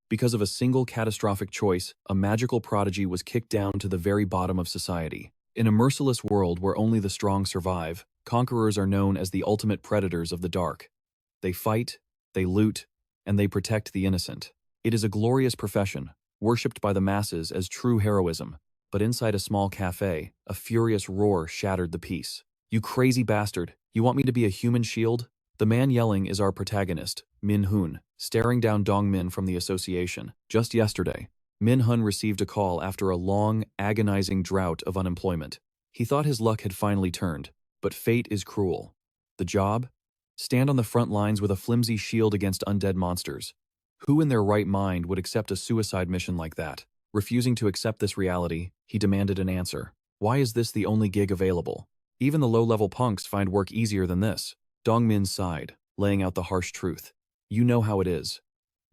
Because of a single catastrophic choice, a magical prodigy was kicked down to the very bottom of society. In a merciless world where only the strong survive, conquerors are known as the ultimate predators of the dark. They fight, they loot, and they protect the innocent. It is a glorious profession, worshipped by the masses as true heroism. But inside a small cafe, a furious roar shattered the peace. "You crazy bastard, you want me to be a human shield?" The man yelling is our protagonist, Min-Hun, staring down Dongmin from the association. Just yesterday, Min-Hun received a call after a long, agonizing drought of unemployment. He thought his luck had finally turned, but fate is cruel. The job? Stand on the front lines with a flimsy shield against undead monsters. Who in their right mind would accept a suicide mission like that? Refusing to accept this reality, he demanded an answer. Why is this the only gig available? Even the low-level punks find work easier than this. Dongmin sighed, laying out the harsh truth. You know how it is.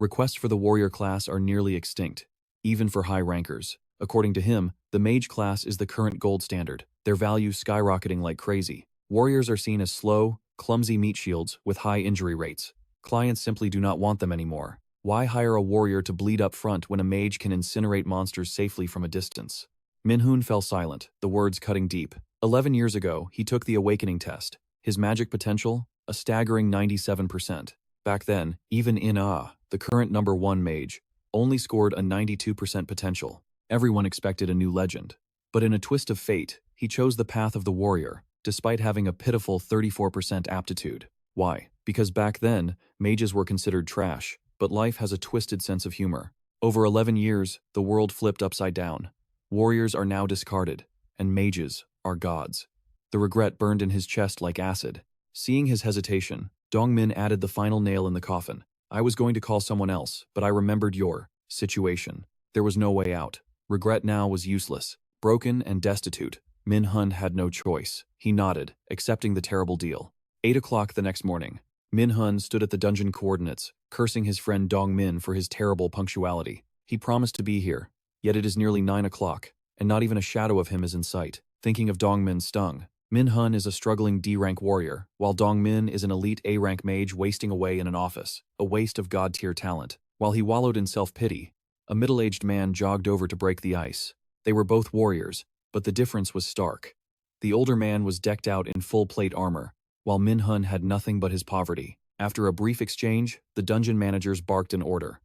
Requests for the warrior class are nearly extinct, even for high rankers. According to him, the mage class is the current gold standard, their value skyrocketing like crazy. Warriors are seen as slow, clumsy meat shields with high injury rates. Clients simply do not want them anymore. Why hire a warrior to bleed up front when a mage can incinerate monsters safely from a distance? Min-Hun fell silent, the words cutting deep. 11 years ago, he took the awakening test. His magic potential? A staggering 97%. Back then, even the current #1 mage, only scored a 92% potential. Everyone expected a new legend. But in a twist of fate, he chose the path of the warrior, despite having a pitiful 34% aptitude. Why? Because back then, mages were considered trash. But life has a twisted sense of humor. Over 11 years, the world flipped upside down. Warriors are now discarded, and mages are gods. The regret burned in his chest like acid. Seeing his hesitation, Dongmin added the final nail in the coffin. I was going to call someone else, but I remembered your situation. There was no way out. Regret now was useless. Broken and destitute, Min-Hun had no choice. He nodded, accepting the terrible deal. 8 o'clock the next morning. Min-Hun stood at the dungeon coordinates, cursing his friend Dongmin for his terrible punctuality. He promised to be here, yet it is nearly 9 o'clock, and not even a shadow of him is in sight. Thinking of Dongmin stung. Min-Hun is a struggling D-rank warrior, while Dongmin is an elite A-rank mage wasting away in an office, a waste of god-tier talent. While he wallowed in self-pity, a middle-aged man jogged over to break the ice. They were both warriors, but the difference was stark. The older man was decked out in full-plate armor, while Min-Hun had nothing but his poverty. After a brief exchange, the dungeon managers barked an order.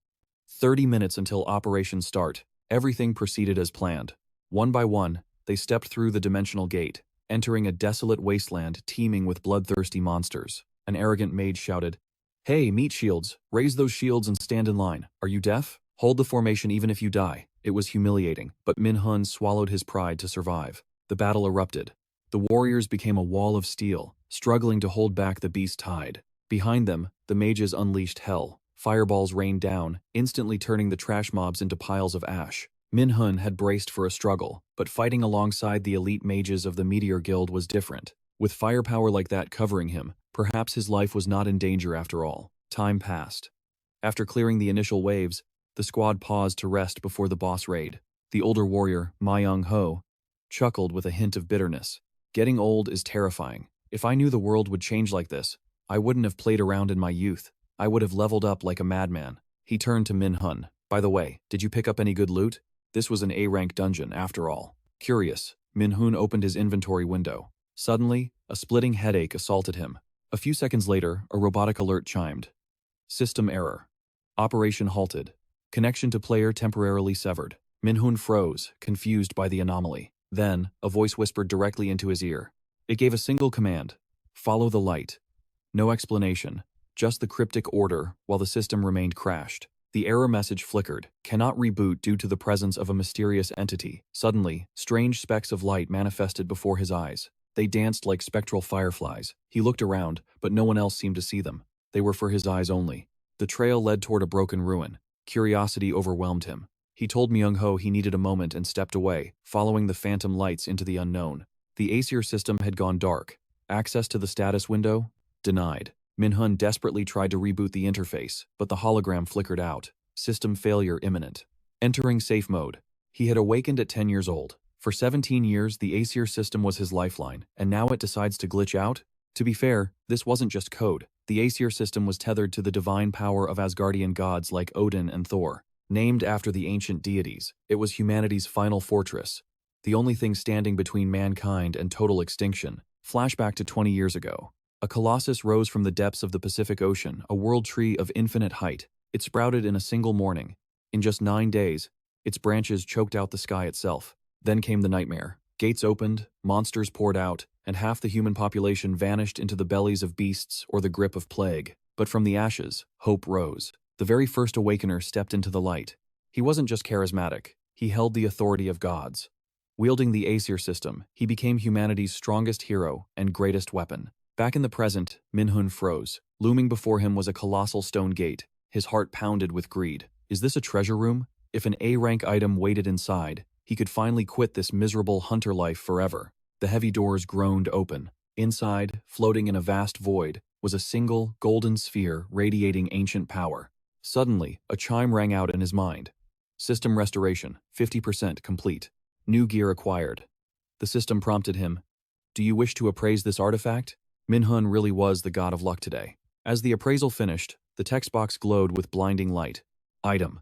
30 minutes until operation start. Everything proceeded as planned. One by one, they stepped through the dimensional gate, entering a desolate wasteland teeming with bloodthirsty monsters. An arrogant mage shouted, "Hey, meat shields, raise those shields and stand in line. Are you deaf? Hold the formation even if you die." It was humiliating, but Min-Hun swallowed his pride to survive. The battle erupted. The warriors became a wall of steel, struggling to hold back the beast tide. Behind them, the mages unleashed hell. Fireballs rained down, instantly turning the trash mobs into piles of ash. Min-Hun had braced for a struggle, but fighting alongside the elite mages of the Meteor Guild was different. With firepower like that covering him, perhaps his life was not in danger after all. Time passed. After clearing the initial waves, the squad paused to rest before the boss raid. The older warrior, Myung-ho, chuckled with a hint of bitterness. Getting old is terrifying. If I knew the world would change like this, I wouldn't have played around in my youth. I would have leveled up like a madman. He turned to Min-Hun. By the way, did you pick up any good loot? This was an A-rank dungeon, after all. Curious, Min-Hun opened his inventory window. Suddenly, a splitting headache assaulted him. A few seconds later, a robotic alert chimed. System error. Operation halted. Connection to player temporarily severed. Min-Hun froze, confused by the anomaly. Then, a voice whispered directly into his ear. It gave a single command. Follow the light. No explanation, just the cryptic order while the system remained crashed. The error message flickered, cannot reboot due to the presence of a mysterious entity. Suddenly, strange specks of light manifested before his eyes. They danced like spectral fireflies. He looked around, but no one else seemed to see them. They were for his eyes only. The trail led toward a broken ruin. Curiosity overwhelmed him. He told Myung-ho he needed a moment and stepped away, following the phantom lights into the unknown. The Aesir system had gone dark. Access to the status window? Denied. Min-Hun desperately tried to reboot the interface, but the hologram flickered out. System failure imminent. Entering safe mode. He had awakened at 10 years old. For 17 years, the Aesir system was his lifeline, and now it decides to glitch out? To be fair, this wasn't just code. The Aesir system was tethered to the divine power of Asgardian gods like Odin and Thor. Named after the ancient deities, it was humanity's final fortress, the only thing standing between mankind and total extinction. Flashback to 20 years ago. A colossus rose from the depths of the Pacific Ocean, a world tree of infinite height. It sprouted in a single morning. In just 9 days, its branches choked out the sky itself. Then came the nightmare. Gates opened, monsters poured out, and half the human population vanished into the bellies of beasts or the grip of plague. But from the ashes, hope rose. The very first awakener stepped into the light. He wasn't just charismatic, he held the authority of gods. Wielding the Aesir system, he became humanity's strongest hero and greatest weapon. Back in the present, Min-Hun froze. Looming before him was a colossal stone gate. His heart pounded with greed. Is this a treasure room? If an A-rank item waited inside, he could finally quit this miserable hunter life forever. The heavy doors groaned open. Inside, floating in a vast void, was a single, golden sphere radiating ancient power. Suddenly, a chime rang out in his mind. System restoration, 50% complete. New gear acquired. The system prompted him, "Do you wish to appraise this artifact?" Min-Hun really was the god of luck today. As the appraisal finished, the text box glowed with blinding light. Item: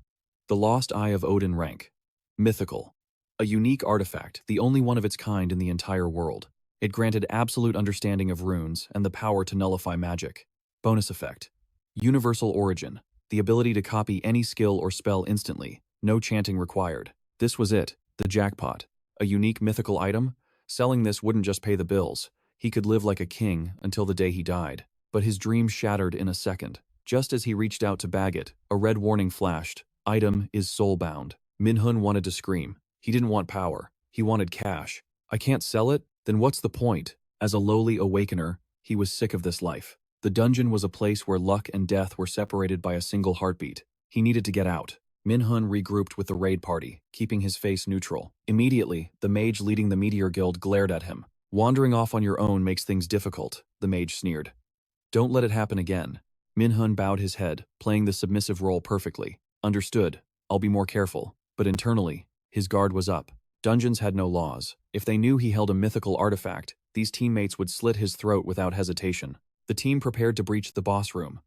the Lost Eye of Odin rank. Mythical. A unique artifact, the only one of its kind in the entire world. It granted absolute understanding of runes and the power to nullify magic. Bonus effect: universal origin. The ability to copy any skill or spell instantly, no chanting required. This was it, the jackpot. A unique mythical item? Selling this wouldn't just pay the bills. He could live like a king until the day he died. But his dream shattered in a second. Just as he reached out to bag it, a red warning flashed. Item is soul-bound. Min-Hun wanted to scream. He didn't want power. He wanted cash. I can't sell it? Then what's the point? As a lowly awakener, he was sick of this life. The dungeon was a place where luck and death were separated by a single heartbeat. He needed to get out. Min-Hun regrouped with the raid party, keeping his face neutral. Immediately, the mage leading the Meteor Guild glared at him. Wandering off on your own makes things difficult, the mage sneered. Don't let it happen again. Min-Hun bowed his head, playing the submissive role perfectly. Understood. I'll be more careful. But internally, his guard was up. Dungeons had no laws. If they knew he held a mythical artifact, these teammates would slit his throat without hesitation. The team prepared to breach the boss room.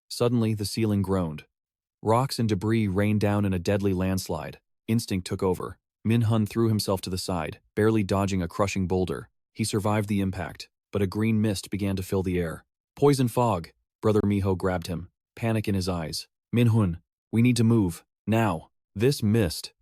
Suddenly, the ceiling groaned. Rocks and debris rained down in a deadly landslide. Instinct took over. Min-Hun threw himself to the side, barely dodging a crushing boulder. He survived the impact, but a green mist began to fill the air. Poison fog! Brother Miho grabbed him, panic in his eyes. Min-Hun, we need to move, now. This mist.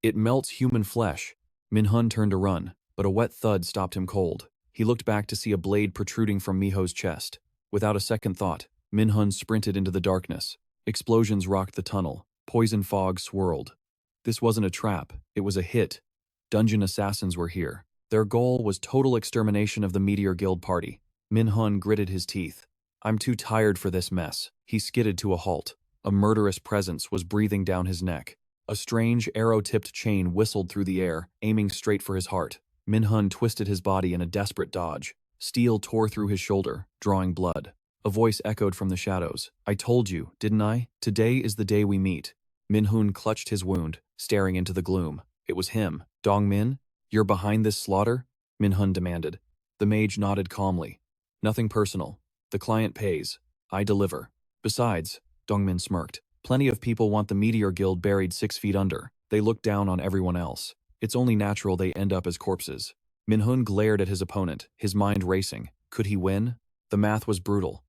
It melts human flesh. Min-Hun turned to run, but a wet thud stopped him cold. He looked back to see a blade protruding from Miho's chest. Without a second thought, Min-Hun sprinted into the darkness. Explosions rocked the tunnel. Poison fog swirled. This wasn't a trap, it was a hit. Dungeon assassins were here. Their goal was total extermination of the Meteor Guild party. Min-Hun gritted his teeth. I'm too tired for this mess. He skidded to a halt. A murderous presence was breathing down his neck. A strange, arrow-tipped chain whistled through the air, aiming straight for his heart. Min-Hun twisted his body in a desperate dodge. Steel tore through his shoulder, drawing blood. A voice echoed from the shadows. I told you, didn't I? Today is the day we meet. Min-Hun clutched his wound, staring into the gloom. It was him. Dong-Min? You're behind this slaughter? Min-Hun demanded. The mage nodded calmly. Nothing personal. The client pays. I deliver. Besides, Dong-Min smirked, plenty of people want the Meteor Guild buried 6 feet under. They look down on everyone else. It's only natural they end up as corpses. Min-Hun glared at his opponent, his mind racing. Could he win? The math was brutal.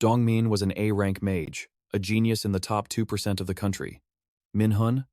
Dong-Min was an A-rank mage, a genius in the top 2% of the country. Min-Hun?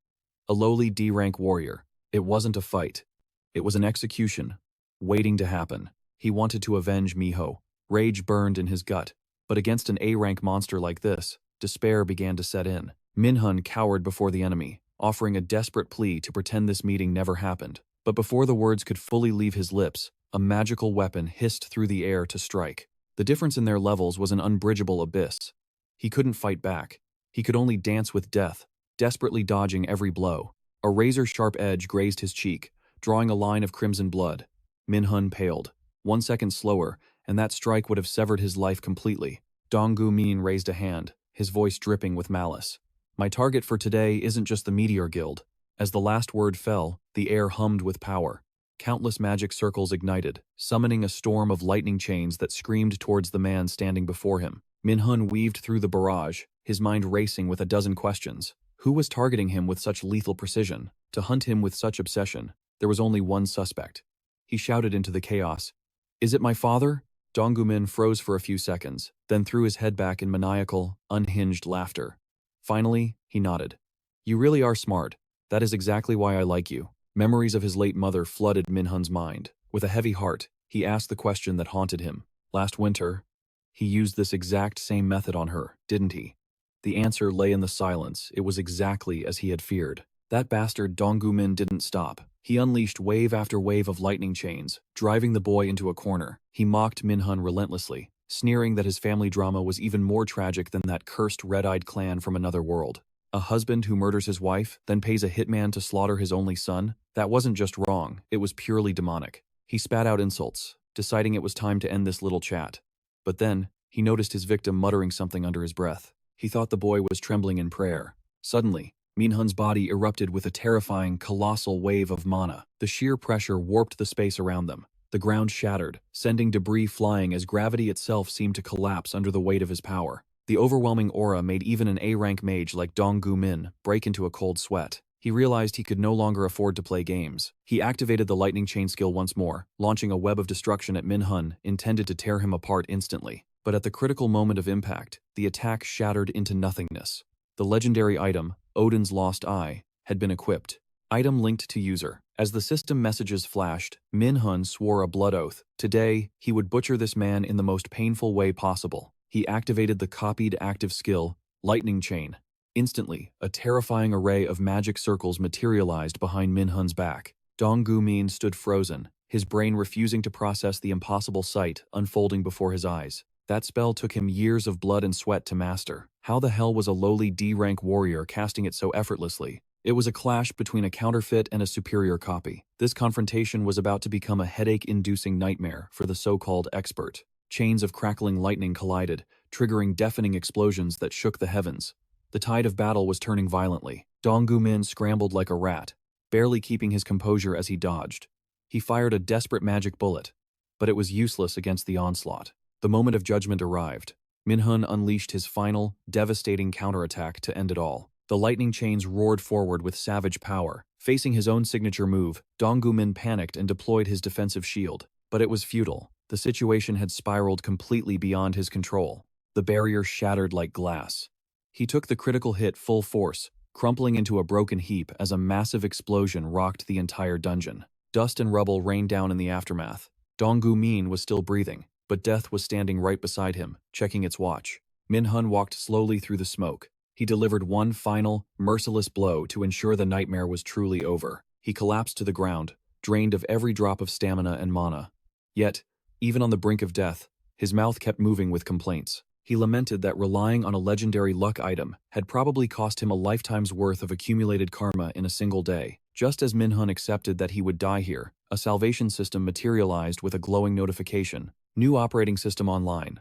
A lowly D-rank warrior. It wasn't a fight. It was an execution, waiting to happen. He wanted to avenge Miho. Rage burned in his gut. But against an A-rank monster like this, despair began to set in. Min-Hun cowered before the enemy, offering a desperate plea to pretend this meeting never happened. But before the words could fully leave his lips, a magical weapon hissed through the air to strike. The difference in their levels was an unbridgeable abyss. He couldn't fight back. He could only dance with death, desperately dodging every blow. A razor-sharp edge grazed his cheek, drawing a line of crimson blood. Min-Hun paled. 1 second slower, and that strike would have severed his life completely. Dong-Min raised a hand, his voice dripping with malice. My target for today isn't just the Meteor Guild. As the last word fell, the air hummed with power. Countless magic circles ignited, summoning a storm of lightning chains that screamed towards the man standing before him. Min-Hun weaved through the barrage, his mind racing with a dozen questions. Who was targeting him with such lethal precision, to hunt him with such obsession? There was only one suspect. He shouted into the chaos, "Is it my father?" Donggumin froze for a few seconds, then threw his head back in maniacal, unhinged laughter. Finally, he nodded. "You really are smart. That is exactly why I like you." Memories of his late mother flooded Min-Hun's mind. With a heavy heart, he asked the question that haunted him. Last winter, he used this exact same method on her, didn't he? The answer lay in the silence. It was exactly as he had feared. That bastard Donggumin didn't stop. He unleashed wave after wave of lightning chains, driving the boy into a corner. He mocked Min-Hun relentlessly, sneering that his family drama was even more tragic than that cursed red-eyed clan from another world. A husband who murders his wife, then pays a hitman to slaughter his only son? That wasn't just wrong, it was purely demonic. He spat out insults, deciding it was time to end this little chat. But then, he noticed his victim muttering something under his breath. He thought the boy was trembling in prayer. Suddenly, Min-Hun's body erupted with a terrifying, colossal wave of mana. The sheer pressure warped the space around them. The ground shattered, sending debris flying as gravity itself seemed to collapse under the weight of his power. The overwhelming aura made even an A-rank mage like Donggumin break into a cold sweat. He realized he could no longer afford to play games. He activated the lightning chain skill once more, launching a web of destruction at Min-Hun, intended to tear him apart instantly. But at the critical moment of impact, the attack shattered into nothingness. The legendary item, Odin's Lost Eye, had been equipped. Item linked to user. As the system messages flashed, Min-Hun swore a blood oath. Today, he would butcher this man in the most painful way possible. He activated the copied active skill, Lightning Chain. Instantly, a terrifying array of magic circles materialized behind Min-Hun's back. Donggumin stood frozen, his brain refusing to process the impossible sight unfolding before his eyes. That spell took him years of blood and sweat to master. How the hell was a lowly D-rank warrior casting it so effortlessly? It was a clash between a counterfeit and a superior copy. This confrontation was about to become a headache-inducing nightmare for the so-called expert. Chains of crackling lightning collided, triggering deafening explosions that shook the heavens. The tide of battle was turning violently. Donggumin scrambled like a rat, barely keeping his composure as he dodged. He fired a desperate magic bullet, but it was useless against the onslaught. The moment of judgment arrived. Min-Hun unleashed his final, devastating counterattack to end it all. The lightning chains roared forward with savage power. Facing his own signature move, Donggumin panicked and deployed his defensive shield. But it was futile. The situation had spiraled completely beyond his control. The barrier shattered like glass. He took the critical hit full force, crumpling into a broken heap as a massive explosion rocked the entire dungeon. Dust and rubble rained down in the aftermath. Donggumin was still breathing, but death was standing right beside him, checking its watch. Min-Hun walked slowly through the smoke. He delivered one final, merciless blow to ensure the nightmare was truly over. He collapsed to the ground, drained of every drop of stamina and mana. Yet, even on the brink of death, his mouth kept moving with complaints. He lamented that relying on a legendary luck item had probably cost him a lifetime's worth of accumulated karma in a single day. Just as Min-Hun accepted that he would die here, a salvation system materialized with a glowing notification. New operating system online.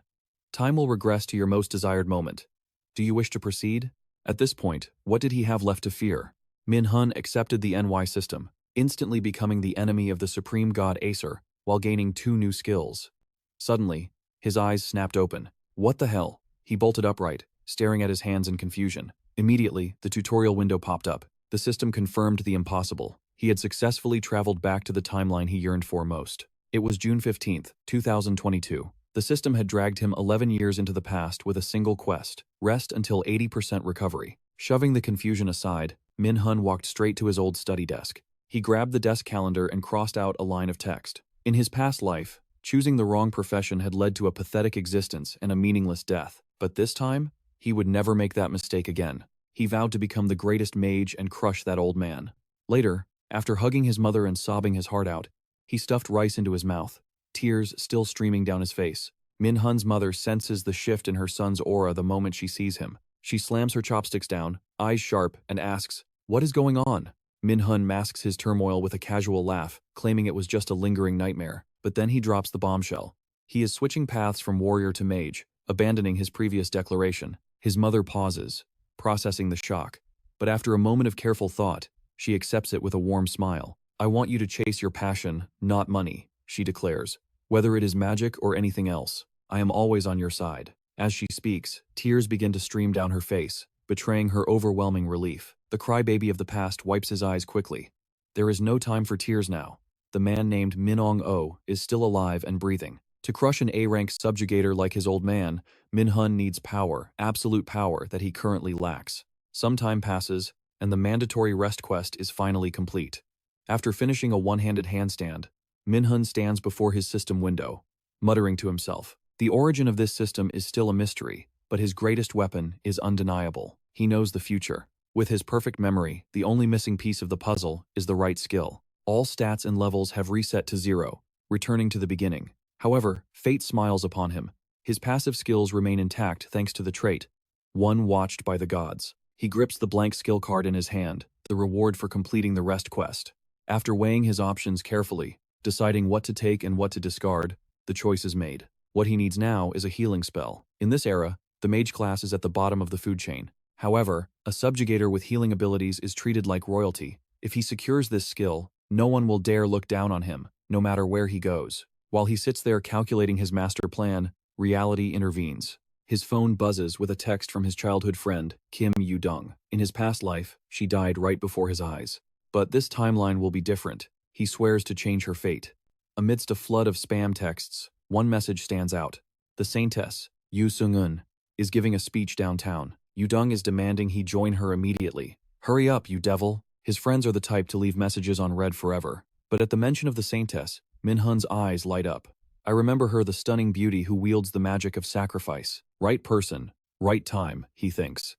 Time will regress to your most desired moment. Do you wish to proceed? At this point, what did he have left to fear? Min-Hun accepted the NY system, instantly becoming the enemy of the supreme god Acer, while gaining 2 new skills. Suddenly, his eyes snapped open. What the hell? He bolted upright, staring at his hands in confusion. Immediately, the tutorial window popped up. The system confirmed the impossible. He had successfully traveled back to the timeline he yearned for most. It was June 15th, 2022. The system had dragged him 11 years into the past with a single quest: rest until 80% recovery. Shoving the confusion aside, Min-Hun walked straight to his old study desk. He grabbed the desk calendar and crossed out a line of text. In his past life, choosing the wrong profession had led to a pathetic existence and a meaningless death. But this time, he would never make that mistake again. He vowed to become the greatest mage and crush that old man. Later, after hugging his mother and sobbing his heart out, he stuffed rice into his mouth, tears still streaming down his face. Min-Hun's mother senses the shift in her son's aura the moment she sees him. She slams her chopsticks down, eyes sharp, and asks, "What is going on?" Min-Hun masks his turmoil with a casual laugh, claiming it was just a lingering nightmare. But then he drops the bombshell. He is switching paths from warrior to mage, abandoning his previous declaration. His mother pauses, processing the shock. But after a moment of careful thought, she accepts it with a warm smile. "I want you to chase your passion, not money," she declares. "Whether it is magic or anything else, I am always on your side." As she speaks, tears begin to stream down her face. betraying her overwhelming relief. The crybaby of the past wipes his eyes quickly. There is no time for tears now. The man named Min-Hun is still alive and breathing. To crush an A-rank subjugator like his old man, Min-Hun needs power, absolute power that he currently lacks. Some time passes, and the mandatory rest quest is finally complete. After finishing a one-handed handstand, Min-Hun stands before his system window, muttering to himself. The origin of this system is still a mystery, but his greatest weapon is undeniable. He knows the future. With his perfect memory, the only missing piece of the puzzle is the right skill. All stats and levels have reset to 0, returning to the beginning. However, fate smiles upon him. His passive skills remain intact thanks to the trait, one watched by the gods. He grips the blank skill card in his hand, the reward for completing the rest quest. After weighing his options carefully, deciding what to take and what to discard, the choice is made. What he needs now is a healing spell. In this era, the mage class is at the bottom of the food chain. However, a subjugator with healing abilities is treated like royalty. If he secures this skill, no one will dare look down on him, no matter where he goes. While he sits there calculating his master plan, reality intervenes. His phone buzzes with a text from his childhood friend, Kim Yu-dong. In his past life, she died right before his eyes. But this timeline will be different. He swears to change her fate. Amidst a flood of spam texts, one message stands out. The saintess, Yu Sung-eun, is giving a speech downtown. Yu-dong is demanding he join her immediately. Hurry up, you devil. His friends are the type to leave messages on read forever. But at the mention of the saintess, Min-Hun's eyes light up. I remember her, the stunning beauty who wields the magic of sacrifice. Right person, right time, he thinks.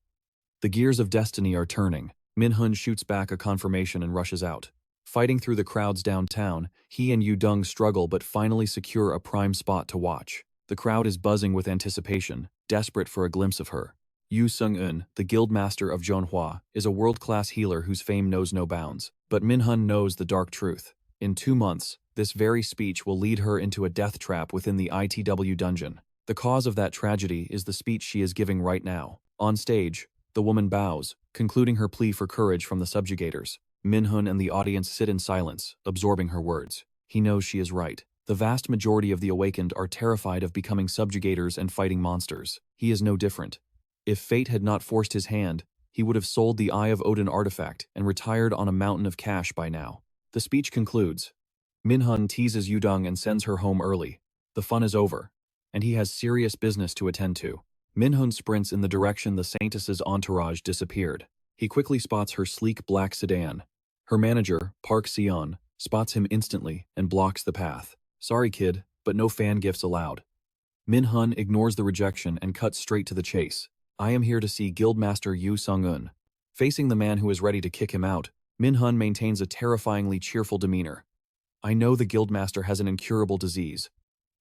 The gears of destiny are turning. Min-Hun shoots back a confirmation and rushes out. Fighting through the crowds downtown, he and Yu-dong struggle but finally secure a prime spot to watch. The crowd is buzzing with anticipation, desperate for a glimpse of her. Yu Sung-eun, the guildmaster of Zhonghua, is a world-class healer whose fame knows no bounds. But Min-Hun knows the dark truth. In 2 months, this very speech will lead her into a death trap within the ITW dungeon. The cause of that tragedy is the speech she is giving right now. On stage, the woman bows, concluding her plea for courage from the subjugators. Min-Hun and the audience sit in silence, absorbing her words. He knows she is right. The vast majority of the awakened are terrified of becoming subjugators and fighting monsters. He is no different. If fate had not forced his hand, he would have sold the Eye of Odin artifact and retired on a mountain of cash by now. The speech concludes. Min-Hun teases Yu-dong and sends her home early. The fun is over, and he has serious business to attend to. Min-Hun sprints in the direction the saintess's entourage disappeared. He quickly spots her sleek black sedan. Her manager, Park Seon, spots him instantly and blocks the path. Sorry kid, but no fan gifts allowed. Min-Hun ignores the rejection and cuts straight to the chase. I am here to see Guildmaster Yu Sung-eun. Facing the man who is ready to kick him out, Min-Hun maintains a terrifyingly cheerful demeanor. I know the Guildmaster has an incurable disease,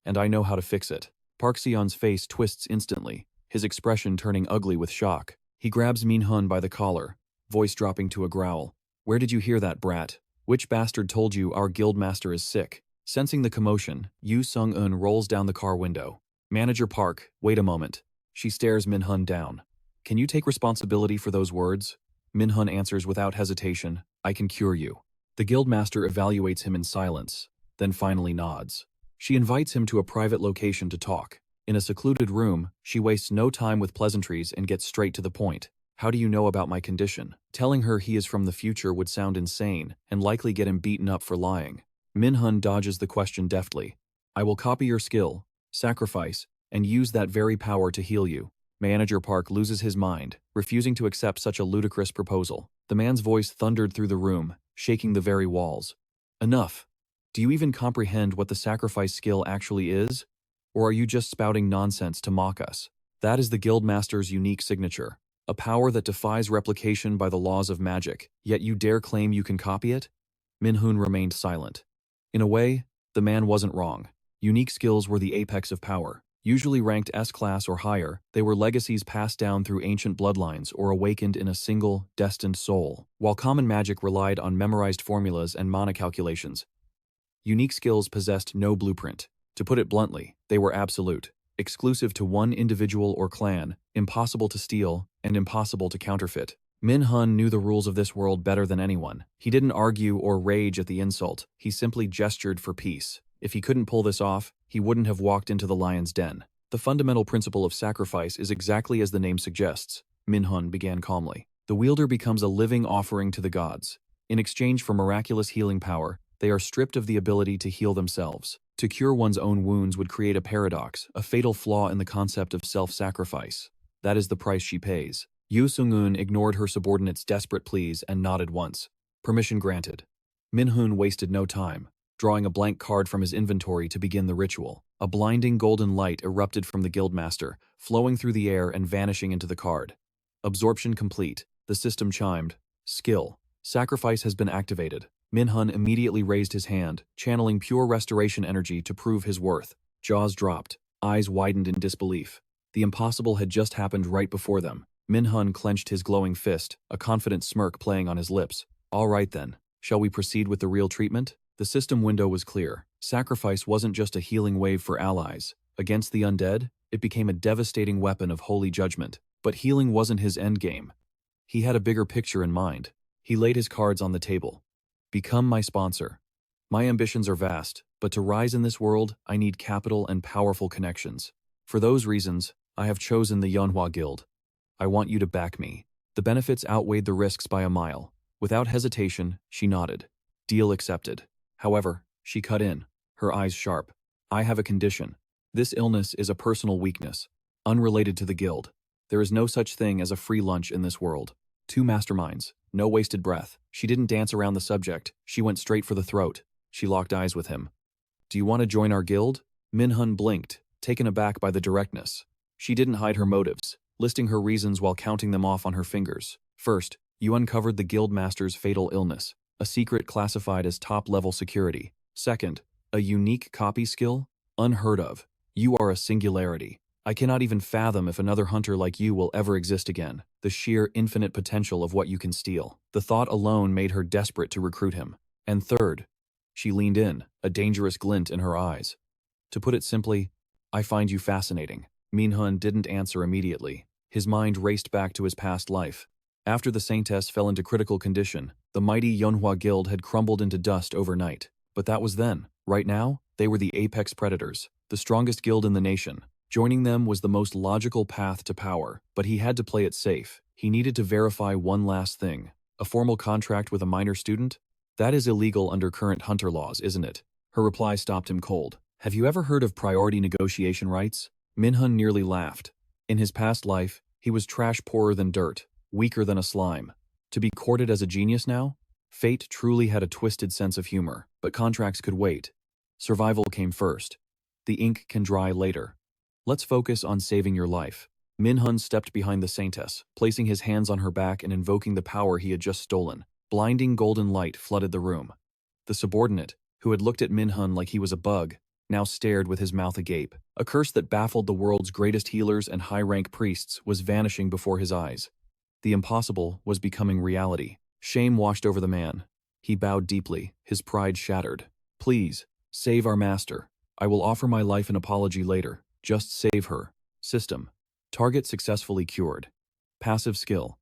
and I know how to fix it. Park Seon's face twists instantly, his expression turning ugly with shock. He grabs Min-Hun by the collar, voice dropping to a growl. Where did you hear that, brat? Which bastard told you our Guildmaster is sick? Sensing the commotion, Yu Sung-eun rolls down the car window. Manager Park, wait a moment. She stares Min-Hun down. Can you take responsibility for those words? Min-Hun answers without hesitation, I can cure you. The Guildmaster evaluates him in silence, then finally nods. She invites him to a private location to talk. In a secluded room, she wastes no time with pleasantries and gets straight to the point. How do you know about my condition? Telling her he is from the future would sound insane and likely get him beaten up for lying. Min-Hun dodges the question deftly. I will copy your skill, sacrifice, and use that very power to heal you. Manager Park loses his mind, refusing to accept such a ludicrous proposal. The man's voice thundered through the room, shaking the very walls. Enough. Do you even comprehend what the sacrifice skill actually is? Or are you just spouting nonsense to mock us? That is the Guildmaster's unique signature, a power that defies replication by the laws of magic, yet you dare claim you can copy it? Min-Hun remained silent. In a way, the man wasn't wrong. Unique skills were the apex of power. Usually ranked S-class or higher, they were legacies passed down through ancient bloodlines or awakened in a single, destined soul. While common magic relied on memorized formulas and mana calculations, unique skills possessed no blueprint. To put it bluntly, they were absolute, exclusive to one individual or clan, impossible to steal, and impossible to counterfeit. Min-Hun knew the rules of this world better than anyone. He didn't argue or rage at the insult, he simply gestured for peace. If he couldn't pull this off, he wouldn't have walked into the lion's den. The fundamental principle of sacrifice is exactly as the name suggests. Min-Hun began calmly. The wielder becomes a living offering to the gods. In exchange for miraculous healing power, they are stripped of the ability to heal themselves. To cure one's own wounds would create a paradox, a fatal flaw in the concept of self-sacrifice. That is the price she pays. Yu Sung-un ignored her subordinate's desperate pleas and nodded once. Permission granted. Min-Hun wasted no time, drawing a blank card from his inventory to begin the ritual. A blinding golden light erupted from the guildmaster, flowing through the air and vanishing into the card. Absorption complete. The system chimed. Skill. Sacrifice has been activated. Min-Hun immediately raised his hand, channeling pure restoration energy to prove his worth. Jaws dropped. Eyes widened in disbelief. The impossible had just happened right before them. Min-Hun clenched his glowing fist, a confident smirk playing on his lips. All right then. Shall we proceed with the real treatment? The system window was clear. Sacrifice wasn't just a healing wave for allies. Against the undead, it became a devastating weapon of holy judgment. But healing wasn't his endgame. He had a bigger picture in mind. He laid his cards on the table. Become my sponsor. My ambitions are vast, but to rise in this world, I need capital and powerful connections. For those reasons, I have chosen the Manhwa Guild. I want you to back me. The benefits outweighed the risks by a mile. Without hesitation, she nodded. Deal accepted. However, she cut in, her eyes sharp. I have a condition. This illness is a personal weakness, unrelated to the guild. There is no such thing as a free lunch in this world. Two masterminds, no wasted breath. She didn't dance around the subject, she went straight for the throat. She locked eyes with him. Do you want to join our guild? Min-Hun blinked, taken aback by the directness. She didn't hide her motives, listing her reasons while counting them off on her fingers. First, you uncovered the guild master's fatal illness, a secret classified as top-level security. Second, a unique copy skill? Unheard of. You are a singularity. I cannot even fathom if another hunter like you will ever exist again. The sheer infinite potential of what you can steal. The thought alone made her desperate to recruit him. And third, she leaned in, a dangerous glint in her eyes. To put it simply, I find you fascinating. Min-Hun didn't answer immediately. His mind raced back to his past life. After the Saintess fell into critical condition, the mighty Manhwa Guild had crumbled into dust overnight. But that was then. Right now, they were the apex predators, the strongest guild in the nation. Joining them was the most logical path to power, but he had to play it safe. He needed to verify one last thing. A formal contract with a minor student? That is illegal under current hunter laws, isn't it? Her reply stopped him cold. Have you ever heard of priority negotiation rights? Min-Hun nearly laughed. In his past life, he was trash poorer than dirt, weaker than a slime. To be courted as a genius now? Fate truly had a twisted sense of humor, but contracts could wait. Survival came first. The ink can dry later. Let's focus on saving your life. Min-Hun stepped behind the Saintess, placing his hands on her back and invoking the power he had just stolen. Blinding golden light flooded the room. The subordinate, who had looked at Min-Hun like he was a bug, now stared with his mouth agape. A curse that baffled the world's greatest healers and high-rank priests was vanishing before his eyes. The impossible was becoming reality. Shame washed over the man. He bowed deeply, his pride shattered. Please, save our master. I will offer my life an apology later. Just save her. System. Target successfully cured. Passive skill.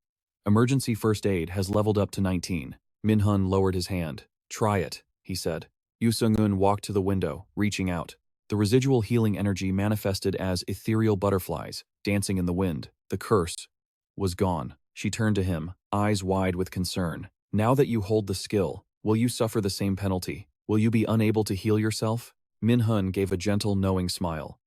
Emergency first aid has leveled up to 19. Min-Hun lowered his hand. Try it, he said. Yu Sung-un walked to the window, reaching out. The residual healing energy manifested as ethereal butterflies, dancing in the wind. The curse was gone. She turned to him, eyes wide with concern. Now that you hold the skill, will you suffer the same penalty? Will you be unable to heal yourself? Min-Hun gave a gentle, knowing smile.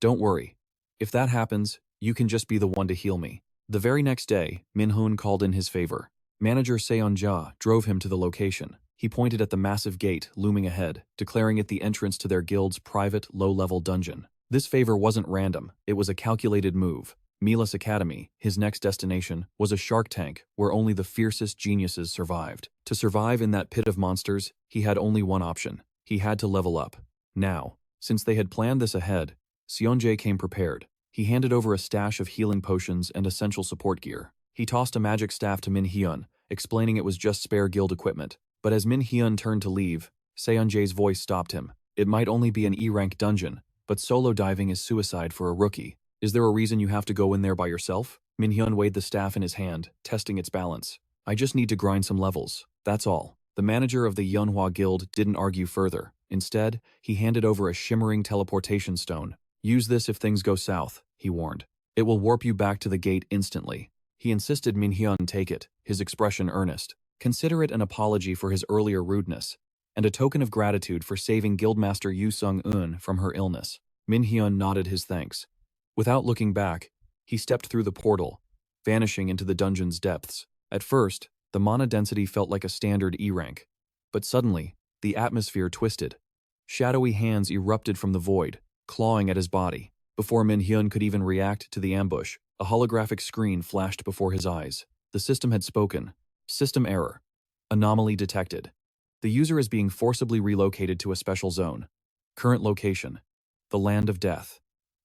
Don't worry. If that happens, you can just be the one to heal me. The very next day, Min-Hun called in his favor. Manager Seon-ja drove him to the location. He pointed at the massive gate looming ahead, declaring it the entrance to their guild's private, low-level dungeon. This favor wasn't random, it was a calculated move. Milas Academy, his next destination, was a shark tank where only the fiercest geniuses survived. To survive in that pit of monsters, he had only one option. He had to level up. Now, since they had planned this ahead, Seon-jae came prepared. He handed over a stash of healing potions and essential support gear. He tossed a magic staff to Min-Hyun, explaining it was just spare guild equipment. But as Min-Hyun turned to leave, Seon-jae's voice stopped him. It might only be an E-rank dungeon, but solo diving is suicide for a rookie. Is there a reason you have to go in there by yourself? Min-Hyun weighed the staff in his hand, testing its balance. I just need to grind some levels, that's all. The manager of the Manhwa Guild didn't argue further. Instead, he handed over a shimmering teleportation stone. Use this if things go south, he warned. It will warp you back to the gate instantly. He insisted Min-Hun take it, his expression earnest. Consider it an apology for his earlier rudeness, and a token of gratitude for saving Guildmaster Yu Sung-eun from her illness. Min-Hun nodded his thanks. Without looking back, he stepped through the portal, vanishing into the dungeon's depths. At first, the mana density felt like a standard E rank, but suddenly, the atmosphere twisted. Shadowy hands erupted from the void, clawing at his body. Before Min-Hun could even react to the ambush, a holographic screen flashed before his eyes. The system had spoken. System error. Anomaly detected. The user is being forcibly relocated to a special zone. Current location: the Land of Death.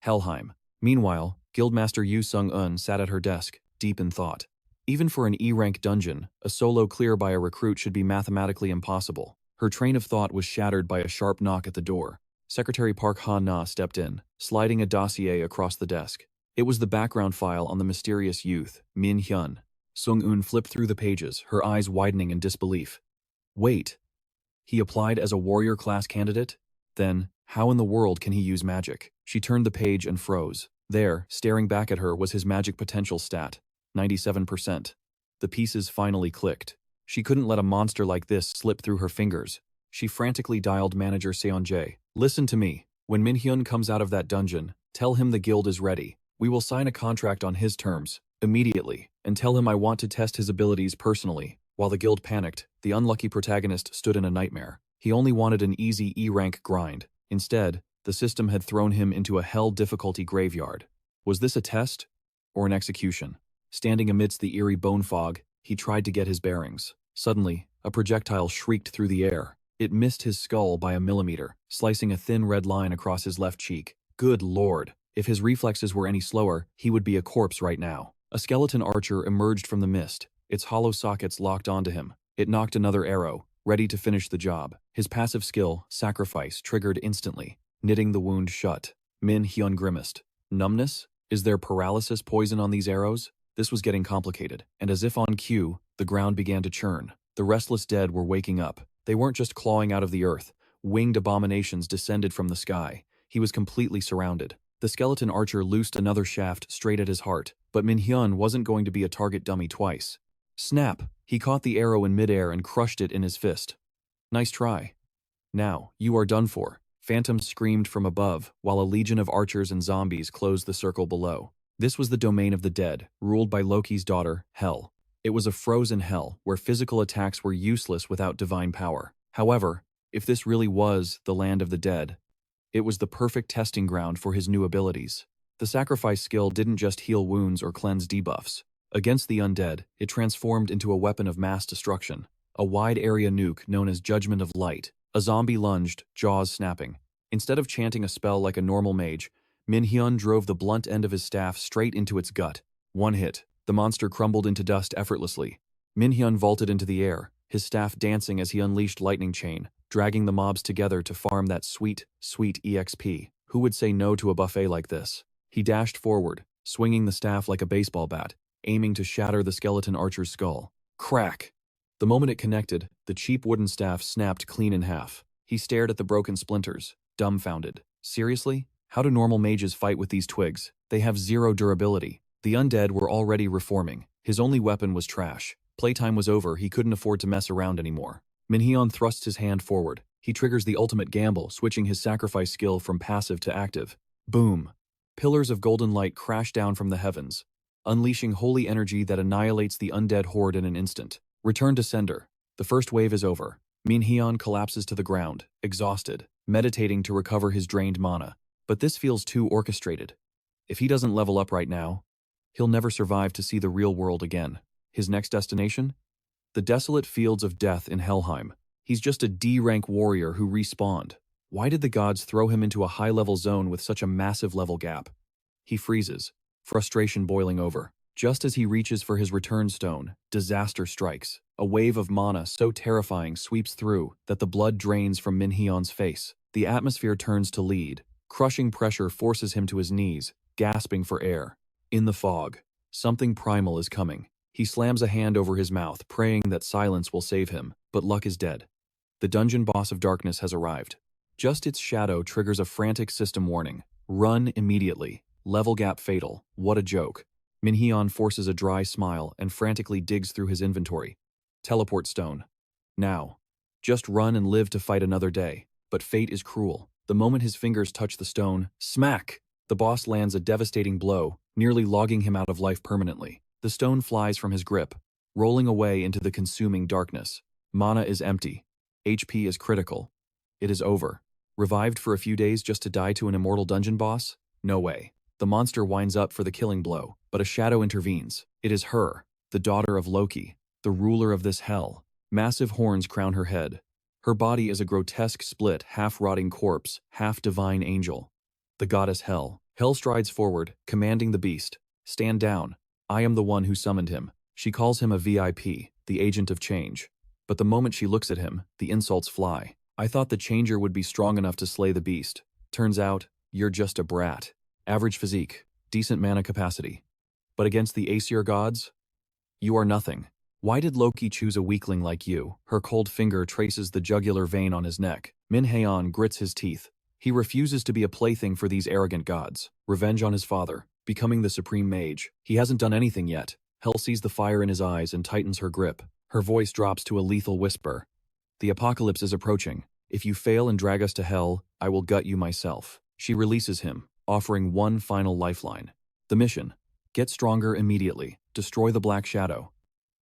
Helheim. Meanwhile, Guildmaster Yu Sung-eun sat at her desk, deep in thought. Even for an E-rank dungeon, a solo clear by a recruit should be mathematically impossible. Her train of thought was shattered by a sharp knock at the door. Secretary Park Ha-na stepped in, sliding a dossier across the desk. It was the background file on the mysterious youth, Min-Hun. Sung-eun flipped through the pages, her eyes widening in disbelief. Wait. He applied as a warrior class candidate? Then, how in the world can he use magic? She turned the page and froze. There, staring back at her, was his magic potential stat, 97%. The pieces finally clicked. She couldn't let a monster like this slip through her fingers. She frantically dialed Manager Seonjae. Listen to me. When Min-Hun comes out of that dungeon, tell him the guild is ready. We will sign a contract on his terms, immediately, and tell him I want to test his abilities personally. While the guild panicked, the unlucky protagonist stood in a nightmare. He only wanted an easy E-rank grind. Instead, the system had thrown him into a hell difficulty graveyard. Was this a test or an execution? Standing amidst the eerie bone fog, he tried to get his bearings. Suddenly, a projectile shrieked through the air. It missed his skull by a millimeter, slicing a thin red line across his left cheek. Good lord! If his reflexes were any slower, he would be a corpse right now. A skeleton archer emerged from the mist, its hollow sockets locked onto him. It knocked another arrow, ready to finish the job. His passive skill, Sacrifice, triggered instantly, knitting the wound shut. Min-Hun grimaced. Numbness? Is there paralysis poison on these arrows? This was getting complicated, and as if on cue, the ground began to churn. The restless dead were waking up. They weren't just clawing out of the earth. Winged abominations descended from the sky. He was completely surrounded. The skeleton archer loosed another shaft straight at his heart, but Min-Hun wasn't going to be a target dummy twice. Snap! He caught the arrow in midair and crushed it in his fist. Nice try. Now, you are done for. Phantoms screamed from above, while a legion of archers and zombies closed the circle below. This was the domain of the dead, ruled by Loki's daughter, Hel. It was a frozen hell, where physical attacks were useless without divine power. However, if this really was the land of the dead, it was the perfect testing ground for his new abilities. The sacrifice skill didn't just heal wounds or cleanse debuffs. Against the undead, it transformed into a weapon of mass destruction. A wide-area nuke known as Judgment of Light. A zombie lunged, jaws snapping. Instead of chanting a spell like a normal mage, Min-Hun drove the blunt end of his staff straight into its gut. One hit. The monster crumbled into dust effortlessly. Min-Hun vaulted into the air, his staff dancing as he unleashed Lightning Chain, dragging the mobs together to farm that sweet, sweet EXP. Who would say no to a buffet like this? He dashed forward, swinging the staff like a baseball bat, aiming to shatter the skeleton archer's skull. Crack! The moment it connected, the cheap wooden staff snapped clean in half. He stared at the broken splinters, dumbfounded. Seriously? How do normal mages fight with these twigs? They have zero durability. The undead were already reforming. His only weapon was trash. Playtime was over, he couldn't afford to mess around anymore. Min-Hun thrusts his hand forward. He triggers the ultimate gamble, switching his sacrifice skill from passive to active. Boom! Pillars of golden light crash down from the heavens, unleashing holy energy that annihilates the undead horde in an instant. Return to sender. The first wave is over. Min-Hun collapses to the ground, exhausted, meditating to recover his drained mana. But this feels too orchestrated. If he doesn't level up right now, he'll never survive to see the real world again. His next destination? The desolate fields of death in Helheim. He's just a D-rank warrior who respawned. Why did the gods throw him into a high-level zone with such a massive level gap? He freezes, frustration boiling over. Just as he reaches for his return stone, disaster strikes. A wave of mana so terrifying sweeps through that the blood drains from Min-Hun's face. The atmosphere turns to lead. Crushing pressure forces him to his knees, gasping for air. In the fog, something primal is coming. He slams a hand over his mouth, praying that silence will save him, but luck is dead. The dungeon boss of darkness has arrived. Just its shadow triggers a frantic system warning. Run immediately. Level gap fatal. What a joke. Min-Hun forces a dry smile and frantically digs through his inventory. Teleport stone. Now. Just run and live to fight another day. But fate is cruel. The moment his fingers touch the stone, smack! The boss lands a devastating blow, nearly logging him out of life permanently. The stone flies from his grip, rolling away into the consuming darkness. Mana is empty. HP is critical. It is over. Revived for a few days just to die to an immortal dungeon boss? No way. The monster winds up for the killing blow, but a shadow intervenes. It is her, the daughter of Loki, the ruler of this hell. Massive horns crown her head. Her body is a grotesque split, half-rotting corpse, half-divine angel. The goddess Hel. Hel strides forward, commanding the beast. Stand down. I am the one who summoned him. She calls him a VIP, the agent of change. But the moment she looks at him, the insults fly. I thought the changer would be strong enough to slay the beast. Turns out, you're just a brat. Average physique, decent mana capacity. But against the Aesir gods? You are nothing. Why did Loki choose a weakling like you? Her cold finger traces the jugular vein on his neck. Min-Hun grits his teeth. He refuses to be a plaything for these arrogant gods. Revenge on his father, becoming the supreme mage. He hasn't done anything yet. Hel sees the fire in his eyes and tightens her grip. Her voice drops to a lethal whisper. The apocalypse is approaching. If you fail and drag us to hell, I will gut you myself. She releases him, offering one final lifeline. The mission. Get stronger immediately. Destroy the Black Shadow.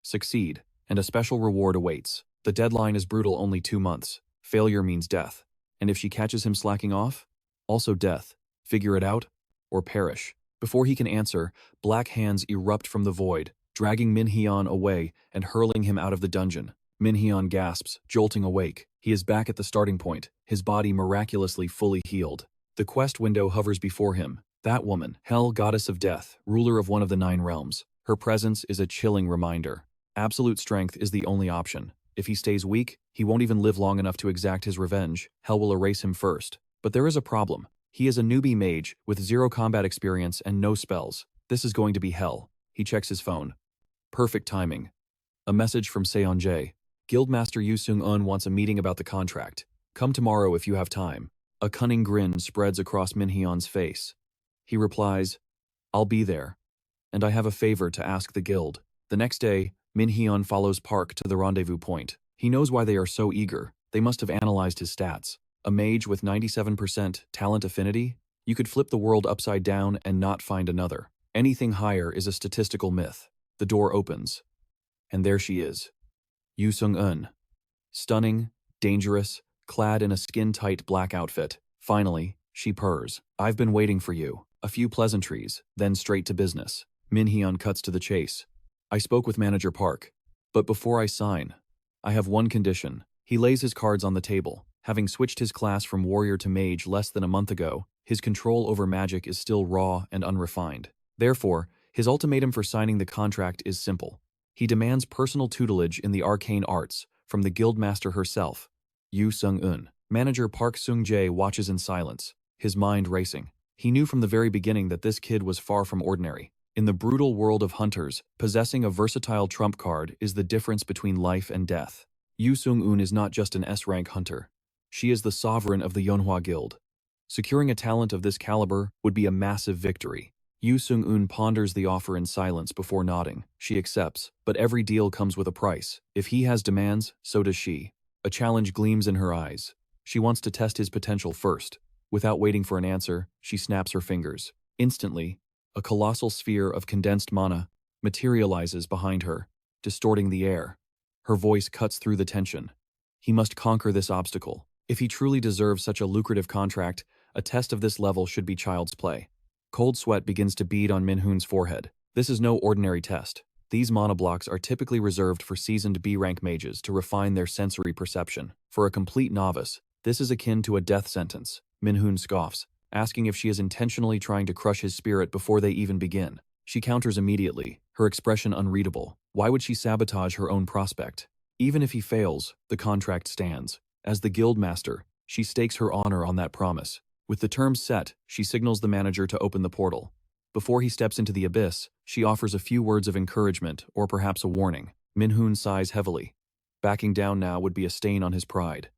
Succeed, and a special reward awaits. The deadline is brutal, only 2 months. Failure means death. And if she catches him slacking off? Also death. Figure it out, or perish. Before he can answer, black hands erupt from the void, dragging Min-Hun away and hurling him out of the dungeon. Min-Hun gasps, jolting awake. He is back at the starting point, his body miraculously fully healed. The quest window hovers before him. That woman, Hel, goddess of death, ruler of one of the 9 realms. Her presence is a chilling reminder. Absolute strength is the only option. If he stays weak, he won't even live long enough to exact his revenge. Hel will erase him first. But there is a problem. He is a newbie mage with 0 combat experience and no spells. This is going to be hell. He checks his phone. Perfect timing. A message from Seonjae. Guildmaster Yu Sung-un wants a meeting about the contract. Come tomorrow if you have time. A cunning grin spreads across Min-Hun's face. He replies, I'll be there. And I have a favor to ask the guild. The next day, Min-Hun follows Park to the rendezvous point. He knows why they are so eager. They must have analyzed his stats. A mage with 97% talent affinity? You could flip the world upside down and not find another. Anything higher is a statistical myth. The door opens. And there she is. Yu Sung-un. Stunning, dangerous, clad in a skin-tight black outfit. Finally, she purrs. I've been waiting for you. A few pleasantries, then straight to business. Min-Hun cuts to the chase. I spoke with Manager Park. But before I sign, I have one condition. He lays his cards on the table. Having switched his class from warrior to mage less than a month ago, his control over magic is still raw and unrefined. Therefore, his ultimatum for signing the contract is simple. He demands personal tutelage in the arcane arts from the guildmaster herself, Yu Sung-un. Manager Park Sung-jae watches in silence, his mind racing. He knew from the very beginning that this kid was far from ordinary. In the brutal world of hunters, possessing a versatile trump card is the difference between life and death. Yu Sung-un is not just an S-rank hunter. She is the sovereign of the Yeonhwa Guild. Securing a talent of this caliber would be a massive victory. Yu Sung-un ponders the offer in silence before nodding. She accepts, but every deal comes with a price. If he has demands, so does she. A challenge gleams in her eyes. She wants to test his potential first. Without waiting for an answer, she snaps her fingers. Instantly, a colossal sphere of condensed mana materializes behind her, distorting the air. Her voice cuts through the tension. He must conquer this obstacle. If he truly deserves such a lucrative contract, a test of this level should be child's play. Cold sweat begins to bead on Min-Hun's forehead. This is no ordinary test. These mana blocks are typically reserved for seasoned B-rank mages to refine their sensory perception. For a complete novice, this is akin to a death sentence. Min-Hun scoffs, asking if she is intentionally trying to crush his spirit before they even begin. She counters immediately, her expression unreadable. Why would she sabotage her own prospect? Even if he fails, the contract stands. As the guildmaster, she stakes her honor on that promise. With the terms set, she signals the manager to open the portal. Before he steps into the abyss, she offers a few words of encouragement or perhaps a warning. Min-Hun sighs heavily. Backing down now would be a stain on his pride.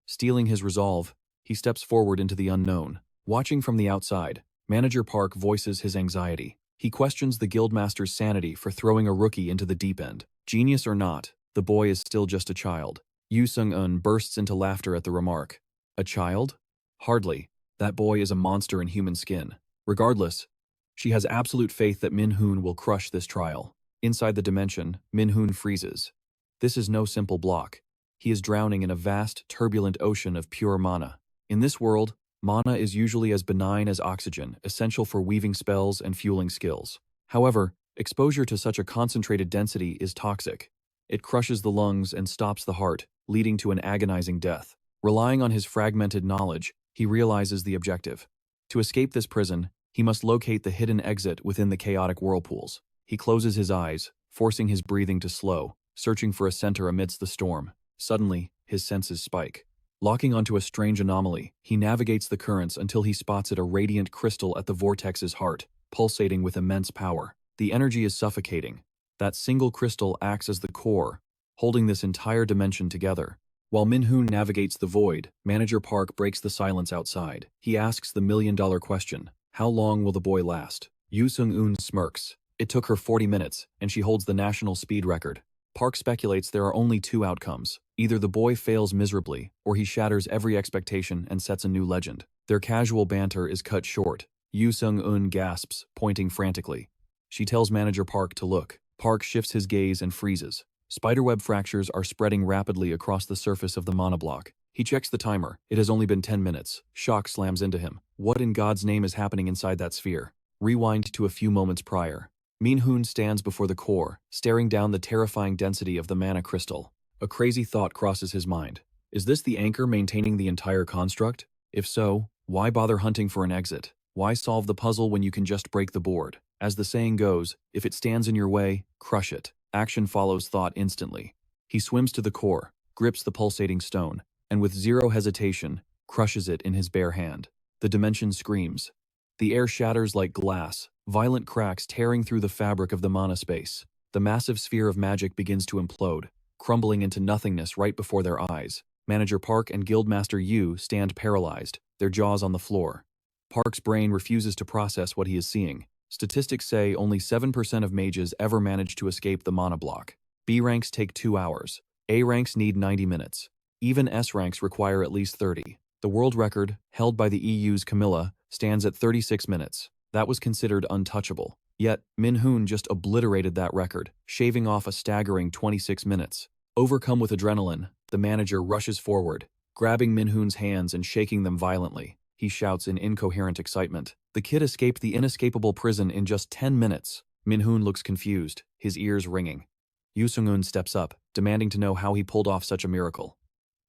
Steeling his resolve, he steps forward into the unknown. Watching from the outside, Manager Park voices his anxiety. He questions the guildmaster's sanity for throwing a rookie into the deep end. Genius or not, the boy is still just a child. Yu Sung-eun bursts into laughter at the remark. A child? Hardly. That boy is a monster in human skin. Regardless, she has absolute faith that Min-Hun will crush this trial. Inside the dimension, Min-Hun freezes. This is no simple block. He is drowning in a vast, turbulent ocean of pure mana. In this world, mana is usually as benign as oxygen, essential for weaving spells and fueling skills. However, exposure to such a concentrated density is toxic. It crushes the lungs and stops the heart, leading to an agonizing death. Relying on his fragmented knowledge, he realizes the objective. To escape this prison, he must locate the hidden exit within the chaotic whirlpools. He closes his eyes, forcing his breathing to slow, searching for a center amidst the storm. Suddenly, his senses spike. Locking onto a strange anomaly, he navigates the currents until he spots a radiant crystal at the vortex's heart, pulsating with immense power. The energy is suffocating. That single crystal acts as the core, holding this entire dimension together. While Min-Hun navigates the void, Manager Park breaks the silence outside. He asks the million-dollar question, how long will the boy last? Yu Sung-eun smirks. It took her 40 minutes, and she holds the national speed record. Park speculates there are only two outcomes. Either the boy fails miserably, or he shatters every expectation and sets a new legend. Their casual banter is cut short. Yu Sung-eun gasps, pointing frantically. She tells Manager Park to look. Park shifts his gaze and freezes. Spiderweb fractures are spreading rapidly across the surface of the monoblock. He checks the timer. It has only been 10 minutes. Shock slams into him. What in God's name is happening inside that sphere? Rewind to a few moments prior. Min-Hun stands before the core, staring down the terrifying density of the mana crystal. A crazy thought crosses his mind. Is this the anchor maintaining the entire construct? If so, why bother hunting for an exit? Why solve the puzzle when you can just break the board? As the saying goes, if it stands in your way, crush it. Action follows thought instantly. He swims to the core, grips the pulsating stone, and with zero hesitation, crushes it in his bare hand. The dimension screams. The air shatters like glass, violent cracks tearing through the fabric of the mana space. The massive sphere of magic begins to implode, crumbling into nothingness right before their eyes. Manager Park and Guildmaster Yu stand paralyzed, their jaws on the floor. Park's brain refuses to process what he is seeing. Statistics say only 7% of mages ever manage to escape the mana block. B ranks take 2 hours. A ranks need 90 minutes. Even S ranks require at least 30. The world record, held by the EU's Camilla, stands at 36 minutes. That was considered untouchable. Yet, Min-Hun just obliterated that record, shaving off a staggering 26 minutes. Overcome with adrenaline, the manager rushes forward, grabbing Min-Hun's hands and shaking them violently. He shouts in incoherent excitement. The kid escaped the inescapable prison in just 10 minutes. Min-Hun looks confused, his ears ringing. Yu Sung-eun steps up, demanding to know how he pulled off such a miracle.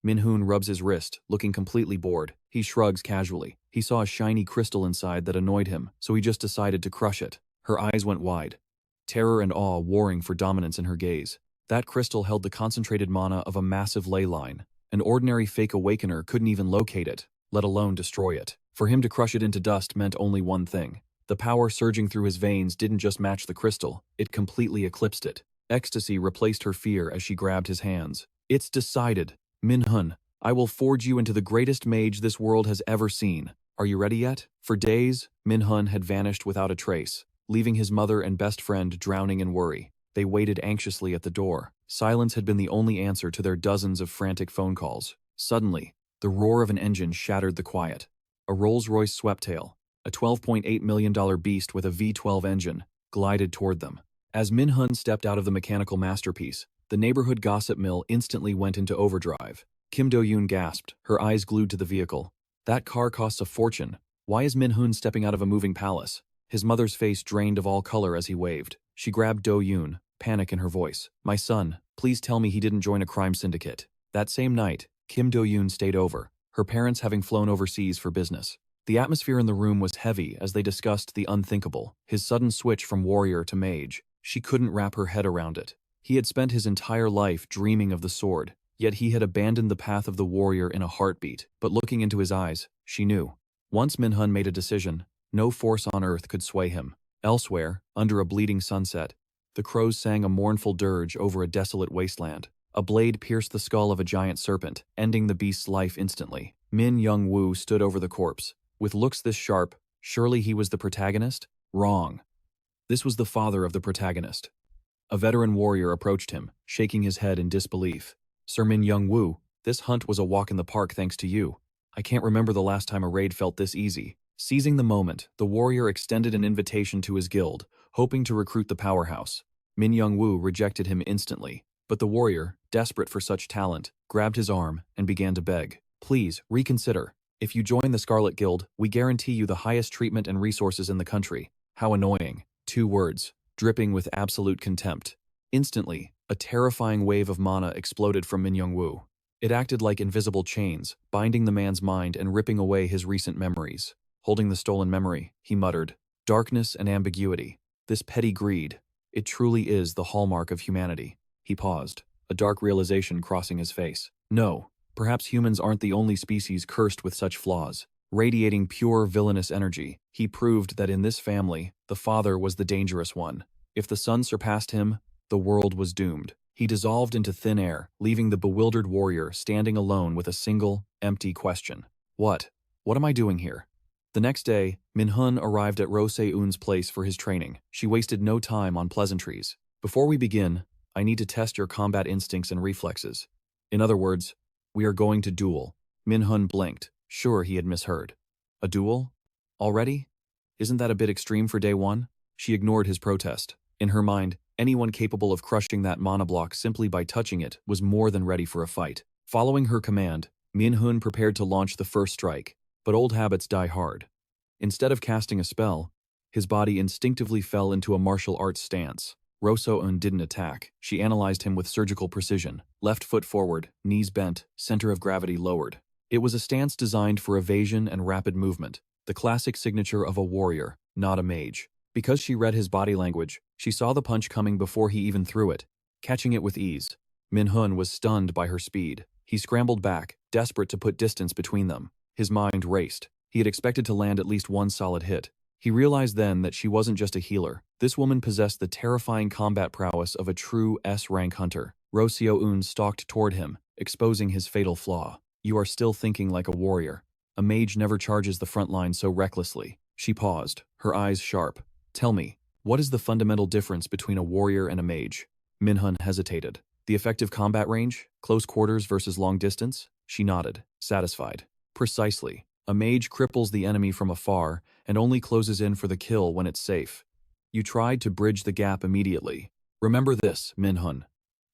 Min-Hun rubs his wrist, looking completely bored. He shrugs casually. He saw a shiny crystal inside that annoyed him, so he just decided to crush it. Her eyes went wide, terror and awe warring for dominance in her gaze. That crystal held the concentrated mana of a massive ley line. An ordinary fake awakener couldn't even locate it, let alone destroy it. For him to crush it into dust meant only one thing. The power surging through his veins didn't just match the crystal, it completely eclipsed it. Ecstasy replaced her fear as she grabbed his hands. It's decided. Min-Hun, I will forge you into the greatest mage this world has ever seen. Are you ready yet? For days, Min-Hun had vanished without a trace, leaving his mother and best friend drowning in worry. They waited anxiously at the door. Silence had been the only answer to their dozens of frantic phone calls. Suddenly, the roar of an engine shattered the quiet. A Rolls-Royce Sweptail, a $12.8 million beast with a V12 engine, glided toward them. As Min-Hun stepped out of the mechanical masterpiece, the neighborhood gossip mill instantly went into overdrive. Kim Do-yoon gasped, her eyes glued to the vehicle. That car costs a fortune. Why is Min-Hun stepping out of a moving palace? His mother's face drained of all color as he waved. She grabbed Do-yoon, panic in her voice. My son, please tell me he didn't join a crime syndicate. That same night, Kim Do-yoon stayed over, her parents having flown overseas for business. The atmosphere in the room was heavy as they discussed the unthinkable, his sudden switch from warrior to mage. She couldn't wrap her head around it. He had spent his entire life dreaming of the sword, yet he had abandoned the path of the warrior in a heartbeat. But looking into his eyes, she knew. Once Min-Hun made a decision, no force on earth could sway him. Elsewhere, under a bleeding sunset, the crows sang a mournful dirge over a desolate wasteland. A blade pierced the skull of a giant serpent, ending the beast's life instantly. Min Young-woo stood over the corpse. With looks this sharp, surely he was the protagonist? Wrong. This was the father of the protagonist. A veteran warrior approached him, shaking his head in disbelief. Sir Min-Young, this hunt was a walk in the park thanks to you. I can't remember the last time a raid felt this easy. Seizing the moment, the warrior extended an invitation to his guild, hoping to recruit the powerhouse. Min-Young rejected him instantly, but the warrior, desperate for such talent, grabbed his arm and began to beg. Please, reconsider. If you join the Scarlet Guild, we guarantee you the highest treatment and resources in the country. How annoying. 2 words, dripping with absolute contempt. Instantly, a terrifying wave of mana exploded from Min-Young. It acted like invisible chains, binding the man's mind and ripping away his recent memories. Holding the stolen memory, he muttered, "Darkness and ambiguity. This petty greed. It truly is the hallmark of humanity." He paused, a dark realization crossing his face. No, perhaps humans aren't the only species cursed with such flaws. Radiating pure villainous energy, he proved that in this family, the father was the dangerous one. If the son surpassed him, the world was doomed. He dissolved into thin air, leaving the bewildered warrior standing alone with a single, empty question. What am I doing here? The next day, Min-Hun arrived at Roseun's place for his training. She wasted no time on pleasantries. Before we begin, I need to test your combat instincts and reflexes. In other words, we are going to duel. Min-Hun blinked, sure he had misheard. A duel? Already? Isn't that a bit extreme for day 1? She ignored his protest. In her mind, anyone capable of crushing that mana block simply by touching it was more than ready for a fight. Following her command, Min-Hun prepared to launch the first strike, but old habits die hard. Instead of casting a spell, his body instinctively fell into a martial arts stance. Roseun didn't attack. She analyzed him with surgical precision. Left foot forward, knees bent, center of gravity lowered. It was a stance designed for evasion and rapid movement, the classic signature of a warrior, not a mage. Because she read his body language, she saw the punch coming before he even threw it, catching it with ease. Min-Hun was stunned by her speed. He scrambled back, desperate to put distance between them. His mind raced. He had expected to land at least one solid hit. He realized then that she wasn't just a healer. This woman possessed the terrifying combat prowess of a true S-rank hunter. Roseun stalked toward him, exposing his fatal flaw. You are still thinking like a warrior. A mage never charges the front line so recklessly. She paused, her eyes sharp. Tell me, what is the fundamental difference between a warrior and a mage? Min-Hun hesitated. The effective combat range? Close quarters versus long distance? She nodded, satisfied. Precisely. A mage cripples the enemy from afar and only closes in for the kill when it's safe. You tried to bridge the gap immediately. Remember this, Min-Hun.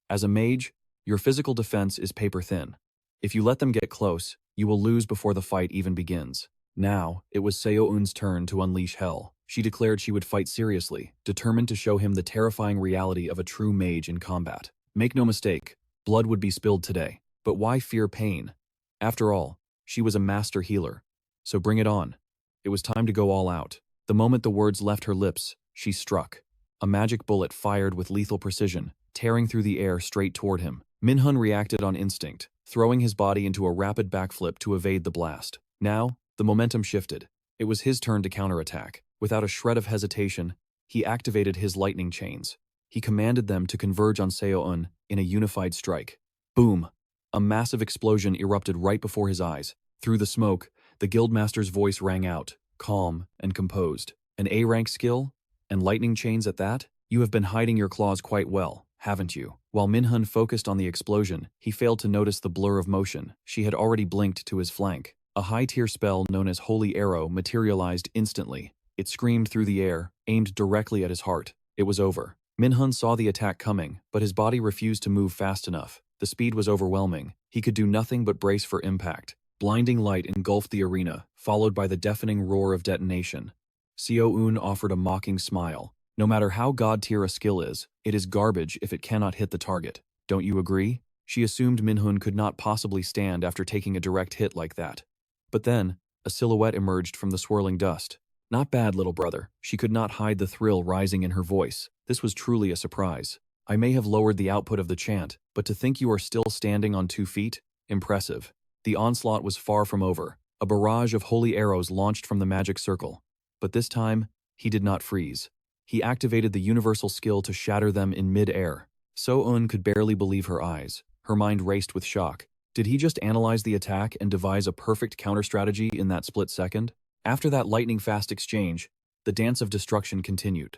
As a mage, your physical defense is paper thin. If you let them get close, you will lose before the fight even begins. Now, it was Seoun's turn to unleash hell. She declared she would fight seriously, determined to show him the terrifying reality of a true mage in combat. Make no mistake, blood would be spilled today. But why fear pain? After all, she was a master healer. So bring it on. It was time to go all out. The moment the words left her lips, she struck. A magic bullet fired with lethal precision, tearing through the air straight toward him. Min-Hun reacted on instinct, throwing his body into a rapid backflip to evade the blast. Now, the momentum shifted. It was his turn to counterattack. Without a shred of hesitation, he activated his lightning chains. He commanded them to converge on Seoun in a unified strike. Boom! A massive explosion erupted right before his eyes. Through the smoke, the guildmaster's voice rang out, calm and composed. An A-rank skill? And lightning chains at that? You have been hiding your claws quite well, haven't you? While Min-Hun focused on the explosion, he failed to notice the blur of motion. She had already blinked to his flank. A high-tier spell known as Holy Arrow materialized instantly. It screamed through the air, aimed directly at his heart. It was over. Min-Hun saw the attack coming, but his body refused to move fast enough. The speed was overwhelming. He could do nothing but brace for impact. Blinding light engulfed the arena, followed by the deafening roar of detonation. Seoun offered a mocking smile. No matter how god-tier a skill is, it is garbage if it cannot hit the target. Don't you agree? She assumed Min-Hun could not possibly stand after taking a direct hit like that. But then, a silhouette emerged from the swirling dust. Not bad, little brother. She could not hide the thrill rising in her voice. This was truly a surprise. I may have lowered the output of the chant, but to think you are still standing on 2 feet? Impressive. The onslaught was far from over. A barrage of holy arrows launched from the magic circle. But this time, he did not freeze. He activated the universal skill to shatter them in mid-air. Seoun could barely believe her eyes. Her mind raced with shock. Did he just analyze the attack and devise a perfect counter-strategy in that split second? After that lightning-fast exchange, the dance of destruction continued.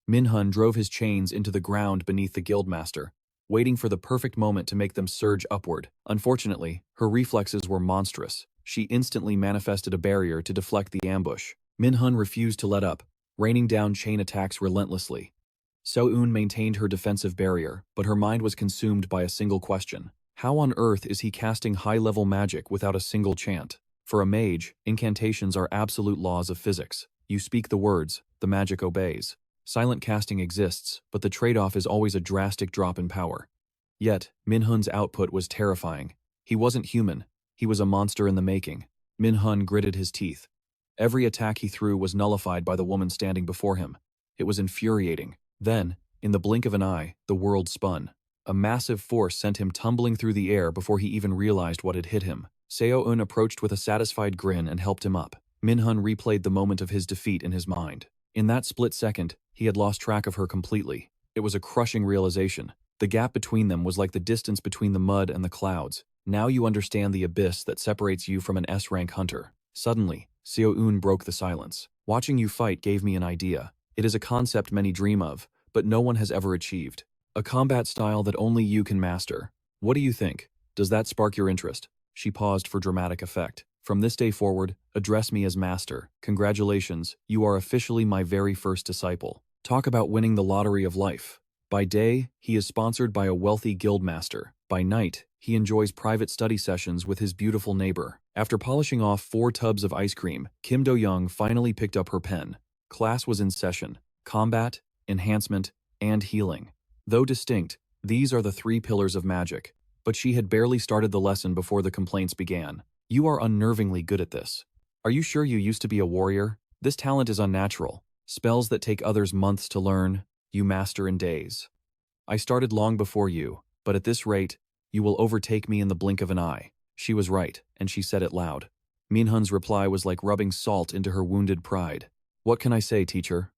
Min-Hun drove his chains into the ground beneath the guildmaster, waiting for the perfect moment to make them surge upward. Unfortunately, her reflexes were monstrous. She instantly manifested a barrier to deflect the ambush. Min-Hun refused to let up, raining down chain attacks relentlessly. So-eun maintained her defensive barrier, but her mind was consumed by a single question. How on earth is he casting high-level magic without a single chant? For a mage, incantations are absolute laws of physics. You speak the words, the magic obeys. Silent casting exists, but the trade-off is always a drastic drop in power. Yet, Min-Hun's output was terrifying. He wasn't human. He was a monster in the making. Min-Hun gritted his teeth. Every attack he threw was nullified by the woman standing before him. It was infuriating. Then, in the blink of an eye, the world spun. A massive force sent him tumbling through the air before he even realized what had hit him. Seo-eun approached with a satisfied grin and helped him up. Min-Hun replayed the moment of his defeat in his mind. In that split second, he had lost track of her completely. It was a crushing realization. The gap between them was like the distance between the mud and the clouds. Now you understand the abyss that separates you from an S-rank hunter. Suddenly, Seo-eun broke the silence. Watching you fight gave me an idea. It is a concept many dream of, but no one has ever achieved. A combat style that only you can master. What do you think? Does that spark your interest? She paused for dramatic effect. From this day forward, address me as master. Congratulations, you are officially my very first disciple. Talk about winning the lottery of life. By day, he is sponsored by a wealthy guildmaster. By night, he enjoys private study sessions with his beautiful neighbor. After polishing off 4 tubs of ice cream, Kim Do-young finally picked up her pen. Class was in session. Combat, enhancement, and healing. Though distinct, these are the 3 pillars of magic. But she had barely started the lesson before the complaints began. You are unnervingly good at this. Are you sure you used to be a warrior? This talent is unnatural. Spells that take others months to learn, you master in days. I started long before you, but at this rate, you will overtake me in the blink of an eye. She was right, and she said it loud. Min-Hun's reply was like rubbing salt into her wounded pride. What can I say, teacher?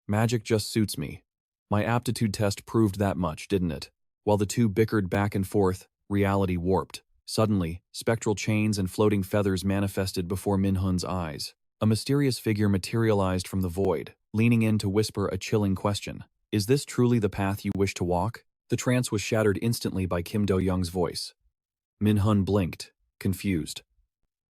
Magic just suits me. My aptitude test proved that much, didn't it? While the two bickered back and forth, reality warped. Suddenly, spectral chains and floating feathers manifested before Min-Hun's eyes. A mysterious figure materialized from the void, leaning in to whisper a chilling question. Is this truly the path you wish to walk? The trance was shattered instantly by Kim Do-young's voice. Min-Hun blinked, confused.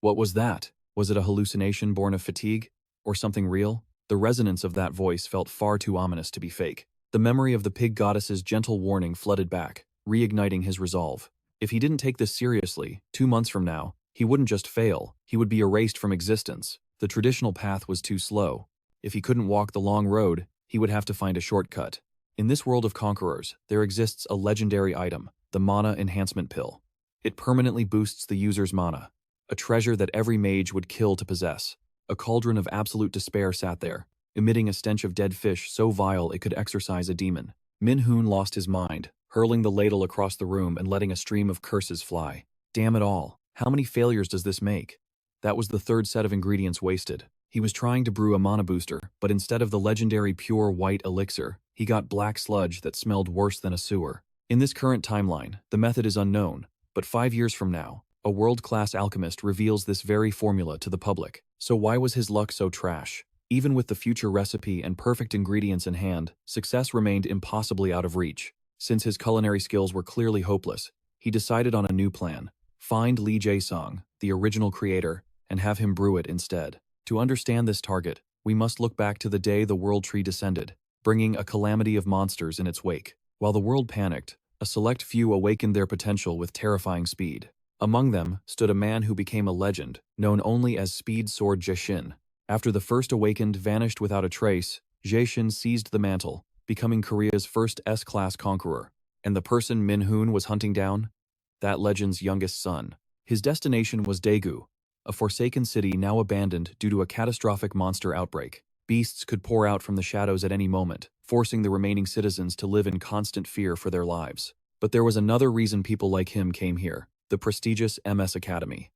What was that? Was it a hallucination born of fatigue? Or something real? The resonance of that voice felt far too ominous to be fake. The memory of the pig goddess's gentle warning flooded back, reigniting his resolve. If he didn't take this seriously, 2 months from now, he wouldn't just fail, he would be erased from existence. The traditional path was too slow. If he couldn't walk the long road, he would have to find a shortcut. In this world of conquerors, there exists a legendary item, the Mana Enhancement Pill. It permanently boosts the user's mana, a treasure that every mage would kill to possess. A cauldron of absolute despair sat there, emitting a stench of dead fish so vile it could exorcise a demon. Min-Hun lost his mind, hurling the ladle across the room and letting a stream of curses fly. Damn it all, how many failures does this make? That was the 3rd set of ingredients wasted. He was trying to brew a mana booster, but instead of the legendary pure white elixir, he got black sludge that smelled worse than a sewer. In this current timeline, the method is unknown, but 5 years from now, a world-class alchemist reveals this very formula to the public. So why was his luck so trash? Even with the future recipe and perfect ingredients in hand, success remained impossibly out of reach. Since his culinary skills were clearly hopeless, he decided on a new plan. Find Lee Jae-sung, the original creator, and have him brew it instead. To understand this target, we must look back to the day the World Tree descended, bringing a calamity of monsters in its wake. While the world panicked, a select few awakened their potential with terrifying speed. Among them stood a man who became a legend, known only as Speed Sword Jae-shin. After the first awakened vanished without a trace, Jae-shin seized the mantle, becoming Korea's first S-class conqueror. And the person Min-Hun was hunting down? That legend's youngest son. His destination was Daegu, a forsaken city now abandoned due to a catastrophic monster outbreak. Beasts could pour out from the shadows at any moment, forcing the remaining citizens to live in constant fear for their lives. But there was another reason people like him came here, the prestigious MS Academy.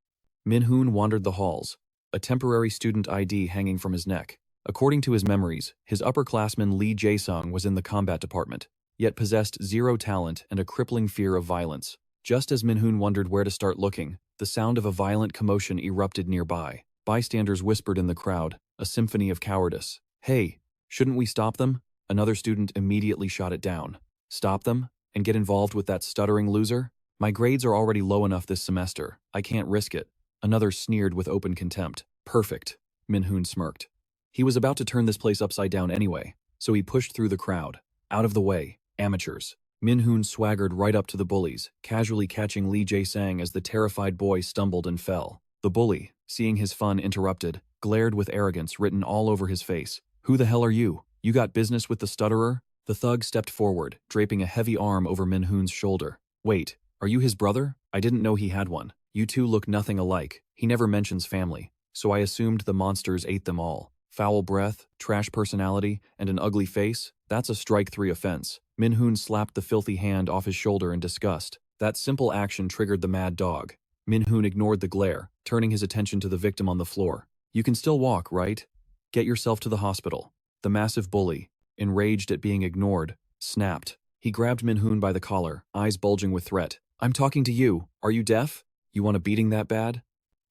Min-Hun wandered the halls, a temporary student ID hanging from his neck. According to his memories, his upperclassman Lee Jae-sung was in the combat department, yet possessed 0 talent and a crippling fear of violence. Just as Min-Hun wondered where to start looking, the sound of a violent commotion erupted nearby. Bystanders whispered in the crowd, a symphony of cowardice. Hey, shouldn't we stop them? Another student immediately shot it down. Stop them? And get involved with that stuttering loser? My grades are already low enough this semester. I can't risk it. Another sneered with open contempt. Perfect. Min-Hun smirked. He was about to turn this place upside down anyway, so he pushed through the crowd. Out of the way, amateurs. Min-Hun swaggered right up to the bullies, casually catching Lee Jae-sang as the terrified boy stumbled and fell. The bully, seeing his fun interrupted, glared with arrogance written all over his face. Who the hell are you? You got business with the stutterer? The thug stepped forward, draping a heavy arm over Min-Hun's shoulder. Wait, are you his brother? I didn't know he had one. You two look nothing alike. He never mentions family, so I assumed the monsters ate them all. Foul breath, trash personality, and an ugly face? That's a strike 3 offense. Min-Hun slapped the filthy hand off his shoulder in disgust. That simple action triggered the mad dog. Min-Hun ignored the glare, turning his attention to the victim on the floor. You can still walk, right? Get yourself to the hospital. The massive bully, enraged at being ignored, snapped. He grabbed Min-Hun by the collar, eyes bulging with threat. I'm talking to you. Are you deaf? You want a beating that bad?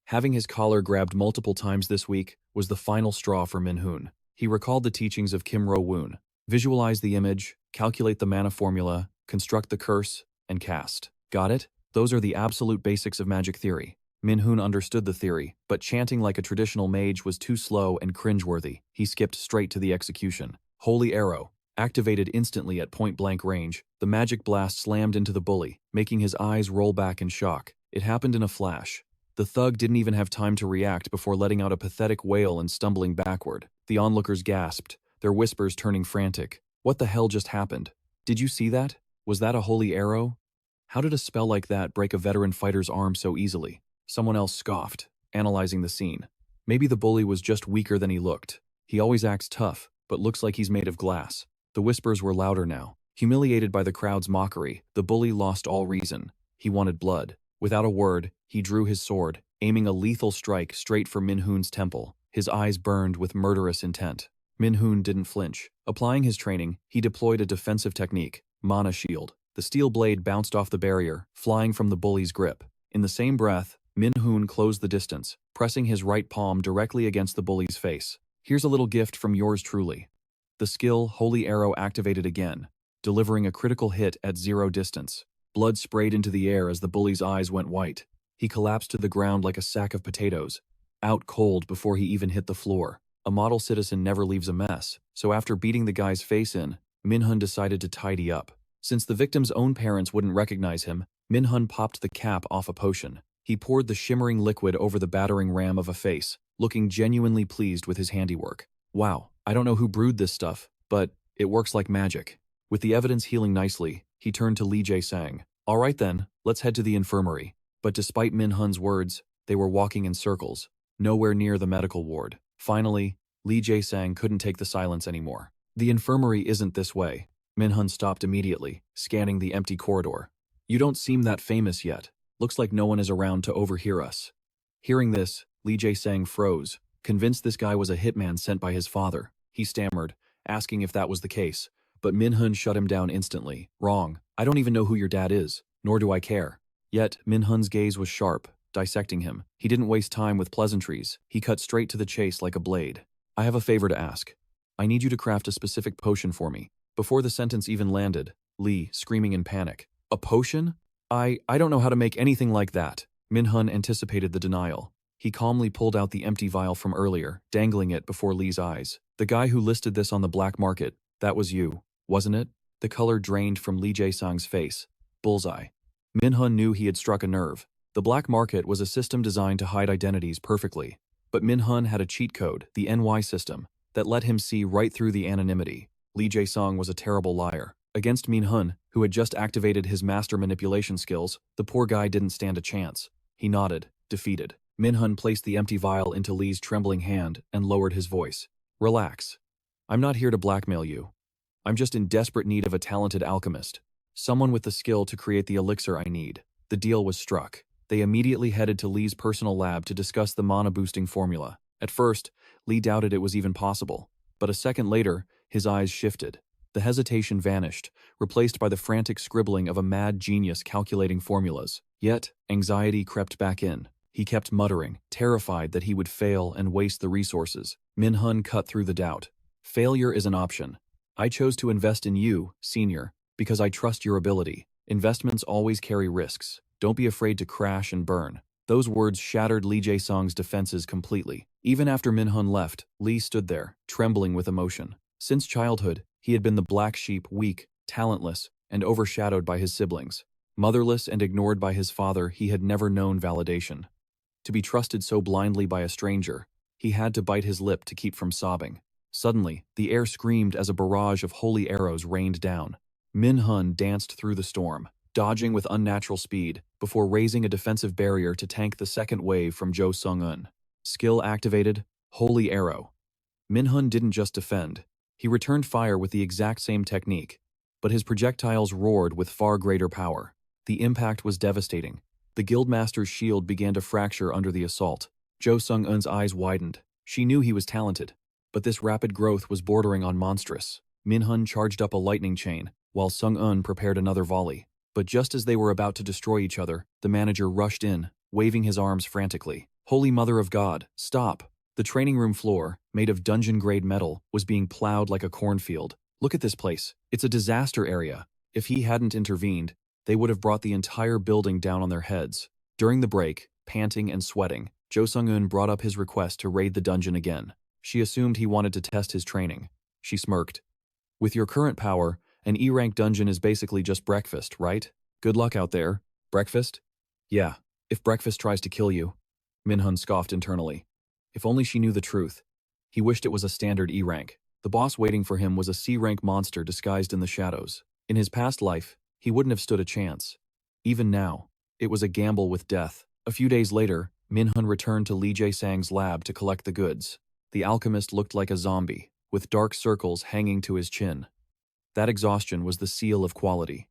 Having his collar grabbed multiple times this week was the final straw for Min-Hun. He recalled the teachings of Kim Ro-woon. Visualize the image, calculate the mana formula, construct the curse, and cast. Got it? Those are the absolute basics of magic theory. Min-Hun understood the theory, but chanting like a traditional mage was too slow and cringeworthy. He skipped straight to the execution. Holy Arrow. Activated instantly at point-blank range, the magic blast slammed into the bully, making his eyes roll back in shock. It happened in a flash. The thug didn't even have time to react before letting out a pathetic wail and stumbling backward. The onlookers gasped, their whispers turning frantic. What the hell just happened? Did you see that? Was that a holy arrow? How did a spell like that break a veteran fighter's arm so easily? Someone else scoffed, analyzing the scene. Maybe the bully was just weaker than he looked. He always acts tough, but looks like he's made of glass. The whispers were louder now. Humiliated by the crowd's mockery, the bully lost all reason. He wanted blood. Without a word, he drew his sword, aiming a lethal strike straight for Min-Hun's temple. His eyes burned with murderous intent. Min-Hun didn't flinch. Applying his training, he deployed a defensive technique, Mana Shield. The steel blade bounced off the barrier, flying from the bully's grip. In the same breath, Min-Hun closed the distance, pressing his right palm directly against the bully's face. Here's a little gift from yours truly. The skill Holy Arrow activated again, delivering a critical hit at 0 distance. Blood sprayed into the air as the bully's eyes went white. He collapsed to the ground like a sack of potatoes, out cold before he even hit the floor. A model citizen never leaves a mess, so after beating the guy's face in, Min-Hun decided to tidy up. Since the victim's own parents wouldn't recognize him, Min-Hun popped the cap off a potion. He poured the shimmering liquid over the battering ram of a face, looking genuinely pleased with his handiwork. Wow, I don't know who brewed this stuff, but it works like magic. With the evidence healing nicely, he turned to Lee Jae-sang. All right then, let's head to the infirmary. But despite Min-Hun's words, they were walking in circles, nowhere near the medical ward. Finally, Lee Jae-sang couldn't take the silence anymore. The infirmary isn't this way. Min-Hun stopped immediately, scanning the empty corridor. You don't seem that famous yet. Looks like no one is around to overhear us. Hearing this, Lee Jae-sang froze, convinced this guy was a hitman sent by his father. He stammered, asking if that was the case. But Min-Hun shut him down instantly. Wrong. I don't even know who your dad is, nor do I care. Yet, Min-Hun's gaze was sharp, dissecting him. He didn't waste time with pleasantries. He cut straight to the chase like a blade. I have a favor to ask. I need you to craft a specific potion for me. Before the sentence even landed, Lee, screaming in panic. A potion? I don't know how to make anything like that. Min-Hun anticipated the denial. He calmly pulled out the empty vial from earlier, dangling it before Lee's eyes. The guy who listed this on the black market, that was you, wasn't it? The color drained from Lee Jae-sang's face. Bullseye. Min-Hun knew he had struck a nerve. The black market was a system designed to hide identities perfectly. But Min-Hun had a cheat code, the NY system, that let him see right through the anonymity. Lee Jae-sang was a terrible liar. Against Min-Hun, who had just activated his master manipulation skills, the poor guy didn't stand a chance. He nodded, defeated. Min-Hun placed the empty vial into Lee's trembling hand and lowered his voice. Relax. I'm not here to blackmail you. I'm just in desperate need of a talented alchemist. Someone with the skill to create the elixir I need. The deal was struck. They immediately headed to Lee's personal lab to discuss the mana-boosting formula. At first, Lee doubted it was even possible. But a second later, his eyes shifted. The hesitation vanished, replaced by the frantic scribbling of a mad genius calculating formulas. Yet, anxiety crept back in. He kept muttering, terrified that he would fail and waste the resources. Min-Hun cut through the doubt. Failure is an option. I chose to invest in you, senior, because I trust your ability. Investments always carry risks. Don't be afraid to crash and burn. Those words shattered Lee Jae-sung's defenses completely. Even after Min-Hun left, Lee stood there, trembling with emotion. Since childhood, he had been the black sheep, weak, talentless, and overshadowed by his siblings. Motherless and ignored by his father, he had never known validation. To be trusted so blindly by a stranger, he had to bite his lip to keep from sobbing. Suddenly, the air screamed as a barrage of holy arrows rained down. Min-Hun danced through the storm, dodging with unnatural speed, before raising a defensive barrier to tank the second wave from Jo Sung-eun. Skill activated, Holy Arrow. Min-Hun didn't just defend. He returned fire with the exact same technique, but his projectiles roared with far greater power. The impact was devastating. The Guildmaster's shield began to fracture under the assault. Jo Sung-eun's eyes widened. She knew he was talented, but this rapid growth was bordering on monstrous. Min-Hun charged up a lightning chain, while Sung-eun prepared another volley. But just as they were about to destroy each other, the manager rushed in, waving his arms frantically. Holy Mother of God, stop! The training room floor, made of dungeon-grade metal, was being plowed like a cornfield. Look at this place. It's a disaster area. If he hadn't intervened, they would have brought the entire building down on their heads. During the break, panting and sweating, Jo Sung-eun brought up his request to raid the dungeon again. She assumed he wanted to test his training. She smirked. With your current power, an E-rank dungeon is basically just breakfast, right? Good luck out there. Breakfast? Yeah, if breakfast tries to kill you. Min-Hun scoffed internally. If only she knew the truth. He wished it was a standard E-rank. The boss waiting for him was a C-rank monster disguised in the shadows. In his past life, he wouldn't have stood a chance. Even now, it was a gamble with death. A few days later, Min-Hun returned to Lee Jae-sang's lab to collect the goods. The alchemist looked like a zombie, with dark circles hanging to his chin. That exhaustion was the seal of quality.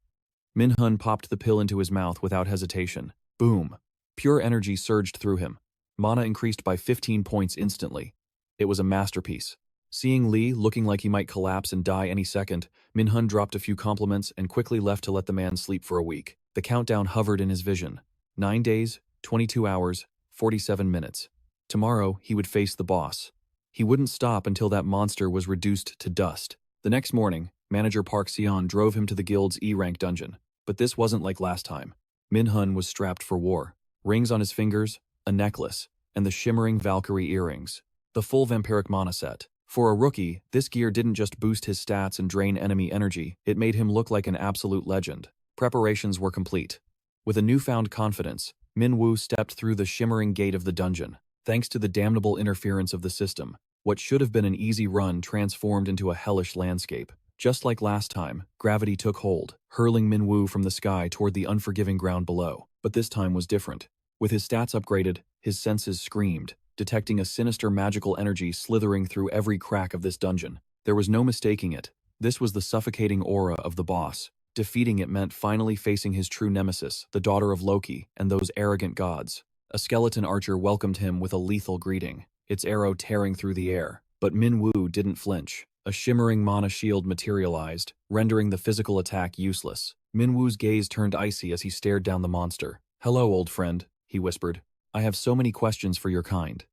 Min-Hun popped the pill into his mouth without hesitation. Boom! Pure energy surged through him. Mana increased by 15 points instantly. It was a masterpiece. Seeing Lee looking like he might collapse and die any second, Min-Hun dropped a few compliments and quickly left to let the man sleep for a week. The countdown hovered in his vision. 9 days, 22 hours, 47 minutes. Tomorrow, he would face the boss. He wouldn't stop until that monster was reduced to dust. The next morning, Manager Park Seon drove him to the guild's E-rank dungeon. But this wasn't like last time. Min-Hun was strapped for war. Rings on his fingers, a necklace, and the shimmering Valkyrie earrings. The full vampiric mana set. For a rookie, this gear didn't just boost his stats and drain enemy energy, it made him look like an absolute legend. Preparations were complete. With a newfound confidence, Min-Woo stepped through the shimmering gate of the dungeon. Thanks to the damnable interference of the system, what should have been an easy run transformed into a hellish landscape. Just like last time, gravity took hold, hurling Min-Woo from the sky toward the unforgiving ground below. But this time was different. With his stats upgraded, his senses screamed, detecting a sinister magical energy slithering through every crack of this dungeon. There was no mistaking it. This was the suffocating aura of the boss. Defeating it meant finally facing his true nemesis, the daughter of Loki, and those arrogant gods. A skeleton archer welcomed him with a lethal greeting, its arrow tearing through the air. But Min-Woo didn't flinch. A shimmering mana shield materialized, rendering the physical attack useless. Min-Woo's gaze turned icy as he stared down the monster. "Hello, old friend," he whispered. "I have so many questions for your kind.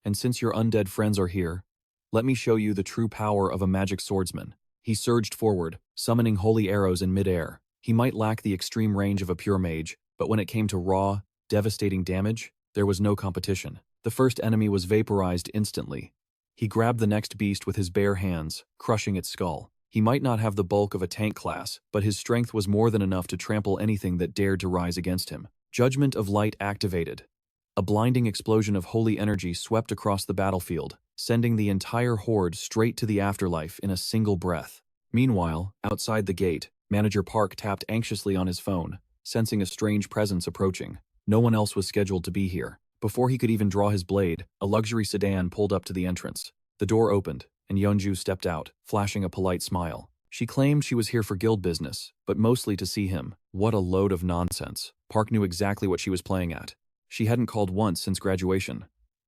And since your undead friends are here, let me show you the true power of a magic swordsman." He surged forward, summoning holy arrows in midair. He might lack the extreme range of a pure mage, but when it came to raw, devastating damage, there was no competition. The first enemy was vaporized instantly. He grabbed the next beast with his bare hands, crushing its skull. He might not have the bulk of a tank class, but his strength was more than enough to trample anything that dared to rise against him. Judgment of Light activated. A blinding explosion of holy energy swept across the battlefield, sending the entire horde straight to the afterlife in a single breath. Meanwhile, outside the gate, Manager Park tapped anxiously on his phone, sensing a strange presence approaching. No one else was scheduled to be here. Before he could even draw his blade, a luxury sedan pulled up to the entrance. The door opened, and Yeonju stepped out, flashing a polite smile. She claimed she was here for guild business, but mostly to see him. What a load of nonsense. Park knew exactly what she was playing at. She hadn't called once since graduation.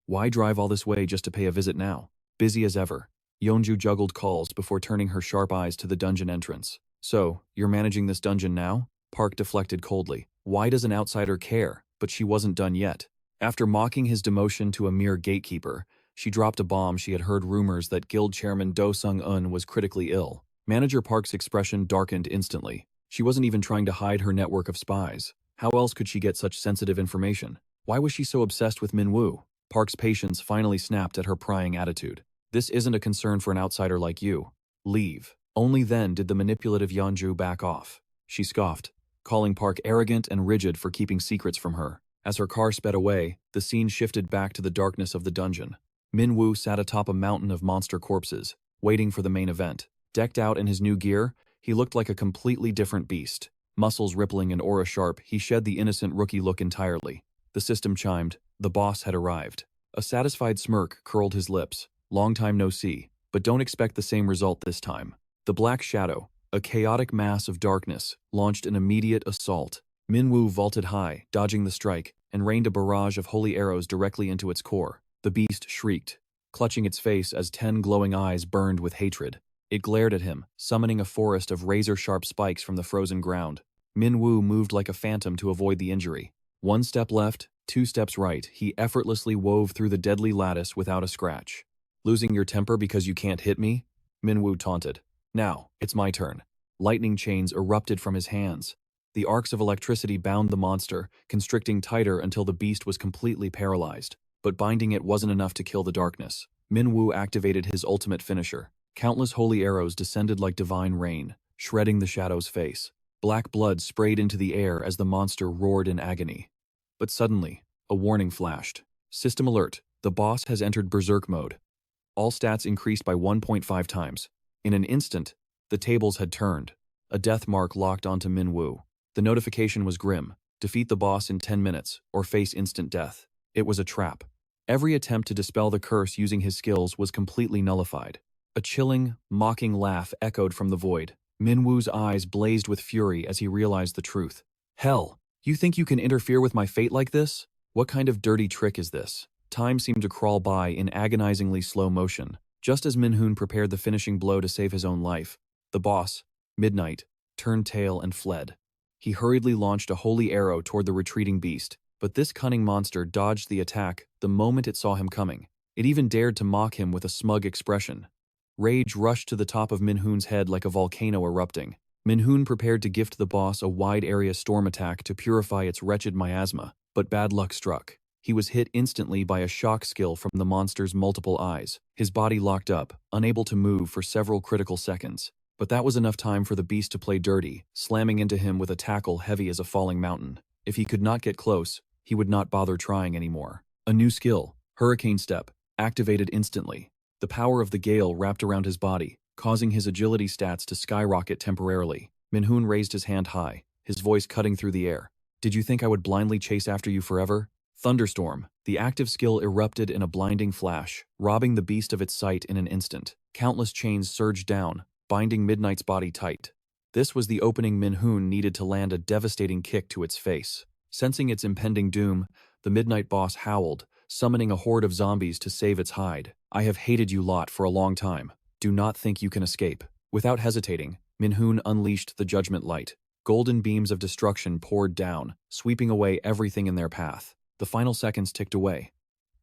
Why drive all this way just to pay a visit now? Busy as ever. Yeonju juggled calls before turning her sharp eyes to the dungeon entrance. "So, you're managing this dungeon now?" Park deflected coldly. Why does an outsider care? But she wasn't done yet. After mocking his demotion to a mere gatekeeper, she dropped a bomb she had heard rumors that guild chairman Do Sung-eun was critically ill. Manager Park's expression darkened instantly. She wasn't even trying to hide her network of spies. How else could she get such sensitive information? Why was she so obsessed with Min-Woo? Park's patience finally snapped at her prying attitude. This isn't a concern for an outsider like you. Leave. Only then did the manipulative Yeonju back off. She scoffed, calling Park arrogant and rigid for keeping secrets from her. As her car sped away, the scene shifted back to the darkness of the dungeon. Min-Woo sat atop a mountain of monster corpses, waiting for the main event. Decked out in his new gear, he looked like a completely different beast. Muscles rippling and aura sharp, he shed the innocent rookie look entirely. The system chimed. The boss had arrived. A satisfied smirk curled his lips. Long time no see, but don't expect the same result this time. The Black Shadow, a chaotic mass of darkness, launched an immediate assault. Min-Woo vaulted high, dodging the strike, and rained a barrage of holy arrows directly into its core. The beast shrieked, clutching its face as 10 glowing eyes burned with hatred. It glared at him, summoning a forest of razor-sharp spikes from the frozen ground. Min-Woo moved like a phantom to avoid the injury. 1 step left, 2 steps right, he effortlessly wove through the deadly lattice without a scratch. Losing your temper because you can't hit me? Min-Woo taunted. Now, it's my turn. Lightning chains erupted from his hands. The arcs of electricity bound the monster, constricting tighter until the beast was completely paralyzed. But binding it wasn't enough to kill the darkness. Min-Woo activated his ultimate finisher. Countless holy arrows descended like divine rain, shredding the shadow's face. Black blood sprayed into the air as the monster roared in agony. But suddenly, a warning flashed. System alert, the boss has entered berserk mode. All stats increased by 1.5 times. In an instant, the tables had turned. A death mark locked onto Min-Woo. The notification was grim. Defeat the boss in 10 minutes, or face instant death. It was a trap. Every attempt to dispel the curse using his skills was completely nullified. A chilling, mocking laugh echoed from the void. Min-Woo's eyes blazed with fury as he realized the truth. Hell, you think you can interfere with my fate like this? What kind of dirty trick is this? Time seemed to crawl by in agonizingly slow motion. Just as Min-Hun prepared the finishing blow to save his own life, the boss, Midnight, turned tail and fled. He hurriedly launched a holy arrow toward the retreating beast, but this cunning monster dodged the attack the moment it saw him coming. It even dared to mock him with a smug expression. Rage rushed to the top of Min-Hun's head like a volcano erupting. Min-Hun prepared to gift the boss a wide-area storm attack to purify its wretched miasma, but bad luck struck. He was hit instantly by a shock skill from the monster's multiple eyes. His body locked up, unable to move for several critical seconds. But that was enough time for the beast to play dirty, slamming into him with a tackle heavy as a falling mountain. If he could not get close, he would not bother trying anymore. A new skill, Hurricane Step, activated instantly. The power of the gale wrapped around his body, causing his agility stats to skyrocket temporarily. Min-Hun raised his hand high, his voice cutting through the air. Did you think I would blindly chase after you forever? Thunderstorm. The active skill erupted in a blinding flash, robbing the beast of its sight in an instant. Countless chains surged down, binding Midnight's body tight. This was the opening Min-Hun needed to land a devastating kick to its face. Sensing its impending doom, the Midnight boss howled, summoning a horde of zombies to save its hide. I have hated you lot for a long time. Do not think you can escape. Without hesitating, Min-Hun unleashed the Judgment Light. Golden beams of destruction poured down, sweeping away everything in their path. The final seconds ticked away.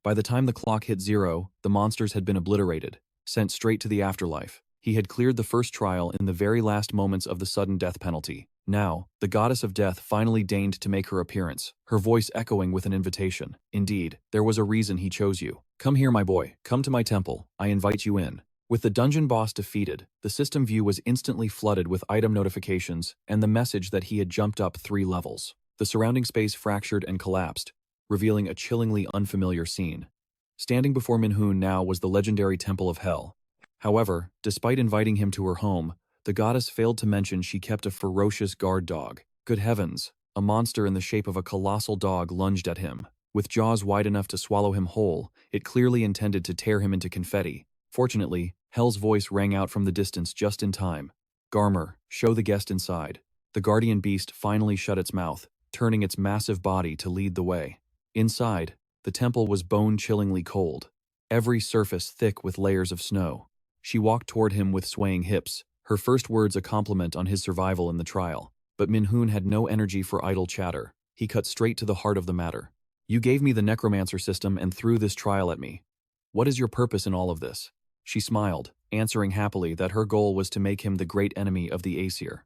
By the time the clock hit 0, the monsters had been obliterated, sent straight to the afterlife. He had cleared the first trial in the very last moments of the sudden death penalty. Now, the goddess of death finally deigned to make her appearance, her voice echoing with an invitation. Indeed, there was a reason he chose you. Come here, my boy. Come to my temple. I invite you in. With the dungeon boss defeated, the system view was instantly flooded with item notifications and the message that he had jumped up 3 levels. The surrounding space fractured and collapsed, revealing a chillingly unfamiliar scene. Standing before Min-Hun now was the legendary Temple of Hell. However, despite inviting him to her home, the goddess failed to mention she kept a ferocious guard dog. Good heavens, a monster in the shape of a colossal dog lunged at him. With jaws wide enough to swallow him whole, it clearly intended to tear him into confetti. Fortunately, Hell's voice rang out from the distance just in time. Garmer, show the guest inside. The guardian beast finally shut its mouth, turning its massive body to lead the way. Inside, the temple was bone-chillingly cold, every surface thick with layers of snow. She walked toward him with swaying hips, her first words a compliment on his survival in the trial. But Min-Hun had no energy for idle chatter. He cut straight to the heart of the matter. You gave me the necromancer system and threw this trial at me. What is your purpose in all of this? She smiled, answering happily that her goal was to make him the great enemy of the Aesir.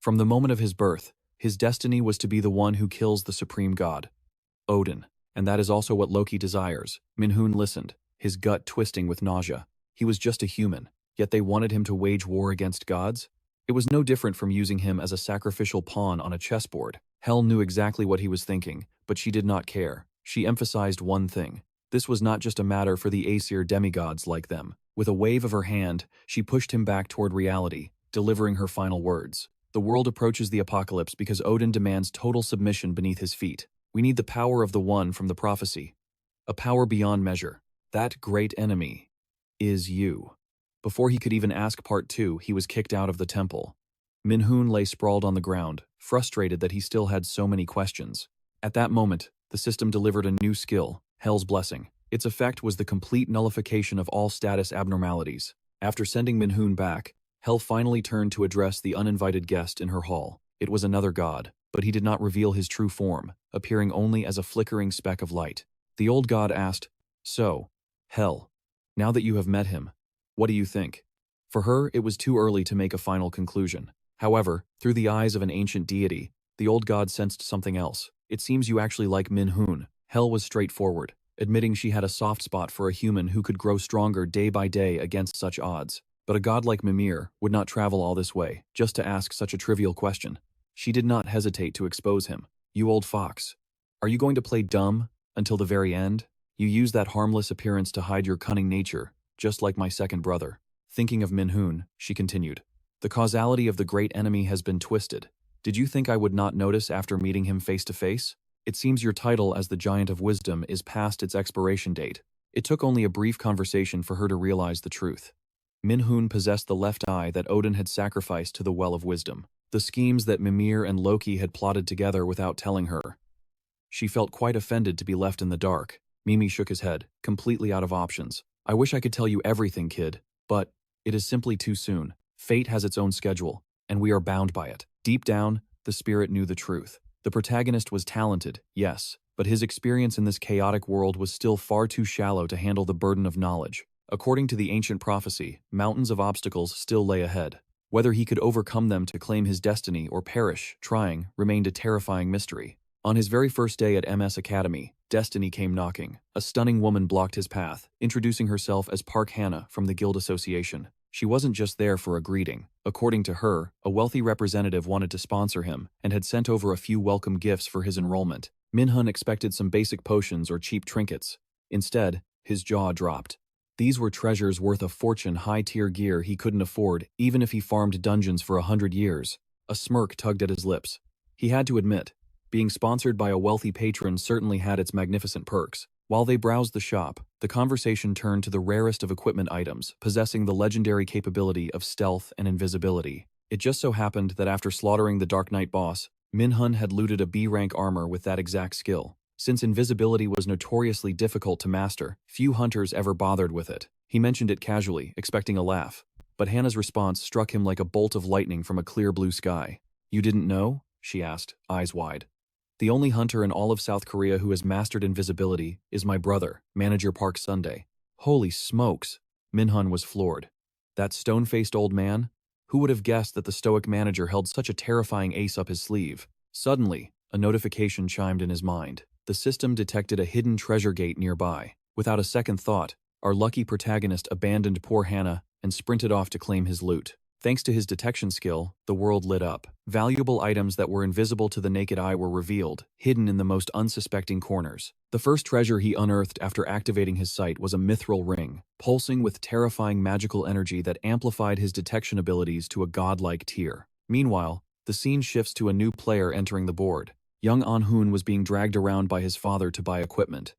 From the moment of his birth, his destiny was to be the one who kills the supreme god, Odin, and that is also what Loki desires. Min-Hun listened, his gut twisting with nausea. He was just a human, yet they wanted him to wage war against gods? It was no different from using him as a sacrificial pawn on a chessboard. Hel knew exactly what he was thinking, but she did not care. She emphasized one thing. This was not just a matter for the Aesir demigods like them. With a wave of her hand, she pushed him back toward reality, delivering her final words. The world approaches the apocalypse because Odin demands total submission beneath his feet. We need the power of the one from the prophecy. A power beyond measure. That great enemy is you. Before he could even ask part 2, he was kicked out of the temple. Min-Hun lay sprawled on the ground, frustrated that he still had so many questions. At that moment, the system delivered a new skill, Hel's Blessing. Its effect was the complete nullification of all status abnormalities. After sending Min-Hun back, Hel finally turned to address the uninvited guest in her hall. It was another god, but he did not reveal his true form, appearing only as a flickering speck of light. The old god asked, "So, Hel, now that you have met him, what do you think?" For her, it was too early to make a final conclusion. However, through the eyes of an ancient deity, the old god sensed something else. "It seems you actually like Min-Hun." Hel was straightforward, admitting she had a soft spot for a human who could grow stronger day by day against such odds. But a god like Mimir would not travel all this way just to ask such a trivial question. She did not hesitate to expose him. "You old fox. Are you going to play dumb until the very end? You use that harmless appearance to hide your cunning nature, just like my second brother." Thinking of Min-Hun, she continued, "The causality of the great enemy has been twisted. Did you think I would not notice after meeting him face to face? It seems your title as the Giant of Wisdom is past its expiration date." It took only a brief conversation for her to realize the truth. Min-Hun possessed the left eye that Odin had sacrificed to the Well of Wisdom. The schemes that Mimir and Loki had plotted together without telling her. She felt quite offended to be left in the dark. Mimi shook his head, completely out of options. "I wish I could tell you everything, kid, but it is simply too soon. Fate has its own schedule, and we are bound by it." Deep down, the spirit knew the truth. The protagonist was talented, yes, but his experience in this chaotic world was still far too shallow to handle the burden of knowledge. According to the ancient prophecy, mountains of obstacles still lay ahead. Whether he could overcome them to claim his destiny or perish, trying, remained a terrifying mystery. On his very first day at MS Academy, destiny came knocking. A stunning woman blocked his path, introducing herself as Park Hannah from the Guild Association. She wasn't just there for a greeting. According to her, a wealthy representative wanted to sponsor him and had sent over a few welcome gifts for his enrollment. Min-Hun expected some basic potions or cheap trinkets. Instead, his jaw dropped. These were treasures worth a fortune, high-tier gear he couldn't afford even if he farmed dungeons for 100 years. A smirk tugged at his lips. He had to admit, being sponsored by a wealthy patron certainly had its magnificent perks. While they browsed the shop, the conversation turned to the rarest of equipment items, possessing the legendary capability of stealth and invisibility. It just so happened that after slaughtering the Dark Knight boss, Min-Hun had looted a B-rank armor with that exact skill. Since invisibility was notoriously difficult to master, few hunters ever bothered with it. He mentioned it casually, expecting a laugh. But Hannah's response struck him like a bolt of lightning from a clear blue sky. "You didn't know?" she asked, eyes wide. "The only hunter in all of South Korea who has mastered invisibility is my brother, Manager Park Sunday." Holy smokes! Min-Hun was floored. That stone-faced old man? Who would have guessed that the stoic manager held such a terrifying ace up his sleeve? Suddenly, a notification chimed in his mind. The system detected a hidden treasure gate nearby. Without a second thought, our lucky protagonist abandoned poor Hannah and sprinted off to claim his loot. Thanks to his detection skill, the world lit up. Valuable items that were invisible to the naked eye were revealed, hidden in the most unsuspecting corners. The first treasure he unearthed after activating his sight was a mithril ring, pulsing with terrifying magical energy that amplified his detection abilities to a godlike tier. Meanwhile, the scene shifts to a new player entering the board. Young An-Hun was being dragged around by his father to buy equipment.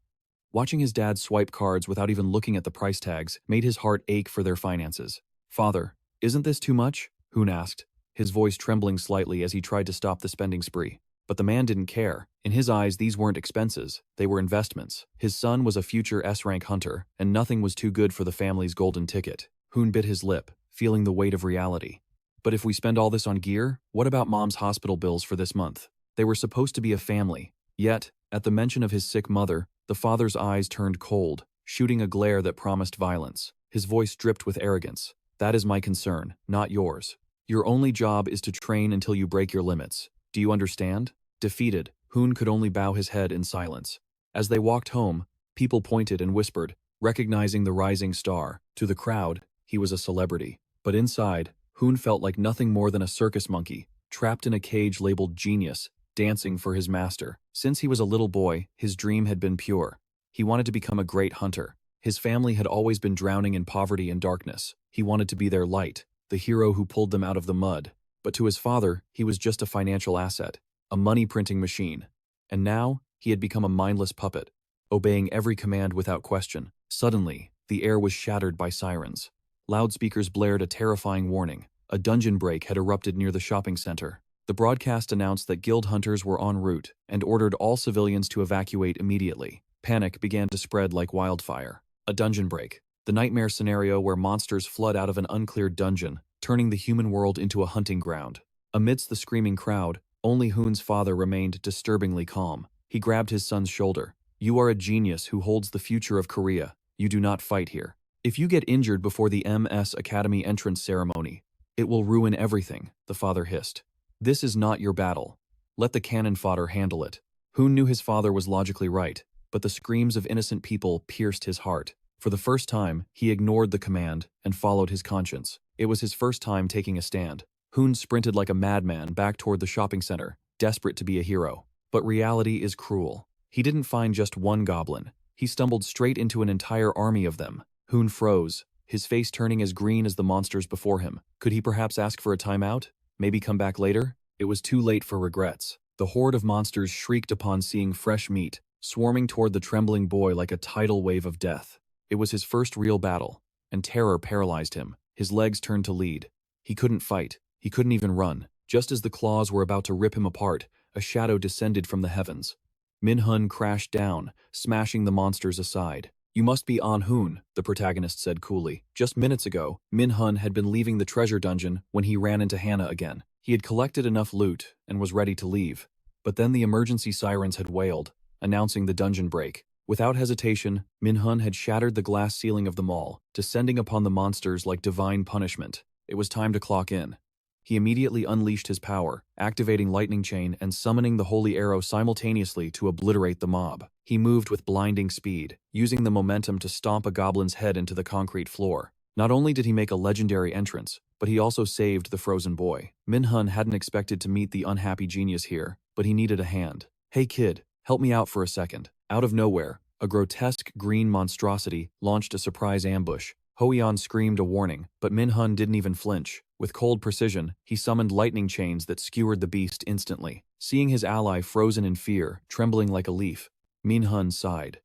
Watching his dad swipe cards without even looking at the price tags made his heart ache for their finances. "Father, isn't this too much?" Hun asked, his voice trembling slightly as he tried to stop the spending spree. But the man didn't care. In his eyes, these weren't expenses, they were investments. His son was a future S-rank hunter, and nothing was too good for the family's golden ticket. Hun bit his lip, feeling the weight of reality. "But if we spend all this on gear, what about Mom's hospital bills for this month?" They were supposed to be a family. Yet, at the mention of his sick mother, the father's eyes turned cold, shooting a glare that promised violence. His voice dripped with arrogance. That is my concern, not yours. Your only job is to train until you break your limits. Do you understand? Defeated, Hun could only bow his head in silence. As they walked home, people pointed and whispered, recognizing the rising star. To the crowd, he was a celebrity. But inside, Hun felt like nothing more than a circus monkey, trapped in a cage labeled genius, dancing for his master. Since he was a little boy, his dream had been pure. He wanted to become a great hunter. His family had always been drowning in poverty and darkness. He wanted to be their light, the hero who pulled them out of the mud. But to his father, he was just a financial asset, a money-printing machine. And now, he had become a mindless puppet, obeying every command without question. Suddenly, the air was shattered by sirens. Loudspeakers blared a terrifying warning. A dungeon break had erupted near the shopping center. The broadcast announced that guild hunters were en route and ordered all civilians to evacuate immediately. Panic began to spread like wildfire. A dungeon break. The nightmare scenario where monsters flood out of an uncleared dungeon, turning the human world into a hunting ground. Amidst the screaming crowd, only Hun's father remained disturbingly calm. He grabbed his son's shoulder. You are a genius who holds the future of Korea. You do not fight here. If you get injured before the MS Academy entrance ceremony, it will ruin everything, the father hissed. This is not your battle. Let the cannon fodder handle it. Hun knew his father was logically right, but the screams of innocent people pierced his heart. For the first time, he ignored the command and followed his conscience. It was his first time taking a stand. Hun sprinted like a madman back toward the shopping center, desperate to be a hero. But reality is cruel. He didn't find just one goblin. He stumbled straight into an entire army of them. Hun froze, his face turning as green as the monsters before him. Could he perhaps ask for a timeout? Maybe come back later? It was too late for regrets. The horde of monsters shrieked upon seeing fresh meat, swarming toward the trembling boy like a tidal wave of death. It was his first real battle, and terror paralyzed him. His legs turned to lead. He couldn't fight. He couldn't even run. Just as the claws were about to rip him apart, a shadow descended from the heavens. Min-Hun crashed down, smashing the monsters aside. You must be An-Hun, the protagonist said coolly. Just minutes ago, Min-Hun had been leaving the treasure dungeon when he ran into Hannah again. He had collected enough loot and was ready to leave. But then the emergency sirens had wailed, announcing the dungeon break. Without hesitation, Min-Hun had shattered the glass ceiling of the mall, descending upon the monsters like divine punishment. It was time to clock in. He immediately unleashed his power, activating Lightning Chain and summoning the Holy Arrow simultaneously to obliterate the mob. He moved with blinding speed, using the momentum to stomp a goblin's head into the concrete floor. Not only did he make a legendary entrance, but he also saved the frozen boy. Min-Hun hadn't expected to meet the unhappy genius here, but he needed a hand. Hey kid, help me out for a second. Out of nowhere, a grotesque green monstrosity launched a surprise ambush. Hoion screamed a warning, but Min-Hun didn't even flinch. With cold precision, he summoned lightning chains that skewered the beast instantly. Seeing his ally frozen in fear, trembling like a leaf, Min-Hun sighed.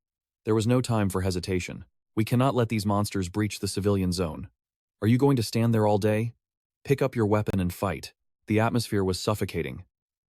There was no time for hesitation. We cannot let these monsters breach the civilian zone. Are you going to stand there all day? Pick up your weapon and fight. The atmosphere was suffocating.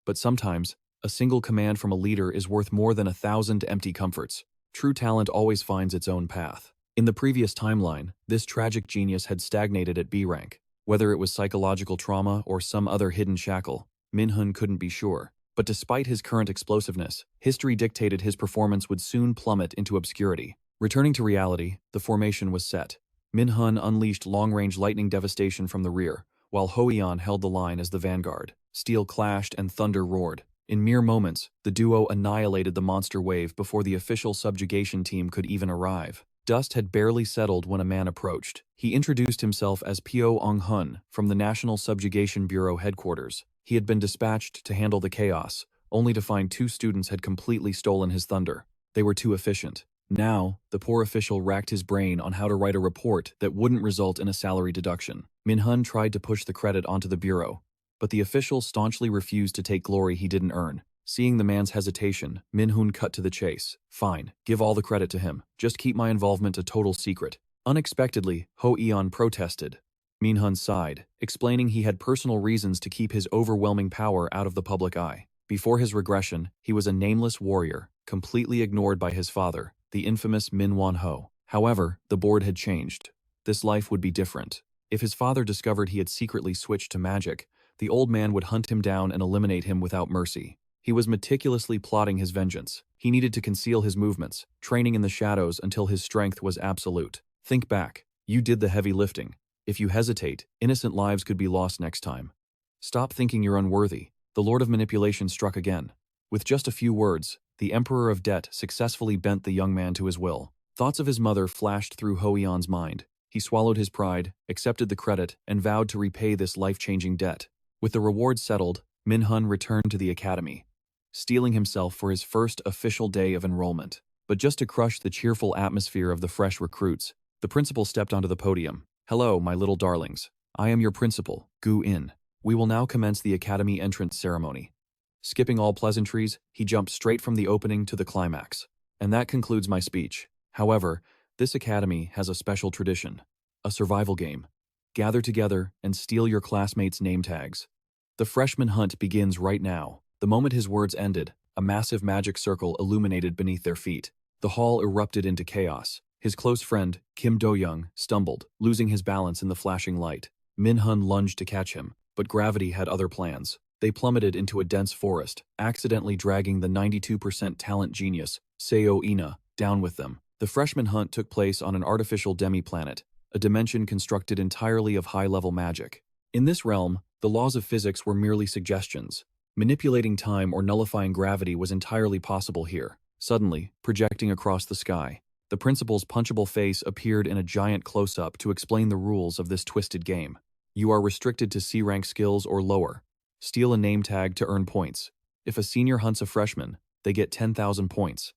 But sometimes, a single command from a leader is worth more than 1,000 empty comforts. True talent always finds its own path. In the previous timeline, this tragic genius had stagnated at B rank. Whether it was psychological trauma or some other hidden shackle, Min-Hun couldn't be sure. But despite his current explosiveness, history dictated his performance would soon plummet into obscurity. Returning to reality, the formation was set. Min-Hun unleashed long-range lightning devastation from the rear, while Hoion held the line as the vanguard. Steel clashed and thunder roared. In mere moments, the duo annihilated the monster wave before the official subjugation team could even arrive. Dust had barely settled when a man approached. He introduced himself as Pyo Ong-hun from the National Subjugation Bureau headquarters. He had been dispatched to handle the chaos, only to find 2 students had completely stolen his thunder. They were too efficient. Now, the poor official racked his brain on how to write a report that wouldn't result in a salary deduction. Min-Hun tried to push the credit onto the bureau, but the official staunchly refused to take glory he didn't earn. Seeing the man's hesitation, Min-Hun cut to the chase. Fine, give all the credit to him. Just keep my involvement a total secret. Unexpectedly, Hoion protested. Min-Hun sighed, explaining he had personal reasons to keep his overwhelming power out of the public eye. Before his regression, he was a nameless warrior, completely ignored by his father, the infamous Min-Won-ho. However, the board had changed. This life would be different. If his father discovered he had secretly switched to magic, the old man would hunt him down and eliminate him without mercy. He was meticulously plotting his vengeance. He needed to conceal his movements, training in the shadows until his strength was absolute. Think back. You did the heavy lifting. If you hesitate, innocent lives could be lost next time. Stop thinking you're unworthy. The Lord of Manipulation struck again. With just a few words, the Emperor of Debt successfully bent the young man to his will. Thoughts of his mother flashed through Ho-Eon's mind. He swallowed his pride, accepted the credit, and vowed to repay this life-changing debt. With the reward settled, Min-Hun returned to the academy, steeling himself for his first official day of enrollment. But just to crush the cheerful atmosphere of the fresh recruits, the principal stepped onto the podium. "Hello, my little darlings. I am your principal, Gu-In. We will now commence the academy entrance ceremony." Skipping all pleasantries, he jumped straight from the opening to the climax. "And that concludes my speech. However, this academy has a special tradition, a survival game. Gather together and steal your classmates' name tags. The freshman hunt begins right now." The moment his words ended, a massive magic circle illuminated beneath their feet. The hall erupted into chaos. His close friend, Kim Do-young, stumbled, losing his balance in the flashing light. Min-Hun lunged to catch him, but gravity had other plans. They plummeted into a dense forest, accidentally dragging the 92% talent genius, Seo-ina, down with them. The freshman hunt took place on an artificial demi-planet, a dimension constructed entirely of high-level magic. In this realm, the laws of physics were merely suggestions. Manipulating time or nullifying gravity was entirely possible here. Suddenly, projecting across the sky, the principal's punchable face appeared in a giant close-up to explain the rules of this twisted game. You are restricted to C-rank skills or lower. Steal a name tag to earn points. If a senior hunts a freshman, they get 10,000 points.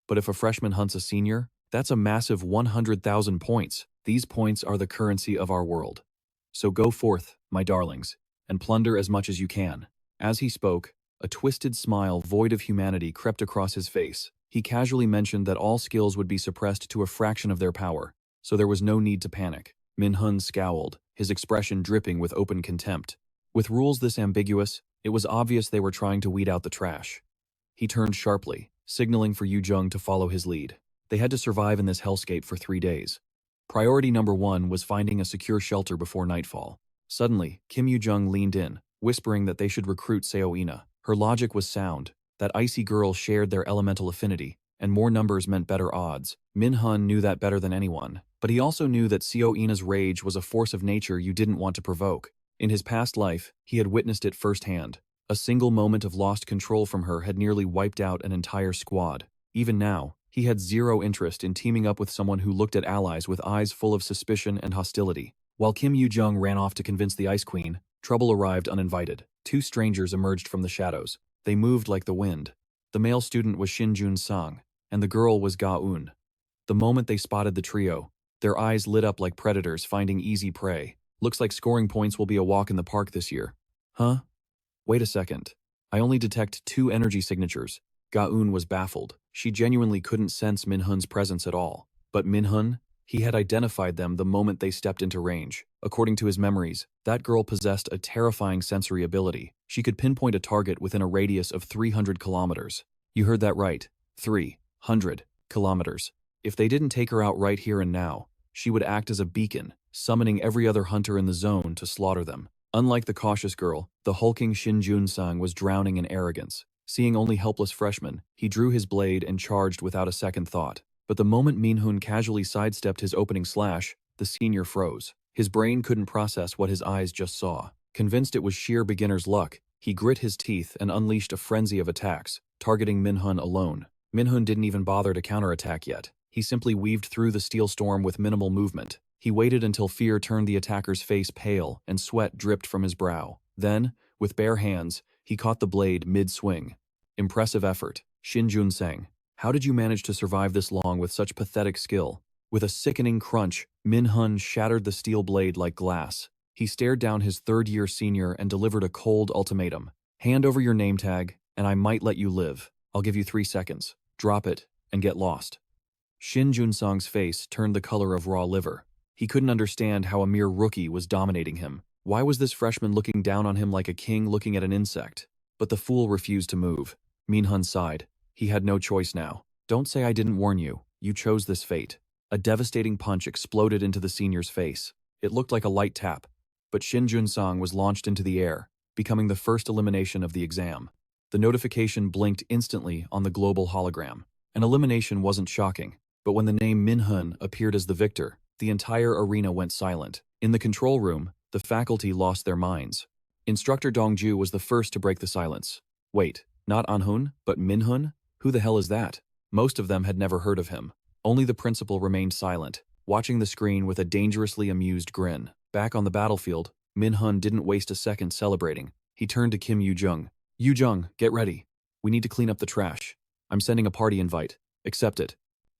But if a freshman hunts a senior, that's a massive 100,000 points. These points are the currency of our world. So go forth, my darlings, and plunder as much as you can. As he spoke, a twisted smile void of humanity crept across his face. He casually mentioned that all skills would be suppressed to a fraction of their power, so there was no need to panic. Min-Hun scowled, his expression dripping with open contempt. With rules this ambiguous, it was obvious they were trying to weed out the trash. He turned sharply, signaling for Yu-jung to follow his lead. They had to survive in this hellscape for 3 days. Priority number 1 was finding a secure shelter before nightfall. Suddenly, Kim Yu-jung leaned in, whispering that they should recruit Seo-ina. Her logic was sound. That icy girl shared their elemental affinity, and more numbers meant better odds. Min-Hun knew that better than anyone, but he also knew that Seo-ina's rage was a force of nature you didn't want to provoke. In his past life, he had witnessed it firsthand. A single moment of lost control from her had nearly wiped out an entire squad. Even now, he had zero interest in teaming up with someone who looked at allies with eyes full of suspicion and hostility. While Kim Yu-jung ran off to convince the Ice Queen, trouble arrived uninvited. 2 strangers emerged from the shadows. They moved like the wind. The male student was Shin-Jun-sang, and the girl was Ga-eun. The moment they spotted the trio, their eyes lit up like predators finding easy prey. "Looks like scoring points will be a walk in the park this year." "Huh? Wait a second. I only detect 2 energy signatures." Ga-eun was baffled. She genuinely couldn't sense Min-Hun's presence at all. But Min-Hun? He had identified them the moment they stepped into range. According to his memories, that girl possessed a terrifying sensory ability. She could pinpoint a target within a radius of 300 kilometers. You heard that right. 300 kilometers. If they didn't take her out right here and now, she would act as a beacon, summoning every other hunter in the zone to slaughter them. Unlike the cautious girl, the hulking Shin-Jun-sang was drowning in arrogance. Seeing only helpless freshmen, he drew his blade and charged without a second thought. But the moment Min-Hun casually sidestepped his opening slash, the senior froze. His brain couldn't process what his eyes just saw. Convinced it was sheer beginner's luck, he grit his teeth and unleashed a frenzy of attacks, targeting Min-Hun alone. Min-Hun didn't even bother to counterattack yet. He simply weaved through the steel storm with minimal movement. He waited until fear turned the attacker's face pale and sweat dripped from his brow. Then, with bare hands, he caught the blade mid-swing. Impressive effort. Shin-Jun-sang, how did you manage to survive this long with such pathetic skill? With a sickening crunch, Min-Hun shattered the steel blade like glass. He stared down his third-year senior and delivered a cold ultimatum. "Hand over your name tag, and I might let you live. I'll give you 3 seconds. Drop it, and get lost." Shin-Jun-sang's face turned the color of raw liver. He couldn't understand how a mere rookie was dominating him. Why was this freshman looking down on him like a king looking at an insect? But the fool refused to move. Min-Hun sighed. He had no choice now. "Don't say I didn't warn you. You chose this fate." A devastating punch exploded into the senior's face. It looked like a light tap, but Shin-Jun-sang was launched into the air, becoming the first elimination of the exam. The notification blinked instantly on the global hologram. An elimination wasn't shocking, but when the name Min-Hun appeared as the victor, the entire arena went silent. In the control room, the faculty lost their minds. Instructor Dongju was the first to break the silence. Wait, not Anhun, but Min-Hun? Who the hell is that? Most of them had never heard of him. Only the principal remained silent, watching the screen with a dangerously amused grin. Back on the battlefield, Min-Hun didn't waste a second celebrating. He turned to Kim Yu-jung. Yu-jung, get ready. We need to clean up the trash. I'm sending a party invite. Accept it.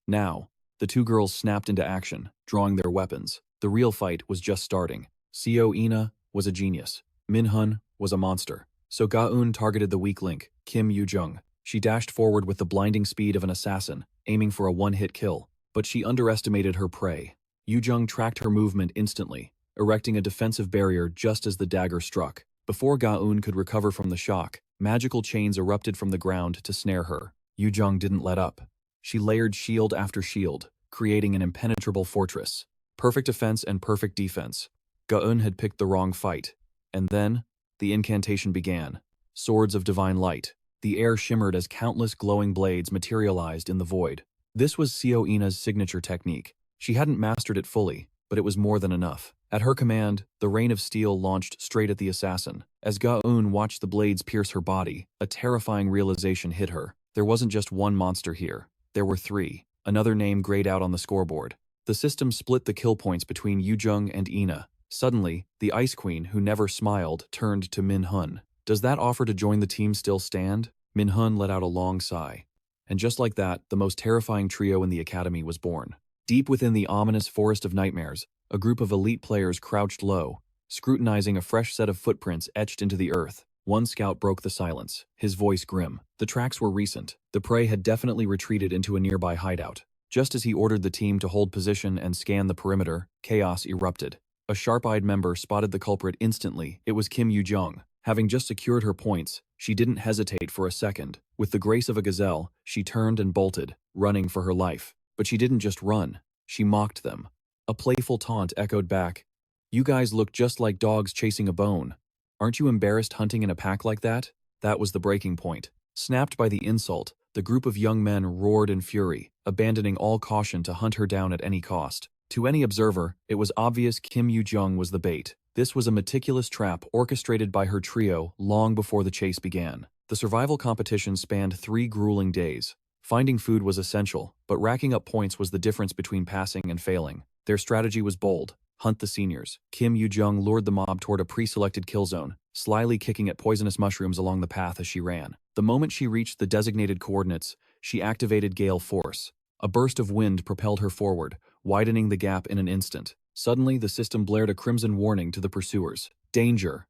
Now. The two girls snapped into action, drawing their weapons. The real fight was just starting. Seo Ina was a genius. Min-Hun was a monster. So Ga-eun targeted the weak link, Kim Yu-jung. She dashed forward with the blinding speed of an assassin, aiming for a one-hit kill. But she underestimated her prey. Yu-jung tracked her movement instantly, erecting a defensive barrier just as the dagger struck. Before Ga-eun could recover from the shock, magical chains erupted from the ground to snare her. Yu-jung didn't let up. She layered shield after shield, creating an impenetrable fortress. Perfect offense and perfect defense. Ga-eun had picked the wrong fight. And then, the incantation began. Swords of divine light. The air shimmered as countless glowing blades materialized in the void. This was Seo Ina's signature technique. She hadn't mastered it fully, but it was more than enough. At her command, the rain of steel launched straight at the assassin. As Ga-eun watched the blades pierce her body, a terrifying realization hit her. There wasn't just one monster here. There were three. Another name grayed out on the scoreboard. The system split the kill points between Yu-jung and Ina. Suddenly, the Ice Queen, who never smiled, turned to Min-Hun. Does that offer to join the team still stand? Min-Hun let out a long sigh. And just like that, the most terrifying trio in the academy was born. Deep within the ominous forest of nightmares, a group of elite players crouched low, scrutinizing a fresh set of footprints etched into the earth. One scout broke the silence, his voice grim. The tracks were recent. The prey had definitely retreated into a nearby hideout. Just as he ordered the team to hold position and scan the perimeter, chaos erupted. A sharp-eyed member spotted the culprit instantly. It was Kim Yu-jung. Having just secured her points, she didn't hesitate for a second. With the grace of a gazelle, she turned and bolted, running for her life. But she didn't just run. She mocked them. A playful taunt echoed back. You guys look just like dogs chasing a bone. Aren't you embarrassed hunting in a pack like that? That was the breaking point. Snapped by the insult, the group of young men roared in fury, abandoning all caution to hunt her down at any cost. To any observer, it was obvious Kim Yu-jung was the bait. This was a meticulous trap orchestrated by her trio long before the chase began. The survival competition spanned 3 grueling days. Finding food was essential, but racking up points was the difference between passing and failing. Their strategy was bold. Hunt the seniors. Kim Yu-jung lured the mob toward a pre-selected kill zone, slyly kicking at poisonous mushrooms along the path as she ran. The moment she reached the designated coordinates, she activated gale force. A burst of wind propelled her forward, widening the gap in an instant. Suddenly, the system blared a crimson warning to the pursuers. Danger!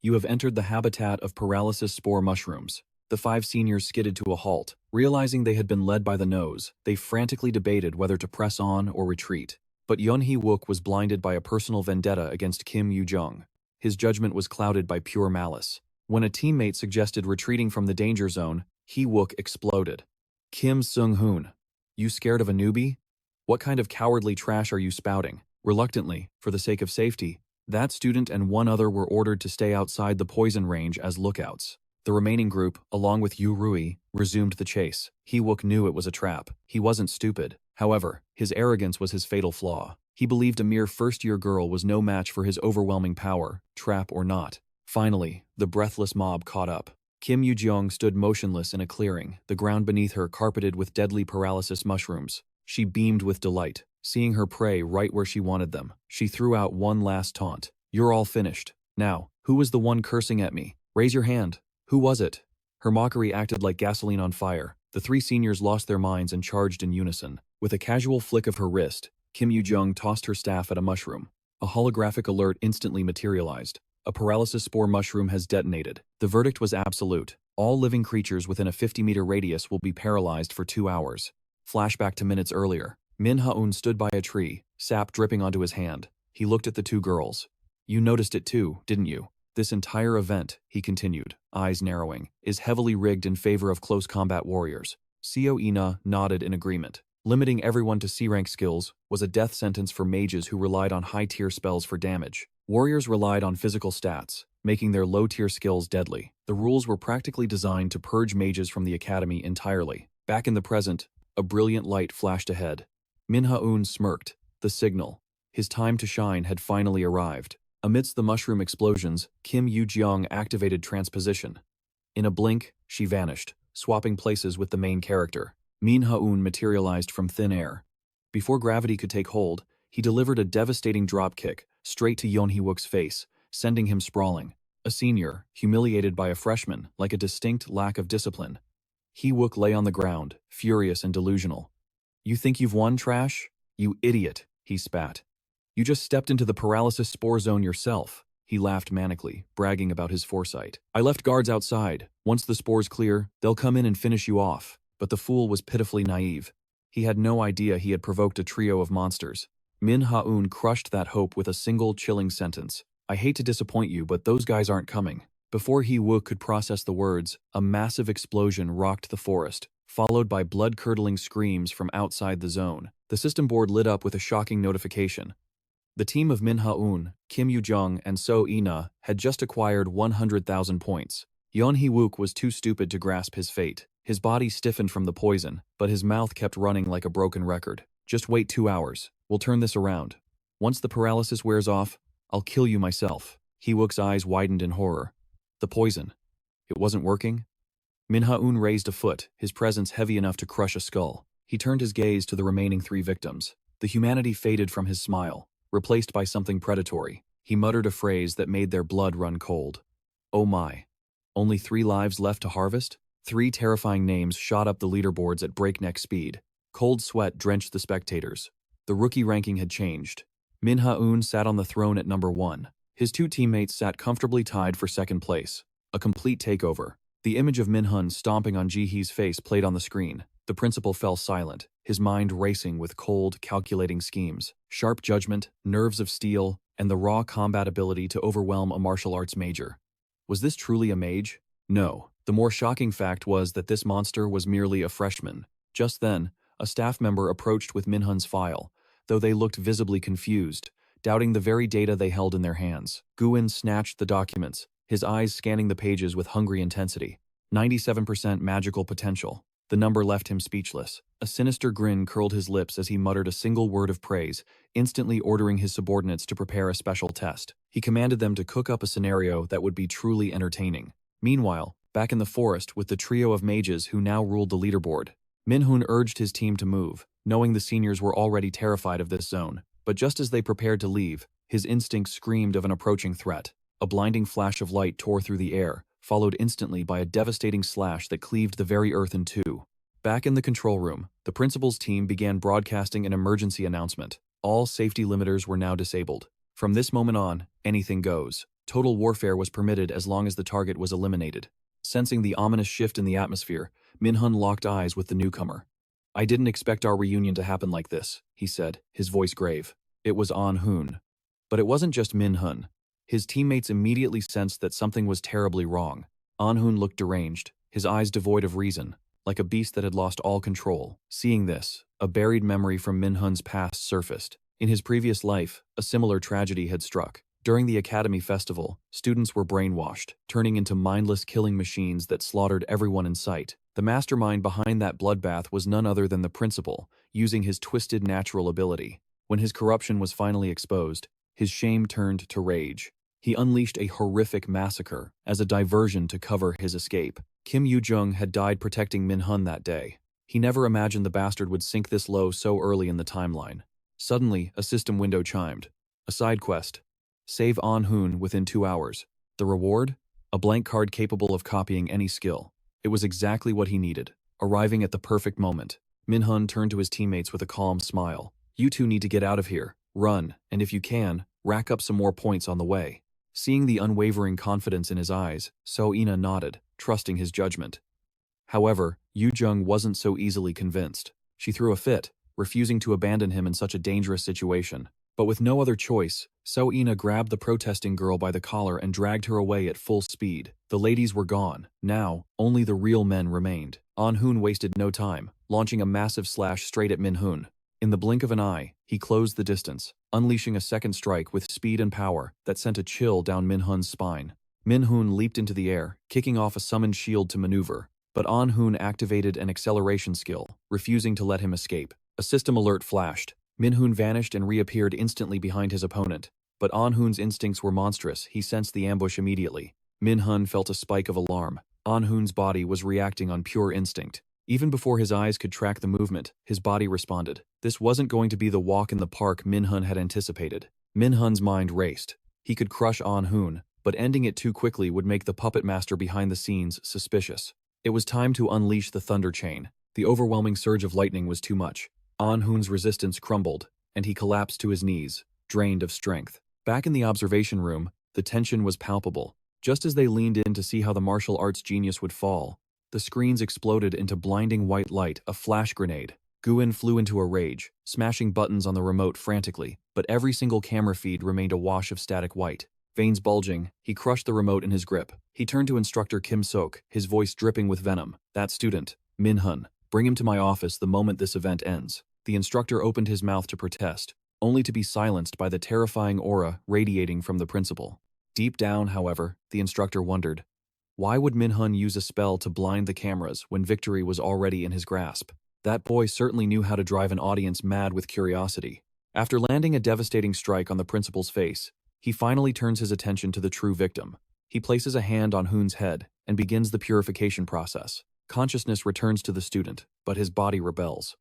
You have entered the habitat of paralysis spore mushrooms. The 5 seniors skidded to a halt. Realizing they had been led by the nose, they frantically debated whether to press on or retreat. But Yeon Hee-wook was blinded by a personal vendetta against Kim Yu-jung. His judgment was clouded by pure malice. When a teammate suggested retreating from the danger zone, Hee-wook exploded. Kim Sung-hoon, you scared of a newbie? What kind of cowardly trash are you spouting? Reluctantly, for the sake of safety, that student and one other were ordered to stay outside the poison range as lookouts. The remaining group, along with Yu Rui, resumed the chase. Hee-wook knew it was a trap. He wasn't stupid. However, his arrogance was his fatal flaw. He believed a mere first-year girl was no match for his overwhelming power, trap or not. Finally, the breathless mob caught up. Kim Yu-jung stood motionless in a clearing, the ground beneath her carpeted with deadly paralysis mushrooms. She beamed with delight, seeing her prey right where she wanted them. She threw out one last taunt. You're all finished. Now, who was the one cursing at me? Raise your hand. Who was it? Her mockery acted like gasoline on fire. The 3 seniors lost their minds and charged in unison. With a casual flick of her wrist, Kim Yu-jung tossed her staff at a mushroom. A holographic alert instantly materialized. A paralysis spore mushroom has detonated. The verdict was absolute. All living creatures within a 50-meter radius will be paralyzed for 2 hours. Flashback to minutes earlier. Min-Hun stood by a tree, sap dripping onto his hand. He looked at the 2 girls. You noticed it too, didn't you? This entire event, he continued, eyes narrowing, is heavily rigged in favor of close combat warriors. Seo Ina nodded in agreement. Limiting everyone to C-rank skills was a death sentence for mages who relied on high-tier spells for damage. Warriors relied on physical stats, making their low-tier skills deadly. The rules were practically designed to purge mages from the academy entirely. Back in the present, a brilliant light flashed ahead. Min-Hun smirked. The signal. His time to shine had finally arrived. Amidst the mushroom explosions, Kim Yoo-jeong activated transposition. In a blink, she vanished, swapping places with the main character. Min-Hun materialized from thin air. Before gravity could take hold, he delivered a devastating dropkick straight to Yeon Hee-wook's face, sending him sprawling. A senior, humiliated by a freshman, like a distinct lack of discipline. Hee-wook lay on the ground, furious and delusional. "You think you've won, trash? You idiot," he spat. "You just stepped into the paralysis spore zone yourself." He laughed manically, bragging about his foresight. "I left guards outside. Once the spores clear, they'll come in and finish you off." But the fool was pitifully naive. He had no idea he had provoked a trio of monsters. Min-Hun crushed that hope with a single chilling sentence. "I hate to disappoint you, but those guys aren't coming." Before Hee-wook could process the words, a massive explosion rocked the forest, followed by blood-curdling screams from outside the zone. The system board lit up with a shocking notification. The team of Min-Hun, Kim Yoo-jeong, and So-ina had just acquired 100,000 points. Yeon Hee-wook was too stupid to grasp his fate. His body stiffened from the poison, but his mouth kept running like a broken record. "Just wait 2 hours. We'll turn this around. Once the paralysis wears off, I'll kill you myself." Hee-wook's eyes widened in horror. The poison. It wasn't working? Min-Hun raised a foot, his presence heavy enough to crush a skull. He turned his gaze to the remaining 3 victims. The humanity faded from his smile, replaced by something predatory. He muttered a phrase that made their blood run cold. "Oh my. Only 3 lives left to harvest?" 3 terrifying names shot up the leaderboards at breakneck speed. Cold sweat drenched the spectators. The rookie ranking had changed. Min-Hun sat on the throne at number 1. His 2 teammates sat comfortably tied for second place. A complete takeover. The image of Min-Hun stomping on Ji-hee's face played on the screen. The principal fell silent, his mind racing with cold, calculating schemes, sharp judgment, nerves of steel, and the raw combat ability to overwhelm a martial arts major. Was this truly a mage? No. The more shocking fact was that this monster was merely a freshman. Just then, a staff member approached with Min-Hun's file, though they looked visibly confused, doubting the very data they held in their hands. Guin snatched the documents, his eyes scanning the pages with hungry intensity. 97% magical potential. The number left him speechless. A sinister grin curled his lips as he muttered a single word of praise, instantly ordering his subordinates to prepare a special test. He commanded them to cook up a scenario that would be truly entertaining. Meanwhile, back in the forest with the trio of mages who now ruled the leaderboard, Min-Hun urged his team to move, knowing the seniors were already terrified of this zone. But just as they prepared to leave, his instincts screamed of an approaching threat. A blinding flash of light tore through the air, followed instantly by a devastating slash that cleaved the very earth in 2. Back in the control room, the principal's team began broadcasting an emergency announcement. All safety limiters were now disabled. From this moment on, anything goes. Total warfare was permitted as long as the target was eliminated. Sensing the ominous shift in the atmosphere, Min-Hun locked eyes with the newcomer. "I didn't expect our reunion to happen like this," he said, his voice grave. It was An-hun. But it wasn't just Min-Hun. His teammates immediately sensed that something was terribly wrong. An-hun looked deranged, his eyes devoid of reason, like a beast that had lost all control. Seeing this, a buried memory from Min-Hun's past surfaced. In his previous life, a similar tragedy had struck. During the Academy Festival, students were brainwashed, turning into mindless killing machines that slaughtered everyone in sight. The mastermind behind that bloodbath was none other than the principal, using his twisted natural ability. When his corruption was finally exposed, his shame turned to rage. He unleashed a horrific massacre as a diversion to cover his escape. Kim Yoo-jeong had died protecting Min-Hun that day. He never imagined the bastard would sink this low so early in the timeline. Suddenly, a system window chimed. A side quest. Save An-hun within 2 hours. The reward? A blank card capable of copying any skill. It was exactly what he needed, arriving at the perfect moment. Min-Hun turned to his teammates with a calm smile. "You two need to get out of here. Run, and if you can, rack up some more points on the way." Seeing the unwavering confidence in his eyes, So-ina nodded, trusting his judgment. However, Yoo-jeong wasn't so easily convinced. She threw a fit, refusing to abandon him in such a dangerous situation. But with no other choice, So-ina grabbed the protesting girl by the collar and dragged her away at full speed. The ladies were gone. Now, only the real men remained. An-hun wasted no time, launching a massive slash straight at Min-Hun. In the blink of an eye, he closed the distance, unleashing a second strike with speed and power that sent a chill down Min-Hun's spine. Min-Hun leaped into the air, kicking off a summoned shield to maneuver, but An-hun activated an acceleration skill, refusing to let him escape. A system alert flashed. Min-Hun vanished and reappeared instantly behind his opponent. But An-Hun's instincts were monstrous. He sensed the ambush immediately. Min-Hun felt a spike of alarm. An-Hun's body was reacting on pure instinct. Even before his eyes could track the movement, his body responded. This wasn't going to be the walk in the park Min-Hun had anticipated. Min-Hun's mind raced. He could crush An-Hun, but ending it too quickly would make the puppet master behind the scenes suspicious. It was time to unleash the thunder chain. The overwhelming surge of lightning was too much. An-Hun's resistance crumbled, and he collapsed to his knees, drained of strength. Back in the observation room, the tension was palpable. Just as they leaned in to see how the martial arts genius would fall, the screens exploded into blinding white light, a flash grenade. Guin flew into a rage, smashing buttons on the remote frantically, but every single camera feed remained a wash of static white. Veins bulging, he crushed the remote in his grip. He turned to instructor Kim Sok, his voice dripping with venom. That student, Min-Hun, bring him to my office the moment this event ends. The instructor opened his mouth to protest, only to be silenced by the terrifying aura radiating from the principal. Deep down, however, the instructor wondered, why would Min-Hun use a spell to blind the cameras when victory was already in his grasp? That boy certainly knew how to drive an audience mad with curiosity. After landing a devastating strike on the principal's face, he finally turns his attention to the true victim. He places a hand on Hun's head and begins the purification process. Consciousness returns to the student, but his body rebels.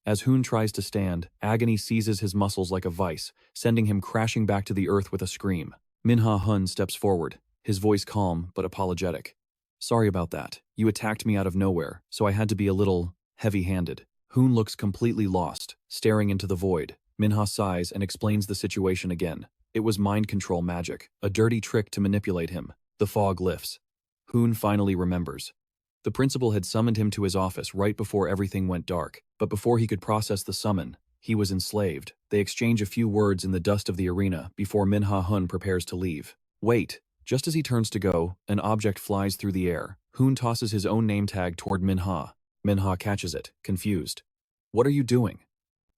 As Hun tries to stand, agony seizes his muscles like a vice, sending him crashing back to the earth with a scream. Min-Hun steps forward, his voice calm but apologetic. Sorry about that. You attacked me out of nowhere, so I had to be a little heavy-handed. Hun looks completely lost, staring into the void. Min-Hun sighs and explains the situation again. It was mind control magic, a dirty trick to manipulate him. The fog lifts. Hun finally remembers. The principal had summoned him to his office right before everything went dark, but before he could process the summon, he was enslaved. They exchange a few words in the dust of the arena before Min-Hun prepares to leave. Wait. Just as he turns to go, an object flies through the air. Hun tosses his own name tag toward Min-Hun. Min-Hun catches it, confused. What are you doing?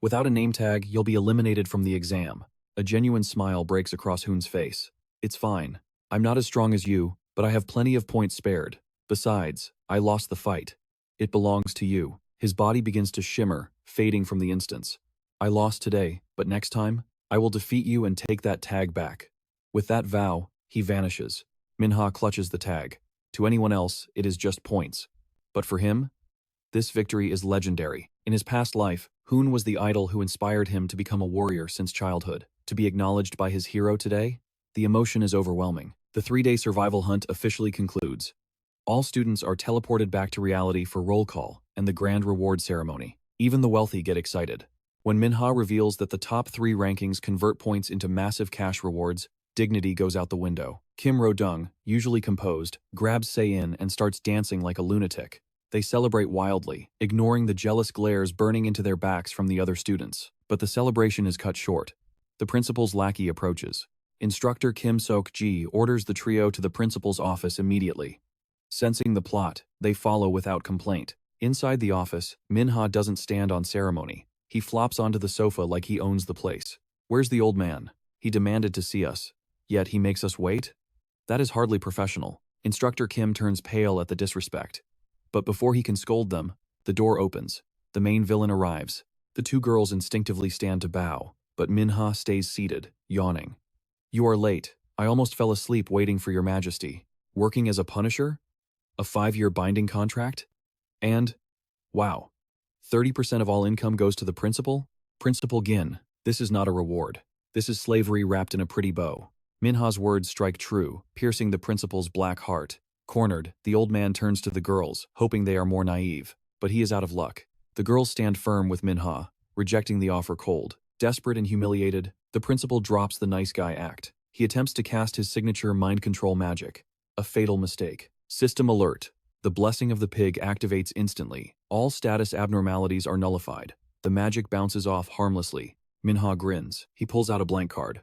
Without a name tag, you'll be eliminated from the exam. A genuine smile breaks across Hun's face. It's fine. I'm not as strong as you, but I have plenty of points spared. Besides, I lost the fight. It belongs to you. His body begins to shimmer, fading from the instance. I lost today, but next time, I will defeat you and take that tag back. With that vow, he vanishes. Min-Hun clutches the tag. To anyone else, it is just points. But for him, this victory is legendary. In his past life, Hun was the idol who inspired him to become a warrior since childhood. To be acknowledged by his hero today, the emotion is overwhelming. The 3-day survival hunt officially concludes. All students are teleported back to reality for roll call and the grand reward ceremony. Even the wealthy get excited. When Min-Hun reveals that the top 3 rankings convert points into massive cash rewards, dignity goes out the window. Kim Ro-dung, usually composed, grabs Se-in and starts dancing like a lunatic. They celebrate wildly, ignoring the jealous glares burning into their backs from the other students. But the celebration is cut short. The principal's lackey approaches. Instructor Kim Sok-ji orders the trio to the principal's office immediately. Sensing the plot, they follow without complaint. Inside the office, Min-Hun doesn't stand on ceremony. He flops onto the sofa like he owns the place. Where's the old man? He demanded to see us. Yet he makes us wait? That is hardly professional. Instructor Kim turns pale at the disrespect. But before he can scold them, the door opens. The main villain arrives. The 2 girls instinctively stand to bow, but Min-Hun stays seated, yawning. You are late. I almost fell asleep waiting for your majesty. Working as a punisher? A 5-year binding contract? And, wow, 30% of all income goes to the principal? Principal Gin, this is not a reward. This is slavery wrapped in a pretty bow. Min-Hun's words strike true, piercing the principal's black heart. Cornered, the old man turns to the girls, hoping they are more naive. But he is out of luck. The girls stand firm with Min-Hun, rejecting the offer cold. Desperate and humiliated, the principal drops the nice guy act. He attempts to cast his signature mind control magic. A fatal mistake. System alert. The blessing of the pig activates instantly. All status abnormalities are nullified. The magic bounces off harmlessly. Min-Hun grins. He pulls out a blank card.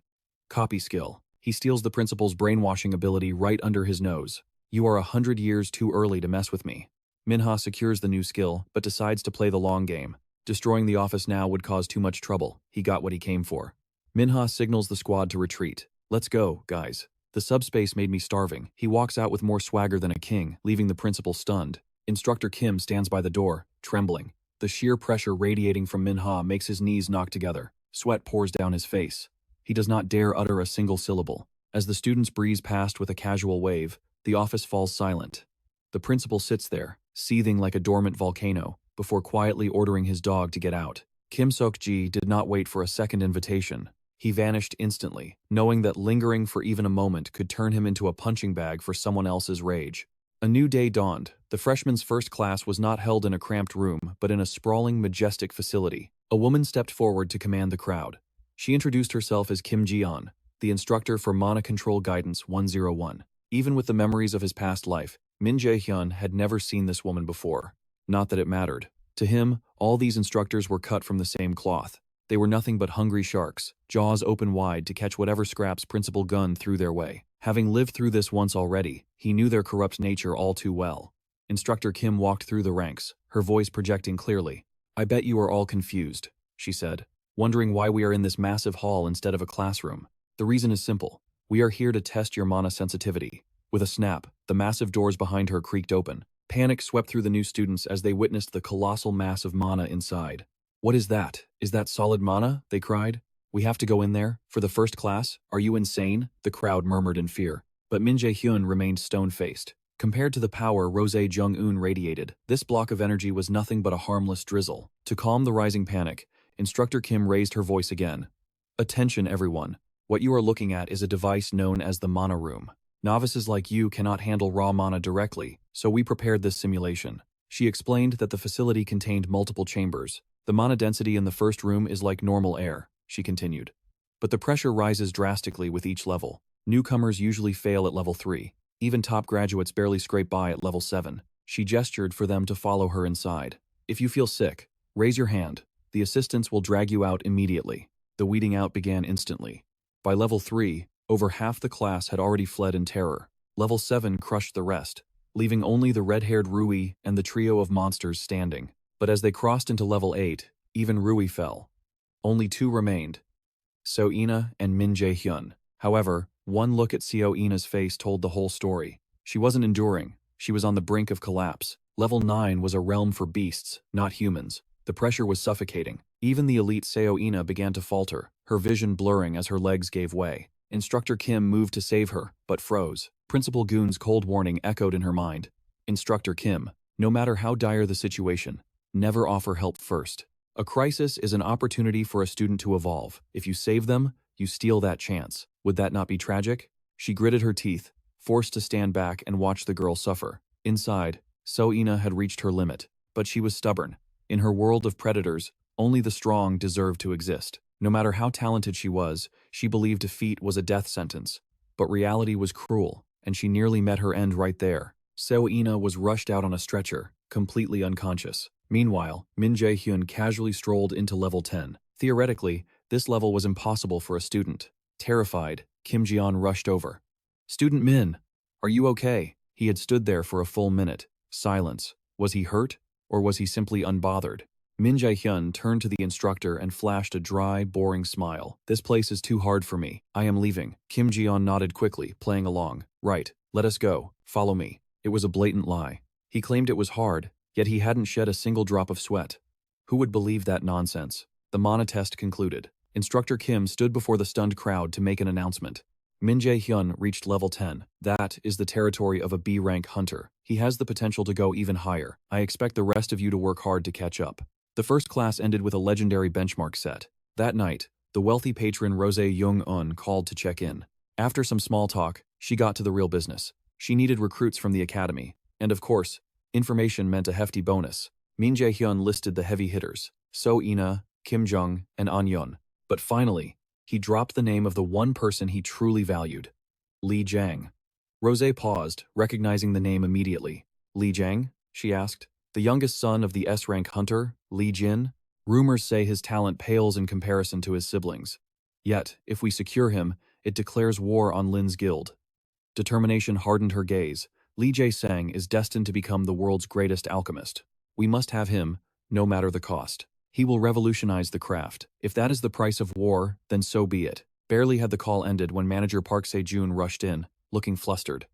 Copy skill. He steals the principal's brainwashing ability right under his nose. You are 100 years too early to mess with me. Min-Hun secures the new skill, but decides to play the long game. Destroying the office now would cause too much trouble. He got what he came for. Min-Hun signals the squad to retreat. Let's go, guys. The subspace made me starving. He walks out with more swagger than a king, leaving the principal stunned. Instructor Kim stands by the door, trembling. The sheer pressure radiating from Min-Hun makes his knees knock together. Sweat pours down his face. He does not dare utter a single syllable. As the students breeze past with a casual wave, the office falls silent. The principal sits there, seething like a dormant volcano, before quietly ordering his dog to get out. Kim Sok-ji did not wait for a second invitation. He vanished instantly, knowing that lingering for even a moment could turn him into a punching bag for someone else's rage. A new day dawned. The freshmen's first class was not held in a cramped room, but in a sprawling, majestic facility. A woman stepped forward to command the crowd. She introduced herself as Kim Ji-on, the instructor for Mana Control Guidance 101. Even with the memories of his past life, Min Jae-hyun had never seen this woman before. Not that it mattered. To him, all these instructors were cut from the same cloth. They were nothing but hungry sharks, jaws open wide to catch whatever scraps Principal Gun threw their way. Having lived through this once already, he knew their corrupt nature all too well. Instructor Kim walked through the ranks, her voice projecting clearly. "I bet you are all confused," she said, "wondering why we are in this massive hall instead of a classroom. The reason is simple. We are here to test your mana sensitivity." With a snap, the massive doors behind her creaked open. Panic swept through the new students as they witnessed the colossal mass of mana inside. "What is that? Is that solid mana?" they cried. "We have to go in there? For the first class? Are you insane?" The crowd murmured in fear. But Min Jae-hyun remained stone-faced. Compared to the power Rose Jung-eun radiated, this block of energy was nothing but a harmless drizzle. To calm the rising panic, Instructor Kim raised her voice again. "Attention, everyone. What you are looking at is a device known as the Mana Room. Novices like you cannot handle raw mana directly, so we prepared this simulation." She explained that the facility contained multiple chambers. "The mana density in the first room is like normal air," she continued. "But the pressure rises drastically with each level. Newcomers usually fail at level 3. Even top graduates barely scrape by at level 7. She gestured for them to follow her inside. "If you feel sick, raise your hand. The assistants will drag you out immediately." The weeding out began instantly. By level 3, over half the class had already fled in terror. Level 7 crushed the rest, leaving only the red-haired Rui and the trio of monsters standing. But as they crossed into level 8, even Rui fell. Only 2 remained, So-ina and Min Jae-hyun. However, one look at So-ina's face told the whole story. She wasn't enduring. She was on the brink of collapse. Level 9 was a realm for beasts, not humans. The pressure was suffocating. Even the elite So-ina began to falter, her vision blurring as her legs gave way. Instructor Kim moved to save her, but froze. Principal Goon's cold warning echoed in her mind. "Instructor Kim, no matter how dire the situation, never offer help first. A crisis is an opportunity for a student to evolve. If you save them, you steal that chance. Would that not be tragic?" She gritted her teeth, forced to stand back and watch the girl suffer. Inside, So-ina had reached her limit, but she was stubborn. In her world of predators, only the strong deserved to exist. No matter how talented she was, she believed defeat was a death sentence. But reality was cruel, and she nearly met her end right there. So-ina was rushed out on a stretcher, completely unconscious. Meanwhile, Min Jae-hyun casually strolled into level 10. Theoretically, this level was impossible for a student. Terrified, Kim Ji-on rushed over. "Student Min, are you okay?" He had stood there for a full minute. Silence. Was he hurt, or was he simply unbothered? Min Jae-hyun turned to the instructor and flashed a dry, boring smile. "This place is too hard for me. I am leaving." Kim Ji-on nodded quickly, playing along. "Right, let us go. Follow me." It was a blatant lie. He claimed it was hard, yet he hadn't shed a single drop of sweat. Who would believe that nonsense? The mana test concluded. Instructor Kim stood before the stunned crowd to make an announcement. Min Jae-hyun reached level 10. That is the territory of a B-rank hunter. He has the potential to go even higher. I expect the rest of you to work hard to catch up. The first class ended with a legendary benchmark set. That night, the wealthy patron Rose Jung-eun called to check in. After some small talk, she got to the real business. She needed recruits from the academy. And of course, information meant a hefty bonus. Min Jae-hyun listed the heavy hitters, So-ina, Kim Jung, and An-yeon. But finally, he dropped the name of the one person he truly valued, Lee Jang. Rose paused, recognizing the name immediately. "Lee Jang?" she asked. "The youngest son of the S-rank hunter, Lee Jin? Rumors say his talent pales in comparison to his siblings. Yet, if we secure him, it declares war on Lin's guild." Determination hardened her gaze. Lee Jae-sang is destined to become the world's greatest alchemist. We must have him, no matter the cost. He will revolutionize the craft. If that is the price of war, then so be it. Barely had the call ended when manager Park Se-jun rushed in, looking flustered.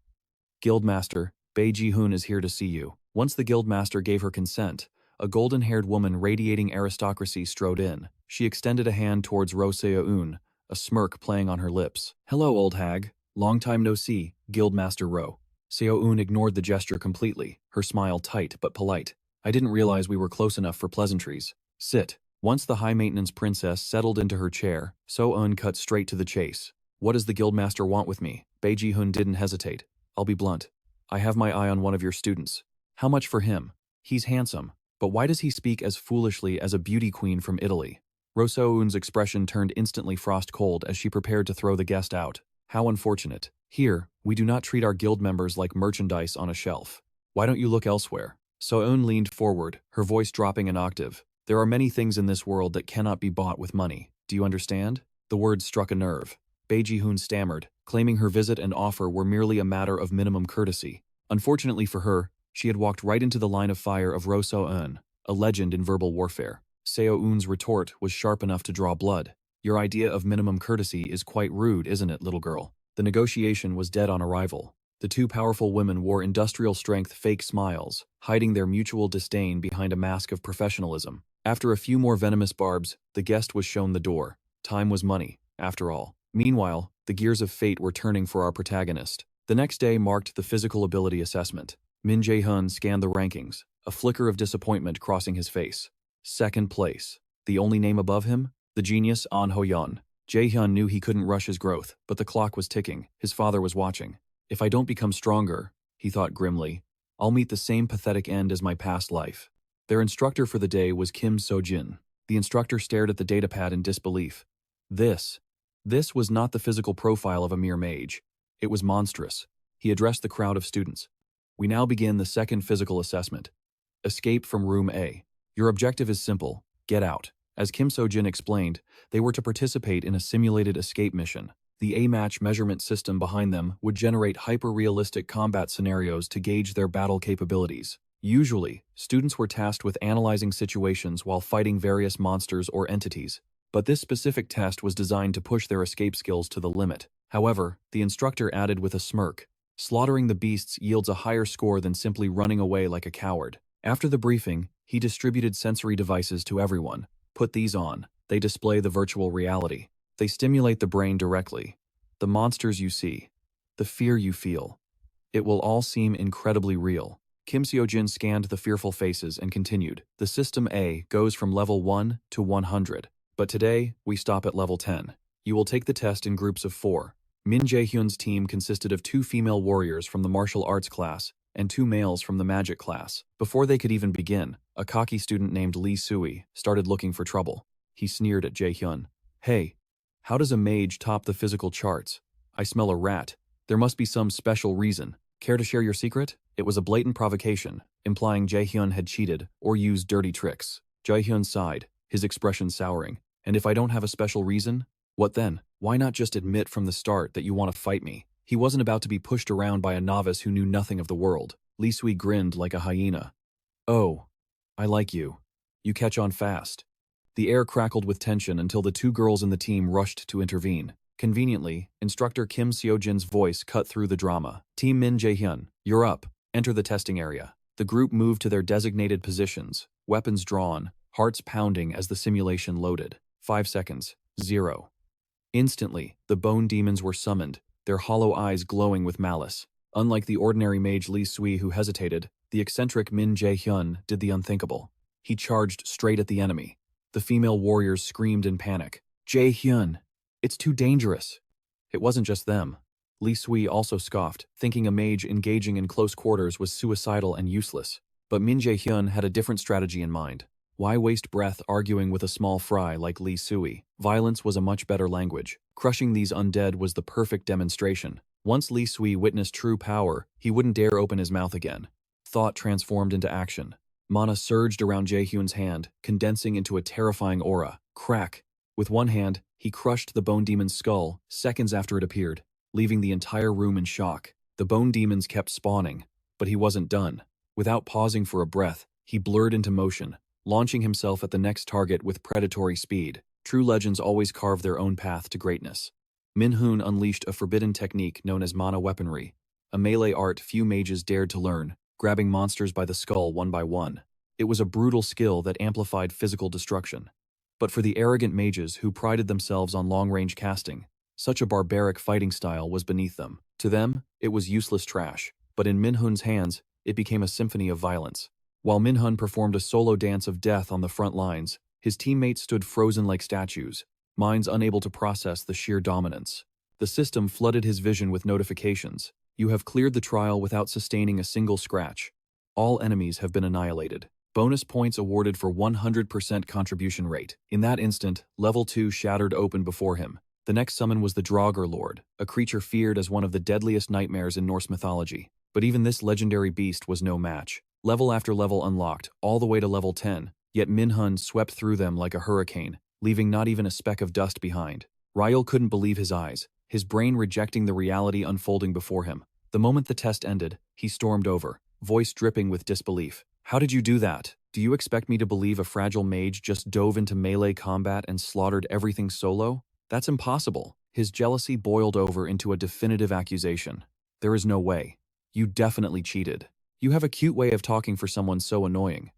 "Guildmaster, Bae Ji-hoon is here to see you." Once the guildmaster gave her consent, A golden-haired woman radiating aristocracy strode in. She extended a hand towards Ro Seo-eun, a smirk playing on her lips. "Hello, old hag. Long time no see, Guildmaster Ro." Seo-eun ignored the gesture completely, her smile tight but polite. "I didn't realize we were close enough for pleasantries. Sit." Once the high-maintenance princess settled into her chair, Seo-eun cut straight to the chase. "What does the Guildmaster want with me?" Bae-ji-hun didn't hesitate. "I'll be blunt. I have my eye on one of your students." "How much for him?" "He's handsome. But why does he speak as foolishly as a beauty queen from Italy?" Ro Seo-eun's expression turned instantly frost-cold as she prepared to throw the guest out. "How unfortunate. Here, we do not treat our guild members like merchandise on a shelf. Why don't you look elsewhere?" Seo-eun leaned forward, her voice dropping an octave. "There are many things in this world that cannot be bought with money. Do you understand?" The words struck a nerve. Bae-ji-hun stammered, claiming her visit and offer were merely a matter of minimum courtesy. Unfortunately for her, she had walked right into the line of fire of Ro Seo-eun, a legend in verbal warfare. Seo-eun's retort was sharp enough to draw blood. "Your idea of minimum courtesy is quite rude, isn't it, little girl?" The negotiation was dead on arrival. The two powerful women wore industrial-strength fake smiles, hiding their mutual disdain behind a mask of professionalism. After a few more venomous barbs, the guest was shown the door. Time was money, after all. Meanwhile, the gears of fate were turning for our protagonist. The next day marked the physical ability assessment. Min-Hun scanned the rankings, a flicker of disappointment crossing his face. Second place. The only name above him? The genius An Ho-yeon. Jae-hyun knew he couldn't rush his growth, but the clock was ticking. His father was watching. "If I don't become stronger," he thought grimly, "I'll meet the same pathetic end as my past life." Their instructor for the day was Kim So-jin. The instructor stared at the datapad in disbelief. This was not the physical profile of a mere mage. It was monstrous. He addressed the crowd of students. "We now begin the second physical assessment. Escape from Room A. Your objective is simple. Get out." As Kim So-jin explained, they were to participate in a simulated escape mission. The A-match measurement system behind them would generate hyper-realistic combat scenarios to gauge their battle capabilities. Usually, students were tasked with analyzing situations while fighting various monsters or entities, but this specific test was designed to push their escape skills to the limit. However, the instructor added with a smirk, "Slaughtering the beasts yields a higher score than simply running away like a coward." After the briefing, he distributed sensory devices to everyone. "Put these on. They display the virtual reality. They stimulate the brain directly. The monsters you see, the fear you feel. It will all seem incredibly real." Kim Seo-jin scanned the fearful faces and continued. "The System A goes from level 1 to 100. But today, we stop at level 10. You will take the test in groups of 4. Min Jae-hyun's team consisted of 2 female warriors from the martial arts class and 2 males from the magic class. Before they could even begin, a cocky student named Lee Sui started looking for trouble. He sneered at Jae-hyun. "Hey, how does a mage top the physical charts? I smell a rat. There must be some special reason. Care to share your secret?" It was a blatant provocation, implying Jae-hyun had cheated or used dirty tricks. Jae-hyun sighed, his expression souring. "And if I don't have a special reason? What then? Why not just admit from the start that you want to fight me?" He wasn't about to be pushed around by a novice who knew nothing of the world. Lee Sui grinned like a hyena. "Oh, I like you. You catch on fast." The air crackled with tension until the 2 girls in the team rushed to intervene. Conveniently, instructor Kim Seo-jin's voice cut through the drama. "Team Min Jae-hyun, you're up. Enter the testing area." The group moved to their designated positions, weapons drawn, hearts pounding as the simulation loaded. 5 seconds. 0. Instantly, the bone demons were summoned, their hollow eyes glowing with malice. Unlike the ordinary mage Lee Sui who hesitated, the eccentric Min Jae-hyun did the unthinkable. He charged straight at the enemy. The female warriors screamed in panic. "Jae-hyun, it's too dangerous." It wasn't just them. Lee Sui also scoffed, thinking a mage engaging in close quarters was suicidal and useless. But Min Jae-hyun had a different strategy in mind. Why waste breath arguing with a small fry like Lee Sui? Violence was a much better language. Crushing these undead was the perfect demonstration. Once Lee Sui witnessed true power, he wouldn't dare open his mouth again. Thought transformed into action. Mana surged around Jae-hyun's hand, condensing into a terrifying aura. Crack! With one hand, he crushed the bone demon's skull seconds after it appeared, leaving the entire room in shock. The bone demons kept spawning, but he wasn't done. Without pausing for a breath, he blurred into motion, launching himself at the next target with predatory speed. True legends always carve their own path to greatness. Min-Hun unleashed a forbidden technique known as mana weaponry, a melee art few mages dared to learn, grabbing monsters by the skull one by one. It was a brutal skill that amplified physical destruction. But for the arrogant mages who prided themselves on long-range casting, such a barbaric fighting style was beneath them. To them, it was useless trash, but in Min-Hun's hands, it became a symphony of violence. While Min-Hun performed a solo dance of death on the front lines, his teammates stood frozen like statues, minds unable to process the sheer dominance. The system flooded his vision with notifications. You have cleared the trial without sustaining a single scratch. All enemies have been annihilated. Bonus points awarded for 100% contribution rate. In that instant, Level 2 shattered open before him. The next summon was the Draugr Lord, a creature feared as one of the deadliest nightmares in Norse mythology. But even this legendary beast was no match. Level after level unlocked, all the way to level 10, yet Min-Hun swept through them like a hurricane, leaving not even a speck of dust behind. Ryul couldn't believe his eyes, his brain rejecting the reality unfolding before him. The moment the test ended, he stormed over, voice dripping with disbelief. How did you do that? Do you expect me to believe a fragile mage just dove into melee combat and slaughtered everything solo? That's impossible. His jealousy boiled over into a definitive accusation. There is no way. You definitely cheated. You have a cute way of talking for someone so annoying.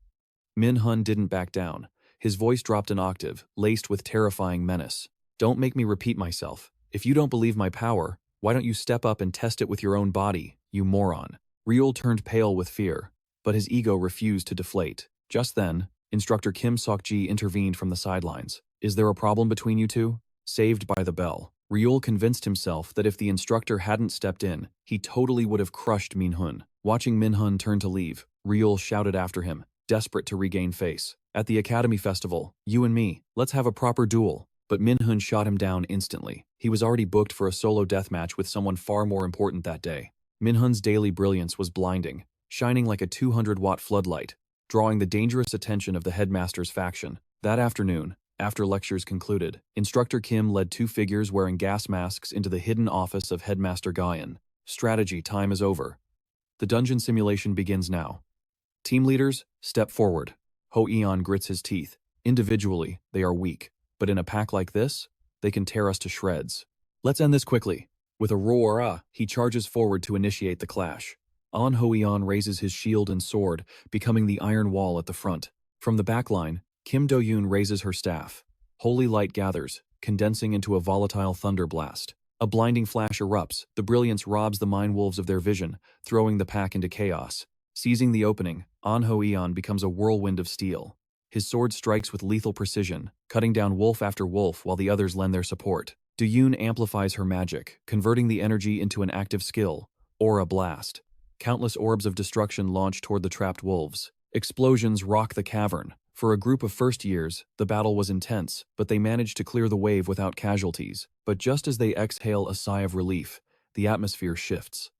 Min-Hun didn't back down. His voice dropped an octave, laced with terrifying menace. Don't make me repeat myself. If you don't believe my power, why don't you step up and test it with your own body, you moron? Ryul turned pale with fear, but his ego refused to deflate. Just then, Instructor Kim Sok-ji intervened from the sidelines. Is there a problem between you two? Saved by the bell. Ryul convinced himself that if the instructor hadn't stepped in, he totally would have crushed Min-Hun. Watching Min-Hun turn to leave, Ryul shouted after him, desperate to regain face. At the Academy Festival, you and me, let's have a proper duel. But Min-Hun shot him down instantly. He was already booked for a solo deathmatch with someone far more important that day. Min-Hun's daily brilliance was blinding, shining like a 200-watt floodlight, drawing the dangerous attention of the headmaster's faction. That afternoon, after lectures concluded, Instructor Kim led two figures wearing gas masks into the hidden office of Headmaster Guyan. Strategy time is over. The dungeon simulation begins now. Team leaders, step forward. Ho-Eon grits his teeth. Individually, they are weak. But in a pack like this, they can tear us to shreds. Let's end this quickly. With a roar, he charges forward to initiate the clash. An Ho-Eon raises his shield and sword, becoming the iron wall at the front. From the back line, Kim Do-yoon raises her staff. Holy light gathers, condensing into a volatile thunder blast. A blinding flash erupts, the brilliance robs the mine wolves of their vision, throwing the pack into chaos. Seizing the opening, An Ho-Eon becomes a whirlwind of steel. His sword strikes with lethal precision, cutting down wolf after wolf while the others lend their support. Do-yoon amplifies her magic, converting the energy into an active skill, Aura Blast. Countless orbs of destruction launch toward the trapped wolves. Explosions rock the cavern. For a group of first years, the battle was intense, but they managed to clear the wave without casualties. But just as they exhale a sigh of relief, the atmosphere shifts.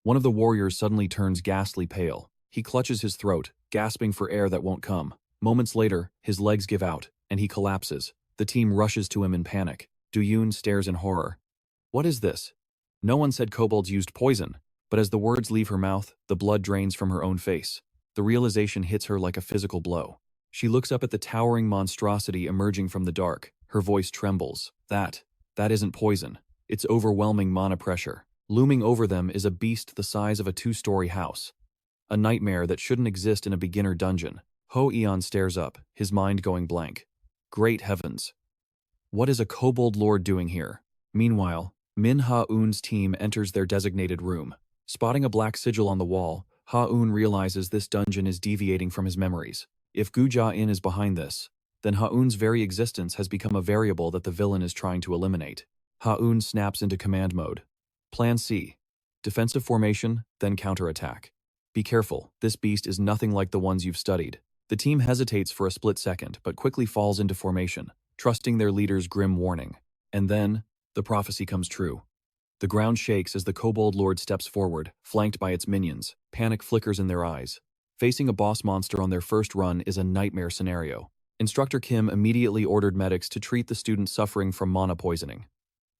One of the warriors suddenly turns ghastly pale. He clutches his throat, gasping for air that won't come. Moments later, his legs give out, and he collapses. The team rushes to him in panic. Do-yoon stares in horror. What is this? No one said kobolds used poison, but as the words leave her mouth, the blood drains from her own face. The realization hits her like a physical blow. She looks up at the towering monstrosity emerging from the dark. Her voice trembles. That isn't poison. It's overwhelming mana pressure. Looming over them is a beast the size of a 2-story house. A nightmare that shouldn't exist in a beginner dungeon. Ho-Eon stares up, his mind going blank. Great heavens. What is a kobold lord doing here? Meanwhile, Min-Hun's team enters their designated room. Spotting a black sigil on the wall, Ha-Un realizes this dungeon is deviating from his memories. If Guja-in is behind this, then Ha-Un's very existence has become a variable that the villain is trying to eliminate. Ha-Un snaps into command mode. Plan C. Defensive formation, then counterattack. Be careful, this beast is nothing like the ones you've studied. The team hesitates for a split second, but quickly falls into formation, trusting their leader's grim warning. And then, the prophecy comes true. The ground shakes as the kobold lord steps forward, flanked by its minions. Panic flickers in their eyes. Facing a boss monster on their first run is a nightmare scenario. Instructor Kim immediately ordered medics to treat the student suffering from mana poisoning.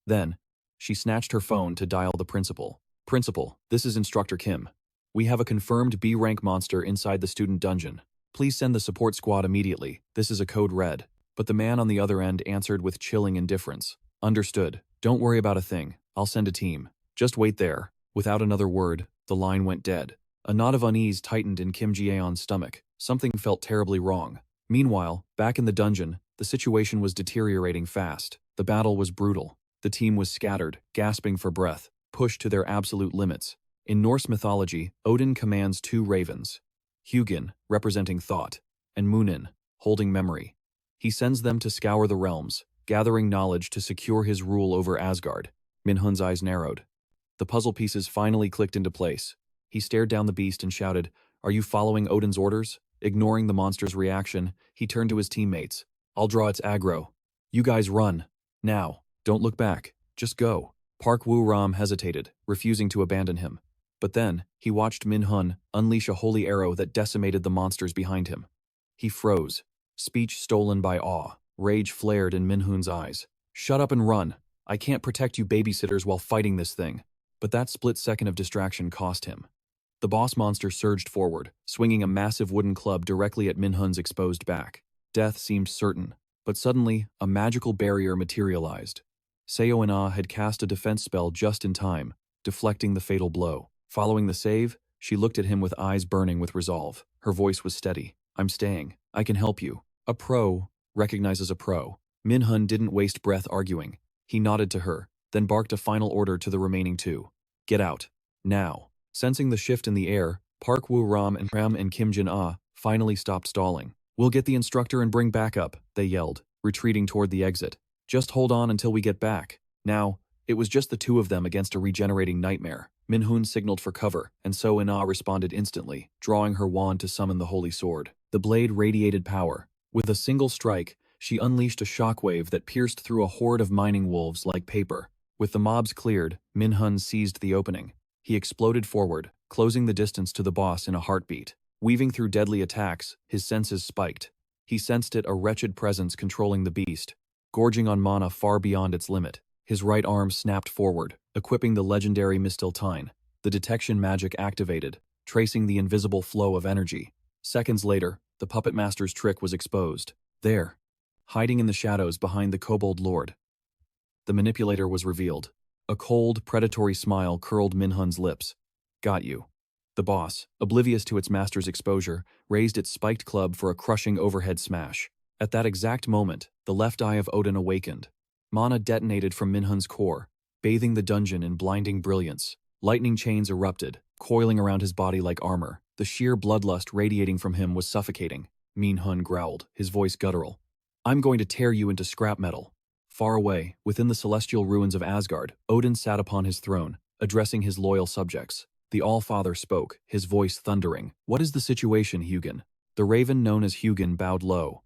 Then, she snatched her phone to dial the principal. Principal, this is Instructor Kim. We have a confirmed B-rank monster inside the student dungeon. Please send the support squad immediately. This is a code red. But the man on the other end answered with chilling indifference. Understood. Don't worry about a thing. I'll send a team. Just wait there. Without another word, the line went dead. A knot of unease tightened in Kim Ji-aon's stomach. Something felt terribly wrong. Meanwhile, back in the dungeon, the situation was deteriorating fast. The battle was brutal. The team was scattered, gasping for breath, pushed to their absolute limits. In Norse mythology, Odin commands two ravens, Hugin, representing thought, and Munin, holding memory. He sends them to scour the realms, gathering knowledge to secure his rule over Asgard. Min-Hun's eyes narrowed. The puzzle pieces finally clicked into place. He stared down the beast and shouted, "Are you following Odin's orders?" Ignoring the monster's reaction, he turned to his teammates. "I'll draw its aggro. You guys run. Now. Don't look back. Just go." Park Woo-ram hesitated, refusing to abandon him. But then, he watched Min-Hun unleash a holy arrow that decimated the monsters behind him. He froze, speech stolen by awe. Rage flared in Min-Hun's eyes. "Shut up and run. I can't protect you babysitters while fighting this thing." But that split second of distraction cost him. The boss monster surged forward, swinging a massive wooden club directly at Min-Hun's exposed back. Death seemed certain, but suddenly, a magical barrier materialized. Seo-ina had cast a defense spell just in time, deflecting the fatal blow. Following the save, she looked at him with eyes burning with resolve. Her voice was steady. "I'm staying. I can help you." A pro recognizes a pro. Min-Hun didn't waste breath arguing. He nodded to her, then barked a final order to the remaining two. "Get out. Now." Sensing the shift in the air, Park Woo-ram and Kim Jin-ah finally stopped stalling. "We'll get the instructor and bring backup," they yelled, retreating toward the exit. "Just hold on until we get back." Now, it was just the two of them against a regenerating nightmare. Min-Hun signaled for cover, and Seo-ina responded instantly, drawing her wand to summon the holy sword. The blade radiated power. With a single strike, she unleashed a shockwave that pierced through a horde of mining wolves like paper. With the mobs cleared, Min-Hun seized the opening. He exploded forward, closing the distance to the boss in a heartbeat. Weaving through deadly attacks, his senses spiked. He sensed a wretched presence controlling the beast, gorging on mana far beyond its limit. His right arm snapped forward, equipping the legendary Mistiltine. The detection magic activated, tracing the invisible flow of energy. Seconds later, the puppet master's trick was exposed. There, hiding in the shadows behind the Kobold Lord, the manipulator was revealed. A cold, predatory smile curled Min-Hun's lips. "Got you." The boss, oblivious to its master's exposure, raised its spiked club for a crushing overhead smash. At that exact moment, the left eye of Odin awakened. Mana detonated from Min-Hun's core, bathing the dungeon in blinding brilliance. Lightning chains erupted, coiling around his body like armor. The sheer bloodlust radiating from him was suffocating. Min-Hun growled, his voice guttural. "I'm going to tear you into scrap metal." Far away, within the celestial ruins of Asgard, Odin sat upon his throne, addressing his loyal subjects. The All-Father spoke, his voice thundering. "What is the situation, Hugin?" The raven known as Hugin bowed low.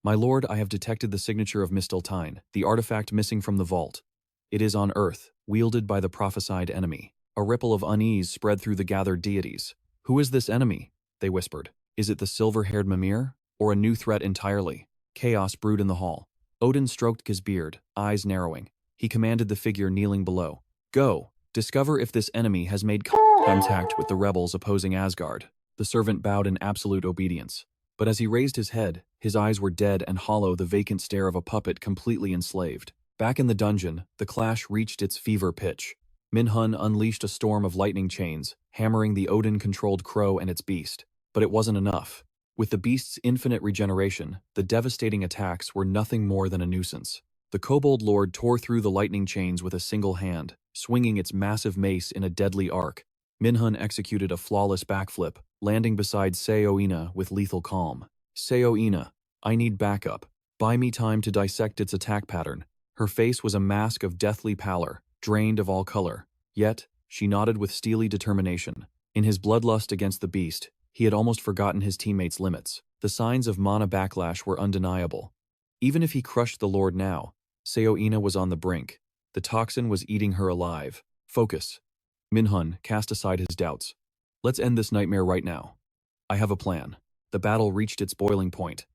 "My lord, I have detected the signature of Mistiltine, the artifact missing from the vault. It is on Earth, wielded by the prophesied enemy." A ripple of unease spread through the gathered deities. "Who is this enemy?" they whispered. "Is it the silver-haired Mimir, or a new threat entirely?" Chaos brewed in the hall. Odin stroked his beard, eyes narrowing. He commanded the figure kneeling below. "Go, discover if this enemy has made contact with the rebels opposing Asgard." The servant bowed in absolute obedience. But as he raised his head, his eyes were dead and hollow, the vacant stare of a puppet completely enslaved. Back in the dungeon, the clash reached its fever pitch. Min-Hun unleashed a storm of lightning chains, hammering the Odin-controlled crow and its beast. But it wasn't enough. With the beast's infinite regeneration, the devastating attacks were nothing more than a nuisance. The Kobold Lord tore through the lightning chains with a single hand, swinging its massive mace in a deadly arc. Min-Hun executed a flawless backflip, landing beside Seo-ina with lethal calm. "Seo-ina, I need backup. Buy me time to dissect its attack pattern." Her face was a mask of deathly pallor, drained of all color. Yet, she nodded with steely determination. In his bloodlust against the beast, he had almost forgotten his teammates' limits. The signs of mana backlash were undeniable. Even if he crushed the Lord now, Seo-ina was on the brink. The toxin was eating her alive. "Focus." Min-Hun cast aside his doubts. "Let's end this nightmare right now. I have a plan." The battle reached its boiling point.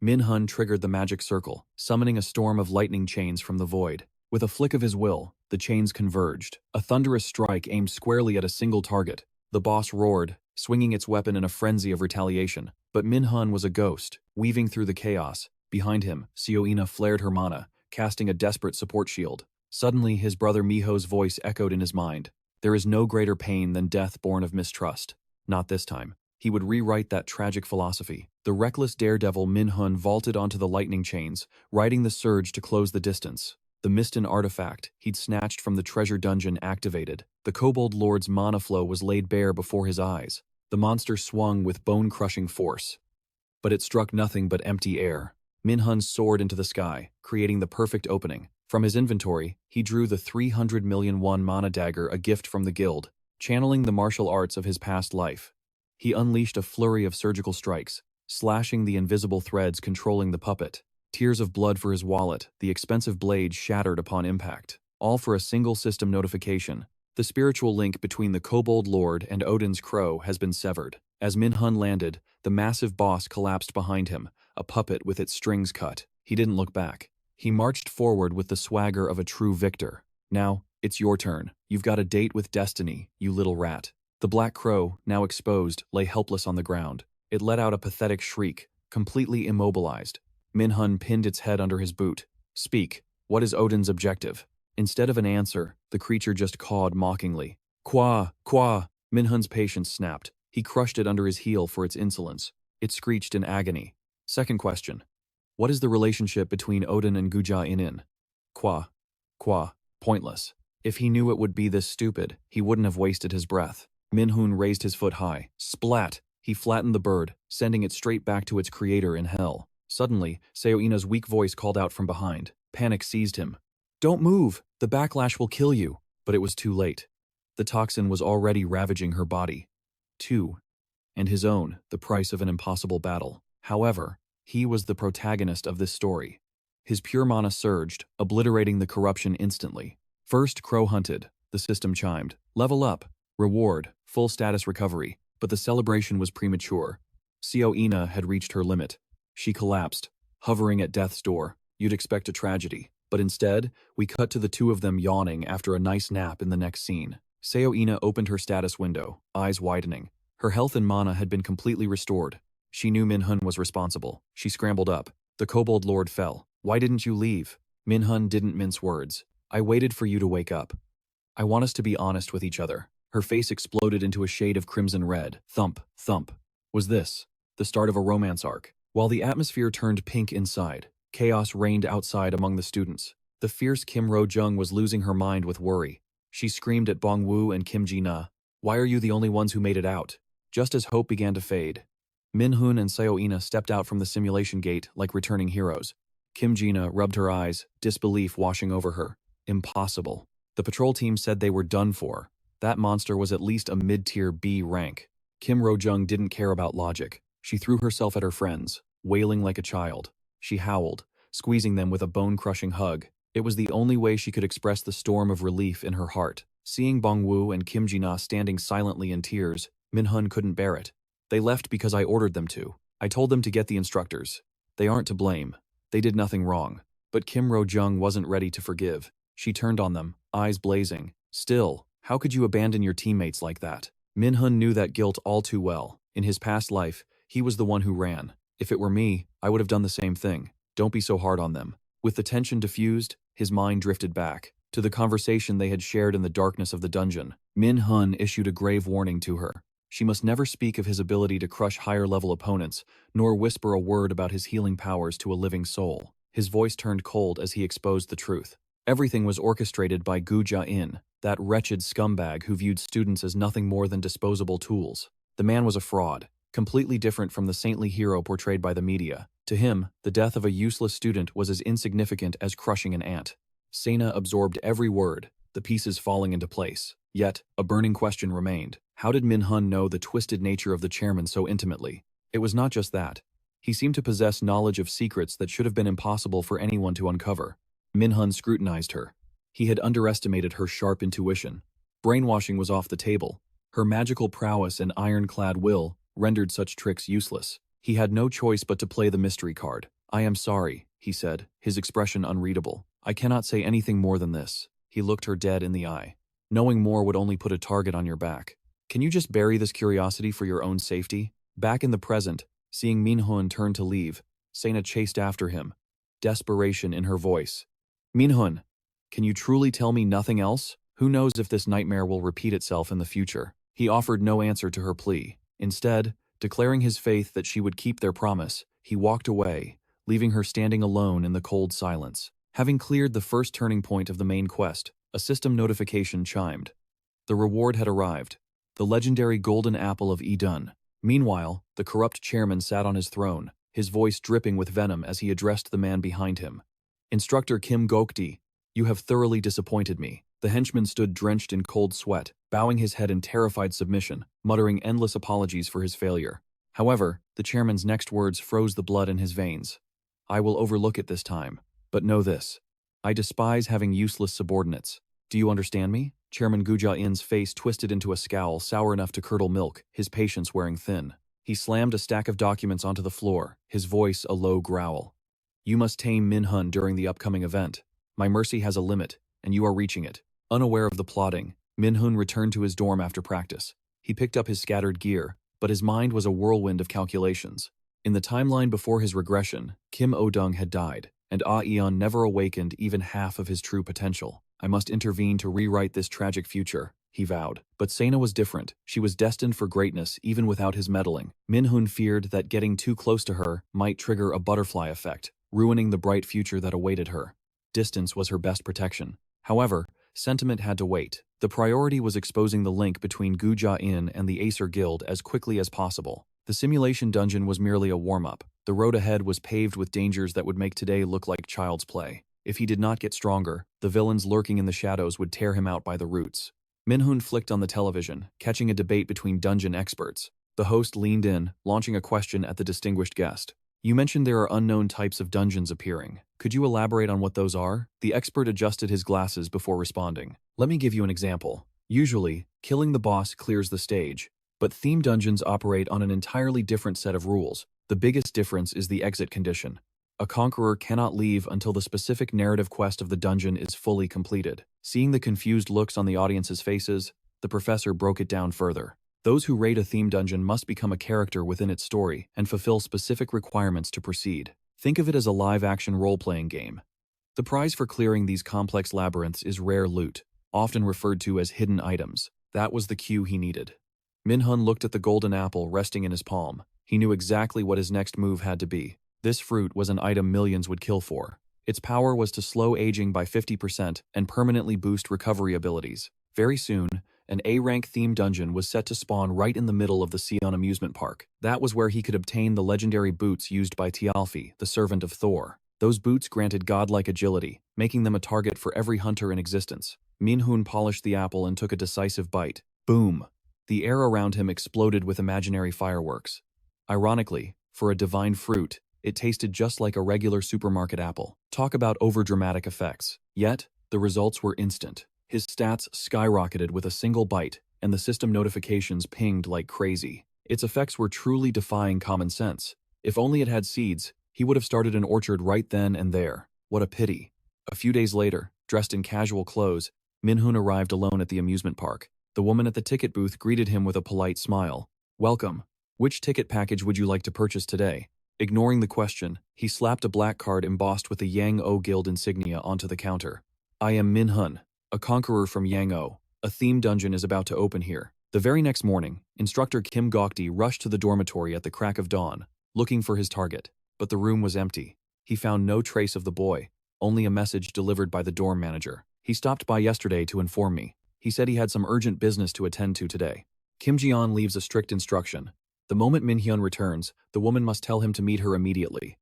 Min-Hun triggered the magic circle, summoning a storm of lightning chains from the void. With a flick of his will, the chains converged. A thunderous strike aimed squarely at a single target. The boss roared, swinging its weapon in a frenzy of retaliation. But Min-Hun was a ghost, weaving through the chaos. Behind him, Seo-ina flared her mana, casting a desperate support shield. Suddenly, his brother Miho's voice echoed in his mind. "There is no greater pain than death born of mistrust." Not this time. he would rewrite that tragic philosophy. The reckless daredevil Min-Hun vaulted onto the lightning chains, riding the surge to close the distance. The Mistin artifact he'd snatched from the treasure dungeon activated. The Kobold Lord's mana flow was laid bare before his eyes. The monster swung with bone-crushing force. But it struck nothing but empty air. Min-Hun soared into the sky, creating the perfect opening. From his inventory, he drew the 300 million won mana dagger, a gift from the guild, channeling the martial arts of his past life. He unleashed a flurry of surgical strikes, slashing the invisible threads controlling the puppet. Tears of blood for his wallet, the expensive blade shattered upon impact. All for a single system notification. The spiritual link between the Kobold Lord and Odin's crow has been severed. As Min-Hun landed, the massive boss collapsed behind him, a puppet with its strings cut. He didn't look back. He marched forward with the swagger of a true victor. Now, it's your turn. You've got a date with destiny, you little rat. The black crow, now exposed, lay helpless on the ground. It let out a pathetic shriek, completely immobilized. Min-Hun pinned its head under his boot. Speak, what is Odin's objective? Instead of an answer, the creature just cawed mockingly. Qua, qua! Min-Hun's patience snapped. He crushed it under his heel for its insolence. It screeched in agony. Second question. What is the relationship between Odin and Guja Inin? Qua. Qua. Pointless. If he knew it would be this stupid, he wouldn't have wasted his breath. Min-Hun raised his foot high. Splat! He flattened the bird, sending it straight back to its creator in hell. Suddenly, Seoina's weak voice called out from behind. Panic seized him. Don't move! The backlash will kill you! But it was too late. The toxin was already ravaging her body. And his own, the price of an impossible battle. However, he was the protagonist of this story. His pure mana surged, obliterating the corruption instantly. First Crow hunted, the system chimed. Level up, reward, full status recovery, but the celebration was premature. Seoina had reached her limit. She collapsed, hovering at death's door. You'd expect a tragedy, but instead, we cut to the two of them yawning after a nice nap in the next scene. Seoina opened her status window, eyes widening. Her health and mana had been completely restored. She knew Min-Hun was responsible. She scrambled up. The Kobold Lord fell. Why didn't you leave? Min-Hun didn't mince words. I waited for you to wake up. I want us to be honest with each other. Her face exploded into a shade of crimson red. Thump, thump. Was this the start of a romance arc? While the atmosphere turned pink inside, chaos reigned outside among the students. The fierce Kim Ro-jung was losing her mind with worry. She screamed at Bong Woo and Kim Ji-na. Why are you the only ones who made it out? Just as hope began to fade, Min-Hun and Seoina stepped out from the simulation gate like returning heroes. Kim Ji-na rubbed her eyes, disbelief washing over her. Impossible. The patrol team said they were done for. That monster was at least a mid-tier B rank. Kim Ro-jung didn't care about logic. She threw herself at her friends, wailing like a child. She howled, squeezing them with a bone-crushing hug. It was the only way she could express the storm of relief in her heart. Seeing Bong Woo and Kim Ji-na standing silently in tears, Min-Hun couldn't bear it. They left because I ordered them to. I told them to get the instructors. They aren't to blame. They did nothing wrong. But Kim Ro-jung wasn't ready to forgive. She turned on them, eyes blazing. Still, how could you abandon your teammates like that? Min-Hun knew that guilt all too well. In his past life, he was the one who ran. If it were me, I would have done the same thing. Don't be so hard on them. With the tension diffused, his mind drifted back to the conversation they had shared in the darkness of the dungeon. Min-Hun issued a grave warning to her. She must never speak of his ability to crush higher-level opponents, nor whisper a word about his healing powers to a living soul. His voice turned cold as he exposed the truth. Everything was orchestrated by Gu Ja-in, that wretched scumbag who viewed students as nothing more than disposable tools. The man was a fraud, completely different from the saintly hero portrayed by the media. To him, the death of a useless student was as insignificant as crushing an ant. Sena absorbed every word, the pieces falling into place. Yet, a burning question remained. How did Min-Hun know the twisted nature of the chairman so intimately? It was not just that. He seemed to possess knowledge of secrets that should have been impossible for anyone to uncover. Min-Hun scrutinized her. He had underestimated her sharp intuition. Brainwashing was off the table. Her magical prowess and ironclad will rendered such tricks useless. He had no choice but to play the mystery card. I am sorry, he said, his expression unreadable. I cannot say anything more than this. He looked her dead in the eye. Knowing more would only put a target on your back. Can you just bury this curiosity for your own safety? Back in the present, seeing Min-Hun turn to leave, Sena chased after him, desperation in her voice. Min-Hun, can you truly tell me nothing else? Who knows if this nightmare will repeat itself in the future? He offered no answer to her plea. Instead, Declaring his faith that she would keep their promise, he walked away, leaving her standing alone in the cold silence. Having cleared the first turning point of the main quest, a system notification chimed. The reward had arrived, the legendary golden apple of Odin. Meanwhile, the corrupt chairman sat on his throne, his voice dripping with venom as he addressed the man behind him. Instructor Kim Gokdi, you have thoroughly disappointed me. The henchman stood drenched in cold sweat, bowing his head in terrified submission, muttering endless apologies for his failure. However, the chairman's next words froze the blood in his veins. I will overlook it this time, but know this. I despise having useless subordinates. Do you understand me? Chairman Guja-in's face twisted into a scowl sour enough to curdle milk, his patience wearing thin. He slammed a stack of documents onto the floor, his voice a low growl. You must tame Min-Hun during the upcoming event. My mercy has a limit, and you are reaching it. Unaware of the plotting, Min-Hun returned to his dorm after practice. He picked up his scattered gear, but his mind was a whirlwind of calculations. In the timeline before his regression, Kim Odung had died, and Aeon never awakened even half of his true potential. I must intervene to rewrite this tragic future, he vowed. But Sena was different. She was destined for greatness even without his meddling. Min-Hun feared that getting too close to her might trigger a butterfly effect, ruining the bright future that awaited her. Distance was her best protection. However, sentiment had to wait. The priority was exposing the link between Guja-in and the Acer Guild as quickly as possible. The simulation dungeon was merely a warm-up. The road ahead was paved with dangers that would make today look like child's play. If he did not get stronger, the villains lurking in the shadows would tear him out by the roots. Min-Hun flicked on the television, catching a debate between dungeon experts. The host leaned in, launching a question at the distinguished guest. You mentioned there are unknown types of dungeons appearing. Could you elaborate on what those are? The expert adjusted his glasses before responding. Let me give you an example. Usually, killing the boss clears the stage, but theme dungeons operate on an entirely different set of rules. The biggest difference is the exit condition. A conqueror cannot leave until the specific narrative quest of the dungeon is fully completed. Seeing the confused looks on the audience's faces, the professor broke it down further. Those who raid a theme dungeon must become a character within its story and fulfill specific requirements to proceed. Think of it as a live-action role-playing game. The prize for clearing these complex labyrinths is rare loot, often referred to as hidden items. That was the cue he needed. Min-Hun looked at the golden apple resting in his palm. He knew exactly what his next move had to be. This fruit was an item millions would kill for. Its power was to slow aging by 50% and permanently boost recovery abilities. Very soon, an A-rank theme dungeon was set to spawn right in the middle of the Sion amusement park. That was where he could obtain the legendary boots used by Thialfi, the servant of Thor. Those boots granted godlike agility, making them a target for every hunter in existence. Min-Hun polished the apple and took a decisive bite. Boom! The air around him exploded with imaginary fireworks. Ironically, for a divine fruit, it tasted just like a regular supermarket apple. Talk about overdramatic effects. Yet, the results were instant. His stats skyrocketed with a single bite, and the system notifications pinged like crazy. Its effects were truly defying common sense. If only it had seeds, he would have started an orchard right then and there. What a pity. A few days later, dressed in casual clothes, Min-Hun arrived alone at the amusement park. The woman at the ticket booth greeted him with a polite smile. Welcome. Which ticket package would you like to purchase today? Ignoring the question, he slapped a black card embossed with the Yang-O Guild insignia onto the counter. I am Min-Hun, a conqueror from Yang-O. A theme dungeon is about to open here. The very next morning, Instructor Kim Gokdi rushed to the dormitory at the crack of dawn, looking for his target. But the room was empty. He found no trace of the boy, only a message delivered by the dorm manager. He stopped by yesterday to inform me. He said he had some urgent business to attend to today. Kim Ji-on leaves a strict instruction. The moment Min-Hyun returns, the woman must tell him to meet her immediately.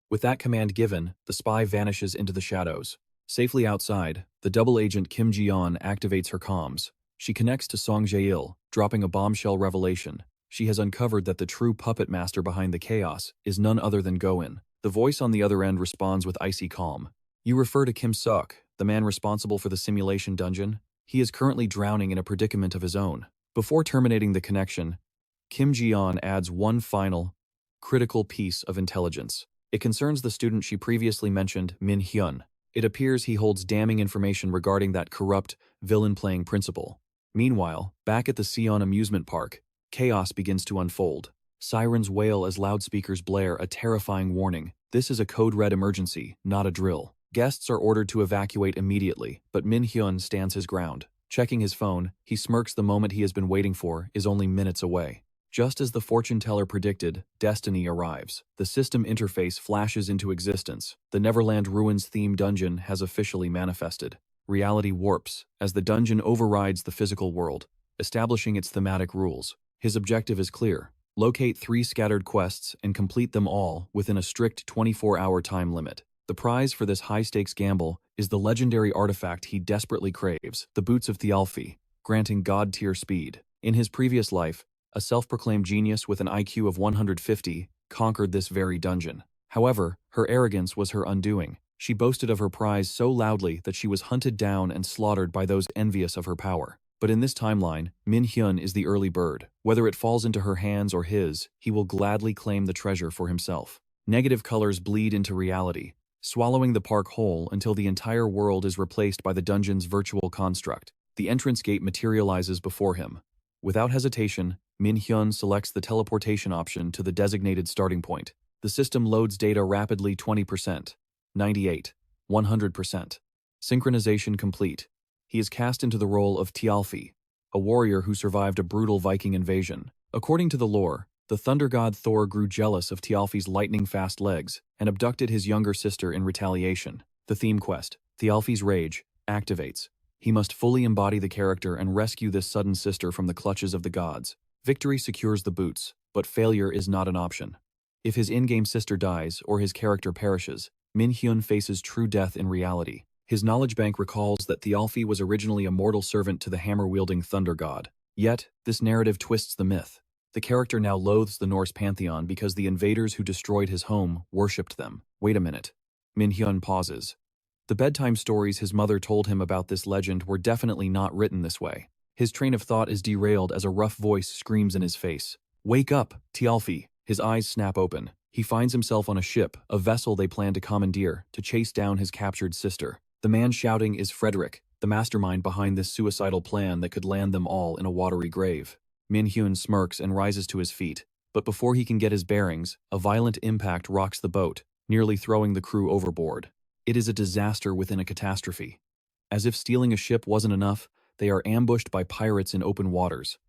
With that command given, the spy vanishes into the shadows. Safely outside, the double agent Kim Ji-on activates her comms. She connects to Song Jae-il, dropping a bombshell revelation. She has uncovered that the true puppet master behind the chaos is none other than Go-in. The voice on the other end responds with icy calm. You refer to Kim Suk, the man responsible for the simulation dungeon? He is currently drowning in a predicament of his own. Before terminating the connection, Kim Ji-on adds one final, critical piece of intelligence. It concerns the student she previously mentioned, Min-Hyun. It appears he holds damning information regarding that corrupt, villain-playing principal. Meanwhile, back at the Sion amusement park, chaos begins to unfold. Sirens wail as loudspeakers blare a terrifying warning. This is a code-red emergency, not a drill. Guests are ordered to evacuate immediately, but Min-Hyun stands his ground. Checking his phone, he smirks the moment he has been waiting for is only minutes away. Just as the fortune teller predicted, destiny arrives. The system interface flashes into existence. The Neverland Ruins theme dungeon has officially manifested. Reality warps as the dungeon overrides the physical world, establishing its thematic rules. His objective is clear: locate 3 scattered quests and complete them all within a strict 24-hour time limit. The prize for this high-stakes gamble is the legendary artifact he desperately craves, the Boots of Thialfi, granting god-tier speed. In his previous life, a self-proclaimed genius with an IQ of 150 conquered this very dungeon. However, her arrogance was her undoing. She boasted of her prize so loudly that she was hunted down and slaughtered by those envious of her power. But in this timeline, Min-Hun is the early bird. Whether it falls into her hands or his, he will gladly claim the treasure for himself. Negative colors bleed into reality, swallowing the park whole until the entire world is replaced by the dungeon's virtual construct. The entrance gate materializes before him. Without hesitation, Min-Hun selects the teleportation option to the designated starting point. The system loads data rapidly: 20%, 98%, 100%. Synchronization complete. He is cast into the role of Thialfi, a warrior who survived a brutal Viking invasion. According to the lore, the thunder god Thor grew jealous of Thialfi's lightning-fast legs and abducted his younger sister in retaliation. The theme quest, Thialfi's Rage, activates. He must fully embody the character and rescue this sudden sister from the clutches of the gods. Victory secures the boots, but failure is not an option. If his in-game sister dies or his character perishes, Min-Hun faces true death in reality. His knowledge bank recalls that Thialfi was originally a mortal servant to the hammer-wielding thunder god. Yet, this narrative twists the myth. The character now loathes the Norse pantheon because the invaders who destroyed his home worshipped them. Wait a minute. Min-Hun pauses. The bedtime stories his mother told him about this legend were definitely not written this way. His train of thought is derailed as a rough voice screams in his face. "Wake up, Thialfi!" His eyes snap open. He finds himself on a ship, a vessel they plan to commandeer, to chase down his captured sister. The man shouting is Frederick, the mastermind behind this suicidal plan that could land them all in a watery grave. Min-Hun smirks and rises to his feet, but before he can get his bearings, a violent impact rocks the boat, nearly throwing the crew overboard. It is a disaster within a catastrophe. As if stealing a ship wasn't enough, they are ambushed by pirates in open waters.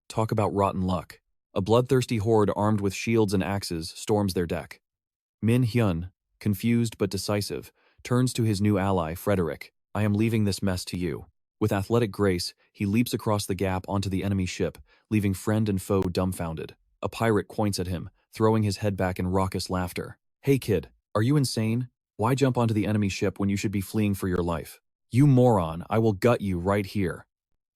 Talk about rotten luck. A bloodthirsty horde armed with shields and axes storms their deck. Min-Hun, confused but decisive, turns to his new ally, Frederick. "I am leaving this mess to you." With athletic grace, he leaps across the gap onto the enemy ship, leaving friend and foe dumbfounded. A pirate points at him, throwing his head back in raucous laughter. "Hey kid, are you insane? Why jump onto the enemy ship when you should be fleeing for your life? You moron, I will gut you right here."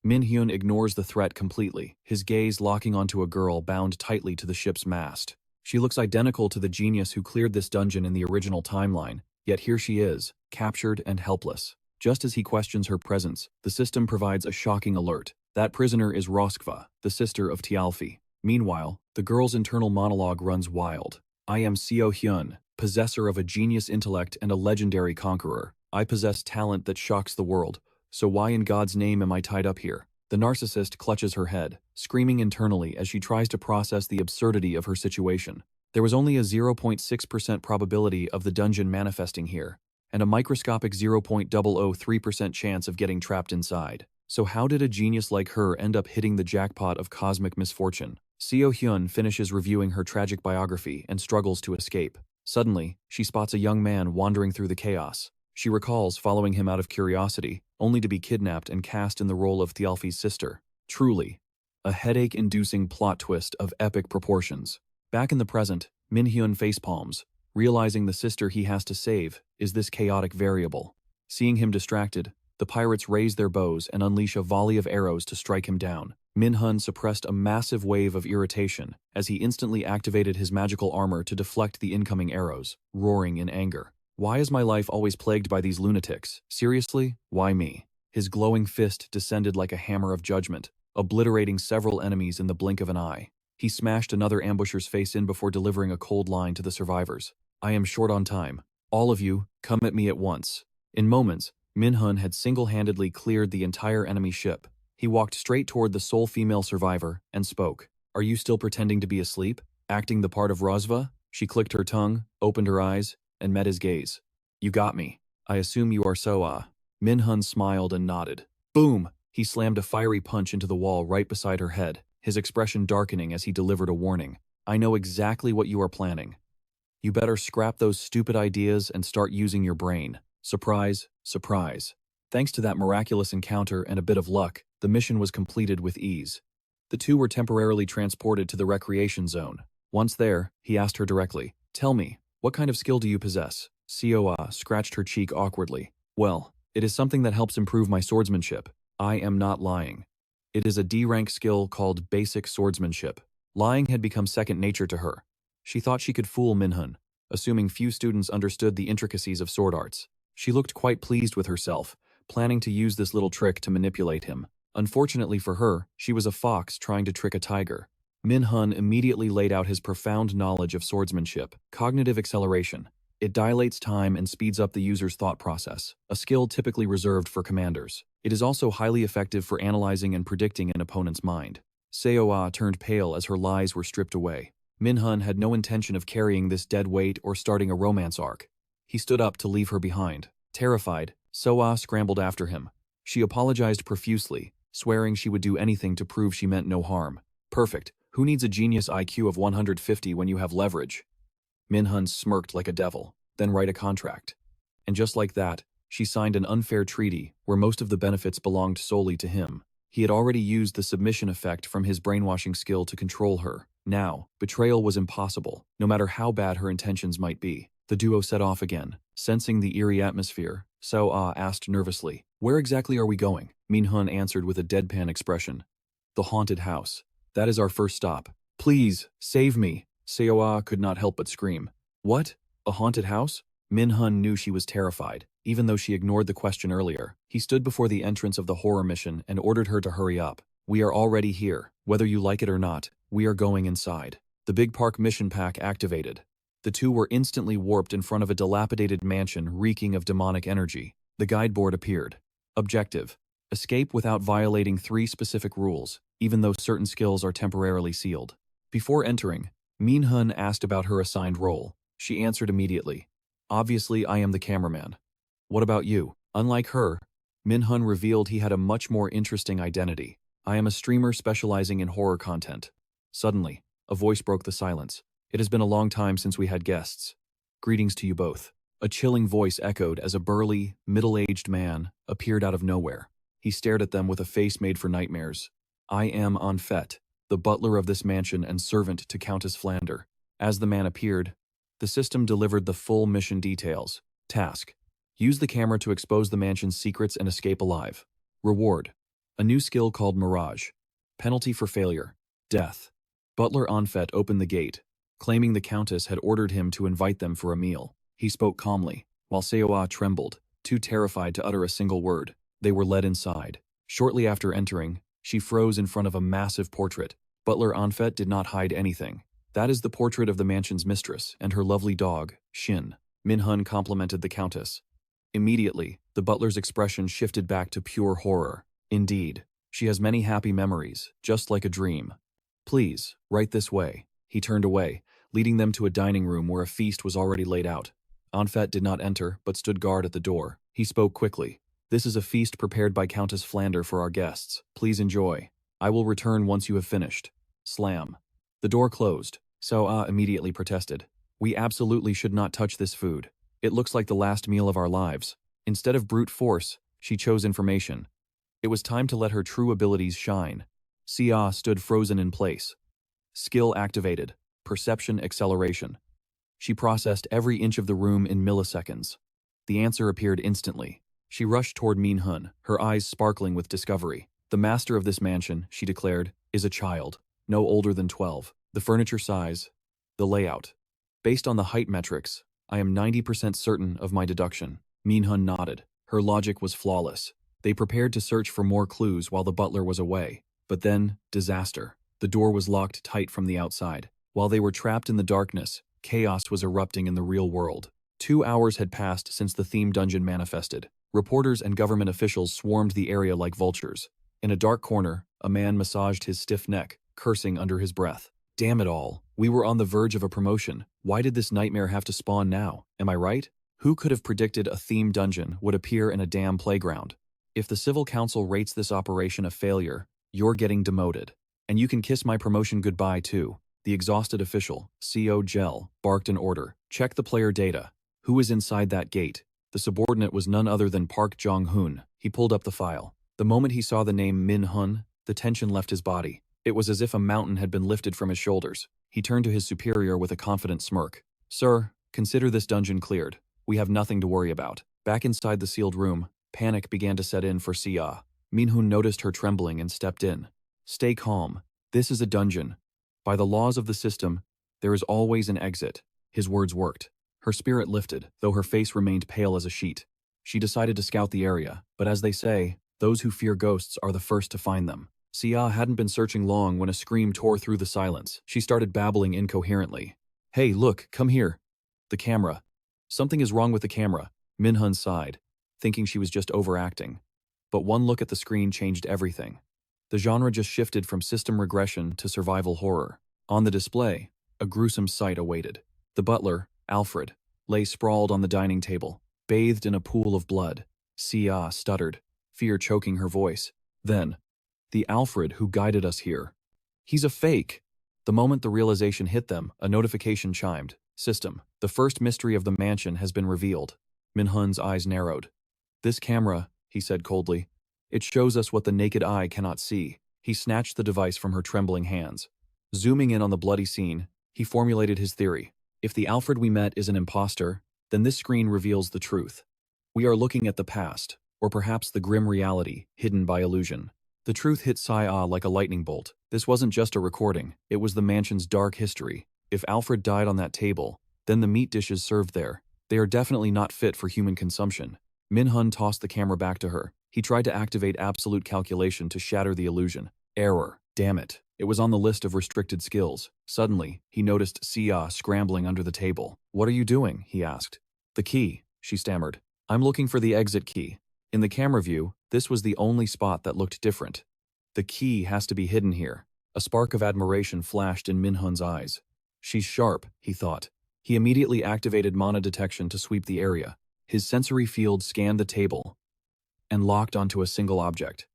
Min-Hun ignores the threat completely, his gaze locking onto a girl bound tightly to the ship's mast. She looks identical to the genius who cleared this dungeon in the original timeline, yet here she is, captured and helpless. Just as he questions her presence, the system provides a shocking alert. That prisoner is Roskva, the sister of Thialfi. Meanwhile, the girl's internal monologue runs wild. "I am Seo-Hyun, possessor of a genius intellect and a legendary conqueror. I possess talent that shocks the world, so why in God's name am I tied up here?" The narcissist clutches her head, screaming internally as she tries to process the absurdity of her situation. There was only a 0.6% probability of the dungeon manifesting here, and a microscopic 0.003% chance of getting trapped inside. So how did a genius like her end up hitting the jackpot of cosmic misfortune? Seo-Hyun finishes reviewing her tragic biography and struggles to escape. Suddenly, she spots a young man wandering through the chaos. She recalls following him out of curiosity, only to be kidnapped and cast in the role of Thialfi's sister. Truly, a headache-inducing plot twist of epic proportions. Back in the present, Min-Hun facepalms, realizing the sister he has to save is this chaotic variable. Seeing him distracted, the pirates raise their bows and unleash a volley of arrows to strike him down. Min-Hun suppressed a massive wave of irritation as he instantly activated his magical armor to deflect the incoming arrows, roaring in anger. "Why is my life always plagued by these lunatics? Seriously, why me?" His glowing fist descended like a hammer of judgment, obliterating several enemies in the blink of an eye. He smashed another ambusher's face in before delivering a cold line to the survivors. "I am short on time. All of you, come at me at once." In moments, Min-Hun had single-handedly cleared the entire enemy ship. He walked straight toward the sole female survivor and spoke. "Are you still pretending to be asleep? Acting the part of Rosva?" She clicked her tongue, opened her eyes, and met his gaze. "You got me. I assume you are so, Min-Hun smiled and nodded. Boom! He slammed a fiery punch into the wall right beside her head, his expression darkening as he delivered a warning. I know exactly what you are planning. You better scrap those stupid ideas and start using your brain. Surprise, surprise. Thanks to that miraculous encounter and a bit of luck, the mission was completed with ease. The two were temporarily transported to the recreation zone. Once there, he asked her directly, "Tell me, what kind of skill do you possess?" Sioa scratched her cheek awkwardly. "Well, it is something that helps improve my swordsmanship. I am not lying. It is a D-rank skill called basic swordsmanship." Lying had become second nature to her. She thought she could fool Min-Hun, assuming few students understood the intricacies of sword arts. She looked quite pleased with herself, planning to use this little trick to manipulate him. Unfortunately for her, she was a fox trying to trick a tiger. Min-Hun immediately laid out his profound knowledge of swordsmanship, cognitive acceleration. It dilates time and speeds up the user's thought process, a skill typically reserved for commanders. It is also highly effective for analyzing and predicting an opponent's mind. Seoa turned pale as her lies were stripped away. Min-Hun had no intention of carrying this dead weight or starting a romance arc. He stood up to leave her behind. Terrified, Seoa scrambled after him. She apologized profusely, swearing she would do anything to prove she meant no harm. Perfect. Who needs a genius IQ of 150 when you have leverage? Min-Hun smirked like a devil, then write a contract. And just like that, she signed an unfair treaty where most of the benefits belonged solely to him. He had already used the submission effect from his brainwashing skill to control her. Now, betrayal was impossible, no matter how bad her intentions might be. The duo set off again. Sensing the eerie atmosphere, Seoa asked nervously, "Where exactly are we going?" Min-Hun answered with a deadpan expression. "The haunted house. That is our first stop. Please, save me." Seoa could not help but scream. "What? A haunted house?" Min-Hun knew she was terrified, even though she ignored the question earlier. He stood before the entrance of the horror mission and ordered her to hurry up. "We are already here. Whether you like it or not, we are going inside." The big park mission pack activated. The two were instantly warped in front of a dilapidated mansion reeking of demonic energy. The guideboard appeared. Objective: escape without violating 3 specific rules, even though certain skills are temporarily sealed. Before entering, Min-Hun asked about her assigned role. She answered immediately. "Obviously, I am the cameraman." "What about you?" Unlike her, Min-Hun revealed he had a much more interesting identity. "I am a streamer specializing in horror content." Suddenly, a voice broke the silence. "It has been a long time since we had guests. Greetings to you both." A chilling voice echoed as a burly, middle-aged man appeared out of nowhere. He stared at them with a face made for nightmares. "I am Anfet, the butler of this mansion and servant to Countess Flander." As the man appeared, the system delivered the full mission details. Task: use the camera to expose the mansion's secrets and escape alive. Reward: a new skill called Mirage. Penalty for failure: death. Butler Anfet opened the gate, claiming the Countess had ordered him to invite them for a meal. He spoke calmly, while Seoa trembled, too terrified to utter a single word. They were led inside. Shortly after entering, she froze in front of a massive portrait. Butler Anfet did not hide anything. "That is the portrait of the mansion's mistress and her lovely dog, Shin." Min-Hun complimented the Countess. Immediately, the butler's expression shifted back to pure horror. "Indeed, she has many happy memories, just like a dream. Please, right this way." He turned away, leading them to a dining room where a feast was already laid out. Anfet did not enter, but stood guard at the door. He spoke quickly. "This is a feast prepared by Countess Flander for our guests. Please enjoy. I will return once you have finished." Slam. The door closed. Seoa immediately protested. "We absolutely should not touch this food. It looks like the last meal of our lives." Instead of brute force, she chose information. It was time to let her true abilities shine. Sia stood frozen in place. Skill activated. Perception acceleration. She processed every inch of the room in milliseconds. The answer appeared instantly. She rushed toward Min-Hun, her eyes sparkling with discovery. "The master of this mansion," she declared, "is a child, no older than 12. The furniture size, the layout. Based on the height metrics, I am 90% certain of my deduction." Min-Hun nodded. Her logic was flawless. They prepared to search for more clues while the butler was away. But then, disaster. The door was locked tight from the outside. While they were trapped in the darkness, chaos was erupting in the real world. 2 hours had passed since the theme dungeon manifested. Reporters and government officials swarmed the area like vultures. In a dark corner, a man massaged his stiff neck, cursing under his breath. "Damn it all. We were on the verge of a promotion. Why did this nightmare have to spawn now? Am I right? Who could have predicted a theme dungeon would appear in a damn playground? If the Civil Council rates this operation a failure, you're getting demoted." And you can kiss my promotion goodbye too. The exhausted official, CO Gel, barked an order. Check the player data. Who is inside that gate? The subordinate was none other than Park Jong-hoon. He pulled up the file. The moment he saw the name Min-Hun, the tension left his body. It was as if a mountain had been lifted from his shoulders. He turned to his superior with a confident smirk. Sir, consider this dungeon cleared. We have nothing to worry about. Back inside the sealed room, panic began to set in for Sia. Min-Hun noticed her trembling and stepped in. Stay calm. This is a dungeon. By the laws of the system, there is always an exit. His words worked. Her spirit lifted, though her face remained pale as a sheet. She decided to scout the area, but as they say, those who fear ghosts are the first to find them. Sia hadn't been searching long when a scream tore through the silence. She started babbling incoherently. Hey, look, come here. The camera. Something is wrong with the camera. Min-Hun sighed, thinking she was just overacting. But one look at the screen changed everything. The genre just shifted from system regression to survival horror. On the display, a gruesome sight awaited. The butler, Alfred, lay sprawled on the dining table, bathed in a pool of blood. Sia stuttered, fear choking her voice. Then, the Alfred who guided us here. He's a fake. The moment the realization hit them, a notification chimed. System, the first mystery of the mansion has been revealed. Min-Hun's eyes narrowed. This camera, he said coldly. It shows us what the naked eye cannot see. He snatched the device from her trembling hands. Zooming in on the bloody scene, he formulated his theory. If the Alfred we met is an imposter, then this screen reveals the truth. We are looking at the past, or perhaps the grim reality, hidden by illusion. The truth hit Sia like a lightning bolt. This wasn't just a recording, it was the mansion's dark history. If Alfred died on that table, then the meat dishes served there. They are definitely not fit for human consumption. Min-Hun tossed the camera back to her. He tried to activate absolute calculation to shatter the illusion. Error. Damn it. It was on the list of restricted skills. Suddenly, he noticed Sia scrambling under the table. What are you doing? He asked. The key, she stammered. I'm looking for the exit key. In the camera view, this was the only spot that looked different. The key has to be hidden here. A spark of admiration flashed in Min-Hun's eyes. She's sharp, he thought. He immediately activated mana detection to sweep the area. His sensory field scanned the table and locked onto a single object.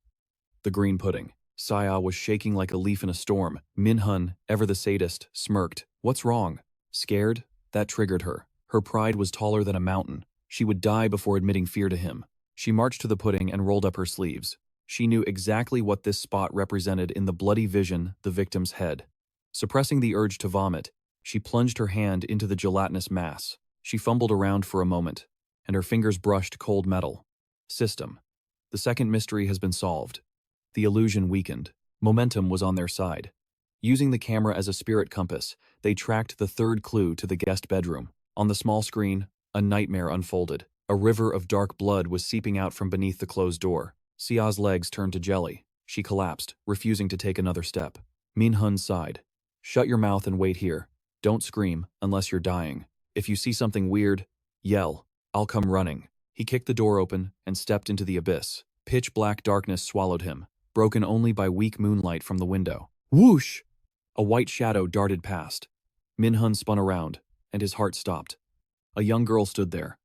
The green pudding. Sia was shaking like a leaf in a storm. Min-Hun, ever the sadist, smirked. What's wrong? Scared? That triggered her. Her pride was taller than a mountain. She would die before admitting fear to him. She marched to the pudding and rolled up her sleeves. She knew exactly what this spot represented in the bloody vision, the victim's head. Suppressing the urge to vomit, she plunged her hand into the gelatinous mass. She fumbled around for a moment, and her fingers brushed cold metal. System. The second mystery has been solved. The illusion weakened. Momentum was on their side. Using the camera as a spirit compass, they tracked the third clue to the guest bedroom. On the small screen, a nightmare unfolded. A river of dark blood was seeping out from beneath the closed door. Sia's legs turned to jelly. She collapsed, refusing to take another step. Min-Hun sighed. Shut your mouth and wait here. Don't scream unless you're dying. If you see something weird, yell. I'll come running. He kicked the door open and stepped into the abyss. Pitch black darkness swallowed him, broken only by weak moonlight from the window. Whoosh! A white shadow darted past. Min-Hun spun around, and his heart stopped. A young girl stood there,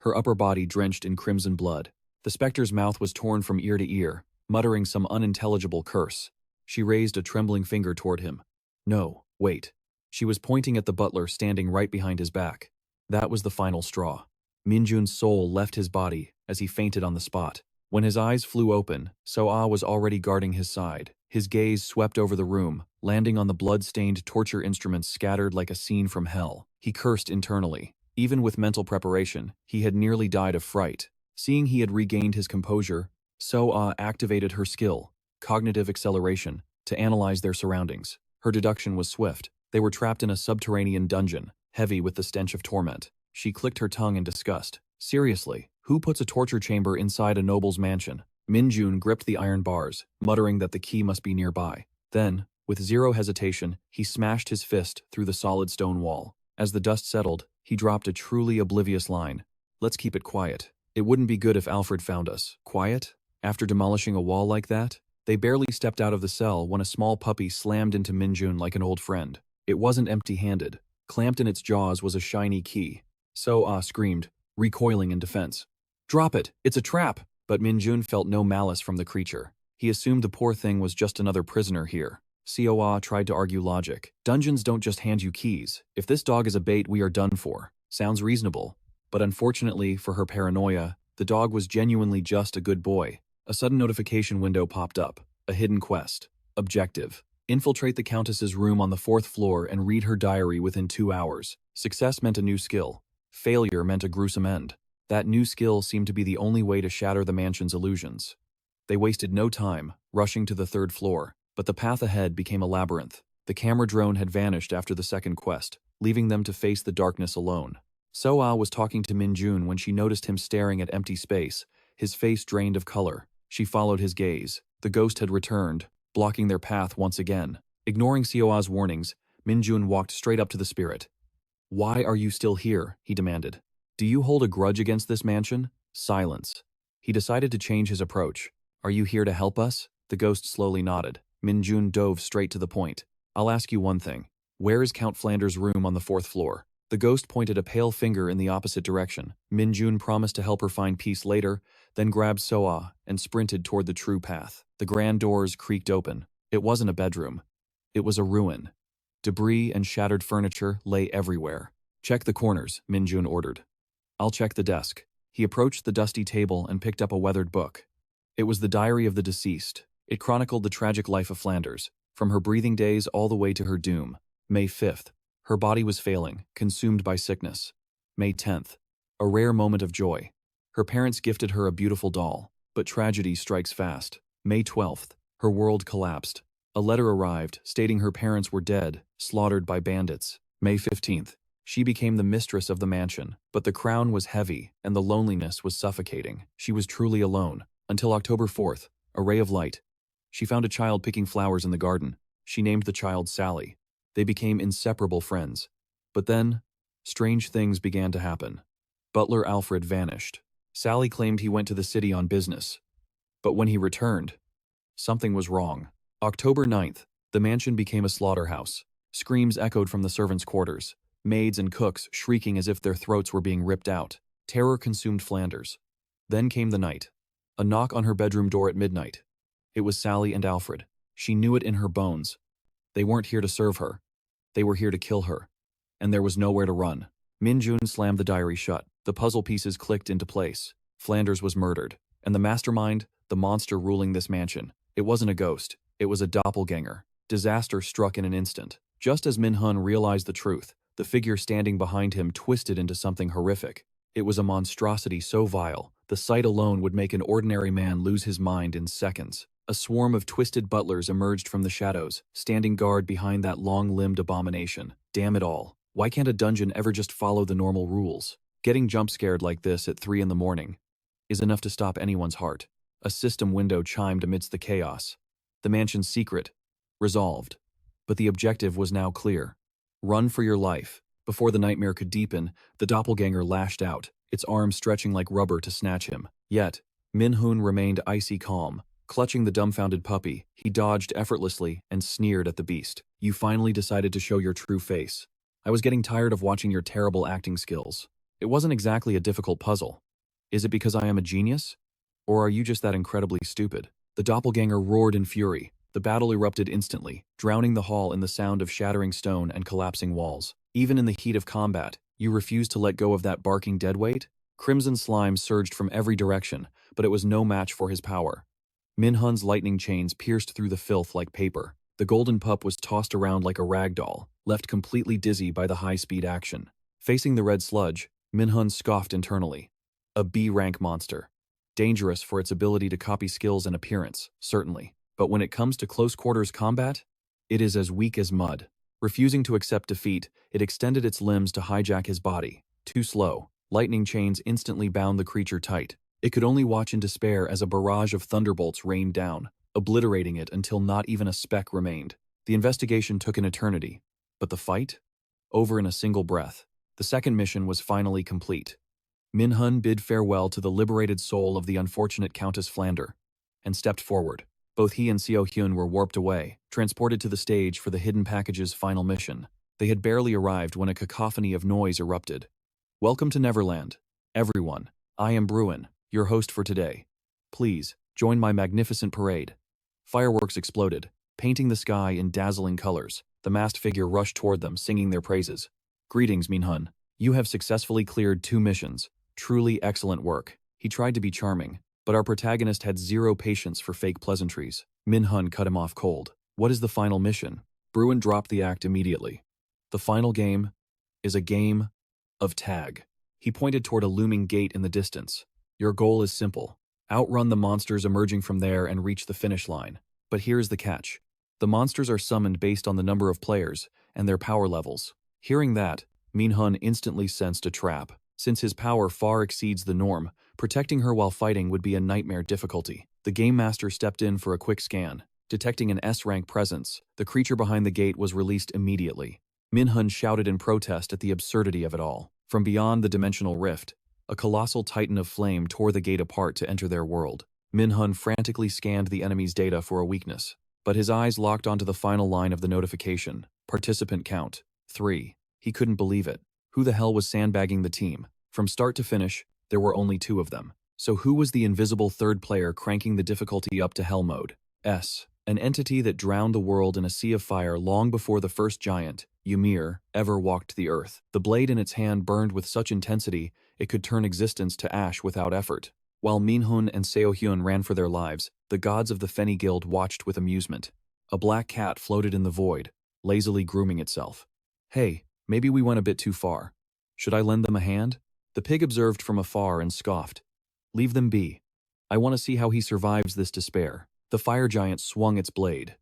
her upper body drenched in crimson blood. The specter's mouth was torn from ear to ear, muttering some unintelligible curse. She raised a trembling finger toward him. No, wait. She was pointing at the butler standing right behind his back. That was the final straw. Min-Jun's soul left his body as he fainted on the spot. When his eyes flew open, So-Ah was already guarding his side. His gaze swept over the room, landing on the blood-stained torture instruments scattered like a scene from hell. He cursed internally. Even with mental preparation, he had nearly died of fright. Seeing he had regained his composure, So-Ah activated her skill, cognitive acceleration, to analyze their surroundings. Her deduction was swift. They were trapped in a subterranean dungeon, heavy with the stench of torment. She clicked her tongue in disgust. Seriously, who puts a torture chamber inside a noble's mansion? Min-Jun gripped the iron bars, muttering that the key must be nearby. Then, with zero hesitation, he smashed his fist through the solid stone wall. As the dust settled, he dropped a truly oblivious line. Let's keep it quiet. It wouldn't be good if Alfred found us. Quiet? After demolishing a wall like that? They barely stepped out of the cell when a small puppy slammed into Min-Jun like an old friend. It wasn't empty-handed. Clamped in its jaws was a shiny key. So-Ah screamed, recoiling in defense. Drop it! It's a trap! But Min-Jun felt no malice from the creature. He assumed the poor thing was just another prisoner here. Coa tried to argue logic. Dungeons don't just hand you keys. If this dog is a bait, we are done for. Sounds reasonable. But unfortunately for her paranoia, the dog was genuinely just a good boy. A sudden notification window popped up. A hidden quest. Objective: infiltrate the Countess's room on the 4th floor and read her diary within 2 hours. Success meant a new skill. Failure meant a gruesome end. That new skill seemed to be the only way to shatter the mansion's illusions. They wasted no time, rushing to the 3rd floor, but the path ahead became a labyrinth. The camera drone had vanished after the 2nd quest, leaving them to face the darkness alone. Soa was talking to Min-Hun when she noticed him staring at empty space, his face drained of color. She followed his gaze. The ghost had returned, blocking their path once again. Ignoring Soa's warnings, Min-Hun walked straight up to the spirit. "Why are you still here?" he demanded. "Do you hold a grudge against this mansion?" Silence. He decided to change his approach. "Are you here to help us?" The ghost slowly nodded. Min-Hun dove straight to the point. "I'll ask you one thing. Where is Count Flanders' room on the 4th floor?" The ghost pointed a pale finger in the opposite direction. Min-Hun promised to help her find peace later, then grabbed Soa and sprinted toward the true path. The grand doors creaked open. It wasn't a bedroom. It was a ruin. Debris and shattered furniture lay everywhere. "Check the corners," Min-Hun ordered. "I'll check the desk." He approached the dusty table and picked up a weathered book. It was the diary of the deceased. It chronicled the tragic life of Flanders, from her breathing days all the way to her doom. May 5th. Her body was failing, consumed by sickness. May 10th. A rare moment of joy. Her parents gifted her a beautiful doll, but tragedy strikes fast. May 12th. Her world collapsed. A letter arrived stating her parents were dead, slaughtered by bandits. May 15th. She became the mistress of the mansion, but the crown was heavy and the loneliness was suffocating. She was truly alone. Until October 4th. A ray of light. She found a child picking flowers in the garden. She named the child Sally. They became inseparable friends. But then, strange things began to happen. Butler Alfred vanished. Sally claimed he went to the city on business. But when he returned, something was wrong. October 9th, the mansion became a slaughterhouse. Screams echoed from the servants' quarters, maids and cooks shrieking as if their throats were being ripped out. Terror consumed Flanders. Then came the night. A knock on her bedroom door at midnight. It was Sally and Alfred. She knew it in her bones. They weren't here to serve her. They were here to kill her. And there was nowhere to run. Min-Hun slammed the diary shut. The puzzle pieces clicked into place. Flanders was murdered. And the mastermind, the monster ruling this mansion, it wasn't a ghost. It was a doppelganger. Disaster struck in an instant. Just as Min-Hun realized the truth, the figure standing behind him twisted into something horrific. It was a monstrosity so vile, the sight alone would make an ordinary man lose his mind in seconds. A swarm of twisted butlers emerged from the shadows, standing guard behind that long-limbed abomination. Damn it all. Why can't a dungeon ever just follow the normal rules? Getting jump-scared like this at 3 in the morning is enough to stop anyone's heart. A system window chimed amidst the chaos. The mansion's secret. Resolved. But the objective was now clear. Run for your life. Before the nightmare could deepen, the doppelganger lashed out, its arms stretching like rubber to snatch him. Yet, Min-Hun remained icy calm. Clutching the dumbfounded puppy, he dodged effortlessly and sneered at the beast. "You finally decided to show your true face. I was getting tired of watching your terrible acting skills. It wasn't exactly a difficult puzzle. Is it because I am a genius? Or are you just that incredibly stupid?" The doppelganger roared in fury. The battle erupted instantly, drowning the hall in the sound of shattering stone and collapsing walls. Even in the heat of combat, you refused to let go of that barking deadweight? Crimson slime surged from every direction, but it was no match for his power. Min-Hun's lightning chains pierced through the filth like paper. The golden pup was tossed around like a rag doll, left completely dizzy by the high-speed action. Facing the red sludge, Min-Hun scoffed internally. A B-rank monster. Dangerous for its ability to copy skills and appearance, certainly. But when it comes to close-quarters combat, it is as weak as mud. Refusing to accept defeat, it extended its limbs to hijack his body. Too slow. Lightning chains instantly bound the creature tight. It could only watch in despair as a barrage of thunderbolts rained down, obliterating it until not even a speck remained. The investigation took an eternity. But the fight? Over in a single breath. The second mission was finally complete. Min-Hun bid farewell to the liberated soul of the unfortunate Countess Flander, and stepped forward. Both he and Seo-Hyun were warped away, transported to the stage for the Hidden Package's final mission. They had barely arrived when a cacophony of noise erupted. "Welcome to Neverland, everyone. I am Bruin, your host for today. Please, join my magnificent parade." Fireworks exploded. painting the sky in dazzling colors. The masked figure rushed toward them, singing their praises. "Greetings, Min-Hun. You have successfully cleared 2 missions. Truly excellent work." He tried to be charming, but our protagonist had zero patience for fake pleasantries. Min-Hun cut him off cold. "What is the final mission?" Bruin dropped the act immediately. "The final game is a game of tag." He pointed toward a looming gate in the distance. "Your goal is simple. Outrun the monsters emerging from there and reach the finish line. But here's the catch. The monsters are summoned based on the number of players and their power levels." Hearing that, Min-Hun instantly sensed a trap. Since his power far exceeds the norm, protecting her while fighting would be a nightmare difficulty. The game master stepped in for a quick scan. Detecting an S-rank presence, the creature behind the gate was released immediately. Min-Hun shouted in protest at the absurdity of it all. From beyond the dimensional rift, a colossal titan of flame tore the gate apart to enter their world. Min-Hun frantically scanned the enemy's data for a weakness, but his eyes locked onto the final line of the notification. Participant count 3. He couldn't believe it. Who the hell was sandbagging the team? From start to finish, there were only 2 of them. So who was the invisible third player cranking the difficulty up to hell mode? An entity that drowned the world in a sea of fire long before the first giant, Ymir, ever walked the earth. The blade in its hand burned with such intensity it could turn existence to ash without effort. While Min-Hun and Seo-Hyun ran for their lives, the gods of the Feni Guild watched with amusement. A black cat floated in the void, lazily grooming itself. "Hey, maybe we went a bit too far. Should I lend them a hand?" The pig observed from afar and scoffed. "Leave them be. I want to see how he survives this despair." The fire giant swung its blade.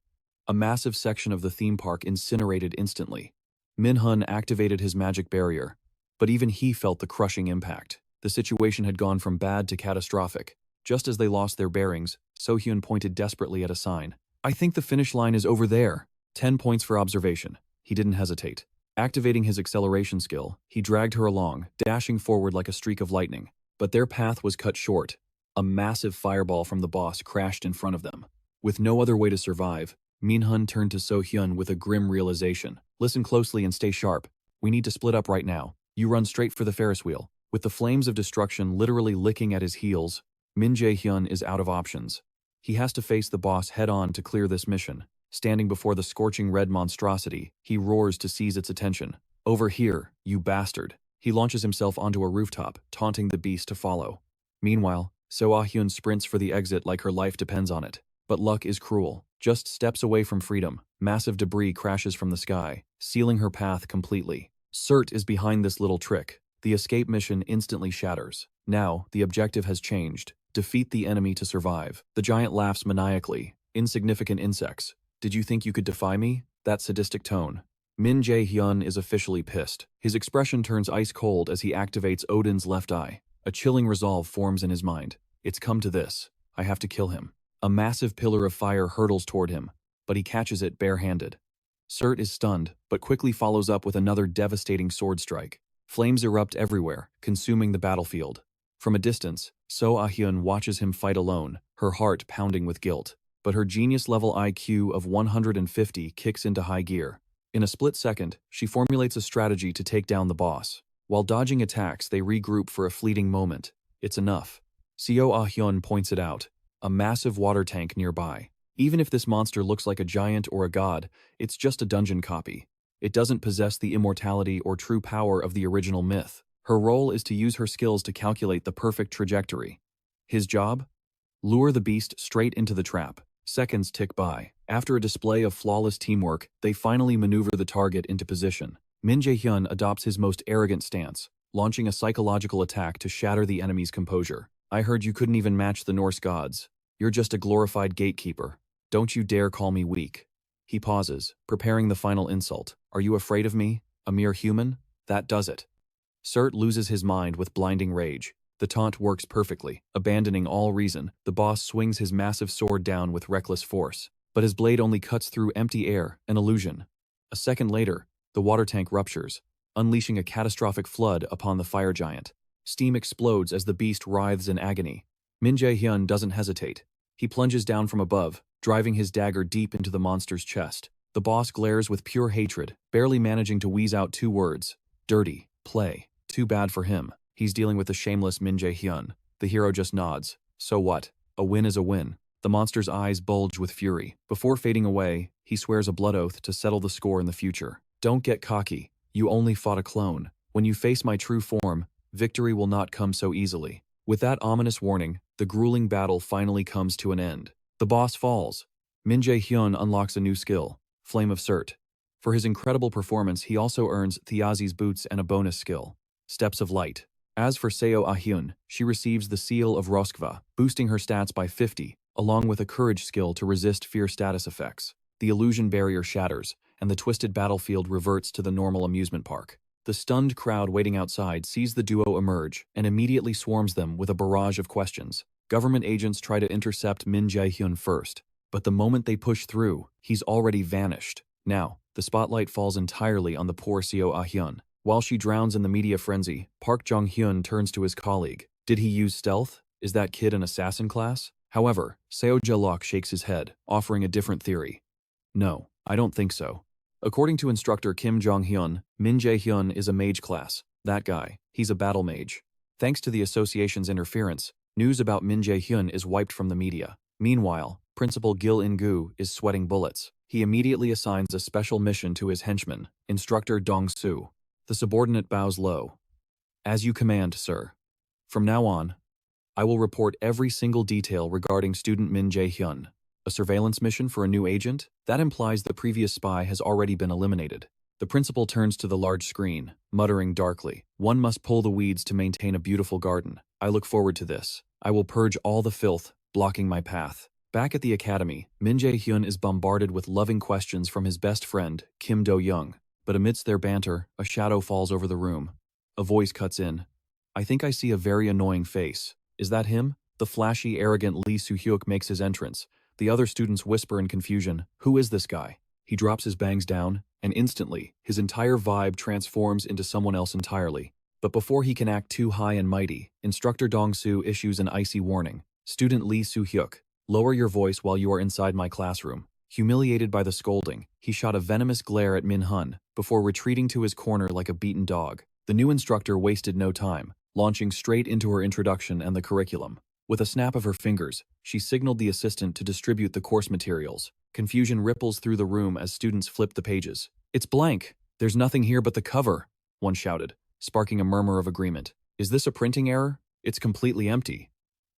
A massive section of the theme park incinerated instantly. Min-Hun activated his magic barrier, but even he felt the crushing impact. The situation had gone from bad to catastrophic. Just as they lost their bearings, So-Hyun pointed desperately at a sign. "I think the finish line is over there." 10 points for observation. He didn't hesitate. Activating his acceleration skill, he dragged her along, dashing forward like a streak of lightning. But their path was cut short. A massive fireball from the boss crashed in front of them. With no other way to survive, Min-Hun turned to So-Hyun with a grim realization. "Listen closely and stay sharp. We need to split up right now. You run straight for the Ferris wheel." With the flames of destruction literally licking at his heels, Min Jae-hyun is out of options. He has to face the boss head-on to clear this mission. Standing before the scorching red monstrosity, he roars to seize its attention. "Over here, you bastard." He launches himself onto a rooftop, taunting the beast to follow. Meanwhile, So-Ah-hyun sprints for the exit like her life depends on it. But luck is cruel. Just steps away from freedom, massive debris crashes from the sky, sealing her path completely. Cert is behind this little trick. The escape mission instantly shatters. Now, the objective has changed. Defeat the enemy to survive. The giant laughs maniacally. "Insignificant insects. Did you think you could defy me?" That sadistic tone. Min Jae-hyun is officially pissed. His expression turns ice cold as he activates Odin's left eye. A chilling resolve forms in his mind. It's come to this. I have to kill him. A massive pillar of fire hurtles toward him, but he catches it barehanded. Cert is stunned, but quickly follows up with another devastating sword strike. Flames erupt everywhere, consuming the battlefield. From a distance, So-Ah-hyun watches him fight alone, her heart pounding with guilt. But her genius-level IQ of 150 kicks into high gear. In a split second, she formulates a strategy to take down the boss. While dodging attacks, they regroup for a fleeting moment. It's enough. Seo-Ah-hyun points it out. A massive water tank nearby. Even if this monster looks like a giant or a god, it's just a dungeon copy. It doesn't possess the immortality or true power of the original myth. Her role is to use her skills to calculate the perfect trajectory. His job? Lure the beast straight into the trap. Seconds tick by. After a display of flawless teamwork, they finally maneuver the target into position. Min Jae-hyun adopts his most arrogant stance, launching a psychological attack to shatter the enemy's composure. "I heard you couldn't even match the Norse gods. You're just a glorified gatekeeper. Don't you dare call me weak." He pauses, preparing the final insult. "Are you afraid of me? A mere human? That does it." Cert loses his mind with blinding rage. The taunt works perfectly. Abandoning all reason, the boss swings his massive sword down with reckless force. But his blade only cuts through empty air, an illusion. A second later, the water tank ruptures, unleashing a catastrophic flood upon the fire giant. Steam explodes as the beast writhes in agony. Min Jae-hyun doesn't hesitate. He plunges down from above, driving his dagger deep into the monster's chest. The boss glares with pure hatred, barely managing to wheeze out 2 words. "Dirty play." Too bad for him. He's dealing with the shameless Min Jae-hyun. The hero just nods. So what? A win is a win. The monster's eyes bulge with fury. Before fading away, he swears a blood oath to settle the score in the future. Don't get cocky. You only fought a clone. When you face my true form, victory will not come so easily. With that ominous warning, the grueling battle finally comes to an end. The boss falls. Min Jae-hyun unlocks a new skill, Flame of Surt. For his incredible performance, he also earns Thiazi's boots and a bonus skill, Steps of Light. As for Seo Ah-hyun, she receives the Seal of Roskva, boosting her stats by 50, along with a courage skill to resist fear status effects. The illusion barrier shatters, and the twisted battlefield reverts to the normal amusement park. The stunned crowd waiting outside sees the duo emerge and immediately swarms them with a barrage of questions. Government agents try to intercept Min Jae-hyun first, but the moment they push through, he's already vanished. Now, the spotlight falls entirely on the poor Seo Ah-hyun. While she drowns in the media frenzy, Park Jong-hyun turns to his colleague. Did he use stealth? Is that kid an assassin class? However, Seo Jae-lok shakes his head, offering a different theory. No, I don't think so. According to instructor Kim Jong-hyun, Min Jae-hyun is a mage class. That guy, he's a battle mage. Thanks to the association's interference, news about Min Jae-hyun is wiped from the media. Meanwhile, Principal Gil In-gu is sweating bullets. He immediately assigns a special mission to his henchman, Instructor Dong-soo. The subordinate bows low. As you command, sir. From now on, I will report every single detail regarding student Min Jae-hyun. A surveillance mission for a new agent? That implies the previous spy has already been eliminated. The principal turns to the large screen, muttering darkly, "One must pull the weeds to maintain a beautiful garden. I look forward to this. I will purge all the filth, blocking my path." Back at the academy, Min Jae-hyun is bombarded with loving questions from his best friend, Kim Do-young. But amidst their banter, a shadow falls over the room. A voice cuts in. "I think I see a very annoying face. Is that him?" The flashy, arrogant Lee Soo-hyuk makes his entrance. The other students whisper in confusion, "Who is this guy?" He drops his bangs down, and instantly, his entire vibe transforms into someone else entirely. But before he can act too high and mighty, Instructor Dong-soo issues an icy warning. "Student Lee Soo-hyuk, lower your voice while you are inside my classroom." Humiliated by the scolding, he shot a venomous glare at Min-Hun, before retreating to his corner like a beaten dog. The new instructor wasted no time, launching straight into her introduction and the curriculum. With a snap of her fingers, she signaled the assistant to distribute the course materials. Confusion ripples through the room as students flip the pages. "It's blank. There's nothing here but the cover," one shouted, sparking a murmur of agreement. "Is this a printing error? It's completely empty."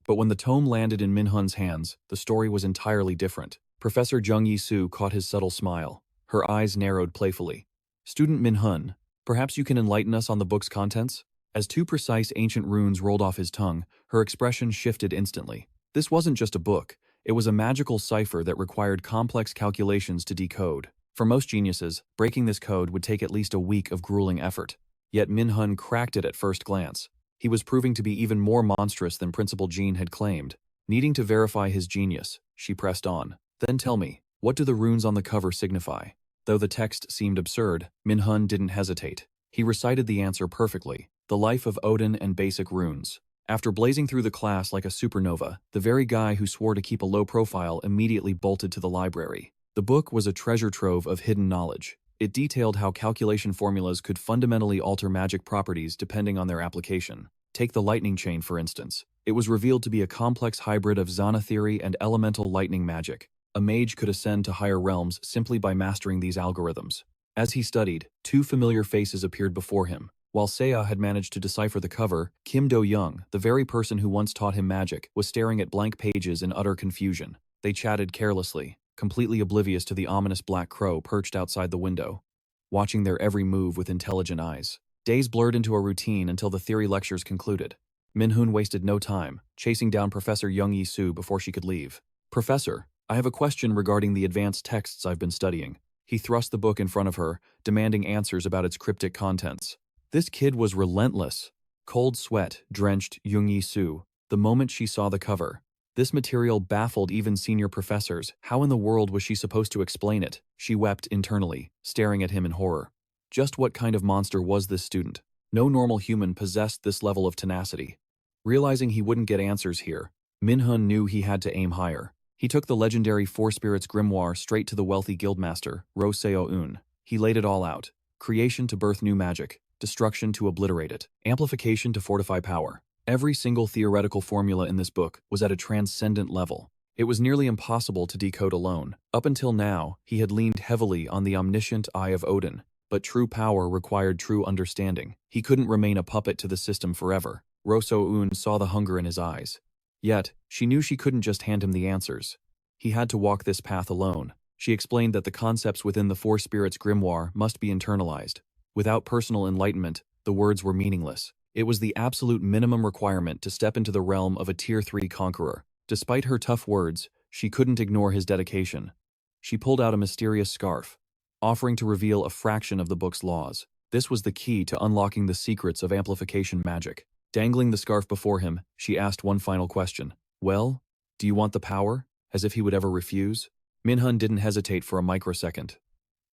But when the tome landed in Min-Hun's hands, the story was entirely different. Professor Jung Yi-soo caught his subtle smile. Her eyes narrowed playfully. "Student Min-Hun, perhaps you can enlighten us on the book's contents?" As two precise ancient runes rolled off his tongue, her expression shifted instantly. This wasn't just a book. It was a magical cipher that required complex calculations to decode. For most geniuses, breaking this code would take at least a week of grueling effort. Yet Min-Hun cracked it at first glance. He was proving to be even more monstrous than Principal Jean had claimed. Needing to verify his genius, she pressed on. "Then tell me, what do the runes on the cover signify?" Though the text seemed absurd, Min-Hun didn't hesitate. He recited the answer perfectly. The Life of Odin and Basic Runes. After blazing through the class like a supernova, the very guy who swore to keep a low profile immediately bolted to the library. The book was a treasure trove of hidden knowledge. It detailed how calculation formulas could fundamentally alter magic properties depending on their application. Take the lightning chain, for instance. It was revealed to be a complex hybrid of Zana theory and elemental lightning magic. A mage could ascend to higher realms simply by mastering these algorithms. As he studied, two familiar faces appeared before him. While Seo had managed to decipher the cover, Kim Do-young, the very person who once taught him magic, was staring at blank pages in utter confusion. They chatted carelessly, completely oblivious to the ominous black crow perched outside the window, watching their every move with intelligent eyes. Days blurred into a routine until the theory lectures concluded. Min-Hun wasted no time, chasing down Professor Jung Yi-soo before she could leave. "Professor, I have a question regarding the advanced texts I've been studying." He thrust the book in front of her, demanding answers about its cryptic contents. This kid was relentless. Cold sweat drenched Jung Yi-soo the moment she saw the cover. This material baffled even senior professors. How in the world was she supposed to explain it? She wept internally, staring at him in horror. Just what kind of monster was this student? No normal human possessed this level of tenacity. Realizing he wouldn't get answers here, Min-Hun knew he had to aim higher. He took the legendary Four Spirits grimoire straight to the wealthy guildmaster, Ro Seo-un. He laid it all out. Creation to birth new magic. Destruction to obliterate it. Amplification to fortify power. Every single theoretical formula in this book was at a transcendent level. It was nearly impossible to decode alone. Up until now, he had leaned heavily on the omniscient Eye of Odin, but true power required true understanding. He couldn't remain a puppet to the system forever. Roso-un saw the hunger in his eyes. Yet, she knew she couldn't just hand him the answers. He had to walk this path alone. She explained that the concepts within the Four Spirits grimoire must be internalized. Without personal enlightenment, the words were meaningless. It was the absolute minimum requirement to step into the realm of a Tier 3 conqueror. Despite her tough words, she couldn't ignore his dedication. She pulled out a mysterious scarf, offering to reveal a fraction of the book's laws. This was the key to unlocking the secrets of amplification magic. Dangling the scarf before him, she asked one final question. Well, do you want the power? As if he would ever refuse. Min-Hun didn't hesitate for a microsecond.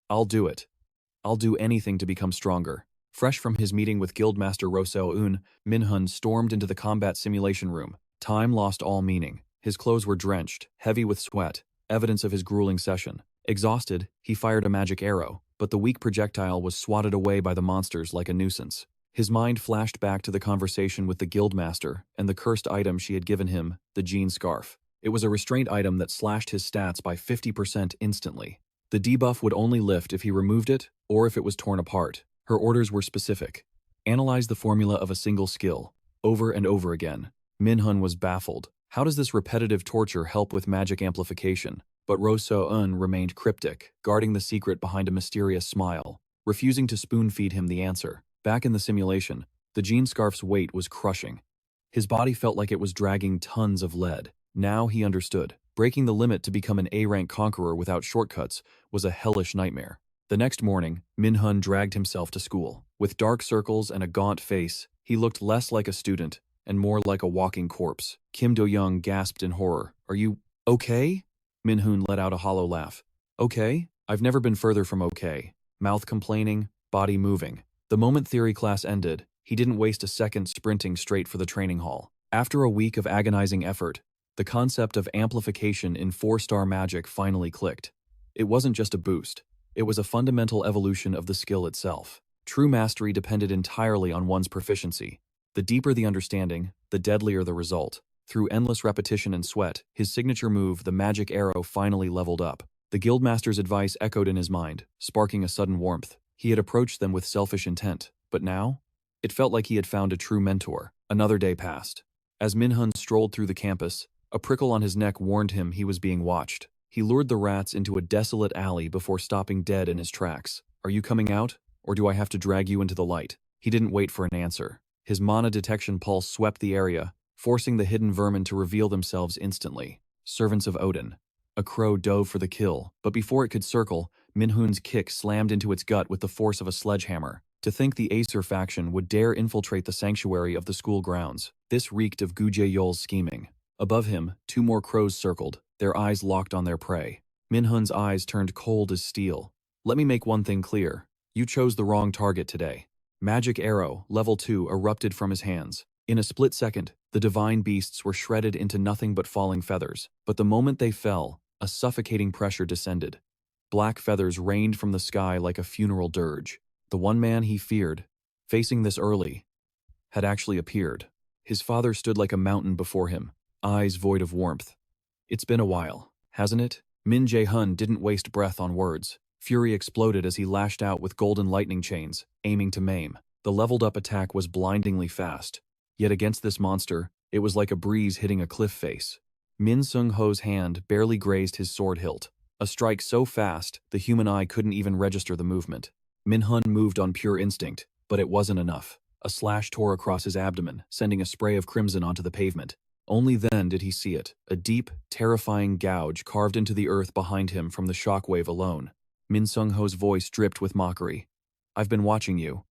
I'll do it. I'll do anything to become stronger. Fresh from his meeting with Guildmaster Roso-un, Min-Hun stormed into the combat simulation room. Time lost all meaning. His clothes were drenched, heavy with sweat, evidence of his grueling session. Exhausted, he fired a magic arrow, but the weak projectile was swatted away by the monsters like a nuisance. His mind flashed back to the conversation with the Guildmaster and the cursed item she had given him, the jean scarf. It was a restraint item that slashed his stats by 50% instantly. The debuff would only lift if he removed it or if it was torn apart. Her orders were specific. Analyze the formula of a single skill, over and over again. Min-Hun was baffled. How does this repetitive torture help with magic amplification? But Roso-un remained cryptic, guarding the secret behind a mysterious smile, refusing to spoon-feed him the answer. Back in the simulation, the jean scarf's weight was crushing. His body felt like it was dragging tons of lead. Now he understood. Breaking the limit to become an A-rank conqueror without shortcuts was a hellish nightmare. The next morning, Min-Hun dragged himself to school. With dark circles and a gaunt face, he looked less like a student and more like a walking corpse. Kim Do-young gasped in horror. Are you okay? Min-Hun let out a hollow laugh. Okay? I've never been further from okay. Mouth complaining, body moving. The moment theory class ended, he didn't waste a second sprinting straight for the training hall. After a week of agonizing effort, the concept of amplification in 4-star magic finally clicked. It wasn't just a boost. It was a fundamental evolution of the skill itself. True mastery depended entirely on one's proficiency. The deeper the understanding, the deadlier the result. Through endless repetition and sweat, his signature move, the magic arrow, finally leveled up. The guildmaster's advice echoed in his mind, sparking a sudden warmth. He had approached them with selfish intent, but now? It felt like he had found a true mentor. Another day passed. As Min-Hun strolled through the campus, a prickle on his neck warned him he was being watched. He lured the rats into a desolate alley before stopping dead in his tracks. Are you coming out, or do I have to drag you into the light? He didn't wait for an answer. His mana detection pulse swept the area, forcing the hidden vermin to reveal themselves instantly. Servants of Odin. A crow dove for the kill, but before it could circle, Min-Hun's kick slammed into its gut with the force of a sledgehammer. To think the Acer faction would dare infiltrate the sanctuary of the school grounds. This reeked of Guje-yol's scheming. Above him, 2 more crows circled, their eyes locked on their prey. Min-Hun's eyes turned cold as steel. Let me make one thing clear. You chose the wrong target today. Magic arrow, level 2, erupted from his hands. In a split second, the divine beasts were shredded into nothing but falling feathers. But the moment they fell, a suffocating pressure descended. Black feathers rained from the sky like a funeral dirge. The one man he feared, facing this early, had actually appeared. His father stood like a mountain before him, eyes void of warmth. It's been a while, hasn't it? Min-Hun didn't waste breath on words. Fury exploded as he lashed out with golden lightning chains, aiming to maim. The leveled-up attack was blindingly fast. Yet against this monster, it was like a breeze hitting a cliff face. Min-Ho's hand barely grazed his sword hilt. A strike so fast, the human eye couldn't even register the movement. Min-Hun moved on pure instinct, but it wasn't enough. A slash tore across his abdomen, sending a spray of crimson onto the pavement. Only then did he see it, a deep, terrifying gouge carved into the earth behind him from the shockwave alone. Min-Ho's voice dripped with mockery. I've been watching you.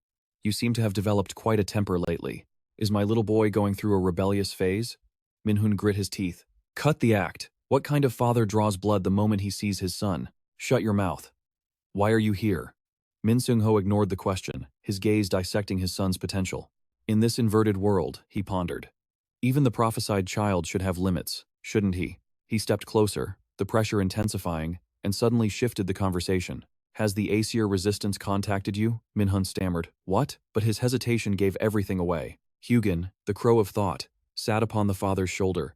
You seem to have developed quite a temper lately. Is my little boy going through a rebellious phase? Min-Hun grit his teeth. Cut the act. What kind of father draws blood the moment he sees his son? Shut your mouth. Why are you here? Min-Ho ignored the question, his gaze dissecting his son's potential. In this inverted world, he pondered. Even the prophesied child should have limits, shouldn't he? He stepped closer, the pressure intensifying, and suddenly shifted the conversation. Has the Aesir resistance contacted you? Min-Hun stammered. What? But his hesitation gave everything away. Hugin, the crow of thought, sat upon the father's shoulder.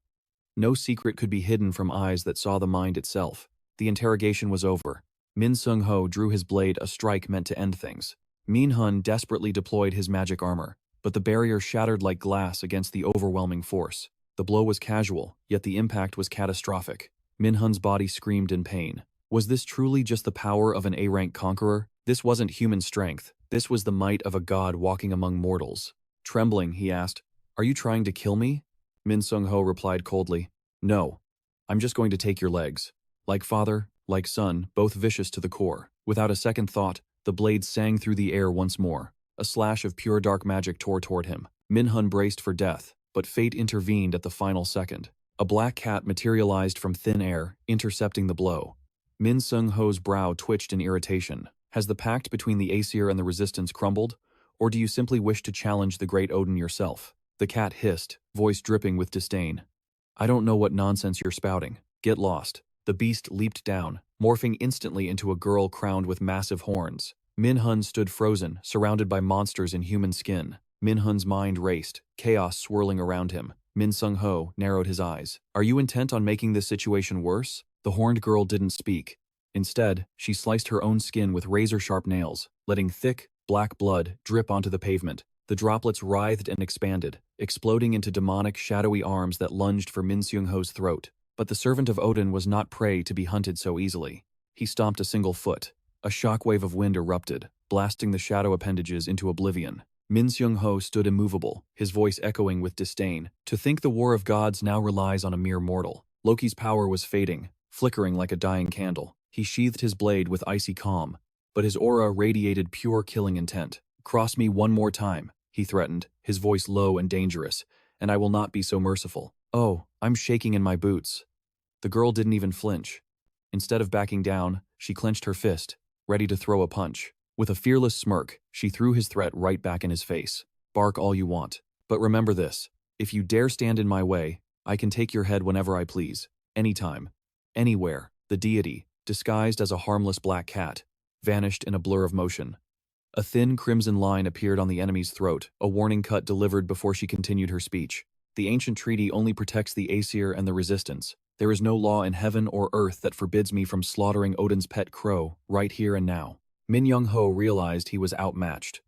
No secret could be hidden from eyes that saw the mind itself. The interrogation was over. Min-Hun drew his blade, a strike meant to end things. Min-Hun desperately deployed his magic armor, but the barrier shattered like glass against the overwhelming force. The blow was casual, yet the impact was catastrophic. Min-Hun's body screamed in pain. Was this truly just the power of an A-rank conqueror? This wasn't human strength. This was the might of a god walking among mortals. Trembling, he asked, "Are you trying to kill me?" Min-Hun replied coldly, "No. I'm just going to take your legs." Like father, like son, both vicious to the core. Without a second thought, the blade sang through the air once more. A slash of pure dark magic tore toward him. Min-Hun braced for death, but fate intervened at the final second. A black cat materialized from thin air, intercepting the blow. Min-Hun's brow twitched in irritation. Has the pact between the Aesir and the Resistance crumbled? Or do you simply wish to challenge the great Odin yourself? The cat hissed, voice dripping with disdain. "I don't know what nonsense you're spouting. Get lost." The beast leaped down, morphing instantly into a girl crowned with massive horns. Min-Hun stood frozen, surrounded by monsters in human skin. Min-Hun's mind raced, chaos swirling around him. Min-Hun narrowed his eyes. "Are you intent on making this situation worse?" The horned girl didn't speak. Instead, she sliced her own skin with razor-sharp nails, letting thick, black blood drip onto the pavement. The droplets writhed and expanded, exploding into demonic, shadowy arms that lunged for Min-Hun's throat. But the servant of Odin was not prey to be hunted so easily. He stomped a single foot. A shockwave of wind erupted, blasting the shadow appendages into oblivion. Min-Hun stood immovable, his voice echoing with disdain. To think the war of gods now relies on a mere mortal. Loki's power was fading, flickering like a dying candle. He sheathed his blade with icy calm, but his aura radiated pure killing intent. "Cross me one more time," he threatened, his voice low and dangerous, "and I will not be so merciful." "Oh, I'm shaking in my boots." The girl didn't even flinch. Instead of backing down, she clenched her fist, ready to throw a punch. With a fearless smirk, she threw his threat right back in his face. "Bark all you want. But remember this. If you dare stand in my way, I can take your head whenever I please. Anytime. Anywhere." The deity, disguised as a harmless black cat, vanished in a blur of motion. A thin crimson line appeared on the enemy's throat, a warning cut delivered before she continued her speech. "The ancient treaty only protects the Aesir and the Resistance. There is no law in heaven or earth that forbids me from slaughtering Odin's pet crow, right here and now." Min-Hun realized he was outmatched.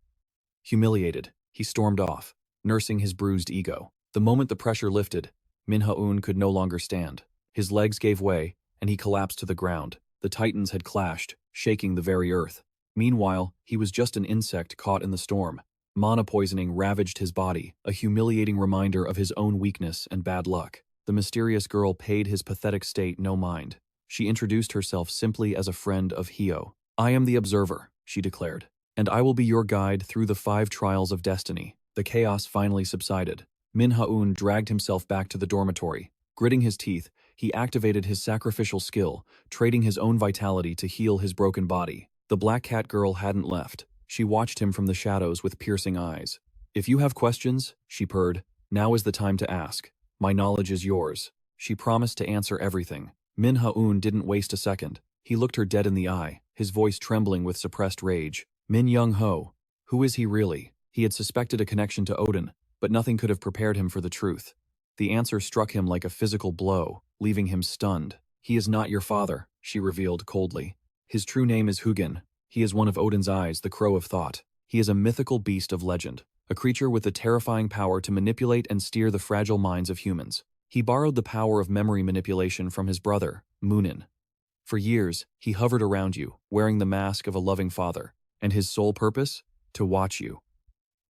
Humiliated, he stormed off, nursing his bruised ego. The moment the pressure lifted, Min-Hun could no longer stand. His legs gave way, and he collapsed to the ground. The titans had clashed, shaking the very earth. Meanwhile, he was just an insect caught in the storm. Mana poisoning ravaged his body, a humiliating reminder of his own weakness and bad luck. The mysterious girl paid his pathetic state no mind. She introduced herself simply as a friend of Hio. "I am the Observer," she declared, "and I will be your guide through the 5 trials of destiny." The chaos finally subsided. Min-Hun dragged himself back to the dormitory. Gritting his teeth, he activated his sacrificial skill, trading his own vitality to heal his broken body. The black cat girl hadn't left. She watched him from the shadows with piercing eyes. "If you have questions," she purred, "now is the time to ask. My knowledge is yours." She promised to answer everything. Min-Hun didn't waste a second. He looked her dead in the eye, his voice trembling with suppressed rage. "Min-Hun, who is he really?" He had suspected a connection to Odin, but nothing could have prepared him for the truth. The answer struck him like a physical blow, leaving him stunned. "He is not your father," she revealed coldly. "His true name is Hugin. He is one of Odin's eyes, the crow of thought. He is a mythical beast of legend, a creature with the terrifying power to manipulate and steer the fragile minds of humans. He borrowed the power of memory manipulation from his brother, Min-Hun. For years, he hovered around you, wearing the mask of a loving father, and his sole purpose? To watch you.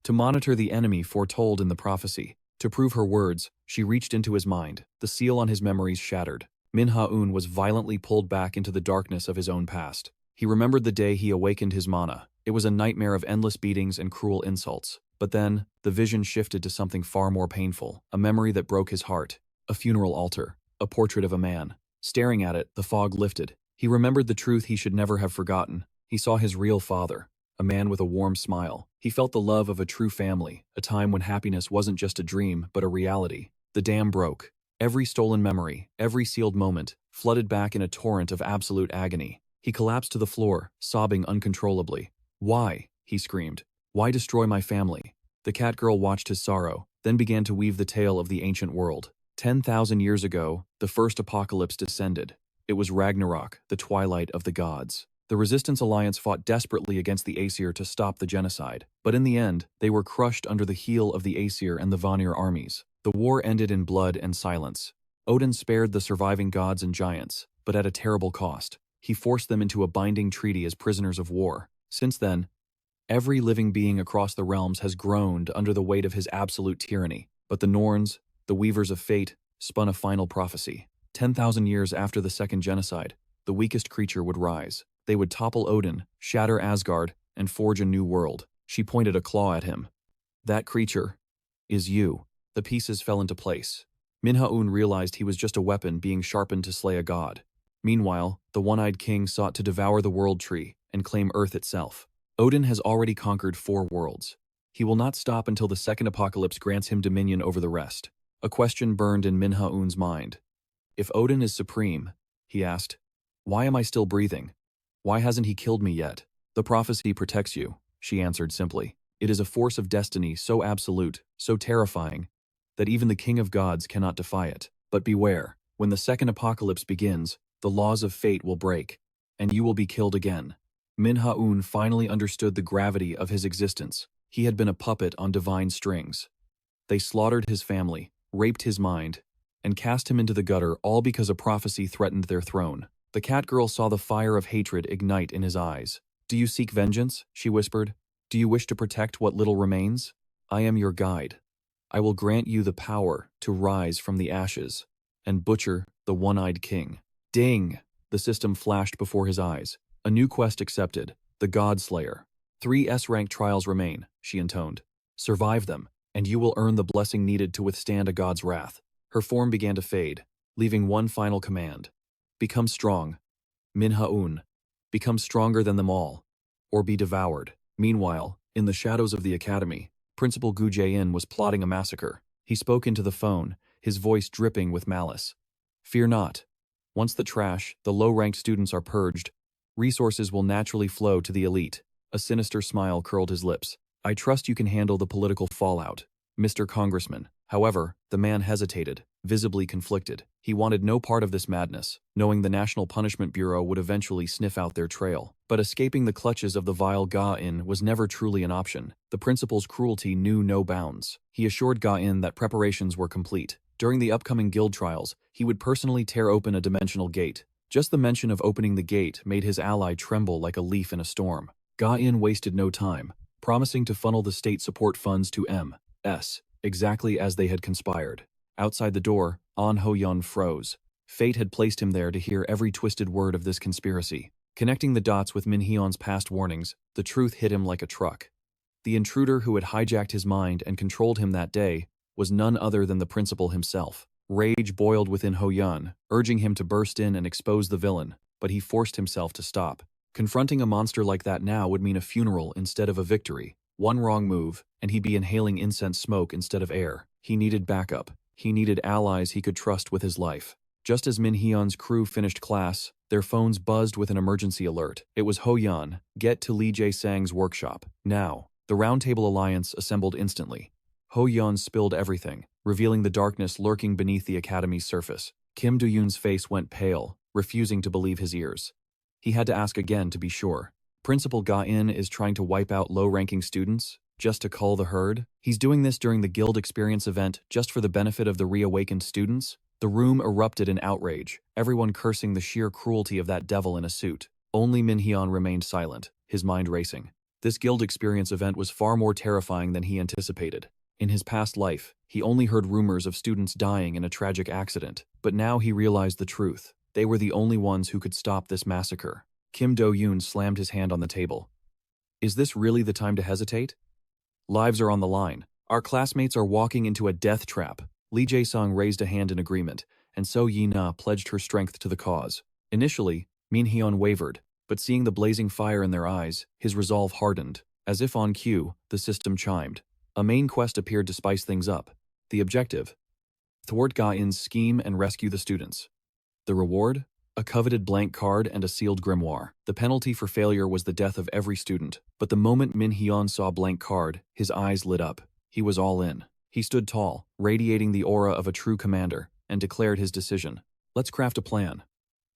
To monitor the enemy foretold in the prophecy. To prove her words, she reached into his mind, the seal on his memories shattered. Min-Hun was violently pulled back into the darkness of his own past. He remembered the day he awakened his mana. It was a nightmare of endless beatings and cruel insults. But then, the vision shifted to something far more painful, a memory that broke his heart. A funeral altar, a portrait of a man. Staring at it, the fog lifted. He remembered the truth he should never have forgotten. He saw his real father, a man with a warm smile. He felt the love of a true family, a time when happiness wasn't just a dream, but a reality. The dam broke. Every stolen memory, every sealed moment, flooded back in a torrent of absolute agony. He collapsed to the floor, sobbing uncontrollably. "Why?" he screamed. "Why destroy my family?" The cat girl watched his sorrow, then began to weave the tale of the ancient world. 10,000 years ago, the first apocalypse descended. It was Ragnarok, the twilight of the gods. The Resistance Alliance fought desperately against the Aesir to stop the genocide, but in the end, they were crushed under the heel of the Aesir and the Vanir armies. The war ended in blood and silence. Odin spared the surviving gods and giants, but at a terrible cost. He forced them into a binding treaty as prisoners of war. Since then, every living being across the realms has groaned under the weight of his absolute tyranny. But the Norns, the Weavers of Fate, spun a final prophecy. 10,000 years after the second genocide, the weakest creature would rise. They would topple Odin, shatter Asgard, and forge a new world. She pointed a claw at him. That creature is you. The pieces fell into place. Min-Hun realized he was just a weapon being sharpened to slay a god. Meanwhile, the one-eyed king sought to devour the world tree and claim Earth itself. Odin has already conquered 4 worlds. He will not stop until the second apocalypse grants him dominion over the rest. A question burned in Min-Hun's mind. If Odin is supreme, he asked, why am I still breathing? Why hasn't he killed me yet? The prophecy protects you, she answered simply. It is a force of destiny so absolute, so terrifying, that even the king of gods cannot defy it. But beware, when the second apocalypse begins, the laws of fate will break, and you will be killed again. Min-Hun finally understood the gravity of his existence. He had been a puppet on divine strings. They slaughtered his family, raped his mind, and cast him into the gutter, all because a prophecy threatened their throne. The cat girl saw the fire of hatred ignite in his eyes. Do you seek vengeance? She whispered. Do you wish to protect what little remains? I am your guide. I will grant you the power to rise from the ashes and butcher the one-eyed king. Ding! The system flashed before his eyes. A new quest accepted, the God Slayer. 3 S-rank trials remain, she intoned. Survive them, and you will earn the blessing needed to withstand a god's wrath. Her form began to fade, leaving one final command. Become strong. Min-Hun. Become stronger than them all, or be devoured. Meanwhile, in the shadows of the academy, Principal Gu Jae-in was plotting a massacre. He spoke into the phone, his voice dripping with malice. Fear not. Once the trash, the low-ranked students are purged, resources will naturally flow to the elite. A sinister smile curled his lips. I trust you can handle the political fallout, Mr. Congressman. However, the man hesitated, visibly conflicted. He wanted no part of this madness, knowing the National Punishment Bureau would eventually sniff out their trail. But escaping the clutches of the vile Ga-in was never truly an option. The principal's cruelty knew no bounds. He assured Ga-in that preparations were complete. During the upcoming guild trials, he would personally tear open a dimensional gate. Just the mention of opening the gate made his ally tremble like a leaf in a storm. Ga-in wasted no time, promising to funnel the state support funds to M.S. exactly as they had conspired. Outside the door, An Ho-yeon froze. Fate had placed him there to hear every twisted word of this conspiracy. Connecting the dots with Min-Hyun's past warnings, the truth hit him like a truck. The intruder who had hijacked his mind and controlled him that day was none other than the principal himself. Rage boiled within Ho-yeon, urging him to burst in and expose the villain, but he forced himself to stop. Confronting a monster like that now would mean a funeral instead of a victory. One wrong move, and he'd be inhaling incense smoke instead of air. He needed backup. He needed allies he could trust with his life. Just as Min-Hyun's crew finished class, their phones buzzed with an emergency alert. It was Ho-yeon. Get to Lee Jae-sang's workshop. Now. The Roundtable Alliance assembled instantly. Ho-yeon spilled everything, revealing the darkness lurking beneath the academy's surface. Kim Do-yoon's face went pale, refusing to believe his ears. He had to ask again to be sure. Principal Ga-in is trying to wipe out low-ranking students, just to cull the herd? He's doing this during the Guild Experience event just for the benefit of the reawakened students? The room erupted in outrage, everyone cursing the sheer cruelty of that devil in a suit. Only Min-Hyun remained silent, his mind racing. This Guild Experience event was far more terrifying than he anticipated. In his past life, he only heard rumors of students dying in a tragic accident, but now he realized the truth. They were the only ones who could stop this massacre. Kim Do-yoon slammed his hand on the table. Is this really the time to hesitate? Lives are on the line. Our classmates are walking into a death trap. Lee Jae-sung raised a hand in agreement, and So Yi-na pledged her strength to the cause. Initially, Min-Hyun wavered, but seeing the blazing fire in their eyes, his resolve hardened. As if on cue, the system chimed. A main quest appeared to spice things up. The objective: thwart Ga-in's scheme and rescue the students. The reward? A coveted blank card and a sealed grimoire. The penalty for failure was the death of every student. But the moment Min-Hyun saw blank card, his eyes lit up. He was all in. He stood tall, radiating the aura of a true commander, and declared his decision. Let's craft a plan.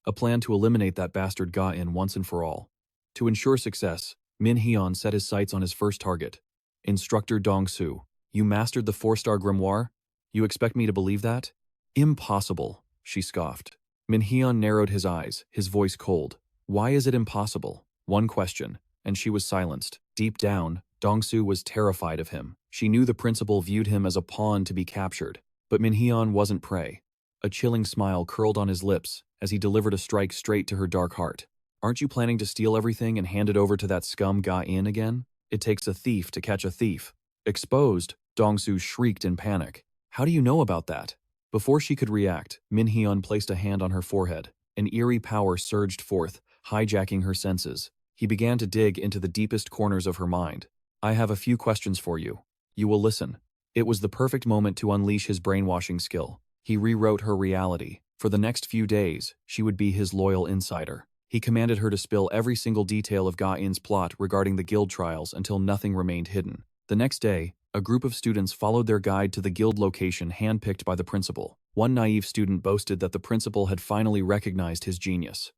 A plan to eliminate that bastard Ga-in once and for all. To ensure success, Min-Hun set his sights on his first target. Instructor Dong-Su, you mastered the 4-star grimoire? You expect me to believe that? Impossible, she scoffed. Min-Hun narrowed his eyes, his voice cold. Why is it impossible? One question, and she was silenced. Deep down, Dong-Su was terrified of him. She knew the principal viewed him as a pawn to be captured. But Min-Hun wasn't prey. A chilling smile curled on his lips as he delivered a strike straight to her dark heart. Aren't you planning to steal everything and hand it over to that scum Ga-in again? It takes a thief to catch a thief. Exposed, Dong-Su shrieked in panic. How do you know about that? Before she could react, Min-Hun placed a hand on her forehead. An eerie power surged forth, hijacking her senses. He began to dig into the deepest corners of her mind. I have a few questions for you. You will listen. It was the perfect moment to unleash his brainwashing skill. He rewrote her reality. For the next few days, she would be his loyal insider. He commanded her to spill every single detail of Ga-in's plot regarding the guild trials until nothing remained hidden. The next day, a group of students followed their guide to the guild location handpicked by the principal. One naive student boasted that the principal had finally recognized his genius.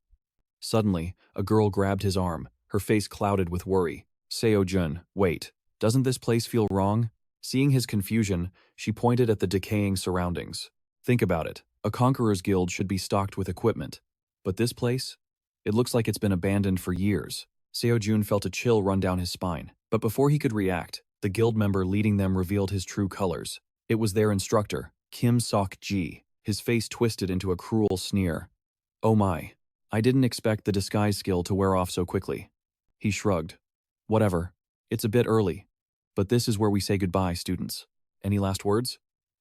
Suddenly, a girl grabbed his arm, her face clouded with worry. Seo-jun, wait, doesn't this place feel wrong? Seeing his confusion, she pointed at the decaying surroundings. Think about it. A conqueror's guild should be stocked with equipment. But this place? It looks like it's been abandoned for years. Seo-jun felt a chill run down his spine. But before he could react, the guild member leading them revealed his true colors. It was their instructor, Kim Sok-ji. His face twisted into a cruel sneer. Oh my. I didn't expect the disguise skill to wear off so quickly. He shrugged. Whatever. It's a bit early. But this is where we say goodbye, students. Any last words?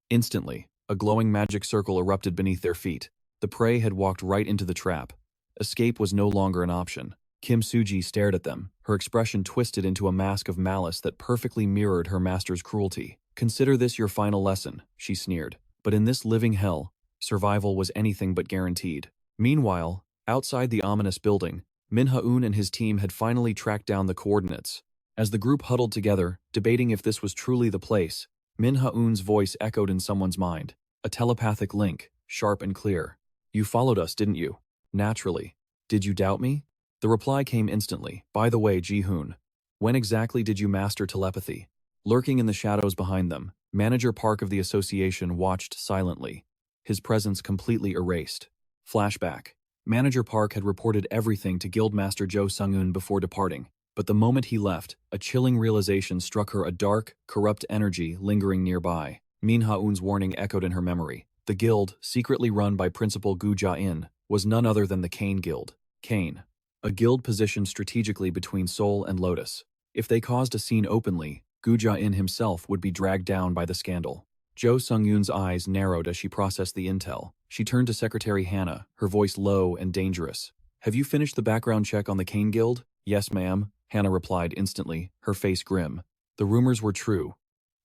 Instantly, a glowing magic circle erupted beneath their feet. The prey had walked right into the trap. Escape was no longer an option. Kim Suji stared at them, her expression twisted into a mask of malice that perfectly mirrored her master's cruelty. Consider this your final lesson, she sneered. But in this living hell, survival was anything but guaranteed. Meanwhile, outside the ominous building, Min-Hun and his team had finally tracked down the coordinates. As the group huddled together, debating if this was truly the place, Min-Hun's voice echoed in someone's mind. A telepathic link, sharp and clear. You followed us, didn't you? Naturally. Did you doubt me? The reply came instantly. By the way, Ji-hoon, when exactly did you master telepathy? Lurking in the shadows behind them, Manager Park of the association watched silently, his presence completely erased. Flashback. Manager Park had reported everything to Guildmaster Jo Sung-eun before departing, but the moment he left, a chilling realization struck her, a dark, corrupt energy lingering nearby. Min-Hun's warning echoed in her memory. The guild, secretly run by Principal Gu Ja-in, was none other than the Cain Guild. Cain. A guild positioned strategically between Seoul and Lotus. If they caused a scene openly, Gu Ja-in himself would be dragged down by the scandal. Jo Sung-eun's eyes narrowed as she processed the intel. She turned to Secretary Hannah, her voice low and dangerous. Have you finished the background check on the Cain Guild? Yes, ma'am, Hannah replied instantly, her face grim. The rumors were true.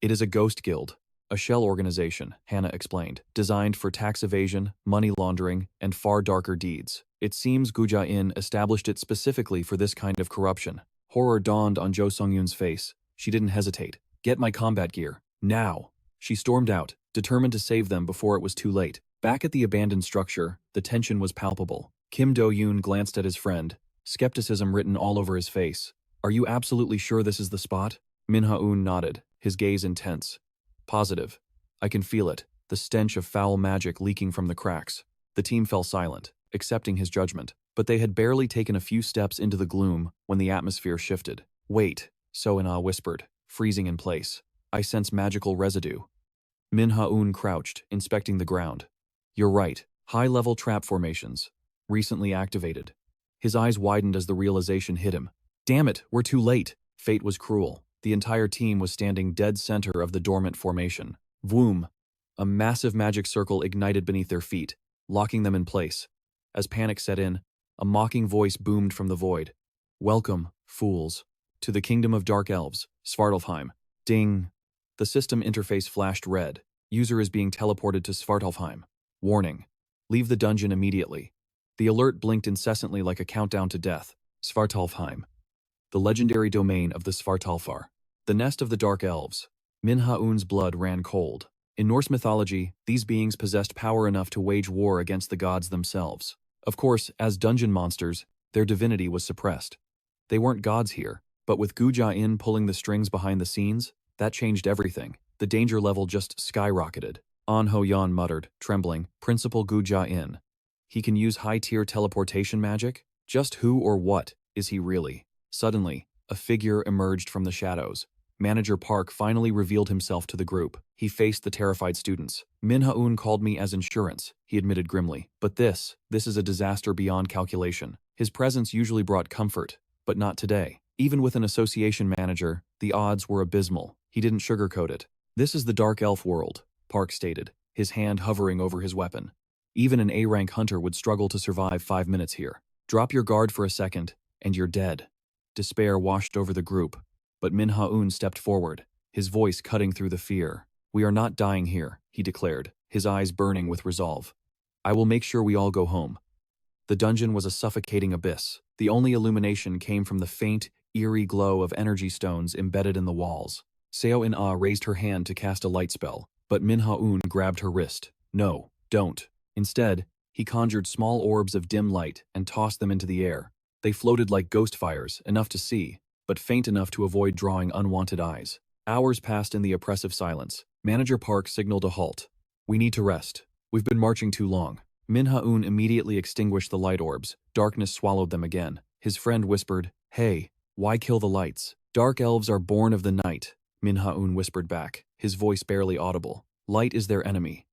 It is a ghost guild. A shell organization, Hannah explained, designed for tax evasion, money laundering, and far darker deeds. It seems Gu Ja-in established it specifically for this kind of corruption. Horror dawned on Jo Sung-eun's face. She didn't hesitate. Get my combat gear. Now. She stormed out, determined to save them before it was too late. Back at the abandoned structure, the tension was palpable. Kim Do-yoon glanced at his friend, skepticism written all over his face. Are you absolutely sure this is the spot? Min-Hun nodded, his gaze intense. Positive. I can feel it, the stench of foul magic leaking from the cracks. The team fell silent, accepting his judgment, but they had barely taken a few steps into the gloom when the atmosphere shifted. Wait, So-in-ah whispered, freezing in place. I sense magical residue. Min-Hun crouched, inspecting the ground. You're right, high-level trap formations. Recently activated. His eyes widened as the realization hit him. Damn it, we're too late. Fate was cruel. The entire team was standing dead center of the dormant formation. Vroom! A massive magic circle ignited beneath their feet, locking them in place. As panic set in, a mocking voice boomed from the void. Welcome, fools, to the kingdom of dark elves, Svartalfheim. Ding! The system interface flashed red. User is being teleported to Svartalfheim. Warning. Leave the dungeon immediately. The alert blinked incessantly like a countdown to death. Svartalfheim. The legendary domain of the Svartalfar. The nest of the dark elves. Min-Hun's blood ran cold. In Norse mythology, these beings possessed power enough to wage war against the gods themselves. Of course, as dungeon monsters, their divinity was suppressed. They weren't gods here, but with Guja-in pulling the strings behind the scenes, that changed everything. The danger level just skyrocketed. An Ho-Yan muttered, trembling, Principal Guja-in. He can use high-tier teleportation magic? Just who or what is he really? Suddenly, a figure emerged from the shadows. Manager Park finally revealed himself to the group. He faced the terrified students. Min-Hun called me as insurance, he admitted grimly. But this is a disaster beyond calculation. His presence usually brought comfort, but not today. Even with an association manager, the odds were abysmal. He didn't sugarcoat it. This is the Dark Elf world, Park stated, his hand hovering over his weapon. Even an A-rank hunter would struggle to survive 5 minutes here. Drop your guard for a second, and you're dead. Despair washed over the group. But Min-Hun stepped forward, his voice cutting through the fear. We are not dying here, he declared, his eyes burning with resolve. I will make sure we all go home. The dungeon was a suffocating abyss. The only illumination came from the faint, eerie glow of energy stones embedded in the walls. Seo-in-Ah raised her hand to cast a light spell, but Min-Hun grabbed her wrist. No, don't. Instead, he conjured small orbs of dim light and tossed them into the air. They floated like ghost fires, enough to see, but faint enough to avoid drawing unwanted eyes. Hours passed in the oppressive silence. Manager Park signaled a halt. We need to rest. We've been marching too long. Min-Hun immediately extinguished the light orbs. Darkness swallowed them again. His friend whispered, Hey, why kill the lights? Dark elves are born of the night, Min-Hun whispered back, his voice barely audible. Light is their enemy.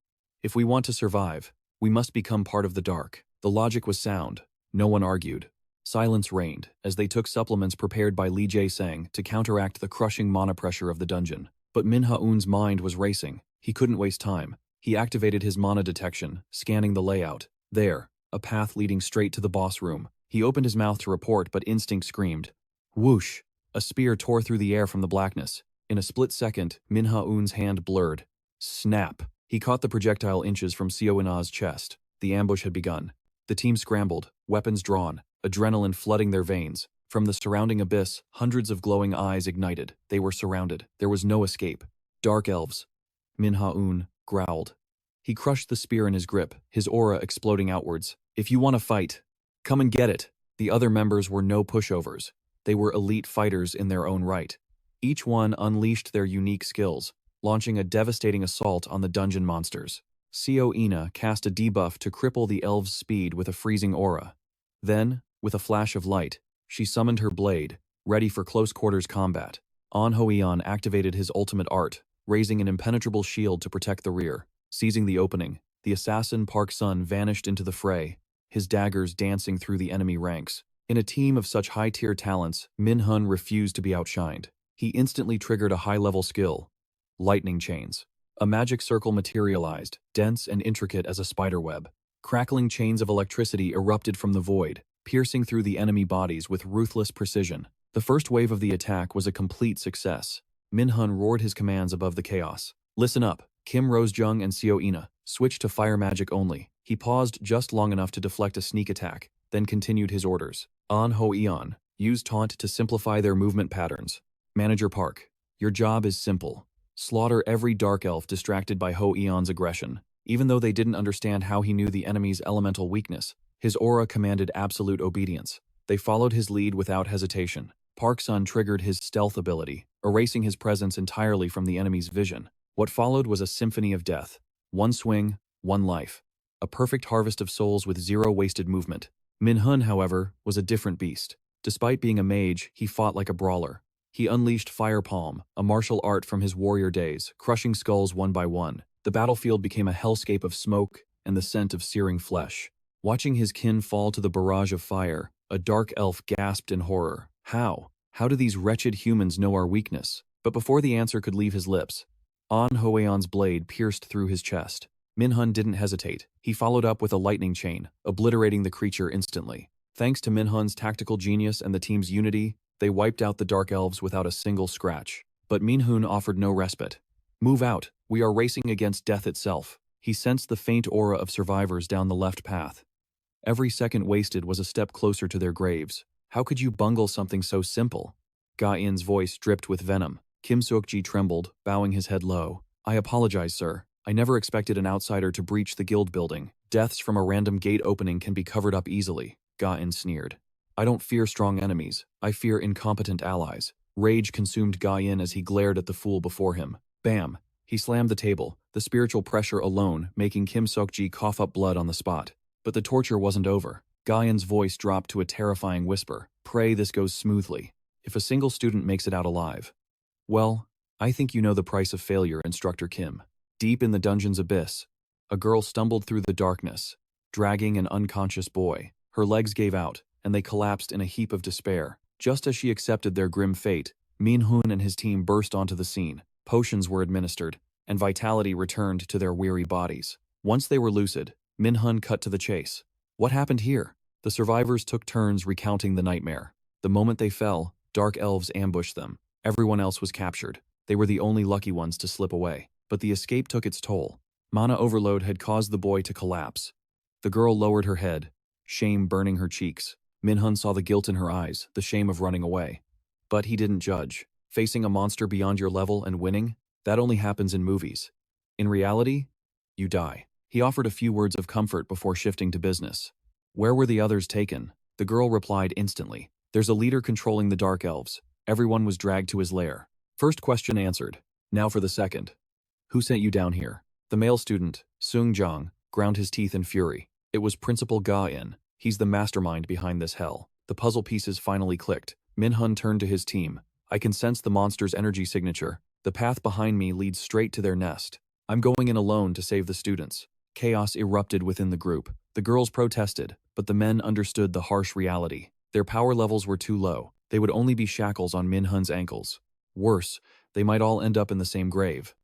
If we want to survive, we must become part of the dark. The logic was sound. No one argued. Silence reigned as they took supplements prepared by Lee Jae-sang to counteract the crushing mana pressure of the dungeon. But Min-Hun's mind was racing. He couldn't waste time. He activated his mana detection, scanning the layout. There, a path leading straight to the boss room. He opened his mouth to report, but instinct screamed. Whoosh! A spear tore through the air from the blackness. In a split second, Min-Hun's hand blurred. Snap! He caught the projectile inches from Seo-in-Ah's chest. The ambush had begun. The team scrambled, weapons drawn, adrenaline flooding their veins. From the surrounding abyss, hundreds of glowing eyes ignited. They were surrounded. There was no escape. Dark elves. Min-Hun growled. He crushed the spear in his grip, his aura exploding outwards. If you want to fight, come and get it. The other members were no pushovers. They were elite fighters in their own right. Each one unleashed their unique skills, launching a devastating assault on the dungeon monsters. Seo-in-Ah cast a debuff to cripple the elves' speed with a freezing aura. Then, with a flash of light, she summoned her blade, ready for close-quarters combat. An Ho-Yan activated his ultimate art, raising an impenetrable shield to protect the rear. Seizing the opening, the assassin Park Sun vanished into the fray, his daggers dancing through the enemy ranks. In a team of such high-tier talents, Min-Hun refused to be outshined. He instantly triggered a high-level skill, lightning chains. A magic circle materialized, dense and intricate as a spiderweb. Crackling chains of electricity erupted from the void, piercing through the enemy bodies with ruthless precision. The first wave of the attack was a complete success. Min-Hun roared his commands above the chaos. Listen up, Kim Rose-jung and Seo-in-Ah. Switch to fire magic only. He paused just long enough to deflect a sneak attack, then continued his orders. An Ho-Yan, use taunt to simplify their movement patterns. Manager Park, your job is simple. Slaughter every dark elf distracted by Ho-Yan's aggression. Even though they didn't understand how he knew the enemy's elemental weakness, his aura commanded absolute obedience. They followed his lead without hesitation. Park Sun triggered his stealth ability, erasing his presence entirely from the enemy's vision. What followed was a symphony of death. One swing, one life. A perfect harvest of souls with zero wasted movement. Min-Hun, however, was a different beast. Despite being a mage, he fought like a brawler. He unleashed Fire Palm, a martial art from his warrior days, crushing skulls one by one. The battlefield became a hellscape of smoke and the scent of searing flesh. Watching his kin fall to the barrage of fire, a dark elf gasped in horror. How? How do these wretched humans know our weakness? But before the answer could leave his lips, An Ho-Yan's blade pierced through his chest. Min-Hun didn't hesitate. He followed up with a lightning chain, obliterating the creature instantly. Thanks to Min-Hun's tactical genius and the team's unity, they wiped out the Dark Elves without a single scratch. But Min-Hun offered no respite. Move out. We are racing against death itself. He sensed the faint aura of survivors down the left path. Every second wasted was a step closer to their graves. How could you bungle something so simple? Ga-in's voice dripped with venom. Kim Seok-ji trembled, bowing his head low. I apologize, sir. I never expected an outsider to breach the guild building. Deaths from a random gate opening can be covered up easily, Ga-in sneered. I don't fear strong enemies. I fear incompetent allies. Rage consumed Ga-in as he glared at the fool before him. Bam! He slammed the table, the spiritual pressure alone making Kim Seok-ji cough up blood on the spot. But the torture wasn't over. Ga-in's voice dropped to a terrifying whisper. Pray this goes smoothly. If a single student makes it out alive. Well, I think you know the price of failure, Instructor Kim. Deep in the dungeon's abyss, a girl stumbled through the darkness, dragging an unconscious boy. Her legs gave out, and they collapsed in a heap of despair. Just as she accepted their grim fate, Min-Hun and his team burst onto the scene. Potions were administered, and vitality returned to their weary bodies. Once they were lucid, Min-Hun cut to the chase. What happened here? The survivors took turns recounting the nightmare. The moment they fell, dark elves ambushed them. Everyone else was captured. They were the only lucky ones to slip away. But the escape took its toll. Mana overload had caused the boy to collapse. The girl lowered her head, shame burning her cheeks. Min-Hun saw the guilt in her eyes, the shame of running away. But he didn't judge. Facing a monster beyond your level and winning, that only happens in movies. In reality, you die. He offered a few words of comfort before shifting to business. Where were the others taken? The girl replied instantly. There's a leader controlling the dark elves. Everyone was dragged to his lair. First question answered. Now for the second. Who sent you down here? The male student, Seung-jong, ground his teeth in fury. It was Principal Ga-in. He's the mastermind behind this hell. The puzzle pieces finally clicked. Min-Hun turned to his team. I can sense the monster's energy signature. The path behind me leads straight to their nest. I'm going in alone to save the students. Chaos erupted within the group. The girls protested, but the men understood the harsh reality. Their power levels were too low. They would only be shackles on Min-Hun's ankles. Worse, they might all end up in the same grave.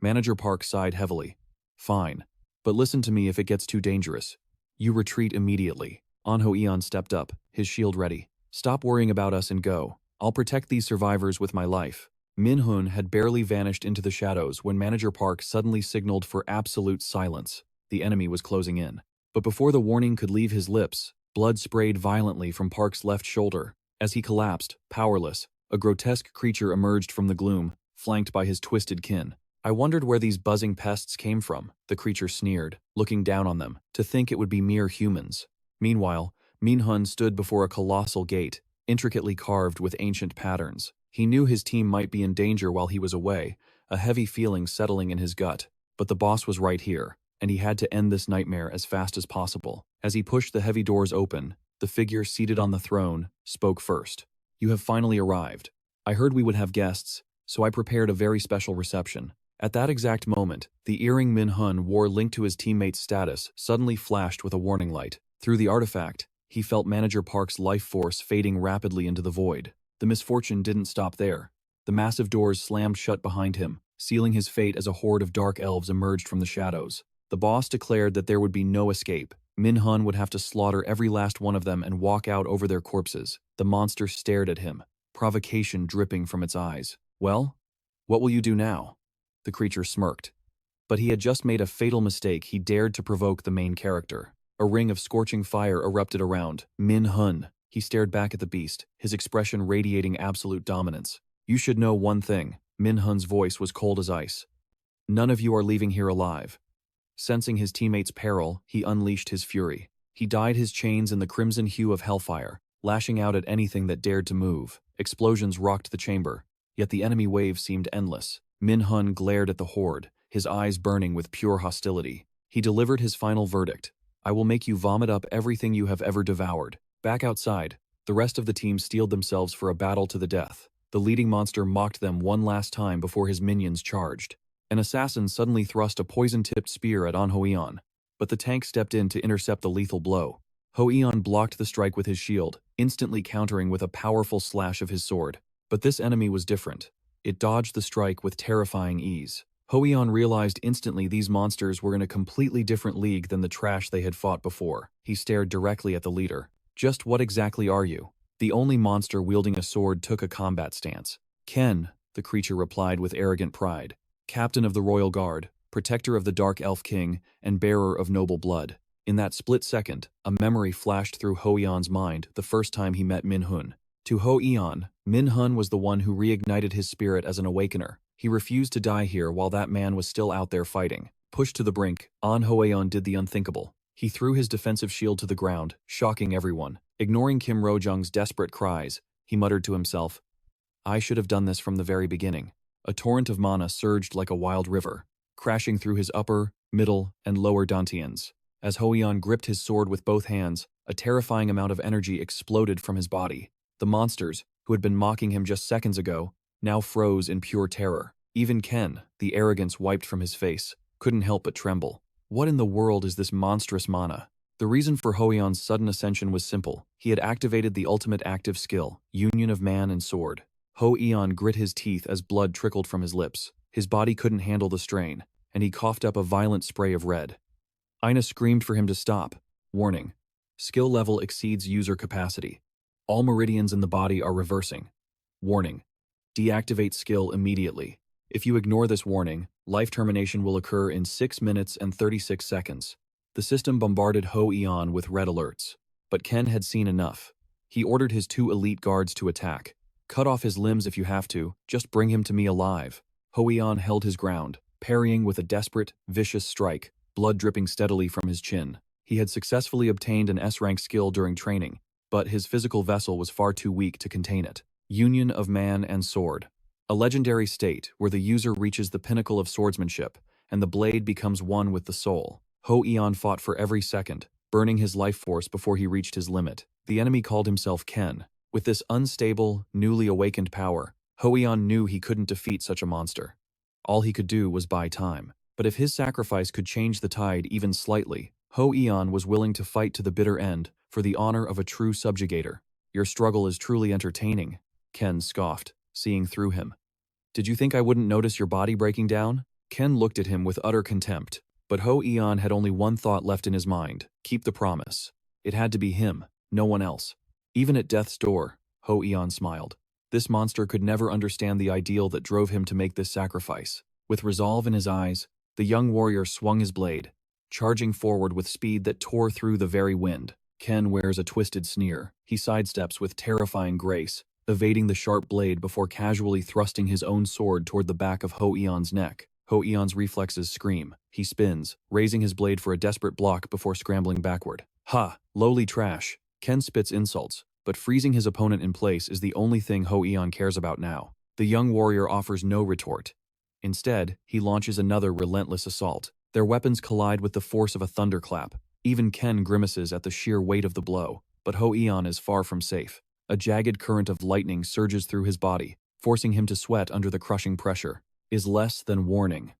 Manager Park sighed heavily. Fine, but listen to me if it gets too dangerous. You retreat immediately. An Ho-eon stepped up, his shield ready. Stop worrying about us and go. I'll protect these survivors with my life. Min-Hun had barely vanished into the shadows when Manager Park suddenly signaled for absolute silence. The enemy was closing in. But before the warning could leave his lips, blood sprayed violently from Park's left shoulder. As he collapsed, powerless, a grotesque creature emerged from the gloom, flanked by his twisted kin. I wondered where these buzzing pests came from, the creature sneered, looking down on them, to think it would be mere humans. Meanwhile, Min-Hun stood before a colossal gate, intricately carved with ancient patterns. He knew his team might be in danger while he was away, a heavy feeling settling in his gut. But the boss was right here, and he had to end this nightmare as fast as possible. As he pushed the heavy doors open, the figure seated on the throne spoke first. You have finally arrived. I heard we would have guests, so I prepared a very special reception. At that exact moment, the earring Min-Hun wore linked to his teammate's status suddenly flashed with a warning light. Through the artifact, he felt Manager Park's life force fading rapidly into the void. The misfortune didn't stop there. The massive doors slammed shut behind him, sealing his fate as a horde of dark elves emerged from the shadows. The boss declared that there would be no escape. Min-Hun would have to slaughter every last one of them and walk out over their corpses. The monster stared at him, provocation dripping from its eyes. Well, what will you do now? The creature smirked. But he had just made a fatal mistake. He dared to provoke the main character. A ring of scorching fire erupted around Min-Hun. He stared back at the beast, his expression radiating absolute dominance. You should know one thing. Min-Hun's voice was cold as ice. None of you are leaving here alive. Sensing his teammate's peril, he unleashed his fury. He dyed his chains in the crimson hue of hellfire, lashing out at anything that dared to move. Explosions rocked the chamber, yet the enemy wave seemed endless. Min-Hun glared at the horde, his eyes burning with pure hostility. He delivered his final verdict. I will make you vomit up everything you have ever devoured. Back outside, the rest of the team steeled themselves for a battle to the death. The leading monster mocked them one last time before his minions charged. An assassin suddenly thrust a poison-tipped spear at An Ho-eon, but the tank stepped in to intercept the lethal blow. Ho-eon blocked the strike with his shield, instantly countering with a powerful slash of his sword. But this enemy was different. It dodged the strike with terrifying ease. Ho-eon realized instantly these monsters were in a completely different league than the trash they had fought before. He stared directly at the leader. Just what exactly are you? The only monster wielding a sword took a combat stance. Ken, the creature replied with arrogant pride. Captain of the Royal Guard, protector of the Dark Elf King, and bearer of noble blood. In that split second, a memory flashed through Ho-eon's mind the first time he met Min-Hun. To Ho-eon, Min-Hun was the one who reignited his spirit as an awakener. He refused to die here while that man was still out there fighting. Pushed to the brink, An Hoeon did the unthinkable. He threw his defensive shield to the ground, shocking everyone. Ignoring Kim Rojung's desperate cries, he muttered to himself, "I should have done this from the very beginning." A torrent of mana surged like a wild river, crashing through his upper, middle, and lower dantians. As Hoeon gripped his sword with both hands, a terrifying amount of energy exploded from his body. The monsters, who had been mocking him just seconds ago, now froze in pure terror. Even Ken, the arrogance wiped from his face, couldn't help but tremble. What in the world is this monstrous mana? The reason for Hoeon's sudden ascension was simple. He had activated the ultimate active skill, Union of Man and Sword. Hoeon grit his teeth as blood trickled from his lips. His body couldn't handle the strain, and he coughed up a violent spray of red. Ina screamed for him to stop. Warning. Skill level exceeds user capacity. All meridians in the body are reversing. Warning. Deactivate skill immediately. If you ignore this warning, life termination will occur in 6 minutes and 36 seconds. The system bombarded Hoeon with red alerts. But Ken had seen enough. He ordered his 2 elite guards to attack. "Cut off his limbs if you have to, just bring him to me alive." Hoeon held his ground, parrying with a desperate, vicious strike, blood dripping steadily from his chin. He had successfully obtained an S-rank skill during training, but his physical vessel was far too weak to contain it. Union of Man and Sword. A legendary state where the user reaches the pinnacle of swordsmanship, and the blade becomes one with the soul. Hoeon fought for every second, burning his life force before he reached his limit. The enemy called himself Ken. With this unstable, newly awakened power, Hoeon knew he couldn't defeat such a monster. All he could do was buy time. But if his sacrifice could change the tide even slightly, Hoeon was willing to fight to the bitter end for the honor of a true subjugator. "Your struggle is truly entertaining," Ken scoffed, seeing through him. "Did you think I wouldn't notice your body breaking down?" Ken looked at him with utter contempt, but Hoeon had only one thought left in his mind: keep the promise. It had to be him, no one else. Even at death's door, Hoeon smiled. This monster could never understand the ideal that drove him to make this sacrifice. With resolve in his eyes, the young warrior swung his blade, charging forward with speed that tore through the very wind. Ken wears a twisted sneer. He sidesteps with terrifying grace, evading the sharp blade before casually thrusting his own sword toward the back of Hoeon's neck. Hoeon's reflexes scream. He spins, raising his blade for a desperate block before scrambling backward. "Ha! Lowly trash!" Ken spits insults, but freezing his opponent in place is the only thing Hoeon cares about now. The young warrior offers no retort. Instead, he launches another relentless assault. Their weapons collide with the force of a thunderclap. Even Ken grimaces at the sheer weight of the blow, but Hoeon is far from safe. A jagged current of lightning surges through his body, forcing him to sweat under the crushing pressure. Is less than warning.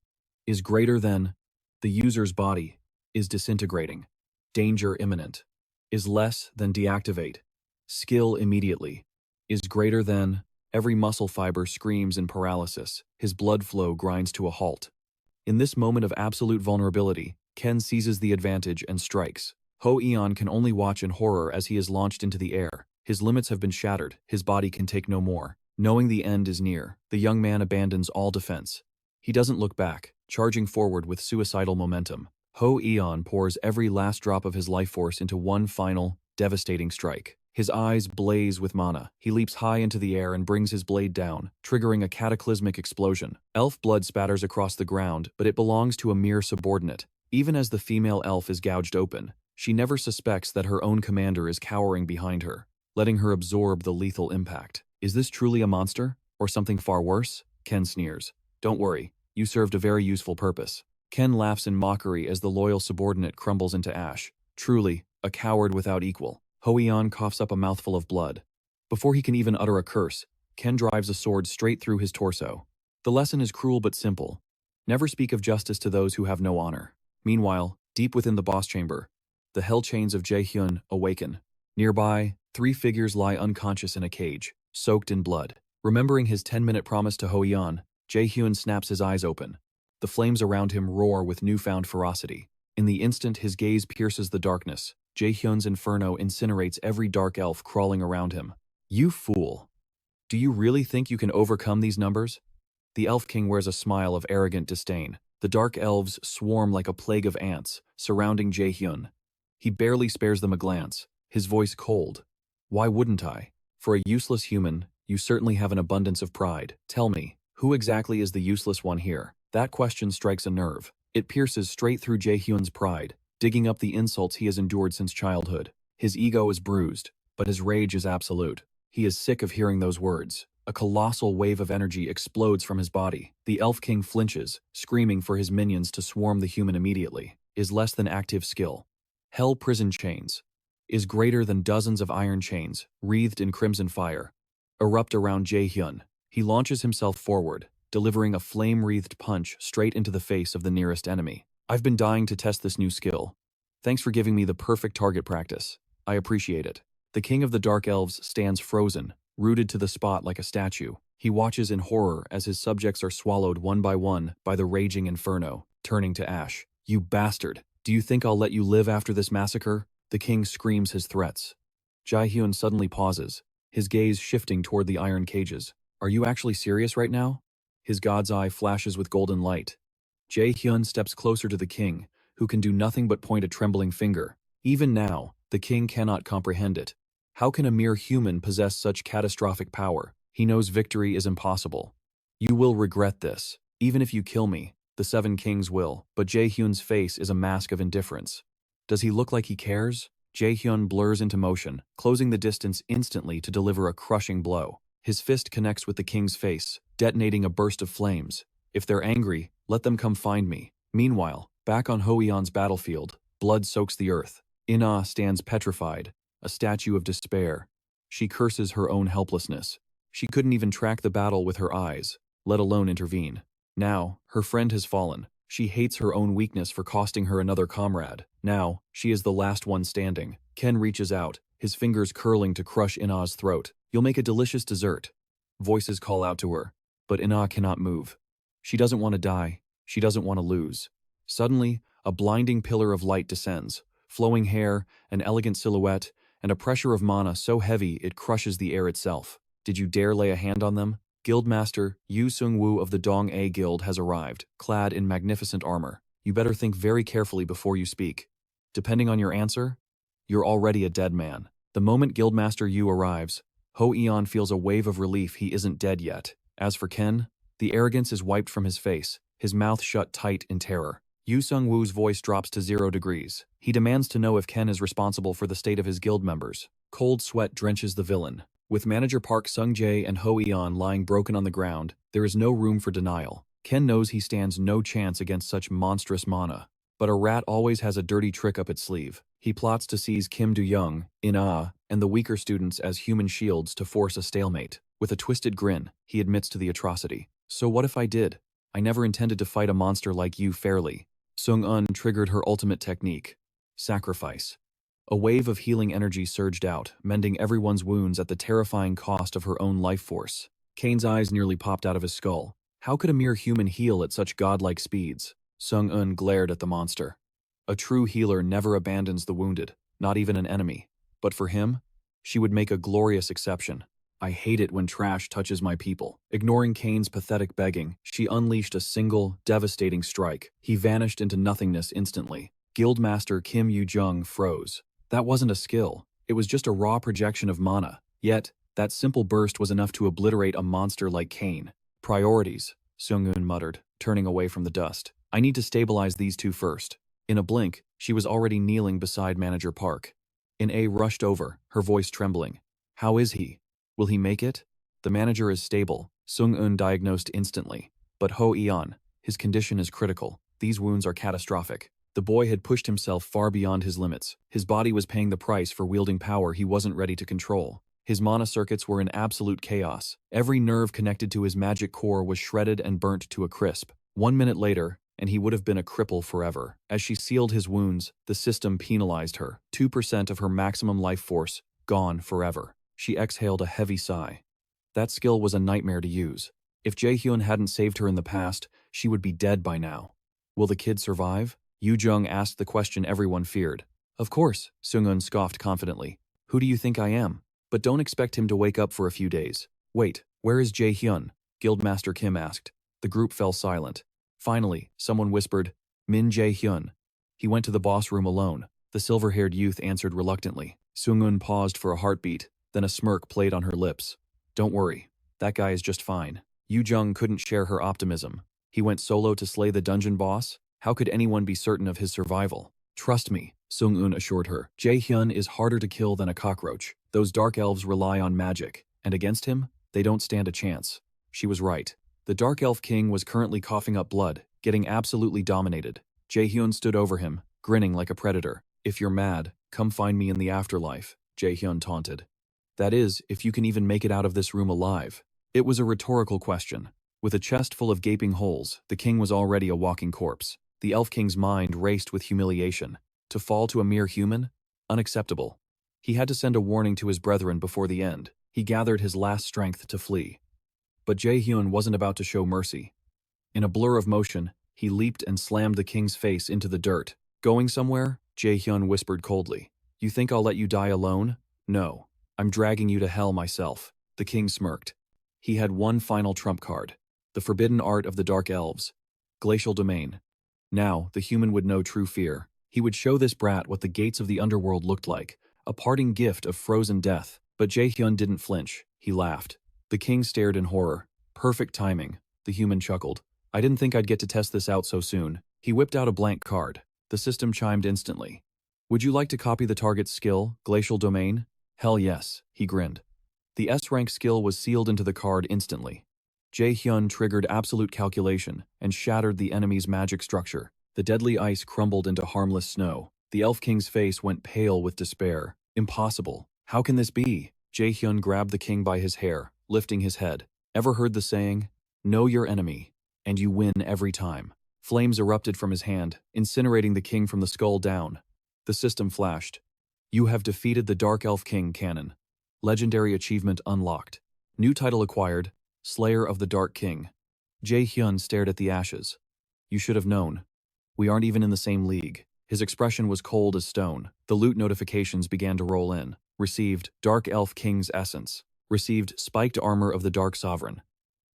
Is greater than. The user's body is disintegrating. Danger imminent. Is less than deactivate. Skill immediately. Is greater than. Every muscle fiber screams in paralysis. His blood flow grinds to a halt. In this moment of absolute vulnerability, Ken seizes the advantage and strikes. Hoeon can only watch in horror as he is launched into the air. His limits have been shattered. His body can take no more. Knowing the end is near, the young man abandons all defense. He doesn't look back, charging forward with suicidal momentum. Hoeon pours every last drop of his life force into one final, devastating strike. His eyes blaze with mana. He leaps high into the air and brings his blade down, triggering a cataclysmic explosion. Elf blood spatters across the ground, but it belongs to a mere subordinate. Even as the female elf is gouged open, she never suspects that her own commander is cowering behind her, letting her absorb the lethal impact. Is this truly a monster? Or something far worse? Ken sneers. Don't worry, you served a very useful purpose. Ken laughs in mockery as the loyal subordinate crumbles into ash. Truly, a coward without equal. Hoeon coughs up a mouthful of blood. Before he can even utter a curse, Ken drives a sword straight through his torso. The lesson is cruel but simple. Never speak of justice to those who have no honor. Meanwhile, deep within the boss chamber, the hell chains of Jae-hyun awaken. Nearby, 3 figures lie unconscious in a cage, soaked in blood. Remembering his 10-minute promise to Hoeon, Jae-hyun snaps his eyes open. The flames around him roar with newfound ferocity. In the instant his gaze pierces the darkness, Jae-hyun's inferno incinerates every dark elf crawling around him. You fool! Do you really think you can overcome these numbers? The Elf King wears a smile of arrogant disdain. The dark elves swarm like a plague of ants, surrounding Jae-hyun. He barely spares them a glance, his voice cold. Why wouldn't I? For a useless human, You certainly have an abundance of pride. Tell me, who exactly is the useless one here? That question strikes a nerve. It pierces straight through Jae-hyun's pride, digging up the insults he has endured since childhood. His ego is bruised, but his rage is absolute. He is sick of hearing those words. A colossal wave of energy explodes from his body. The Elf King flinches, screaming for his minions to swarm the human immediately. Is less than active skill. Hell prison chains. Is greater than dozens of iron chains, wreathed in crimson fire. Erupt around Jae-hyun. He launches himself forward, delivering a flame-wreathed punch straight into the face of the nearest enemy. I've been dying to test this new skill. Thanks for giving me the perfect target practice. I appreciate it. The King of the Dark Elves stands frozen, rooted to the spot like a statue. He watches in horror as his subjects are swallowed one by the raging inferno, turning to ash. You bastard! Do you think I'll let you live after this massacre? The king screams his threats. Jae-hyun suddenly pauses, his gaze shifting toward the iron cages. Are you actually serious right now? His god's eye flashes with golden light. Jae-hyun steps closer to the king, who can do nothing but point a trembling finger. Even now, the king cannot comprehend it. How can a mere human possess such catastrophic power? He knows victory is impossible. You will regret this. Even if you kill me, the seven kings will. But Jae-hyun's face is a mask of indifference. Does he look like he cares? Jae-hyun blurs into motion, closing the distance instantly to deliver a crushing blow. His fist connects with the king's face, detonating a burst of flames. If they're angry, let them come find me. Meanwhile, back on Hoeon's battlefield, blood soaks the earth. In-Ah stands petrified, a statue of despair. She curses her own helplessness. She couldn't even track the battle with her eyes, let alone intervene. Now, her friend has fallen. She hates her own weakness for costing her another comrade. Now, she is the last one standing. Ken reaches out, his fingers curling to crush In-Ah's throat. You'll make a delicious dessert. Voices call out to her, but In-Ah cannot move. She doesn't want to die. She doesn't want to lose. Suddenly, a blinding pillar of light descends. Flowing hair, an elegant silhouette, and a pressure of mana so heavy it crushes the air itself. Did you dare lay a hand on them? Guildmaster Yu Sung-woo of the Dong-A Guild has arrived, clad in magnificent armor. You better think very carefully before you speak. Depending on your answer, you're already a dead man. The moment Guildmaster Yu arrives, Ho-eon feels a wave of relief he isn't dead yet. As for Ken, the arrogance is wiped from his face, his mouth shut tight in terror. Yu Sung-woo's voice drops to 0 degrees. He demands to know if Ken is responsible for the state of his guild members. Cold sweat drenches the villain. With manager Park Sung-jae and Ho-eon lying broken on the ground, there is no room for denial. Ken knows he stands no chance against such monstrous mana. But a rat always has a dirty trick up its sleeve. He plots to seize Kim Do-young, In-Ah, and the weaker students as human shields to force a stalemate. With a twisted grin, he admits to the atrocity. So what if I did? I never intended to fight a monster like you fairly. Sung-eun triggered her ultimate technique. Sacrifice. A wave of healing energy surged out, mending everyone's wounds at the terrifying cost of her own life force. Kane's eyes nearly popped out of his skull. How could a mere human heal at such godlike speeds? Sung-eun glared at the monster. A true healer never abandons the wounded, not even an enemy. But for him, she would make a glorious exception. I hate it when trash touches my people. Ignoring Kane's pathetic begging, she unleashed a single, devastating strike. He vanished into nothingness instantly. Guildmaster Kim Yoo-jung froze. That wasn't a skill. It was just a raw projection of mana. Yet, that simple burst was enough to obliterate a monster like Kane. Priorities, Sung-eun muttered, turning away from the dust. I need to stabilize these two first. In a blink, she was already kneeling beside Manager Park. In-A rushed over, her voice trembling. How is he? Will he make it? The manager is stable, Sung-eun diagnosed instantly. But Ho-eon, his condition is critical. These wounds are catastrophic. The boy had pushed himself far beyond his limits. His body was paying the price for wielding power he wasn't ready to control. His mana circuits were in absolute chaos. Every nerve connected to his magic core was shredded and burnt to a crisp. 1 minute later, and he would have been a cripple forever. As she sealed his wounds, the system penalized her. 2% of her maximum life force, gone forever. She exhaled a heavy sigh. That skill was a nightmare to use. If Jae-hyun hadn't saved her in the past, she would be dead by now. Will the kid survive? Yoo-jung asked the question everyone feared. Of course, Sung-eun scoffed confidently. Who do you think I am? But don't expect him to wake up for a few days. Wait, where is Jae-hyun? Guildmaster Kim asked. The group fell silent. Finally, someone whispered, Min Jae-hyun. He went to the boss room alone. The silver-haired youth answered reluctantly. Sung-eun paused for a heartbeat, then a smirk played on her lips. Don't worry. That guy is just fine. Yu Jung couldn't share her optimism. He went solo to slay the dungeon boss? How could anyone be certain of his survival? Trust me, Sung-eun assured her. Jae-hyun is harder to kill than a cockroach. Those dark elves rely on magic, and against him, they don't stand a chance. She was right. The Dark Elf King was currently coughing up blood, getting absolutely dominated. Jae-hyun stood over him, grinning like a predator. If you're mad, come find me in the afterlife, Jae-hyun taunted. That is, if you can even make it out of this room alive. It was a rhetorical question. With a chest full of gaping holes, the king was already a walking corpse. The Elf King's mind raced with humiliation. To fall to a mere human? Unacceptable. He had to send a warning to his brethren before the end. He gathered his last strength to flee. But Jae-hyun wasn't about to show mercy. In a blur of motion, he leaped and slammed the king's face into the dirt. Going somewhere? Jae-hyun whispered coldly. You think I'll let you die alone? No. I'm dragging you to hell myself. The king smirked. He had one final trump card. The forbidden art of the Dark Elves. Glacial Domain. Now, the human would know true fear. He would show this brat what the gates of the underworld looked like, a parting gift of frozen death. But Jae-hyun didn't flinch. He laughed. The king stared in horror. Perfect timing. The human chuckled. I didn't think I'd get to test this out so soon. He whipped out a blank card. The system chimed instantly. Would you like to copy the target's skill, Glacial Domain? Hell yes, he grinned. The S-rank skill was sealed into the card instantly. Jae-hyun triggered absolute calculation and shattered the enemy's magic structure. The deadly ice crumbled into harmless snow. The Elf King's face went pale with despair. Impossible. How can this be? Jae-hyun grabbed the king by his hair, lifting his head. Ever heard the saying, know your enemy, and you win every time? Flames erupted from his hand, incinerating the king from the skull down. The system flashed. You have defeated the Dark Elf King, Canon. Legendary achievement unlocked. New title acquired, Slayer of the Dark King. Jae-hyun stared at the ashes. You should have known. We aren't even in the same league. His expression was cold as stone. The loot notifications began to roll in. Received, Dark Elf King's Essence. Received, Spiked Armor of the Dark Sovereign.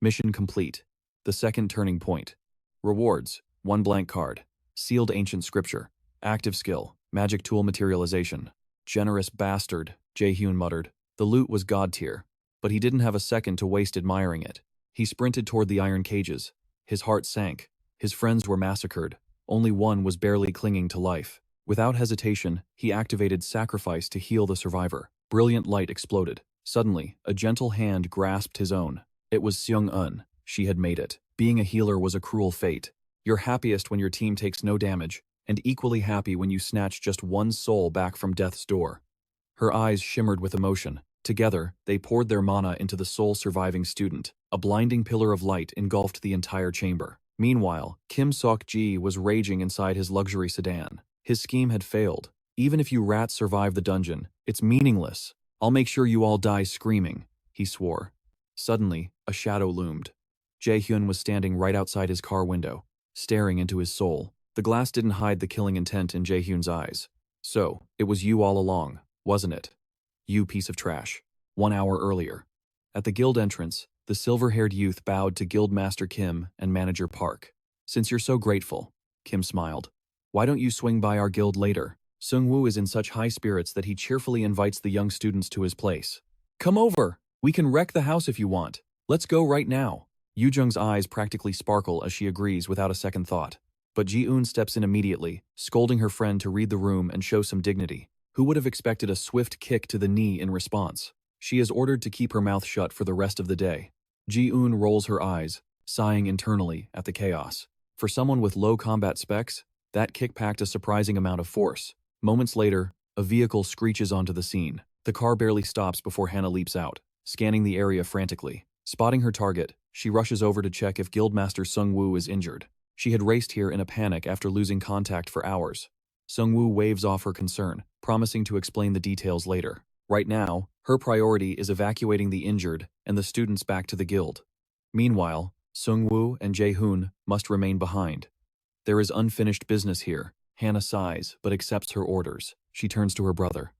Mission complete. The second turning point. Rewards, 1 blank card. Sealed Ancient Scripture. Active skill, Magic Tool Materialization. Generous bastard, Jae-hyun muttered. The loot was god tier, but he didn't have a second to waste admiring it. He sprinted toward the iron cages. His heart sank. His friends were massacred. Only one was barely clinging to life. Without hesitation, he activated Sacrifice to heal the survivor. Brilliant light exploded. Suddenly, a gentle hand grasped his own. It was Seung-eun. She had made it. Being a healer was a cruel fate. You're happiest when your team takes no damage, and equally happy when you snatch just one soul back from death's door. Her eyes shimmered with emotion. Together, they poured their mana into the sole surviving student. A blinding pillar of light engulfed the entire chamber. Meanwhile, Kim Sok-ji was raging inside his luxury sedan. His scheme had failed. Even if you rats survive the dungeon, it's meaningless. I'll make sure you all die screaming, he swore. Suddenly, a shadow loomed. Jae-hyun was standing right outside his car window, staring into his soul. The glass didn't hide the killing intent in Jae-hyun's eyes. So, it was you all along, wasn't it? You piece of trash. 1 hour earlier. At the guild entrance, the silver-haired youth bowed to Guildmaster Kim and Manager Park. Since you're so grateful, Kim smiled. Why don't you swing by our guild later? Sung-woo is in such high spirits that he cheerfully invites the young students to his place. Come over! We can wreck the house if you want. Let's go right now. Yoo-jung's eyes practically sparkle as she agrees without a second thought. But Ji-eun steps in immediately, scolding her friend to read the room and show some dignity. Who would have expected a swift kick to the knee in response? She is ordered to keep her mouth shut for the rest of the day. Ji-eun rolls her eyes, sighing internally at the chaos. For someone with low combat specs, that kick packed a surprising amount of force. Moments later, a vehicle screeches onto the scene. The car barely stops before Hannah leaps out, scanning the area frantically. Spotting her target, she rushes over to check if Guildmaster Sung-woo is injured. She had raced here in a panic after losing contact for hours. Sung-woo waves off her concern, promising to explain the details later. Right now, her priority is evacuating the injured and the students back to the guild. Meanwhile, Sung-woo and Jae-hoon must remain behind. There is unfinished business here. Hannah sighs, but accepts her orders. She turns to her brother.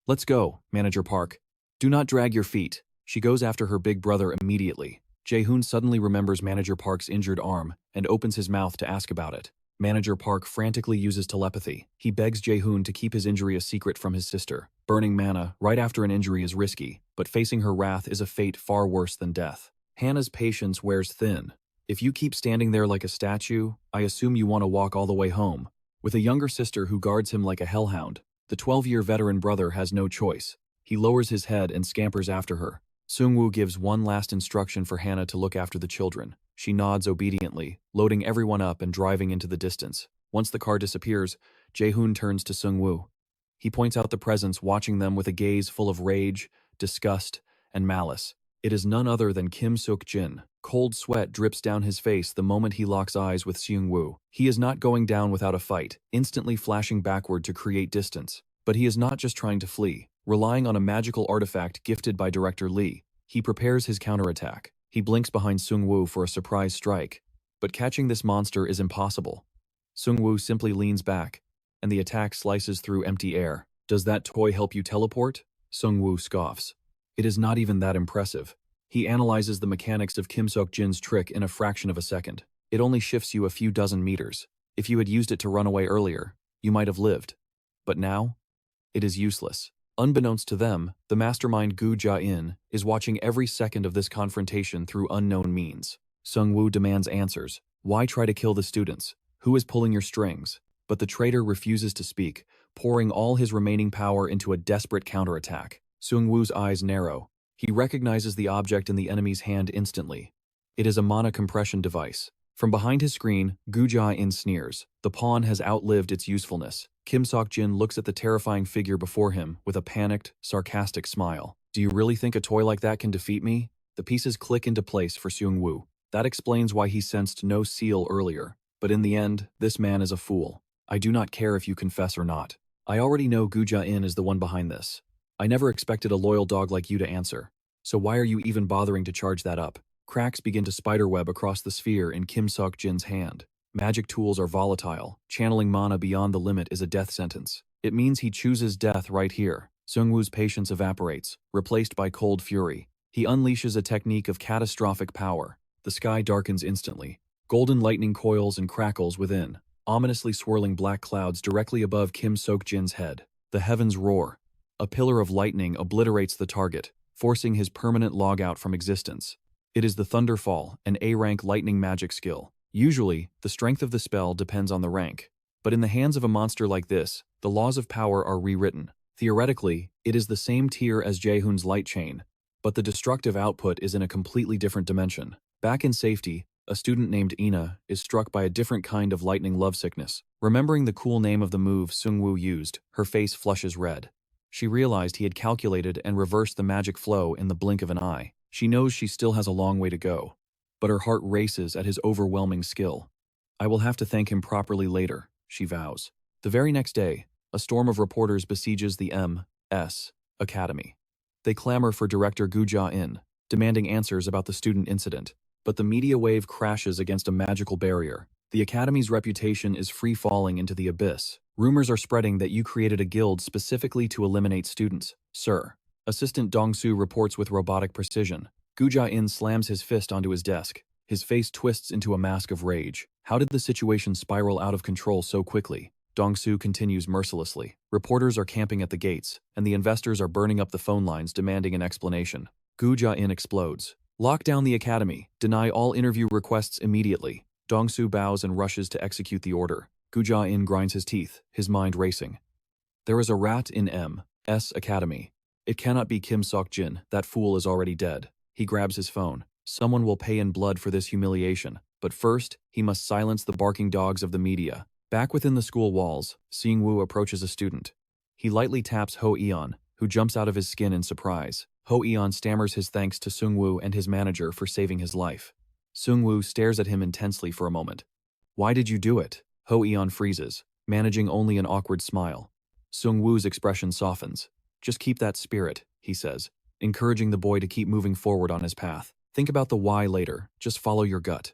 Let's go, Manager Park. Do not drag your feet. She goes after her big brother immediately. Jae-hoon suddenly remembers Manager Park's injured arm and opens his mouth to ask about it. Manager Park frantically uses telepathy. He begs Jae-hoon to keep his injury a secret from his sister. Burning mana right after an injury is risky, but facing her wrath is a fate far worse than death. Hannah's patience wears thin. If you keep standing there like a statue, I assume you want to walk all the way home. With a younger sister who guards him like a hellhound, the 12-year veteran brother has no choice. He lowers his head and scampers after her. Seung-woo gives one last instruction for Hannah to look after the children. She nods obediently, loading everyone up and driving into the distance. Once the car disappears, Jae-hoon turns to Seung-woo. He points out the presence, watching them with a gaze full of rage, disgust, and malice. It is none other than Kim Seok-jin. Cold sweat drips down his face the moment he locks eyes with Seung-woo. He is not going down without a fight, instantly flashing backward to create distance. But he is not just trying to flee. Relying on a magical artifact gifted by director Lee, he prepares his counterattack. He blinks behind Seung-woo for a surprise strike. But catching this monster is impossible. Seung-woo simply leans back, and the attack slices through empty air. Does that toy help you teleport? Seung-woo scoffs. It is not even that impressive. He analyzes the mechanics of Kim Seok-jin's trick in a fraction of a second. It only shifts you a few dozen meters. If you had used it to run away earlier, you might have lived. But now, it is useless. Unbeknownst to them, the mastermind Gu Ja-in is watching every second of this confrontation through unknown means. Seung-woo demands answers. Why try to kill the students? Who is pulling your strings? But the traitor refuses to speak, pouring all his remaining power into a desperate counterattack. Seung-woo's eyes narrow. He recognizes the object in the enemy's hand instantly. It is a mana compression device. From behind his screen, Gu Ja-in sneers. The pawn has outlived its usefulness. Kim Seok-jin looks at the terrifying figure before him with a panicked, sarcastic smile. Do you really think a toy like that can defeat me? The pieces click into place for Seung-woo. That explains why he sensed no seal earlier. But in the end, this man is a fool. I do not care if you confess or not. I already know Gu Ja-in is the one behind this. I never expected a loyal dog like you to answer. So why are you even bothering to charge that up? Cracks begin to spiderweb across the sphere in Kim Seok-jin's hand. Magic tools are volatile. Channeling mana beyond the limit is a death sentence. It means he chooses death right here. Seung-woo's patience evaporates, replaced by cold fury. He unleashes a technique of catastrophic power. The sky darkens instantly. Golden lightning coils and crackles within, ominously swirling black clouds directly above Kim Seok-jin's head. The heavens roar. A pillar of lightning obliterates the target, forcing his permanent logout from existence. It is the Thunderfall, an A-rank lightning magic skill. Usually, the strength of the spell depends on the rank. But in the hands of a monster like this, the laws of power are rewritten. Theoretically, it is the same tier as Jae-hoon's light chain, but the destructive output is in a completely different dimension. Back in safety, a student named Ina is struck by a different kind of lightning lovesickness. Remembering the cool name of the move Seung-woo used, her face flushes red. She realized he had calculated and reversed the magic flow in the blink of an eye. She knows she still has a long way to go, but her heart races at his overwhelming skill. I will have to thank him properly later, she vows. The very next day, a storm of reporters besieges the M.S. Academy. They clamor for director Gu Ja-in, demanding answers about the student incident. But the media wave crashes against a magical barrier. The Academy's reputation is free-falling into the abyss. Rumors are spreading that you created a guild specifically to eliminate students, sir. Assistant Dong-soo reports with robotic precision. Gu Ja-in slams his fist onto his desk. His face twists into a mask of rage. How did the situation spiral out of control so quickly? Dong-soo continues mercilessly. Reporters are camping at the gates, and the investors are burning up the phone lines demanding an explanation. Gu Ja-in explodes. Lock down the academy. Deny all interview requests immediately. Dong-soo bows and rushes to execute the order. Gu Ja-in grinds his teeth, his mind racing. There is a rat in M.S. Academy. It cannot be Kim Seok-jin. That fool is already dead. He grabs his phone. Someone will pay in blood for this humiliation. But first, he must silence the barking dogs of the media. Back within the school walls, Seung-woo approaches a student. He lightly taps Ho-eon, who jumps out of his skin in surprise. Ho-eon stammers his thanks to Seung-woo and his manager for saving his life. Seung-woo stares at him intensely for a moment. Why did you do it? Ho-eon freezes, managing only an awkward smile. Seung-woo's expression softens. Just keep that spirit, he says, encouraging the boy to keep moving forward on his path. Think about the why later, just follow your gut.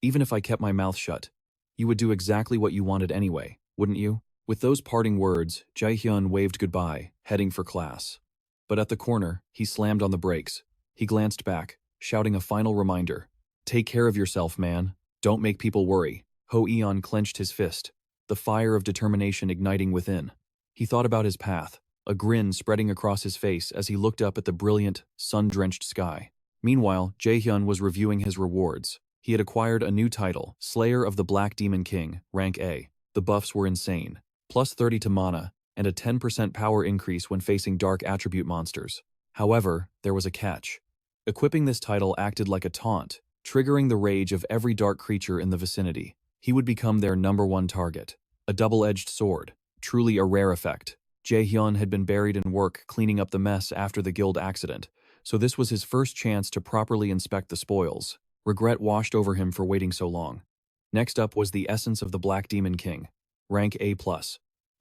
Even if I kept my mouth shut, you would do exactly what you wanted anyway, wouldn't you? With those parting words, Jae-hyun waved goodbye, heading for class. But at the corner, he slammed on the brakes. He glanced back, shouting a final reminder. Take care of yourself, man. Don't make people worry. Ho-eon clenched his fist, the fire of determination igniting within. He thought about his path, a grin spreading across his face as he looked up at the brilliant, sun-drenched sky. Meanwhile, Jae-hyun was reviewing his rewards. He had acquired a new title, Slayer of the Black Demon King, rank A. The buffs were insane. Plus 30 to mana, and a 10% power increase when facing dark attribute monsters. However, there was a catch. Equipping this title acted like a taunt, triggering the rage of every dark creature in the vicinity. He would become their #1 target. A double-edged sword. Truly a rare effect. Jae-hyun had been buried in work cleaning up the mess after the guild accident, so this was his first chance to properly inspect the spoils. Regret washed over him for waiting so long. Next up was the Essence of the Black Demon King, rank A+.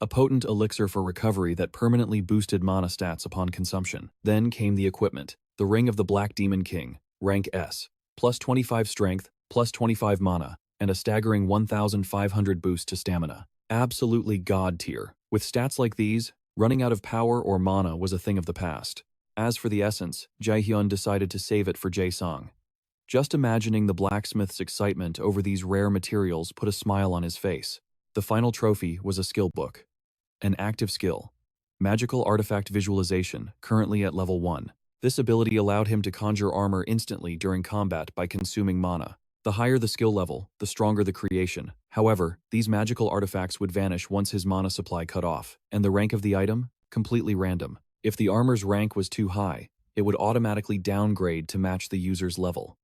A potent elixir for recovery that permanently boosted mana stats upon consumption. Then came the equipment, the Ring of the Black Demon King, rank S. Plus 25 strength, plus 25 mana, and a staggering 1,500 boost to stamina. Absolutely god tier. With stats like these, running out of power or mana was a thing of the past. As for the essence, Jae-hyun decided to save it for Jae-sung. Just imagining the blacksmith's excitement over these rare materials put a smile on his face. The final trophy was a skill book. An active skill. Magical Artifact Visualization, currently at level 1. This ability allowed him to conjure armor instantly during combat by consuming mana. The higher the skill level, the stronger the creation. However, these magical artifacts would vanish once his mana supply cut off, and the rank of the item? Completely random. If the armor's rank was too high, it would automatically downgrade to match the user's level.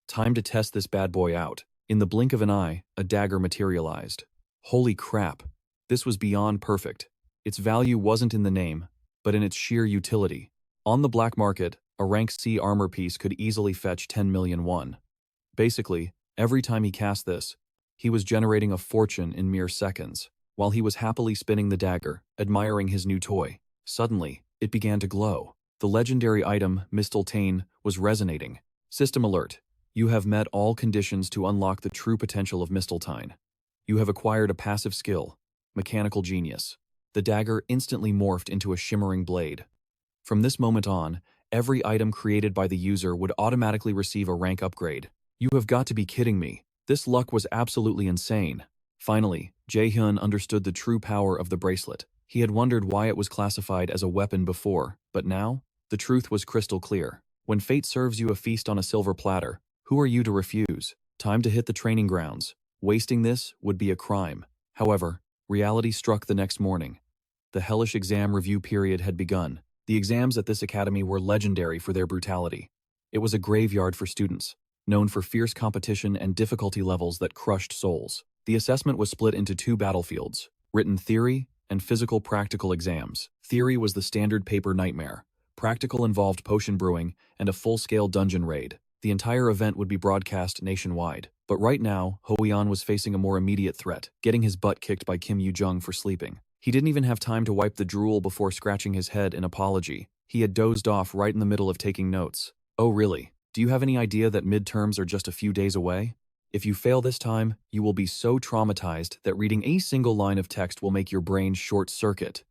Time to test this bad boy out. In the blink of an eye, a dagger materialized. Holy crap. This was beyond perfect. Its value wasn't in the name, but in its sheer utility. On the black market, a rank C armor piece could easily fetch 10 million won. Basically, every time he cast this, he was generating a fortune in mere seconds. While he was happily spinning the dagger, admiring his new toy, suddenly, it began to glow. The legendary item, Mistletoe, was resonating. System alert. You have met all conditions to unlock the true potential of Mistletoe. You have acquired a passive skill, Mechanical Genius. The dagger instantly morphed into a shimmering blade. From this moment on, every item created by the user would automatically receive a rank upgrade. You have got to be kidding me. This luck was absolutely insane. Finally, Jae-hyun understood the true power of the bracelet. He had wondered why it was classified as a weapon before, but now, the truth was crystal clear. When fate serves you a feast on a silver platter, who are you to refuse? Time to hit the training grounds. Wasting this would be a crime. However, reality struck the next morning. The hellish exam review period had begun. The exams at this academy were legendary for their brutality. It was a graveyard for students, known for fierce competition and difficulty levels that crushed souls. The assessment was split into 2 battlefields, written theory and physical practical exams. Theory was the standard paper nightmare. Practical involved potion brewing and a full-scale dungeon raid. The entire event would be broadcast nationwide. But right now, Ho-yeon was facing a more immediate threat, getting his butt kicked by Kim Yoo-jung for sleeping. He didn't even have time to wipe the drool before scratching his head in apology. He had dozed off right in the middle of taking notes. Oh really? Do you have any idea that midterms are just a few days away? If you fail this time, you will be so traumatized that reading a single line of text will make your brain short-circuit.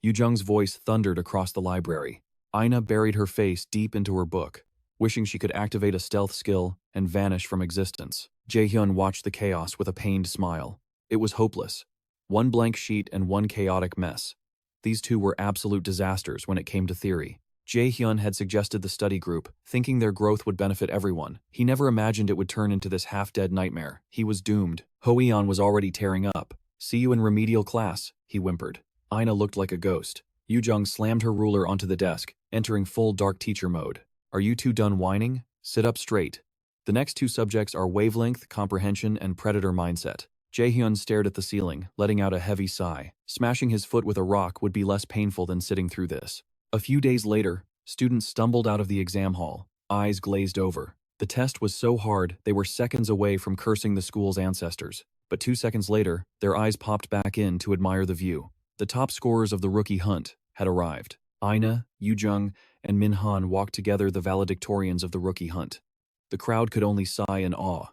Yoo-jung's voice thundered across the library. Ina buried her face deep into her book, wishing she could activate a stealth skill and vanish from existence. Jae-hyun watched the chaos with a pained smile. It was hopeless. One blank sheet and one chaotic mess. These two were absolute disasters when it came to theory. Jae-hyun had suggested the study group, thinking their growth would benefit everyone. He never imagined it would turn into this half-dead nightmare. He was doomed. Ho-yeon was already tearing up. "See you in remedial class," he whimpered. Ina looked like a ghost. Yoo-jung slammed her ruler onto the desk, entering full dark teacher mode. "Are you two done whining? Sit up straight. The next 2 subjects are wavelength, comprehension, and predator mindset." Jae-hyun stared at the ceiling, letting out a heavy sigh. Smashing his foot with a rock would be less painful than sitting through this. A few days later, students stumbled out of the exam hall, eyes glazed over. The test was so hard they were seconds away from cursing the school's ancestors. But 2 seconds later, their eyes popped back in to admire the view. The top scorers of the rookie hunt had arrived. Ina, Yoo-jung, and Min-Hun walked together, the valedictorians of the rookie hunt. The crowd could only sigh in awe.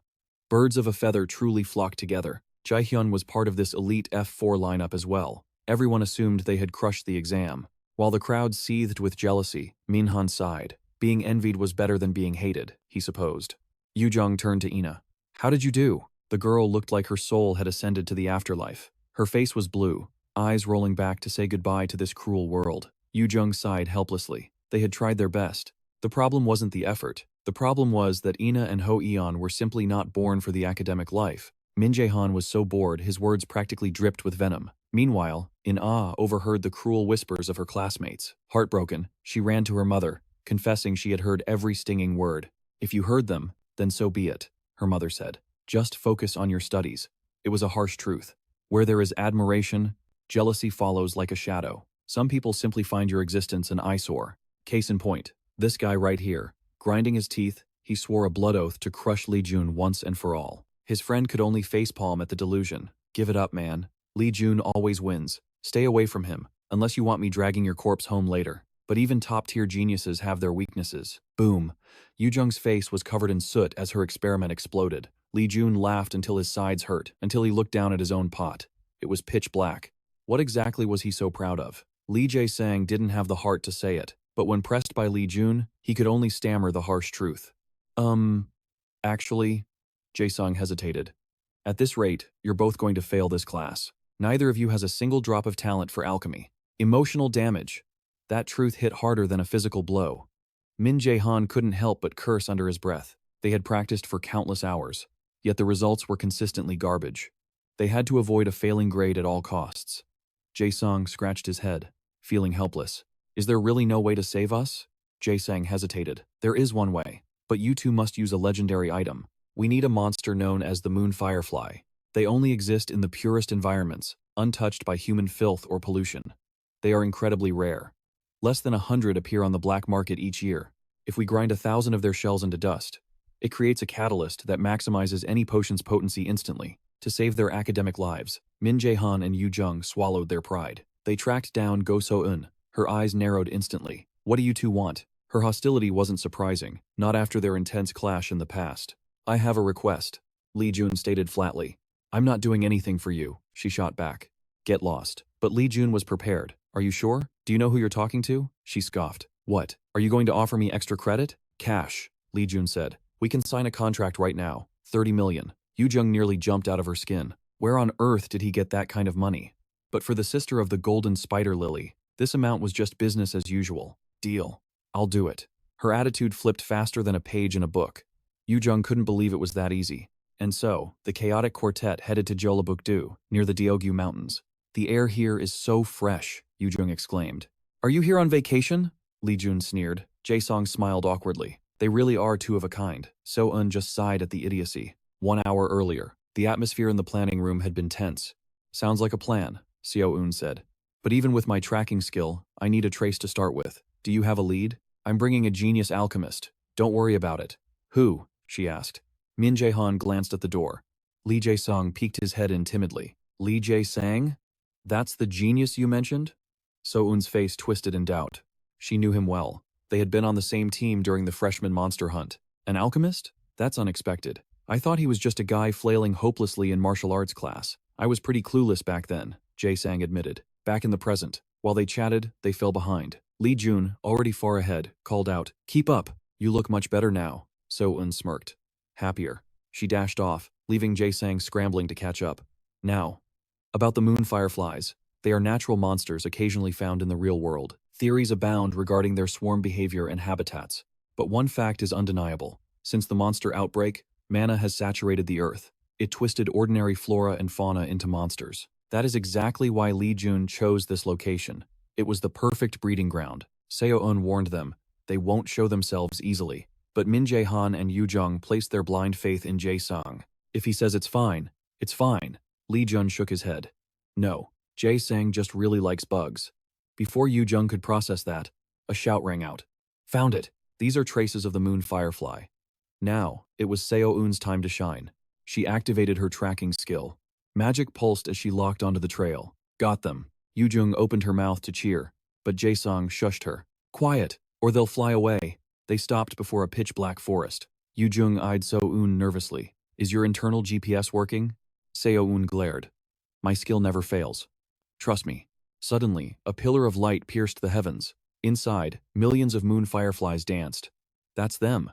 Birds of a feather truly flocked together. Jae-hyun was part of this elite F4 lineup as well. Everyone assumed they had crushed the exam. While the crowd seethed with jealousy, Min-hun sighed. Being envied was better than being hated, he supposed. Yoo-jung turned to Ina. "How did you do?" The girl looked like her soul had ascended to the afterlife. Her face was blue, eyes rolling back to say goodbye to this cruel world. Yu Jung sighed helplessly. They had tried their best. The problem wasn't the effort. The problem was that Ina and Ho Eon were simply not born for the academic life. Min-Jae-han was so bored his words practically dripped with venom. Meanwhile, In-Ah overheard the cruel whispers of her classmates. Heartbroken, she ran to her mother, confessing she had heard every stinging word. "If you heard them, then so be it," her mother said. "Just focus on your studies." It was a harsh truth. Where there is admiration, jealousy follows like a shadow. Some people simply find your existence an eyesore. Case in point, this guy right here. Grinding his teeth, he swore a blood oath to crush Lee Jun once and for all. His friend could only facepalm at the delusion. "Give it up, man. Lee Jun always wins. Stay away from him, unless you want me dragging your corpse home later." But even top-tier geniuses have their weaknesses. Boom. Yu Jung's face was covered in soot as her experiment exploded. Lee Jun laughed until his sides hurt, until he looked down at his own pot. It was pitch black. What exactly was he so proud of? Lee Jae-sang didn't have the heart to say it, but when pressed by Lee Jun, he could only stammer the harsh truth. Actually, Jae-sung hesitated. "At this rate, you're both going to fail this class. Neither of you has a single drop of talent for alchemy." Emotional damage. That truth hit harder than a physical blow. Min Jae-han couldn't help but curse under his breath. They had practiced for countless hours, yet the results were consistently garbage. They had to avoid a failing grade at all costs. Jae-sung scratched his head, feeling helpless. "Is there really no way to save us?" Jae-sang hesitated. "There is one way, but you two must use a legendary item. We need a monster known as the Moon Firefly. They only exist in the purest environments, untouched by human filth or pollution. They are incredibly rare. Less than 100 appear on the black market each year. If we grind 1,000 of their shells into dust, it creates a catalyst that maximizes any potion's potency instantly. To save their academic lives, Min Jae-han and Yu Jung swallowed their pride. They tracked down Go So-eun. Her eyes narrowed instantly. "What do you two want?" Her hostility wasn't surprising, not after their intense clash in the past. "I have a request," Lee Jun stated flatly. "I'm not doing anything for you," she shot back. "Get lost." But Lee Jun was prepared. "Are you sure? Do you know who you're talking to?" She scoffed. "What? Are you going to offer me extra credit?" "Cash," Lee Jun said. "We can sign a contract right now. 30 million. Yu Jung nearly jumped out of her skin. Where on earth did he get that kind of money? But for the sister of the Golden Spider Lily, this amount was just business as usual. "Deal. I'll do it." Her attitude flipped faster than a page in a book. Yu Jung couldn't believe it was that easy. And so, the chaotic quartet headed to Jeollabuk-do, near the Deogyu Mountains. "The air here is so fresh," Yu Jung exclaimed. "Are you here on vacation?" Lee Jun sneered. Jae-song smiled awkwardly. "They really are two of a kind." So-eun just sighed at the idiocy. 1 hour earlier, the atmosphere in the planning room had been tense. "Sounds like a plan," Seo-eun said. "But even with my tracking skill, I need a trace to start with. Do you have a lead?" "I'm bringing a genius alchemist. Don't worry about it." "Who?" she asked. Min Jae-han glanced at the door. Lee Jae-sung peeked his head in timidly. "Lee Jae-sang? That's the genius you mentioned?" So-eun's face twisted in doubt. She knew him well. They had been on the same team during the freshman monster hunt. An alchemist? That's unexpected. "I thought he was just a guy flailing hopelessly in martial arts class. I was pretty clueless back then," Jae-sang admitted. Back in the present, while they chatted, they fell behind. Lee Jun, already far ahead, called out, "Keep up! You look much better now." So-eun smirked. Happier. She dashed off, leaving Jae-sang scrambling to catch up. Now, about the moon fireflies. They are natural monsters occasionally found in the real world. Theories abound regarding their swarm behavior and habitats. But one fact is undeniable. Since the monster outbreak, mana has saturated the earth. It twisted ordinary flora and fauna into monsters. That is exactly why Lee Jun chose this location. It was the perfect breeding ground. Seo-eun warned them. They won't show themselves easily. But Min Jae-han and Yu Jung placed their blind faith in Jae-sung. If he says it's fine, it's fine. Lee Jun shook his head. No, Jae-sang just really likes bugs. Before Yu Jung could process that, a shout rang out. "Found it! These are traces of the moon firefly." Now, it was Seo-eun's time to shine. She activated her tracking skill. Magic pulsed as she locked onto the trail. "Got them." Yu Jung opened her mouth to cheer, but Jae-sung shushed her. "Quiet, or they'll fly away." They stopped before a pitch-black forest. Yu Jung eyed So-eun nervously. "Is your internal GPS working?" Seo-eun glared. "My skill never fails. Trust me." Suddenly, a pillar of light pierced the heavens. Inside, millions of moon fireflies danced. "That's them.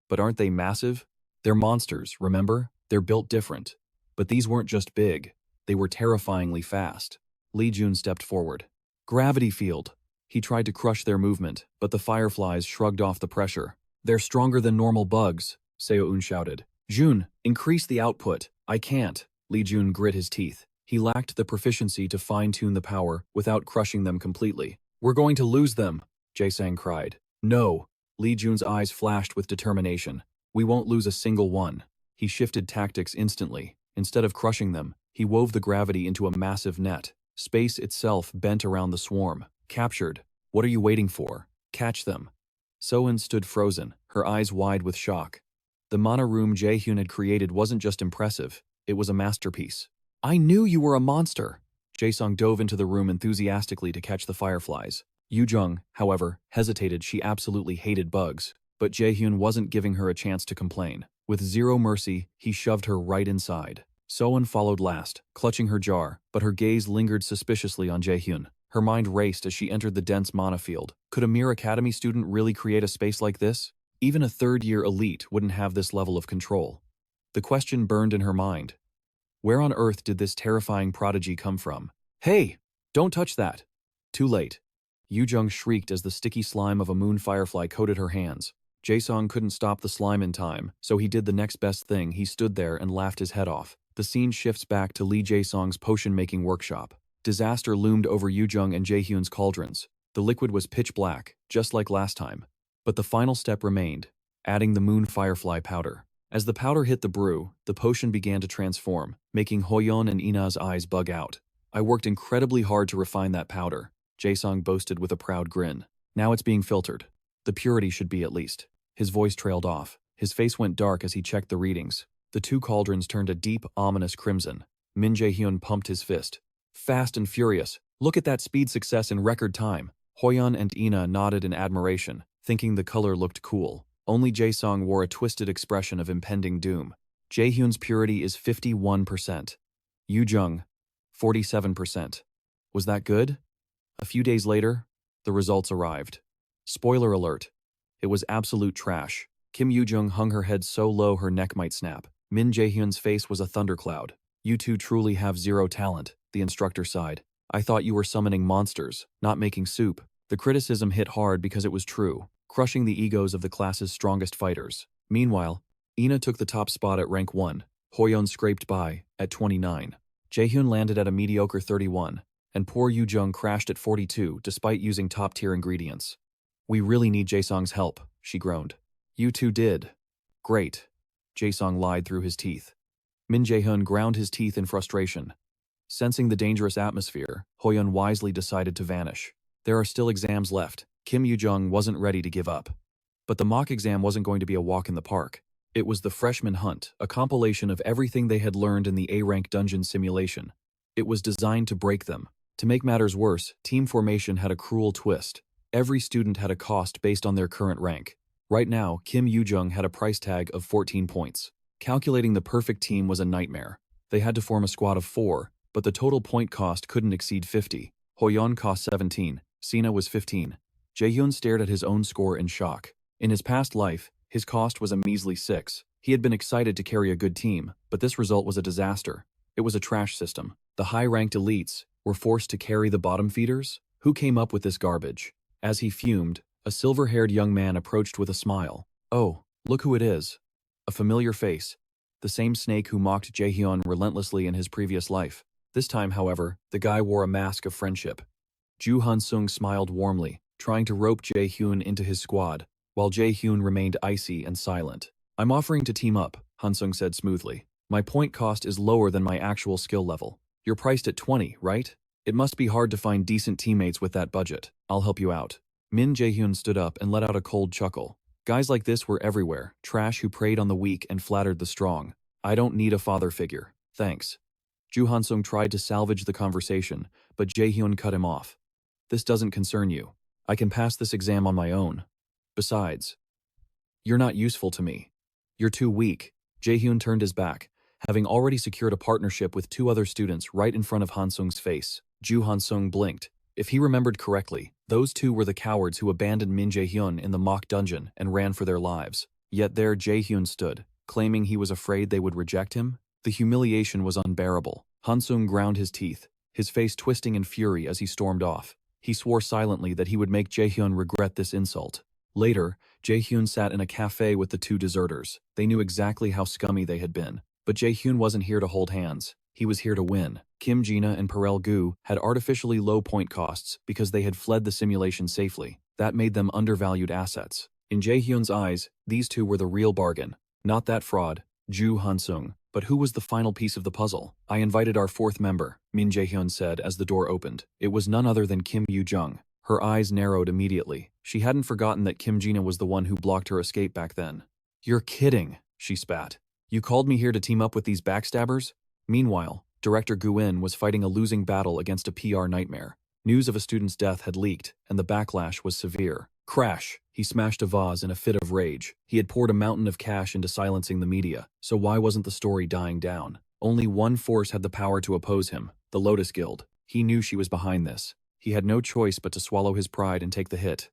But aren't they massive? They're monsters, remember? They're built different. But these weren't just big. They were terrifyingly fast. Lee Jun stepped forward. Gravity field. He tried to crush their movement, but the fireflies shrugged off the pressure. They're stronger than normal bugs, Seo-eun shouted. Jun, increase the output. I can't. Lee Jun grit his teeth. He lacked the proficiency to fine-tune the power without crushing them completely. We're going to lose them, Jae-sang cried. No. Lee Jun's eyes flashed with determination. We won't lose a single one. He shifted tactics instantly. Instead of crushing them, he wove the gravity into a massive net. Space itself bent around the swarm. Captured. What are you waiting for? Catch them. Soeun stood frozen, her eyes wide with shock. The mana room Jae-hyun had created wasn't just impressive, it was a masterpiece. I knew you were a monster! Jae-sung dove into the room enthusiastically to catch the fireflies. Yoo-jung, however, hesitated. She absolutely hated bugs. But Jae-hyun wasn't giving her a chance to complain. With zero mercy, he shoved her right inside. Soeun followed last, clutching her jar, but her gaze lingered suspiciously on Jae-hyun. Her mind raced as she entered the dense mana field. Could a mere academy student really create a space like this? Even a third-year elite wouldn't have this level of control. The question burned in her mind. Where on earth did this terrifying prodigy come from? Hey! Don't touch that! Too late. Yoo-jung shrieked as the sticky slime of a moon firefly coated her hands. Jae-sung couldn't stop the slime in time, so he did the next best thing. He stood there and laughed his head off. The scene shifts back to Lee Jae-sung's potion-making workshop. Disaster loomed over Yoo-jung and Jae-hyun's cauldrons. The liquid was pitch black, just like last time. But the final step remained, adding the moon firefly powder. As the powder hit the brew, the potion began to transform, making Hoyeon and Ina's eyes bug out. I worked incredibly hard to refine that powder, Jae-sung boasted with a proud grin. Now it's being filtered. The purity should be at least. His voice trailed off. His face went dark as he checked the readings. The two cauldrons turned a deep, ominous crimson. Min Jae-hyun pumped his fist. Fast and furious. Look at that speed success in record time. Hoyeon and Ina nodded in admiration, thinking the color looked cool. Only Jae-sung wore a twisted expression of impending doom. Jae-hyun's purity is 51%. Yoo-jung, 47%. Was that good? A few days later, the results arrived. Spoiler alert. It was absolute trash. Kim Yoo-jung hung her head so low her neck might snap. Min Jae-hyun's face was a thundercloud. You two truly have zero talent, the instructor sighed. I thought you were summoning monsters, not making soup. The criticism hit hard because it was true, crushing the egos of the class's strongest fighters. Meanwhile, Ina took the top spot at rank 1. Hoyeon scraped by, at 29. Jae-hyun landed at a mediocre 31, and poor Yoo-jung crashed at 42 despite using top-tier ingredients. We really need Jae-sung's help, she groaned. You two did. Great. Jae-sung lied through his teeth. Min Jae-hyun ground his teeth in frustration. Sensing the dangerous atmosphere, Hoyeon wisely decided to vanish. There are still exams left. Kim Yoo-jung wasn't ready to give up. But the mock exam wasn't going to be a walk in the park. It was the freshman hunt, a compilation of everything they had learned in the A-rank dungeon simulation. It was designed to break them. To make matters worse, team formation had a cruel twist. Every student had a cost based on their current rank. Right now, Kim Yoo-jung had a price tag of 14 points. Calculating the perfect team was a nightmare. They had to form a squad of 4, but the total point cost couldn't exceed 50. Hoyeon cost 17, Sina was 15. Jae-hyun stared at his own score in shock. In his past life, his cost was a measly 6. He had been excited to carry a good team, but this result was a disaster. It was a trash system. The high-ranked elites were forced to carry the bottom feeders? Who came up with this garbage? As he fumed, a silver-haired young man approached with a smile. Oh, look who it is. A familiar face. The same snake who mocked Jae-hyun relentlessly in his previous life. This time, however, the guy wore a mask of friendship. Ju Han-sung smiled warmly, trying to rope Jae-hyun into his squad, while Jae-hyun remained icy and silent. I'm offering to team up, Han-sung said smoothly. My point cost is lower than my actual skill level. You're priced at 20, right? It must be hard to find decent teammates with that budget. I'll help you out. Min Jae-hyun stood up and let out a cold chuckle. Guys like this were everywhere, trash who preyed on the weak and flattered the strong. I don't need a father figure. Thanks. Ju Han-sung tried to salvage the conversation, but Jae-hyun cut him off. This doesn't concern you. I can pass this exam on my own. Besides, you're not useful to me. You're too weak. Jae-hyun turned his back, having already secured a partnership with 2 other students right in front of Han-sung's face. Ju Han-sung blinked. If he remembered correctly, those 2 were the cowards who abandoned Min Jae-hyun in the mock dungeon and ran for their lives. Yet there Jae-hyun stood, claiming he was afraid they would reject him. The humiliation was unbearable. Han-sung ground his teeth. his face twisting in fury as he stormed off. He swore silently that he would make Jaehyun regret this insult. Later, Jaehyun sat in a cafe with the two deserters. They knew exactly how scummy they had been. But Jaehyun wasn't here to hold hands. He was here to win. Kim Jina and Parel Gu had artificially low point costs because they had fled the simulation safely. That made them undervalued assets. In Jaehyun's eyes, these two were the real bargain. Not that fraud, Ju Hansung. But who was the final piece of the puzzle? I invited our fourth member, Min Jaehyun said as the door opened. It was none other than Kim Yoo-jung. Her eyes narrowed immediately. She hadn't forgotten that Kim Jina was the one who blocked her escape back then. You're kidding, she spat. You called me here to team up with these backstabbers? Meanwhile, Director Gu-in was fighting a losing battle against a PR nightmare. News of a student's death had leaked, and the backlash was severe. Crash! He smashed a vase in a fit of rage. He had poured a mountain of cash into silencing the media, so why wasn't the story dying down? Only one force had the power to oppose him, the Lotus Guild. He knew she was behind this. He had no choice but to swallow his pride and take the hit.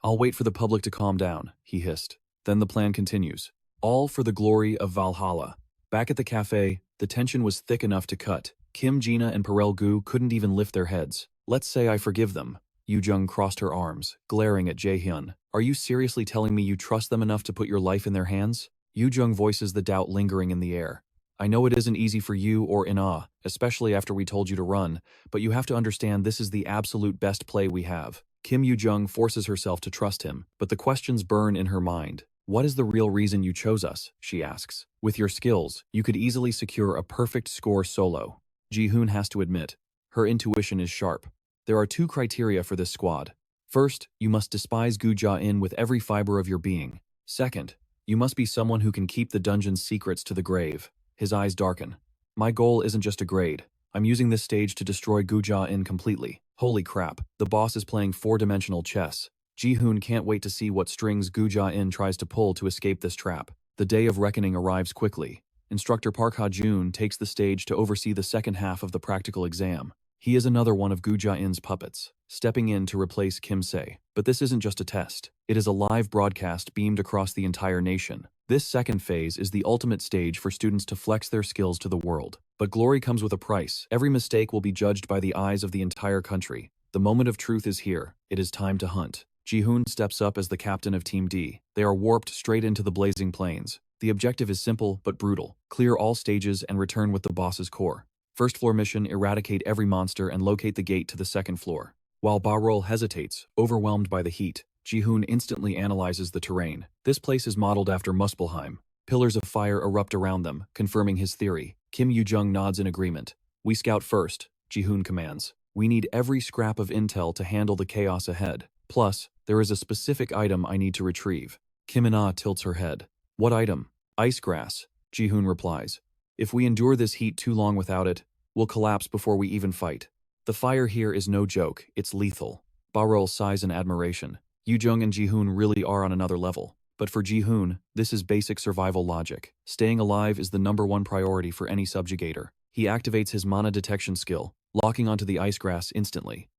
I'll wait for the public to calm down, he hissed. Then the plan continues. All for the glory of Valhalla. Back at the cafe, the tension was thick enough to cut. Kim Jina and Parel Gu couldn't even lift their heads. Let's say I forgive them. Yoo-jung crossed her arms, glaring at Jaehyun. Are you seriously telling me you trust them enough to put your life in their hands? Yoo-jung voices the doubt lingering in the air. I know it isn't easy for you or In-Ah, especially after we told you to run, but you have to understand this is the absolute best play we have. Kim Yoo-jung forces herself to trust him, but the questions burn in her mind. What is the real reason you chose us? She asks. With your skills, you could easily secure a perfect score solo. Ji-hoon has to admit, her intuition is sharp. There are two criteria for this squad. First, you must despise Gu Ja-in with every fiber of your being. Second, you must be someone who can keep the dungeon's secrets to the grave. His eyes darken. My goal isn't just a grade. I'm using this stage to destroy Gu Ja-in completely. Holy crap, the boss is playing four-dimensional chess. Ji-hoon can't wait to see what strings Gu Ja-in tries to pull to escape this trap. The day of reckoning arrives quickly. Instructor Park Ha-jun takes the stage to oversee the second half of the practical exam. He is another one of Gu Ja-in's puppets, stepping in to replace Kim Se. But this isn't just a test. It is a live broadcast beamed across the entire nation. This second phase is the ultimate stage for students to flex their skills to the world. But glory comes with a price. Every mistake will be judged by the eyes of the entire country. The moment of truth is here. It is time to hunt. Ji-hoon steps up as the captain of Team D. They are warped straight into the blazing plains. The objective is simple but brutal. Clear all stages and return with the boss's core. First floor mission, eradicate every monster and locate the gate to the second floor. While Barol hesitates, overwhelmed by the heat, Ji-hoon instantly analyzes the terrain. This place is modeled after Muspelheim. Pillars of fire erupt around them, confirming his theory. Kim Yoo-jung nods in agreement. We scout first, Ji-hoon commands. We need every scrap of intel to handle the chaos ahead. Plus, there is a specific item I need to retrieve. Kim In-ah tilts her head. What item? Ice grass, Ji-hoon replies. If we endure this heat too long without it, we'll collapse before we even fight. The fire here is no joke, it's lethal. Barol sighs in admiration. Yoo-jung and Ji-hoon really are on another level. But for Ji-hoon, this is basic survival logic. Staying alive is the #1 priority for any subjugator. He activates his mana detection skill, locking onto the ice grass instantly.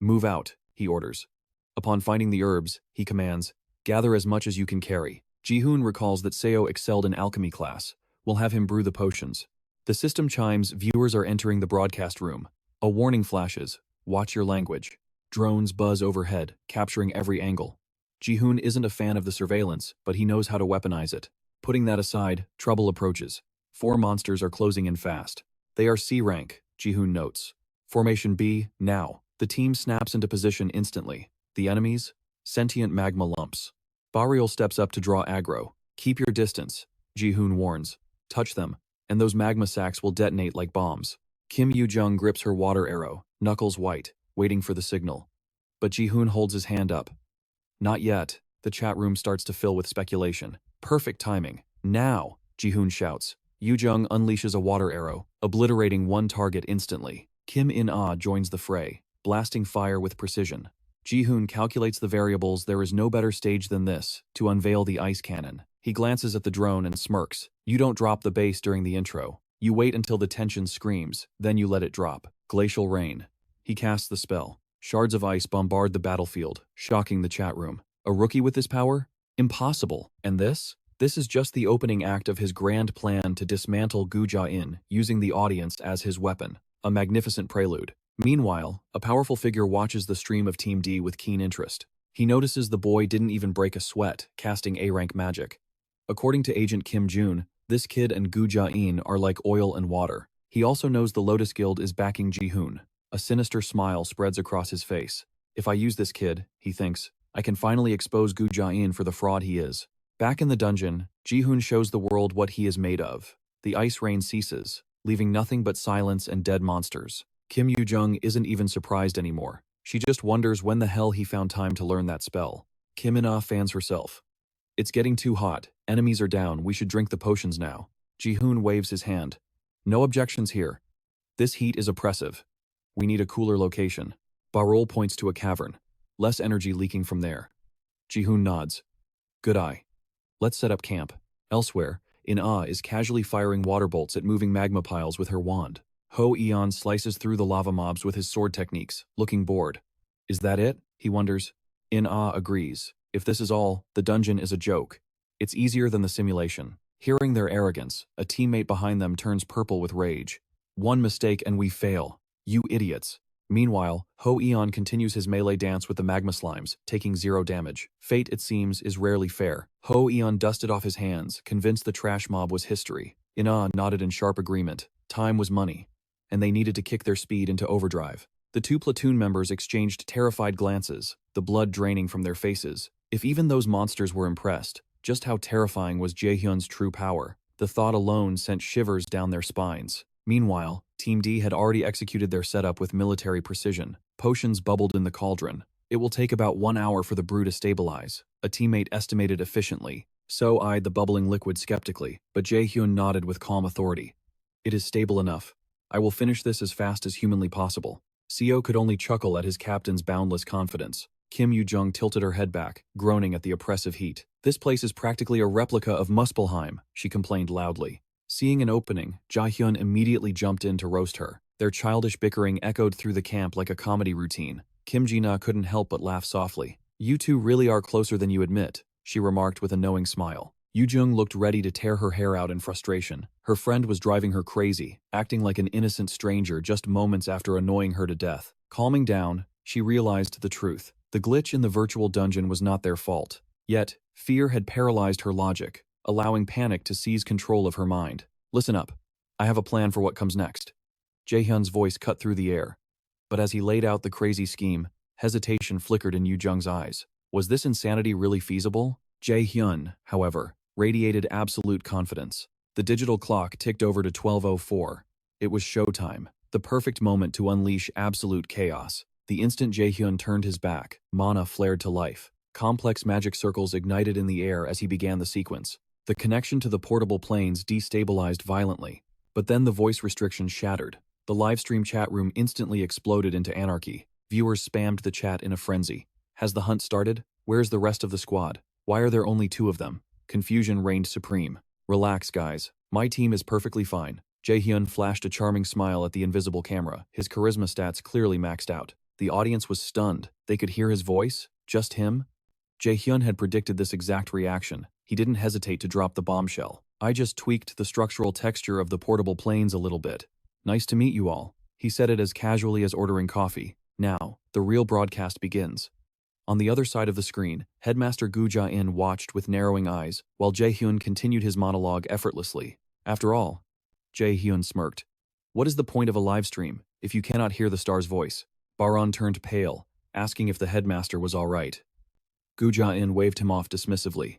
Move out, he orders. Upon finding the herbs, he commands, gather as much as you can carry. Ji-hoon recalls that Seo excelled in alchemy class. We'll have him brew the potions. The system chimes, viewers are entering the broadcast room. A warning flashes, watch your language. Drones buzz overhead, capturing every angle. Ji-hoon isn't a fan of the surveillance, but he knows how to weaponize it. Putting that aside, trouble approaches. 4 monsters are closing in fast. They are C rank, Ji-hoon notes. Formation B, now. The team snaps into position instantly. The enemies? Sentient magma lumps. Barial steps up to draw aggro. Keep your distance, Ji-hoon warns. Touch them, and those magma sacks will detonate like bombs. Kim Yoo-jung grips her water arrow, knuckles white, waiting for the signal. But Ji-hoon holds his hand up. Not yet. The chat room starts to fill with speculation. Perfect timing. Now, Ji-hoon shouts. Yoo-jung unleashes a water arrow, obliterating one target instantly. Kim In-ah joins the fray, blasting fire with precision. Ji-hoon calculates the variables. There is no better stage than this, to unveil the ice cannon. He glances at the drone and smirks. You don't drop the bass during the intro. You wait until the tension screams, then you let it drop. Glacial rain. He casts the spell. Shards of ice bombard the battlefield, shocking the chat room. A rookie with this power? Impossible. And this? This is just the opening act of his grand plan to dismantle Gu Ja-in, using the audience as his weapon. A magnificent prelude. Meanwhile, a powerful figure watches the stream of Team D with keen interest. He notices the boy didn't even break a sweat, casting A-rank magic. According to Agent Kim Jun, this kid and Gu Ja-in are like oil and water. He also knows the Lotus Guild is backing Ji-Hoon. A sinister smile spreads across his face. If I use this kid, he thinks, I can finally expose Gu Ja-in for the fraud he is. Back in the dungeon, Ji-Hoon shows the world what he is made of. The ice rain ceases, leaving nothing but silence and dead monsters. Kim Yoo-jung isn't even surprised anymore. She just wonders when the hell he found time to learn that spell. Kim In-ah fans herself. It's getting too hot. Enemies are down. We should drink the potions now. Ji-Hoon waves his hand. No objections here. This heat is oppressive. We need a cooler location. Barol points to a cavern. Less energy leaking from there. Ji-Hoon nods. Good eye. Let's set up camp. Elsewhere, In-ah is casually firing water bolts at moving magma piles with her wand. Ho-Eon slices through the lava mobs with his sword techniques, looking bored. Is that it? He wonders. In-ah agrees. If this is all, the dungeon is a joke. It's easier than the simulation. Hearing their arrogance, a teammate behind them turns purple with rage. One mistake and we fail. You idiots. Meanwhile, Ho-Eon continues his melee dance with the magma slimes, taking 0 damage. Fate, it seems, is rarely fair. Ho-Eon dusted off his hands, convinced the trash mob was history. In-ah nodded in sharp agreement. Time was money, and they needed to kick their speed into overdrive. The two platoon members exchanged terrified glances, the blood draining from their faces. If even those monsters were impressed, just how terrifying was Jae-hyun's true power? The thought alone sent shivers down their spines. Meanwhile, Team D had already executed their setup with military precision. Potions bubbled in the cauldron. It will take about 1 hour for the brew to stabilize, a teammate estimated efficiently. So eyed the bubbling liquid skeptically, but Jae-hyun nodded with calm authority. It is stable enough. I will finish this as fast as humanly possible. Seo could only chuckle at his captain's boundless confidence. Kim Yoo-jung tilted her head back, groaning at the oppressive heat. This place is practically a replica of Muspelheim, she complained loudly. Seeing an opening, Ja-hyun immediately jumped in to roast her. Their childish bickering echoed through the camp like a comedy routine. Kim Ji-na couldn't help but laugh softly. You two really are closer than you admit, she remarked with a knowing smile. Yoo-jung looked ready to tear her hair out in frustration. Her friend was driving her crazy, acting like an innocent stranger just moments after annoying her to death. Calming down, she realized the truth. The glitch in the virtual dungeon was not their fault. Yet, fear had paralyzed her logic, allowing panic to seize control of her mind. Listen up. I have a plan for what comes next. Jae-hyun's voice cut through the air. But as he laid out the crazy scheme, hesitation flickered in Yoo-jung's eyes. Was this insanity really feasible? Jae-hyun, however, radiated absolute confidence. The digital clock ticked over to 12:04. It was showtime, the perfect moment to unleash absolute chaos. The instant Jae-hyun turned his back, mana flared to life. Complex magic circles ignited in the air as he began the sequence. The connection to the portable planes destabilized violently. But then the voice restriction shattered. The livestream chat room instantly exploded into anarchy. Viewers spammed the chat in a frenzy. Has the hunt started? Where's the rest of the squad? Why are there only 2 of them? Confusion reigned supreme. Relax, guys. My team is perfectly fine. Jae-hyun flashed a charming smile at the invisible camera, his charisma stats clearly maxed out. The audience was stunned. They could hear his voice? Just him? Jae-hyun had predicted this exact reaction. He didn't hesitate to drop the bombshell. I just tweaked the structural texture of the portable planes a little bit. Nice to meet you all. He said it as casually as ordering coffee. Now, the real broadcast begins. On the other side of the screen, Headmaster Gu Ja-in watched with narrowing eyes, while Jae-hyun continued his monologue effortlessly. After all, Jae-hyun smirked. What is the point of a live stream if you cannot hear the star's voice? Baron turned pale, asking if the headmaster was all right. Gu Ja-in waved him off dismissively.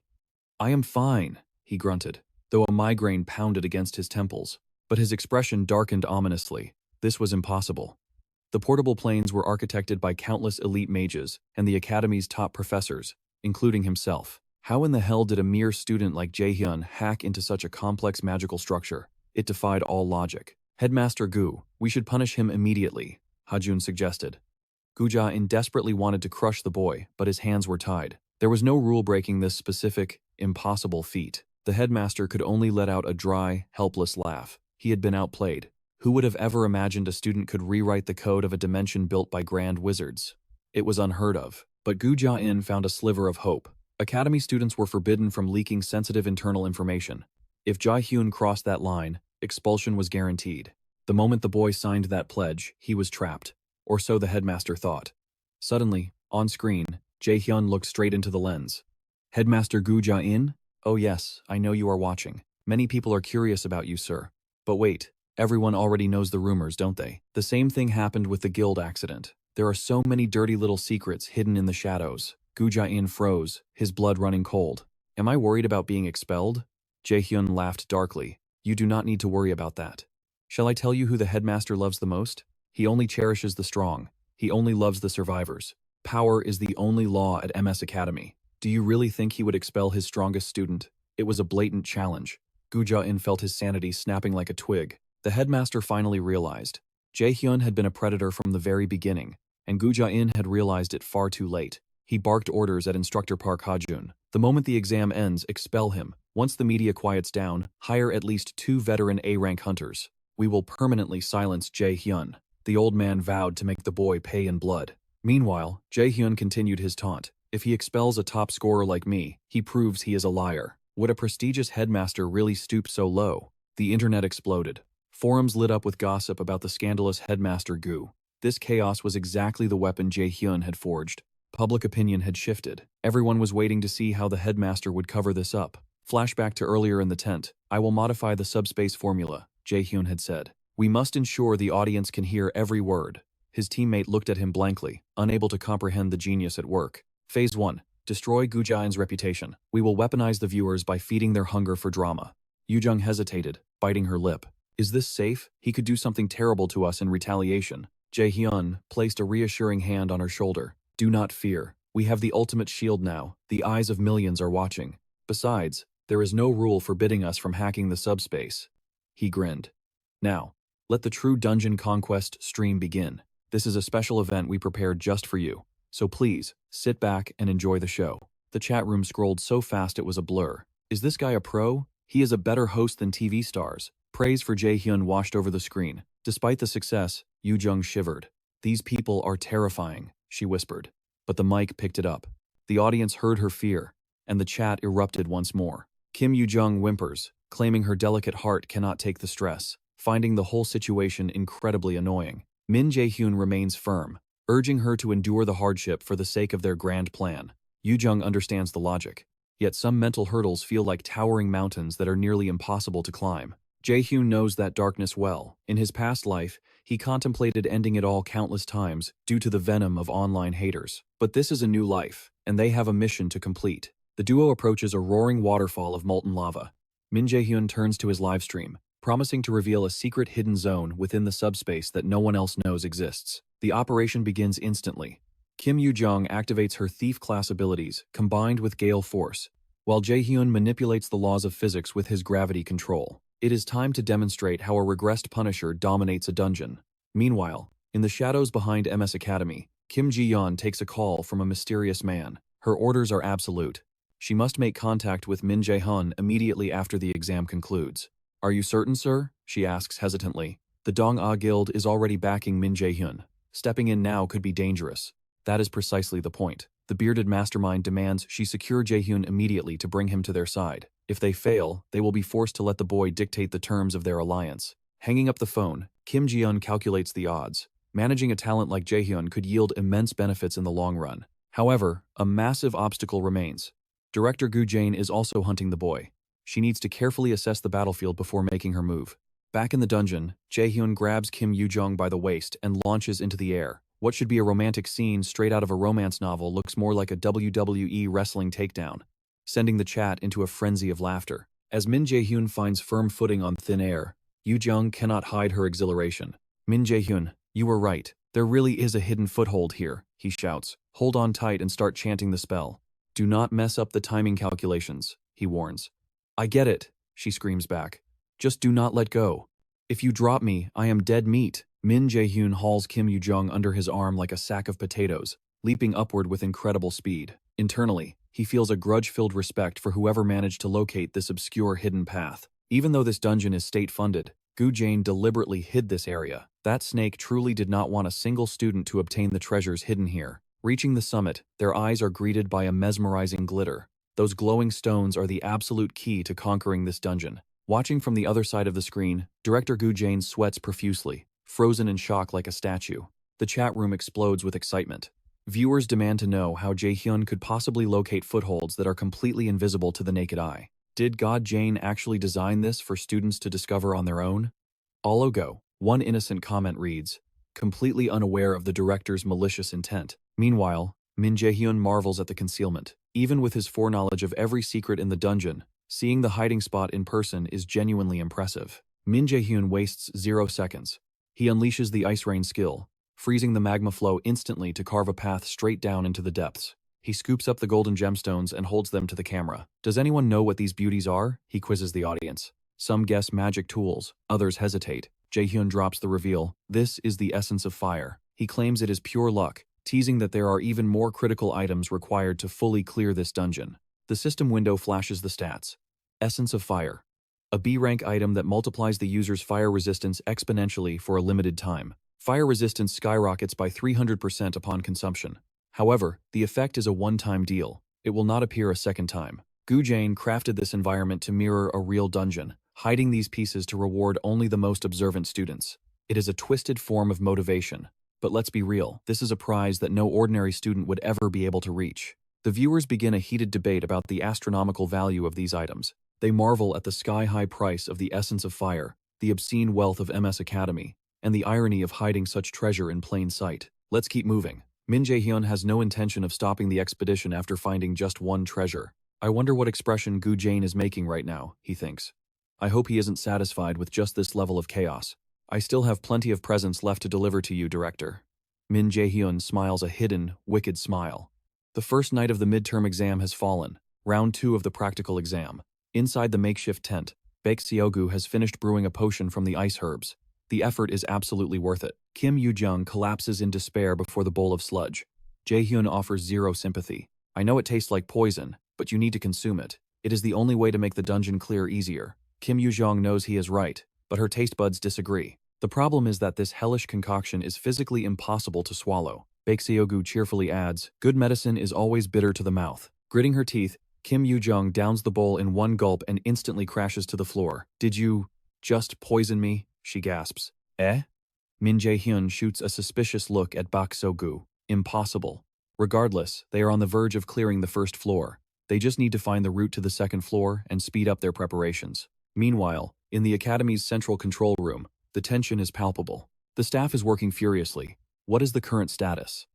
I am fine, he grunted, though a migraine pounded against his temples. But his expression darkened ominously. This was impossible. The portable planes were architected by countless elite mages and the academy's top professors, including himself. How in the hell did a mere student like Jae-hyun hack into such a complex magical structure? It defied all logic. Headmaster Gu, we should punish him immediately, Ha-jun suggested. Gu Ja-in desperately wanted to crush the boy, but his hands were tied. There was no rule breaking this specific, impossible feat. The headmaster could only let out a dry, helpless laugh. He had been outplayed. Who would have ever imagined a student could rewrite the code of a dimension built by grand wizards? It was unheard of. But Gu Ja-in found a sliver of hope. Academy students were forbidden from leaking sensitive internal information. If Jae-hyun crossed that line, expulsion was guaranteed. The moment the boy signed that pledge, he was trapped. Or so the headmaster thought. Suddenly, on screen, Jae-hyun looked straight into the lens. Headmaster Gu Ja-in? Oh yes, I know you are watching. Many people are curious about you, sir. But wait, everyone already knows the rumors, don't they? The same thing happened with the guild accident. There are so many dirty little secrets hidden in the shadows. Gu Ja-in froze, his blood running cold. Am I worried about being expelled? Jae-hyun laughed darkly. You do not need to worry about that. Shall I tell you who the headmaster loves the most? He only cherishes the strong. He only loves the survivors. Power is the only law at MS Academy. Do you really think he would expel his strongest student? It was a blatant challenge. Gu Ja-in felt his sanity snapping like a twig. The headmaster finally realized. Jae-hyun had been a predator from the very beginning, and Gu Ja-in had realized it far too late. He barked orders at instructor Park Ha-jun. The moment the exam ends, expel him. Once the media quiets down, hire at least 2 veteran A-rank hunters. We will permanently silence Jae-hyun. The old man vowed to make the boy pay in blood. Meanwhile, Jae-hyun continued his taunt. If he expels a top scorer like me, he proves he is a liar. Would a prestigious headmaster really stoop so low? The internet exploded. Forums lit up with gossip about the scandalous headmaster Gu. This chaos was exactly the weapon Jae-hyun had forged. Public opinion had shifted. Everyone was waiting to see how the headmaster would cover this up. Flashback to earlier in the tent. I will modify the subspace formula, Jae-hyun had said. We must ensure the audience can hear every word. His teammate looked at him blankly, unable to comprehend the genius at work. Phase 1. Destroy Gu Ja-in's reputation. We will weaponize the viewers by feeding their hunger for drama. Yoo-jung hesitated, biting her lip. Is this safe? He could do something terrible to us in retaliation. Jae-hyun placed a reassuring hand on her shoulder. Do not fear. We have the ultimate shield now. The eyes of millions are watching. Besides, there is no rule forbidding us from hacking the subspace. He grinned. Now, let the true dungeon conquest stream begin. This is a special event we prepared just for you. So please, sit back and enjoy the show. The chat room scrolled so fast it was a blur. Is this guy a pro? He is a better host than TV stars. Praise for Jae-hyun washed over the screen. Despite the success, Yoo-jung shivered. These people are terrifying, she whispered. But the mic picked it up. The audience heard her fear, and the chat erupted once more. Kim Yoo-jung whimpers, claiming her delicate heart cannot take the stress, finding the whole situation incredibly annoying. Min Jae-hyun remains firm, urging her to endure the hardship for the sake of their grand plan. Yoo-jung understands the logic, yet some mental hurdles feel like towering mountains that are nearly impossible to climb. Jae-hyun knows that darkness well. In his past life, he contemplated ending it all countless times due to the venom of online haters. But this is a new life, and they have a mission to complete. The duo approaches a roaring waterfall of molten lava. Min Jae-hyun turns to his livestream, promising to reveal a secret hidden zone within the subspace that no one else knows exists. The operation begins instantly. Kim Yoo-jung activates her thief-class abilities, combined with gale force, while Jae-hyun manipulates the laws of physics with his gravity control. It is time to demonstrate how a regressed Punisher dominates a dungeon. Meanwhile, in the shadows behind MS Academy, Kim Ji-yeon takes a call from a mysterious man. Her orders are absolute. She must make contact with Min Jae-hyun immediately after the exam concludes. Are you certain, sir? She asks hesitantly. The Dong-A Guild is already backing Min Jae-hyun. Stepping in now could be dangerous. That is precisely the point. The bearded mastermind demands she secure Jae-hyun immediately to bring him to their side. If they fail, they will be forced to let the boy dictate the terms of their alliance. Hanging up the phone, Kim Ji-yeon calculates the odds. Managing a talent like Jae-hyun could yield immense benefits in the long run. However, a massive obstacle remains. Director Gu Jane is also hunting the boy. She needs to carefully assess the battlefield before making her move. Back in the dungeon, Jae-hyun grabs Kim Yoo-jung by the waist and launches into the air. What should be a romantic scene straight out of a romance novel looks more like a WWE wrestling takedown, sending the chat into a frenzy of laughter. As Min Jae-hyun finds firm footing on thin air, Yoo-jung cannot hide her exhilaration. Min Jae-hyun, you were right. There really is a hidden foothold here, he shouts. Hold on tight and start chanting the spell. Do not mess up the timing calculations, he warns. I get it, she screams back. Just do not let go. If you drop me, I am dead meat. Min Jae-hyun hauls Kim Yoo-jung under his arm like a sack of potatoes, leaping upward with incredible speed. Internally, he feels a grudge-filled respect for whoever managed to locate this obscure hidden path. Even though this dungeon is state-funded, Gu Jane deliberately hid this area. That snake truly did not want a single student to obtain the treasures hidden here. Reaching the summit, their eyes are greeted by a mesmerizing glitter. Those glowing stones are the absolute key to conquering this dungeon. Watching from the other side of the screen, director Gu Jane sweats profusely, frozen in shock like a statue. The chat room explodes with excitement. Viewers demand to know how Jae-hyun could possibly locate footholds that are completely invisible to the naked eye. Did God Jane actually design this for students to discover on their own? All go. One innocent comment reads, completely unaware of the director's malicious intent. Meanwhile, Min Jae-hyun marvels at the concealment. Even with his foreknowledge of every secret in the dungeon, seeing the hiding spot in person is genuinely impressive. Min Jae-hyun wastes 0 seconds. He unleashes the Ice Rain skill, freezing the magma flow instantly to carve a path straight down into the depths. He scoops up the golden gemstones and holds them to the camera. Does anyone know what these beauties are? He quizzes the audience. Some guess magic tools, others hesitate. Jae-hyun drops the reveal. This is the essence of fire. He claims it is pure luck, teasing that there are even more critical items required to fully clear this dungeon. The system window flashes the stats. Essence of fire. A B-rank item that multiplies the user's fire resistance exponentially for a limited time. Fire resistance skyrockets by 300% upon consumption. However, the effect is a one-time deal. It will not appear a second time. Gu Jane crafted this environment to mirror a real dungeon, hiding these pieces to reward only the most observant students. It is a twisted form of motivation. But let's be real, this is a prize that no ordinary student would ever be able to reach. The viewers begin a heated debate about the astronomical value of these items. They marvel at the sky-high price of the essence of fire, the obscene wealth of MS Academy, and the irony of hiding such treasure in plain sight. Let's keep moving. Min Jae-hyun has no intention of stopping the expedition after finding just one treasure. I wonder what expression Gu Jane is making right now, he thinks. I hope he isn't satisfied with just this level of chaos. I still have plenty of presents left to deliver to you, director. Min Jae-hyun smiles a hidden, wicked smile. The first night of the midterm exam has fallen, round 2 of the practical exam. Inside the makeshift tent, Baek Seogu has finished brewing a potion from the ice herbs. The effort is absolutely worth it. Kim Yoo-jung collapses in despair before the bowl of sludge. Jae-hyun offers 0 sympathy. I know it tastes like poison, but you need to consume it. It is the only way to make the dungeon clear easier. Kim Yoo-jung knows he is right, but her taste buds disagree. The problem is that this hellish concoction is physically impossible to swallow. Baek Seogu cheerfully adds, good medicine is always bitter to the mouth. Gritting her teeth, Kim Yoo-jung downs the bowl in one gulp and instantly crashes to the floor. Did you just poison me? She gasps. Eh? Min Jae-hyun shoots a suspicious look at Baek Seogu. Impossible. Regardless, they are on the verge of clearing the first floor. They just need to find the route to the second floor and speed up their preparations. Meanwhile, in the Academy's central control room, the tension is palpable. The staff is working furiously. What is the current status?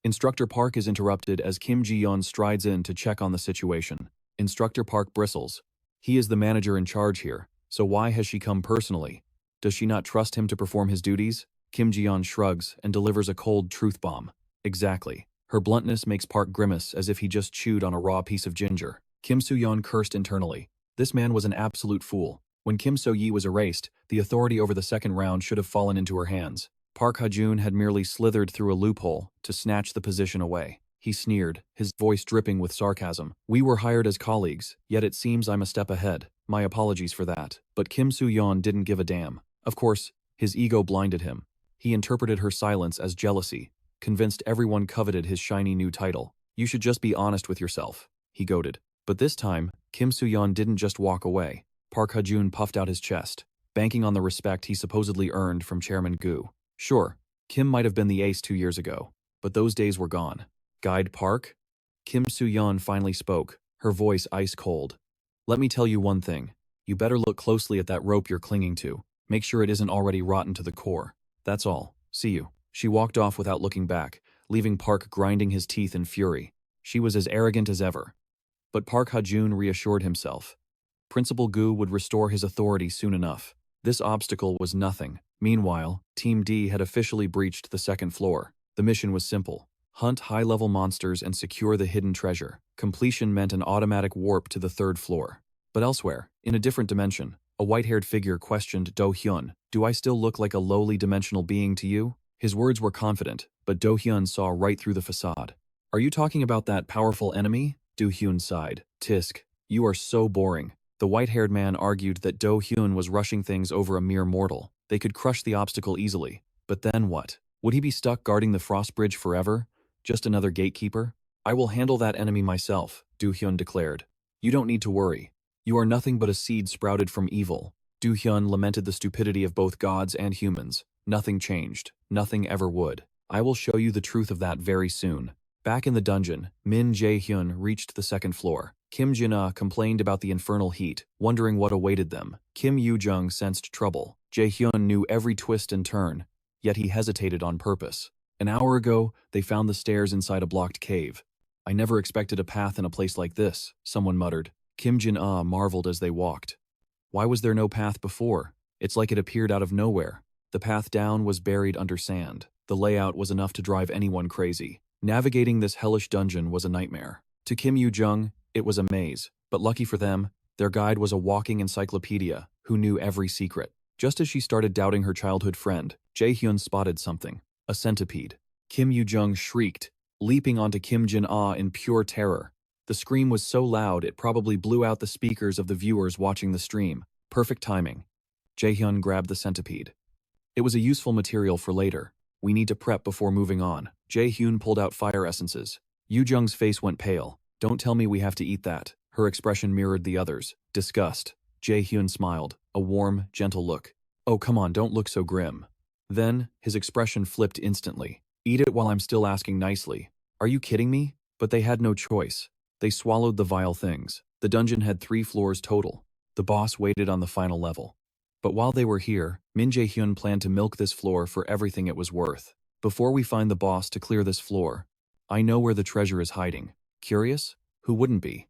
Instructor Park is interrupted as Kim Ji-yeon strides in to check on the situation. Instructor Park bristles. He is the manager in charge here, so why has she come personally? Does she not trust him to perform his duties? Kim Ji-yeon shrugs and delivers a cold truth bomb. Exactly. Her bluntness makes Park grimace as if he just chewed on a raw piece of ginger. Kim Soo-yeon cursed internally. This man was an absolute fool. When Kim So-yi was erased, the authority over the second round should have fallen into her hands. Park Ha-jun had merely slithered through a loophole to snatch the position away. He sneered, his voice dripping with sarcasm. We were hired as colleagues, yet it seems I'm a step ahead. My apologies for that. But Kim Soo-yeon didn't give a damn. Of course, his ego blinded him. He interpreted her silence as jealousy, convinced everyone coveted his shiny new title. You should just be honest with yourself, he goaded. But this time, Kim Soo-yeon didn't just walk away. Park Ha-jun puffed out his chest, banking on the respect he supposedly earned from Chairman Gu. Sure, Kim might have been the ace 2 years ago, but those days were gone. Guide Park? Kim Soo-yeon finally spoke, her voice ice cold. Let me tell you one thing. You better look closely at that rope you're clinging to. Make sure it isn't already rotten to the core. That's all. See you. She walked off without looking back, leaving Park grinding his teeth in fury. She was as arrogant as ever. But Park Ha-jun reassured himself. Principal Gu would restore his authority soon enough. This obstacle was nothing. Meanwhile, Team D had officially breached the second floor. The mission was simple. Hunt high-level monsters and secure the hidden treasure. Completion meant an automatic warp to the third floor. But elsewhere, in a different dimension, a white-haired figure questioned Do-hyun, "Do I still look like a lowly dimensional being to you?" His words were confident, but Do-hyun saw right through the facade. "Are you talking about that powerful enemy?" Do-hyun sighed. "Tisk, you are so boring." The white-haired man argued that Do-hyun was rushing things over a mere mortal. They could crush the obstacle easily. But then what? Would he be stuck guarding the frost bridge forever? Just another gatekeeper? "I will handle that enemy myself," Do-hyun declared. "You don't need to worry. You are nothing but a seed sprouted from evil. Do-hyun lamented the stupidity of both gods and humans. Nothing changed. Nothing ever would. I will show you the truth of that very soon. Back in the dungeon, Min Jae-hyun reached the second floor. Kim Jin-ah complained about the infernal heat, wondering what awaited them. Kim Yoo-jung sensed trouble. Jae-hyun knew every twist and turn, yet he hesitated on purpose. An hour ago, they found the stairs inside a blocked cave. I never expected a path in a place like this, someone muttered. Kim Jin-ah marveled as they walked. Why was there no path before? It's like it appeared out of nowhere. The path down was buried under sand. The layout was enough to drive anyone crazy. Navigating this hellish dungeon was a nightmare. To Kim Yoo-jung, it was a maze, but lucky for them, their guide was a walking encyclopedia who knew every secret. Just as she started doubting her childhood friend, Jae-hyun spotted something. A centipede. Kim Yoo-jung shrieked, leaping onto Kim Jin-ah in pure terror. The scream was so loud it probably blew out the speakers of the viewers watching the stream. Perfect timing. Jae-hyun grabbed the centipede. It was a useful material for later. We need to prep before moving on. Jae-hyun pulled out fire essences. Yoo-jung's face went pale. Don't tell me we have to eat that. Her expression mirrored the others. Disgust. Jae-hyun smiled, a warm, gentle look. Oh, come on, don't look so grim. Then, his expression flipped instantly. Eat it while I'm still asking nicely. Are you kidding me? But they had no choice. They swallowed the vile things. The dungeon had 3 floors total. The boss waited on the final level. But while they were here, Min Jae-hyun planned to milk this floor for everything it was worth. Before we find the boss to clear this floor, I know where the treasure is hiding. Curious? Who wouldn't be?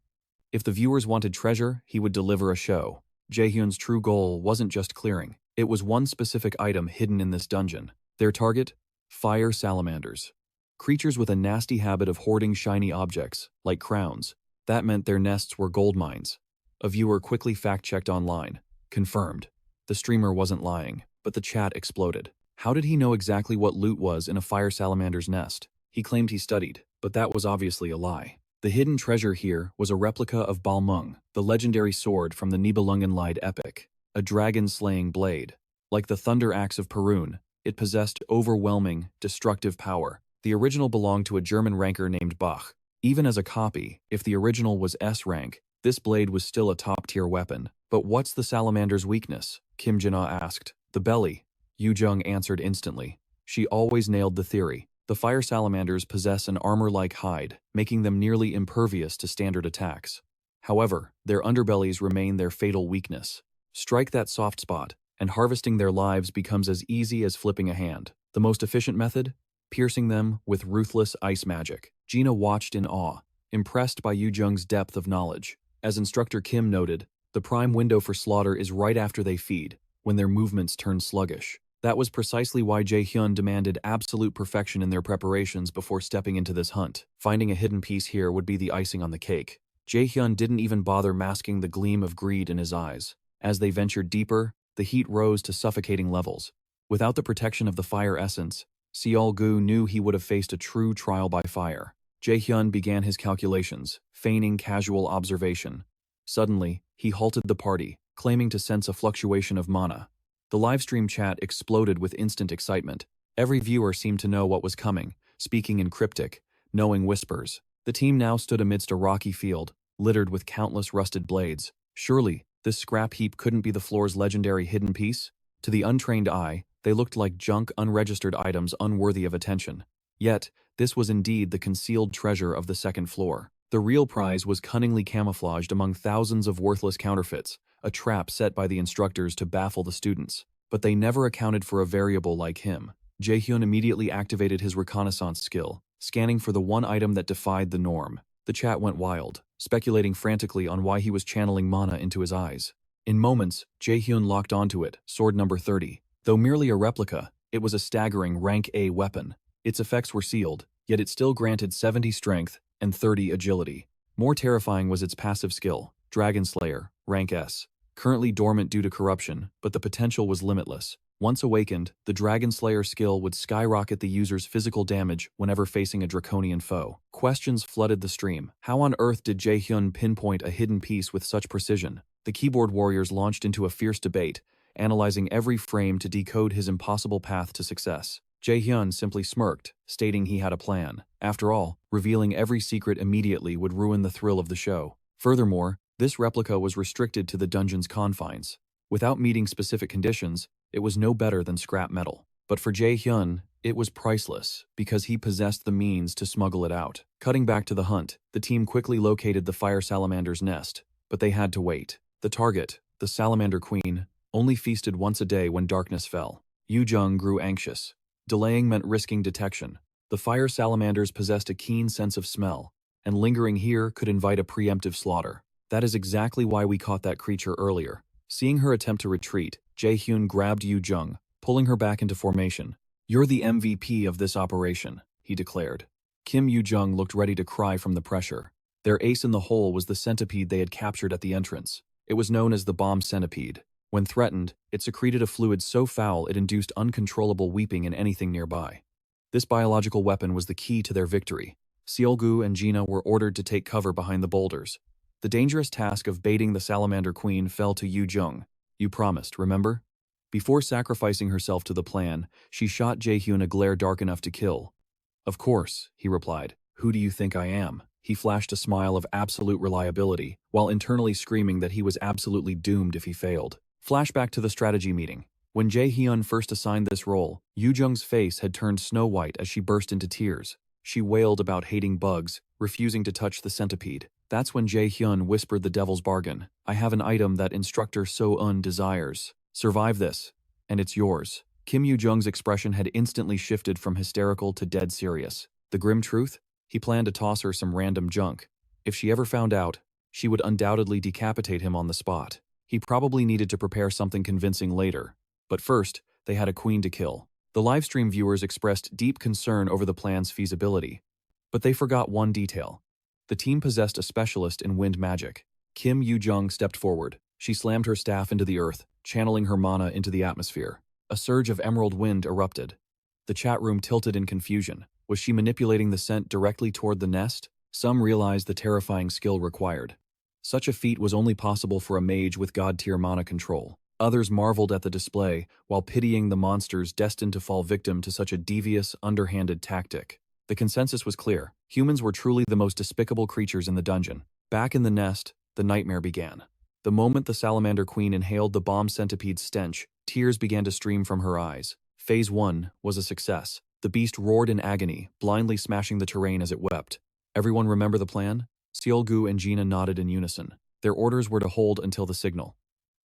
If the viewers wanted treasure, he would deliver a show. Jae-hyun's true goal wasn't just clearing. It was one specific item hidden in this dungeon. Their target? Fire salamanders. Creatures with a nasty habit of hoarding shiny objects, like crowns. That meant their nests were gold mines. A viewer quickly fact-checked online. Confirmed. The streamer wasn't lying, but the chat exploded. How did he know exactly what loot was in a fire salamander's nest? He claimed he studied, but that was obviously a lie. The hidden treasure here was a replica of Balmung, the legendary sword from the Nibelungenlied epic. A dragon-slaying blade. Like the thunder axe of Perun, it possessed overwhelming, destructive power. The original belonged to a German ranker named Bach. Even as a copy, if the original was S rank, this blade was still a top-tier weapon. But what's the salamander's weakness? Kim Jin-ah asked. The belly. Yoo-jung answered instantly. She always nailed the theory. The fire salamanders possess an armor-like hide, making them nearly impervious to standard attacks. However, their underbellies remain their fatal weakness. Strike that soft spot, and harvesting their lives becomes as easy as flipping a hand. The most efficient method? Piercing them with ruthless ice magic. Gina watched in awe, impressed by Yoo-jung's depth of knowledge. As instructor Kim noted, the prime window for slaughter is right after they feed, when their movements turn sluggish. That was precisely why Jae-hyun demanded absolute perfection in their preparations before stepping into this hunt. Finding a hidden piece here would be the icing on the cake. Jae-hyun didn't even bother masking the gleam of greed in his eyes. As they ventured deeper, the heat rose to suffocating levels. Without the protection of the fire essence, Seol-gu knew he would have faced a true trial by fire. Jae-hyun began his calculations, feigning casual observation. Suddenly, he halted the party, claiming to sense a fluctuation of mana. The livestream chat exploded with instant excitement. Every viewer seemed to know what was coming, speaking in cryptic, knowing whispers. The team now stood amidst a rocky field, littered with countless rusted blades. Surely, this scrap heap couldn't be the floor's legendary hidden piece? To the untrained eye, they looked like junk, unregistered items unworthy of attention. Yet, this was indeed the concealed treasure of the second floor. The real prize was cunningly camouflaged among thousands of worthless counterfeits, a trap set by the instructors to baffle the students. But they never accounted for a variable like him. Jae-hyun immediately activated his reconnaissance skill, scanning for the one item that defied the norm. The chat went wild, speculating frantically on why he was channeling mana into his eyes. In moments, Jae-hyun locked onto it, sword number 30. Though merely a replica, it was a staggering rank A weapon. Its effects were sealed, yet it still granted 70 strength and 30 agility. More terrifying was its passive skill, Dragon Slayer, rank S. Currently dormant due to corruption, but the potential was limitless. Once awakened, the Dragon Slayer skill would skyrocket the user's physical damage whenever facing a draconian foe. Questions flooded the stream. How on earth did Jae-hyun pinpoint a hidden piece with such precision? The keyboard warriors launched into a fierce debate, analyzing every frame to decode his impossible path to success. Jae-hyun simply smirked, stating he had a plan. After all, revealing every secret immediately would ruin the thrill of the show. Furthermore, This replica was restricted to the dungeon's confines. Without meeting specific conditions, it was no better than scrap metal. But for Jae-hyun, it was priceless because he possessed the means to smuggle it out. Cutting back to the hunt, the team quickly located the fire salamander's nest, but they had to wait. The target, the salamander queen, only feasted once a day when darkness fell. Yu-jung grew anxious. Delaying meant risking detection. The fire salamanders possessed a keen sense of smell, and lingering here could invite a preemptive slaughter. That is exactly why we caught that creature earlier. Seeing her attempt to retreat, Jae-hyun grabbed Yu-jung, pulling her back into formation. "You're the MVP of this operation," he declared. Kim Yu-jung looked ready to cry from the pressure. Their ace in the hole was the centipede they had captured at the entrance. It was known as the bomb centipede. When threatened, it secreted a fluid so foul it induced uncontrollable weeping in anything nearby. This biological weapon was the key to their victory. Seol-gu and Gina were ordered to take cover behind the boulders. The dangerous task of baiting the salamander queen fell to Yu-jung. "You promised, remember?" Before sacrificing herself to the plan, she shot Jae-hyun a glare dark enough to kill. "Of course," he replied. "Who do you think I am?" He flashed a smile of absolute reliability, while internally screaming that he was absolutely doomed if he failed. Flashback to the strategy meeting. When Jae-hyun first assigned this role, Yu-jung's face had turned snow-white as she burst into tears. She wailed about hating bugs, refusing to touch the centipede. That's when Jae-hyun whispered the devil's bargain. "I have an item that Instructor So-eun desires. Survive this, and it's yours." Kim Yu-jung's expression had instantly shifted from hysterical to dead serious. The grim truth? He planned to toss her some random junk. If she ever found out, she would undoubtedly decapitate him on the spot. He probably needed to prepare something convincing later. But first, they had a queen to kill. The livestream viewers expressed deep concern over the plan's feasibility. But they forgot one detail. The team possessed a specialist in wind magic. Kim Yu-jung stepped forward. She slammed her staff into the earth, channeling her mana into the atmosphere. A surge of emerald wind erupted. The chat room tilted in confusion. Was she manipulating the scent directly toward the nest? Some realized the terrifying skill required. Such a feat was only possible for a mage with god-tier mana control. Others marveled at the display, while pitying the monsters destined to fall victim to such a devious, underhanded tactic. The consensus was clear. Humans were truly the most despicable creatures in the dungeon. Back in the nest, the nightmare began. The moment the salamander queen inhaled the bomb centipede's stench, tears began to stream from her eyes. Phase 1 was a success. The beast roared in agony, blindly smashing the terrain as it wept. Everyone remember the plan? Seol-gu and Gina nodded in unison. Their orders were to hold until the signal.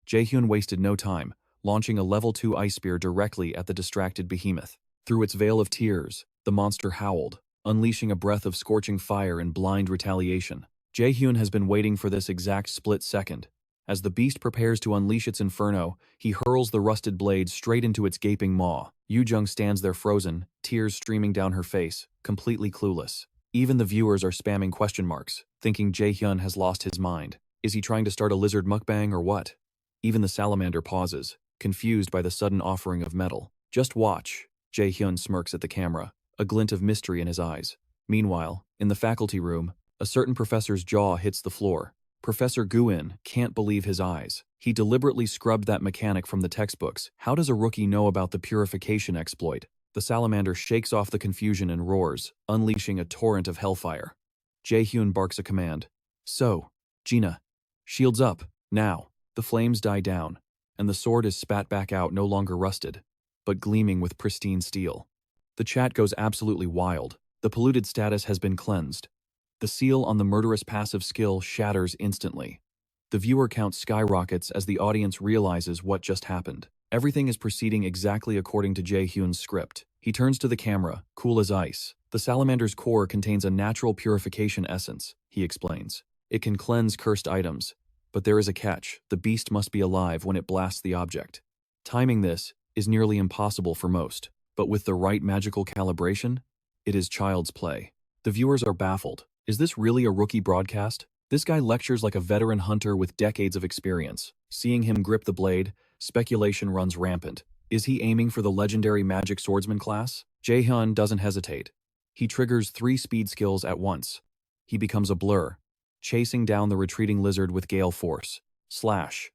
Jae-hyun wasted no time, launching a level 2 ice spear directly at the distracted behemoth. Through its veil of tears, the monster howled, unleashing a breath of scorching fire in blind retaliation. Jae-hyun has been waiting for this exact split second. As the beast prepares to unleash its inferno, he hurls the rusted blade straight into its gaping maw. Yu-jung stands there frozen, tears streaming down her face, completely clueless. Even the viewers are spamming question marks, thinking Jae-hyun has lost his mind. Is he trying to start a lizard mukbang or what? Even the salamander pauses, confused by the sudden offering of metal. "Just watch," Jae-hyun smirks at the camera, a glint of mystery in his eyes. Meanwhile, in the faculty room, a certain professor's jaw hits the floor. Professor Guin can't believe his eyes. He deliberately scrubbed that mechanic from the textbooks. How does a rookie know about the purification exploit? The salamander shakes off the confusion and roars, unleashing a torrent of hellfire. Jae-hyun barks a command. "So, Gina, shields up, now." The flames die down, and the sword is spat back out, no longer rusted, but gleaming with pristine steel. The chat goes absolutely wild. The polluted status has been cleansed. The seal on the murderous passive skill shatters instantly. The viewer count skyrockets as the audience realizes what just happened. Everything is proceeding exactly according to Jae-hyun's script. He turns to the camera, cool as ice. "The salamander's core contains a natural purification essence," he explains. "It can cleanse cursed items. But there is a catch. The beast must be alive when it blasts the object. Timing this is nearly impossible for most, but with the right magical calibration, it is child's play." The viewers are baffled. Is this really a rookie broadcast? This guy lectures like a veteran hunter with decades of experience. Seeing him grip the blade, speculation runs rampant. Is he aiming for the legendary magic swordsman class? Jae-hyun doesn't hesitate. He triggers 3 speed skills at once. He becomes a blur, chasing down the retreating lizard with gale force. Slash.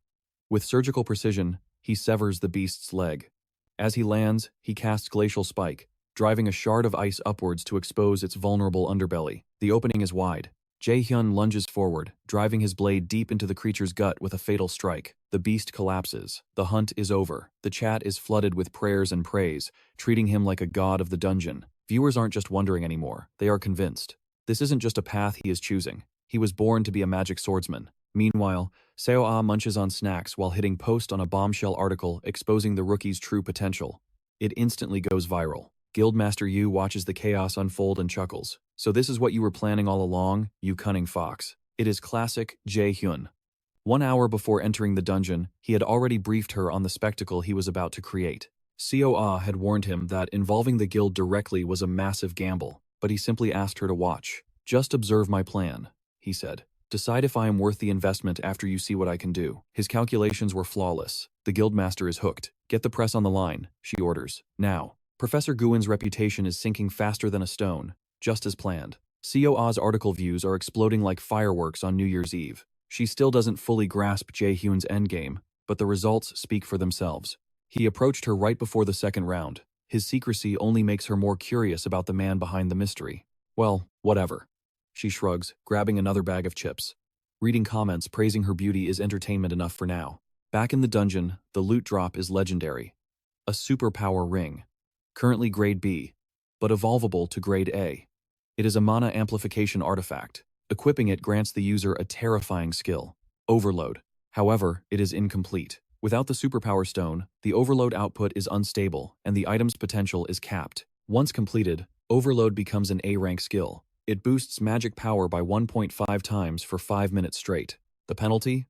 With surgical precision, he severs the beast's leg. As he lands, he casts Glacial Spike, driving a shard of ice upwards to expose its vulnerable underbelly. The opening is wide. Jae-hyun lunges forward, driving his blade deep into the creature's gut with a fatal strike. The beast collapses. The hunt is over. The chat is flooded with prayers and praise, treating him like a god of the dungeon. Viewers aren't just wondering anymore, they are convinced. This isn't just a path he is choosing. He was born to be a magic swordsman. Meanwhile, Seo-ah munches on snacks while hitting post on a bombshell article exposing the rookie's true potential. It instantly goes viral. Guildmaster Yu watches the chaos unfold and chuckles. So this is what you were planning all along, you cunning fox. It is classic Jae-hyun. 1 hour before entering the dungeon, he had already briefed her on the spectacle he was about to create. Seo-ah had warned him that involving the guild directly was a massive gamble, but he simply asked her to watch. Just observe my plan, he said. Decide if I am worth the investment after you see what I can do. His calculations were flawless. The guildmaster is hooked. Get the press on the line, she orders. Now. Professor Guin's reputation is sinking faster than a stone, just as planned. Seo-ah's article views are exploding like fireworks on New Year's Eve. She still doesn't fully grasp Jae-hyun's endgame, but the results speak for themselves. He approached her right before the second round. His secrecy only makes her more curious about the man behind the mystery. Well, whatever. She shrugs, grabbing another bag of chips. Reading comments praising her beauty is entertainment enough for now. Back in the dungeon, the loot drop is legendary. A superpower ring. Currently grade B, but evolvable to grade A. It is a mana amplification artifact. Equipping it grants the user a terrifying skill, Overload. However, it is incomplete. Without the superpower stone, the Overload output is unstable and the item's potential is capped. Once completed, Overload becomes an A-rank skill. It boosts magic power by 1.5 times for 5 minutes straight. The penalty?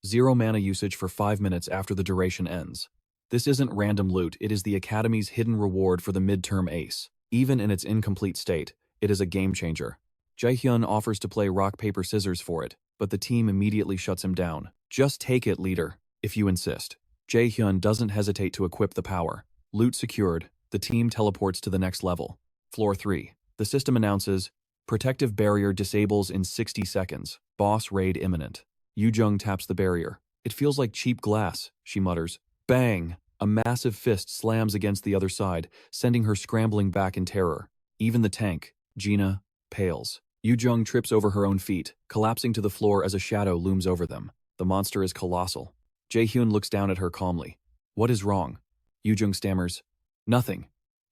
0 mana usage for 5 minutes after the duration ends. This isn't random loot, it is the Academy's hidden reward for the midterm ace. Even in its incomplete state, it is a game changer. Jae-hyun offers to play rock, paper, scissors for it, but the team immediately shuts him down. Just take it, leader, if you insist. Jae-hyun doesn't hesitate to equip the power. Loot secured, the team teleports to the next level. Floor 3. The system announces, Protective barrier disables in 60 seconds. Boss raid imminent. Yu-jung taps the barrier. It feels like cheap glass, she mutters. Bang! A massive fist slams against the other side, sending her scrambling back in terror. Even the tank, Gina, pales. Yu-jung trips over her own feet, collapsing to the floor as a shadow looms over them. The monster is colossal. Jae-hyun looks down at her calmly. What is wrong? Yu-jung stammers. Nothing.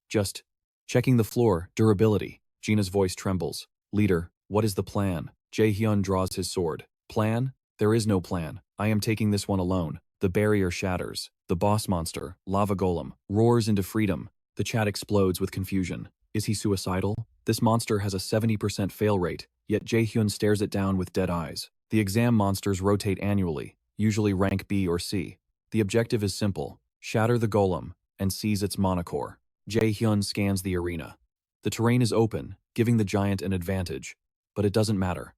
Just checking the floor, durability. Gina's voice trembles. Leader, what is the plan? Jae-hyun draws his sword. Plan? There is no plan. I am taking this one alone. The barrier shatters. The boss monster, Lava Golem, roars into freedom. The chat explodes with confusion. Is he suicidal? This monster has a 70% fail rate, yet Jae-hyun stares it down with dead eyes. The exam monsters rotate annually, usually rank B or C. The objective is simple. Shatter the golem and seize its mana core. Jae-hyun scans the arena. The terrain is open, giving the giant an advantage. But it doesn't matter.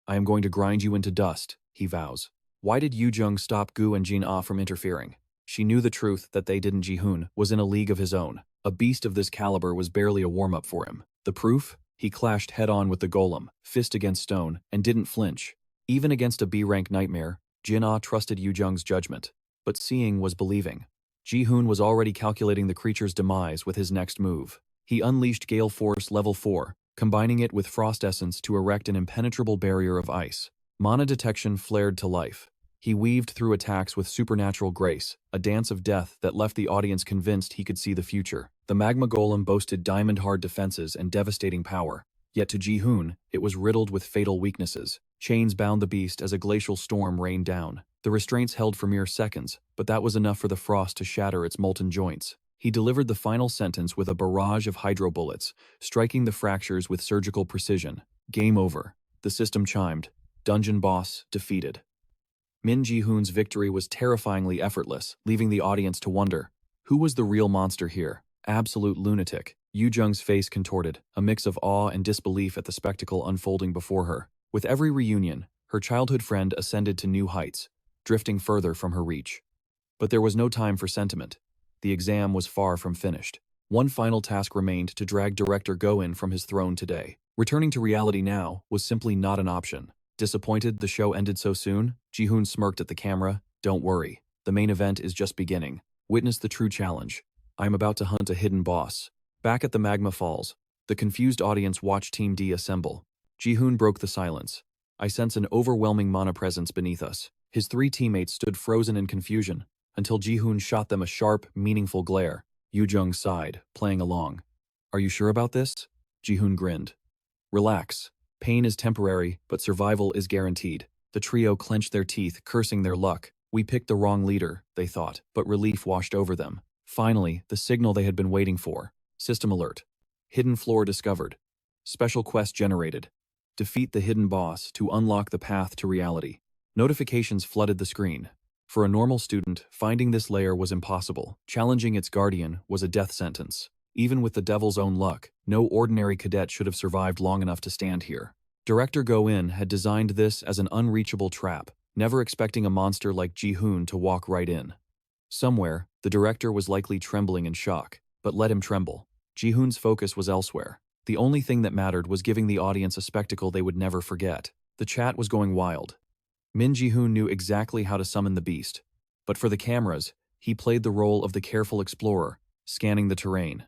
I am going to grind you into dust, he vows. Why did Yu-jung stop Gu and Jin-ah from interfering? She knew the truth that they didn't. Ji-hoon was in a league of his own. A beast of this caliber was barely a warm-up for him. The proof? He clashed head-on with the golem, fist against stone, and didn't flinch. Even against a B-rank nightmare, Jin-ah trusted Yu-jung's judgment. But seeing was believing. Ji-hoon was already calculating the creature's demise with his next move. He unleashed Gale Force Level 4, combining it with Frost Essence to erect an impenetrable barrier of ice. Mana detection flared to life. He weaved through attacks with supernatural grace, a dance of death that left the audience convinced he could see the future. The magma golem boasted diamond-hard defenses and devastating power, yet to Ji-hoon, it was riddled with fatal weaknesses. Chains bound the beast as a glacial storm rained down. The restraints held for mere seconds, but that was enough for the frost to shatter its molten joints. He delivered the final sentence with a barrage of hydro bullets, striking the fractures with surgical precision. Game over. The system chimed. Dungeon boss defeated. Min Ji-hoon's victory was terrifyingly effortless, leaving the audience to wonder, who was the real monster here? Absolute lunatic. Yu-jung's face contorted, a mix of awe and disbelief at the spectacle unfolding before her. With every reunion, her childhood friend ascended to new heights, drifting further from her reach. But there was no time for sentiment. The exam was far from finished. One final task remained to drag Director Go-in from his throne today. Returning to reality now was simply not an option. Disappointed the show ended so soon, Ji-hoon smirked at the camera. Don't worry, the main event is just beginning. Witness the true challenge. I am about to hunt a hidden boss. Back at the Magma Falls, the confused audience watched Team D assemble. Ji-hoon broke the silence. I sense an overwhelming mana presence beneath us. His three teammates stood frozen in confusion, until Ji-Hoon shot them a sharp, meaningful glare. Yu-Jung sighed, playing along. Are you sure about this? Ji-Hoon grinned. Relax. Pain is temporary, but survival is guaranteed. The trio clenched their teeth, cursing their luck. We picked the wrong leader, they thought, but relief washed over them. Finally, the signal they had been waiting for. System alert. Hidden floor discovered. Special quest generated. Defeat the hidden boss to unlock the path to reality. Notifications flooded the screen. For a normal student, finding this layer was impossible. Challenging its guardian was a death sentence. Even with the devil's own luck, no ordinary cadet should have survived long enough to stand here. Director Go-In had designed this as an unreachable trap, never expecting a monster like Ji-Hoon to walk right in. Somewhere, the director was likely trembling in shock, but let him tremble. Ji-Hoon's focus was elsewhere. The only thing that mattered was giving the audience a spectacle they would never forget. The chat was going wild. Min Ji-Hoon knew exactly how to summon the beast, but for the cameras, he played the role of the careful explorer, scanning the terrain.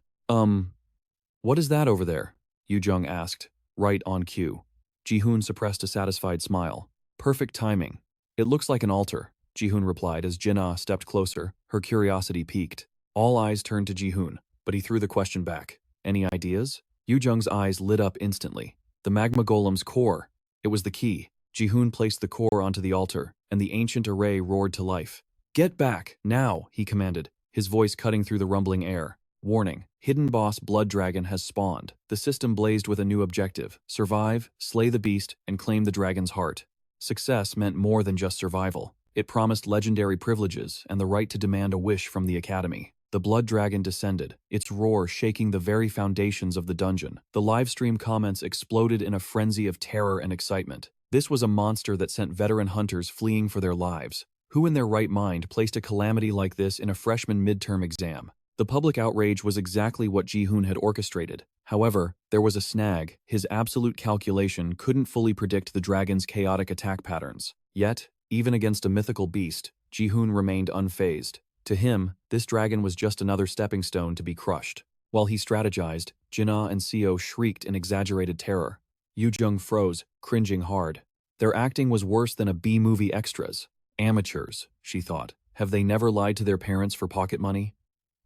What is that over there? Yu-Jung asked, right on cue. Ji-Hoon suppressed a satisfied smile. Perfect timing. It looks like an altar, Ji-Hoon replied as Jin-Ah stepped closer, her curiosity piqued. All eyes turned to Ji-Hoon, but he threw the question back. Any ideas? Yu-Jung's eyes lit up instantly. The magma golem's core. It was the key. Ji-Hoon placed the core onto the altar, and the ancient array roared to life. Get back, now, he commanded, his voice cutting through the rumbling air. Warning, hidden boss Blood Dragon has spawned. The system blazed with a new objective. Survive, slay the beast, and claim the dragon's heart. Success meant more than just survival. It promised legendary privileges and the right to demand a wish from the Academy. The Blood Dragon descended, its roar shaking the very foundations of the dungeon. The livestream comments exploded in a frenzy of terror and excitement. This was a monster that sent veteran hunters fleeing for their lives. Who in their right mind placed a calamity like this in a freshman midterm exam? The public outrage was exactly what Ji-Hoon had orchestrated. However, there was a snag. His absolute calculation couldn't fully predict the dragon's chaotic attack patterns. Yet, even against a mythical beast, Ji-Hoon remained unfazed. To him, this dragon was just another stepping stone to be crushed. While he strategized, Jin-Ah and Seo shrieked in exaggerated terror. Yu-Jung froze, cringing hard. Their acting was worse than a B-movie extras. Amateurs, she thought. Have they never lied to their parents for pocket money?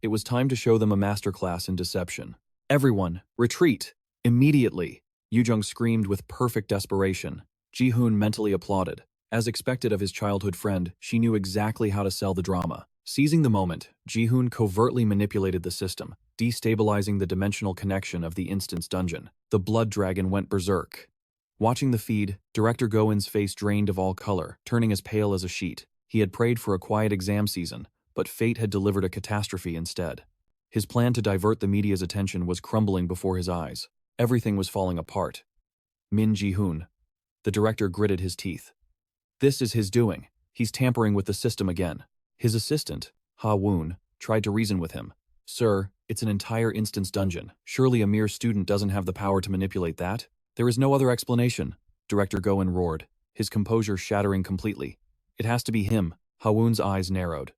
It was time to show them a masterclass in deception. Everyone, retreat! Immediately! Yu-Jung screamed with perfect desperation. Ji-Hoon mentally applauded. As expected of his childhood friend, she knew exactly how to sell the drama. Seizing the moment, Ji-Hoon covertly manipulated the system, destabilizing the dimensional connection of the instant's dungeon. The blood dragon went berserk. Watching the feed, Director Go-In's face drained of all color, turning as pale as a sheet. He had prayed for a quiet exam season, but fate had delivered a catastrophe instead. His plan to divert the media's attention was crumbling before his eyes. Everything was falling apart. Min Ji-Hoon. The director gritted his teeth. This is his doing. He's tampering with the system again. His assistant, Ha-Woon, tried to reason with him. Sir, it's an entire instance dungeon. Surely a mere student doesn't have the power to manipulate that? There is no other explanation, Director Go-In roared, his composure shattering completely. It has to be him. Ha-Woon's eyes narrowed.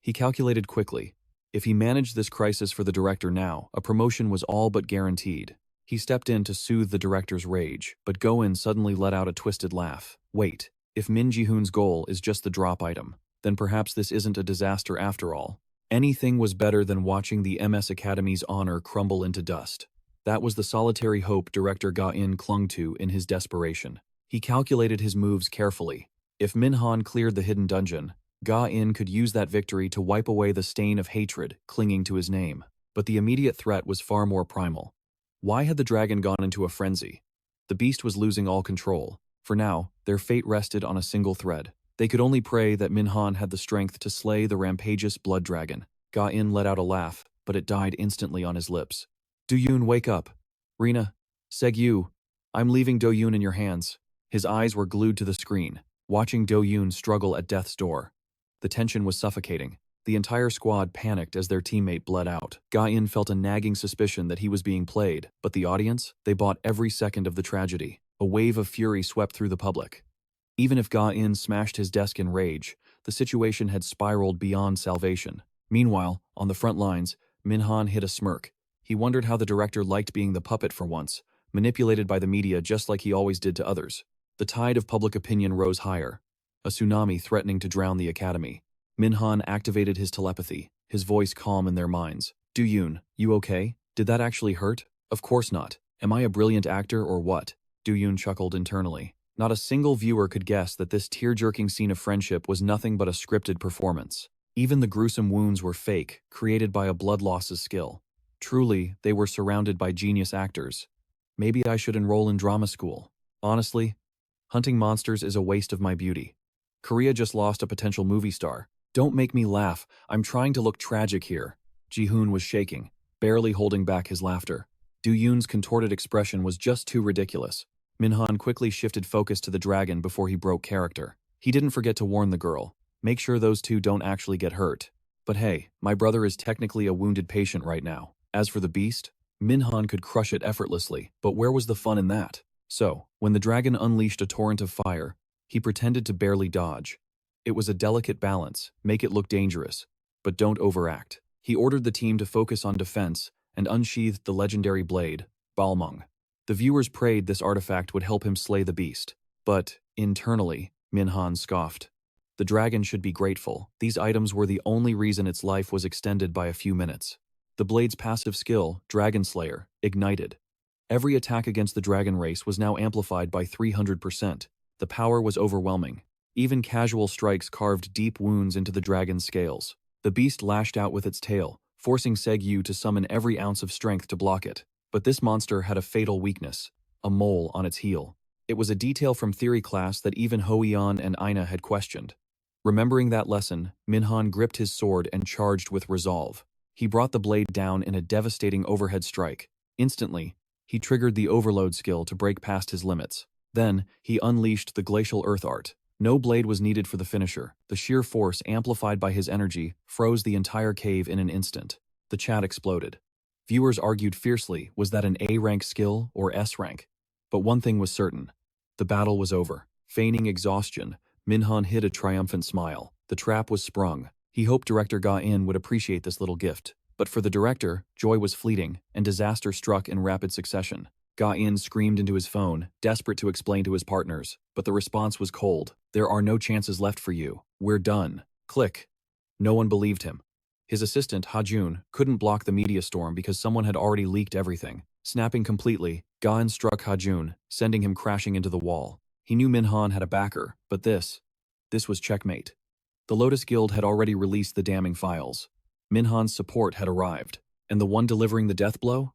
He calculated quickly. If he managed this crisis for the director now, a promotion was all but guaranteed. He stepped in to soothe the director's rage, but Go-In suddenly let out a twisted laugh. Wait, if Min Ji-Hoon's goal is just the drop item, then perhaps this isn't a disaster after all. Anything was better than watching the MS Academy's honor crumble into dust. That was the solitary hope Director Ga-In clung to in his desperation. He calculated his moves carefully. If Min-Hun cleared the hidden dungeon, Ga-In could use that victory to wipe away the stain of hatred clinging to his name. But the immediate threat was far more primal. Why had the dragon gone into a frenzy? The beast was losing all control. For now, their fate rested on a single thread. They could only pray that Min-Hun had the strength to slay the rampageous blood dragon. Ga-In let out a laugh, but it died instantly on his lips. Do-Yoon, wake up. Rina. Seg-Yu. I'm leaving Do-Yoon in your hands. His eyes were glued to the screen, watching Do-Yoon struggle at death's door. The tension was suffocating. The entire squad panicked as their teammate bled out. Ga-In felt a nagging suspicion that he was being played, but the audience, they bought every second of the tragedy. A wave of fury swept through the public. Even if Ga-In smashed his desk in rage, the situation had spiraled beyond salvation. Meanwhile, on the front lines, Min-Hun hid a smirk. He wondered how the director liked being the puppet for once, manipulated by the media just like he always did to others. The tide of public opinion rose higher, a tsunami threatening to drown the academy. Min-Hun activated his telepathy, his voice calm in their minds. Du-Yoon, you okay? Did that actually hurt? Of course not. Am I a brilliant actor or what? Du-Yoon chuckled internally. Not a single viewer could guess that this tear-jerking scene of friendship was nothing but a scripted performance. Even the gruesome wounds were fake, created by a blood loss's skill. Truly, they were surrounded by genius actors. Maybe I should enroll in drama school. Honestly, hunting monsters is a waste of my beauty. Korea just lost a potential movie star. Don't make me laugh, I'm trying to look tragic here. Ji-hoon was shaking, barely holding back his laughter. Du-Yoon's contorted expression was just too ridiculous. Min-Hun quickly shifted focus to the dragon before he broke character. He didn't forget to warn the girl. Make sure those two don't actually get hurt. But hey, my brother is technically a wounded patient right now. As for the beast, Min-Hun could crush it effortlessly, but where was the fun in that? So, when the dragon unleashed a torrent of fire, he pretended to barely dodge. It was a delicate balance, make it look dangerous, but don't overact. He ordered the team to focus on defense and unsheathed the legendary blade, Balmung. The viewers prayed this artifact would help him slay the beast. But, internally, Min-Hun scoffed. The dragon should be grateful. These items were the only reason its life was extended by a few minutes. The blade's passive skill, Dragon Slayer, ignited. Every attack against the dragon race was now amplified by 300%. The power was overwhelming. Even casual strikes carved deep wounds into the dragon's scales. The beast lashed out with its tail, forcing Seg-Yu to summon every ounce of strength to block it. But this monster had a fatal weakness, a mole on its heel. It was a detail from theory class that even Ho-Yeon and Aina had questioned. Remembering that lesson, Min-Hun gripped his sword and charged with resolve. He brought the blade down in a devastating overhead strike. Instantly, he triggered the overload skill to break past his limits. Then, he unleashed the glacial earth art. No blade was needed for the finisher. The sheer force, amplified by his energy, froze the entire cave in an instant. The chat exploded. Viewers argued fiercely, was that an A-rank skill or S-rank? But one thing was certain. The battle was over. Feigning exhaustion, Min-Hun hid a triumphant smile. The trap was sprung. He hoped director Ga-in would appreciate this little gift. But for the director, joy was fleeting, and disaster struck in rapid succession. Ga-in screamed into his phone, desperate to explain to his partners, but the response was cold. There are no chances left for you. We're done. Click. No one believed him. His assistant, Ha-jun, couldn't block the media storm because someone had already leaked everything. Snapping completely, Ga-in struck Ha-jun, sending him crashing into the wall. He knew Min-Hun had a backer, but this was checkmate. The Lotus Guild had already released the damning files. Min-Hun's support had arrived, and the one delivering the death blow?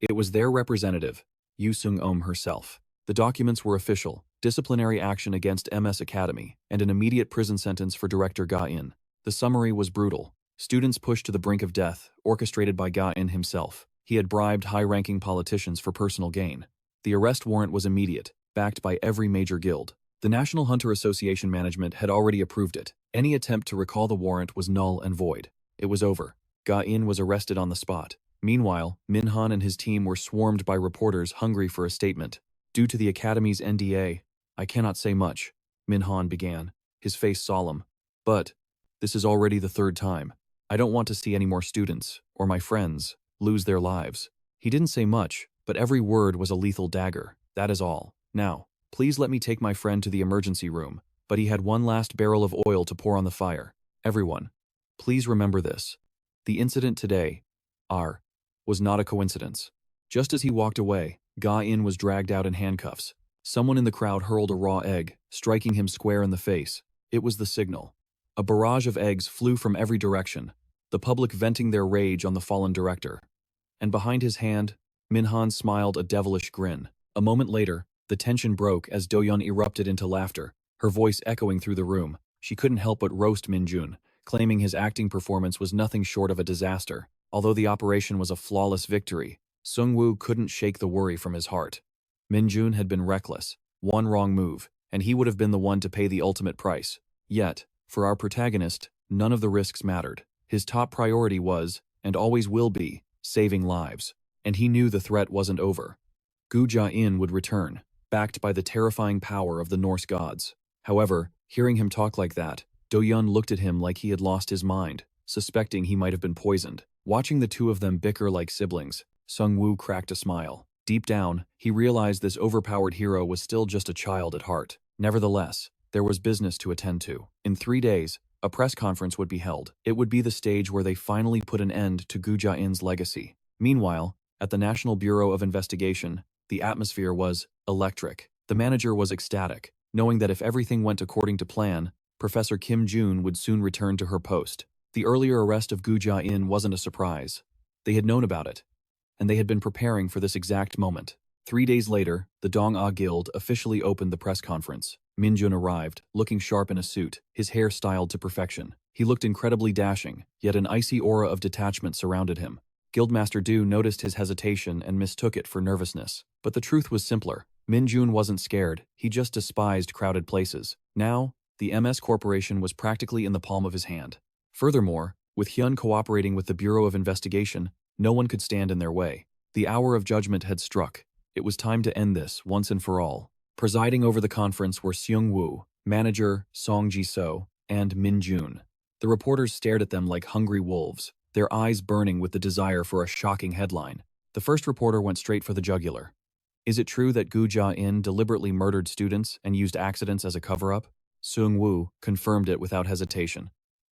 It was their representative, Yu Sung-om herself. The documents were official, disciplinary action against MS Academy, and an immediate prison sentence for director Ga-in. The summary was brutal. Students pushed to the brink of death, orchestrated by Ga-in himself. He had bribed high-ranking politicians for personal gain. The arrest warrant was immediate, backed by every major guild. The National Hunter Association management had already approved it. Any attempt to recall the warrant was null and void. It was over. Ga-in was arrested on the spot. Meanwhile, Min-Hun and his team were swarmed by reporters hungry for a statement. Due to the Academy's NDA, I cannot say much, Min-Hun began, his face solemn. But, this is already the third time. I don't want to see any more students, or my friends, lose their lives. He didn't say much, but every word was a lethal dagger. That is all. Now, please let me take my friend to the emergency room. But he had one last barrel of oil to pour on the fire. Everyone, please remember this. The incident today, was not a coincidence. Just as he walked away, Ga-in was dragged out in handcuffs. Someone in the crowd hurled a raw egg, striking him square in the face. It was the signal. A barrage of eggs flew from every direction, the public venting their rage on the fallen director. And behind his hand, Min-Hun smiled a devilish grin. A moment later, the tension broke as Do-yeon erupted into laughter, her voice echoing through the room. She couldn't help but roast Min-jun, claiming his acting performance was nothing short of a disaster. Although the operation was a flawless victory, Sung-woo couldn't shake the worry from his heart. Min-jun had been reckless, one wrong move, and he would have been the one to pay the ultimate price. Yet, for our protagonist, none of the risks mattered. His top priority was, and always will be, saving lives. And he knew the threat wasn't over. Gu Ja-in would return, backed by the terrifying power of the Norse gods. However, hearing him talk like that, Do-yeon looked at him like he had lost his mind, suspecting he might have been poisoned. Watching the two of them bicker like siblings, Sung-woo cracked a smile. Deep down, he realized this overpowered hero was still just a child at heart. Nevertheless, there was business to attend to. In 3 days, a press conference would be held. It would be the stage where they finally put an end to Gu Jiayin's legacy. Meanwhile, at the National Bureau of Investigation, the atmosphere was electric. The manager was ecstatic, knowing that if everything went according to plan, Professor Kim Jun would soon return to her post. The earlier arrest of Gu Jiayin wasn't a surprise. They had known about it, and they had been preparing for this exact moment. 3 days later, the Dong-A Guild officially opened the press conference. Min-Hun arrived, looking sharp in a suit, his hair styled to perfection. He looked incredibly dashing, yet an icy aura of detachment surrounded him. Guildmaster Du noticed his hesitation and mistook it for nervousness. But the truth was simpler. Min-Hun wasn't scared, he just despised crowded places. Now, the MS Corporation was practically in the palm of his hand. Furthermore, with Hyun cooperating with the Bureau of Investigation, no one could stand in their way. The hour of judgment had struck. It was time to end this, once and for all. Presiding over the conference were Seung-woo, manager Song Ji-so, and Min-Hun. The reporters stared at them like hungry wolves, their eyes burning with the desire for a shocking headline. The first reporter went straight for the jugular. Is it true that Gu Jia-in deliberately murdered students and used accidents as a cover-up? Seung-woo confirmed it without hesitation.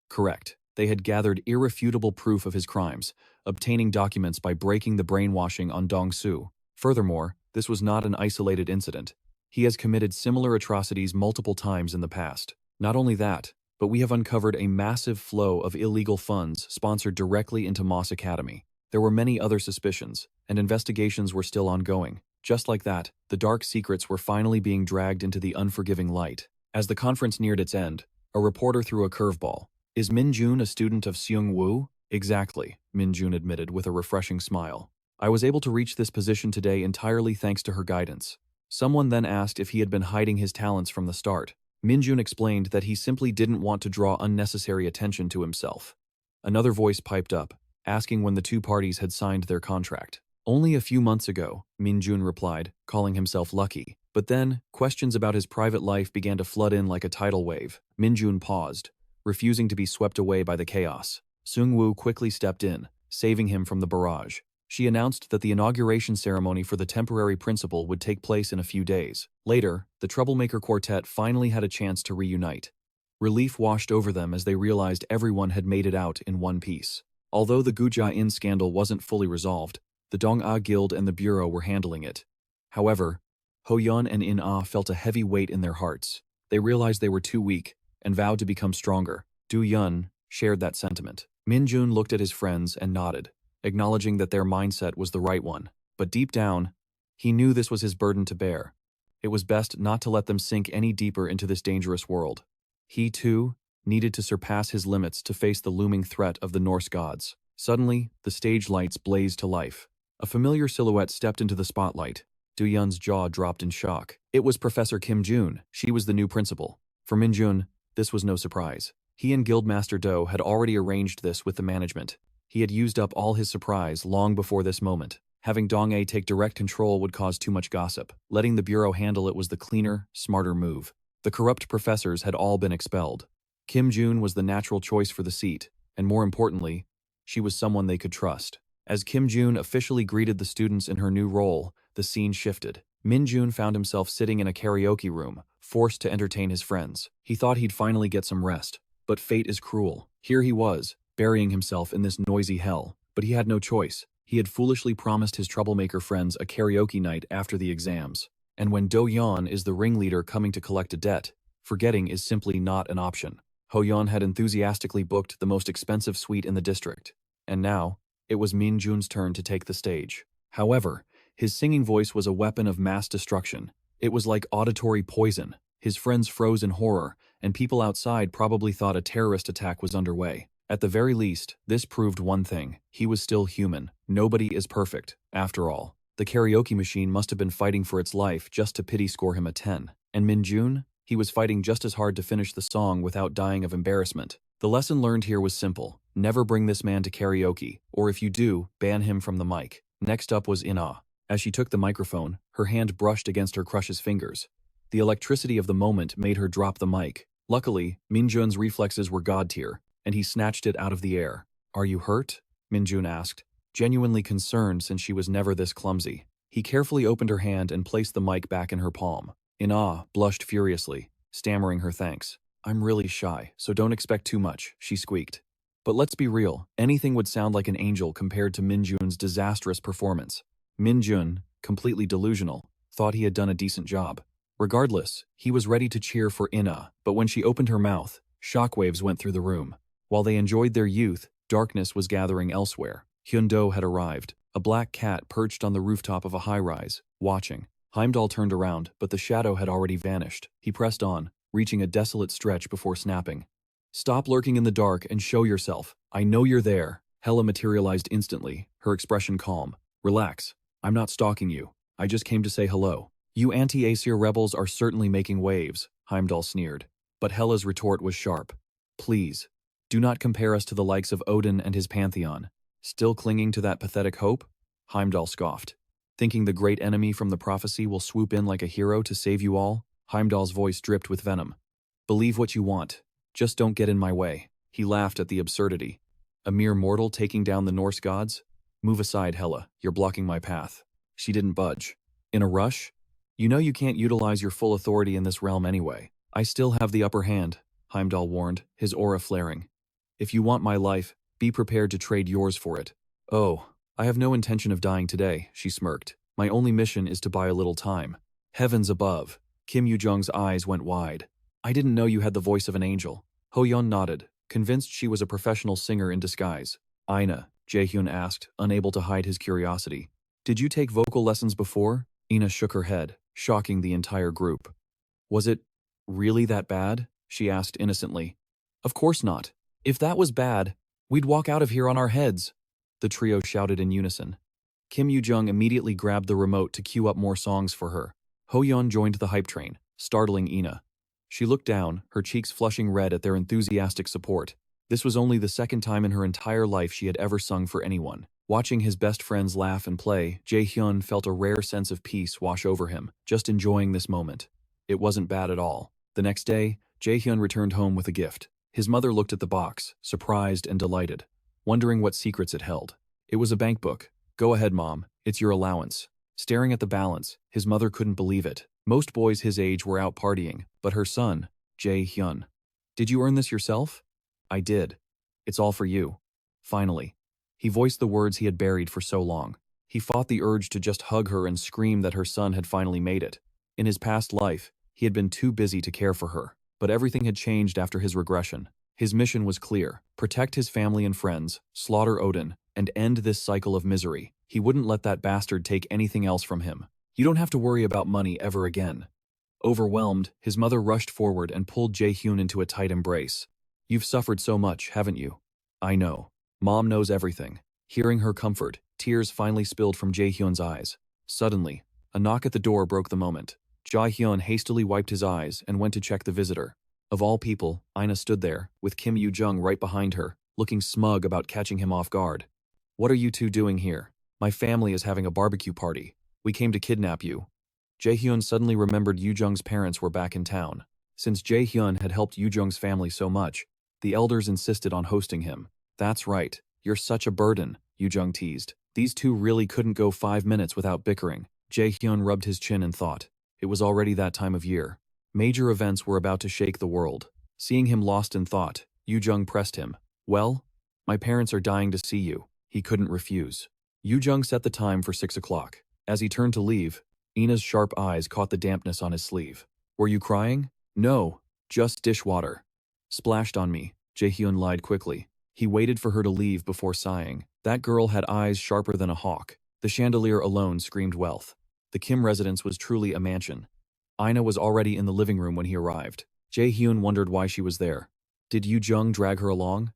Correct. They had gathered irrefutable proof of his crimes, obtaining documents by breaking the brainwashing on Dong-su. Furthermore, this was not an isolated incident. He has committed similar atrocities multiple times in the past. Not only that, but we have uncovered a massive flow of illegal funds sponsored directly into Moss Academy. There were many other suspicions, and investigations were still ongoing. Just like that, the dark secrets were finally being dragged into the unforgiving light. As the conference neared its end, a reporter threw a curveball. Is Min-Hun a student of Seung-woo? Exactly, Min-Hun admitted with a refreshing smile. I was able to reach this position today entirely thanks to her guidance. Someone then asked if he had been hiding his talents from the start. Min-Hun explained that he simply didn't want to draw unnecessary attention to himself. Another voice piped up, asking when the two parties had signed their contract. Only a few months ago, Min-Hun replied, calling himself lucky. But then, questions about his private life began to flood in like a tidal wave. Min-Hun paused, refusing to be swept away by the chaos. Seung-woo quickly stepped in, saving him from the barrage. She announced that the inauguration ceremony for the temporary principal would take place in a few days. Later, the troublemaker quartet finally had a chance to reunite. Relief washed over them as they realized everyone had made it out in one piece. Although the Gu Jia-in scandal wasn't fully resolved, the Dong-A Guild and the Bureau were handling it. However, Ho-yeon and In-ah felt a heavy weight in their hearts. They realized they were too weak and vowed to become stronger. Do-yeon shared that sentiment. Min-Hun looked at his friends and nodded, acknowledging that their mindset was the right one. But deep down, he knew this was his burden to bear. It was best not to let them sink any deeper into this dangerous world. He, too, needed to surpass his limits to face the looming threat of the Norse gods. Suddenly, the stage lights blazed to life. A familiar silhouette stepped into the spotlight. Do-yeon's jaw dropped in shock. It was Professor Kim Jun. She was the new principal. For Min-Hun, this was no surprise. He and Guildmaster Do had already arranged this with the management. He had used up all his surprise long before this moment. Having Dong-A take direct control would cause too much gossip. Letting the Bureau handle it was the cleaner, smarter move. The corrupt professors had all been expelled. Kim Jun was the natural choice for the seat, and more importantly, she was someone they could trust. As Kim Jun officially greeted the students in her new role, the scene shifted. Min-Hun found himself sitting in a karaoke room, forced to entertain his friends. He thought he'd finally get some rest, but fate is cruel. Here he was, burying himself in this noisy hell. But he had no choice. He had foolishly promised his troublemaker friends a karaoke night after the exams. And when Do-yeon is the ringleader coming to collect a debt, forgetting is simply not an option. Ho-yeon had enthusiastically booked the most expensive suite in the district. And now, it was Min-Jun's turn to take the stage. However, his singing voice was a weapon of mass destruction. It was like auditory poison. His friends froze in horror, and people outside probably thought a terrorist attack was underway. At the very least, this proved one thing. He was still human. Nobody is perfect, after all. The karaoke machine must have been fighting for its life just to pity score him a 10. And Min-Hun? He was fighting just as hard to finish the song without dying of embarrassment. The lesson learned here was simple. Never bring this man to karaoke, or if you do, ban him from the mic. Next up was In-ah. As she took the microphone, her hand brushed against her crush's fingers. The electricity of the moment made her drop the mic. Luckily, Min-Jun's reflexes were god tier, and he snatched it out of the air. Are you hurt? Min-Hun asked, genuinely concerned since she was never this clumsy. He carefully opened her hand and placed the mic back in her palm. Ina blushed furiously, stammering her thanks. I'm really shy, so don't expect too much, she squeaked. But let's be real, anything would sound like an angel compared to Min-Jun's disastrous performance. Min-Jun, completely delusional, thought he had done a decent job. Regardless, he was ready to cheer for Ina, but when she opened her mouth, shockwaves went through the room. While they enjoyed their youth, darkness was gathering elsewhere. Hyun-do had arrived, a black cat perched on the rooftop of a high-rise, watching. Heimdall turned around, but the shadow had already vanished. He pressed on, reaching a desolate stretch before snapping. Stop lurking in the dark and show yourself. I know you're there. Hela materialized instantly, her expression calm. Relax. I'm not stalking you. I just came to say hello. You anti-Aesir rebels are certainly making waves, Heimdall sneered. But Hela's retort was sharp. Please, do not compare us to the likes of Odin and his pantheon. Still clinging to that pathetic hope? Heimdall scoffed. Thinking the great enemy from the prophecy will swoop in like a hero to save you all? Heimdall's voice dripped with venom. Believe what you want. Just don't get in my way. He laughed at the absurdity. A mere mortal taking down the Norse gods? Move aside, Hela. You're blocking my path. She didn't budge. In a rush? You know you can't utilize your full authority in this realm anyway. I still have the upper hand, Heimdall warned, his aura flaring. If you want my life, be prepared to trade yours for it. Oh, I have no intention of dying today, she smirked. My only mission is to buy a little time. Heavens above. Kim Yoo-jung's eyes went wide. I didn't know you had the voice of an angel. Ho-yeon nodded, convinced she was a professional singer in disguise. Ina, Jae-hyun asked, unable to hide his curiosity. Did you take vocal lessons before? Ina shook her head, shocking the entire group. Was it really that bad? She asked innocently. Of course not. If that was bad, we'd walk out of here on our heads. The trio shouted in unison. Kim Yoo-jung immediately grabbed the remote to cue up more songs for her. Ho-yeon joined the hype train, startling Ina. She looked down, her cheeks flushing red at their enthusiastic support. This was only the second time in her entire life she had ever sung for anyone. Watching his best friends laugh and play, Jae-hyun felt a rare sense of peace wash over him, just enjoying this moment. It wasn't bad at all. The next day, Jae-hyun returned home with a gift. His mother looked at the box, surprised and delighted, wondering what secrets it held. It was a bank book. Go ahead, Mom. It's your allowance. Staring at the balance, his mother couldn't believe it. Most boys his age were out partying, but her son, Jae-hyun. Did you earn this yourself? I did. It's all for you. Finally. He voiced the words he had buried for so long. He fought the urge to just hug her and scream that her son had finally made it. In his past life, he had been too busy to care for her, but everything had changed after his regression. His mission was clear: protect his family and friends, slaughter Odin, and end this cycle of misery. He wouldn't let that bastard take anything else from him. You don't have to worry about money ever again. Overwhelmed, his mother rushed forward and pulled Jae-hyun into a tight embrace. You've suffered so much, haven't you? I know. Mom knows everything. Hearing her comfort, tears finally spilled from Jae-hyun's eyes. Suddenly, a knock at the door broke the moment. Jae-hyun hastily wiped his eyes and went to check the visitor. Of all people, Ina stood there, with Kim Yoo-jung right behind her, looking smug about catching him off guard. What are you two doing here? My family is having a barbecue party. We came to kidnap you. Jae-hyun suddenly remembered Yoo-jung's parents were back in town. Since Jae-hyun had helped Yoo-jung's family so much, the elders insisted on hosting him. That's right. You're such a burden, Yoo-jung teased. These two really couldn't go 5 minutes without bickering. Jae-hyun rubbed his chin in thought. It was already that time of year. Major events were about to shake the world. Seeing him lost in thought, Yoo-jung pressed him. Well, my parents are dying to see you. He couldn't refuse. Yoo-jung set the time for 6 o'clock. As he turned to leave, Ina's sharp eyes caught the dampness on his sleeve. Were you crying? No, just dishwater. Splashed on me, Jae-hyun lied quickly. He waited for her to leave before sighing. That girl had eyes sharper than a hawk. The chandelier alone screamed wealth. The Kim residence was truly a mansion. Ina was already in the living room when he arrived. Jae-hyun wondered why she was there. Did Yoo-jung drag her along?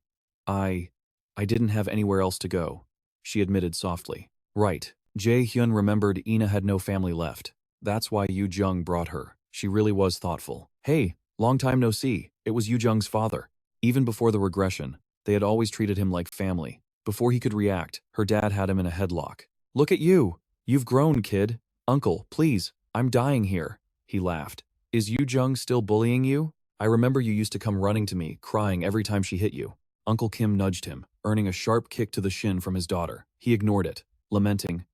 I didn't have anywhere else to go, she admitted softly. Right. Jae-hyun remembered Ina had no family left. That's why Yoo-jung brought her. She really was thoughtful. Hey, long time no see. It was Yoo-jung's father. Even before the regression, they had always treated him like family. Before he could react, her dad had him in a headlock. Look at you. You've grown, kid. Uncle, please, I'm dying here. He laughed. Is Yoo-jung still bullying you? I remember you used to come running to me, crying every time she hit you. Uncle Kim nudged him, earning a sharp kick to the shin from his daughter. He ignored it, lamenting.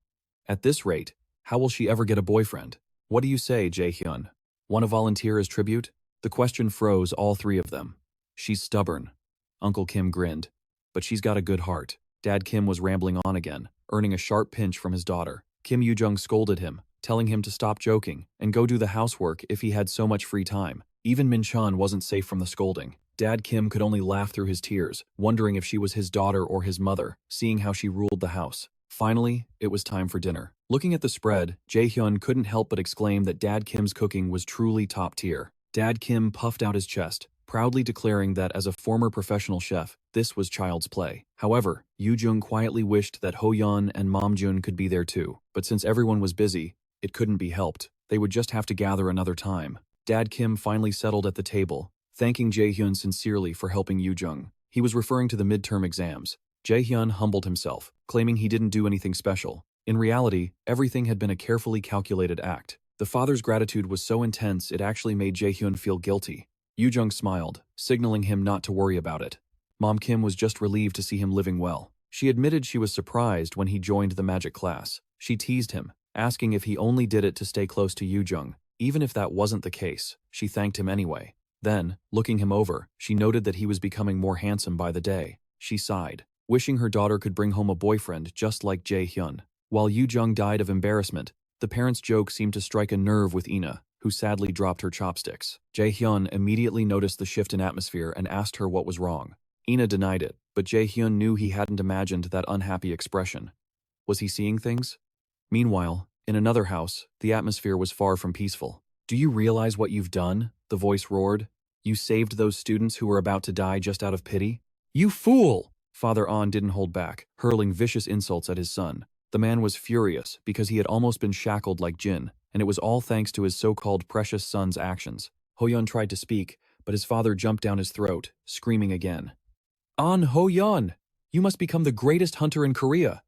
At this rate, How will she ever get a boyfriend? What do you say, Jae-hyun? Want to volunteer as tribute? The question froze all three of them. She's stubborn. Uncle Kim grinned. But she's got a good heart. Dad Kim was rambling on again, earning a sharp pinch from his daughter. Kim Yoo-jung scolded him, telling him to stop joking and go do the housework if he had so much free time. Even Min-Hun wasn't safe from the scolding. Dad Kim could only laugh through his tears, wondering if she was his daughter or his mother, seeing how she ruled the house. Finally, it was time for dinner. Looking at the spread, Jae-hyun couldn't help but exclaim that Dad Kim's cooking was truly top tier. Dad Kim puffed out his chest, proudly declaring that as a former professional chef, this was child's play. However, Yoo-jung quietly wished that Ho-yeon and Mom-jun could be there too, but since everyone was busy, it couldn't be helped. They would just have to gather another time. Dad Kim finally settled at the table, thanking Jae-hyun sincerely for helping Yoo-jung. He was referring to the midterm exams. Jae-hyun humbled himself, claiming he didn't do anything special. In reality, everything had been a carefully calculated act. The father's gratitude was so intense it actually made Jae-hyun feel guilty. Yoo-jung smiled, signaling him not to worry about it. Mom Kim was just relieved to see him living well. She admitted she was surprised when he joined the magic class. She teased him, asking if he only did it to stay close to Yoo-jung. Even if that wasn't the case, she thanked him anyway. Then, looking him over, she noted that he was becoming more handsome by the day. She sighed, wishing her daughter could bring home a boyfriend just like Jae-hyun. While Yoo-jung died of embarrassment, the parents' joke seemed to strike a nerve with Ina, who sadly dropped her chopsticks. Jae-hyun immediately noticed the shift in atmosphere and asked her what was wrong. Ina denied it, but Jae-hyun knew he hadn't imagined that unhappy expression. Was he seeing things? Meanwhile, in another house, the atmosphere was far from peaceful. "Do you realize what you've done?" the voice roared. "You saved those students who were about to die just out of pity?" "You fool!" Father An didn't hold back, hurling vicious insults at his son. The man was furious because he had almost been shackled like Jin, and it was all thanks to his so-called precious son's actions. Ho-yeon tried to speak, but his father jumped down his throat, screaming again. "An Ho-yeon, you must become the greatest hunter in Korea.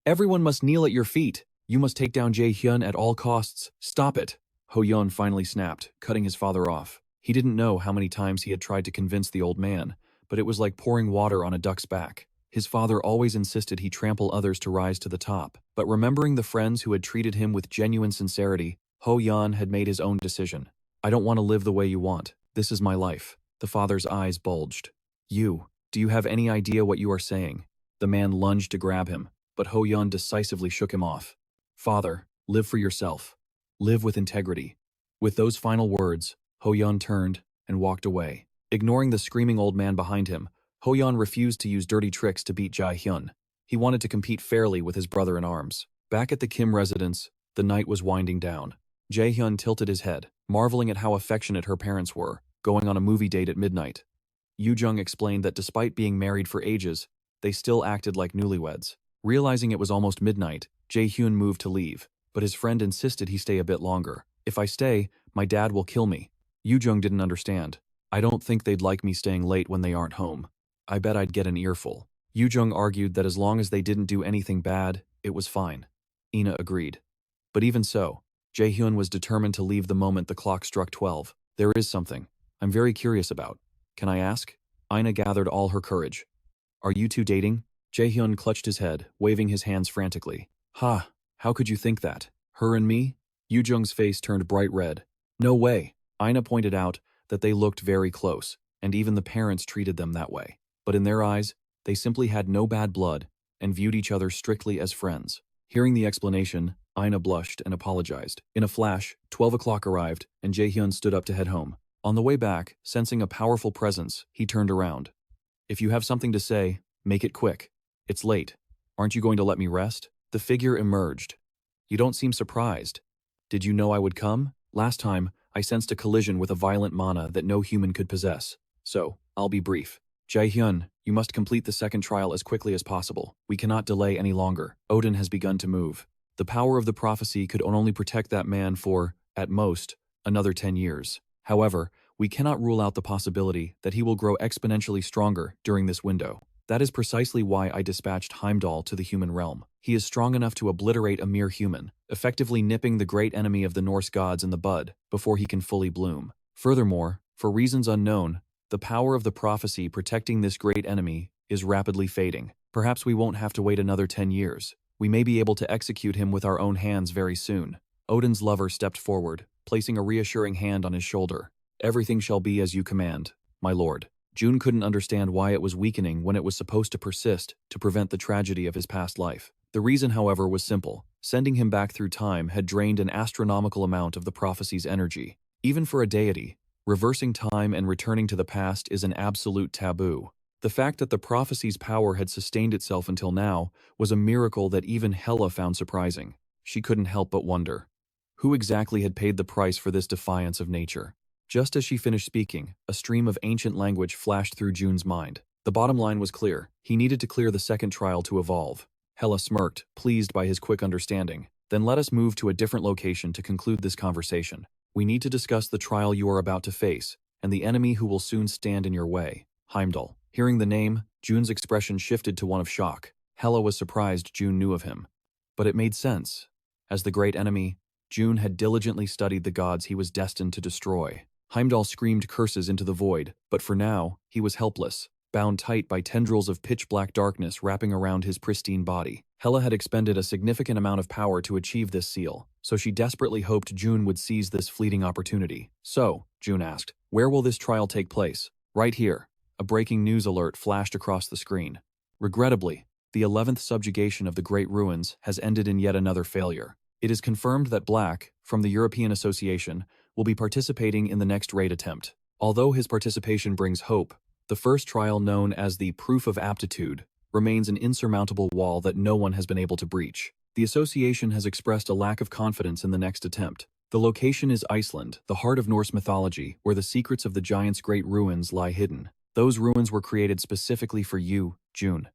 Everyone must kneel at your feet. You must take down Jae-hyun at all costs. Stop it." Ho-yeon finally snapped, cutting his father off. He didn't know how many times he had tried to convince the old man, but it was like pouring water on a duck's back. His father always insisted he trample others to rise to the top, but remembering the friends who had treated him with genuine sincerity, Ho-yeon had made his own decision. "I don't want to live the way you want. This is my life." The father's eyes bulged. Do you have any idea what you are saying?" The man lunged to grab him, but Ho-yeon decisively shook him off. "Father, live for yourself. Live with integrity." With those final words, Ho-yeon turned and walked away. Ignoring the screaming old man behind him, Ho-yeon refused to use dirty tricks to beat Jae-hyun. He wanted to compete fairly with his brother in arms. Back at the Kim residence, the night was winding down. Jae-hyun tilted his head, marveling at how affectionate her parents were, going on a movie date at midnight. Yoo-jung explained that despite being married for ages, they still acted like newlyweds. Realizing it was almost midnight, Jae-hyun moved to leave, but his friend insisted he stay a bit longer. "If I stay, my dad will kill me." Yoo-jung didn't understand. "I don't think they'd like me staying late when they aren't home. I bet I'd get an earful." Yoo-jung argued that as long as they didn't do anything bad, it was fine. Ina agreed. But even so, Jae-hyun was determined to leave the moment the clock struck 12. "There is something I'm very curious about. Can I ask?" Ina gathered all her courage. "Are you two dating?" Jae-hyun clutched his head, waving his hands frantically. "Ha, how could you think that? Her and me?" Yoo-jung's face turned bright red. "No way." Ina pointed out that they looked very close, and even the parents treated them that way. But in their eyes, they simply had no bad blood and viewed each other strictly as friends. Hearing the explanation, Ina blushed and apologized. In a flash, 12 o'clock arrived, and Jae-hyun stood up to head home. On the way back, sensing a powerful presence, he turned around. "If you have something to say, make it quick. It's late. Aren't you going to let me rest?" The figure emerged. "You don't seem surprised. Did you know I would come? Last time, I sensed a collision with a violent mana that no human could possess. So, I'll be brief. Jae-hyun, you must complete the second trial as quickly as possible. We cannot delay any longer. Odin has begun to move. The power of the prophecy could only protect that man for, at most, another 10 years. However, we cannot rule out the possibility that he will grow exponentially stronger during this window. That is precisely why I dispatched Heimdall to the human realm. He is strong enough to obliterate a mere human, effectively nipping the great enemy of the Norse gods in the bud before he can fully bloom. Furthermore, for reasons unknown, the power of the prophecy protecting this great enemy is rapidly fading. Perhaps we won't have to wait another 10 years. We may be able to execute him with our own hands very soon. Odin's lover stepped forward, placing a reassuring hand on his shoulder. Everything shall be as you command, my lord. June couldn't understand why it was weakening when it was supposed to persist to prevent the tragedy of his past life. The reason, however, was simple. Sending him back through time had drained an astronomical amount of the prophecy's energy. Even for a deity, reversing time and returning to the past is an absolute taboo. The fact that the prophecy's power had sustained itself until now was a miracle that even Hela found surprising. She couldn't help but wonder. Who exactly had paid the price for this defiance of nature? Just as she finished speaking, a stream of ancient language flashed through June's mind. The bottom line was clear. He needed to clear the second trial to evolve. Hela smirked, pleased by his quick understanding. Then let us move to a different location to conclude this conversation. We need to discuss the trial you are about to face, and the enemy who will soon stand in your way. Heimdall. Hearing the name, June's expression shifted to one of shock. Hela was surprised June knew of him. But it made sense. As the great enemy, June had diligently studied the gods he was destined to destroy. Heimdall screamed curses into the void, but for now, he was helpless, bound tight by tendrils of pitch-black darkness wrapping around his pristine body. Hela had expended a significant amount of power to achieve this seal, so she desperately hoped June would seize this fleeting opportunity. So, June asked, where will this trial take place? Right here. A breaking news alert flashed across the screen. Regrettably, the 11th subjugation of the Great Ruins has ended in yet another failure. It is confirmed that Black, from the European Association, will be participating in the next raid attempt. Although his participation brings hope, the first trial, known as the Proof of Aptitude, remains an insurmountable wall that no one has been able to breach. The association has expressed a lack of confidence in the next attempt. The location is Iceland, the heart of Norse mythology, where the secrets of the giants' great ruins lie hidden. Those ruins were created specifically for you, June.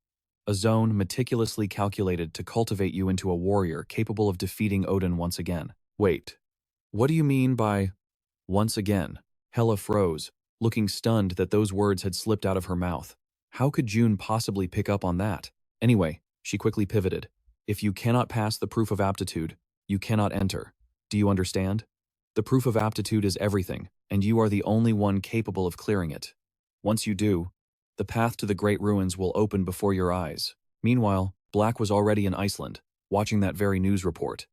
A zone meticulously calculated to cultivate you into a warrior capable of defeating Odin once again. Wait, what do you mean by once again? Hela froze, looking stunned that those words had slipped out of her mouth. How could June possibly pick up on that? Anyway, she quickly pivoted. If you cannot pass the proof of aptitude, you cannot enter. Do you understand? The proof of aptitude is everything, and you are the only one capable of clearing it. Once you do, the path to the Great Ruins will open before your eyes. Meanwhile, Black was already in Iceland, watching that very news report.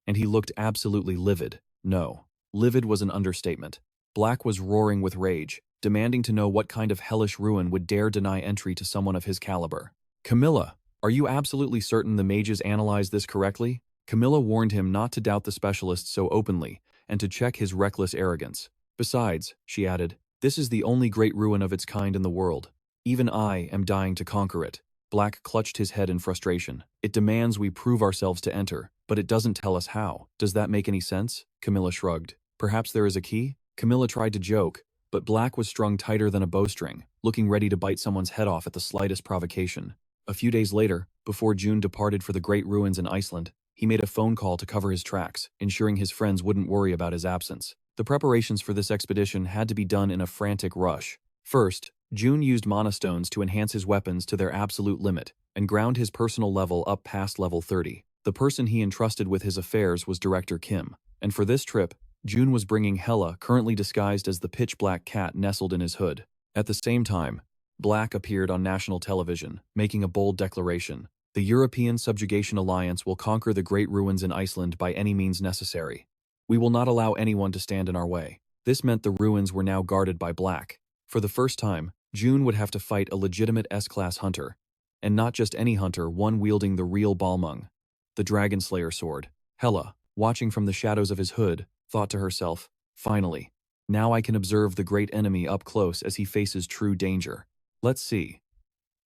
And he looked absolutely livid. No, livid was an understatement. Black was roaring with rage, demanding to know what kind of hellish ruin would dare deny entry to someone of his caliber. Camilla, are you absolutely certain the mages analyzed this correctly? Camilla warned him not to doubt the specialist so openly, and to check his reckless arrogance. Besides, she added, this is the only great ruin of its kind in the world. Even I am dying to conquer it. Black clutched his head in frustration. It demands we prove ourselves to enter, but it doesn't tell us how. Does that make any sense? Camilla shrugged. Perhaps there is a key? Camilla tried to joke, but Black was strung tighter than a bowstring, looking ready to bite someone's head off at the slightest provocation. A few days later, before June departed for the Great Ruins in Iceland, he made a phone call to cover his tracks, ensuring his friends wouldn't worry about his absence. The preparations for this expedition had to be done in a frantic rush. First, June used mana stones to enhance his weapons to their absolute limit and ground his personal level up past level 30. The person he entrusted with his affairs was Director Kim, and for this trip, June was bringing Hela, currently disguised as the pitch-black cat nestled in his hood. At the same time, Black appeared on national television, making a bold declaration. The European Subjugation Alliance will conquer the Great Ruins in Iceland by any means necessary. We will not allow anyone to stand in our way. This meant the ruins were now guarded by Black. For the first time, June would have to fight a legitimate S-class hunter. And not just any hunter, one wielding the real Balmung, the Dragon Slayer sword. Hela, watching from the shadows of his hood, thought to herself, finally, now I can observe the great enemy up close as he faces true danger. Let's see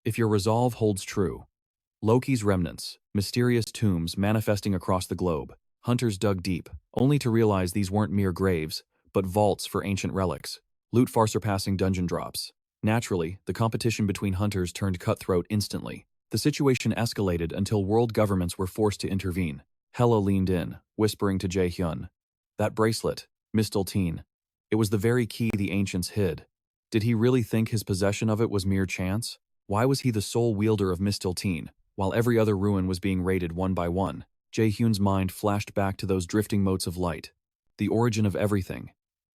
if your resolve holds true. Loki's remnants, mysterious tombs manifesting across the globe. Hunters dug deep, only to realize these weren't mere graves, but vaults for ancient relics. Loot far surpassing dungeon drops. Naturally, the competition between hunters turned cutthroat instantly. The situation escalated until world governments were forced to intervene. Hela leaned in, whispering to Jae-hyun. That bracelet, Misteltein. It was the very key the ancients hid. Did he really think his possession of it was mere chance? Why was he the sole wielder of Misteltein, while every other ruin was being raided one by one? Jae-hyun's mind flashed back to those drifting motes of light. The origin of everything.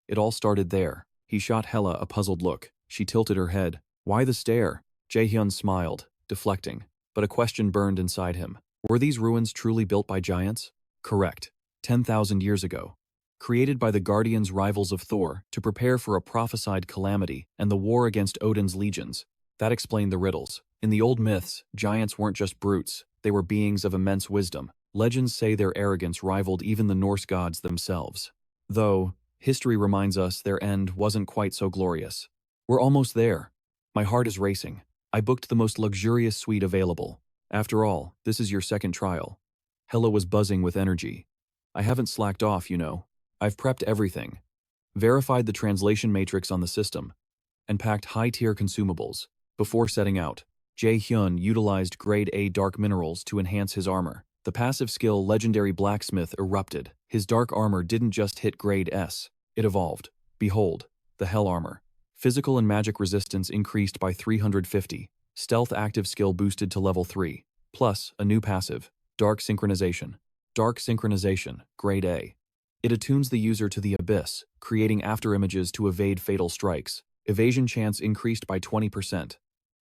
It all started there. He shot Hela a puzzled look. She tilted her head. Why the stare? Jae-hyun smiled, deflecting, but a question burned inside him. Were these ruins truly built by giants? Correct. 10,000 years ago. Created by the Guardians, rivals of Thor, to prepare for a prophesied calamity and the war against Odin's legions. That explained the riddles. In the old myths, giants weren't just brutes, they were beings of immense wisdom. Legends say their arrogance rivaled even the Norse gods themselves. Though, history reminds us their end wasn't quite so glorious. We're almost there. My heart is racing. I booked the most luxurious suite available. After all, this is your second trial. Hela was buzzing with energy. I haven't slacked off, you know. I've prepped everything. Verified the translation matrix on the system. And packed high-tier consumables. Before setting out, Jae-hyun utilized grade A dark minerals to enhance his armor. The passive skill Legendary Blacksmith erupted. His dark armor didn't just hit grade S, it evolved. Behold, the Hell Armor. Physical and magic resistance increased by 350. Stealth active skill boosted to level 3. Plus, a new passive, Dark Synchronization. Dark Synchronization, grade A. It attunes the user to the abyss, creating afterimages to evade fatal strikes. Evasion chance increased by 20%.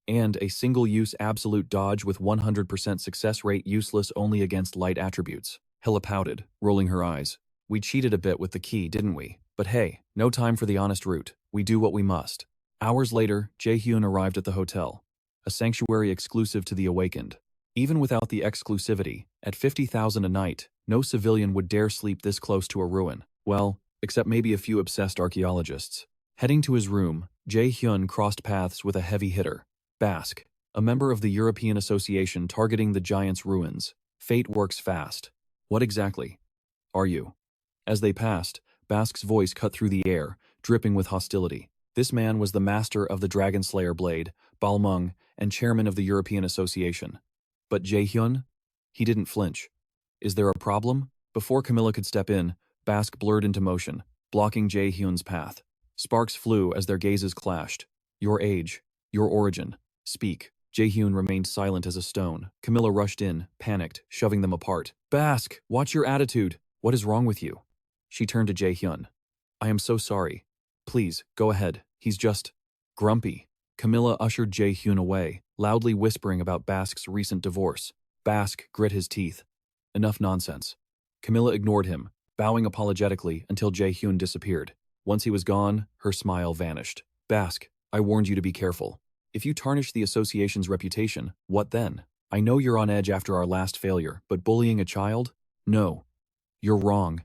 And a single-use absolute dodge with 100% success rate, useless only against light attributes. Hela pouted, rolling her eyes. We cheated a bit with the key, didn't we? But hey, no time for the honest route. We do what we must. Hours later, Jae-hyun arrived at the hotel. A sanctuary exclusive to the Awakened. Even without the exclusivity, at 50,000 a night, no civilian would dare sleep this close to a ruin. Well, except maybe a few obsessed archaeologists. Heading to his room, Jae-hyun crossed paths with a heavy hitter. Bask, a member of the European Association targeting the Giants' ruins. Fate works fast. What exactly are you? As they passed, Bask's voice cut through the air, dripping with hostility. This man was the master of the Dragon Slayer blade, Balmung, and chairman of the European Association. But Jae-hyun? He didn't flinch. Is there a problem? Before Camilla could step in, Bask blurred into motion, blocking Jae-hyun's path. Sparks flew as their gazes clashed. Your age, your origin. Speak. Jae-hyun remained silent as a stone. Camilla rushed in, panicked, shoving them apart. Bask, watch your attitude. What is wrong with you? She turned to Jae-hyun. I am so sorry. Please, go ahead. He's just grumpy. Camilla ushered Jae-hyun away, loudly whispering about Bask's recent divorce. Bask grit his teeth. Enough nonsense. Camilla ignored him, bowing apologetically until Jae-hyun disappeared. Once he was gone, her smile vanished. Bask, I warned you to be careful. If you tarnish the association's reputation, what then? I know you're on edge after our last failure, but bullying a child? No. You're wrong.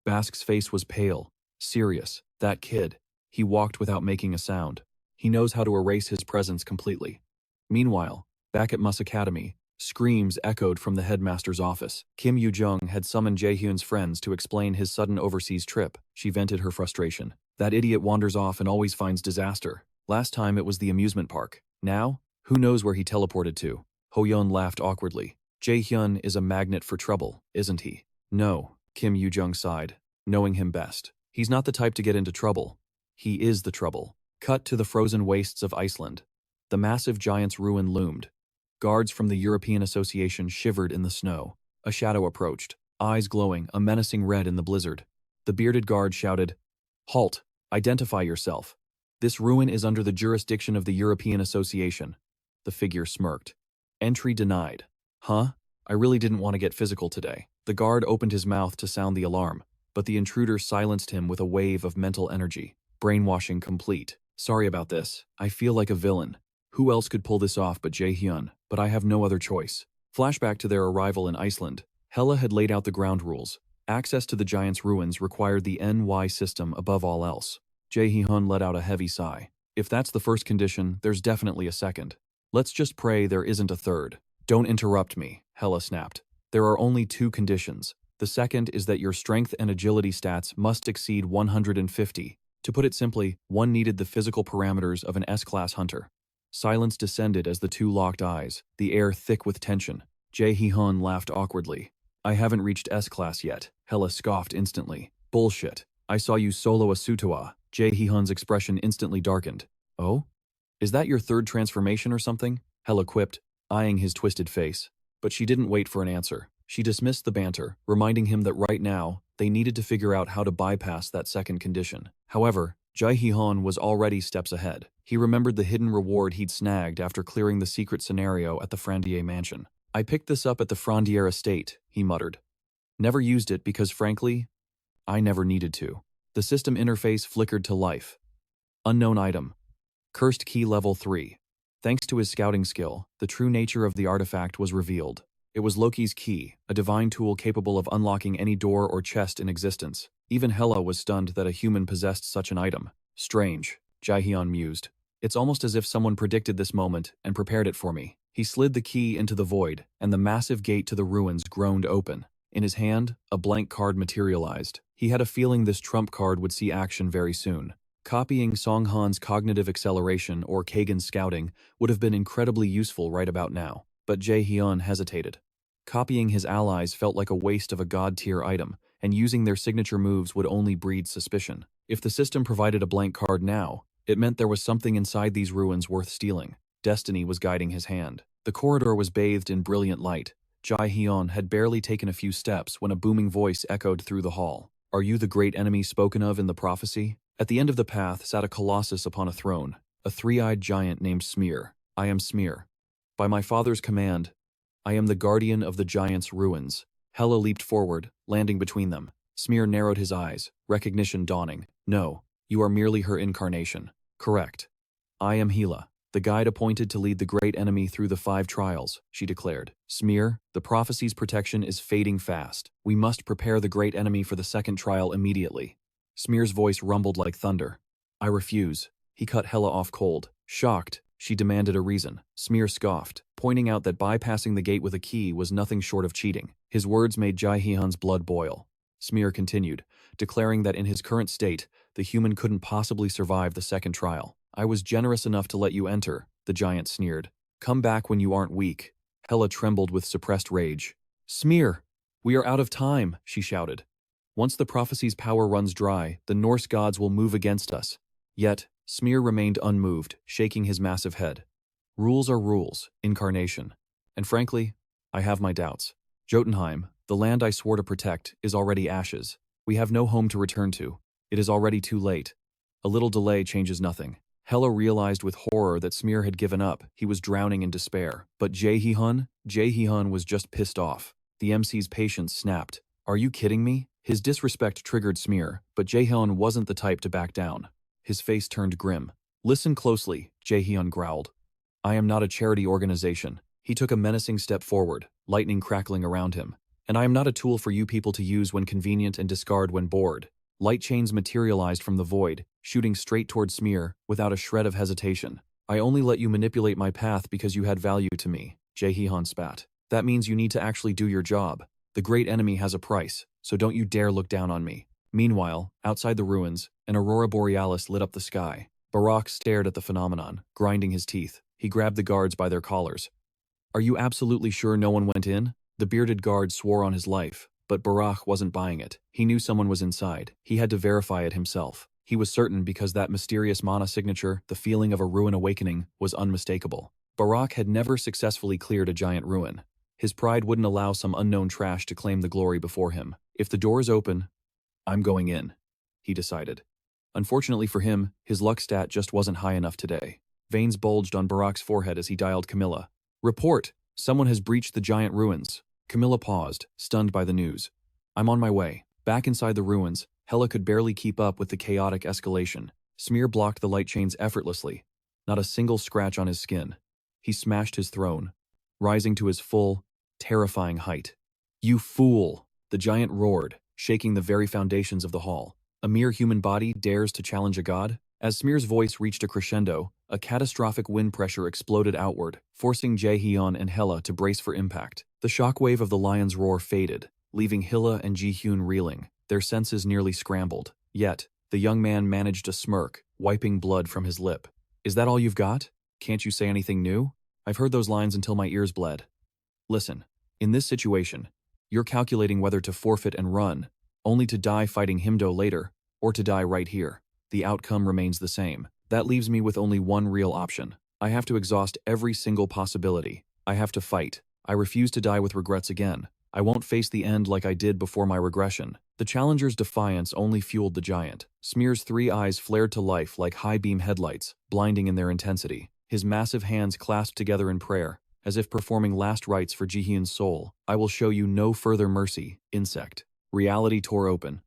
Bask's face was pale, serious. That kid. He walked without making a sound. He knows how to erase his presence completely. Meanwhile, back at Mus Academy, screams echoed from the headmaster's office. Kim Yoo-jung had summoned Jae-hyun's friends to explain his sudden overseas trip. She vented her frustration. That idiot wanders off and always finds disaster. Last time it was the amusement park. Now, who knows where he teleported to? Ho-yeon laughed awkwardly. Jae-hyun is a magnet for trouble, isn't he? No, Kim Yoo-jung sighed, knowing him best. He's not the type to get into trouble. He is the trouble. Cut to the frozen wastes of Iceland. The massive giant's ruin loomed. Guards from the European Association shivered in the snow. A shadow approached, eyes glowing, a menacing red in the blizzard. The bearded guard shouted, Halt! Identify yourself. This ruin is under the jurisdiction of the European Association. The figure smirked. Entry denied. Huh? I really didn't want to get physical today. The guard opened his mouth to sound the alarm, but the intruder silenced him with a wave of mental energy. Brainwashing complete. Sorry about this. I feel like a villain. Who else could pull this off but Jae-hyun? But I have no other choice. Flashback to their arrival in Iceland. Hela had laid out the ground rules. Access to the giant's ruins required the NY system above all else. Jae-hyun let out a heavy sigh. If that's the first condition, there's definitely a second. Let's just pray there isn't a third. Don't interrupt me, Hela snapped. There are only two conditions. The second is that your strength and agility stats must exceed 150. To put it simply, one needed the physical parameters of an S-class hunter. Silence descended as the two locked eyes, the air thick with tension. Jae-hyun laughed awkwardly. I haven't reached S-class yet, Hela scoffed instantly. Bullshit. I saw you solo a Sutoa. Jae-hyun's expression instantly darkened. Oh? Is that your third transformation or something? Hela quipped, eyeing his twisted face. But she didn't wait for an answer. She dismissed the banter, reminding him that right now, they needed to figure out how to bypass that second condition. However, Jae-hyun was already steps ahead. He remembered the hidden reward he'd snagged after clearing the secret scenario at the Frandier mansion. I picked this up at the Frondier estate, he muttered. Never used it because, frankly, I never needed to. The system interface flickered to life. Unknown item. Cursed key level 3. Thanks to his scouting skill, the true nature of the artifact was revealed. It was Loki's key, a divine tool capable of unlocking any door or chest in existence. Even Hela was stunned that a human possessed such an item. Strange, Jaehyun mused. It's almost as if someone predicted this moment and prepared it for me. He slid the key into the void, and the massive gate to the ruins groaned open. In his hand, a blank card materialized. He had a feeling this trump card would see action very soon. Copying Song Han's cognitive acceleration or Kagan's scouting would have been incredibly useful right about now. But Jaehyun hesitated. Copying his allies felt like a waste of a god-tier item, and using their signature moves would only breed suspicion. If the system provided a blank card now, it meant there was something inside these ruins worth stealing. Destiny was guiding his hand. The corridor was bathed in brilliant light. Jaehyun had barely taken a few steps when a booming voice echoed through the hall. Are you the great enemy spoken of in the prophecy? At the end of the path sat a colossus upon a throne, a three-eyed giant named Smear. I am Smear. By my father's command, I am the guardian of the giant's ruins. Hela leaped forward, landing between them. Smear narrowed his eyes, recognition dawning. No, you are merely her incarnation. Correct. I am Hela, the guide appointed to lead the great enemy through the 5 trials, she declared. Smear, the prophecy's protection is fading fast. We must prepare the great enemy for the 2nd trial immediately. Smear's voice rumbled like thunder. I refuse. He cut Hela off cold. Shocked, she demanded a reason. Smear scoffed, pointing out that bypassing the gate with a key was nothing short of cheating. His words made Jaehyun's blood boil. Smear continued, declaring that in his current state, the human couldn't possibly survive the 2nd trial. I was generous enough to let you enter, the giant sneered. Come back when you aren't weak. Hela trembled with suppressed rage. Smear! We are out of time, she shouted. Once the prophecy's power runs dry, the Norse gods will move against us. Yet, Smear remained unmoved, shaking his massive head. Rules are rules, incarnation. And frankly, I have my doubts. Jotunheim, the land I swore to protect, is already ashes. We have no home to return to. It is already too late. A little delay changes nothing. Hela realized with horror that Smear had given up. He was drowning in despair. But Jaehyun was just pissed off. The MC's patience snapped. Are you kidding me? His disrespect triggered Smear, but Jaehyun wasn't the type to back down. His face turned grim. Listen closely, Jaehyun growled. I am not a charity organization. He took a menacing step forward, lightning crackling around him. And I am not a tool for you people to use when convenient and discard when bored. Light chains materialized from the void, shooting straight toward Smear, without a shred of hesitation. I only let you manipulate my path because you had value to me, Jaehyun spat. That means you need to actually do your job. The great enemy has a price, so don't you dare look down on me. Meanwhile, outside the ruins, an aurora borealis lit up the sky. Barak stared at the phenomenon, grinding his teeth. He grabbed the guards by their collars. Are you absolutely sure no one went in? The bearded guard swore on his life, but Barak wasn't buying it. He knew someone was inside. He had to verify it himself. He was certain because that mysterious mana signature, the feeling of a ruin awakening, was unmistakable. Barak had never successfully cleared a giant ruin. His pride wouldn't allow some unknown trash to claim the glory before him. If the door is open, I'm going in, he decided. Unfortunately for him, his luck stat just wasn't high enough today. Veins bulged on Barak's forehead as he dialed Camilla. Report! Someone has breached the giant ruins. Camilla paused, stunned by the news. I'm on my way. Back inside the ruins, Hela could barely keep up with the chaotic escalation. Smear blocked the light chains effortlessly. Not a single scratch on his skin. He smashed his throne, rising to his full, terrifying height. You fool! The giant roared, shaking the very foundations of the hall. A mere human body dares to challenge a god? As Smear's voice reached a crescendo, a catastrophic wind pressure exploded outward, forcing Jaehyun and Hela to brace for impact. The shockwave of the lion's roar faded, leaving Hela and Ji-Hyun reeling, their senses nearly scrambled. Yet, the young man managed a smirk, wiping blood from his lip. Is that all you've got? Can't you say anything new? I've heard those lines until my ears bled. Listen, in this situation, you're calculating whether to forfeit and run, only to die fighting Himdo later, or to die right here. The outcome remains the same. That leaves me with only one real option. I have to exhaust every single possibility. I have to fight. I refuse to die with regrets again. I won't face the end like I did before my regression. The challenger's defiance only fueled the giant. Smear's 3 eyes flared to life like high-beam headlights, blinding in their intensity. His massive hands clasped together in prayer, as if performing last rites for Jihyun's soul. I will show you no further mercy, insect. Reality tore open.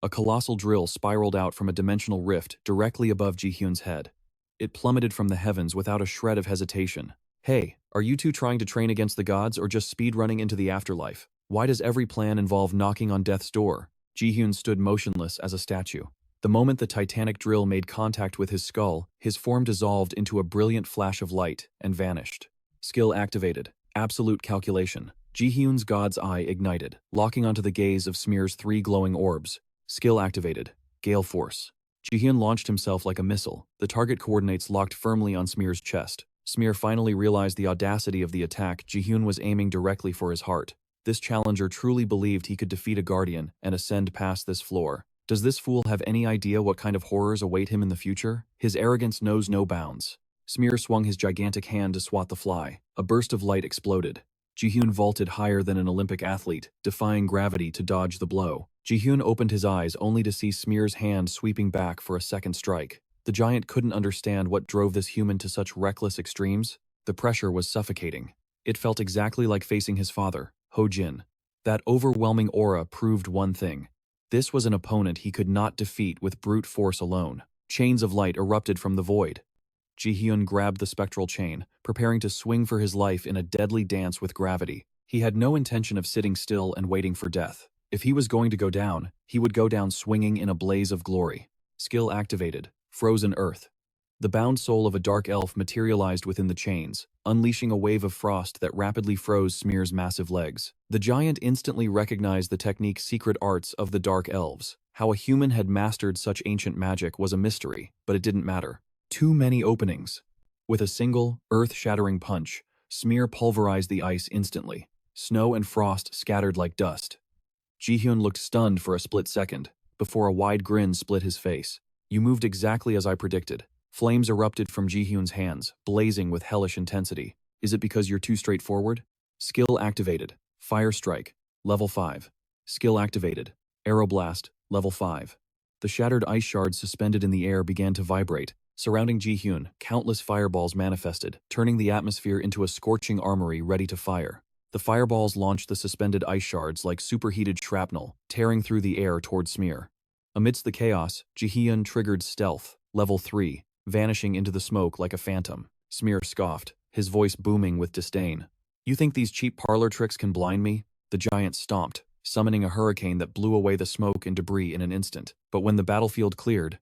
A colossal drill spiraled out from a dimensional rift directly above Jihyun's head. It plummeted from the heavens without a shred of hesitation. Hey, are you two trying to train against the gods or just speedrunning into the afterlife? Why does every plan involve knocking on death's door? Jihyun stood motionless as a statue. The moment the titanic drill made contact with his skull, his form dissolved into a brilliant flash of light and vanished. Skill activated. Absolute calculation. Jihyun's god's eye ignited, locking onto the gaze of Smear's 3 glowing orbs. Skill activated. Gale force. Jihyun launched himself like a missile. The target coordinates locked firmly on Smear's chest. Smear finally realized the audacity of the attack. Jihyun was aiming directly for his heart. This challenger truly believed he could defeat a guardian and ascend past this floor. Does this fool have any idea what kind of horrors await him in the future? His arrogance knows no bounds. Smear swung his gigantic hand to swat the fly. A burst of light exploded. Jihyun vaulted higher than an Olympic athlete, defying gravity to dodge the blow. Jihyun opened his eyes only to see Smear's hand sweeping back for a second strike. The giant couldn't understand what drove this human to such reckless extremes. The pressure was suffocating. It felt exactly like facing his father, Ho Jin. That overwhelming aura proved one thing. This was an opponent he could not defeat with brute force alone. Chains of light erupted from the void. Jihyun grabbed the spectral chain, preparing to swing for his life in a deadly dance with gravity. He had no intention of sitting still and waiting for death. If he was going to go down, he would go down swinging in a blaze of glory. Skill activated. Frozen Earth. The bound soul of a dark elf materialized within the chains, unleashing a wave of frost that rapidly froze Smear's massive legs. The giant instantly recognized the technique's secret arts of the dark elves. How a human had mastered such ancient magic was a mystery, but it didn't matter. Too many openings. With a single, earth-shattering punch, Smear pulverized the ice instantly. Snow and frost scattered like dust. Jihyun looked stunned for a split second, before a wide grin split his face. You moved exactly as I predicted. Flames erupted from Jihyun's hands, blazing with hellish intensity. Is it because you're too straightforward? Skill activated. Fire Strike. Level 5. Skill activated. Aeroblast. Level 5. The shattered ice shards suspended in the air began to vibrate. Surrounding Jihyun, countless fireballs manifested, turning the atmosphere into a scorching armory ready to fire. The fireballs launched the suspended ice shards like superheated shrapnel, tearing through the air toward Smear. Amidst the chaos, Jihyun triggered Stealth. Level 3. Vanishing into the smoke like a phantom. Smear scoffed, his voice booming with disdain. You think these cheap parlor tricks can blind me? The giant stomped, summoning a hurricane that blew away the smoke and debris in an instant. But when the battlefield cleared,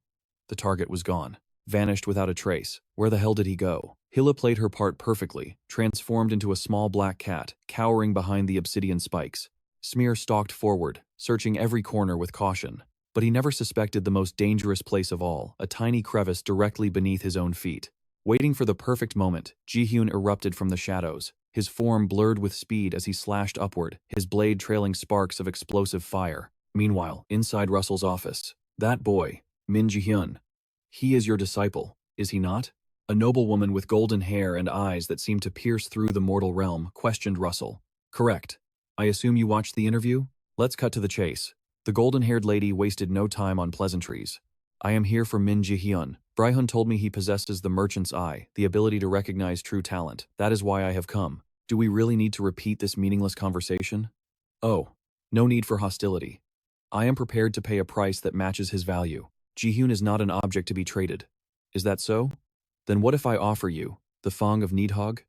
the target was gone. Vanished without a trace. Where the hell did he go? Hilla played her part perfectly, transformed into a small black cat, cowering behind the obsidian spikes. Smear stalked forward, searching every corner with caution. But he never suspected the most dangerous place of all, a tiny crevice directly beneath his own feet. Waiting for the perfect moment, Jihyun erupted from the shadows, his form blurred with speed as he slashed upward, his blade trailing sparks of explosive fire. Meanwhile, inside Russell's office, that boy, Min Ji-hyun. He is your disciple, is he not? A noblewoman with golden hair and eyes that seemed to pierce through the mortal realm questioned Russell. Correct. I assume you watched the interview? Let's cut to the chase. The golden-haired lady wasted no time on pleasantries. I am here for Min Ji-hyun. Brihun told me he possesses the merchant's eye, the ability to recognize true talent. That is why I have come. Do we really need to repeat this meaningless conversation? Oh, no need for hostility. I am prepared to pay a price that matches his value. Ji-hyun is not an object to be traded. Is that so? Then what if I offer you the Fang of Nidhogg?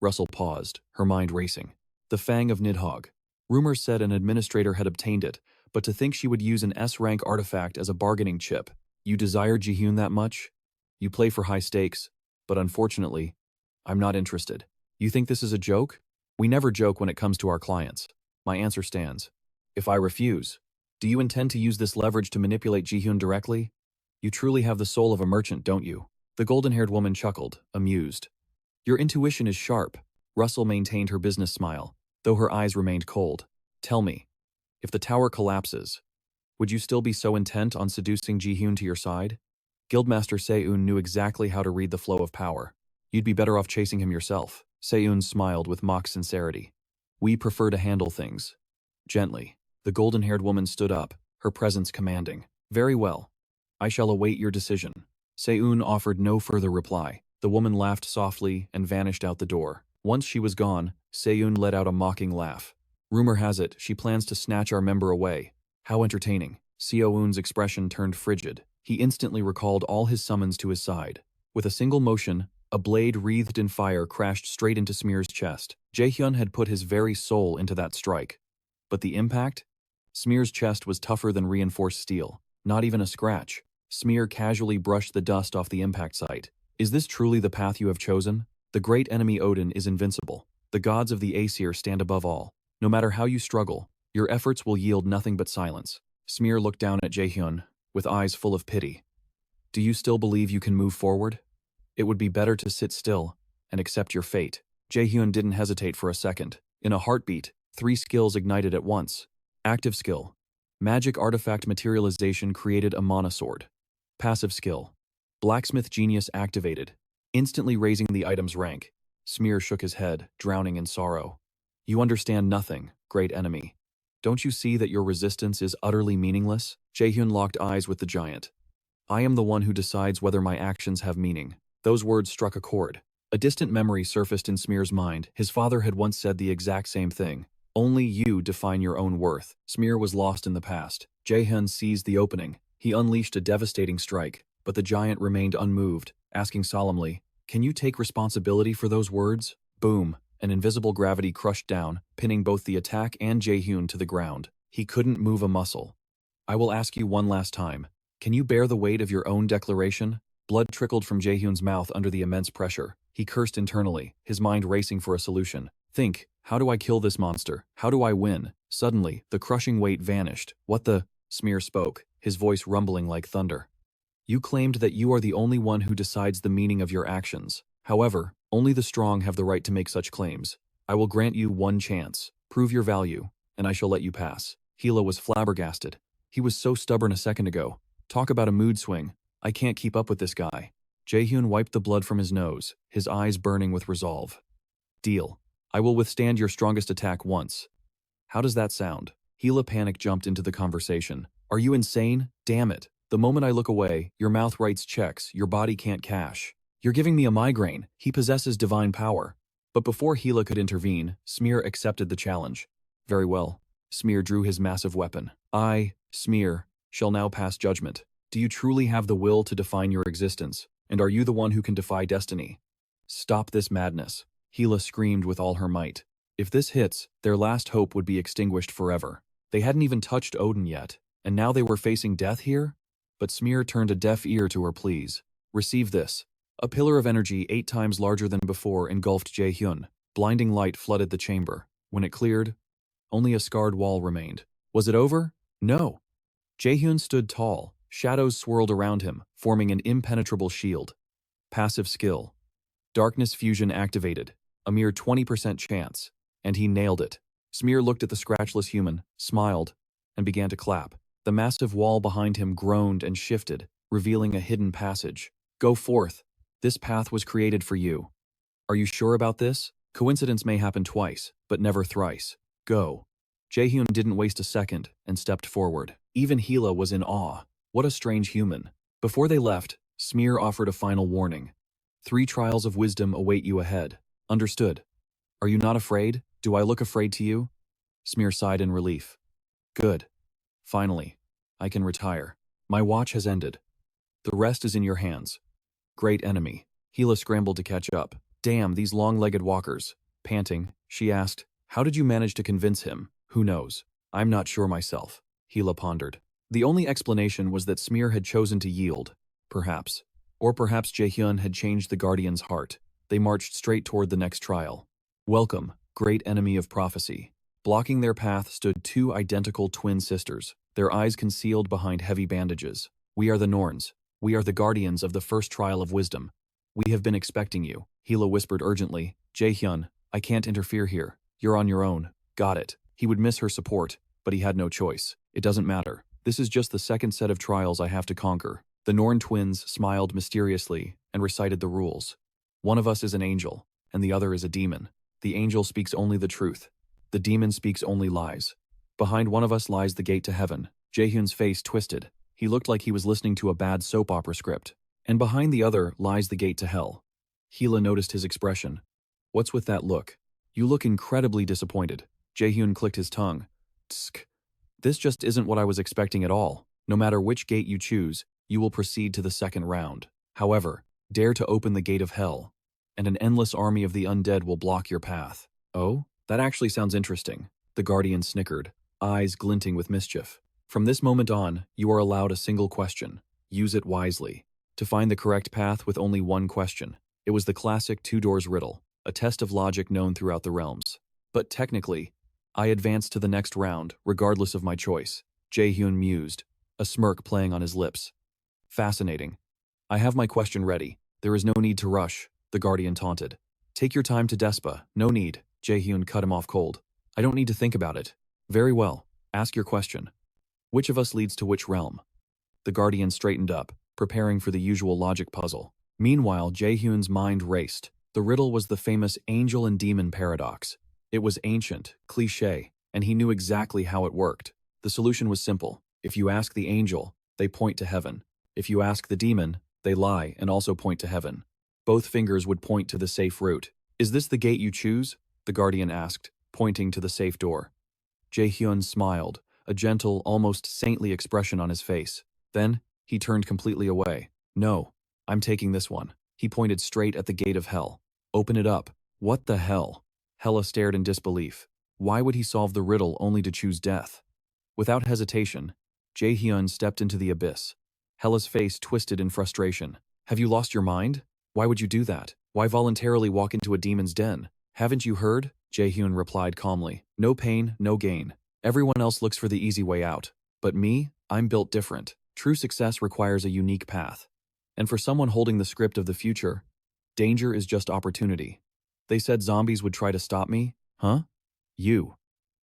Russell paused, her mind racing. The Fang of Nidhogg. Rumors said an administrator had obtained it, but to think she would use an S-rank artifact as a bargaining chip. You desire Ji-hyun that much? You play for high stakes, but unfortunately, I'm not interested. You think this is a joke? We never joke when it comes to our clients. My answer stands. If I refuse, do you intend to use this leverage to manipulate Ji-hyun directly? You truly have the soul of a merchant, don't you? The golden-haired woman chuckled, amused. Your intuition is sharp. Russell maintained her business smile, though her eyes remained cold. Tell me, if the tower collapses, would you still be so intent on seducing Ji-hyun to your side? Guildmaster Se-un knew exactly how to read the flow of power. You'd be better off chasing him yourself. Se-un smiled with mock sincerity. We prefer to handle things gently. The golden-haired woman stood up, her presence commanding. Very well. I shall await your decision. Se-un offered no further reply. The woman laughed softly and vanished out the door. Once she was gone, Seyun let out a mocking laugh. Rumor has it, she plans to snatch our member away. How entertaining. Seo-eun's expression turned frigid. He instantly recalled all his summons to his side. With a single motion, a blade wreathed in fire crashed straight into Smear's chest. Jae-hyun had put his very soul into that strike. But the impact? Smear's chest was tougher than reinforced steel. Not even a scratch. Smear casually brushed the dust off the impact site. Is this truly the path you have chosen? The great enemy Odin is invincible. The gods of the Aesir stand above all. No matter how you struggle, your efforts will yield nothing but silence. Smear looked down at Jae-hyun, with eyes full of pity. Do you still believe you can move forward? It would be better to sit still and accept your fate. Jae-hyun didn't hesitate for a second. In a heartbeat, 3 skills ignited at once. Active skill. Magic artifact materialization created a mana sword. Passive skill. Blacksmith genius activated, instantly raising the item's rank. Smear shook his head, drowning in sorrow. You understand nothing, great enemy. Don't you see that your resistance is utterly meaningless? Jae-hyun locked eyes with the giant. I am the one who decides whether my actions have meaning. Those words struck a chord. A distant memory surfaced in Smear's mind. His father had once said the exact same thing. Only you define your own worth. Smear was lost in the past. Jae-hyun seized the opening. He unleashed a devastating strike, but the giant remained unmoved, asking solemnly, "Can you take responsibility for those words?" Boom. An invisible gravity crushed down, pinning both the attack and Jae-hyun to the ground. He couldn't move a muscle. I will ask you one last time. Can you bear the weight of your own declaration? Blood trickled from Jae-hyun's mouth under the immense pressure. He cursed internally, his mind racing for a solution. Think, how do I kill this monster? How do I win? Suddenly, the crushing weight vanished. What the? Smear spoke, his voice rumbling like thunder. You claimed that you are the only one who decides the meaning of your actions. However, only the strong have the right to make such claims. I will grant you one chance. Prove your value, and I shall let you pass. Hila was flabbergasted. He was so stubborn a second ago. Talk about a mood swing. I can't keep up with this guy. Jae-hyun wiped the blood from his nose, his eyes burning with resolve. Deal. I will withstand your strongest attack once. How does that sound? Hila panic jumped into the conversation. Are you insane? Damn it. The moment I look away, your mouth writes checks, your body can't cash. You're giving me a migraine. He possesses divine power. But before Hila could intervene, Smear accepted the challenge. Very well. Smear drew his massive weapon. I, Smear, shall now pass judgment. Do you truly have the will to define your existence? And are you the one who can defy destiny? Stop this madness. Hila screamed with all her might. If this hits, their last hope would be extinguished forever. They hadn't even touched Odin yet, and now they were facing death here? But Smear turned a deaf ear to her pleas. Receive this. A pillar of energy 8 times larger than before engulfed Jae-hyun. Blinding light flooded the chamber. When it cleared, only a scarred wall remained. Was it over? No. Jae-hyun stood tall. Shadows swirled around him, forming an impenetrable shield. Passive skill. Darkness fusion activated. A mere 20% chance. And he nailed it. Smear looked at the scratchless human, smiled, and began to clap. The massive wall behind him groaned and shifted, revealing a hidden passage. Go forth. This path was created for you. Are you sure about this? Coincidence may happen twice, but never thrice. Go. Jae-hyun didn't waste a second and stepped forward. Even Hila was in awe. What a strange human. Before they left, Smear offered a final warning. 3 trials of wisdom await you ahead. Understood. Are you not afraid? Do I look afraid to you? Smear sighed in relief. Good. Finally, I can retire. My watch has ended. The rest is in your hands. Great enemy. Hila scrambled to catch up. Damn, these long-legged walkers. Panting, she asked, how did you manage to convince him? Who knows? I'm not sure myself. Hila pondered. The only explanation was that Smear had chosen to yield. Perhaps. Or perhaps Jae-hyun had changed the Guardian's heart. They marched straight toward the next trial. Welcome, great enemy of prophecy. Blocking their path stood 2 identical twin sisters, their eyes concealed behind heavy bandages. We are the Norns. We are the guardians of the first trial of wisdom. We have been expecting you, Hila whispered urgently. Jae-hyun, I can't interfere here. You're on your own. Got it. He would miss her support, but he had no choice. It doesn't matter. This is just the second set of trials I have to conquer. The Norn twins smiled mysteriously and recited the rules. One of us is an angel, and the other is a demon. The angel speaks only the truth. The demon speaks only lies. Behind one of us lies the gate to heaven. Jae-hyun's face twisted. He looked like he was listening to a bad soap opera script. And behind the other lies the gate to hell. Hila noticed his expression. What's with that look? You look incredibly disappointed. Jaehyun clicked his tongue. Tsk. This just isn't what I was expecting at all. No matter which gate you choose, you will proceed to the second round. However, dare to open the gate of hell, and an endless army of the undead will block your path. Oh? That actually sounds interesting. The Guardian snickered, eyes glinting with mischief. From this moment on, you are allowed a single question. Use it wisely. To find the correct path with only one question. It was the classic two doors riddle, a test of logic known throughout the realms. But technically, I advanced to the next round, regardless of my choice. Jaehyun mused, a smirk playing on his lips. Fascinating. I have my question ready. There is no need to rush, the Guardian taunted. Take your time to Despa, no need. Jaehyun cut him off cold. I don't need to think about it. Very well, ask your question. Which of us leads to which realm? The Guardian straightened up, preparing for the usual logic puzzle. Meanwhile, Jaehyun's mind raced. The riddle was the famous angel and demon paradox. It was ancient, cliché, and he knew exactly how it worked. The solution was simple. If you ask the angel, they point to heaven. If you ask the demon, they lie and also point to heaven. Both fingers would point to the safe route. Is this the gate you choose? The Guardian asked, pointing to the safe door. Jaehyun smiled, a gentle, almost saintly expression on his face. Then, he turned completely away. No, I'm taking this one. He pointed straight at the gate of hell. Open it up. What the hell? Hela stared in disbelief. Why would he solve the riddle only to choose death? Without hesitation, Jaehyun stepped into the abyss. Hela's face twisted in frustration. Have you lost your mind? Why would you do that? Why voluntarily walk into a demon's den? Haven't you heard? Jaehyun replied calmly. No pain, no gain. Everyone else looks for the easy way out. But me, I'm built different. True success requires a unique path. And for someone holding the script of the future, danger is just opportunity. They said zombies would try to stop me? Huh? You.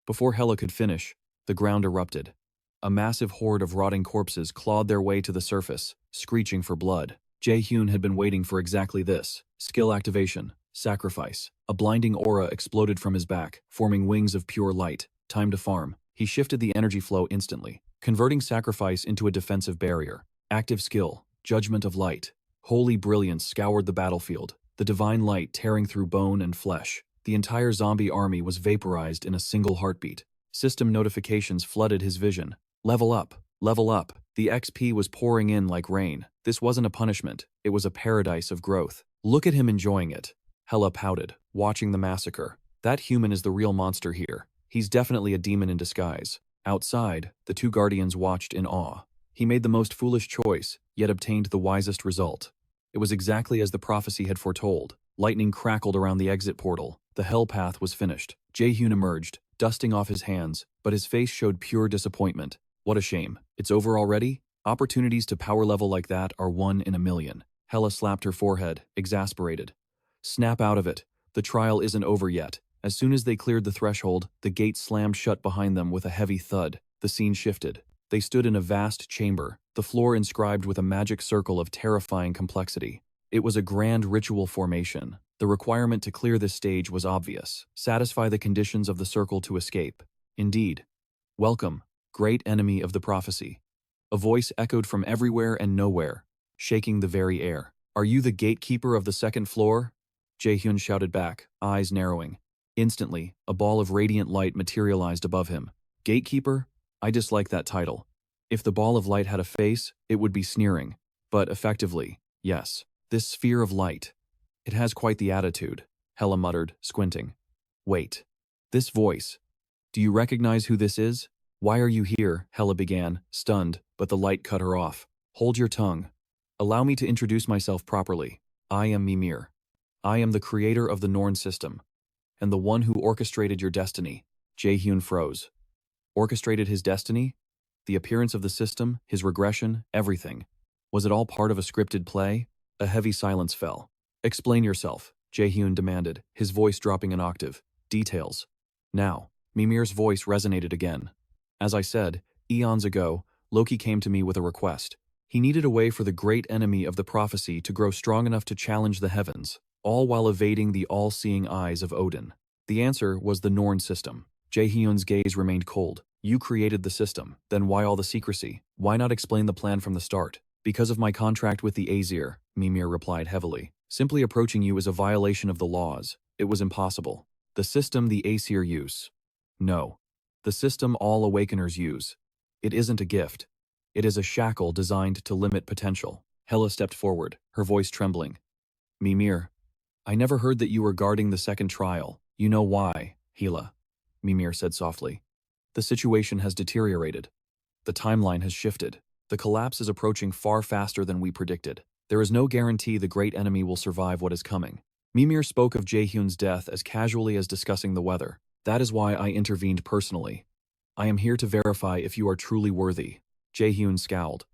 Before Hela could finish, the ground erupted. A massive horde of rotting corpses clawed their way to the surface, screeching for blood. Jaehyun had been waiting for exactly this. Skill activation. Sacrifice. A blinding aura exploded from his back, forming wings of pure light. Time to farm. He shifted the energy flow instantly, converting sacrifice into a defensive barrier. Active skill. Judgment of light. Holy brilliance scoured the battlefield, the divine light tearing through bone and flesh. The entire zombie army was vaporized in a single heartbeat. System notifications flooded his vision. Level up. Level up. The XP was pouring in like rain. This wasn't a punishment. It was a paradise of growth. Look at him enjoying it. Hela pouted, watching the massacre. That human is the real monster here. He's definitely a demon in disguise. Outside, the two guardians watched in awe. He made the most foolish choice, yet obtained the wisest result. It was exactly as the prophecy had foretold. Lightning crackled around the exit portal. The hell path was finished. Jaehyun emerged, dusting off his hands, but his face showed pure disappointment. What a shame. It's over already? Opportunities to power level like that are 1 in a million. Hela slapped her forehead, exasperated. Snap out of it. The trial isn't over yet. As soon as they cleared the threshold, the gate slammed shut behind them with a heavy thud. The scene shifted. They stood in a vast chamber, the floor inscribed with a magic circle of terrifying complexity. It was a grand ritual formation. The requirement to clear this stage was obvious. Satisfy the conditions of the circle to escape. Indeed. Welcome, great enemy of the prophecy. A voice echoed from everywhere and nowhere, shaking the very air. Are you the gatekeeper of the second floor? Jaehyun shouted back, eyes narrowing. Instantly, a ball of radiant light materialized above him. Gatekeeper? I dislike that title. If the ball of light had a face, it would be sneering. But effectively, yes. This sphere of light. It has quite the attitude, Hela muttered, squinting. Wait. This voice. Do you recognize who this is? Why are you here? Hela began, stunned, but the light cut her off. Hold your tongue. Allow me to introduce myself properly. I am Mimir. I am the creator of the Norn system, and the one who orchestrated your destiny. Jaehyun froze. Orchestrated his destiny? The appearance of the system, his regression, everything. Was it all part of a scripted play? A heavy silence fell. Explain yourself, Jaehyun demanded, his voice dropping an octave. Details. Now, Mimir's voice resonated again. As I said, eons ago, Loki came to me with a request. He needed a way for the great enemy of the prophecy to grow strong enough to challenge the heavens, all while evading the all-seeing eyes of Odin. The answer was the Norn system. Jaehyun's gaze remained cold. You created the system, then why all the secrecy? Why not explain the plan from the start? Because of my contract with the Aesir, Mimir replied heavily. Simply approaching you is a violation of the laws. It was impossible. The system the Aesir use. No. The system all Awakeners use. It isn't a gift. It is a shackle designed to limit potential. Hela stepped forward, her voice trembling. Mimir, I never heard that you were guarding the second trial. You know why, Hela, Mimir said softly. The situation has deteriorated. The timeline has shifted. The collapse is approaching far faster than we predicted. There is no guarantee the great enemy will survive what is coming. Mimir spoke of Jaehyun's death as casually as discussing the weather. That is why I intervened personally. I am here to verify if you are truly worthy. Jaehyun scowled.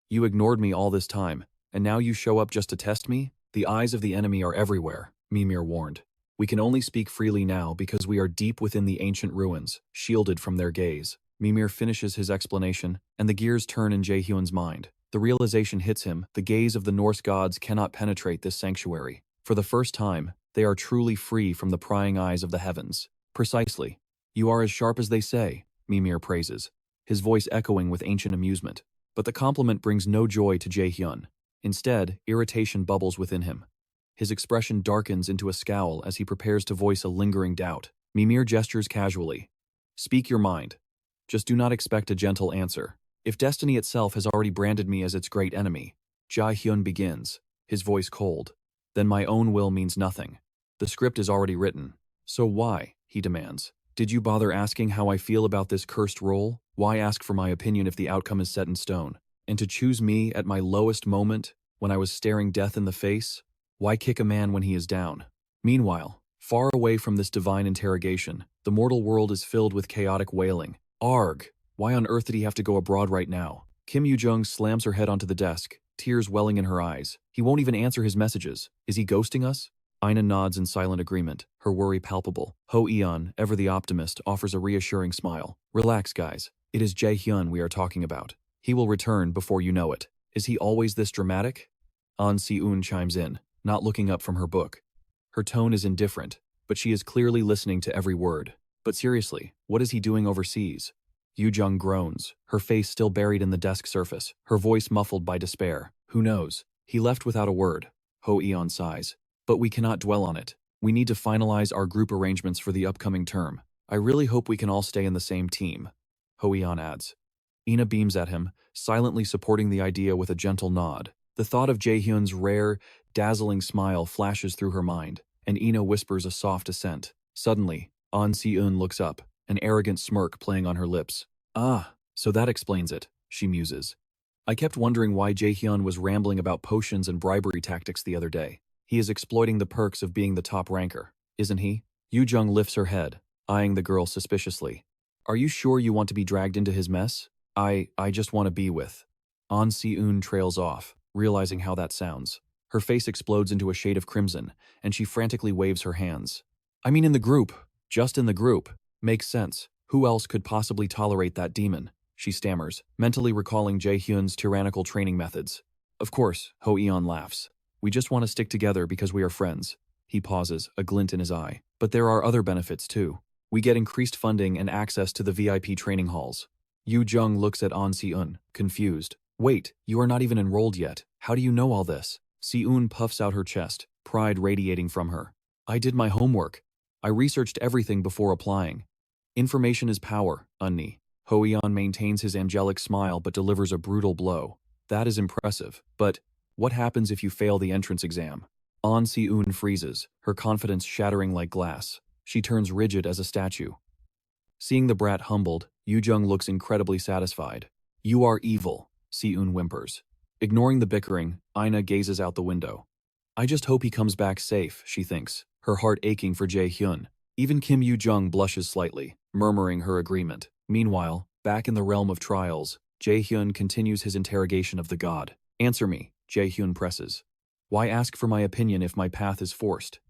You ignored me all this time, and now you show up just to test me? The eyes of the enemy are everywhere, Mimir warned. We can only speak freely now because we are deep within the ancient ruins, shielded from their gaze. Mimir finishes his explanation, and the gears turn in Jaehyun's mind. The realization hits him, the gaze of the Norse gods cannot penetrate this sanctuary. For the first time, they are truly free from the prying eyes of the heavens. Precisely. You are as sharp as they say, Mimir praises, his voice echoing with ancient amusement. But the compliment brings no joy to Jaehyun. Instead, irritation bubbles within him. His expression darkens into a scowl as he prepares to voice a lingering doubt. Mimir gestures casually. Speak your mind. Just do not expect a gentle answer. If destiny itself has already branded me as its great enemy, Jaehyun begins, his voice cold. Then my own will means nothing. The script is already written. So why, he demands, did you bother asking how I feel about this cursed role? Why ask for my opinion if the outcome is set in stone? And to choose me at my lowest moment, when I was staring death in the face? Why kick a man when he is down? Meanwhile, far away from this divine interrogation, the mortal world is filled with chaotic wailing. Arg! Why on earth did he have to go abroad right now? Kim Yoo-jung slams her head onto the desk, tears welling in her eyes. He won't even answer his messages. Is he ghosting us? Ina nods in silent agreement, her worry palpable. Ho Eon, ever the optimist, offers a reassuring smile. Relax, guys. It is Jaehyun we are talking about. He will return before you know it. Is he always this dramatic? An Si-eun chimes in, not looking up from her book. Her tone is indifferent, but she is clearly listening to every word. But seriously, what is he doing overseas? Yoo-jung groans, her face still buried in the desk surface, her voice muffled by despair. Who knows? He left without a word. Ho Eon sighs. But we cannot dwell on it. We need to finalize our group arrangements for the upcoming term. I really hope we can all stay in the same team. Ho Eon adds. Ina beams at him, silently supporting the idea with a gentle nod. The thought of Jaehyun's rare, dazzling smile flashes through her mind, and Ina whispers a soft assent. Suddenly, An Si-eun looks up, an arrogant smirk playing on her lips. Ah, so that explains it, she muses. I kept wondering why Jaehyun was rambling about potions and bribery tactics the other day. He is exploiting the perks of being the top ranker, isn't he? Yoo-jung lifts her head, eyeing the girl suspiciously. Are you sure you want to be dragged into his mess? I just want to be with. An Si-eun trails off, realizing how that sounds. Her face explodes into a shade of crimson, and she frantically waves her hands. I mean in the group. Just in the group. Makes sense. Who else could possibly tolerate that demon? She stammers, mentally recalling Jaehyun's tyrannical training methods. Of course, Ho Eon laughs. We just want to stick together because we are friends. He pauses, a glint in his eye. But there are other benefits too. We get increased funding and access to the VIP training halls. Yoo-jung looks at An Si-eun, confused. Wait, you are not even enrolled yet. How do you know all this? Si-eun puffs out her chest, pride radiating from her. I did my homework. I researched everything before applying. Information is power, Unni. Ho Eon maintains his angelic smile but delivers a brutal blow. That is impressive, but what happens if you fail the entrance exam? An Si-eun freezes, her confidence shattering like glass. She turns rigid as a statue. Seeing the brat humbled, Yoo-jung looks incredibly satisfied. You are evil, Si-eun whimpers. Ignoring the bickering, Ina gazes out the window. I just hope he comes back safe, she thinks, her heart aching for Jaehyun. Even Kim Yoo-jung blushes slightly, murmuring her agreement. Meanwhile, back in the realm of trials, Jaehyun continues his interrogation of the god. Answer me, Jaehyun presses. Why ask for my opinion if my path is forced?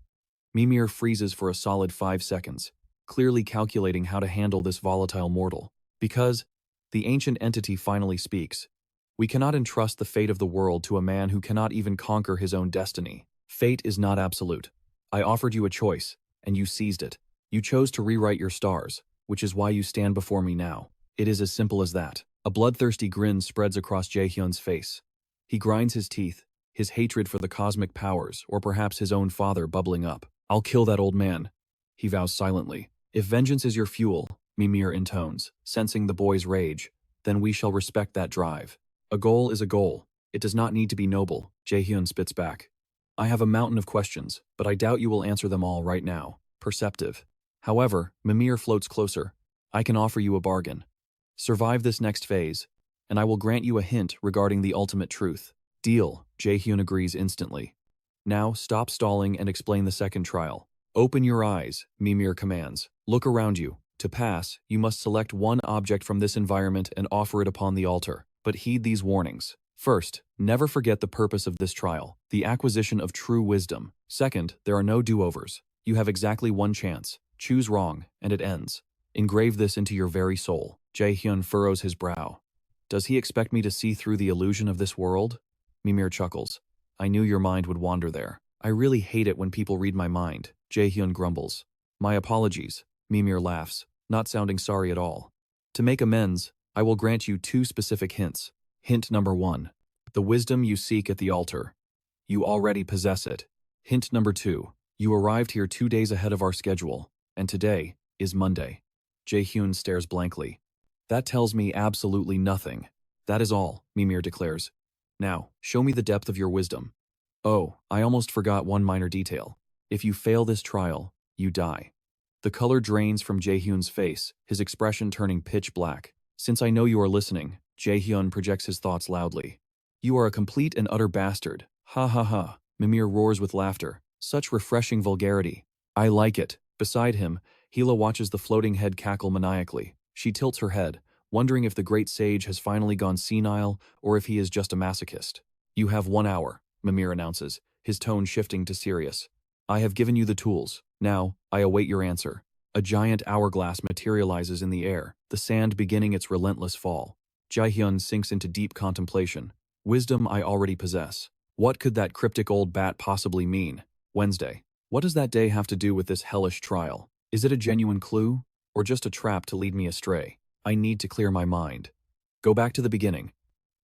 Mimir freezes for a solid 5 seconds, clearly calculating how to handle this volatile mortal. Because the ancient entity finally speaks. We cannot entrust the fate of the world to a man who cannot even conquer his own destiny. Fate is not absolute. I offered you a choice, and you seized it. You chose to rewrite your stars, which is why you stand before me now. It is as simple as that. A bloodthirsty grin spreads across Jaehyun's face. He grinds his teeth, his hatred for the cosmic powers, or perhaps his own father, bubbling up. I'll kill that old man, he vows silently. If vengeance is your fuel, Mimir intones, sensing the boy's rage, then we shall respect that drive. A goal is a goal. It does not need to be noble, Jae-hyun spits back. I have a mountain of questions, but I doubt you will answer them all right now. Perceptive. However, Mimir floats closer. I can offer you a bargain. Survive this next phase, and I will grant you a hint regarding the ultimate truth. Deal, Jae-hyun agrees instantly. Now stop stalling and explain the second trial. Open your eyes, Mimir commands. Look around you. To pass, you must select one object from this environment and offer it upon the altar. But heed these warnings. First, never forget the purpose of this trial, the acquisition of true wisdom. Second, there are no do-overs. You have exactly one chance. Choose wrong, and it ends. Engrave this into your very soul. Jae-hyun furrows his brow. Does he expect me to see through the illusion of this world? Mimir chuckles. I knew your mind would wander there. I really hate it when people read my mind, Jae-hyun grumbles. My apologies, Mimir laughs, not sounding sorry at all. To make amends, I will grant you 2 specific hints. Hint number 1. The wisdom you seek at the altar. You already possess it. Hint number 2. You arrived here 2 days ahead of our schedule, and today is Monday. Jae-hyun stares blankly. That tells me absolutely nothing. That is all, Mimir declares. Now, show me the depth of your wisdom. Oh, I almost forgot one minor detail. If you fail this trial, you die. The color drains from Jae-hyun's face, his expression turning pitch black. Since I know you are listening, Jae-hyun projects his thoughts loudly. You are a complete and utter bastard. Ha ha ha. Mimir roars with laughter. Such refreshing vulgarity. I like it. Beside him, Hila watches the floating head cackle maniacally. She tilts her head, wondering if the great sage has finally gone senile or if he is just a masochist. You have 1 hour, Mimir announces, his tone shifting to serious. I have given you the tools. Now, I await your answer. A giant hourglass materializes in the air, the sand beginning its relentless fall. Jae-hyun sinks into deep contemplation. Wisdom I already possess. What could that cryptic old bat possibly mean? Wednesday. What does that day have to do with this hellish trial? Is it a genuine clue, or just a trap to lead me astray? I need to clear my mind. Go back to the beginning.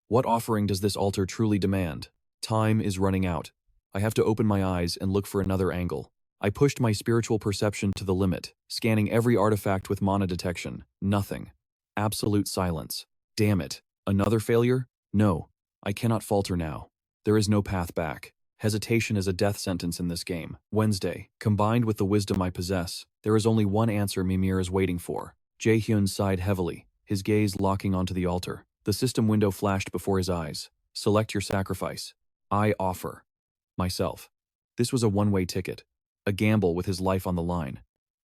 What offering does this altar truly demand? Time is running out. I have to open my eyes and look for another angle. I pushed my spiritual perception to the limit, scanning every artifact with mana detection. Nothing. Absolute silence. Damn it. Another failure? No. I cannot falter now. There is no path back. Hesitation is a death sentence in this game. Wednesday. Combined with the wisdom I possess, there is only one answer Mimir is waiting for. Jae-hyun sighed heavily, his gaze locking onto the altar. The system window flashed before his eyes. Select your sacrifice. I offer myself. This was a one-way ticket, a gamble with his life on the line.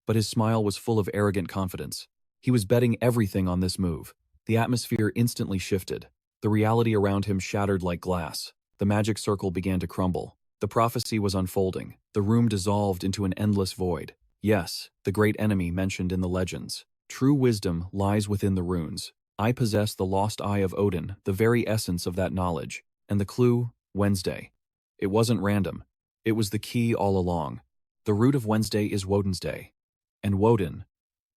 But his smile was full of arrogant confidence. He was betting everything on this move. The atmosphere instantly shifted. The reality around him shattered like glass. The magic circle began to crumble. The prophecy was unfolding. The room dissolved into an endless void. Yes, the great enemy mentioned in the legends. True wisdom lies within the runes. I possess the lost Eye of Odin, the very essence of that knowledge. And the clue, Wednesday. It wasn't random. It was the key all along. The root of Wednesday is Woden's Day. And Woden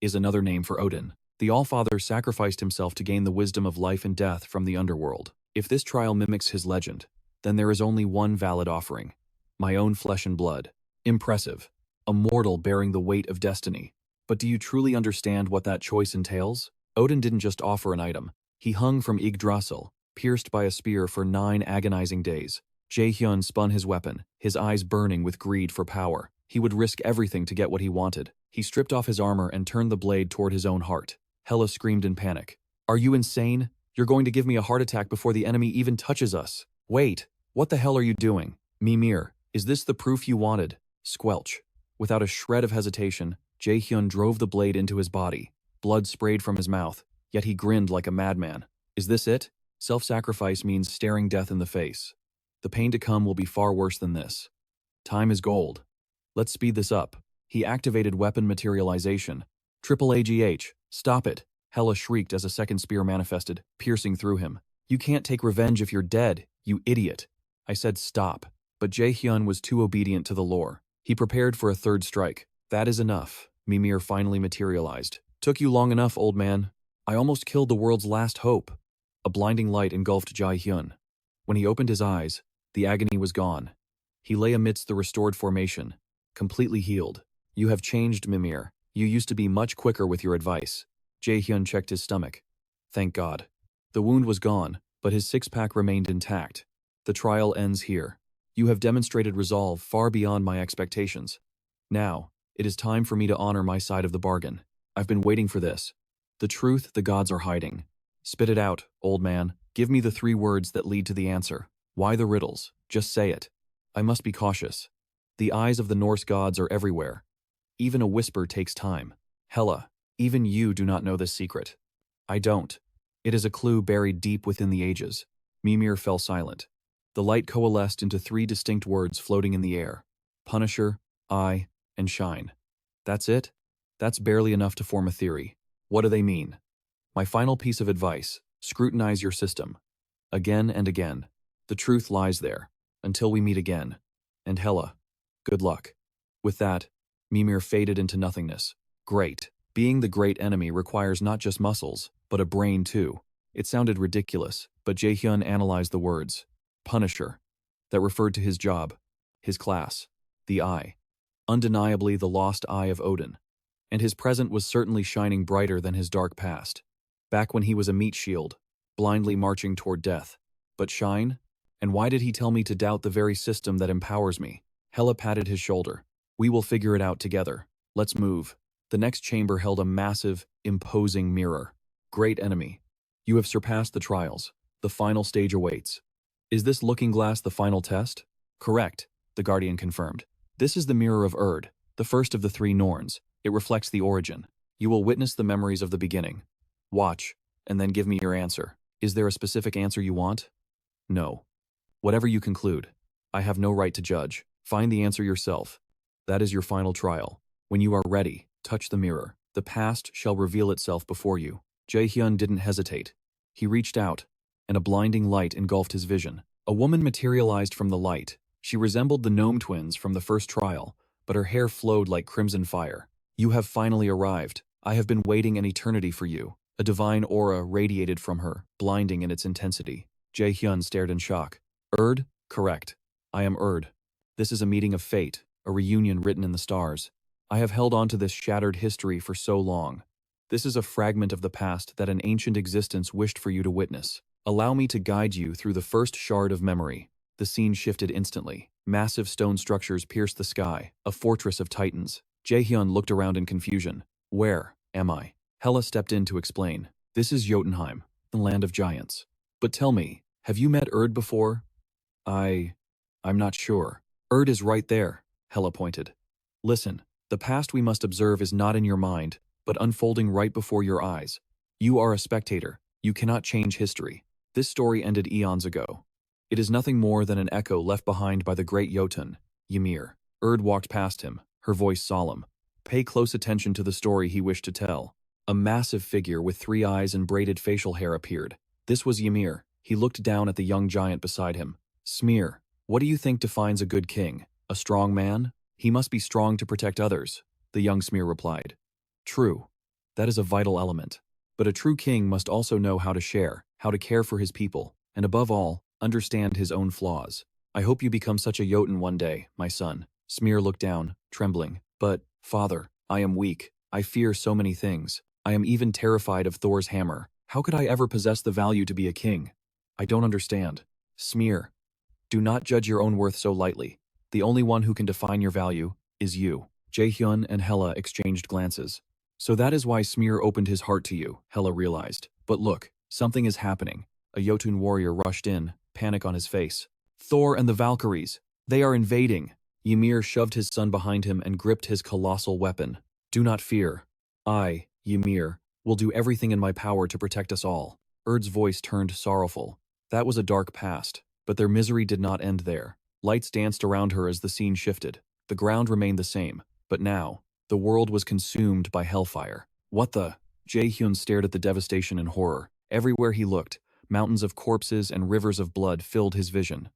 is another name for Odin. The Allfather sacrificed himself to gain the wisdom of life and death from the underworld. If this trial mimics his legend, then there is only one valid offering. My own flesh and blood. Impressive. A mortal bearing the weight of destiny. But do you truly understand what that choice entails? Odin didn't just offer an item. He hung from Yggdrasil, pierced by a spear for 9 agonizing days. Jae-hyun spun his weapon, his eyes burning with greed for power. He would risk everything to get what he wanted. He stripped off his armor and turned the blade toward his own heart. Hela screamed in panic. Are you insane? You're going to give me a heart attack before the enemy even touches us. Wait, what the hell are you doing? Mimir, is this the proof you wanted? Squelch. Without a shred of hesitation, Jae-hyun drove the blade into his body. Blood sprayed from his mouth, yet he grinned like a madman. Is this it? Self-sacrifice means staring death in the face. The pain to come will be far worse than this. Time is gold. Let's speed this up. He activated weapon materialization. Triple AGH, stop it. Hela shrieked as a second spear manifested, piercing through him. You can't take revenge if you're dead, you idiot. I said stop, but Jae-hyun was too obedient to the lore. He prepared for a third strike. That is enough. Mimir finally materialized. Took you long enough, old man. I almost killed the world's last hope. A blinding light engulfed Jae-hyun. When he opened his eyes, the agony was gone. He lay amidst the restored formation, completely healed. You have changed, Mimir. You used to be much quicker with your advice. Jae-hyun checked his stomach. Thank God. The wound was gone, but his six-pack remained intact. The trial ends here. You have demonstrated resolve far beyond my expectations. Now, it is time for me to honor my side of the bargain. I've been waiting for this. The truth the gods are hiding. Spit it out, old man. Give me the 3 words that lead to the answer. Why the riddles? Just say it. I must be cautious. The eyes of the Norse gods are everywhere. Even a whisper takes time. Hela, even you do not know this secret. I don't. It is a clue buried deep within the ages. Mimir fell silent. The light coalesced into 3 distinct words floating in the air. Punisher, Eye, and Shine. That's it? That's barely enough to form a theory. What do they mean? My final piece of advice, scrutinize your system. Again and again. The truth lies there. Until we meet again. And Hela, good luck. With that, Mimir faded into nothingness. Great. Being the great enemy requires not just muscles, but a brain too. It sounded ridiculous, but Jae-hyun analyzed the words. Punisher. That referred to his job, his class, the eye. Undeniably the lost eye of Odin. And his present was certainly shining brighter than his dark past. Back when he was a meat shield, blindly marching toward death. But Shine? And why did he tell me to doubt the very system that empowers me? Hela patted his shoulder. We will figure it out together. Let's move. The next chamber held a massive, imposing mirror. Great enemy. You have surpassed the trials. The final stage awaits. Is this looking glass the final test? Correct, the Guardian confirmed. This is the mirror of Erd, the first of the 3 Norns. It reflects the origin. You will witness the memories of the beginning. Watch, and then give me your answer. Is there a specific answer you want? No. Whatever you conclude. I have no right to judge. Find the answer yourself. That is your final trial. When you are ready, touch the mirror. The past shall reveal itself before you. Jae-hyun didn't hesitate. He reached out, and a blinding light engulfed his vision. A woman materialized from the light. She resembled the gnome twins from the first trial, but her hair flowed like crimson fire. You have finally arrived. I have been waiting an eternity for you. A divine aura radiated from her, blinding in its intensity. Jae-hyun stared in shock. Erd? Correct. I am Erd. This is a meeting of fate, a reunion written in the stars. I have held on to this shattered history for so long. This is a fragment of the past that an ancient existence wished for you to witness. Allow me to guide you through the first shard of memory. The scene shifted instantly. Massive stone structures pierced the sky, a fortress of titans. Jae-hyun looked around in confusion. Where am I? Hela stepped in to explain. This is Jotunheim, the land of giants. But tell me, have you met Erd before? I'm not sure. Erd is right there, Hela pointed. Listen, the past we must observe is not in your mind, but unfolding right before your eyes. You are a spectator. You cannot change history. This story ended eons ago. It is nothing more than an echo left behind by the great Jotun, Ymir. Erd walked past him, her voice solemn. Pay close attention to the story he wished to tell. A massive figure with 3 eyes and braided facial hair appeared. This was Ymir. He looked down at the young giant beside him. Smear, what do you think defines a good king? A strong man? He must be strong to protect others, the young Smear replied. True. That is a vital element. But a true king must also know how to share, how to care for his people, and above all, understand his own flaws. I hope you become such a Jotun one day, my son. Smear looked down, trembling. But, father, I am weak. I fear so many things. I am even terrified of Thor's hammer. How could I ever possess the value to be a king? I don't understand. Smear, do not judge your own worth so lightly. The only one who can define your value is you. Jae-hyun and Hela exchanged glances. So that is why Smear opened his heart to you, Hela realized. But look, something is happening. A Jotun warrior rushed in, panic on his face. Thor and the Valkyries. They are invading. Ymir shoved his son behind him and gripped his colossal weapon. Do not fear. I, Ymir, will do everything in my power to protect us all. Erd's voice turned sorrowful. That was a dark past, but their misery did not end there. Lights danced around her as the scene shifted. The ground remained the same, but now, the world was consumed by hellfire. What the? Jae-hyun stared at the devastation in horror. Everywhere he looked, mountains of corpses and rivers of blood filled his vision.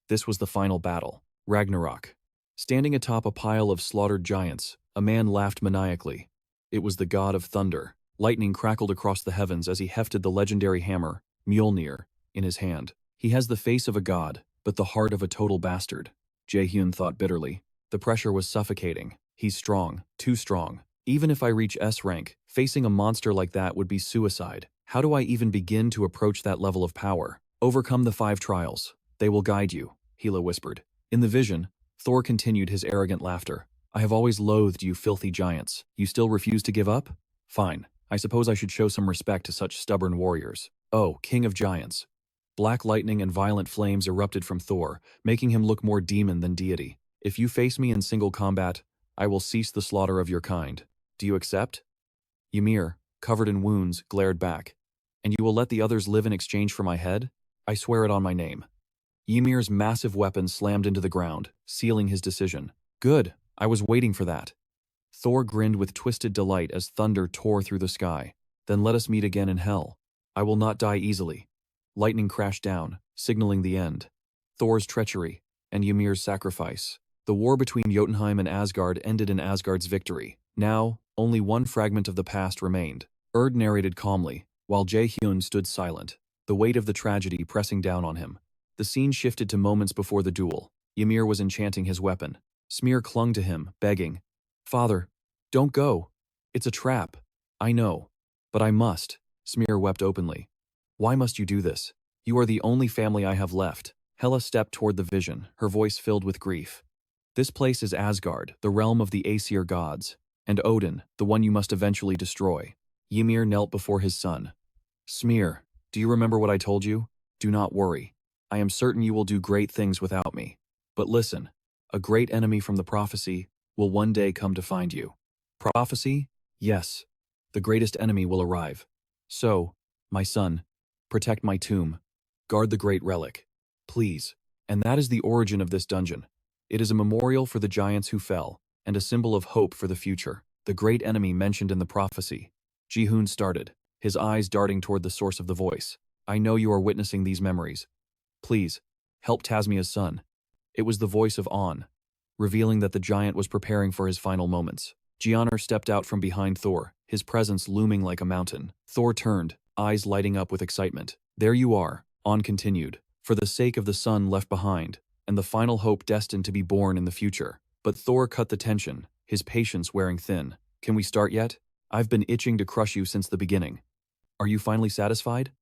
This was the final battle, Ragnarok. Standing atop a pile of slaughtered giants, a man laughed maniacally. It was the god of thunder. Lightning crackled across the heavens as he hefted the legendary hammer, Mjolnir, in his hand. He has the face of a god, but the heart of a total bastard, Jae-hyun thought bitterly. The pressure was suffocating. He's strong, too strong. Even if I reach S rank, facing a monster like that would be suicide. How do I even begin to approach that level of power? Overcome the 5 trials. They will guide you, Hela whispered. In the vision, Thor continued his arrogant laughter. I have always loathed you filthy giants. You still refuse to give up? Fine. I suppose I should show some respect to such stubborn warriors. Oh, king of giants. Black lightning and violent flames erupted from Thor, making him look more demon than deity. If you face me in single combat, I will cease the slaughter of your kind. Do you accept? Ymir, covered in wounds, glared back. And you will let the others live in exchange for my head? I swear it on my name. Ymir's massive weapon slammed into the ground, sealing his decision. Good, I was waiting for that. Thor grinned with twisted delight as thunder tore through the sky. Then let us meet again in hell. I will not die easily. Lightning crashed down, signaling the end. Thor's treachery, and Ymir's sacrifice. The war between Jotunheim and Asgard ended in Asgard's victory. Now, only one fragment of the past remained. Erd narrated calmly, while Jae-hyun stood silent, the weight of the tragedy pressing down on him. The scene shifted to moments before the duel. Ymir was enchanting his weapon. Smear clung to him, begging, Father, don't go. It's a trap. I know. But I must. Smear wept openly. Why must you do this? You are the only family I have left. Hela stepped toward the vision, her voice filled with grief. This place is Asgard, the realm of the Aesir gods, and Odin, the one you must eventually destroy. Ymir knelt before his son. Smear, do you remember what I told you? Do not worry. I am certain you will do great things without me. But listen, a great enemy from the prophecy will one day come to find you. Prophecy? Yes. The greatest enemy will arrive. So, my son, protect my tomb. Guard the great relic. Please. And that is the origin of this dungeon. It is a memorial for the giants who fell, and a symbol of hope for the future. The great enemy mentioned in the prophecy. Ji-hoon started, his eyes darting toward the source of the voice. I know you are witnessing these memories. Please, help Tasmia's son. It was the voice of On, revealing that the giant was preparing for his final moments. Giannar stepped out from behind Thor, his presence looming like a mountain. Thor turned, eyes lighting up with excitement. There you are, On continued, for the sake of the son left behind, and the final hope destined to be born in the future. But Thor cut the tension, his patience wearing thin. Can we start yet? I've been itching to crush you since the beginning. Are you finally satisfied?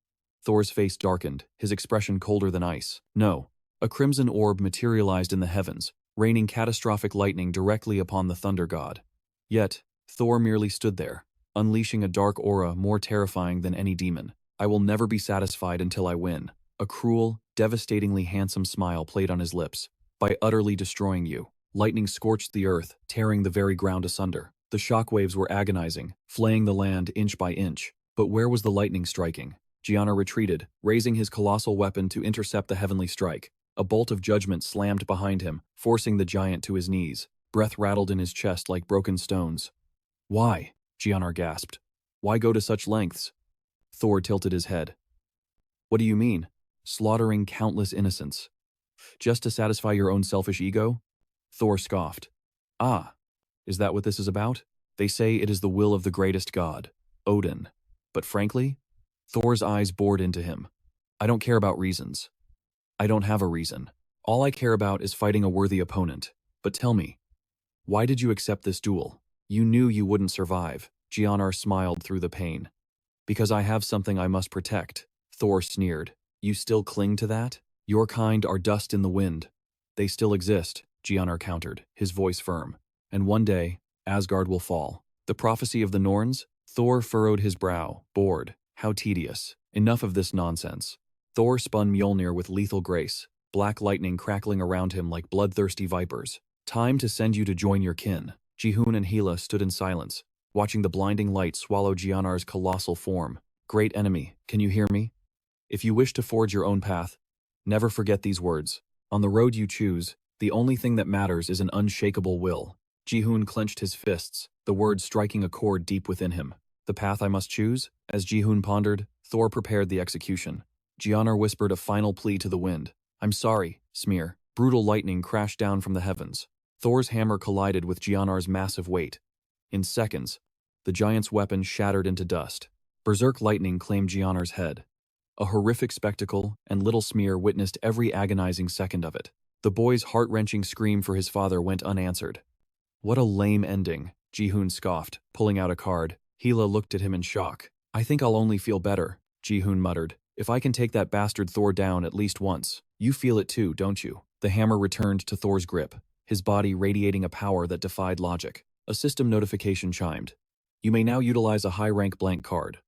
Thor's face darkened, his expression colder than ice. No. A crimson orb materialized in the heavens, raining catastrophic lightning directly upon the thunder god. Yet, Thor merely stood there, unleashing a dark aura more terrifying than any demon. I will never be satisfied until I win. A cruel, devastatingly handsome smile played on his lips. By utterly destroying you. Lightning scorched the earth, tearing the very ground asunder. The shockwaves were agonizing, flaying the land inch by inch. But where was the lightning striking? Giannar retreated, raising his colossal weapon to intercept the heavenly strike. A bolt of judgment slammed behind him, forcing the giant to his knees. Breath rattled in his chest like broken stones. Why? Giannar gasped. Why go to such lengths? Thor tilted his head. What do you mean? Slaughtering countless innocents. Just to satisfy your own selfish ego? Thor scoffed. Ah, is that what this is about? They say it is the will of the greatest god, Odin. But frankly, Thor's eyes bored into him. I don't care about reasons. I don't have a reason. All I care about is fighting a worthy opponent. But tell me, why did you accept this duel? You knew you wouldn't survive. Giannar smiled through the pain. Because I have something I must protect. Thor sneered. You still cling to that? Your kind are dust in the wind. They still exist, Giannar countered, his voice firm. And one day, Asgard will fall. The prophecy of the Norns? Thor furrowed his brow, bored. How tedious. Enough of this nonsense. Thor spun Mjolnir with lethal grace, black lightning crackling around him like bloodthirsty vipers. Time to send you to join your kin. Ji-hoon and Hela stood in silence, watching the blinding light swallow Giannar's colossal form. Great enemy, can you hear me? If you wish to forge your own path, never forget these words. On the road you choose, the only thing that matters is an unshakable will. Ji-hoon clenched his fists, the words striking a chord deep within him. The path I must choose? As Ji-hoon pondered, Thor prepared the execution. Giannar whispered a final plea to the wind. I'm sorry, Smear. Brutal lightning crashed down from the heavens. Thor's hammer collided with Giannar's massive weight. In seconds, the giant's weapon shattered into dust. Berserk lightning claimed Giannar's head. A horrific spectacle, and little Smear witnessed every agonizing second of it. The boy's heart-wrenching scream for his father went unanswered. What a lame ending, Ji-Hoon scoffed, pulling out a card. Hela looked at him in shock. I think I'll only feel better, Ji-Hoon muttered, if I can take that bastard Thor down at least once. You feel it too, don't you? The hammer returned to Thor's grip, his body radiating a power that defied logic. A system notification chimed. You may now utilize a high-rank blank card.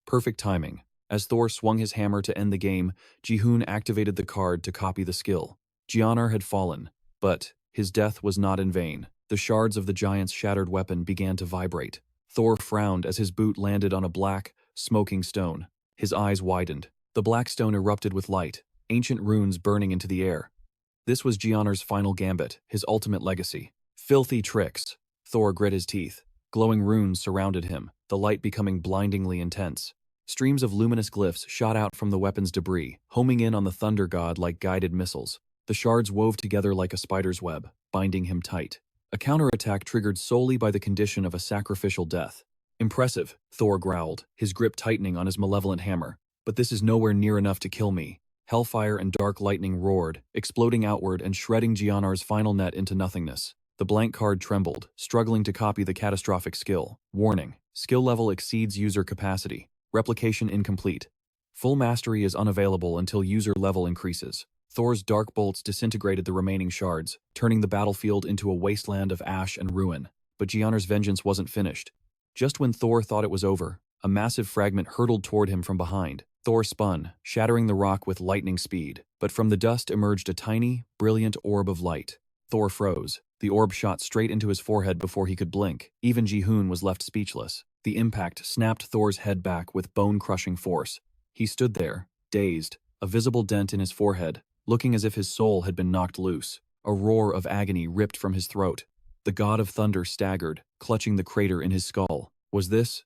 Perfect timing. As Thor swung his hammer to end the game, Ji-Hoon activated the card to copy the skill. Gianar had fallen, but his death was not in vain. The shards of the giant's shattered weapon began to vibrate. Thor frowned as his boot landed on a black, smoking stone. His eyes widened. The black stone erupted with light, ancient runes burning into the air. This was Gianar's final gambit, his ultimate legacy. Filthy tricks. Thor grit his teeth. Glowing runes surrounded him, the light becoming blindingly intense. Streams of luminous glyphs shot out from the weapon's debris, homing in on the thunder god like guided missiles. The shards wove together like a spider's web, binding him tight. A counterattack triggered solely by the condition of a sacrificial death. Impressive, Thor growled, his grip tightening on his malevolent hammer. But this is nowhere near enough to kill me. Hellfire and dark lightning roared, exploding outward and shredding Gianar's final net into nothingness. The blank card trembled, struggling to copy the catastrophic skill. Warning: skill level exceeds user capacity. Replication incomplete. Full mastery is unavailable until user level increases. Thor's dark bolts disintegrated the remaining shards, turning the battlefield into a wasteland of ash and ruin. But Gianar's vengeance wasn't finished. Just when Thor thought it was over, a massive fragment hurtled toward him from behind. Thor spun, shattering the rock with lightning speed, but from the dust emerged a tiny, brilliant orb of light. Thor froze. The orb shot straight into his forehead before he could blink. Even Ji-Hoon was left speechless. The impact snapped Thor's head back with bone-crushing force. He stood there, dazed, a visible dent in his forehead, looking as if his soul had been knocked loose. A roar of agony ripped from his throat. The god of thunder staggered, clutching the crater in his skull. Was this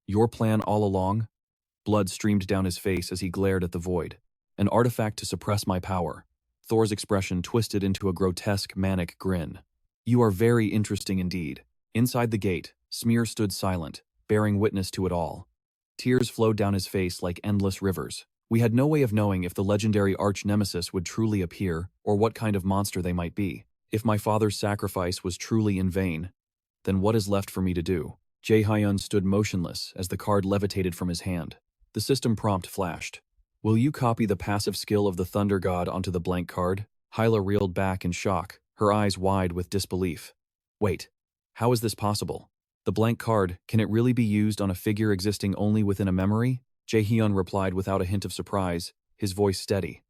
your plan all along? Blood streamed down his face as he glared at the void. An artifact to suppress my power. Thor's expression twisted into a grotesque, manic grin. You are very interesting indeed. Inside the gate, Smear stood silent, bearing witness to it all. Tears flowed down his face like endless rivers. We had no way of knowing if the legendary arch-nemesis would truly appear, or what kind of monster they might be. If my father's sacrifice was truly in vain, then what is left for me to do? Jae-hyun stood motionless as the card levitated from his hand. The system prompt flashed. Will you copy the passive skill of the Thunder God onto the blank card? Hyla reeled back in shock, her eyes wide with disbelief. Wait, how is this possible? The blank card, can it really be used on a figure existing only within a memory? Jae-hyun replied without a hint of surprise, his voice steady.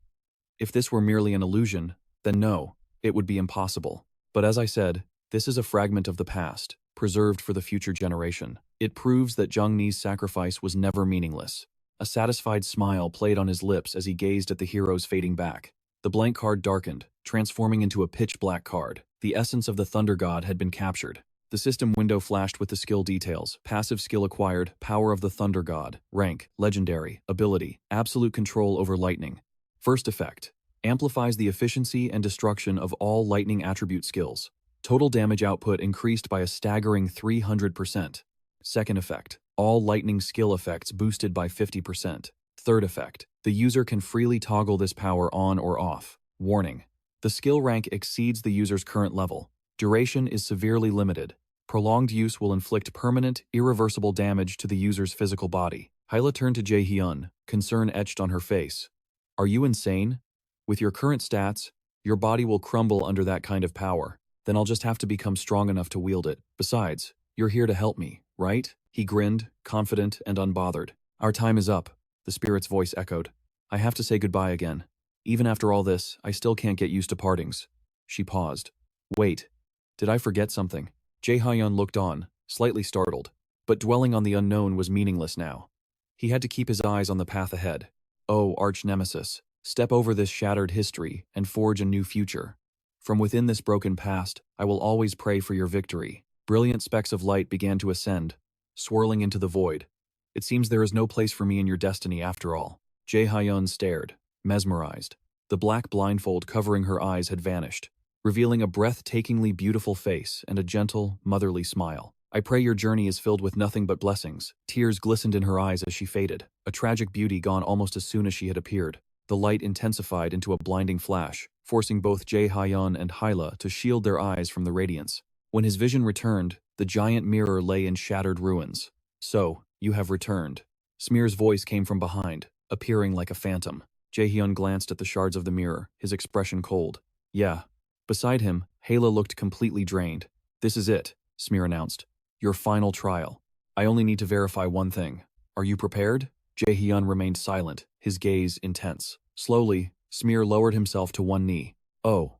If this were merely an illusion, then no, it would be impossible. But as I said, this is a fragment of the past, preserved for the future generation. It proves that Jung-Ni's sacrifice was never meaningless. A satisfied smile played on his lips as he gazed at the heroes fading back. The blank card darkened, transforming into a pitch-black card. The essence of the Thunder God had been captured. The system window flashed with the skill details. Passive skill acquired, Power of the Thunder God. Rank, Legendary. Ability, Absolute Control over Lightning. First effect, amplifies the efficiency and destruction of all lightning attribute skills. Total damage output increased by a staggering 300%. Second effect, all lightning skill effects boosted by 50%. Third effect, the user can freely toggle this power on or off. Warning, the skill rank exceeds the user's current level. Duration is severely limited. Prolonged use will inflict permanent, irreversible damage to the user's physical body. Hyla turned to Jae-hyun, concern etched on her face. Are you insane? With your current stats, your body will crumble under that kind of power. Then I'll just have to become strong enough to wield it. Besides, you're here to help me, right? He grinned, confident and unbothered. Our time is up, the spirit's voice echoed. I have to say goodbye again. Even after all this, I still can't get used to partings. She paused. Wait, did I forget something? Jae-hyun looked on, slightly startled, but dwelling on the unknown was meaningless now. He had to keep his eyes on the path ahead. Oh, arch-nemesis, step over this shattered history and forge a new future. From within this broken past, I will always pray for your victory. Brilliant specks of light began to ascend, swirling into the void. It seems there is no place for me in your destiny after all. Jae-hyun stared, mesmerized. The black blindfold covering her eyes had vanished, revealing a breathtakingly beautiful face and a gentle, motherly smile. I pray your journey is filled with nothing but blessings. Tears glistened in her eyes as she faded, a tragic beauty gone almost as soon as she had appeared. The light intensified into a blinding flash, forcing both Jae-hyun and Hyla to shield their eyes from the radiance. When his vision returned, the giant mirror lay in shattered ruins. "So, you have returned." Smear's voice came from behind, appearing like a phantom. Jae-hyun glanced at the shards of the mirror, his expression cold. "Yeah." Beside him, Hyla looked completely drained. "This is it," Smear announced. "Your final trial. I only need to verify one thing. Are you prepared?" Jae-hyun remained silent, his gaze intense. Slowly, Smear lowered himself to one knee. "Oh,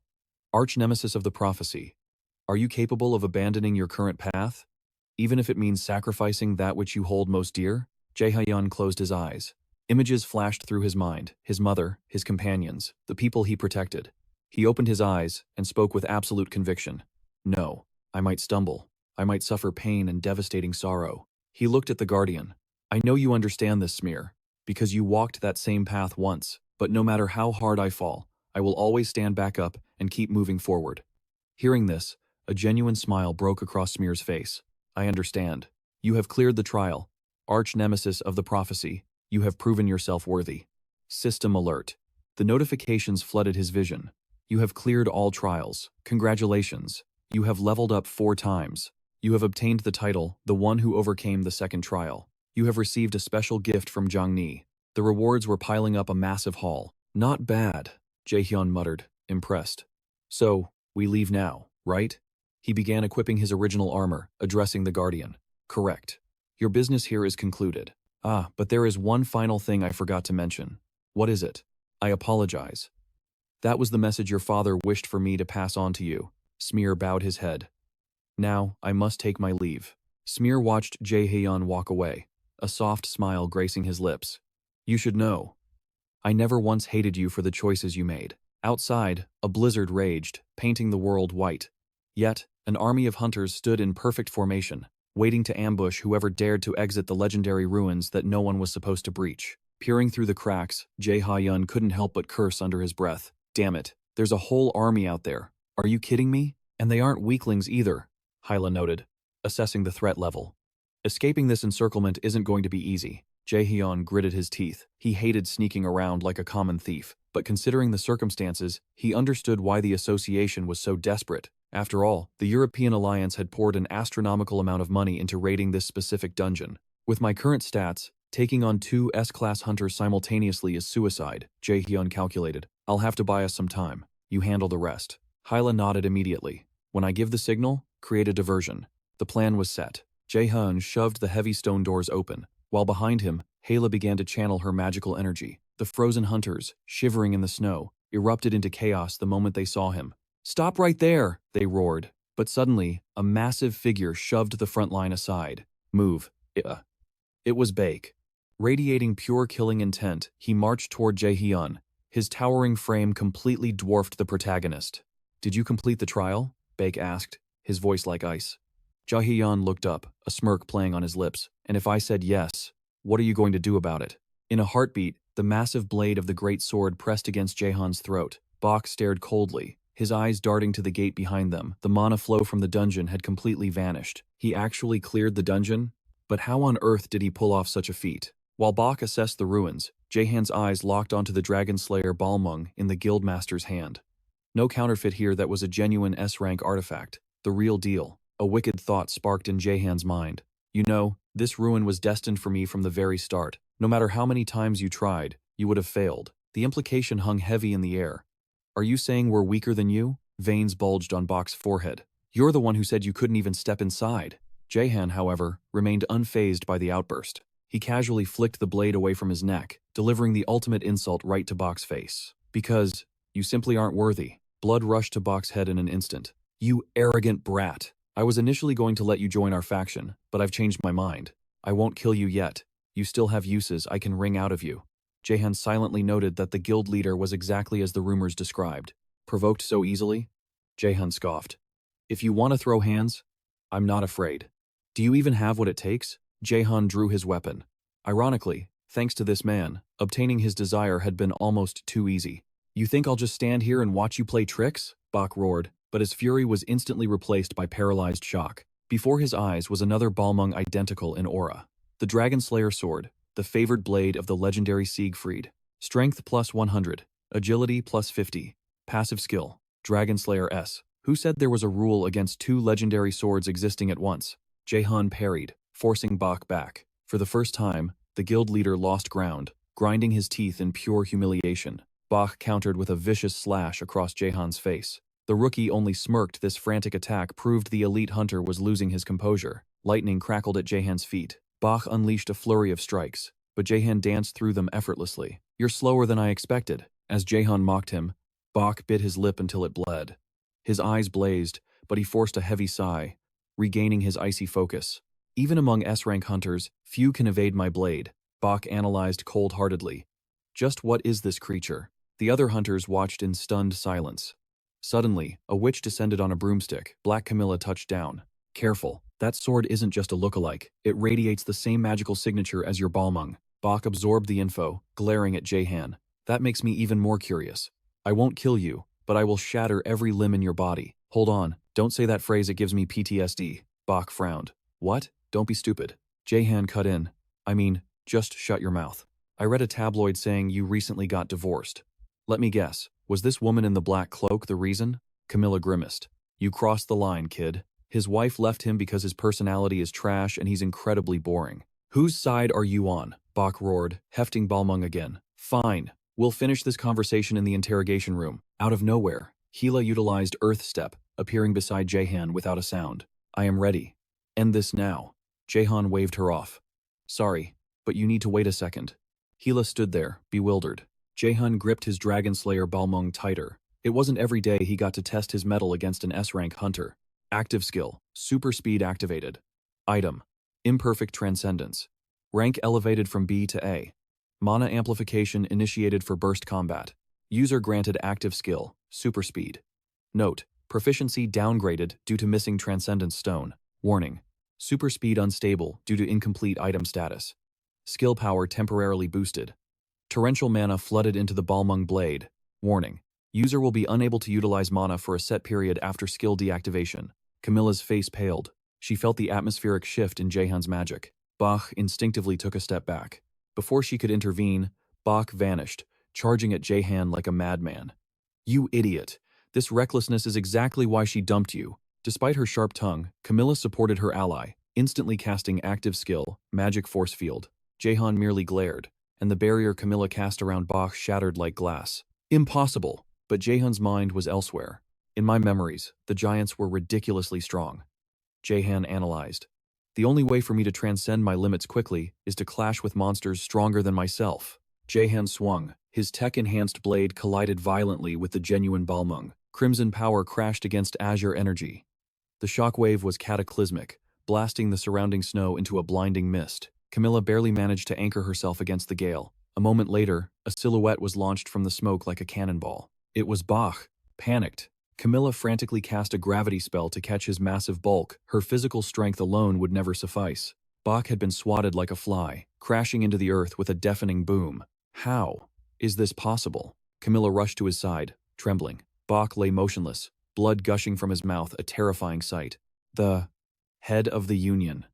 arch-nemesis of the prophecy. Are you capable of abandoning your current path, even if it means sacrificing that which you hold most dear?" Jae-hyun closed his eyes. Images flashed through his mind, his mother, his companions, the people he protected. He opened his eyes and spoke with absolute conviction. "No, I might stumble. I might suffer pain and devastating sorrow." He looked at the Guardian. "I know you understand this, Smear, because you walked that same path once, but no matter how hard I fall, I will always stand back up and keep moving forward." Hearing this, a genuine smile broke across Smear's face. "I understand. You have cleared the trial. Arch-nemesis of the prophecy, you have proven yourself worthy." System alert. The notifications flooded his vision. "You have cleared all trials. Congratulations. You have leveled up 4 times. You have obtained the title, the one who overcame the second trial. You have received a special gift from Jang-ni." The rewards were piling up a massive haul. "Not bad," Jae-hyun muttered, impressed. "So, we leave now, right?" He began equipping his original armor, addressing the Guardian. "Correct. Your business here is concluded. Ah, but there is one final thing I forgot to mention." "What is it?" "I apologize. That was the message your father wished for me to pass on to you." Smear bowed his head. "Now, I must take my leave." Smear watched Jae-hyun walk away, a soft smile gracing his lips. "You should know. I never once hated you for the choices you made." Outside, a blizzard raged, painting the world white. Yet, an army of hunters stood in perfect formation, waiting to ambush whoever dared to exit the legendary ruins that no one was supposed to breach. Peering through the cracks, Jae-hyun couldn't help but curse under his breath. "Damn it, there's a whole army out there. Are you kidding me? And they aren't weaklings either," Hyla noted, assessing the threat level. "Escaping this encirclement isn't going to be easy." Jae-hyun gritted his teeth. He hated sneaking around like a common thief, but considering the circumstances, he understood why the association was so desperate. After all, the European alliance had poured an astronomical amount of money into raiding this specific dungeon. "With my current stats, taking on 2 S-class hunters simultaneously is suicide," Jae-hyun calculated. "I'll have to buy us some time. You handle the rest." Hyla nodded immediately. "When I give the signal, create a diversion." The plan was set. Jae-hyun shoved the heavy stone doors open, while behind him, Hyla began to channel her magical energy. The frozen hunters, shivering in the snow, erupted into chaos the moment they saw him. "Stop right there!" they roared. But suddenly, a massive figure shoved the front line aside. "Move." It was Baek. Radiating pure killing intent, he marched toward Jae-hyun. His towering frame completely dwarfed the protagonist. "Did you complete the trial?" Baek asked, his voice like ice. Jae-hyun looked up, a smirk playing on his lips. "And if I said yes, what are you going to do about it?" In a heartbeat, the massive blade of the great sword pressed against Jaehan's throat. Bak stared coldly, his eyes darting to the gate behind them. The mana flow from the dungeon had completely vanished. He actually cleared the dungeon? But how on earth did he pull off such a feat? While Bak assessed the ruins, Jaehan's eyes locked onto the Dragon Slayer Balmung in the Guildmaster's hand. No counterfeit here, that was a genuine S-rank artifact. The real deal. A wicked thought sparked in Jaehan's mind. "You know, this ruin was destined for me from the very start. No matter how many times you tried, you would have failed." The implication hung heavy in the air. "Are you saying we're weaker than you?" Veins bulged on Bak's forehead. "You're the one who said you couldn't even step inside." Jaehan, however, remained unfazed by the outburst. He casually flicked the blade away from his neck, delivering the ultimate insult right to Bak's face. "Because you simply aren't worthy." Blood rushed to Bak's head in an instant. "You arrogant brat. I was initially going to let you join our faction, but I've changed my mind. I won't kill you yet. You still have uses I can wring out of you." Jaehan silently noted that the guild leader was exactly as the rumors described. "Provoked so easily?" Jaehan scoffed. "If you want to throw hands, I'm not afraid." "Do you even have what it takes?" Jaehan drew his weapon. Ironically, thanks to this man, obtaining his desire had been almost too easy. "You think I'll just stand here and watch you play tricks?" Bak roared, but his fury was instantly replaced by paralyzed shock. Before his eyes was another Balmung identical in aura. The Dragon Slayer sword, the favored blade of the legendary Siegfried. Strength plus 100, agility plus 50, Passive skill. Dragon Slayer S. Who said there was a rule against two legendary swords existing at once? Jae-Han parried, forcing Bach back. For the first time, the guild leader lost ground, grinding his teeth in pure humiliation. Bach countered with a vicious slash across Jae-Han's face. The rookie only smirked. This frantic attack proved the elite hunter was losing his composure. Lightning crackled at Jae-Han's feet. Bach unleashed a flurry of strikes, but Jae-Han danced through them effortlessly. "You're slower than I expected." As Jae-Han mocked him, Bach bit his lip until it bled. His eyes blazed, but he forced a heavy sigh, regaining his icy focus. "Even among S-rank hunters, few can evade my blade," Bach analyzed cold-heartedly. "Just what is this creature?" The other hunters watched in stunned silence. Suddenly, a witch descended on a broomstick. Black Camilla touched down. "Careful, that sword isn't just a lookalike. It radiates the same magical signature as your Balmung." Bach absorbed the info, glaring at Jae-Han. "That makes me even more curious. I won't kill you, but I will shatter every limb in your body." "Hold on, don't say that phrase, it gives me PTSD. Bach frowned. "What? Don't be stupid." Jae-Han cut in. "I mean, just shut your mouth. I read a tabloid saying you recently got divorced. Let me guess, was this woman in the black cloak the reason?" Camilla grimaced. "You crossed the line, kid. His wife left him because his personality is trash and he's incredibly boring." "Whose side are you on?" Bach roared, hefting Balmung again. "Fine. We'll finish this conversation in the interrogation room." Out of nowhere, Gila utilized Earth Step, appearing beside Jae-Han without a sound. "I am ready. End this now." Jae-Han waved her off. "Sorry, but you need to wait a second." Gila stood there, bewildered. Jae-Han gripped his Dragon Slayer Balmung tighter. It wasn't every day he got to test his mettle against an S-rank hunter. Active skill, super speed activated. Item, imperfect transcendence. Rank elevated from B to A. Mana amplification initiated for burst combat. User granted active skill, super speed. Note, proficiency downgraded due to missing transcendence stone. Warning, super speed unstable due to incomplete item status. Skill power temporarily boosted. Torrential mana flooded into the Balmung blade. Warning, user will be unable to utilize mana for a set period after skill deactivation. Camilla's face paled. She felt the atmospheric shift in Jae-Han's magic. Bach instinctively took a step back. Before she could intervene, Bach vanished, charging at Jae-Han like a madman. "You idiot! This recklessness is exactly why she dumped you." Despite her sharp tongue, Camilla supported her ally, instantly casting active skill, magic force field. Jae-Han merely glared, and the barrier Camilla cast around Bach shattered like glass. "Impossible!" But Jae-Han's mind was elsewhere. "In my memories, the giants were ridiculously strong." Jae-Han analyzed. "The only way for me to transcend my limits quickly is to clash with monsters stronger than myself." Jae-Han swung. His tech-enhanced blade collided violently with the genuine Balmung. Crimson power crashed against azure energy. The shockwave was cataclysmic, blasting the surrounding snow into a blinding mist. Camilla barely managed to anchor herself against the gale. A moment later, a silhouette was launched from the smoke like a cannonball. It was Bach. Panicked, Camilla frantically cast a gravity spell to catch his massive bulk. Her physical strength alone would never suffice. Bach had been swatted like a fly, crashing into the earth with a deafening boom. "How is this possible?" Camilla rushed to his side, trembling. Bach lay motionless, blood gushing from his mouth, a terrifying sight. The head of the Union.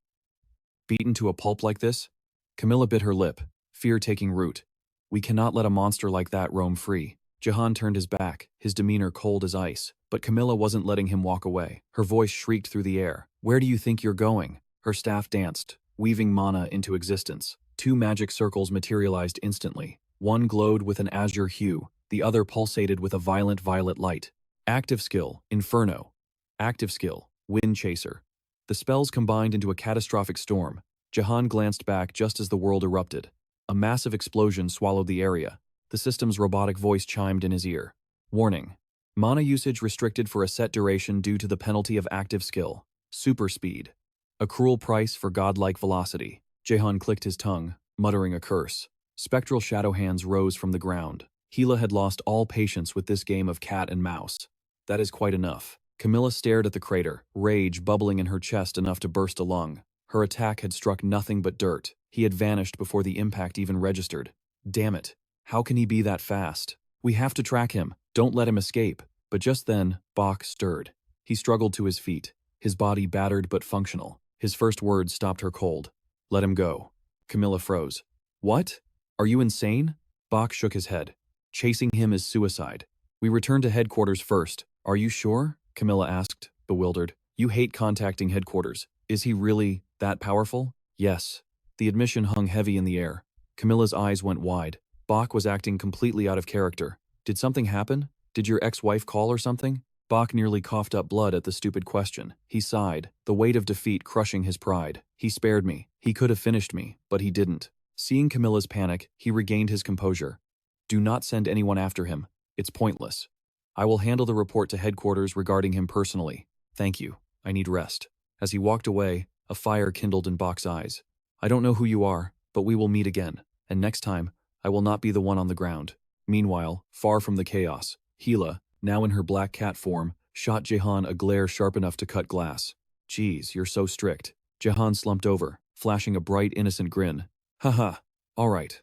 Beaten to a pulp like this? Camilla bit her lip, fear taking root. "We cannot let a monster like that roam free." Jahan turned his back, his demeanor cold as ice, but Camilla wasn't letting him walk away. Her voice shrieked through the air. "Where do you think you're going?" Her staff danced, weaving mana into existence. Two magic circles materialized instantly. One glowed with an azure hue, the other pulsated with a violent violet light. Active skill, Inferno. Active skill, Wind Chaser. The spells combined into a catastrophic storm. Jahan glanced back just as the world erupted. A massive explosion swallowed the area. The system's robotic voice chimed in his ear. "Warning. Mana usage restricted for a set duration due to the penalty of active skill. Super speed. A cruel price for godlike velocity." Jahan clicked his tongue, muttering a curse. Spectral shadow hands rose from the ground. Gila had lost all patience with this game of cat and mouse. "That is quite enough." Camilla stared at the crater, rage bubbling in her chest enough to burst a lung. Her attack had struck nothing but dirt. He had vanished before the impact even registered. "Damn it. How can he be that fast? We have to track him. Don't let him escape." But just then, Bach stirred. He struggled to his feet, his body battered but functional. His first words stopped her cold. "Let him go." Camilla froze. "What? Are you insane?" Bach shook his head. "Chasing him is suicide. We return to headquarters first. Are you sure? Camilla asked, bewildered. You hate contacting headquarters. Is he really that powerful? Yes. The admission hung heavy in the air. Camilla's eyes went wide. Bach was acting completely out of character. Did something happen? Did your ex-wife call or something? Bach nearly coughed up blood at the stupid question. He sighed, the weight of defeat crushing his pride. He spared me. He could have finished me, but he didn't. Seeing Camilla's panic, he regained his composure. Do not send anyone after him. It's pointless. I will handle the report to headquarters regarding him personally. Thank you. I need rest. As he walked away, a fire kindled in Bach's eyes. I don't know who you are, but we will meet again, and next time, I will not be the one on the ground. Meanwhile, far from the chaos, Hila, now in her black cat form, shot Jehan a glare sharp enough to cut glass. Geez, you're so strict. Jehan slumped over, flashing a bright, innocent grin. Haha. All right.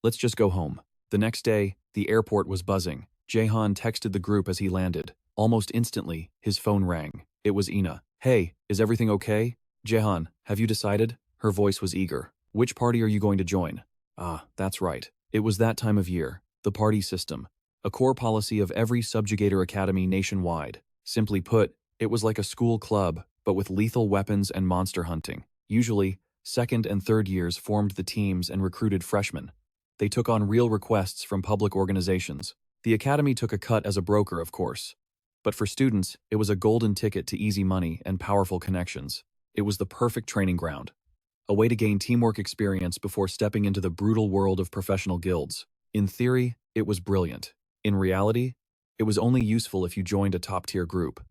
Let's just go home. The next day, the airport was buzzing. Jehan texted the group as he landed. Almost instantly, his phone rang. It was Ina. Hey, is everything okay? Jehan, have you decided? Her voice was eager. Which party are you going to join? Ah, that's right. It was that time of year. The party system. A core policy of every subjugator academy nationwide. Simply put, it was like a school club, but with lethal weapons and monster hunting. Usually, second and third years formed the teams and recruited freshmen. They took on real requests from public organizations. The academy took a cut as a broker, of course. But for students, it was a golden ticket to easy money and powerful connections. It was the perfect training ground. A way to gain teamwork experience before stepping into the brutal world of professional guilds. In theory, it was brilliant. In reality, it was only useful if you joined a top-tier group.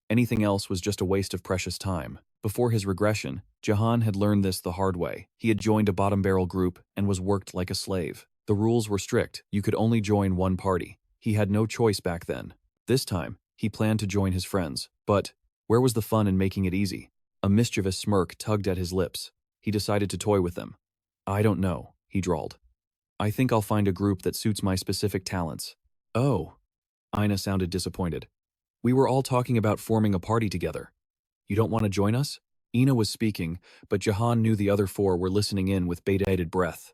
Anything else was just a waste of precious time. Before his regression, Jehan had learned this the hard way. He had joined a bottom-barrel group and was worked like a slave. The rules were strict. You could only join one party. He had no choice back then. This time, he planned to join his friends. But where was the fun in making it easy? A mischievous smirk tugged at his lips. He decided to toy with them. I don't know, he drawled. I think I'll find a group that suits my specific talents. Oh. Ina sounded disappointed. We were all talking about forming a party together. You don't want to join us? Ina was speaking, but Jehan knew the other four were listening in with bated breath.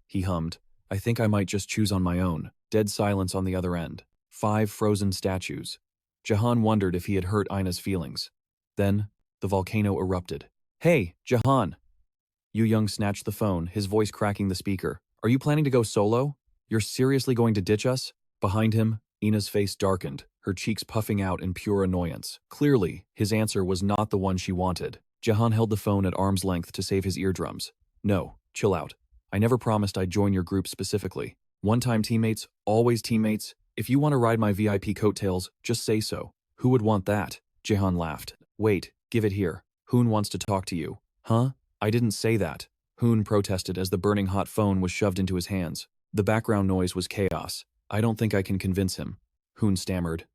He hummed. I think I might just choose on my own. Dead silence on the other end. 5 frozen statues. Jehan wondered if he had hurt Ina's feelings. Then, the volcano erupted. Hey, Jehan! Yu Young snatched the phone, his voice cracking the speaker. Are you planning to go solo? You're seriously going to ditch us? Behind him, Ina's face darkened, her cheeks puffing out in pure annoyance. Clearly, his answer was not the one she wanted. Jehan held the phone at arm's length to save his eardrums. No, chill out. I never promised I'd join your group specifically. One-time teammates, always teammates. If you want to ride my VIP coattails, just say so. Who would want that? Jehan laughed. Wait, give it here. Hun wants to talk to you. Huh? I didn't say that. Hun protested as the burning hot phone was shoved into his hands. The background noise was chaos. I don't think I can convince him. Hun stammered.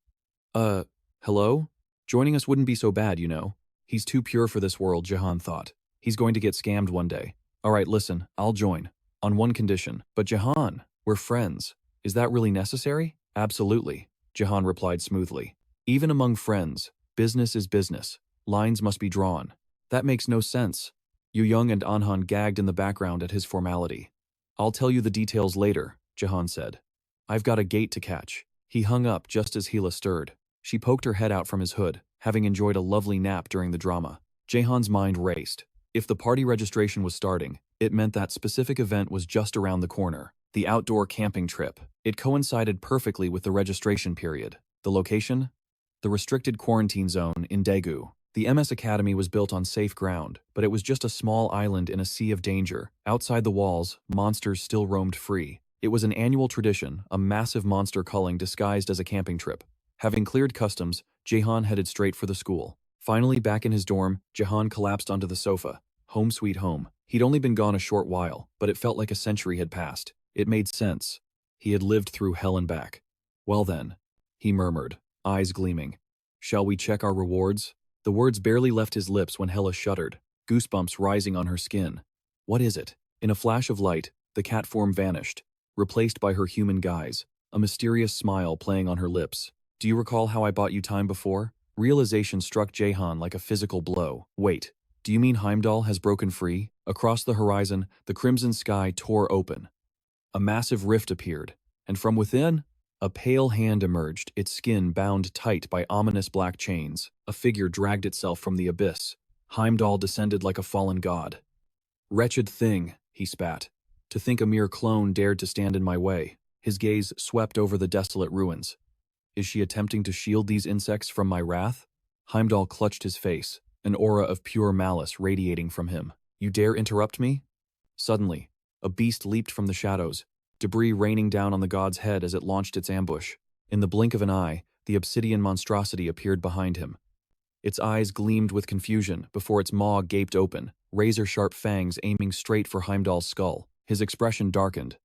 Hello? Joining us wouldn't be so bad, you know. He's too pure for this world, Jehan thought. He's going to get scammed one day. All right, listen, I'll join. On one condition. But Jehan, we're friends. Is that really necessary? Absolutely, Jehan replied smoothly. Even among friends, business is business. Lines must be drawn. That makes no sense. Yu Young and Anhan gagged in the background at his formality. I'll tell you the details later, Jehan said. I've got a gate to catch. He hung up just as Hila stirred. She poked her head out from his hood, having enjoyed a lovely nap during the drama. Jehan's mind raced. If the party registration was starting, it meant that specific event was just around the corner. The outdoor camping trip. It coincided perfectly with the registration period. The location? The restricted quarantine zone in Daegu. The MS Academy was built on safe ground, but it was just a small island in a sea of danger. Outside the walls, monsters still roamed free. It was an annual tradition, a massive monster culling disguised as a camping trip. Having cleared customs, Jehan headed straight for the school. Finally back in his dorm, Jehan collapsed onto the sofa. Home sweet home. He'd only been gone a short while, but it felt like a century had passed. It made sense. He had lived through hell and back. Well then, he murmured, eyes gleaming. Shall we check our rewards? The words barely left his lips when Hela shuddered, goosebumps rising on her skin. What is it? In a flash of light, the cat form vanished, replaced by her human guise, a mysterious smile playing on her lips. Do you recall how I bought you time before? Realization struck Jehan like a physical blow. Wait, do you mean Heimdall has broken free? Across the horizon, the crimson sky tore open. A massive rift appeared, and from within, A pale hand emerged, its skin bound tight by ominous black chains. A figure dragged itself from the abyss. Heimdall descended like a fallen god. "Wretched thing," he spat. "To think a mere clone dared to stand in my way." His gaze swept over the desolate ruins. "Is she attempting to shield these insects from my wrath?" Heimdall clutched his face, an aura of pure malice radiating from him. "You dare interrupt me?" Suddenly, a beast leaped from the shadows, debris raining down on the god's head as it launched its ambush. In the blink of an eye, the obsidian monstrosity appeared behind him. Its eyes gleamed with confusion before its maw gaped open, razor-sharp fangs aiming straight for Heimdall's skull. His expression darkened.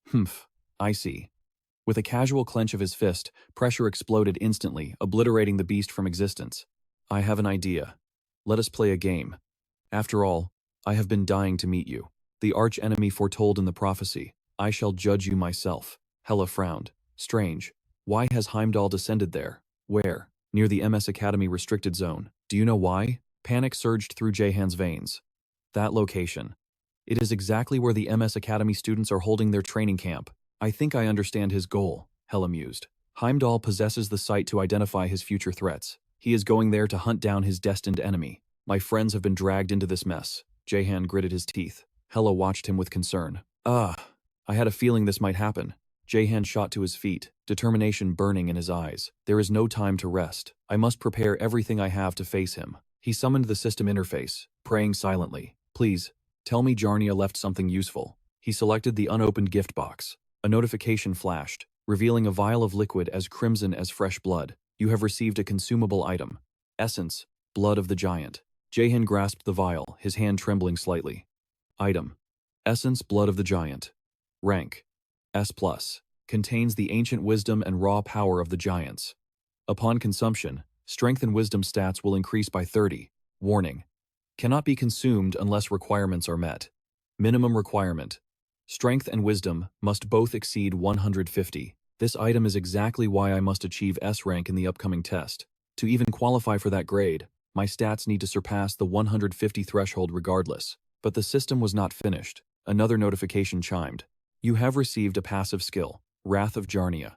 "Humph, I see." With a casual clench of his fist, pressure exploded instantly, obliterating the beast from existence. "I have an idea. Let us play a game. After all, I have been dying to meet you. The arch-enemy foretold in the prophecy. I shall judge you myself." Hela frowned. "Strange. Why has Heimdall descended there?" "Where?" "Near the MS Academy restricted zone. Do you know why?" Panic surged through Jahan's veins. "That location. It is exactly where the MS Academy students are holding their training camp. I think I understand his goal," Hela mused. "Heimdall possesses the sight to identify his future threats. He is going there to hunt down his destined enemy. My friends have been dragged into this mess." Jahan gritted his teeth. Hela watched him with concern. I had a feeling this might happen." Jahan shot to his feet, determination burning in his eyes. "There is no time to rest. I must prepare everything I have to face him." He summoned the system interface, praying silently. "Please, tell me Jarnia left something useful." He selected the unopened gift box. A notification flashed, revealing a vial of liquid as crimson as fresh blood. "You have received a consumable item. Essence, blood of the giant." Jahan grasped the vial, his hand trembling slightly. Item: Essence, blood of the giant. Rank: S+. Contains the ancient wisdom and raw power of the giants. Upon consumption, strength and wisdom stats will increase by 30. Warning: cannot be consumed unless requirements are met. Minimum requirement: strength and wisdom must both exceed 150. This item is exactly why I must achieve S rank in the upcoming test. To even qualify for that grade, my stats need to surpass the 150 threshold regardless. But the system was not finished. Another notification chimed. "You have received a passive skill, Wrath of Jarnia."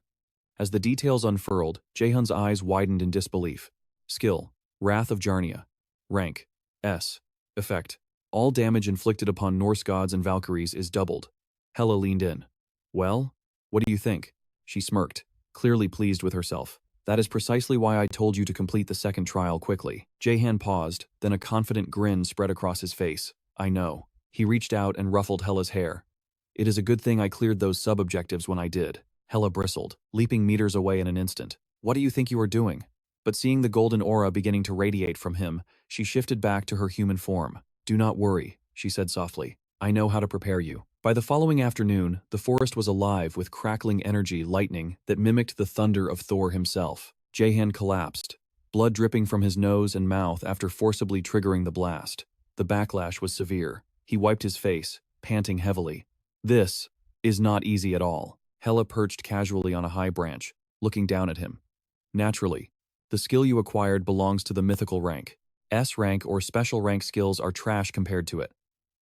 As the details unfurled, Jahan's eyes widened in disbelief. Skill: Wrath of Jarnia. Rank: S. Effect: all damage inflicted upon Norse gods and Valkyries is doubled. Hela leaned in. "Well, what do you think?" She smirked, clearly pleased with herself. "That is precisely why I told you to complete the second trial quickly." Jahan paused, then a confident grin spread across his face. "I know." He reached out and ruffled Hela's hair. "It is a good thing I cleared those sub-objectives when I did." Hela bristled, leaping meters away in an instant. "What do you think you are doing?" But seeing the golden aura beginning to radiate from him, she shifted back to her human form. "Do not worry," she said softly. "I know how to prepare you." By the following afternoon, the forest was alive with crackling energy lightning that mimicked the thunder of Thor himself. Jahan collapsed, blood dripping from his nose and mouth after forcibly triggering the blast. The backlash was severe. He wiped his face, panting heavily. "This is not easy at all." Hela perched casually on a high branch, looking down at him. "Naturally, the skill you acquired belongs to the mythical rank. S rank or special rank skills are trash compared to it.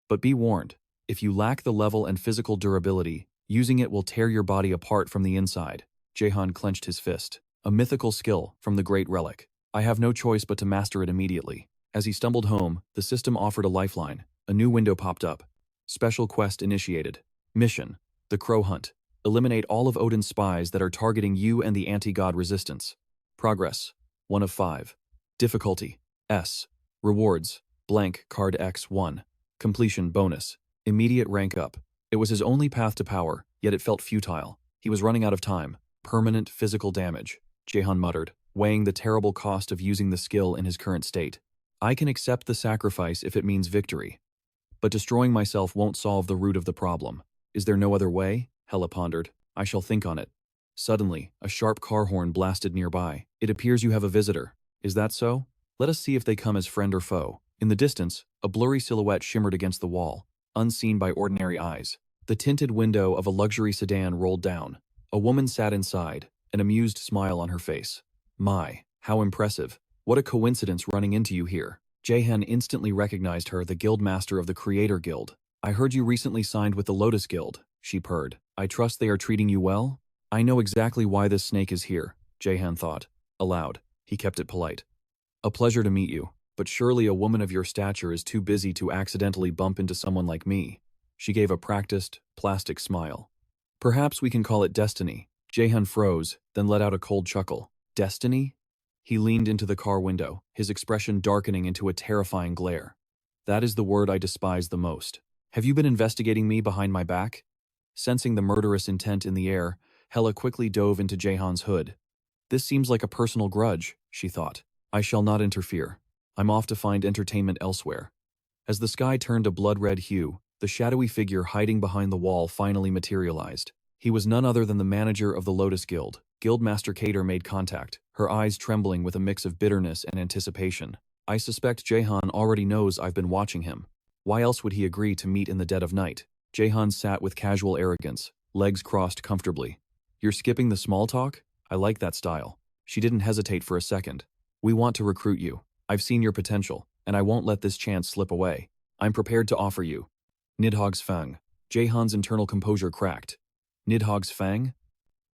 But be warned, if you lack the level and physical durability, using it will tear your body apart from the inside." Jahan clenched his fist. "A mythical skill from the Great Relic. I have no choice but to master it immediately." As he stumbled home, the system offered a lifeline. A new window popped up. Special quest initiated. Mission: The Crow Hunt. Eliminate all of Odin's spies that are targeting you and the anti-god resistance. Progress: 1 of 5. Difficulty: S. Rewards: blank card X1. Completion bonus: immediate rank up. It was his only path to power, yet it felt futile. He was running out of time. Permanent physical damage, Jahan muttered, weighing the terrible cost of using the skill in his current state. "I can accept the sacrifice if it means victory. But destroying myself won't solve the root of the problem. Is there no other way?" Hela pondered. "I shall think on it." Suddenly, a sharp car horn blasted nearby. "It appears you have a visitor. Is that so? Let us see if they come as friend or foe." In the distance, a blurry silhouette shimmered against the wall, unseen by ordinary eyes. The tinted window of a luxury sedan rolled down. A woman sat inside, an amused smile on her face. "My, how impressive. What a coincidence running into you here." Jahan instantly recognized her, the guildmaster of the Creator Guild. "I heard you recently signed with the Lotus Guild," she purred. "I trust they are treating you well?" I know exactly why this snake is here, Jaehan thought. Aloud, he kept it polite. A pleasure to meet you, but surely a woman of your stature is too busy to accidentally bump into someone like me. She gave a practiced, plastic smile. Perhaps we can call it destiny. Jaehan froze, then let out a cold chuckle. Destiny? He leaned into the car window, his expression darkening into a terrifying glare. That is the word I despise the most. Have you been investigating me behind my back? Sensing the murderous intent in the air, Hela quickly dove into Jaehan's hood. This seems like a personal grudge, she thought. I shall not interfere. I'm off to find entertainment elsewhere. As the sky turned a blood-red hue, the shadowy figure hiding behind the wall finally materialized. He was none other than the manager of the Lotus Guild. Guildmaster Cater made contact, her eyes trembling with a mix of bitterness and anticipation. I suspect Jaehan already knows I've been watching him. Why else would he agree to meet in the dead of night? Jaehan sat with casual arrogance, legs crossed comfortably. You're skipping the small talk? I like that style. She didn't hesitate for a second. We want to recruit you. I've seen your potential, and I won't let this chance slip away. I'm prepared to offer you. Nidhogg's Fang. Jaehan's internal composure cracked. Nidhogg's Fang?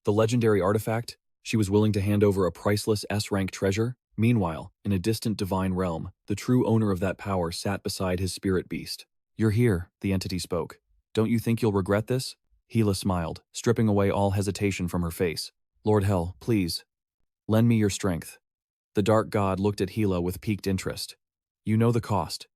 The legendary artifact? She was willing to hand over a priceless S-rank treasure? Meanwhile, in a distant divine realm, the true owner of that power sat beside his spirit beast. You're here, the entity spoke. Don't you think you'll regret this? Hela smiled, stripping away all hesitation from her face. Lord Hell, please. Lend me your strength. The dark god looked at Hela with piqued interest. You know the cost,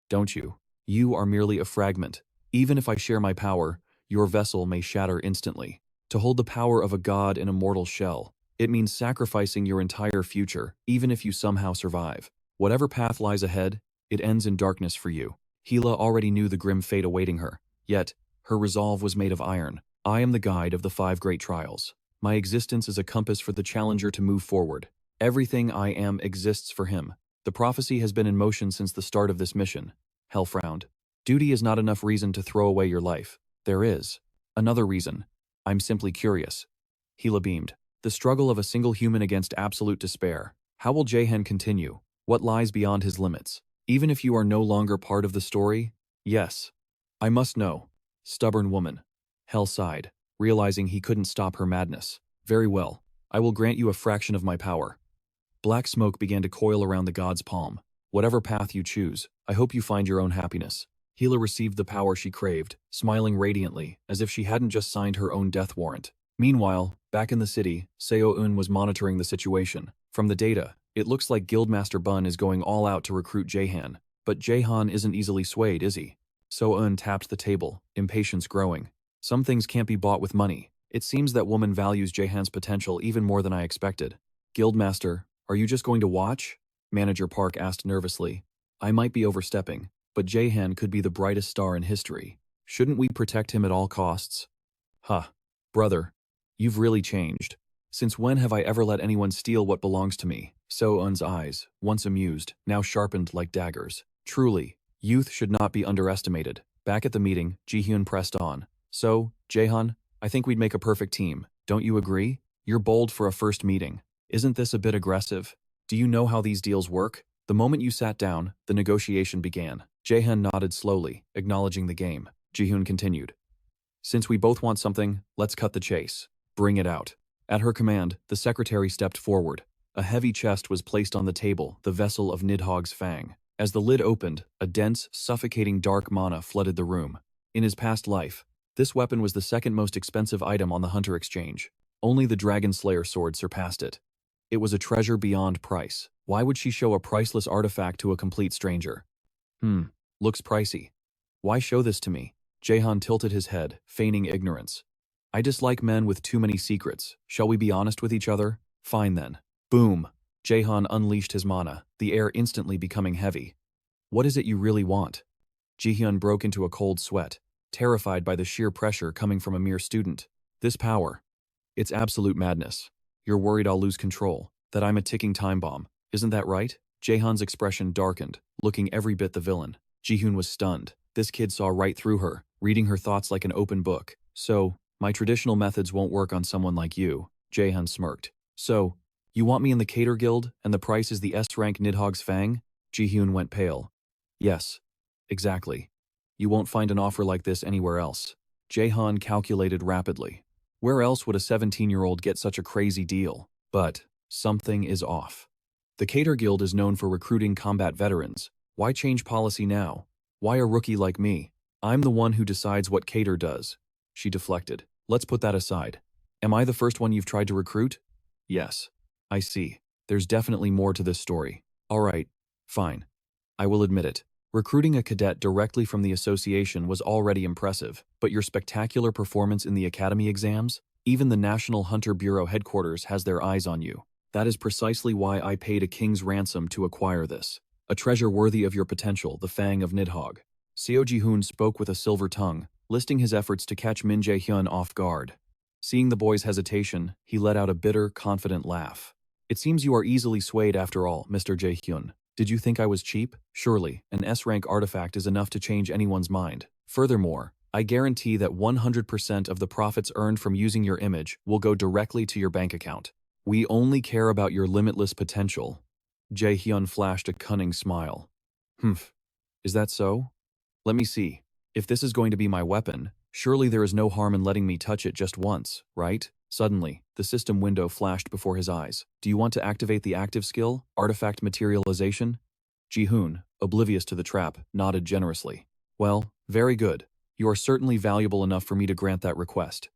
don't you? You are merely a fragment. Even if I share my power, your vessel may shatter instantly. To hold the power of a god in a mortal shell, it means sacrificing your entire future, even if you somehow survive. Whatever path lies ahead, it ends in darkness for you. Hela already knew the grim fate awaiting her, yet her resolve was made of iron. I am the guide of the 5 great trials. My existence is a compass for the challenger to move forward. Everything I am exists for him. The prophecy has been in motion since the start of this mission. Hell frowned. Duty is not enough reason to throw away your life. There is another reason. I'm simply curious. Hela beamed. The struggle of a single human against absolute despair. How will Jaehan continue? What lies beyond his limits? Even if you are no longer part of the story? Yes. I must know. Stubborn woman. Hell sighed, realizing he couldn't stop her madness. Very well. I will grant you a fraction of my power. Black smoke began to coil around the god's palm. Whatever path you choose, I hope you find your own happiness. Hela received the power she craved, smiling radiantly, as if she hadn't just signed her own death warrant. Meanwhile, back in the city, Seo-eun was monitoring the situation. From the data, it looks like Guildmaster Bun is going all out to recruit Jaehan. But Jaehan isn't easily swayed, is he? Seo-eun tapped the table, impatience growing. Some things can't be bought with money. It seems that woman values Jaehan's potential even more than I expected. Guildmaster, are you just going to watch? Manager Park asked nervously. I might be overstepping, but Jaehan could be the brightest star in history. Shouldn't we protect him at all costs? Huh. Brother, you've really changed. Since when have I ever let anyone steal what belongs to me? Seo-eun's eyes, once amused, now sharpened like daggers. Truly, youth should not be underestimated. Back at the meeting, Ji-hyun pressed on. So, Jaehan, I think we'd make a perfect team. Don't you agree? You're bold for a first meeting. Isn't this a bit aggressive? Do you know how these deals work? The moment you sat down, the negotiation began. Jaehan nodded slowly, acknowledging the game. Ji-hyun continued. Since we both want something, let's cut the chase. Bring it out. At her command, the secretary stepped forward. A heavy chest was placed on the table, the vessel of Nidhogg's Fang. As the lid opened, a dense, suffocating dark mana flooded the room. In his past life, this weapon was the second most expensive item on the Hunter Exchange. Only the Dragon Slayer sword surpassed it. It was a treasure beyond price. Why would she show a priceless artifact to a complete stranger? Looks pricey. Why show this to me? Jaehan tilted his head, feigning ignorance. I dislike men with too many secrets. Shall we be honest with each other? Fine then. Boom. Jaehan unleashed his mana, the air instantly becoming heavy. What is it you really want? Ji-hyun broke into a cold sweat, terrified by the sheer pressure coming from a mere student. This power. It's absolute madness. You're worried I'll lose control, that I'm a ticking time bomb. Isn't that right? Jaehan's expression darkened, looking every bit the villain. Ji-hyun was stunned. This kid saw right through her, reading her thoughts like an open book. So, my traditional methods won't work on someone like you, Jaehan smirked. So, you want me in the Cater Guild, and the price is the S-rank Nidhogg's Fang? Ji-hyun went pale. Yes, exactly. You won't find an offer like this anywhere else. Jaehan calculated rapidly. Where else would a 17-year-old get such a crazy deal? But something is off. The Cater Guild is known for recruiting combat veterans. Why change policy now? Why a rookie like me? I'm the one who decides what Cater does. She deflected. Let's put that aside. Am I the first one you've tried to recruit? Yes. I see. There's definitely more to this story. All right. Fine. I will admit it. Recruiting a cadet directly from the association was already impressive, but your spectacular performance in the academy exams? Even the National Hunter Bureau headquarters has their eyes on you. That is precisely why I paid a king's ransom to acquire this. A treasure worthy of your potential, the Fang of Nidhogg. Seo Ji-hoon spoke with a silver tongue, listing his efforts to catch Min Jae-hyun off guard. Seeing the boy's hesitation, he let out a bitter, confident laugh. It seems you are easily swayed after all, Mr. Jae-hyun. Did you think I was cheap? Surely, an S-rank artifact is enough to change anyone's mind. Furthermore, I guarantee that 100% of the profits earned from using your image will go directly to your bank account. We only care about your limitless potential. Jae-hyun flashed a cunning smile. Humph. Is that so? Let me see. If this is going to be my weapon, surely there is no harm in letting me touch it just once, right? Suddenly, the system window flashed before his eyes. Do you want to activate the active skill, Artifact Materialization? Ji-hoon, oblivious to the trap, nodded generously. Well, very good. You are certainly valuable enough for me to grant that request.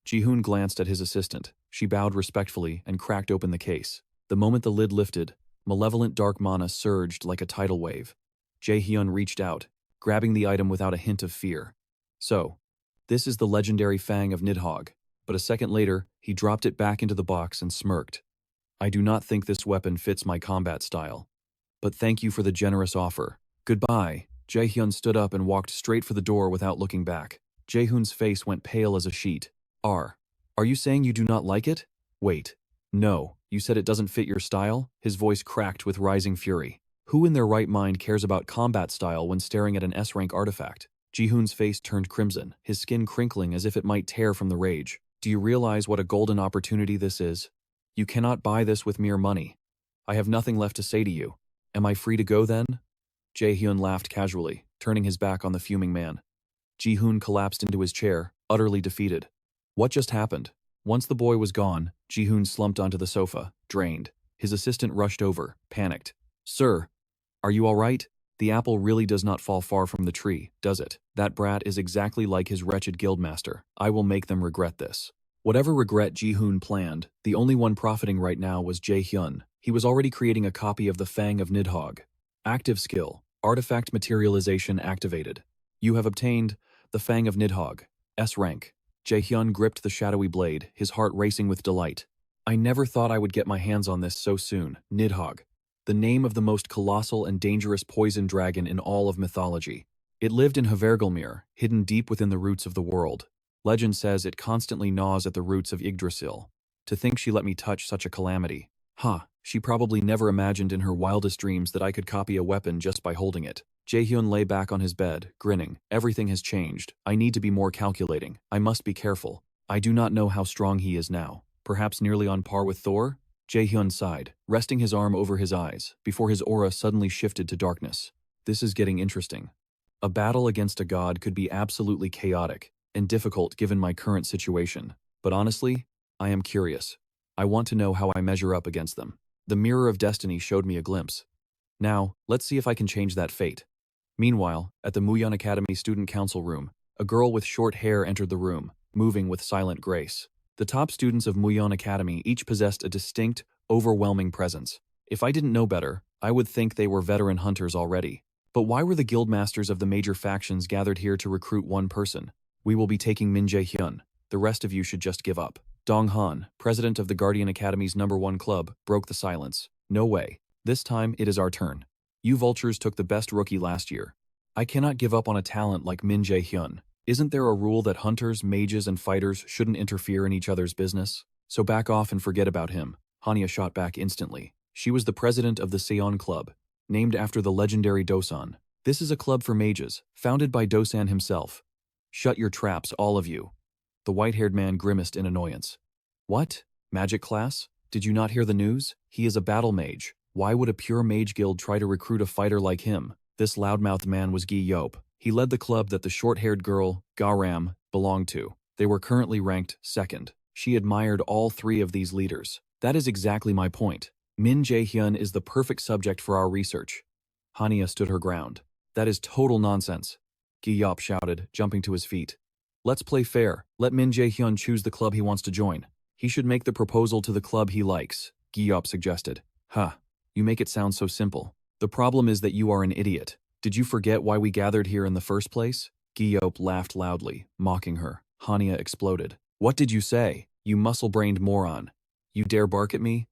Ji-hoon glanced at his assistant. She bowed respectfully and cracked open the case. The moment the lid lifted, malevolent dark mana surged like a tidal wave. Jae-hyun reached out, grabbing the item without a hint of fear. So, this is the legendary Fang of Nidhogg. But a second later, he dropped it back into the box and smirked. I do not think this weapon fits my combat style. But thank you for the generous offer. Goodbye. Jae-hyun stood up and walked straight for the door without looking back. Jae-hoon's face went pale as a sheet. Are you saying you do not like it? Wait. No, you said it doesn't fit your style? His voice cracked with rising fury. Who in their right mind cares about combat style when staring at an S-rank artifact? Ji-hoon's face turned crimson, his skin crinkling as if it might tear from the rage. Do you realize what a golden opportunity this is? You cannot buy this with mere money. I have nothing left to say to you. Am I free to go then? Jae-hyun laughed casually, turning his back on the fuming man. Ji-hoon collapsed into his chair, utterly defeated. What just happened? Once the boy was gone, Ji-hoon slumped onto the sofa, drained. His assistant rushed over, panicked. Sir, are you all right? The apple really does not fall far from the tree, does it? That brat is exactly like his wretched guildmaster. I will make them regret this. Whatever regret Ji-hoon planned, the only one profiting right now was Jae-hyun. He was already creating a copy of the Fang of Nidhogg. Active skill, Artifact Materialization activated. You have obtained the Fang of Nidhogg, S rank. Jae-hyun gripped the shadowy blade, his heart racing with delight. I never thought I would get my hands on this so soon. Nidhogg, the name of the most colossal and dangerous poison dragon in all of mythology. It lived in Havergelmir, hidden deep within the roots of the world. Legend says it constantly gnaws at the roots of Yggdrasil. To think she let me touch such a calamity. She probably never imagined in her wildest dreams that I could copy a weapon just by holding it. Jae-hyun lay back on his bed, grinning. Everything has changed. I need to be more calculating. I must be careful. I do not know how strong he is now. Perhaps nearly on par with Thor? Jae-hyun sighed, resting his arm over his eyes, before his aura suddenly shifted to darkness. This is getting interesting. A battle against a god could be absolutely chaotic and difficult given my current situation. But honestly, I am curious. I want to know how I measure up against them. The Mirror of Destiny showed me a glimpse. Now, let's see if I can change that fate. Meanwhile, at the Muyeon Academy Student Council room, a girl with short hair entered the room, moving with silent grace. The top students of Muyeon Academy each possessed a distinct, overwhelming presence. If I didn't know better, I would think they were veteran hunters already. But why were the guildmasters of the major factions gathered here to recruit one person? We will be taking Min Jae-hyun. The rest of you should just give up. Dong-han, president of the Guardian Academy's #1 club, broke the silence. No way. This time, it is our turn. You vultures took the best rookie last year. I cannot give up on a talent like Min Jae-hyun. Isn't there a rule that hunters, mages, and fighters shouldn't interfere in each other's business? So back off and forget about him. Hanya shot back instantly. She was the president of the Seon Club, named after the legendary Dosan. This is a club for mages, founded by Dosan himself. Shut your traps, all of you. The white-haired man grimaced in annoyance. What? Magic class? Did you not hear the news? He is a battle mage. Why would a pure mage guild try to recruit a fighter like him? This loudmouthed man was Gi Yop. He led the club that the short-haired girl, Garam, belonged to. They were currently ranked second. She admired all three of these leaders. That is exactly my point. Min Jae-hyun is the perfect subject for our research. Hania stood her ground. That is total nonsense. Gi-yop shouted, jumping to his feet. Let's play fair. Let Min Jae-hyun choose the club he wants to join. He should make the proposal to the club he likes, Gi-yop suggested. You make it sound so simple. The problem is that you are an idiot. Did you forget why we gathered here in the first place? Gi-yop laughed loudly, mocking her. Hania exploded. What did you say, you muscle-brained moron? You dare bark at me?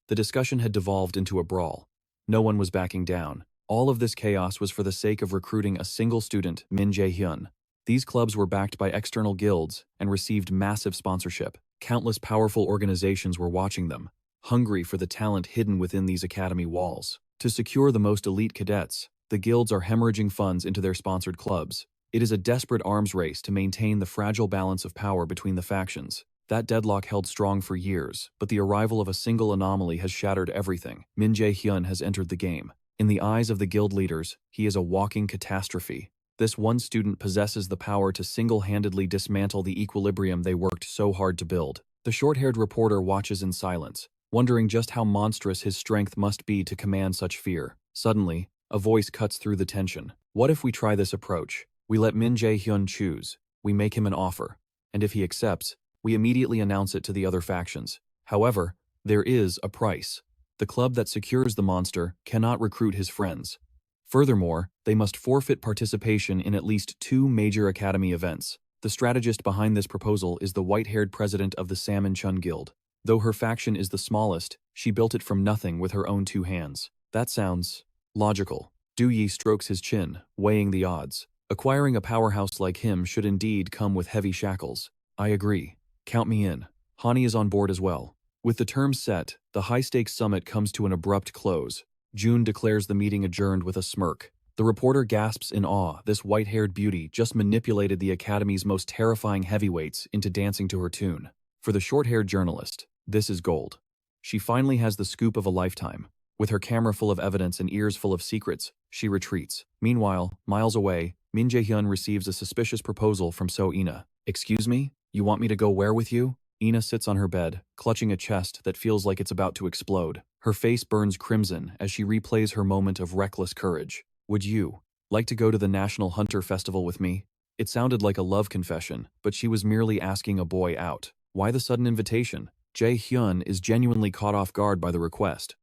The discussion had devolved into a brawl. No one was backing down. All of this chaos was for the sake of recruiting a single student, Min Jae-hyun. These clubs were backed by external guilds and received massive sponsorship. Countless powerful organizations were watching them, hungry for the talent hidden within these academy walls. To secure the most elite cadets, the guilds are hemorrhaging funds into their sponsored clubs. It is a desperate arms race to maintain the fragile balance of power between the factions. That deadlock held strong for years, but the arrival of a single anomaly has shattered everything. Min Jae-hyun has entered the game. In the eyes of the guild leaders, he is a walking catastrophe. This one student possesses the power to single-handedly dismantle the equilibrium they worked so hard to build. The short-haired reporter watches in silence, wondering just how monstrous his strength must be to command such fear. Suddenly, a voice cuts through the tension. What if we try this approach? We let Min Jae-hyun choose. We make him an offer. And if he accepts, we immediately announce it to the other factions. However, there is a price. The club that secures the monster cannot recruit his friends. Furthermore, they must forfeit participation in at least 2 major academy events. The strategist behind this proposal is the white-haired president of the Salmon Chun Guild. Though her faction is the smallest, she built it from nothing with her own 2 hands. That sounds logical. Du Yi strokes his chin, weighing the odds. Acquiring a powerhouse like him should indeed come with heavy shackles. I agree. Count me in. Hani is on board as well. With the terms set, the high-stakes summit comes to an abrupt close. June declares the meeting adjourned with a smirk. The reporter gasps in awe. This white-haired beauty just manipulated the Academy's most terrifying heavyweights into dancing to her tune. For the short-haired journalist, this is gold. She finally has the scoop of a lifetime. With her camera full of evidence and ears full of secrets, she retreats. Meanwhile, miles away, Min Jae-hyun receives a suspicious proposal from So-ina. Excuse me? You want me to go where with you? Ina sits on her bed, clutching a chest that feels like it's about to explode. Her face burns crimson as she replays her moment of reckless courage. Would you like to go to the National Hunter Festival with me? It sounded like a love confession, but she was merely asking a boy out. Why the sudden invitation? Jae-hyun is genuinely caught off guard by the request.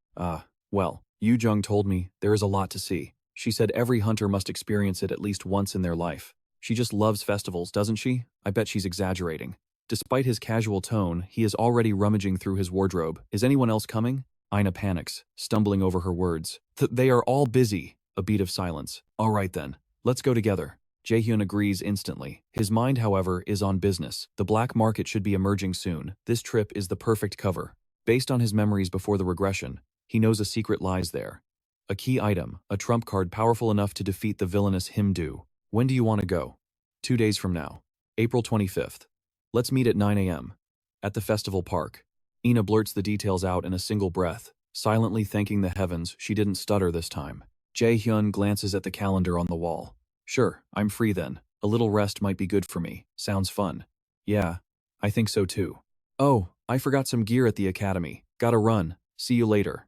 Well, Yoo-jung told me there is a lot to see. She said every hunter must experience it at least once in their life. She just loves festivals, doesn't she? I bet she's exaggerating. Despite his casual tone, he is already rummaging through his wardrobe. Is anyone else coming? Ina panics, stumbling over her words. They are all busy. A beat of silence. All right then. Let's go together. Jae-hyun agrees instantly. His mind, however, is on business. The black market should be emerging soon. This trip is the perfect cover. Based on his memories before the regression, he knows a secret lies there. A key item, a trump card powerful enough to defeat the villainous Him-do. When do you want to go? 2 days from now. April 25th. Let's meet at 9 a.m. at the festival park. Ina blurts the details out in a single breath, silently thanking the heavens she didn't stutter this time. Jae-hyun glances at the calendar on the wall. Sure, I'm free then. A little rest might be good for me. Sounds fun. Yeah, I think so too. Oh, I forgot some gear at the academy. Gotta run. See you later.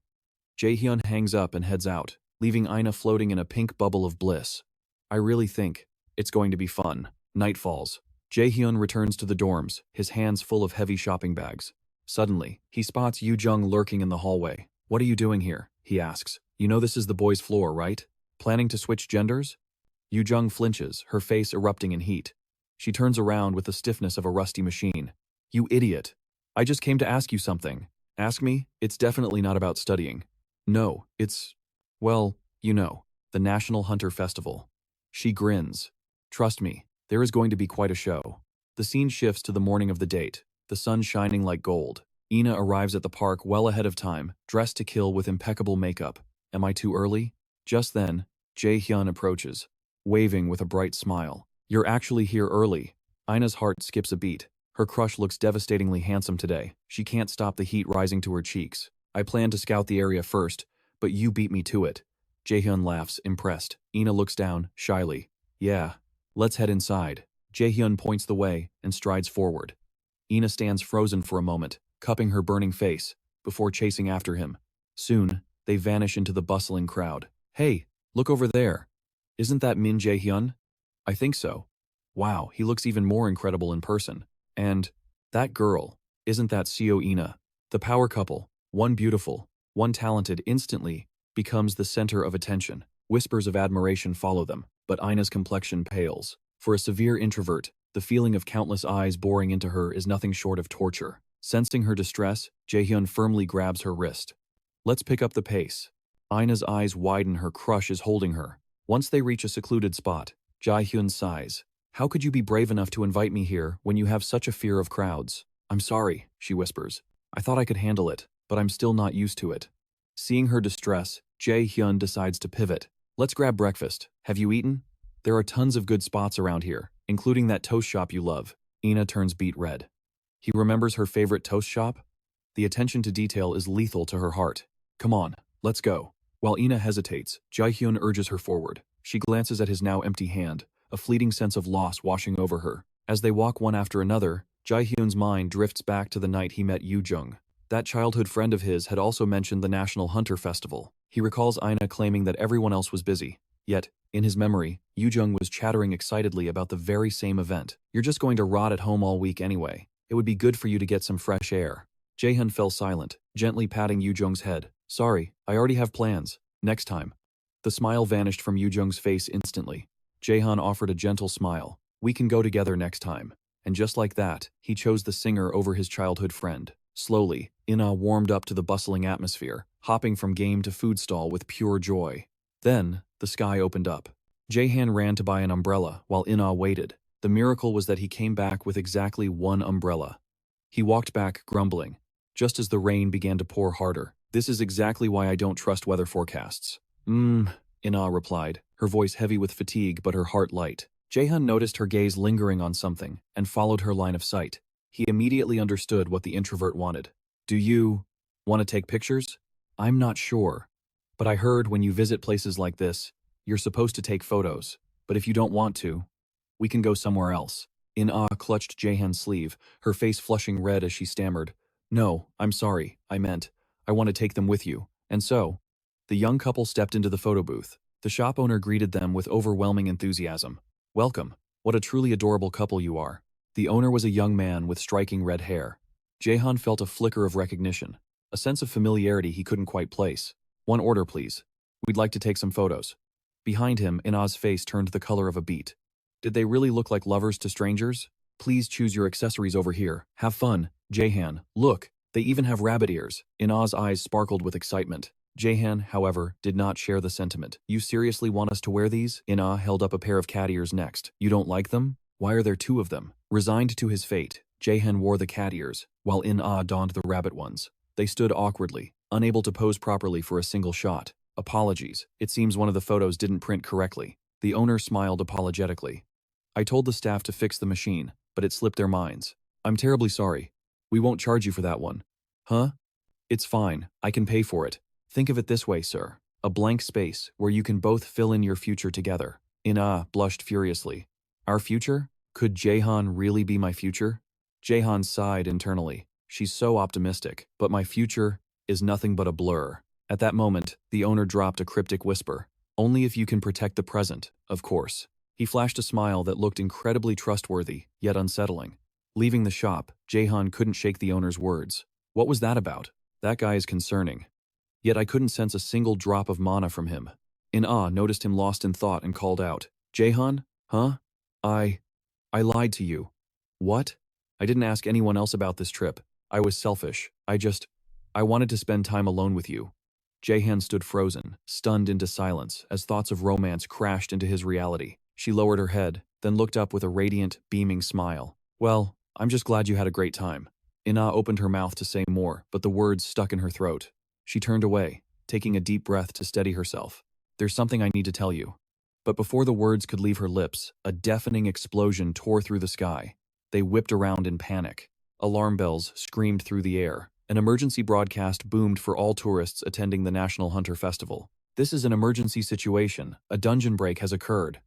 Jae-hyun hangs up and heads out, leaving Ina floating in a pink bubble of bliss. I really think it's going to be fun. Night falls. Jae-hyun returns to the dorms, his hands full of heavy shopping bags. Suddenly, he spots Yoo-jung lurking in the hallway. What are you doing here? He asks. You know this is the boys' floor, right? Planning to switch genders? Yoo-jung flinches, her face erupting in heat. She turns around with the stiffness of a rusty machine. You idiot. I just came to ask you something. Ask me? It's definitely not about studying. No, it's, well, you know, the National Hunter Festival. She grins. Trust me, there is going to be quite a show. The scene shifts to the morning of the date, the sun shining like gold. Ina arrives at the park well ahead of time, dressed to kill with impeccable makeup. Am I too early? Just then, Jae-hyun approaches, waving with a bright smile. You're actually here early. Ina's heart skips a beat. Her crush looks devastatingly handsome today. She can't stop the heat rising to her cheeks. I planned to scout the area first, but you beat me to it. Jae-hyun laughs, impressed. Ina looks down, shyly. Yeah, let's head inside. Jaehyun points the way and strides forward. Ina stands frozen for a moment, cupping her burning face, before chasing after him. Soon, they vanish into the bustling crowd. Hey, look over there. Isn't that Min Jae-hyun? I think so. Wow, he looks even more incredible in person. And that girl, isn't that Seo Ina? The power couple, one beautiful, one talented, instantly becomes the center of attention. Whispers of admiration follow them, but Ina's complexion pales. For a severe introvert, the feeling of countless eyes boring into her is nothing short of torture. Sensing her distress, Jaehyun firmly grabs her wrist. Let's pick up the pace. Ina's eyes widen, her crush is holding her. Once they reach a secluded spot, Jaehyun sighs. How could you be brave enough to invite me here when you have such a fear of crowds? I'm sorry, she whispers. I thought I could handle it, but I'm still not used to it. Seeing her distress, Jaehyun decides to pivot. Let's grab breakfast. Have you eaten? There are tons of good spots around here, including that toast shop you love. Ina turns beet red. He remembers her favorite toast shop? The attention to detail is lethal to her heart. Come on, let's go. While Ina hesitates, Jaehyun urges her forward. She glances at his now empty hand, a fleeting sense of loss washing over her. As they walk one after another, Jaehyun's mind drifts back to the night he met Yoo-jung. That childhood friend of his had also mentioned the National Hunter Festival. He recalls Ina claiming that everyone else was busy. Yet, in his memory, Yoo-jung was chattering excitedly about the very same event. You're just going to rot at home all week anyway. It would be good for you to get some fresh air. Jaehyun fell silent, gently patting Yoo-jung's head. Sorry, I already have plans. Next time. The smile vanished from Yoo-jung's face instantly. Jaehyun offered a gentle smile. We can go together next time. And just like that, he chose the singer over his childhood friend. Slowly, Ina warmed up to the bustling atmosphere, hopping from game to food stall with pure joy. Then, the sky opened up. Jaehyun ran to buy an umbrella while Ina waited. The miracle was that he came back with exactly one umbrella. He walked back, grumbling, just as the rain began to pour harder. This is exactly why I don't trust weather forecasts. Ina replied, her voice heavy with fatigue but her heart light. Jaehyun noticed her gaze lingering on something and followed her line of sight. He immediately understood what the introvert wanted. Do you want to take pictures? I'm not sure. But I heard when you visit places like this, you're supposed to take photos. But if you don't want to, we can go somewhere else. Ina clutched Jaehyun's sleeve, her face flushing red as she stammered. No, I'm sorry, I want to take them with you. And so, the young couple stepped into the photo booth. The shop owner greeted them with overwhelming enthusiasm. Welcome. What a truly adorable couple you are. The owner was a young man with striking red hair. Jaehyun felt a flicker of recognition, a sense of familiarity he couldn't quite place. One order, please. We'd like to take some photos. Behind him, Ina's face turned the color of a beet. Did they really look like lovers to strangers? Please choose your accessories over here. Have fun. Jaehyun, look, they even have rabbit ears. Ina's eyes sparkled with excitement. Jaehyun, however, did not share the sentiment. You seriously want us to wear these? Ina held up a pair of cat ears next. You don't like them? Why are there two of them? Resigned to his fate, Jaehyun wore the cat ears, while Ina donned the rabbit ones. They stood awkwardly, unable to pose properly for a single shot. Apologies, it seems one of the photos didn't print correctly. The owner smiled apologetically. I told the staff to fix the machine, but it slipped their minds. I'm terribly sorry. We won't charge you for that one. Huh? It's fine, I can pay for it. Think of it this way, sir. A blank space where you can both fill in your future together. Ina blushed furiously. Our future? Could Jaehyun really be my future? Jaehyun sighed internally. She's so optimistic, but my future is nothing but a blur. At that moment, the owner dropped a cryptic whisper. Only if you can protect the present, of course. He flashed a smile that looked incredibly trustworthy, yet unsettling. Leaving the shop, Jaehyun couldn't shake the owner's words. What was that about? That guy is concerning. Yet I couldn't sense a single drop of mana from him. Ina noticed him lost in thought and called out, Jaehyun? Huh? I lied to you. What? I didn't ask anyone else about this trip. I was selfish. I wanted to spend time alone with you. Jaehyun stood frozen, stunned into silence as thoughts of romance crashed into his reality. She lowered her head, then looked up with a radiant, beaming smile. Well, I'm just glad you had a great time. Ina opened her mouth to say more, but the words stuck in her throat. She turned away, taking a deep breath to steady herself. There's something I need to tell you. But before the words could leave her lips, a deafening explosion tore through the sky. They whipped around in panic. Alarm bells screamed through the air. An emergency broadcast boomed for all tourists attending the National Hunter Festival. This is an emergency situation. A dungeon break has occurred.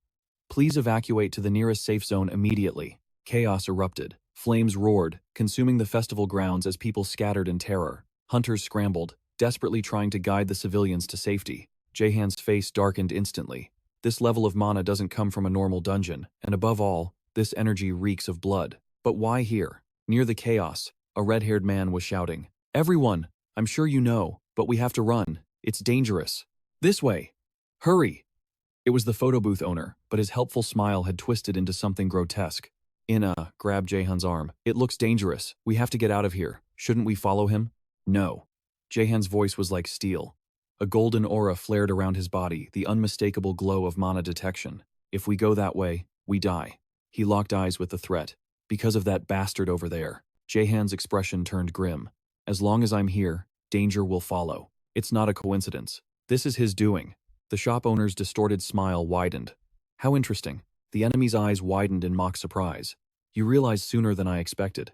Please evacuate to the nearest safe zone immediately. Chaos erupted. Flames roared, consuming the festival grounds as people scattered in terror. Hunters scrambled, desperately trying to guide the civilians to safety. Jahan's face darkened instantly. This level of mana doesn't come from a normal dungeon, and above all, this energy reeks of blood. But why here? Near the chaos, a red-haired man was shouting, "Everyone, I'm sure you know, but we have to run. It's dangerous. This way. Hurry!" It was the photo booth owner, but his helpful smile had twisted into something grotesque. Ina grabbed Jahan's arm. "It looks dangerous. We have to get out of here. Shouldn't we follow him?" "No." Jahan's voice was like steel. A golden aura flared around his body, the unmistakable glow of mana detection. "If we go that way, we die." He locked eyes with the threat. "Because of that bastard over there." Jahan's expression turned grim. "As long as I'm here, danger will follow. It's not a coincidence. This is his doing." The shop owner's distorted smile widened. "How interesting." The enemy's eyes widened in mock surprise. "You realize sooner than I expected.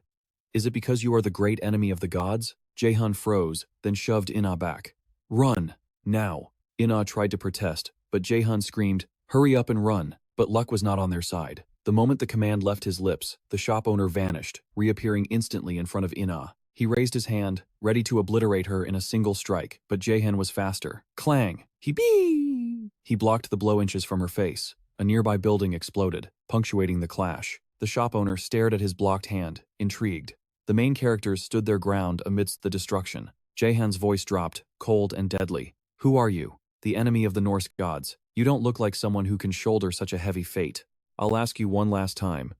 Is it because you are the great enemy of the gods?" Jahan froze, then shoved Ina back. "Run! Now!" Ina tried to protest, but Jahan screamed, "Hurry up and run!" But luck was not on their side. The moment the command left his lips, the shop owner vanished, reappearing instantly in front of Ina. He raised his hand, ready to obliterate her in a single strike, but Jahan was faster. Clang! He blocked the blow inches from her face. A nearby building exploded, punctuating the clash. The shop owner stared at his blocked hand, intrigued. The main characters stood their ground amidst the destruction. Jahan's voice dropped, cold and deadly. "Who are you? The enemy of the Norse gods. You don't look like someone who can shoulder such a heavy fate. I'll ask you one last time.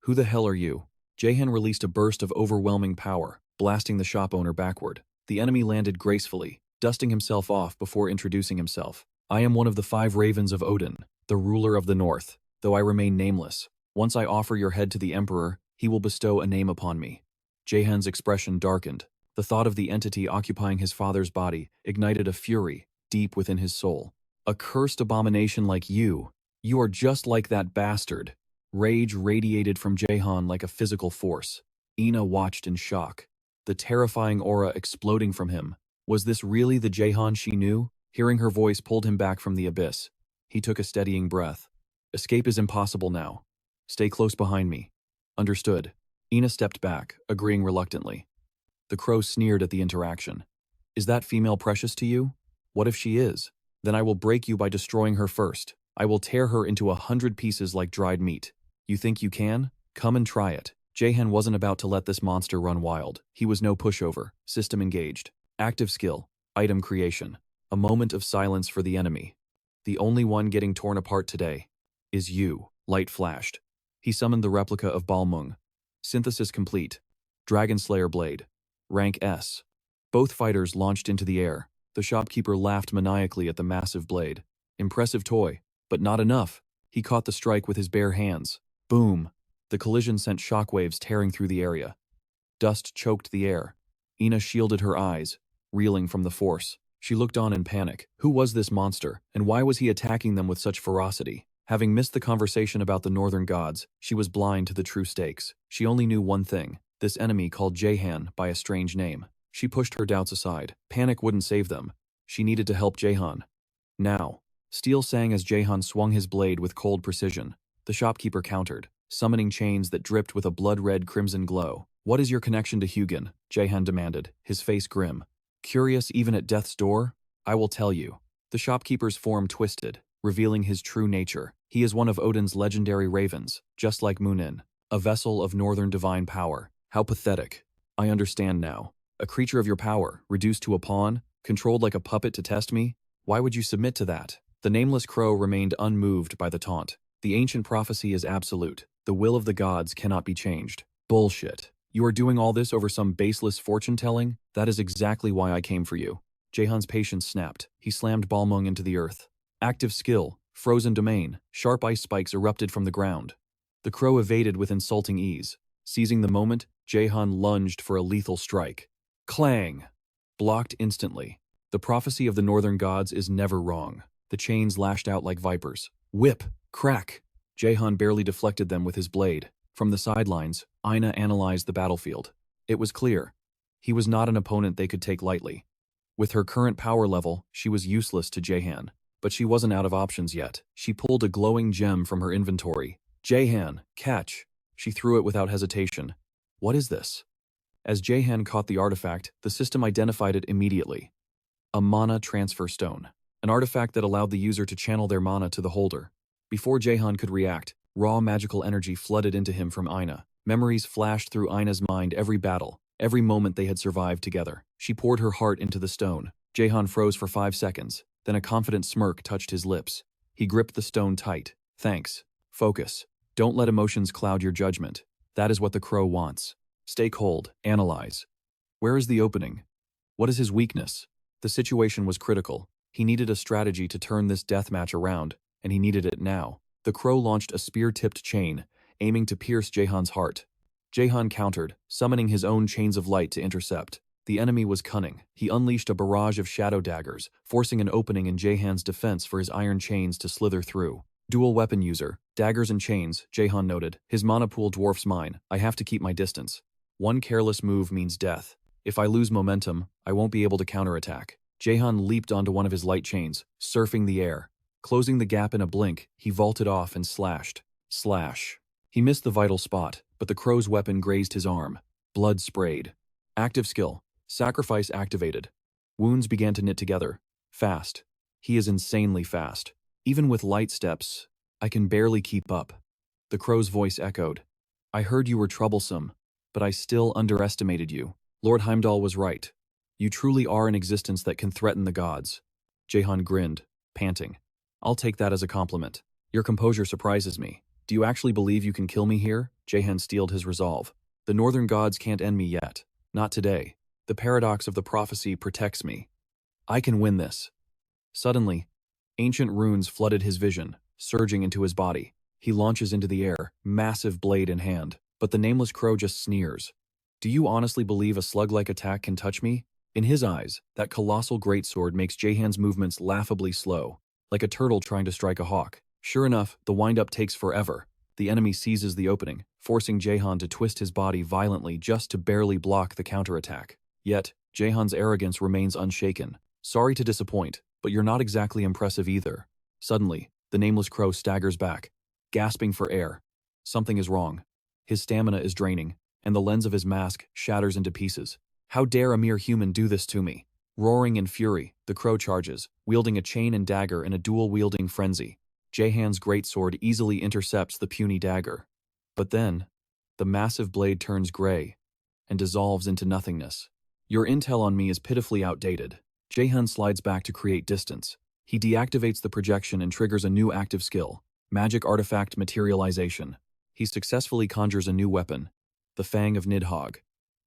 Who the hell are you?" Jahan released a burst of overwhelming power, blasting the shop owner backward. The enemy landed gracefully, dusting himself off before introducing himself. "I am one of the 5 ravens of Odin, the ruler of the North, though I remain nameless. Once I offer your head to the Emperor, he will bestow a name upon me." Jahan's expression darkened. The thought of the entity occupying his father's body ignited a fury deep within his soul. "A cursed abomination like you. You are just like that bastard." Rage radiated from Jahan like a physical force. Ina watched in shock. The terrifying aura exploding from him. Was this really the Jahan she knew? Hearing her voice pulled him back from the abyss. He took a steadying breath. "Escape is impossible now. Stay close behind me." "Understood." Ina stepped back, agreeing reluctantly. The crow sneered at the interaction. "Is that female precious to you? What if she is? Then I will break you by destroying her first. I will tear her into 100 pieces like dried meat. You think you can? Come and try it." Jahan wasn't about to let this monster run wild. He was no pushover. System engaged. Active skill. Item creation. A moment of silence for the enemy. "The only one getting torn apart today is you." Light flashed. He summoned the replica of Balmung. Synthesis complete. Dragon Slayer Blade. Rank S. Both fighters launched into the air. The shopkeeper laughed maniacally at the massive blade. Impressive toy, but not enough. He caught the strike with his bare hands. Boom! The collision sent shockwaves tearing through the area. Dust choked the air. Ina shielded her eyes, reeling from the force. She looked on in panic. Who was this monster, and why was he attacking them with such ferocity? Having missed the conversation about the northern gods, she was blind to the true stakes. She only knew one thing: this enemy called Jahan by a strange name. She pushed her doubts aside. Panic wouldn't save them. She needed to help Jahan. Now. Steel sang as Jahan swung his blade with cold precision. The shopkeeper countered, summoning chains that dripped with a blood-red crimson glow. "What is your connection to Hugin?" Jahan demanded, his face grim. "Curious even at death's door? I will tell you." The shopkeeper's form twisted, revealing his true nature. He is one of Odin's legendary ravens, just like Min-Hun, a vessel of northern divine power. How pathetic. I understand now. A creature of your power, reduced to a pawn, controlled like a puppet to test me? Why would you submit to that? The nameless crow remained unmoved by the taunt. The ancient prophecy is absolute. The will of the gods cannot be changed. Bullshit. You are doing all this over some baseless fortune-telling? That is exactly why I came for you. Jahan's patience snapped. He slammed Balmung into the earth. Active skill. Frozen domain. Sharp ice spikes erupted from the ground. The crow evaded with insulting ease. Seizing the moment, Jahan lunged for a lethal strike. Clang! Blocked instantly. The prophecy of the northern gods is never wrong. The chains lashed out like vipers. Whip! Crack! Jahan barely deflected them with his blade. From the sidelines, Ina analyzed the battlefield. It was clear. He was not an opponent they could take lightly. With her current power level, she was useless to Jahan. But she wasn't out of options yet. She pulled a glowing gem from her inventory. Jaehan, catch! She threw it without hesitation. What is this? As Jaehan caught the artifact, the system identified it immediately. A mana transfer stone. An artifact that allowed the user to channel their mana to the holder. Before Jaehan could react, raw magical energy flooded into him from Aina. Memories flashed through Aina's mind every battle, every moment they had survived together. She poured her heart into the stone. Jaehan froze for 5 seconds, then a confident smirk touched his lips. He gripped the stone tight. Thanks. Focus. Don't let emotions cloud your judgment. That is what the crow wants. Stay cold. Analyze. Where is the opening? What is his weakness? The situation was critical. He needed a strategy to turn this deathmatch around, and he needed it now. The crow launched a spear-tipped chain, aiming to pierce Jaehan's heart. Jaehan countered, summoning his own chains of light to intercept. The enemy was cunning. He unleashed a barrage of shadow daggers, forcing an opening in Jaehan's defense for his iron chains to slither through. Dual weapon user, daggers and chains, Jaehan noted. His mana pool dwarfs mine. I have to keep my distance. One careless move means death. If I lose momentum, I won't be able to counterattack. Jaehan leaped onto one of his light chains, surfing the air. Closing the gap in a blink, he vaulted off and slashed. Slash. He missed the vital spot, but the crow's weapon grazed his arm. Blood sprayed. Active skill. Sacrifice activated. Wounds began to knit together. Fast. He is insanely fast. Even with light steps, I can barely keep up. The crow's voice echoed. I heard you were troublesome, but I still underestimated you. Lord Heimdall was right. You truly are an existence that can threaten the gods. Jaehan grinned, panting. I'll take that as a compliment. Your composure surprises me. Do you actually believe you can kill me here? Jaehan steeled his resolve. The northern gods can't end me yet. Not today. The paradox of the prophecy protects me. I can win this. Suddenly, ancient runes flooded his vision, surging into his body. He launches into the air, massive blade in hand. But the nameless crow just sneers. Do you honestly believe a slug-like attack can touch me? In his eyes, that colossal greatsword makes Jaehan's movements laughably slow, like a turtle trying to strike a hawk. Sure enough, the wind-up takes forever. The enemy seizes the opening, forcing Jaehan to twist his body violently just to barely block the counterattack. Yet, Jaehan's arrogance remains unshaken. Sorry to disappoint, but you're not exactly impressive either. Suddenly, the nameless crow staggers back, gasping for air. Something is wrong. His stamina is draining, and the lens of his mask shatters into pieces. How dare a mere human do this to me? Roaring in fury, the crow charges, wielding a chain and dagger in a dual-wielding frenzy. Jaehan's greatsword easily intercepts the puny dagger. But then, the massive blade turns gray and dissolves into nothingness. Your intel on me is pitifully outdated. Jaehan slides back to create distance. He deactivates the projection and triggers a new active skill, Magic Artifact Materialization. He successfully conjures a new weapon, the Fang of Nidhogg.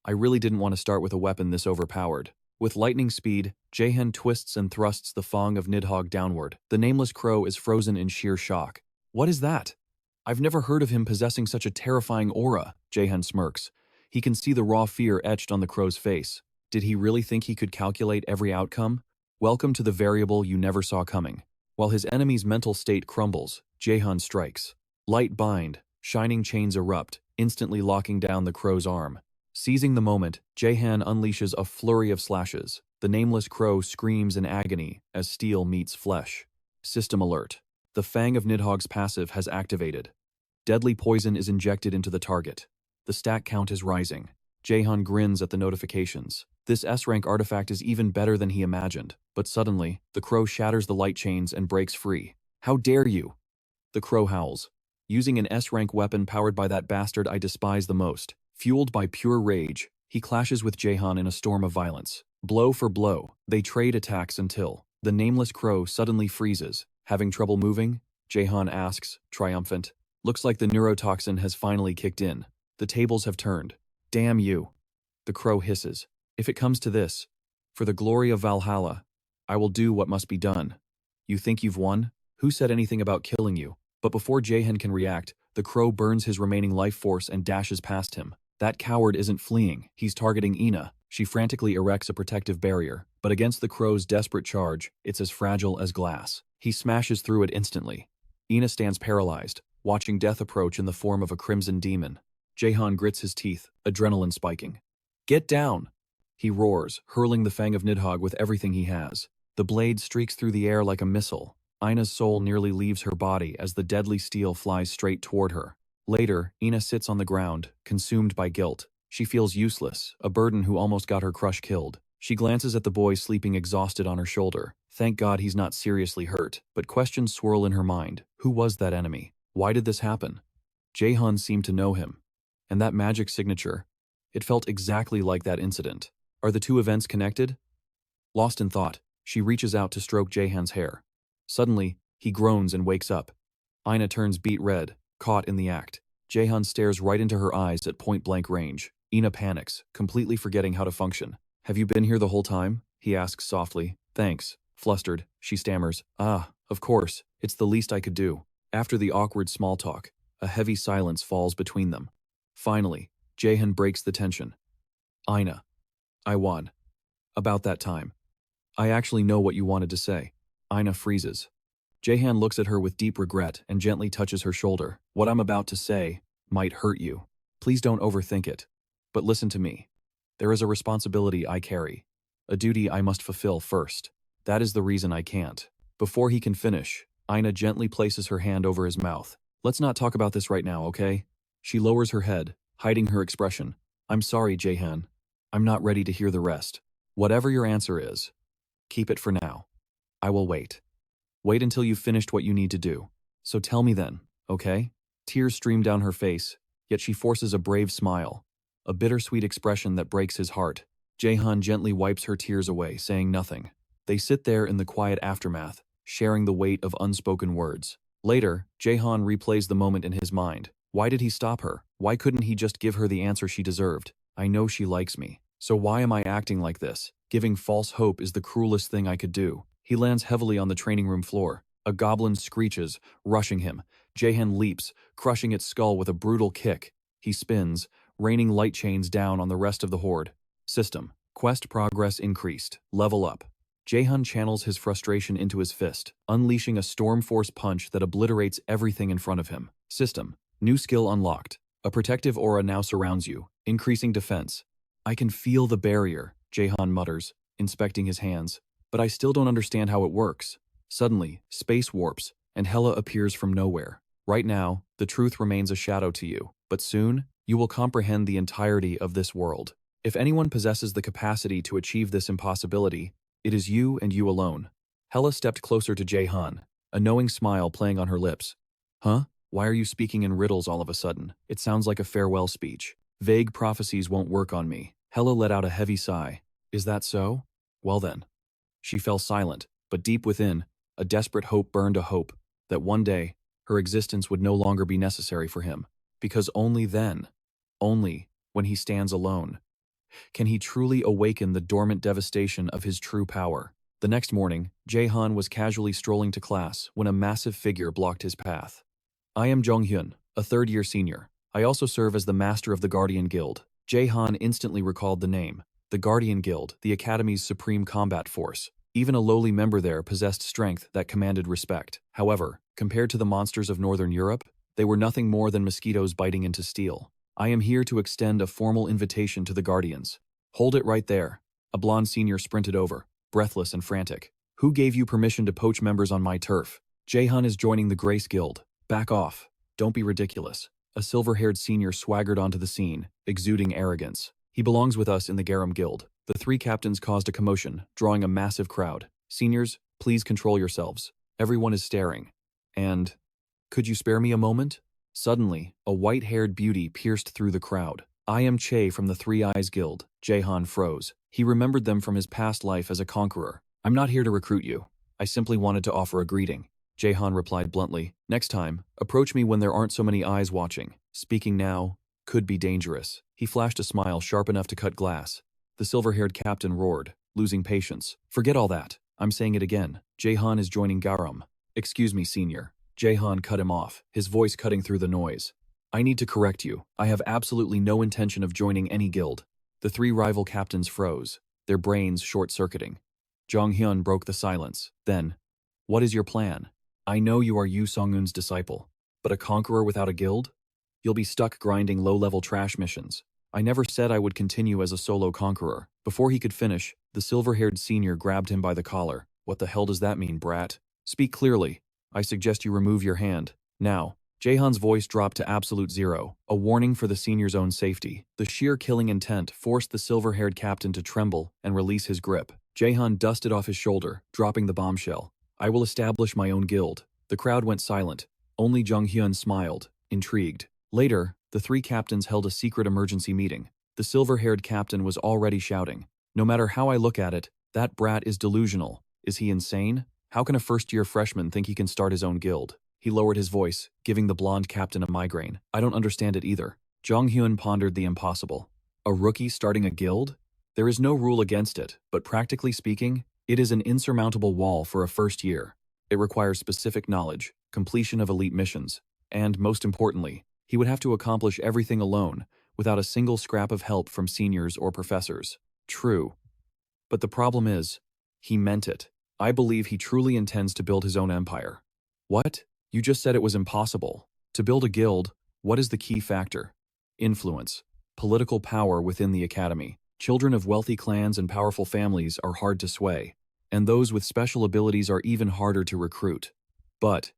I really didn't want to start with a weapon this overpowered. With lightning speed, Jaehan twists and thrusts the Fang of Nidhogg downward. The nameless crow is frozen in sheer shock. What is that? I've never heard of him possessing such a terrifying aura, Jaehan smirks. He can see the raw fear etched on the crow's face. Did he really think he could calculate every outcome? Welcome to the variable you never saw coming. While his enemy's mental state crumbles, Jaehan strikes. Light bind, shining chains erupt, instantly locking down the crow's arm. Seizing the moment, Jaehan unleashes a flurry of slashes. The nameless crow screams in agony as steel meets flesh. System alert. The Fang of Nidhogg's passive has activated. Deadly poison is injected into the target. The stat count is rising. Jaehan grins at the notifications. This S-rank artifact is even better than he imagined. But suddenly, the crow shatters the light chains and breaks free. How dare you? The crow howls. Using an S-rank weapon powered by that bastard I despise the most. Fueled by pure rage, he clashes with Jaehan in a storm of violence. Blow for blow, they trade attacks until the nameless crow suddenly freezes. Having trouble moving? Jaehan asks, triumphant. Looks like the neurotoxin has finally kicked in. The tables have turned. Damn you. The crow hisses. If it comes to this, for the glory of Valhalla, I will do what must be done. You think you've won? Who said anything about killing you? But before Jaehan can react, the crow burns his remaining life force and dashes past him. That coward isn't fleeing, he's targeting Ina. She frantically erects a protective barrier, but against the crow's desperate charge, it's as fragile as glass. He smashes through it instantly. Ina stands paralyzed, watching death approach in the form of a crimson demon. Jaehan grits his teeth, adrenaline spiking. Get down! He roars, hurling the Fang of Nidhogg with everything he has. The blade streaks through the air like a missile, Ina's soul nearly leaves her body as the deadly steel flies straight toward her. Later, Ina sits on the ground, consumed by guilt. She feels useless, a burden who almost got her crush killed. She glances at the boy sleeping exhausted on her shoulder. Thank God he's not seriously hurt, but questions swirl in her mind. Who was that enemy? Why did this happen? Jae-hun seemed to know him. And that magic signature, it felt exactly like that incident. Are the two events connected? Lost in thought, she reaches out to stroke Jae-hun's hair. Suddenly, he groans and wakes up. Ina turns beet red, caught in the act. Jae-hun stares right into her eyes at point-blank range. Ina panics, completely forgetting how to function. Have you been here the whole time? He asks softly. Thanks. Flustered, she stammers. Of course, it's the least I could do. After the awkward small talk, a heavy silence falls between them. Finally, Jae-hun breaks the tension. Ina. I won. About that time. I actually know what you wanted to say. Ina freezes. Jae-hun looks at her with deep regret and gently touches her shoulder. What I'm about to say might hurt you. Please don't overthink it. But listen to me. There is a responsibility I carry. A duty I must fulfill first. That is the reason I can't. Before he can finish, Ina gently places her hand over his mouth. Let's not talk about this right now, okay? She lowers her head, hiding her expression. I'm sorry, Jae-hun. I'm not ready to hear the rest. Whatever your answer is, keep it for now. I will wait. Wait until you've finished what you need to do. So tell me then, okay? Tears stream down her face, yet she forces a brave smile. A bittersweet expression that breaks his heart. Jae-hun gently wipes her tears away, saying nothing. They sit there in the quiet aftermath, sharing the weight of unspoken words. Later, Jae-hun replays the moment in his mind. Why did he stop her? Why couldn't he just give her the answer she deserved? I know she likes me. So why am I acting like this? Giving false hope is the cruelest thing I could do. He lands heavily on the training room floor. A goblin screeches, rushing him. Jae-hun leaps, crushing its skull with a brutal kick. He spins, raining light chains down on the rest of the horde. System. Quest progress increased. Level up. Jae-hun channels his frustration into his fist, unleashing a storm force punch that obliterates everything in front of him. System. New skill unlocked. A protective aura now surrounds you, increasing defense. I can feel the barrier, Jae-hun mutters, inspecting his hands. But I still don't understand how it works. Suddenly, space warps, and Hela appears from nowhere. Right now, the truth remains a shadow to you, but soon, you will comprehend the entirety of this world. If anyone possesses the capacity to achieve this impossibility, it is you and you alone. Hela stepped closer to Jae-hun, a knowing smile playing on her lips. Huh? Why are you speaking in riddles all of a sudden? It sounds like a farewell speech. Vague prophecies won't work on me. Hela let out a heavy sigh. Is that so? Well then. She fell silent, but deep within, a desperate hope burned a hope that one day, her existence would no longer be necessary for him. Because only then, only when he stands alone, can he truly awaken the dormant devastation of his true power. The next morning, Jae-hun was casually strolling to class when a massive figure blocked his path. I am Jong-hyun, a third-year senior. I also serve as the master of the Guardian Guild. Jae-hun instantly recalled the name. The Guardian Guild, the Academy's supreme combat force. Even a lowly member there possessed strength that commanded respect. However, compared to the monsters of Northern Europe, they were nothing more than mosquitoes biting into steel. I am here to extend a formal invitation to the Guardians. Hold it right there. A blonde senior sprinted over, breathless and frantic. Who gave you permission to poach members on my turf? Jae-hun is joining the Grace Guild. Back off. Don't be ridiculous. A silver-haired senior swaggered onto the scene, exuding arrogance. He belongs with us in the Garum Guild. The three captains caused a commotion, drawing a massive crowd. Seniors, please control yourselves. Everyone is staring. And, could you spare me a moment? Suddenly, a white-haired beauty pierced through the crowd. I am Che from the Three Eyes Guild. Jae-hun froze. He remembered them from his past life as a conqueror. I'm not here to recruit you. I simply wanted to offer a greeting. Jae-hun replied bluntly. Next time, approach me when there aren't so many eyes watching. Speaking now could be dangerous. He flashed a smile sharp enough to cut glass. The silver-haired captain roared, losing patience. Forget all that. I'm saying it again. Jae-hun is joining Garum. Excuse me, senior. Jae-hun cut him off, his voice cutting through the noise. I need to correct you. I have absolutely no intention of joining any guild. The three rival captains froze, their brains short-circuiting. Jong-hyun broke the silence. Then, what is your plan? I know you are Yu Song-eun's disciple, but a conqueror without a guild? You'll be stuck grinding low-level trash missions. I never said I would continue as a solo conqueror. Before he could finish, the silver-haired senior grabbed him by the collar. What the hell does that mean, brat? Speak clearly. I suggest you remove your hand. Now. Jaehan's voice dropped to absolute zero, a warning for the senior's own safety. The sheer killing intent forced the silver-haired captain to tremble and release his grip. Jaehan dusted off his shoulder, dropping the bombshell. I will establish my own guild. The crowd went silent. Only Jung-hyun smiled, intrigued. Later, the three captains held a secret emergency meeting. The silver-haired captain was already shouting. No matter how I look at it, that brat is delusional. Is he insane? How can a first-year freshman think he can start his own guild? He lowered his voice, giving the blonde captain a migraine. I don't understand it either. Jong-hyun pondered the impossible. A rookie starting a guild? There is no rule against it, but practically speaking, it is an insurmountable wall for a first year. It requires specific knowledge, completion of elite missions, and, most importantly, he would have to accomplish everything alone, without a single scrap of help from seniors or professors. True. But the problem is, he meant it. I believe he truly intends to build his own empire. What? You just said it was impossible. To build a guild, what is the key factor? Influence. Political power within the academy. Children of wealthy clans and powerful families are hard to sway, and those with special abilities are even harder to recruit. But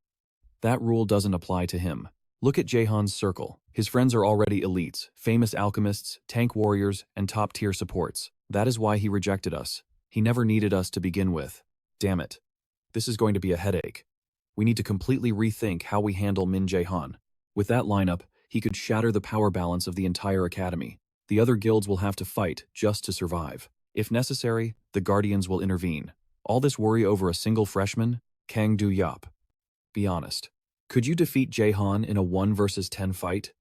that rule doesn't apply to him. Look at Jaehan's circle. His friends are already elites, famous alchemists, tank warriors, and top-tier supports. That is why he rejected us. He never needed us to begin with. Damn it. This is going to be a headache. We need to completely rethink how we handle Min Jae-han. With that lineup, he could shatter the power balance of the entire academy. The other guilds will have to fight just to survive. If necessary, the Guardians will intervene. All this worry over a single freshman? Kang Do-yap. Be honest. Could you defeat Jae-han in a 1 versus 10 fight?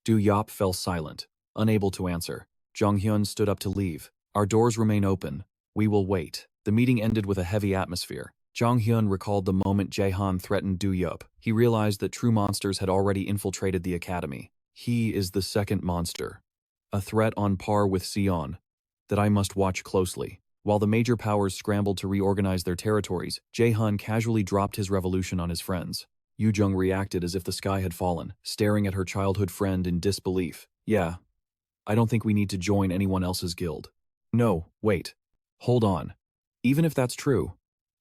Do-yap fell silent, unable to answer. Jong-hyun stood up to leave. Our doors remain open. We will wait. The meeting ended with a heavy atmosphere. Jong-hyun recalled the moment Jae-han threatened Do-yup. He realized that true monsters had already infiltrated the academy. He is the second monster. A threat on par with Sion, that I must watch closely. While the major powers scrambled to reorganize their territories, Jae-han casually dropped his revolution on his friends. Yoo-jung reacted as if the sky had fallen, staring at her childhood friend in disbelief. Yeah, I don't think we need to join anyone else's guild. No, wait. Hold on. Even if that's true,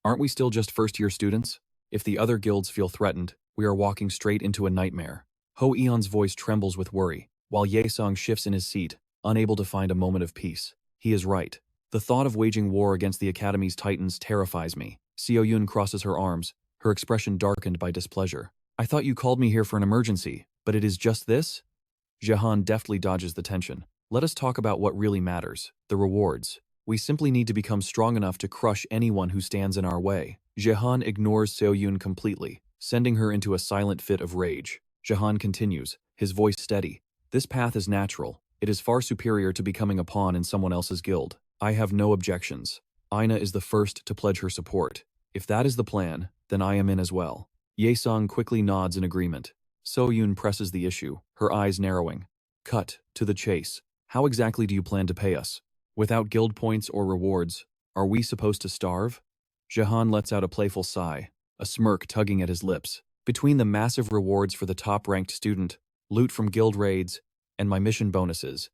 aren't we still just first-year students? If the other guilds feel threatened, we are walking straight into a nightmare. Ho Eon's voice trembles with worry, while Ye-sung shifts in his seat, unable to find a moment of peace. He is right. The thought of waging war against the Academy's titans terrifies me. Seo-yoon crosses her arms, her expression darkened by displeasure. I thought you called me here for an emergency, but it is just this? Jaehan deftly dodges the tension. Let us talk about what really matters, the rewards. We simply need to become strong enough to crush anyone who stands in our way. Jaehan ignores Seo-yoon completely, sending her into a silent fit of rage. Jaehan continues, his voice steady. This path is natural. It is far superior to becoming a pawn in someone else's guild. I have no objections. Aina is the first to pledge her support. If that is the plan, then I am in as well. Ye-sung quickly nods in agreement. So-yoon presses the issue, her eyes narrowing. Cut to the chase. How exactly do you plan to pay us? Without guild points or rewards, are we supposed to starve? Jaehan lets out a playful sigh, a smirk tugging at his lips. Between the massive rewards for the top-ranked student, loot from guild raids, and my mission bonuses,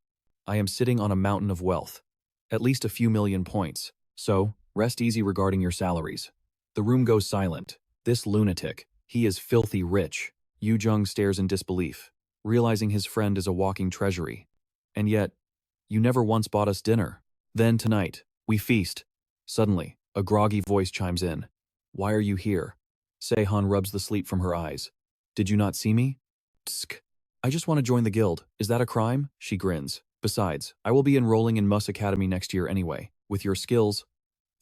I am sitting on a mountain of wealth. At least a few million points. So, rest easy regarding your salaries. The room goes silent. This lunatic, he is filthy rich. Yoo-jung stares in disbelief, realizing his friend is a walking treasury. And yet, you never once bought us dinner. Then tonight, we feast. Suddenly, a groggy voice chimes in. Why are you here? Seo-han rubs the sleep from her eyes. Did you not see me? Tsk. I just want to join the guild. Is that a crime? She grins. Besides, I will be enrolling in Mus Academy next year anyway. With your skills,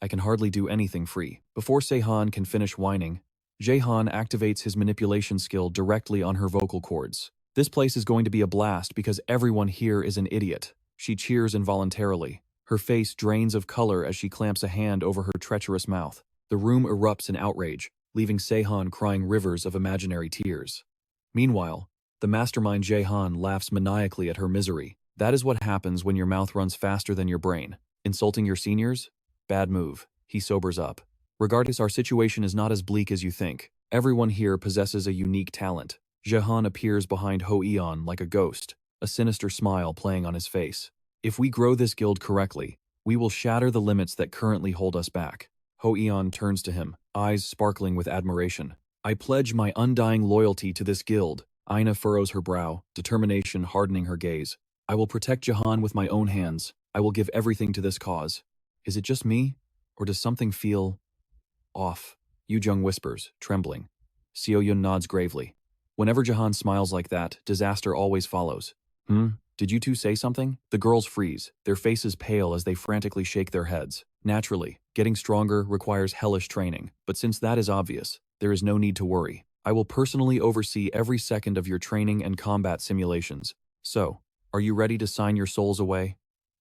I can hardly do anything free. Before Seo-han can finish whining, Jaehan activates his manipulation skill directly on her vocal cords. This place is going to be a blast because everyone here is an idiot. She cheers involuntarily. Her face drains of color as she clamps a hand over her treacherous mouth. The room erupts in outrage, leaving Seo-han crying rivers of imaginary tears. Meanwhile, the mastermind Jaehan laughs maniacally at her misery. That is what happens when your mouth runs faster than your brain. Insulting your seniors? Bad move. He sobers up. Regardless, our situation is not as bleak as you think. Everyone here possesses a unique talent. Jaehan appears behind Ho Eon like a ghost, a sinister smile playing on his face. If we grow this guild correctly, we will shatter the limits that currently hold us back. Ho-Eon turns to him, eyes sparkling with admiration. I pledge my undying loyalty to this guild. Aina furrows her brow, determination hardening her gaze. I will protect Jahan with my own hands. I will give everything to this cause. Is it just me? Or does something feel off? Yu-Jung whispers, trembling. Seo-Yun nods gravely. Whenever Jahan smiles like that, disaster always follows. Did you two say something? The girls freeze, their faces pale as they frantically shake their heads. Naturally, getting stronger requires hellish training, but since that is obvious, there is no need to worry. I will personally oversee every second of your training and combat simulations. So, are you ready to sign your souls away?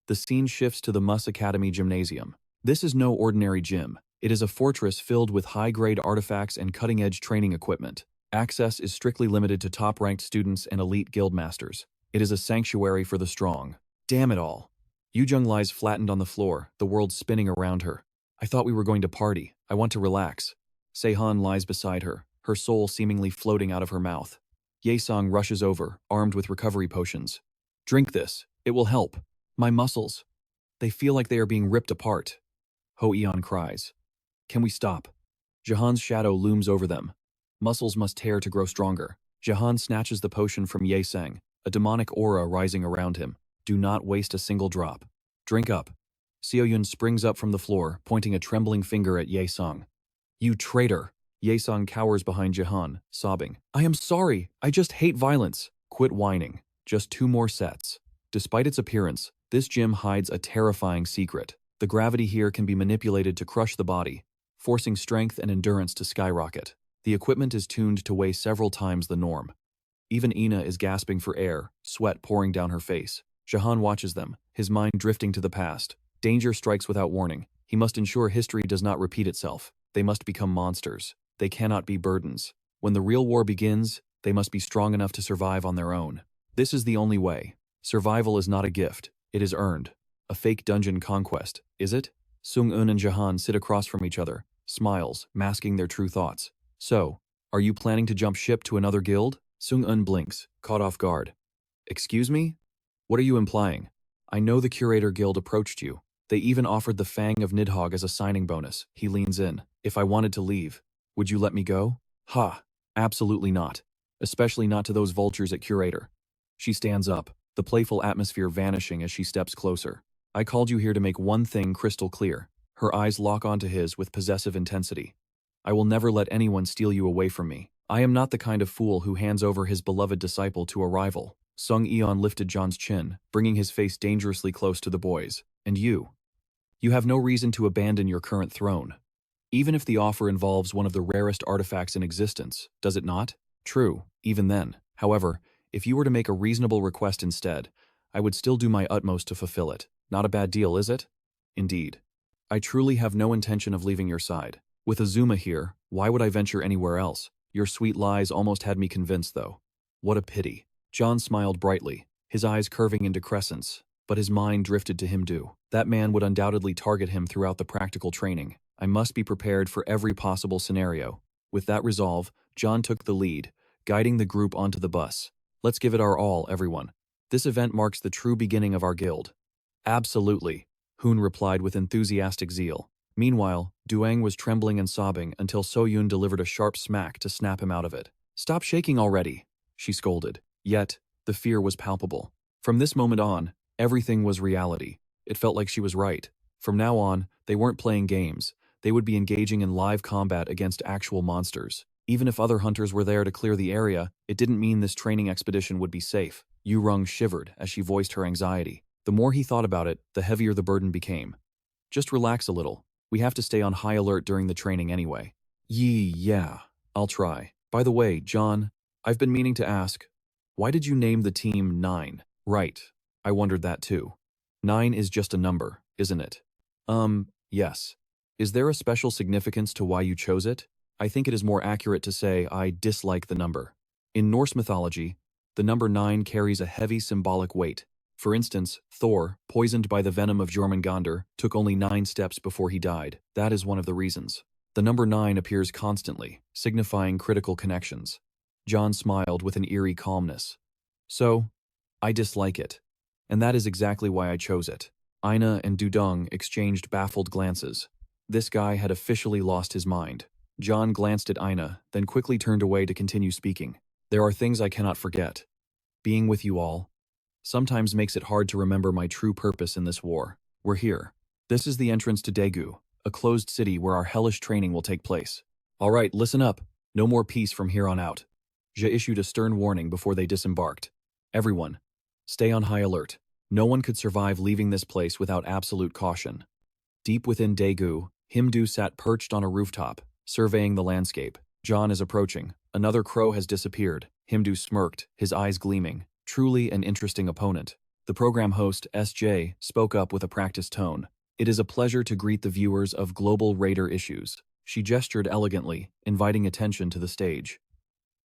The scene shifts to the Mus Academy Gymnasium. This is no ordinary gym. It is a fortress filled with high-grade artifacts and cutting-edge training equipment. Access is strictly limited to top-ranked students and elite guild masters. It is a sanctuary for the strong. Damn it all. Yu-Jung lies flattened on the floor, the world spinning around her. I thought we were going to party. I want to relax. Se-Han lies beside her, her soul seemingly floating out of her mouth. Ye-Song rushes over, armed with recovery potions. Drink this. It will help. My muscles. They feel like they are being ripped apart. Ho-Eon cries. Can we stop? Jahan's shadow looms over them. Muscles must tear to grow stronger. Jahan snatches the potion from Ye-Sang, a demonic aura rising around him. Do not waste a single drop. Drink up. Seo-Yun springs up from the floor, pointing a trembling finger at Ye-Song. You traitor! Ye-Song cowers behind Jahan, sobbing. I am sorry. I just hate violence. Quit whining. Just 2 more sets. Despite its appearance, this gym hides a terrifying secret. The gravity here can be manipulated to crush the body, forcing strength and endurance to skyrocket. The equipment is tuned to weigh several times the norm. Even Ina is gasping for air, sweat pouring down her face. Jahan watches them, his mind drifting to the past. Danger strikes without warning. He must ensure history does not repeat itself. They must become monsters. They cannot be burdens. When the real war begins, they must be strong enough to survive on their own. This is the only way. Survival is not a gift. It is earned. A fake dungeon conquest, is it? Sung-Un and Jahan sit across from each other, smiles, masking their true thoughts. So, are you planning to jump ship to another guild? Sung-Un blinks, caught off guard. Excuse me? What are you implying? I know the Curator Guild approached you. They even offered the Fang of Nidhogg as a signing bonus. He leans in. If I wanted to leave, would you let me go? Ha! Absolutely not. Especially not to those vultures at Curator. She stands up, the playful atmosphere vanishing as she steps closer. I called you here to make one thing crystal clear. Her eyes lock onto his with possessive intensity. I will never let anyone steal you away from me. I am not the kind of fool who hands over his beloved disciple to a rival. Sung-Eon lifted John's chin, bringing his face dangerously close to the boy's. And you? You have no reason to abandon your current throne. Even if the offer involves one of the rarest artifacts in existence, does it not? True, even then. However, if you were to make a reasonable request instead, I would still do my utmost to fulfill it. Not a bad deal, is it? Indeed. I truly have no intention of leaving your side. With Azuma here, why would I venture anywhere else? Your sweet lies almost had me convinced, though. What a pity. John smiled brightly, his eyes curving into crescents, but his mind drifted to Himdu. That man would undoubtedly target him throughout the practical training. I must be prepared for every possible scenario. With that resolve, John took the lead, guiding the group onto the bus. Let's give it our all, everyone. This event marks the true beginning of our guild. Absolutely, Hun replied with enthusiastic zeal. Meanwhile, Duang was trembling and sobbing until So-Yun delivered a sharp smack to snap him out of it. Stop shaking already, she scolded. Yet, the fear was palpable. From this moment on, everything was reality. It felt like she was right. From now on, they weren't playing games. They would be engaging in live combat against actual monsters. Even if other hunters were there to clear the area, it didn't mean this training expedition would be safe. Yu-Rung shivered as she voiced her anxiety. The more he thought about it, the heavier the burden became. Just relax a little. We have to stay on high alert during the training anyway. Yeah, I'll try. By the way, John, I've been meaning to ask, why did you name the team 9? Right, I wondered that too. 9 is just a number, isn't it? Yes. Is there a special significance to why you chose it? I think it is more accurate to say I dislike the number. In Norse mythology, the number 9 carries a heavy symbolic weight. For instance, Thor, poisoned by the venom of Jormungandr, took only 9 steps before he died. That is one of the reasons. The number 9 appears constantly, signifying critical connections. John smiled with an eerie calmness. So, I dislike it. And that is exactly why I chose it. Aina and Dudong exchanged baffled glances. This guy had officially lost his mind. John glanced at Ina, then quickly turned away to continue speaking. There are things I cannot forget. Being with you all sometimes makes it hard to remember my true purpose in this war. We're here. This is the entrance to Daegu, a closed city where our hellish training will take place. All right, listen up. No more peace from here on out. Je issued a stern warning before they disembarked. Everyone, stay on high alert. No one could survive leaving this place without absolute caution. Deep within Daegu, Himdu sat perched on a rooftop, surveying the landscape. John is approaching. Another crow has disappeared. Himdu smirked, his eyes gleaming. Truly an interesting opponent. The program host, SJ, spoke up with a practiced tone. It is a pleasure to greet the viewers of Global Raider Issues. She gestured elegantly, inviting attention to the stage.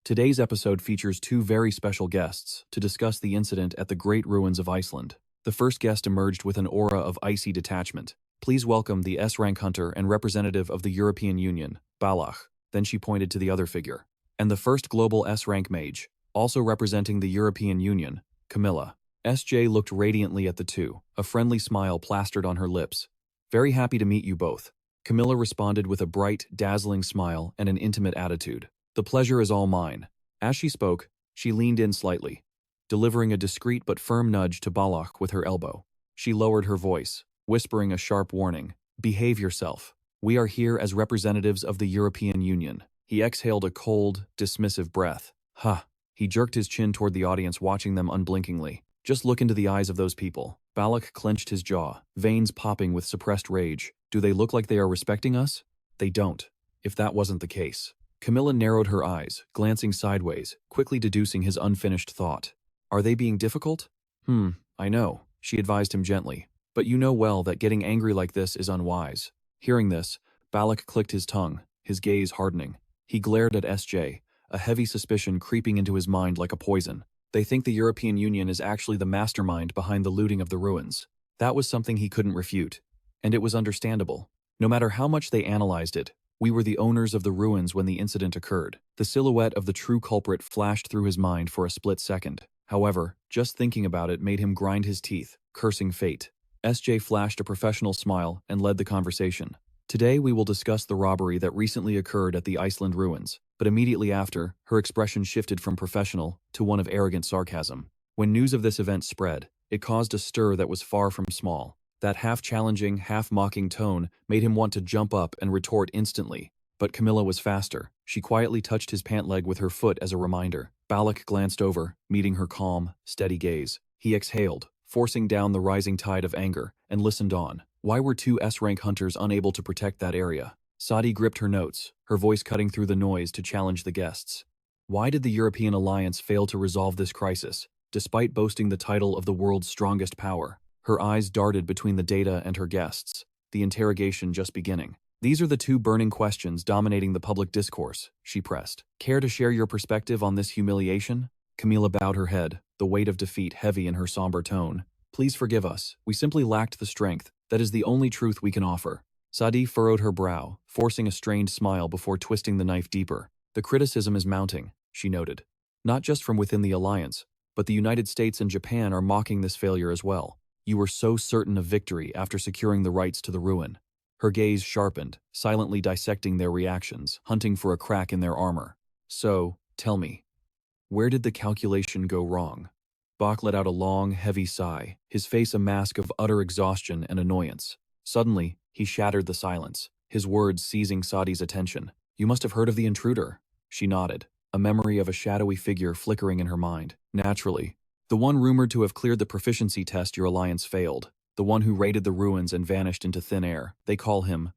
Today's episode features two very special guests to discuss the incident at the Great Ruins of Iceland. The first guest emerged with an aura of icy detachment. Please welcome the S-rank hunter and representative of the European Union, Balach. Then she pointed to the other figure. And the first global S-rank mage, also representing the European Union, Camilla. SJ looked radiantly at the two, a friendly smile plastered on her lips. Very happy to meet you both. Camilla responded with a bright, dazzling smile and an intimate attitude. The pleasure is all mine. As she spoke, she leaned in slightly, delivering a discreet but firm nudge to Balach with her elbow. She lowered her voice, whispering a sharp warning. Behave yourself. We are here as representatives of the European Union. He exhaled a cold, dismissive breath. Ha! He jerked his chin toward the audience, watching them unblinkingly. Just look into the eyes of those people. Balak clenched his jaw, veins popping with suppressed rage. Do they look like they are respecting us? They don't. If that wasn't the case. Camilla narrowed her eyes, glancing sideways, quickly deducing his unfinished thought. Are they being difficult? I know, she advised him gently. But you know well that getting angry like this is unwise. Hearing this, Balak clicked his tongue, his gaze hardening. He glared at SJ, a heavy suspicion creeping into his mind like a poison. They think the European Union is actually the mastermind behind the looting of the ruins. That was something he couldn't refute. And it was understandable. No matter how much they analyzed it, we were the owners of the ruins when the incident occurred. The silhouette of the true culprit flashed through his mind for a split second. However, just thinking about it made him grind his teeth, cursing fate. SJ flashed a professional smile and led the conversation. Today we will discuss the robbery that recently occurred at the Iceland ruins, but immediately after, her expression shifted from professional to one of arrogant sarcasm. When news of this event spread, it caused a stir that was far from small. That half-challenging, half-mocking tone made him want to jump up and retort instantly. But Camilla was faster. She quietly touched his pant leg with her foot as a reminder. Balak glanced over, meeting her calm, steady gaze. He exhaled, forcing down the rising tide of anger, and listened on. Why were two S-rank hunters unable to protect that area? Sadi gripped her notes, her voice cutting through the noise to challenge the guests. Why did the European alliance fail to resolve this crisis, despite boasting the title of the world's strongest power? Her eyes darted between the data and her guests, the interrogation just beginning. These are the two burning questions dominating the public discourse, she pressed. Care to share your perspective on this humiliation? Camilla bowed her head, the weight of defeat heavy in her somber tone. Please forgive us, we simply lacked the strength. That is the only truth we can offer. Sadi furrowed her brow, forcing a strained smile before twisting the knife deeper. The criticism is mounting, she noted. Not just from within the alliance, but the United States and Japan are mocking this failure as well. You were so certain of victory after securing the rights to the ruin. Her gaze sharpened, silently dissecting their reactions, hunting for a crack in their armor. So, tell me, where did the calculation go wrong? Bach let out a long, heavy sigh, his face a mask of utter exhaustion and annoyance. Suddenly, he shattered the silence, his words seizing Sadi's attention. You must have heard of the intruder. She nodded, a memory of a shadowy figure flickering in her mind. Naturally. The one rumored to have cleared the proficiency test your alliance failed. The one who raided the ruins and vanished into thin air. They call him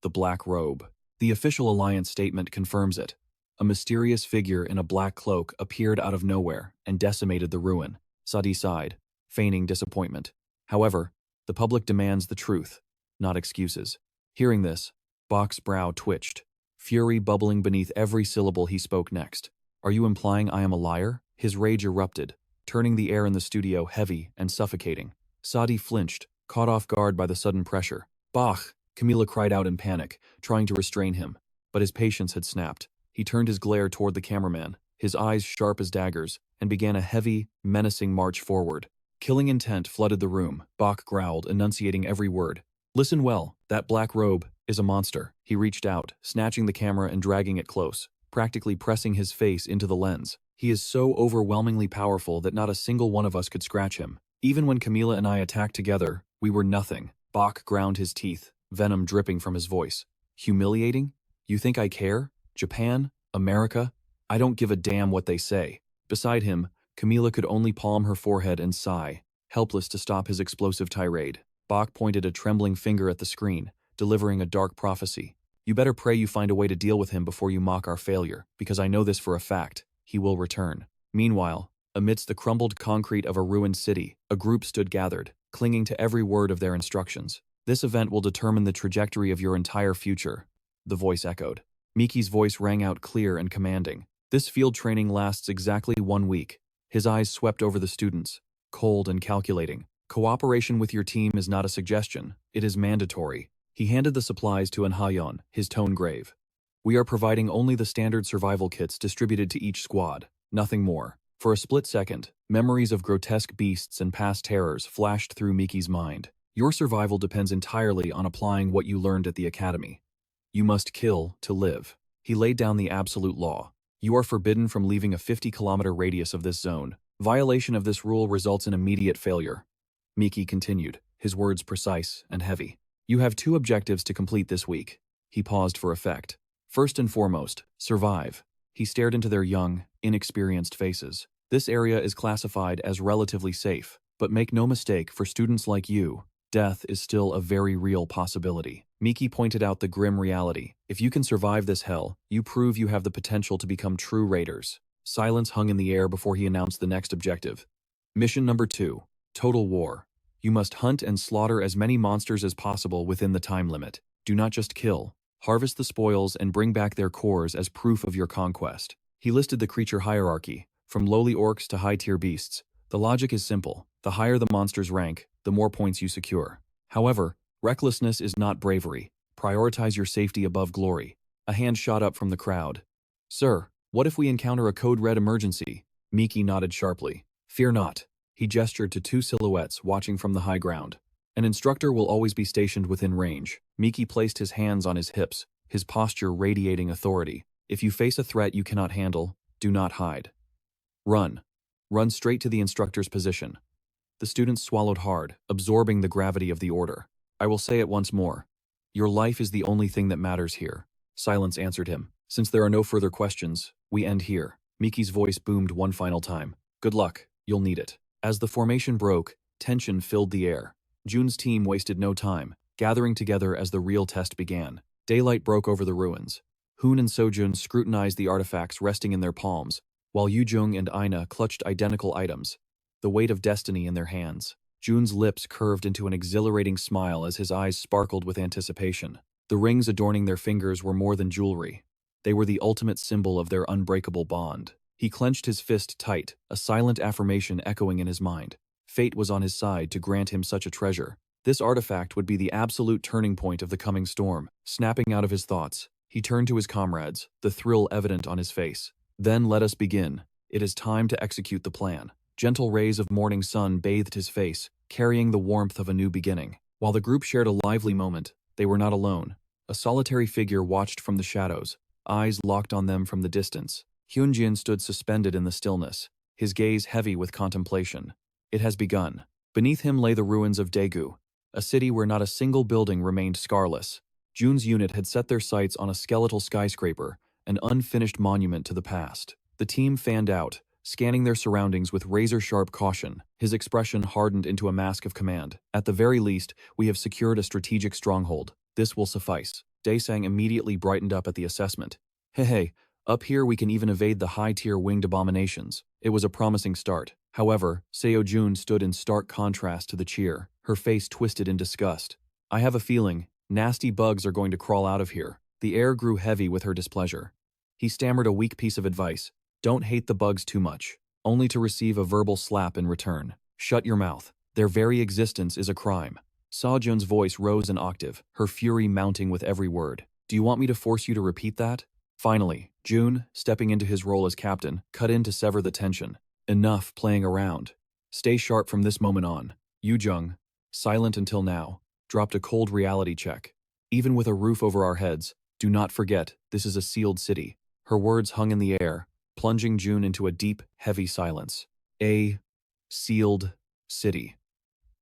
the Black Robe. The official alliance statement confirms it. A mysterious figure in a black cloak appeared out of nowhere and decimated the ruin. Sadi sighed, feigning disappointment. However, the public demands the truth, not excuses. Hearing this, Bach's brow twitched, fury bubbling beneath every syllable he spoke next. Are you implying I am a liar? His rage erupted, turning the air in the studio heavy and suffocating. Sadi flinched, caught off guard by the sudden pressure. Bach! Camilla cried out in panic, trying to restrain him. But his patience had snapped. He turned his glare toward the cameraman, his eyes sharp as daggers, and began a heavy, menacing march forward. Killing intent flooded the room. Bach growled, enunciating every word. Listen well, that black robe is a monster. He reached out, snatching the camera and dragging it close, practically pressing his face into the lens. He is so overwhelmingly powerful that not a single one of us could scratch him. Even when Camila and I attacked together, we were nothing. Bach ground his teeth, venom dripping from his voice. Humiliating? You think I care? Japan? America? I don't give a damn what they say. Beside him, Camila could only palm her forehead and sigh, helpless to stop his explosive tirade. Bach pointed a trembling finger at the screen, delivering a dark prophecy. You better pray you find a way to deal with him before you mock our failure, because I know this for a fact. He will return. Meanwhile, amidst the crumbled concrete of a ruined city, a group stood gathered, clinging to every word of their instructions. This event will determine the trajectory of your entire future, the voice echoed. Miki's voice rang out clear and commanding. This field training lasts exactly 1 week. His eyes swept over the students, cold and calculating. Cooperation with your team is not a suggestion, it is mandatory. He handed the supplies to Anhayon, his tone grave. We are providing only the standard survival kits distributed to each squad, nothing more. For a split second, memories of grotesque beasts and past terrors flashed through Miki's mind. Your survival depends entirely on applying what you learned at the academy. You must kill to live. He laid down the absolute law. You are forbidden from leaving a 50-kilometer radius of this zone. Violation of this rule results in immediate failure. Miki continued, his words precise and heavy. You have 2 objectives to complete this week. He paused for effect. First and foremost, survive. He stared into their young, inexperienced faces. This area is classified as relatively safe, but make no mistake, for students like you, death is still a very real possibility. Miki pointed out the grim reality. If you can survive this hell, you prove you have the potential to become true raiders. Silence hung in the air before he announced the next objective. Mission number 2. Total war. You must hunt and slaughter as many monsters as possible within the time limit. Do not just kill. Harvest the spoils and bring back their cores as proof of your conquest. He listed the creature hierarchy, from lowly orcs to high-tier beasts. The logic is simple. The higher the monster's rank, the more points you secure. However, recklessness is not bravery. Prioritize your safety above glory. A hand shot up from the crowd. Sir, what if we encounter a code red emergency? Miki nodded sharply. Fear not. He gestured to 2 silhouettes watching from the high ground. An instructor will always be stationed within range. Miki placed his hands on his hips, his posture radiating authority. If you face a threat you cannot handle, do not hide. Run. Run straight to the instructor's position. The students swallowed hard, absorbing the gravity of the order. I will say it once more. Your life is the only thing that matters here. Silence answered him. Since there are no further questions, we end here. Miki's voice boomed one final time. Good luck, you'll need it. As the formation broke, tension filled the air. Jun's team wasted no time, gathering together as the real test began. Daylight broke over the ruins. Hun and Sojun scrutinized the artifacts resting in their palms, while Yujung and Aina clutched identical items, the weight of destiny in their hands. Jun's lips curved into an exhilarating smile as his eyes sparkled with anticipation. The rings adorning their fingers were more than jewelry. They were the ultimate symbol of their unbreakable bond. He clenched his fist tight, a silent affirmation echoing in his mind. Fate was on his side to grant him such a treasure. This artifact would be the absolute turning point of the coming storm. Snapping out of his thoughts, he turned to his comrades, the thrill evident on his face. Then let us begin. It is time to execute the plan. Gentle rays of morning sun bathed his face, carrying the warmth of a new beginning. While the group shared a lively moment, they were not alone. A solitary figure watched from the shadows, eyes locked on them from the distance. Hyunjin stood suspended in the stillness, his gaze heavy with contemplation. It has begun. Beneath him lay the ruins of Daegu, a city where not a single building remained scarless. Jun's unit had set their sights on a skeletal skyscraper, an unfinished monument to the past. The team fanned out, scanning their surroundings with razor-sharp caution. His expression hardened into a mask of command. At the very least, we have secured a strategic stronghold. This will suffice. Daesang immediately brightened up at the assessment. Hey, up here we can even evade the high-tier winged abominations. It was a promising start. However, Seo-jun stood in stark contrast to the cheer, her face twisted in disgust. I have a feeling, nasty bugs are going to crawl out of here. The air grew heavy with her displeasure. He stammered a weak piece of advice. Don't hate the bugs too much, only to receive a verbal slap in return. Shut your mouth. Their very existence is a crime. Seo-jun's voice rose an octave, her fury mounting with every word. Do you want me to force you to repeat that? Finally, Jun, stepping into his role as captain, cut in to sever the tension. Enough playing around. Stay sharp from this moment on. Yujung, silent until now. dropped a cold reality check. Even with a roof over our heads, do not forget, this is a sealed city. Her words hung in the air, plunging June into a deep, heavy silence. A sealed city.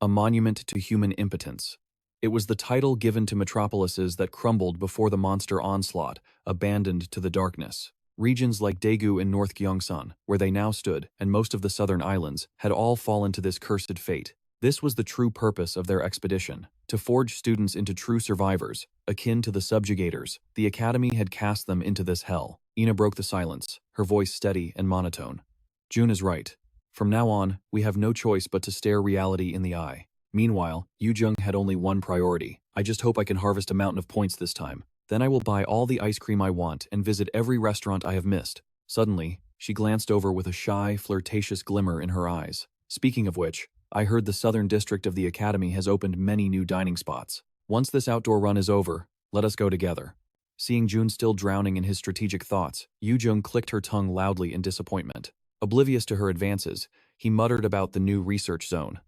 A monument to human impotence. It was the title given to metropolises that crumbled before the monster onslaught, abandoned to the darkness. Regions like Daegu in North Gyeongsang, where they now stood, and most of the southern islands, had all fallen to this cursed fate. This was the true purpose of their expedition, to forge students into true survivors, akin to the subjugators. The academy had cast them into this hell. Ina broke the silence, her voice steady and monotone. June is right. From now on, we have no choice but to stare reality in the eye. Meanwhile, Yoo-jung had only one priority. I just hope I can harvest a mountain of points this time. Then I will buy all the ice cream I want and visit every restaurant I have missed. Suddenly, she glanced over with a shy, flirtatious glimmer in her eyes. Speaking of which, I heard the southern district of the academy has opened many new dining spots. Once this outdoor run is over, let us go together. Seeing June still drowning in his strategic thoughts, Yoo-jung clicked her tongue loudly in disappointment. Oblivious to her advances, he muttered about the new research zone.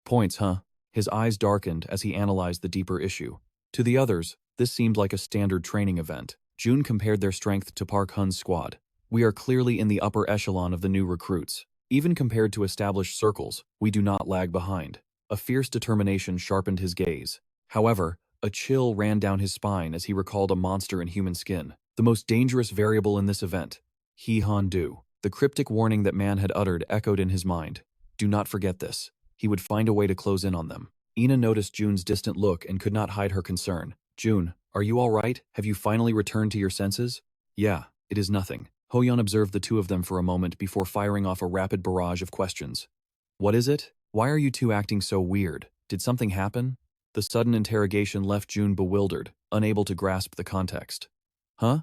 Points, huh? His eyes darkened as he analyzed the deeper issue. To the others, this seemed like a standard training event. June compared their strength to Park Hun's squad. We are clearly in the upper echelon of the new recruits. Even compared to established circles, we do not lag behind. A fierce determination sharpened his gaze. However, a chill ran down his spine as he recalled a monster in human skin. The most dangerous variable in this event. Hee-Han-do. The cryptic warning that man had uttered echoed in his mind. Do not forget this. He would find a way to close in on them. Ina noticed June's distant look and could not hide her concern. June, are you all right? Have you finally returned to your senses? Yeah, it is nothing. Hoyeon observed the two of them for a moment before firing off a rapid barrage of questions. What is it? Why are you two acting so weird? Did something happen? The sudden interrogation left June bewildered, unable to grasp the context. Huh?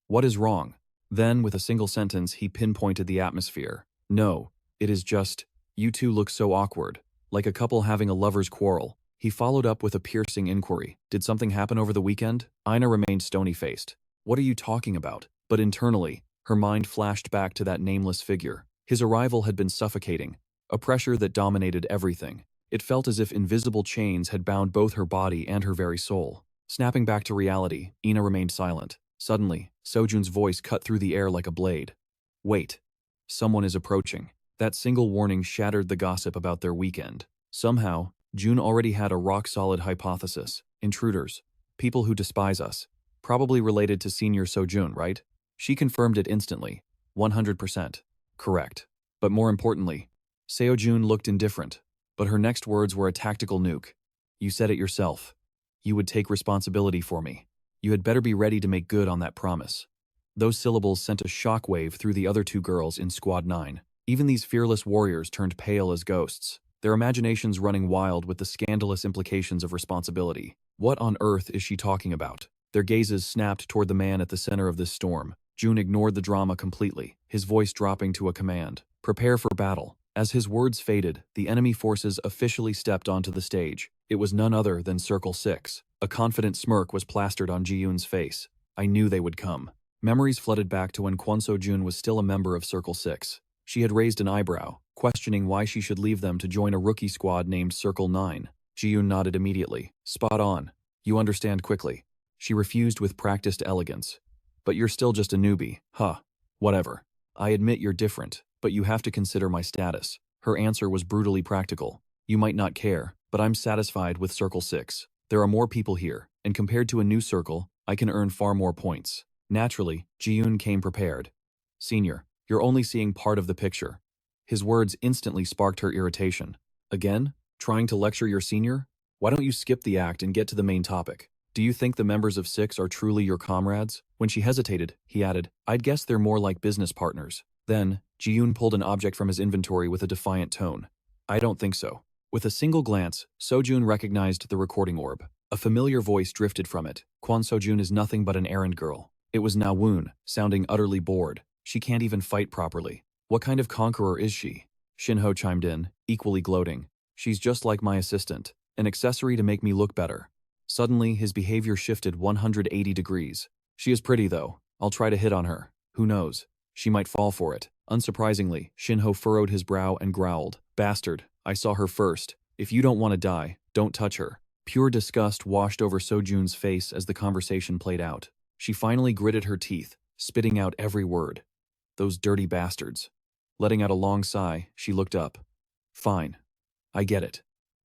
What is wrong? Then, with a single sentence, he pinpointed the atmosphere. No, it is just, you two look so awkward, like a couple having a lover's quarrel. He followed up with a piercing inquiry. Did something happen over the weekend? Ina remained stony-faced. What are you talking about? But internally, her mind flashed back to that nameless figure. His arrival had been suffocating, a pressure that dominated everything. It felt as if invisible chains had bound both her body and her very soul. Snapping back to reality, Ina remained silent. Suddenly, Sojun's voice cut through the air like a blade. Wait. Someone is approaching. That single warning shattered the gossip about their weekend. Somehow, June already had a rock-solid hypothesis. Intruders. People who despise us. Probably related to Senior Sojun, right? She confirmed it instantly. 100%. Correct. But more importantly, Seojun looked indifferent. But her next words were a tactical nuke. You said it yourself. You would take responsibility for me. You had better be ready to make good on that promise. Those syllables sent a shockwave through the other two girls in Squad 9. Even these fearless warriors turned pale as ghosts, their imaginations running wild with the scandalous implications of responsibility. What on earth is she talking about? Their gazes snapped toward the man at the center of this storm. June ignored the drama completely, his voice dropping to a command. Prepare for battle. As his words faded, the enemy forces officially stepped onto the stage. It was none other than Circle 6. A confident smirk was plastered on Ji-yoon's face. I knew they would come. Memories flooded back to when Kwon So-jun was still a member of Circle 6. She had raised an eyebrow, questioning why she should leave them to join a rookie squad named Circle 9. Ji-yoon nodded immediately. Spot on. You understand quickly. She refused with practiced elegance. But you're still just a newbie. Huh. Whatever. I admit you're different, but you have to consider my status. Her answer was brutally practical. You might not care, but I'm satisfied with Circle 6. There are more people here, and compared to a new circle, I can earn far more points. Naturally, Ji-yoon came prepared. Senior, you're only seeing part of the picture. His words instantly sparked her irritation. Again? Trying to lecture your senior? Why don't you skip the act and get to the main topic? Do you think the members of 6 are truly your comrades? When she hesitated, he added, I'd guess they're more like business partners. Then, Ji-yoon pulled an object from his inventory with a defiant tone. I don't think so. With a single glance, Sojun recognized the recording orb. A familiar voice drifted from it. Kwon Sojun is nothing but an errand girl. It was Na-woon, sounding utterly bored. She can't even fight properly. What kind of conqueror is she? Shin-ho chimed in, equally gloating. She's just like my assistant, an accessory to make me look better. Suddenly, his behavior shifted 180 degrees. She is pretty, though. I'll try to hit on her. Who knows? She might fall for it. Unsurprisingly, Shin-ho furrowed his brow and growled. Bastard, I saw her first. If you don't want to die, don't touch her. Pure disgust washed over Sojun's face as the conversation played out. She finally gritted her teeth, spitting out every word. Those dirty bastards. Letting out a long sigh, she looked up. Fine. I get it.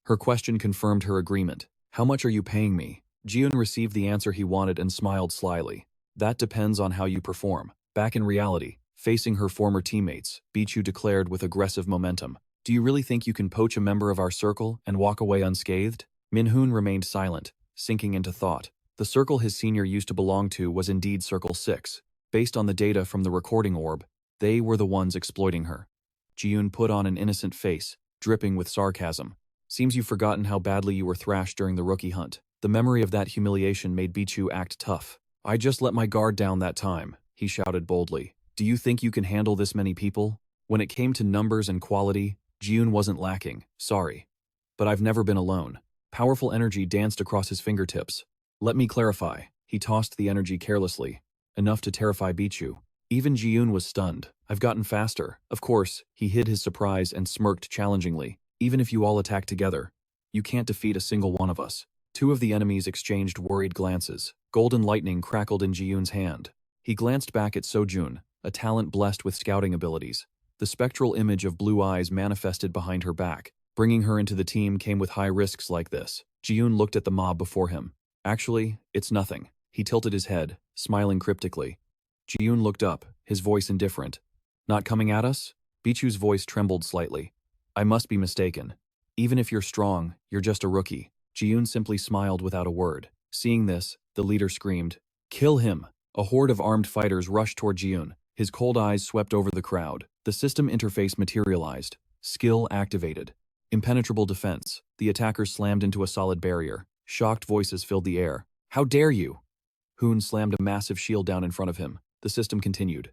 Her question confirmed her agreement. How much are you paying me? Jiun received the answer he wanted and smiled slyly. That depends on how you perform. Back in reality, facing her former teammates, Bichu declared with aggressive momentum. Do you really think you can poach a member of our circle and walk away unscathed? Min-Hun remained silent, sinking into thought. The circle his senior used to belong to was indeed Circle 6. Based on the data from the recording orb, they were the ones exploiting her. Jiun put on an innocent face, dripping with sarcasm. Seems you've forgotten how badly you were thrashed during the rookie hunt. The memory of that humiliation made Bichu act tough. I just let my guard down that time, he shouted boldly. Do you think you can handle this many people? When it came to numbers and quality, Jiun wasn't lacking, sorry. But I've never been alone. Powerful energy danced across his fingertips. Let me clarify. He tossed the energy carelessly, enough to terrify Bichu. Even Jiun was stunned. I've gotten faster. Of course, he hid his surprise and smirked challengingly. Even if you all attack together, you can't defeat a single one of us. Two of the enemies exchanged worried glances. Golden lightning crackled in Jiun's hand. He glanced back at Sojun, a talent blessed with scouting abilities. The spectral image of blue eyes manifested behind her back. Bringing her into the team came with high risks like this. Jiun looked at the mob before him. Actually, it's nothing. He tilted his head, smiling cryptically. Jiun looked up, his voice indifferent. Not coming at us? Bichu's voice trembled slightly. I must be mistaken. Even if you're strong, you're just a rookie. Jiun simply smiled without a word. Seeing this, the leader screamed, Kill him! A horde of armed fighters rushed toward Jiun. His cold eyes swept over the crowd. The system interface materialized. Skill activated. Impenetrable defense. The attackers slammed into a solid barrier. Shocked voices filled the air. How dare you? Hun slammed a massive shield down in front of him. The system continued.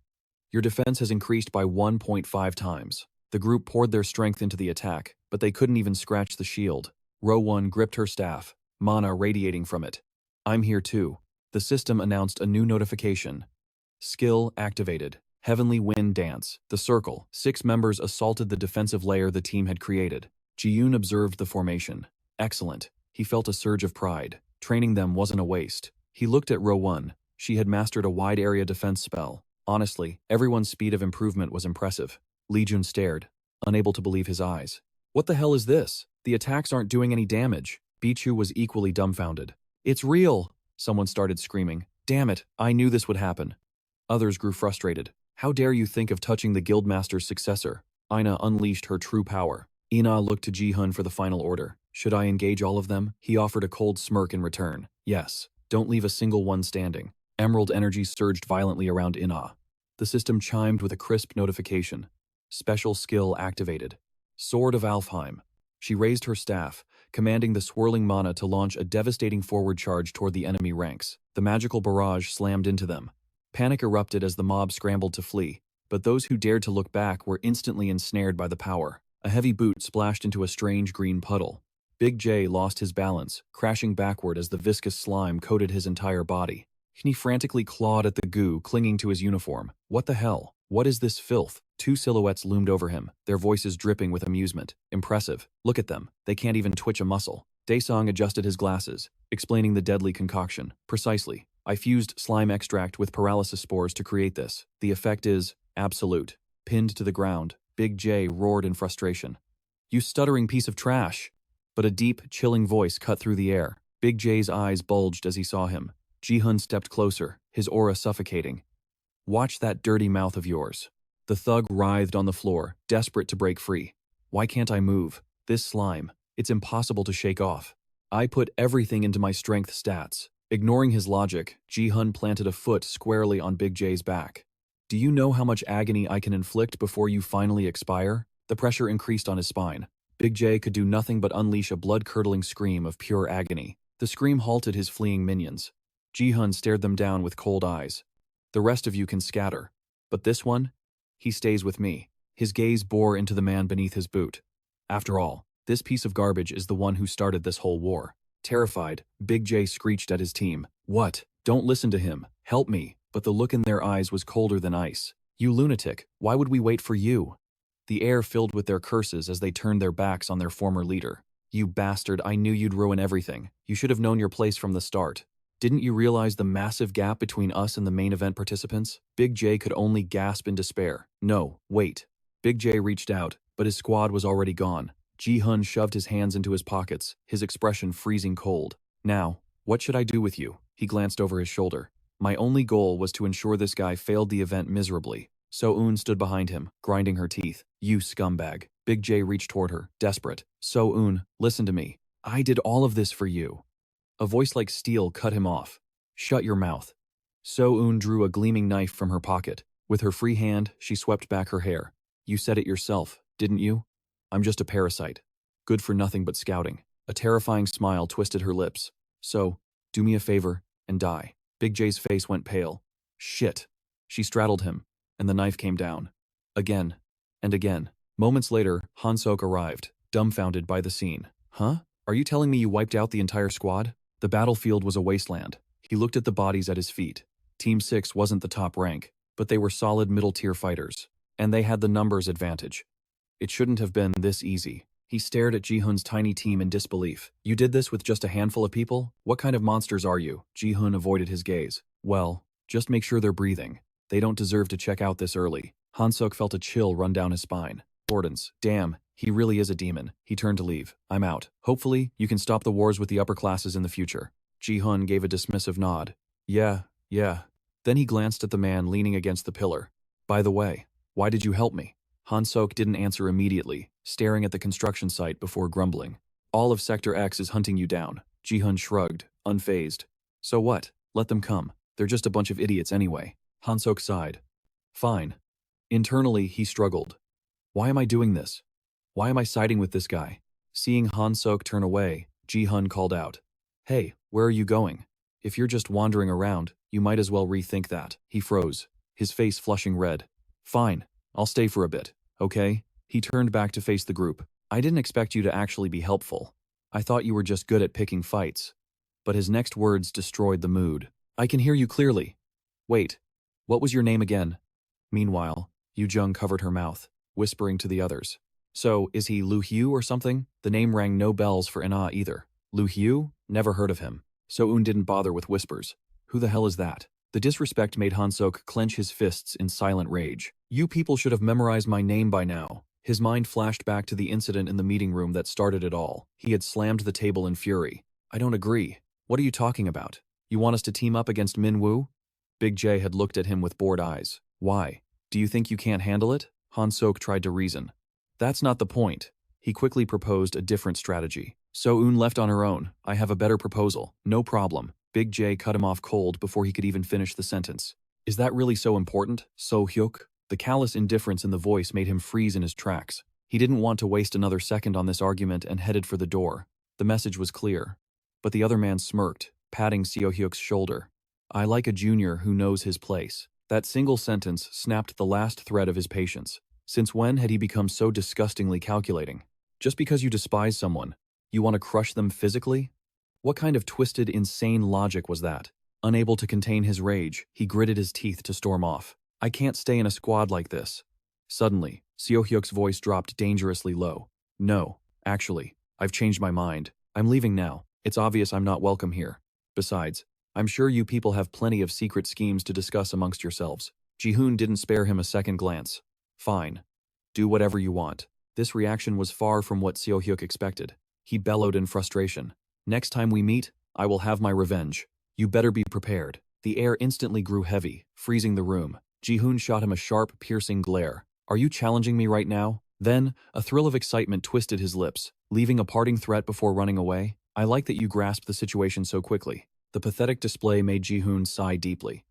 Your defense has increased by 1.5 times. The group poured their strength into the attack, but they couldn't even scratch the shield. Row 1 gripped her staff, mana radiating from it. I'm here too. The system announced a new notification. Skill activated. Heavenly Wind Dance. The Circle. 6 members assaulted the defensive layer the team had created. Jiun observed the formation. Excellent. He felt a surge of pride. Training them wasn't a waste. He looked at Row 1. She had mastered a wide area defense spell. Honestly, everyone's speed of improvement was impressive. Li Jun stared, unable to believe his eyes. What the hell is this? The attacks aren't doing any damage. Bichu was equally dumbfounded. It's real! Someone started screaming. Damn it, I knew this would happen. Others grew frustrated. How dare you think of touching the Guildmaster's successor? Aina unleashed her true power. Ina looked to Ji-hun for the final order. Should I engage all of them? He offered a cold smirk in return. Yes. Don't leave a single one standing. Emerald energy surged violently around Ina. The system chimed with a crisp notification. Special skill activated. Sword of Alfheim. She raised her staff, commanding the swirling mana to launch a devastating forward charge toward the enemy ranks. The magical barrage slammed into them. Panic erupted as the mob scrambled to flee, but those who dared to look back were instantly ensnared by the power. A heavy boot splashed into a strange green puddle. Big J lost his balance, crashing backward as the viscous slime coated his entire body. He frantically clawed at the goo clinging to his uniform. What the hell? What is this filth? 2 silhouettes loomed over him, their voices dripping with amusement. Impressive. Look at them. They can't even twitch a muscle. Daesong adjusted his glasses, explaining the deadly concoction. Precisely. I fused slime extract with paralysis spores to create this. The effect is absolute. Pinned to the ground, Big J roared in frustration. You stuttering piece of trash! But a deep, chilling voice cut through the air. Big J's eyes bulged as he saw him. Ji-hun stepped closer, his aura suffocating. Watch that dirty mouth of yours. The thug writhed on the floor, desperate to break free. Why can't I move? This slime, it's impossible to shake off. I put everything into my strength stats. Ignoring his logic, Ji-hun planted a foot squarely on Big J's back. Do you know how much agony I can inflict before you finally expire? The pressure increased on his spine. Big J could do nothing but unleash a blood-curdling scream of pure agony. The scream halted his fleeing minions. Ji-hun stared them down with cold eyes. The rest of you can scatter. But this one? He stays with me. His gaze bore into the man beneath his boot. After all, this piece of garbage is the one who started this whole war. Terrified, Big J screeched at his team. What? Don't listen to him. Help me. But the look in their eyes was colder than ice. You lunatic, why would we wait for you? The air filled with their curses as they turned their backs on their former leader. You bastard, I knew you'd ruin everything. You should have known your place from the start. Didn't you realize the massive gap between us and the main event participants? Big J could only gasp in despair. No, wait. Big J reached out, but his squad was already gone. Ji-hun shoved his hands into his pockets, his expression freezing cold. Now, what should I do with you? He glanced over his shoulder. My only goal was to ensure this guy failed the event miserably. So-eun stood behind him, grinding her teeth. You scumbag. Big J reached toward her, desperate. So-eun, listen to me. I did all of this for you. A voice like steel cut him off. Shut your mouth. So-eun drew a gleaming knife from her pocket. With her free hand, she swept back her hair. You said it yourself, didn't you? I'm just a parasite. Good for nothing but scouting. A terrifying smile twisted her lips. So, do me a favor and die. Big J's face went pale. Shit. She straddled him, and the knife came down. Again, and again. Moments later, Han-sok arrived, dumbfounded by the scene. Huh? Are you telling me you wiped out the entire squad? The battlefield was a wasteland. He looked at the bodies at his feet. Team 6 wasn't the top rank, but they were solid middle-tier fighters, and they had the numbers advantage. It shouldn't have been this easy. He stared at Ji-hun's tiny team in disbelief. You did this with just a handful of people? What kind of monsters are you? Ji-hun avoided his gaze. Well, just make sure they're breathing. They don't deserve to check out this early. Han-sok felt a chill run down his spine. Ordens. Damn, he really is a demon. He turned to leave. I'm out. Hopefully, you can stop the wars with the upper classes in the future. Ji-hun gave a dismissive nod. Yeah. Then he glanced at the man leaning against the pillar. By the way, why did you help me? Han-sok didn't answer immediately, staring at the construction site before grumbling. All of Sector X is hunting you down. Ji-hun shrugged, unfazed. So what? Let them come. They're just a bunch of idiots anyway. Han-sok sighed. Fine. Internally, he struggled. Why am I doing this? Why am I siding with this guy? Seeing Han-sok turn away, Ji-hun called out. Hey, where are you going? If you're just wandering around, you might as well rethink that. He froze, his face flushing red. Fine, I'll stay for a bit, okay? He turned back to face the group. I didn't expect you to actually be helpful. I thought you were just good at picking fights. But his next words destroyed the mood. I can hear you clearly. Wait, what was your name again? Meanwhile, Yu-jung covered her mouth, whispering to the others. So, is he Lu Hyu or something? The name rang no bells for Ina either. Lu Hyu? Never heard of him. So-eun didn't bother with whispers. Who the hell is that? The disrespect made Han-sok clench his fists in silent rage. You people should have memorized my name by now. His mind flashed back to the incident in the meeting room that started it all. He had slammed the table in fury. I don't agree. What are you talking about? You want us to team up against Min-Woo? Big J had looked at him with bored eyes. Why? Do you think you can't handle it? Han-sok tried to reason. That's not the point. He quickly proposed a different strategy. So-eun left on her own. I have a better proposal. No problem. Big J cut him off cold before he could even finish the sentence. Is that really so important? So-hyuk? The callous indifference in the voice made him freeze in his tracks. He didn't want to waste another second on this argument and headed for the door. The message was clear. But the other man smirked, patting So-hyuk's shoulder. I like a junior who knows his place. That single sentence snapped the last thread of his patience. Since when had he become so disgustingly calculating? Just because you despise someone, you want to crush them physically? What kind of twisted, insane logic was that? Unable to contain his rage, he gritted his teeth to storm off. I can't stay in a squad like this. Suddenly, So-hyuk's voice dropped dangerously low. No, actually, I've changed my mind. I'm leaving now. It's obvious I'm not welcome here. Besides, I'm sure you people have plenty of secret schemes to discuss amongst yourselves. Ji-hun didn't spare him a second glance. Fine. Do whatever you want. This reaction was far from what So-hyuk expected. He bellowed in frustration. Next time we meet, I will have my revenge. You better be prepared. The air instantly grew heavy, freezing the room. Ji-hun shot him a sharp, piercing glare. Are you challenging me right now? Then, a thrill of excitement twisted his lips, leaving a parting threat before running away. I like that you grasped the situation so quickly. The pathetic display made Ji-hun sigh deeply.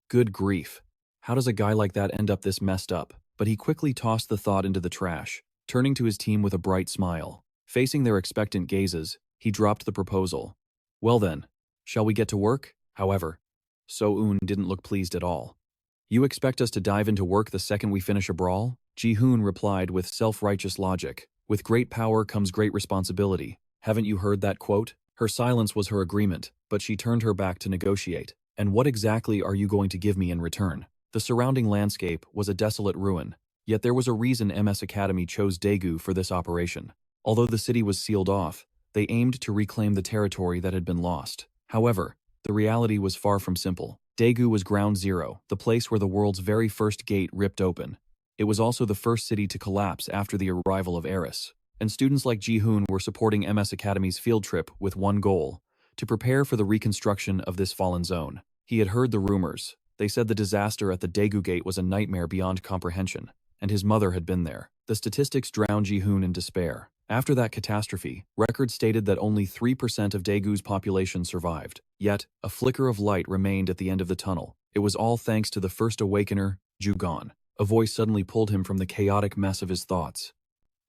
Good grief. How does a guy like that end up this messed up? But he quickly tossed the thought into the trash, turning to his team with a bright smile. Facing their expectant gazes, he dropped the proposal. Well then, shall we get to work? However, So-eun didn't look pleased at all. You expect us to dive into work the second we finish a brawl? Ji-hun replied with self-righteous logic. With great power comes great responsibility. Haven't you heard that quote? Her silence was her agreement, but she turned her back to negotiate. And what exactly are you going to give me in return? The surrounding landscape was a desolate ruin, yet there was a reason MS Academy chose Daegu for this operation. Although the city was sealed off, They aimed to reclaim the territory that had been lost. However, the reality was far from simple. Daegu was ground zero, the place where the world's very first gate ripped open. It was also the first city to collapse after the arrival of Eris. And students like Ji-Hoon were supporting MS Academy's field trip with one goal: to prepare for the reconstruction of this fallen zone. He had heard the rumors. They said the disaster at the Daegu Gate was a nightmare beyond comprehension, and his mother had been there. The statistics drowned Ji-Hoon in despair. After that catastrophe, records stated that only 3% of Daegu's population survived. Yet, a flicker of light remained at the end of the tunnel. It was all thanks to the first awakener, Jugon. A voice suddenly pulled him from the chaotic mess of his thoughts.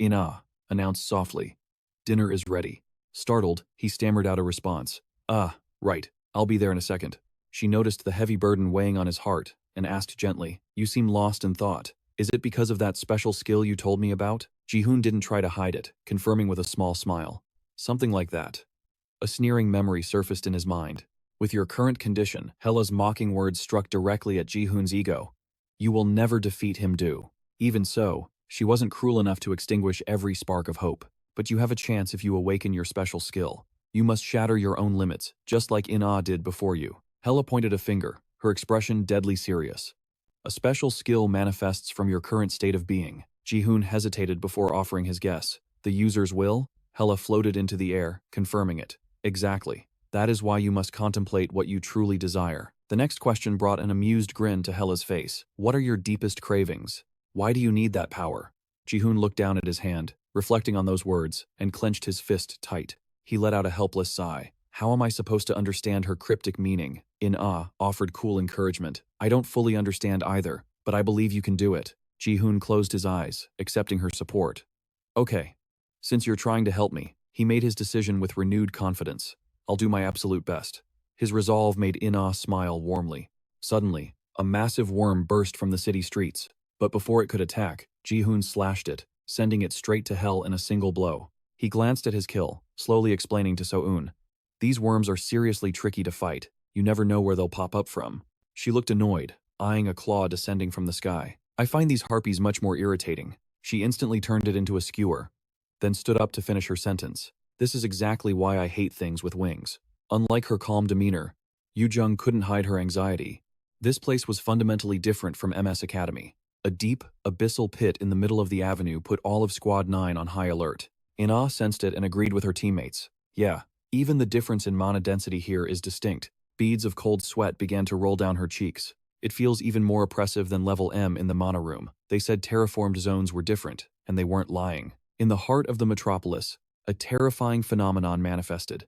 "Ina," announced softly. "Dinner is ready." Startled, he stammered out a response. "Ah, right, I'll be there in a second." She noticed the heavy burden weighing on his heart and asked gently, "You seem lost in thought. Is it because of that special skill you told me about?" Ji-Hoon didn't try to hide it, confirming with a small smile. "Something like that." A sneering memory surfaced in his mind. With your current condition, Hela's mocking words struck directly at Ji-Hoon's ego. You will never defeat him, do. Even so, she wasn't cruel enough to extinguish every spark of hope. But you have a chance if you awaken your special skill. You must shatter your own limits, just like Ina did before you. Hela pointed a finger, her expression deadly serious. A special skill manifests from your current state of being. Ji-Hoon hesitated before offering his guess. The user's will? Hela floated into the air, confirming it. Exactly. That is why you must contemplate what you truly desire. The next question brought an amused grin to Hela's face. What are your deepest cravings? Why do you need that power? Ji-Hoon looked down at his hand, reflecting on those words, and clenched his fist tight. He let out a helpless sigh. How am I supposed to understand her cryptic meaning? Ina offered cool encouragement. I don't fully understand either, but I believe you can do it. Ji-Hoon closed his eyes, accepting her support. Okay. Since you're trying to help me, he made his decision with renewed confidence. I'll do my absolute best. His resolve made Ina smile warmly. Suddenly, a massive worm burst from the city streets, but before it could attack, Ji-Hoon slashed it, sending it straight to hell in a single blow. He glanced at his kill, slowly explaining to So-eun. These worms are seriously tricky to fight. You never know where they'll pop up from. She looked annoyed, eyeing a claw descending from the sky. I find these harpies much more irritating. She instantly turned it into a skewer, then stood up to finish her sentence. This is exactly why I hate things with wings. Unlike her calm demeanor, Yu-jung couldn't hide her anxiety. This place was fundamentally different from MS Academy. A deep, abyssal pit in the middle of the avenue put all of Squad 9 on high alert. Ina sensed it and agreed with her teammates. Yeah, even the difference in mana density here is distinct. Beads of cold sweat began to roll down her cheeks. It feels even more oppressive than level M in the mana room. They said terraformed zones were different, and they weren't lying. In the heart of the metropolis, a terrifying phenomenon manifested.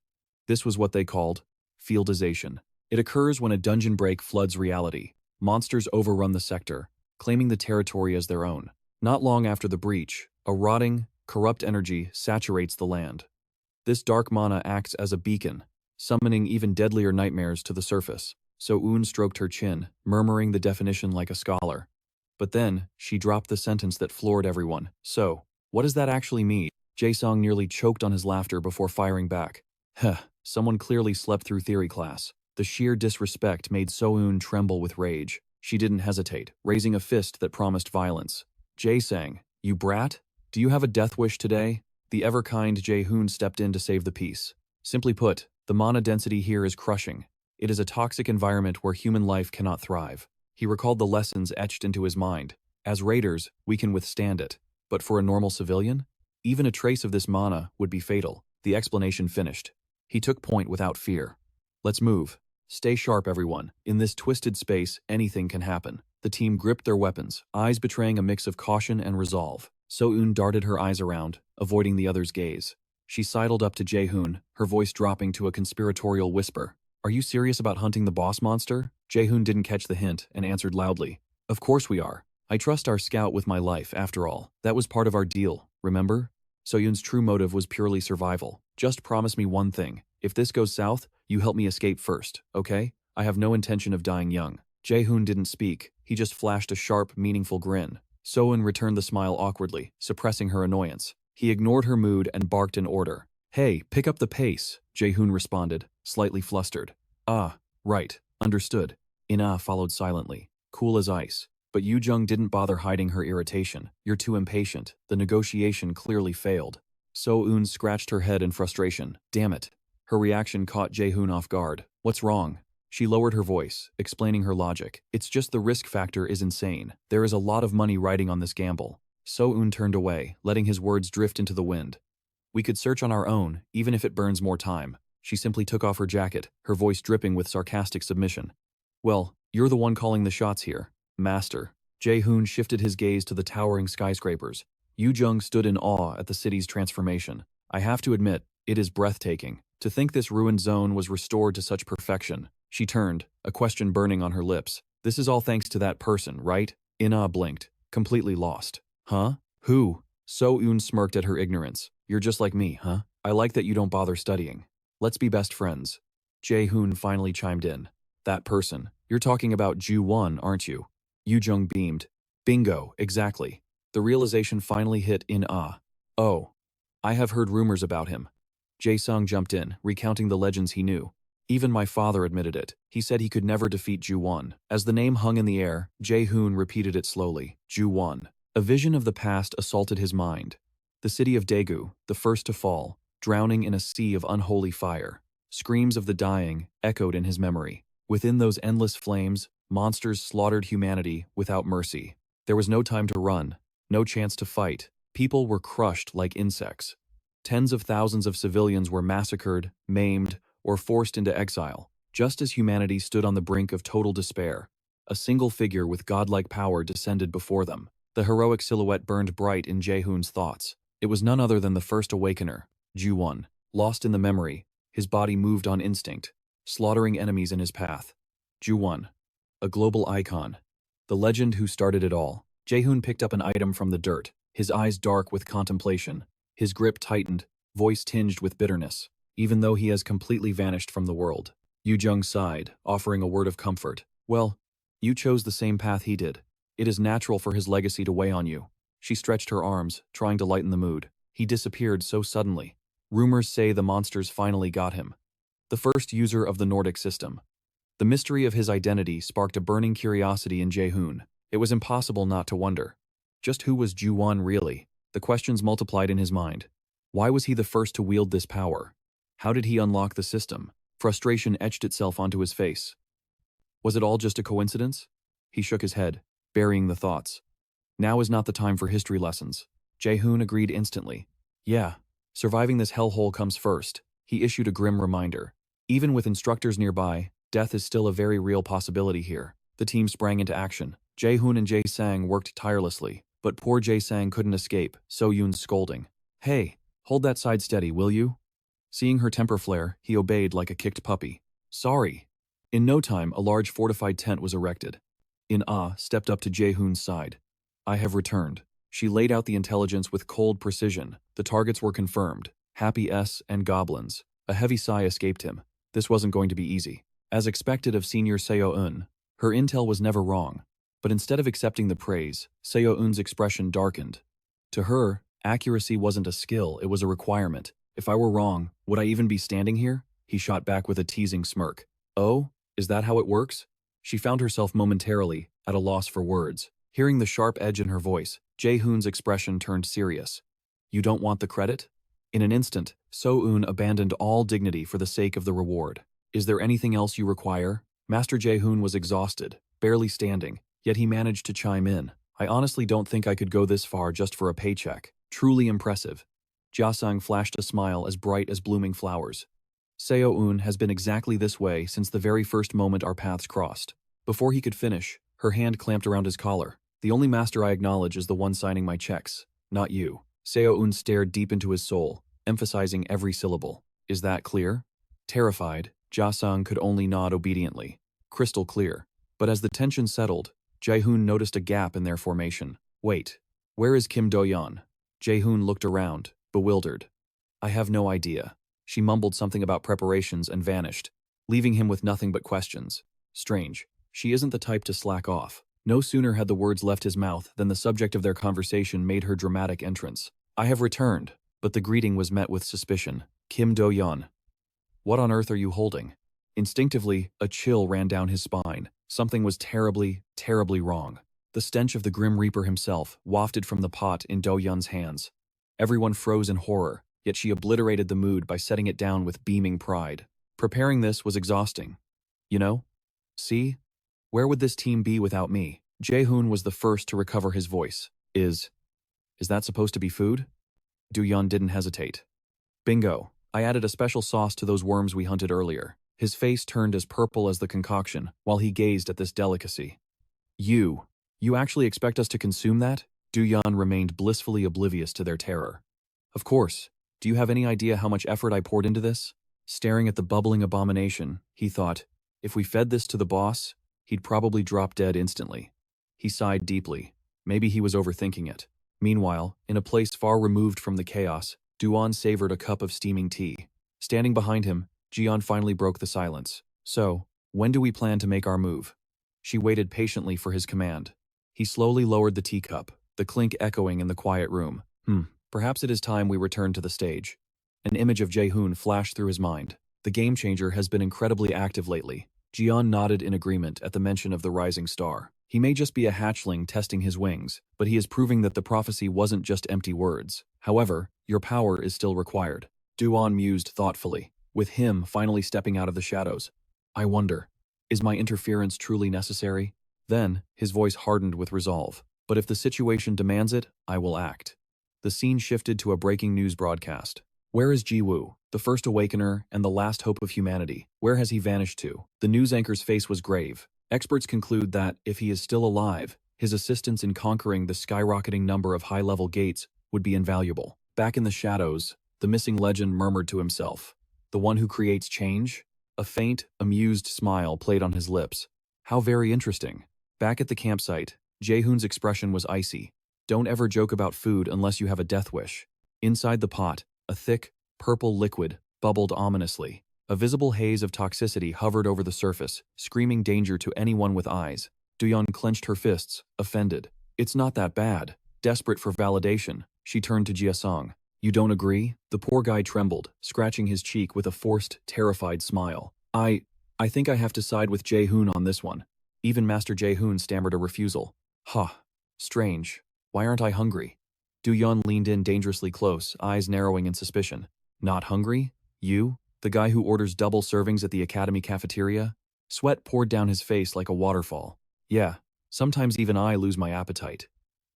This was what they called fieldization. It occurs when a dungeon break floods reality. Monsters overrun the sector, claiming the territory as their own. Not long after the breach, a rotting, corrupt energy saturates the land. This dark mana acts as a beacon, summoning even deadlier nightmares to the surface. So-eun stroked her chin, murmuring the definition like a scholar. But then, she dropped the sentence that floored everyone. So, what does that actually mean? Jae-sung nearly choked on his laughter before firing back. Heh, someone clearly slept through theory class. The sheer disrespect made So-eun tremble with rage. She didn't hesitate, raising a fist that promised violence. Jae-sang, you brat? Do you have a death wish today? The ever-kind Jae-hoon stepped in to save the peace. Simply put, the mana density here is crushing. It is a toxic environment where human life cannot thrive. He recalled the lessons etched into his mind. As raiders, we can withstand it. But for a normal civilian? Even a trace of this mana would be fatal. The explanation finished. He took point without fear. Let's move. Stay sharp, everyone. In this twisted space, anything can happen. The team gripped their weapons, eyes betraying a mix of caution and resolve. So-eun darted her eyes around, avoiding the other's gaze. She sidled up to Jae-hoon, her voice dropping to a conspiratorial whisper. Are you serious about hunting the boss monster? Jae-hoon didn't catch the hint and answered loudly. Of course we are. I trust our scout with my life, after all. That was part of our deal, remember? So-eun's true motive was purely survival. Just promise me one thing. If this goes south, you help me escape first, okay? I have no intention of dying young. Jae-hoon didn't speak. He just flashed a sharp, meaningful grin. So-eun returned the smile awkwardly, suppressing her annoyance. He ignored her mood and barked an order. Hey, pick up the pace, Jae-hoon responded, slightly flustered. Ah, right, understood. Ina followed silently, cool as ice. But Yu-jung didn't bother hiding her irritation. You're too impatient. The negotiation clearly failed. So-eun scratched her head in frustration. Damn it. Her reaction caught Jae-hoon off guard. What's wrong? She lowered her voice, explaining her logic. It's just the risk factor is insane. There is a lot of money riding on this gamble. So-eun turned away, letting his words drift into the wind. We could search on our own, even if it burns more time. She simply took off her jacket, her voice dripping with sarcastic submission. Well, you're the one calling the shots here, master. Jae-hoon shifted his gaze to the towering skyscrapers. Yoo-jung stood in awe at the city's transformation. I have to admit, it is breathtaking. To think this ruined zone was restored to such perfection. She turned, a question burning on her lips. This is all thanks to that person, right? In-ah blinked, completely lost. Huh? Who? So-eun smirked at her ignorance. You're just like me, huh? I like that you don't bother studying. Let's be best friends. Jae-hoon finally chimed in. That person. You're talking about Ju-won, aren't you? Yoo-jung beamed. Bingo, exactly. The realization finally hit In-ah. Oh. I have heard rumors about him. Jae-sung jumped in, recounting the legends he knew. Even my father admitted it. He said he could never defeat Ju-won. As the name hung in the air, Jae-hoon repeated it slowly. Ju-won. A vision of the past assaulted his mind. The city of Daegu, the first to fall, drowning in a sea of unholy fire. Screams of the dying echoed in his memory. Within those endless flames, monsters slaughtered humanity without mercy. There was no time to run, no chance to fight. People were crushed like insects. Tens of thousands of civilians were massacred, maimed, or forced into exile, just as humanity stood on the brink of total despair. A single figure with godlike power descended before them. The heroic silhouette burned bright in Jae-hoon's thoughts. It was none other than the first awakener, Ju-won. Lost in the memory, his body moved on instinct, slaughtering enemies in his path. Ju-won, a global icon. The legend who started it all. Jae-hoon picked up an item from the dirt, his eyes dark with contemplation. His grip tightened, voice tinged with bitterness. Even though he has completely vanished from the world. Yoo-jung sighed, offering a word of comfort. Well, you chose the same path he did. It is natural for his legacy to weigh on you. She stretched her arms, trying to lighten the mood. He disappeared so suddenly. Rumors say the monsters finally got him. The first user of the Nordic system. The mystery of his identity sparked a burning curiosity in Jae-hoon. It was impossible not to wonder. Just who was Ju-won really? The questions multiplied in his mind. Why was he the first to wield this power? How did he unlock the system? Frustration etched itself onto his face. Was it all just a coincidence? He shook his head, burying the thoughts. Now is not the time for history lessons. Jae-hoon agreed instantly. Yeah, surviving this hellhole comes first. He issued a grim reminder. Even with instructors nearby, death is still a very real possibility here. The team sprang into action. Jae-hoon and Jae-sang worked tirelessly, but poor Jae-sang couldn't escape, So-yoon's scolding. Hey, hold that side steady, will you? Seeing her temper flare, he obeyed like a kicked puppy. Sorry. In no time, a large fortified tent was erected. In-ah stepped up to Jae-hoon's side. I have returned. She laid out the intelligence with cold precision. The targets were confirmed. Happy S and goblins. A heavy sigh escaped him. This wasn't going to be easy. As expected of Senior Seo-eun, her intel was never wrong. But instead of accepting the praise, Seo-eun's expression darkened. To her, accuracy wasn't a skill, it was a requirement. If I were wrong, would I even be standing here? He shot back with a teasing smirk. Oh, is that how it works? She found herself momentarily at a loss for words. Hearing the sharp edge in her voice, Jae-hoon's expression turned serious. You don't want the credit? In an instant, So-eun abandoned all dignity for the sake of the reward. Is there anything else you require? Master Jae-hoon was exhausted, barely standing, yet he managed to chime in. I honestly don't think I could go this far just for a paycheck. Truly impressive. Jasang flashed a smile as bright as blooming flowers. Seo-eun has been exactly this way since the very first moment our paths crossed. Before he could finish, her hand clamped around his collar. The only master I acknowledge is the one signing my checks, not you. Seo-eun stared deep into his soul, emphasizing every syllable. Is that clear? Terrified, Jasang could only nod obediently. Crystal clear. But as the tension settled, Jae-hoon noticed a gap in their formation. Wait, where is Kim Do-yeon? Jae-hoon looked around, bewildered. I have no idea. She mumbled something about preparations and vanished, leaving him with nothing but questions. Strange. She isn't the type to slack off. No sooner had the words left his mouth than the subject of their conversation made her dramatic entrance. I have returned, but the greeting was met with suspicion. Kim Do-yeon. What on earth are you holding? Instinctively, a chill ran down his spine. Something was terribly, terribly wrong. The stench of the Grim Reaper himself wafted from the pot in Do-yeon's hands. Everyone froze in horror, yet she obliterated the mood by setting it down with beaming pride. Preparing this was exhausting. You know? See? Where would this team be without me? Jae-hoon was the first to recover his voice. Is that supposed to be food? Do-yeon didn't hesitate. Bingo. I added a special sauce to those worms we hunted earlier. His face turned as purple as the concoction while he gazed at this delicacy. You actually expect us to consume that? Do-yeon remained blissfully oblivious to their terror. Of course. Do you have any idea how much effort I poured into this? Staring at the bubbling abomination, he thought, if we fed this to the boss, he'd probably drop dead instantly. He sighed deeply. Maybe he was overthinking it. Meanwhile, in a place far removed from the chaos, Do-yeon savored a cup of steaming tea. Standing behind him, Ji-yeon finally broke the silence. So, when do we plan to make our move? She waited patiently for his command. He slowly lowered the teacup, the clink echoing in the quiet room. Perhaps it is time we return to the stage. An image of Jae-hoon flashed through his mind. The game changer has been incredibly active lately. Ji-yeon nodded in agreement at the mention of the rising star. He may just be a hatchling testing his wings, but he is proving that the prophecy wasn't just empty words. However, your power is still required. Do-yeon mused thoughtfully, with him finally stepping out of the shadows. I wonder, is my interference truly necessary? Then, his voice hardened with resolve. But if the situation demands it, I will act. The scene shifted to a breaking news broadcast. Where is Ji-woo, the first awakener and the last hope of humanity? Where has he vanished to? The news anchor's face was grave. Experts conclude that, if he is still alive, his assistance in conquering the skyrocketing number of high-level gates would be invaluable. Back in the shadows, the missing legend murmured to himself. The one who creates change? A faint, amused smile played on his lips. How very interesting. Back at the campsite, Jae-hoon's expression was icy. Don't ever joke about food unless you have a death wish. Inside the pot, a thick, purple liquid bubbled ominously. A visible haze of toxicity hovered over the surface, screaming danger to anyone with eyes. Do-yeon clenched her fists, offended. It's not that bad. Desperate for validation, she turned to Jia-sung. You don't agree? The poor guy trembled, scratching his cheek with a forced, terrified smile. I think I have to side with Jae-hoon on this one. Even Master Jae-hoon stammered a refusal. Strange. Why aren't I hungry? Do-yeon leaned in dangerously close, eyes narrowing in suspicion. Not hungry? You? The guy who orders double servings at the academy cafeteria? Sweat poured down his face like a waterfall. Yeah, sometimes even I lose my appetite.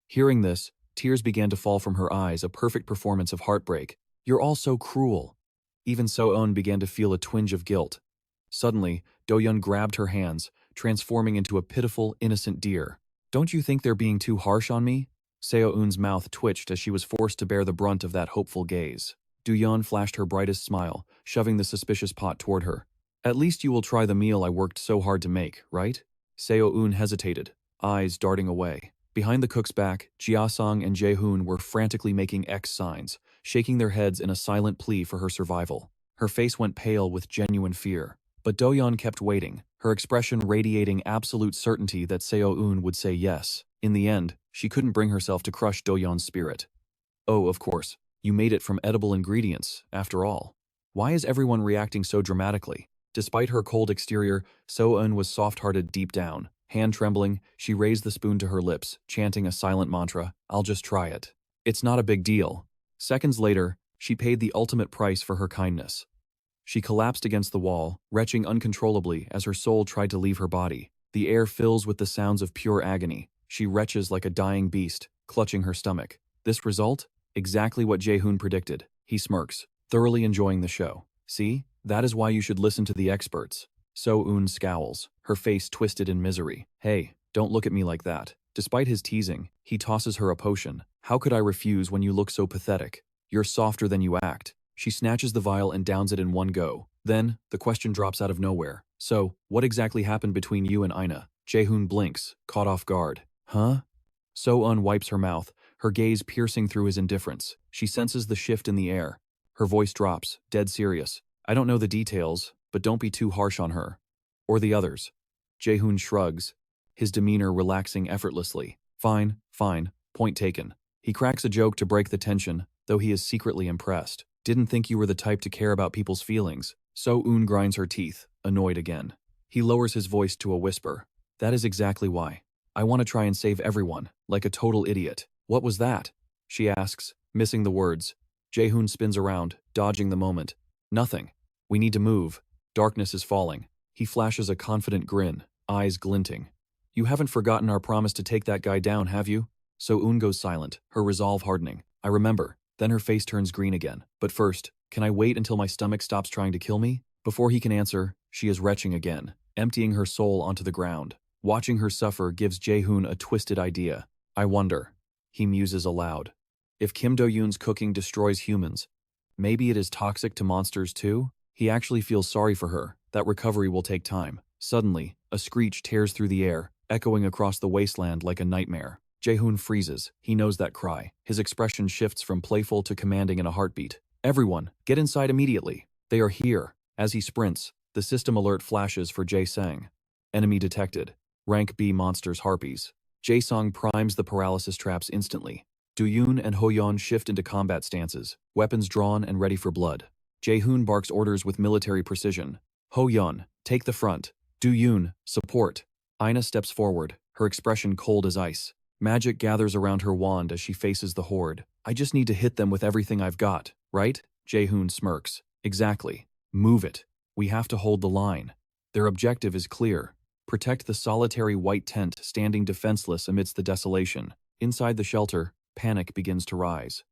Hearing this, tears began to fall from her eyes, a perfect performance of heartbreak. You're all so cruel. Even So-eun began to feel a twinge of guilt. Suddenly, Do-yeon grabbed her hands, transforming into a pitiful, innocent deer. Don't you think they're being too harsh on me? Seo-eun's mouth twitched as she was forced to bear the brunt of that hopeful gaze. Do-yeon flashed her brightest smile, shoving the suspicious pot toward her. At least you will try the meal I worked so hard to make, right? Seo-eun hesitated, eyes darting away. Behind the cook's back, Jia-sung and Jae-hoon were frantically making X signs, shaking their heads in a silent plea for her survival. Her face went pale with genuine fear. But Do-yeon kept waiting, her expression radiating absolute certainty that Seo-eun would say yes. In the end, she couldn't bring herself to crush Do-yeon's spirit. Oh, of course. You made it from edible ingredients, after all. Why is everyone reacting so dramatically? Despite her cold exterior, So-eun was soft-hearted deep down. Hand trembling, she raised the spoon to her lips, chanting a silent mantra, I'll just try it. It's not a big deal. Seconds later, she paid the ultimate price for her kindness. She collapsed against the wall, retching uncontrollably as her soul tried to leave her body. The air fills with the sounds of pure agony. She retches like a dying beast, clutching her stomach. This result? Exactly what Jae-hoon predicted. He smirks, thoroughly enjoying the show. See? That is why you should listen to the experts. So-eun scowls, her face twisted in misery. Hey, don't look at me like that. Despite his teasing, he tosses her a potion. How could I refuse when you look so pathetic? You're softer than you act. She snatches the vial and downs it in one go. Then, the question drops out of nowhere. So, what exactly happened between you and Ina? Jae-hoon blinks, caught off guard. Huh? So-eun wipes her mouth, her gaze piercing through his indifference. She senses the shift in the air. Her voice drops, dead serious. I don't know the details, but don't be too harsh on her. Or the others. Jae-hoon shrugs, his demeanor relaxing effortlessly. Fine, point taken. He cracks a joke to break the tension, though he is secretly impressed. Didn't think you were the type to care about people's feelings. So-eun grinds her teeth, annoyed again. He lowers his voice to a whisper. That is exactly why. I want to try and save everyone, like a total idiot. What was that? She asks, Missing the words, Jae-hoon spins around, dodging the moment. Nothing. We need to move. Darkness is falling. He flashes a confident grin, eyes glinting. You haven't forgotten our promise to take that guy down, have you? So-eun goes silent, her resolve hardening. I remember. Then her face turns green again. But first, can I wait until my stomach stops trying to kill me? Before he can answer, she is retching again, emptying her soul onto the ground. Watching her suffer gives Jae-hoon a twisted idea. I wonder. He muses aloud. If Kim Do-yoon's cooking destroys humans, maybe it is toxic to monsters too? He actually feels sorry for her. That recovery will take time. Suddenly, a screech tears through the air, echoing across the wasteland like a nightmare. Jae-hoon freezes. He knows that cry. His expression shifts from playful to commanding in a heartbeat. Everyone, get inside immediately. They are here. As he sprints, the system alert flashes for Jae-sang. Enemy detected. Rank B monsters harpies. Jae-sang primes the paralysis traps instantly. Do-yoon and Ho-yeon shift into combat stances, weapons drawn and ready for blood. Jae-hoon barks orders with military precision. Ho-yeon, take the front. Do-yoon, support. Ina steps forward, her expression cold as ice. Magic gathers around her wand as she faces the horde. I just need to hit them with everything I've got, right? Jae-hoon smirks. Exactly. Move it. We have to hold the line. Their objective is clear. Protect the solitary white tent standing defenseless amidst the desolation. Inside the shelter, panic begins to rise.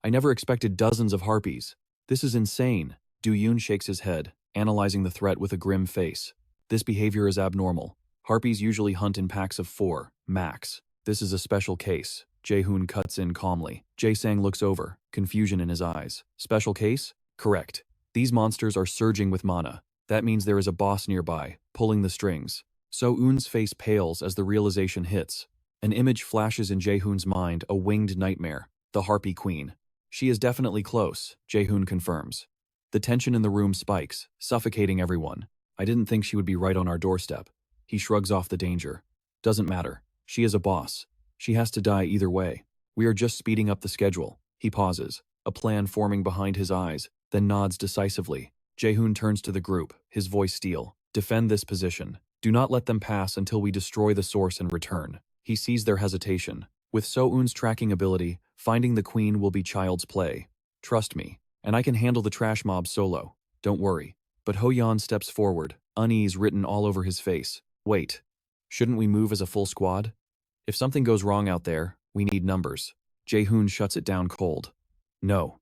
I never expected dozens of harpies. This is insane. Do-yoon shakes his head, analyzing the threat with a grim face. This behavior is abnormal. Harpies usually hunt in packs of 4, max. This is a special case. Jae-hoon cuts in calmly. Jae-sang looks over, confusion in his eyes. Special case? Correct. These monsters are surging with mana. That means there is a boss nearby, pulling the strings. So-eun's face pales as the realization hits. An image flashes in Jae-hoon's mind, a winged nightmare. The Harpy Queen. She is definitely close, Jae-hoon confirms. The tension in the room spikes, suffocating everyone. I didn't think she would be right on our doorstep. He shrugs off the danger. Doesn't matter. She is a boss. She has to die either way. We are just speeding up the schedule. He pauses, a plan forming behind his eyes, then nods decisively. Jae-hoon turns to the group, his voice steel. Defend this position. Do not let them pass until we destroy the source and return. He sees their hesitation. With So-eun's tracking ability, finding the queen will be child's play. Trust me, and I can handle the trash mob solo. Don't worry. But Ho-yeon steps forward, unease written all over his face. Wait. Shouldn't we move as a full squad? If something goes wrong out there, we need numbers. Jae-hoon shuts it down cold. No.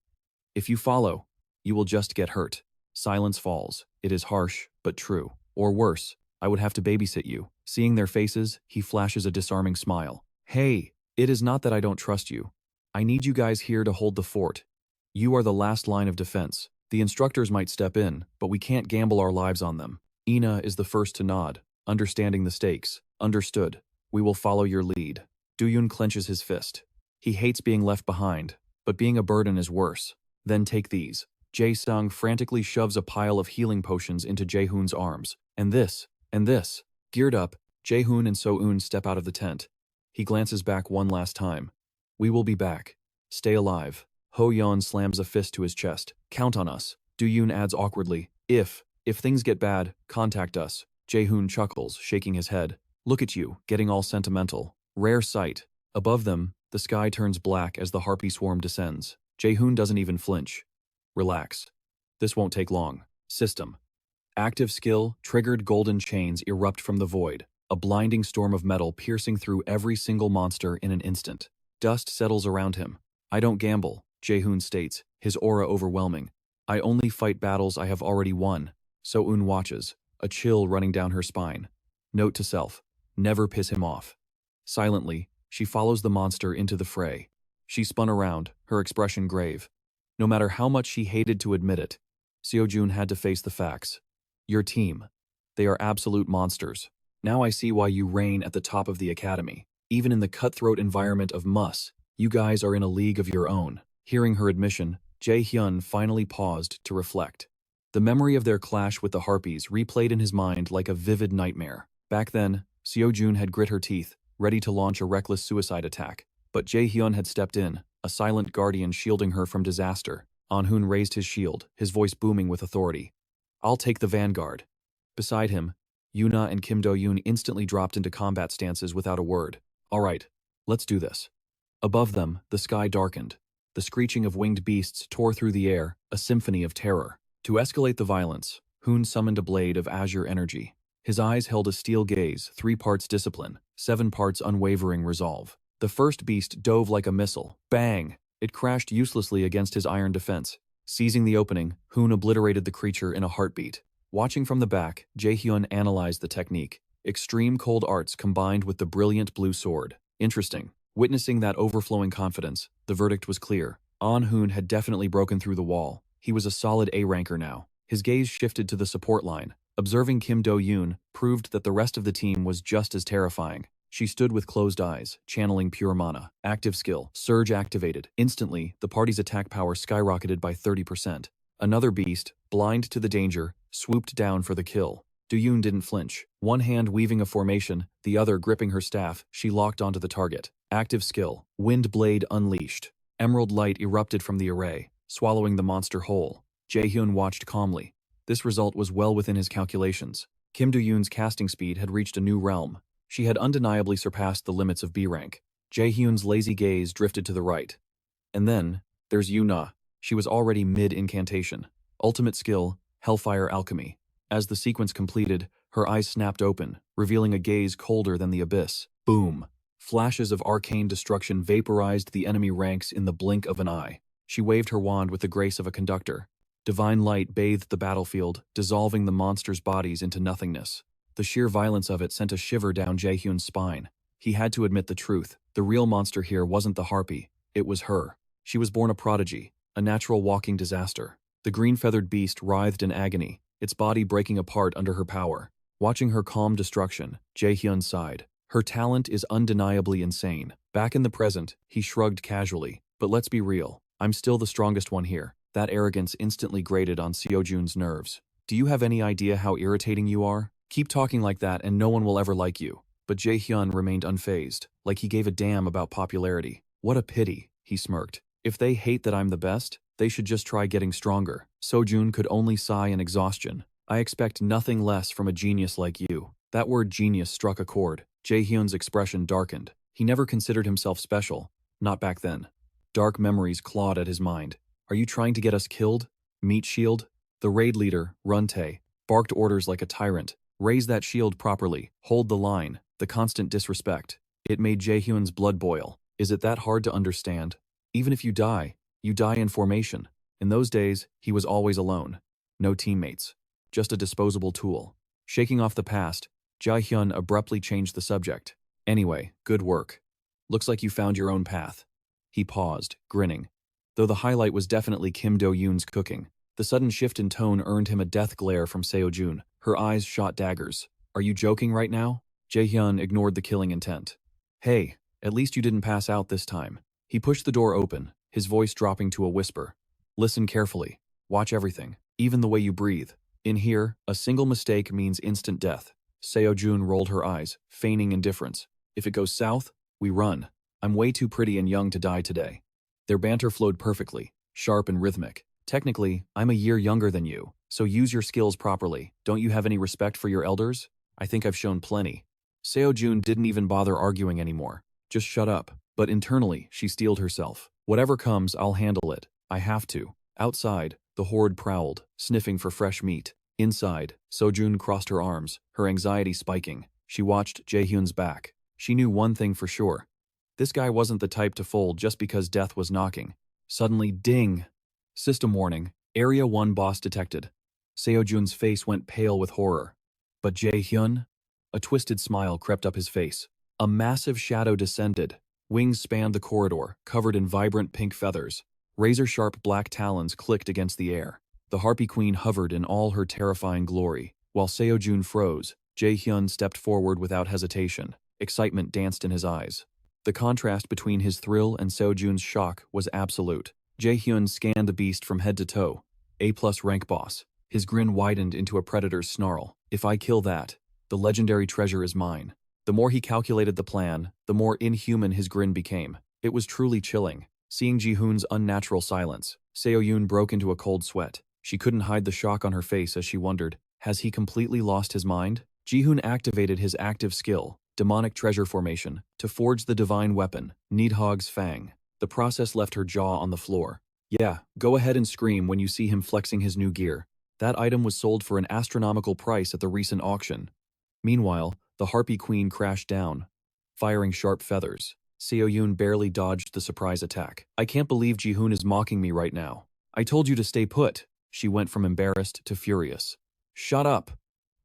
If you follow, you will just get hurt. Silence falls. It is harsh, but true. Or worse, I would have to babysit you. Seeing their faces, he flashes a disarming smile. Hey, it is not that I don't trust you. I need you guys here to hold the fort. You are the last line of defense. The instructors might step in, but we can't gamble our lives on them. Ina is the first to nod, understanding the stakes. Understood. We will follow your lead. Do-yoon clenches his fist. He hates being left behind, but being a burden is worse. Then take these. Jae-sang frantically shoves a pile of healing potions into Jae-hoon's arms. And this. Geared up, Jae-hoon and So-eun step out of the tent. He glances back one last time. We will be back. Stay alive. Ho-yeon slams a fist to his chest. Count on us. Do-yoon adds awkwardly. If things get bad, contact us. Jae-hoon chuckles, shaking his head. Look at you, getting all sentimental. Rare sight. Above them, the sky turns black as the harpy swarm descends. Jae-hoon doesn't even flinch. Relax. This won't take long. System. Active skill, triggered golden chains erupt from the void, a blinding storm of metal piercing through every single monster in an instant. Dust settles around him. I don't gamble, Jae-hoon states, his aura overwhelming. I only fight battles I have already won. So-eun watches, a chill running down her spine. Note to self, never piss him off. Silently, she follows the monster into the fray. She spun around, her expression grave. No matter how much she hated to admit it, Seo-jun had to face the facts. Your team. They are absolute monsters. Now I see why you reign at the top of the academy. Even in the cutthroat environment of Mus, you guys are in a league of your own. Hearing her admission, Jae-hyun finally paused to reflect. The memory of their clash with the Harpies replayed in his mind like a vivid nightmare. Back then, Seo-jun had grit her teeth, ready to launch a reckless suicide attack. But Jae-hyun had stepped in, a silent guardian shielding her from disaster. An-hun raised his shield, his voice booming with authority. I'll take the vanguard. Beside him, Yuna and Kim Do-yoon instantly dropped into combat stances without a word. All right, let's do this. Above them, the sky darkened. The screeching of winged beasts tore through the air, a symphony of terror. To escalate the violence, Hun summoned a blade of azure energy. His eyes held a steel gaze, 3 parts discipline, 7 parts unwavering resolve. The first beast dove like a missile. Bang! It crashed uselessly against his iron defense. Seizing the opening, Hun obliterated the creature in a heartbeat. Watching from the back, Jae-hyun analyzed the technique. Extreme cold arts combined with the brilliant blue sword. Interesting. Witnessing that overflowing confidence, the verdict was clear. An-Hun had definitely broken through the wall. He was a solid A-ranker now. His gaze shifted to the support line. Observing Kim Do-yoon proved that the rest of the team was just as terrifying. She stood with closed eyes, channeling pure mana. Active skill, surge activated. Instantly, the party's attack power skyrocketed by 30%. Another beast, blind to the danger, swooped down for the kill. Do-yoon didn't flinch. One hand weaving a formation, the other gripping her staff, she locked onto the target. Active skill, Wind Blade unleashed. Emerald light erupted from the array, swallowing the monster whole. Jae-hyun watched calmly. This result was well within his calculations. Kim Do-yoon's casting speed had reached a new realm. She had undeniably surpassed the limits of B rank. Jae-hyun's lazy gaze drifted to the right. And then, there's Yuna. She was already mid-incantation. Ultimate skill, Hellfire Alchemy. As the sequence completed, her eyes snapped open, revealing a gaze colder than the abyss. Boom! Flashes of arcane destruction vaporized the enemy ranks in the blink of an eye. She waved her wand with the grace of a conductor. Divine light bathed the battlefield, dissolving the monsters' bodies into nothingness. The sheer violence of it sent a shiver down Jae-hyun's spine. He had to admit the truth. The real monster here wasn't the harpy. It was her. She was born a prodigy, a natural walking disaster. The green-feathered beast writhed in agony, its body breaking apart under her power. Watching her calm destruction, Jae-hyun sighed. Her talent is undeniably insane. Back in the present, he shrugged casually. But let's be real. I'm still the strongest one here. That arrogance instantly grated on Seo-jun's nerves. Do you have any idea how irritating you are? Keep talking like that and no one will ever like you. But Jae-hyun remained unfazed, like he gave a damn about popularity. What a pity, he smirked. If they hate that I'm the best, they should just try getting stronger. Seo-jun could only sigh in exhaustion. I expect nothing less from a genius like you. That word genius struck a chord. Jae-hyun's expression darkened. He never considered himself special. Not back then. Dark memories clawed at his mind. Are you trying to get us killed? Meat shield? The raid leader, Run-tae, barked orders like a tyrant. Raise that shield properly. Hold the line. The constant disrespect. It made Jae-hyun's blood boil. Is it that hard to understand? Even if you die in formation. In those days, he was always alone. No teammates. Just a disposable tool. Shaking off the past, Jae-hyun abruptly changed the subject. Anyway, good work. Looks like you found your own path. He paused, grinning. Though the highlight was definitely Kim Do-yoon's cooking. The sudden shift in tone earned him a death glare from Seo-jun. Her eyes shot daggers. Are you joking right now? Jae-hyun ignored the killing intent. Hey, at least you didn't pass out this time. He pushed the door open, his voice dropping to a whisper. Listen carefully. Watch everything, even the way you breathe. In here, a single mistake means instant death. Seo-jun rolled her eyes, feigning indifference. If it goes south, we run. I'm way too pretty and young to die today. Their banter flowed perfectly, sharp and rhythmic. Technically, I'm a year younger than you, so use your skills properly. Don't you have any respect for your elders? I think I've shown plenty. Seo-jun didn't even bother arguing anymore. Just shut up. But internally, she steeled herself. Whatever comes, I'll handle it. I have to. Outside, the horde prowled, sniffing for fresh meat. Inside, Seo-jun crossed her arms, her anxiety spiking. She watched Jae-hyun's back. She knew one thing for sure. This guy wasn't the type to fold just because death was knocking. Suddenly, ding! System warning. Area 1 boss detected. Seo-jun's face went pale with horror. But Jae-hyun? A twisted smile crept up his face. A massive shadow descended. Wings spanned the corridor, covered in vibrant pink feathers. Razor-sharp black talons clicked against the air. The Harpy Queen hovered in all her terrifying glory. While Seo-jun froze, Jae-hyun stepped forward without hesitation. Excitement danced in his eyes. The contrast between his thrill and Seo-jun's shock was absolute. Jae-hyun scanned the beast from head to toe. A+ rank boss. His grin widened into a predator's snarl. If I kill that, the legendary treasure is mine. The more he calculated the plan, the more inhuman his grin became. It was truly chilling. Seeing Ji-hoon's unnatural silence, Seo-jun broke into a cold sweat. She couldn't hide the shock on her face as she wondered, has he completely lost his mind? Ji-hoon activated his active skill, demonic treasure formation, to forge the divine weapon, Nidhogg's Fang. The process left her jaw on the floor. Yeah, go ahead and scream when you see him flexing his new gear. That item was sold for an astronomical price at the recent auction. Meanwhile, the Harpy Queen crashed down, firing sharp feathers. Seo-yoon barely dodged the surprise attack. I can't believe Ji-hoon is mocking me right now. I told you to stay put. She went from embarrassed to furious. Shut up.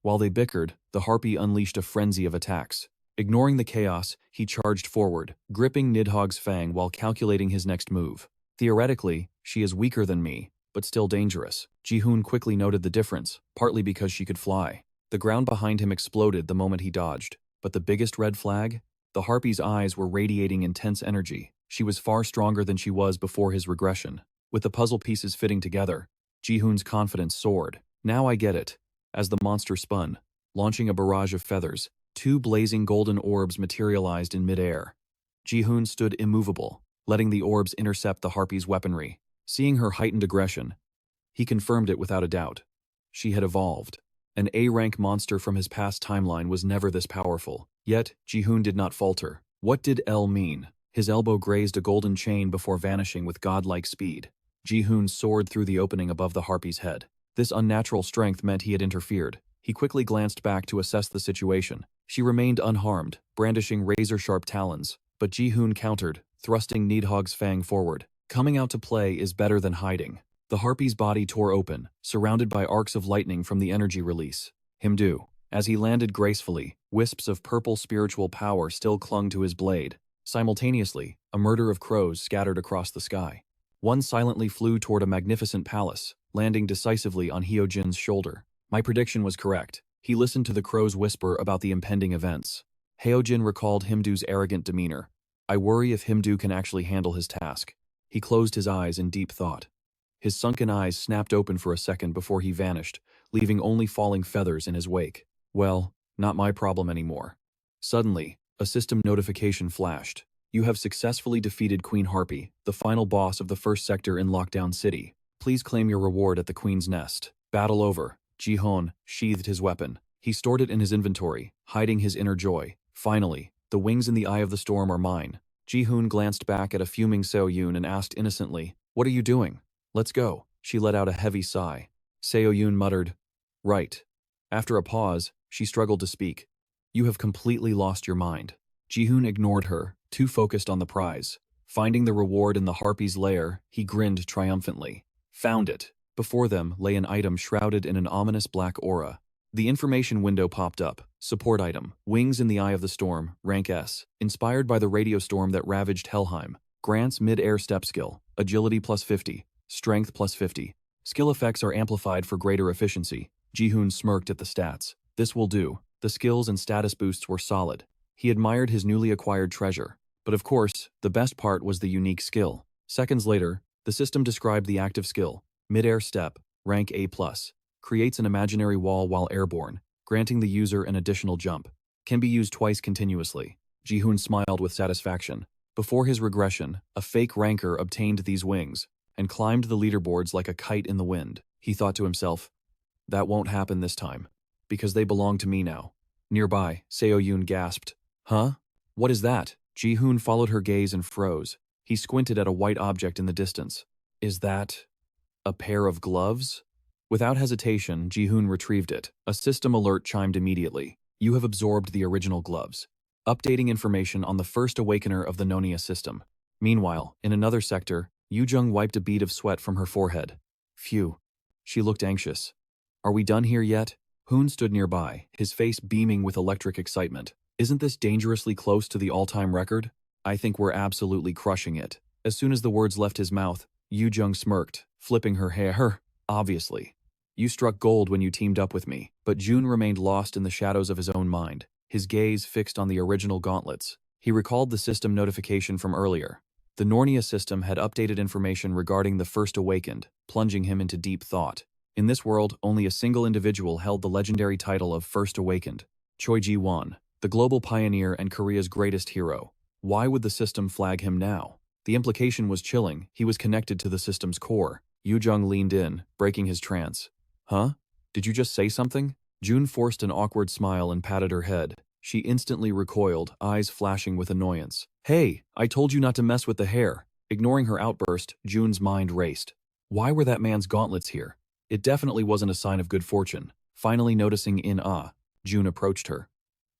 While they bickered, the Harpy unleashed a frenzy of attacks. Ignoring the chaos, he charged forward, gripping Nidhogg's fang while calculating his next move. Theoretically, she is weaker than me, but still dangerous. Ji-hoon quickly noted the difference, partly because she could fly. The ground behind him exploded the moment he dodged. But the biggest red flag? The Harpy's eyes were radiating intense energy. She was far stronger than she was before his regression. With the puzzle pieces fitting together, Ji-hoon's confidence soared. Now I get it. As the monster spun, launching a barrage of feathers, 2 blazing golden orbs materialized in midair. Ji-hoon stood immovable, letting the orbs intercept the Harpy's weaponry. Seeing her heightened aggression, he confirmed it without a doubt. She had evolved. An A-rank monster from his past timeline was never this powerful. Yet, Ji-hoon did not falter. What did L mean? His elbow grazed a golden chain before vanishing with godlike speed. Ji-hoon soared through the opening above the Harpy's head. This unnatural strength meant he had interfered. He quickly glanced back to assess the situation. She remained unharmed, brandishing razor-sharp talons. But Ji-hoon countered, thrusting Nidhogg's fang forward. Coming out to play is better than hiding. The Harpy's body tore open, surrounded by arcs of lightning from the energy release. Himdu. As he landed gracefully, wisps of purple spiritual power still clung to his blade. Simultaneously, a murder of crows scattered across the sky. One silently flew toward a magnificent palace, landing decisively on Hyojin's shoulder. My prediction was correct. He listened to the crows whisper about the impending events. Hyojin recalled Himdu's arrogant demeanor. I worry if Himdu can actually handle his task. He closed his eyes in deep thought. His sunken eyes snapped open for a second before he vanished, leaving only falling feathers in his wake. Well, not my problem anymore. Suddenly, a system notification flashed. You have successfully defeated Queen Harpy, the final boss of the first sector in Lockdown City. Please claim your reward at the Queen's Nest. Battle over. Ji-hoon sheathed his weapon. He stored it in his inventory, hiding his inner joy. Finally, the wings in the eye of the storm are mine. Ji-hoon glanced back at a fuming Seo-yoon and asked innocently, What are you doing? Let's go. She let out a heavy sigh. Seo-yoon muttered, Right. After a pause, she struggled to speak. You have completely lost your mind. Ji-hoon ignored her, too focused on the prize. Finding the reward in the Harpy's lair, he grinned triumphantly. Found it. Before them lay an item shrouded in an ominous black aura. The information window popped up. Support item. Wings in the Eye of the Storm, rank S. Inspired by the radio storm that ravaged Helheim. Grants mid-air step skill. Agility plus 50. Strength plus 50. Skill effects are amplified for greater efficiency. Ji-hoon smirked at the stats. This will do. The skills and status boosts were solid. He admired his newly acquired treasure. But of course, the best part was the unique skill. Seconds later, the system described the active skill. Mid-air step, rank A+. Creates an imaginary wall while airborne, granting the user an additional jump. Can be used twice continuously. Ji-hoon smiled with satisfaction. Before his regression, a fake ranker obtained these wings and climbed the leaderboards like a kite in the wind. He thought to himself, that won't happen this time, because they belong to me now. Nearby, Seo-yoon gasped. Huh? What is that? Ji-hoon followed her gaze and froze. He squinted at a white object in the distance. Is that a pair of gloves? Without hesitation, Ji-hoon retrieved it. A system alert chimed immediately. You have absorbed the original gloves. Updating information on the first awakener of the Nonia system. Meanwhile, in another sector, Yu-jung wiped a bead of sweat from her forehead. Phew. She looked anxious. Are we done here yet? Hoon stood nearby, his face beaming with electric excitement. Isn't this dangerously close to the all-time record? I think we're absolutely crushing it. As soon as the words left his mouth, Yu-jung smirked, flipping her hair. Obviously. You struck gold when you teamed up with me. But Jun remained lost in the shadows of his own mind, his gaze fixed on the original gauntlets. He recalled the system notification from earlier. The Nornia system had updated information regarding the First Awakened, plunging him into deep thought. In this world, only a single individual held the legendary title of First Awakened, Choi Ji-won, the global pioneer and Korea's greatest hero. Why would the system flag him now? The implication was chilling. He was connected to the system's core. Yu-jung leaned in, breaking his trance. Huh? Did you just say something? June forced an awkward smile and patted her head. She instantly recoiled, eyes flashing with annoyance. Hey, I told you not to mess with the hair. Ignoring her outburst, Jun's mind raced. Why were that man's gauntlets here? It definitely wasn't a sign of good fortune. Finally noticing Jun approached her.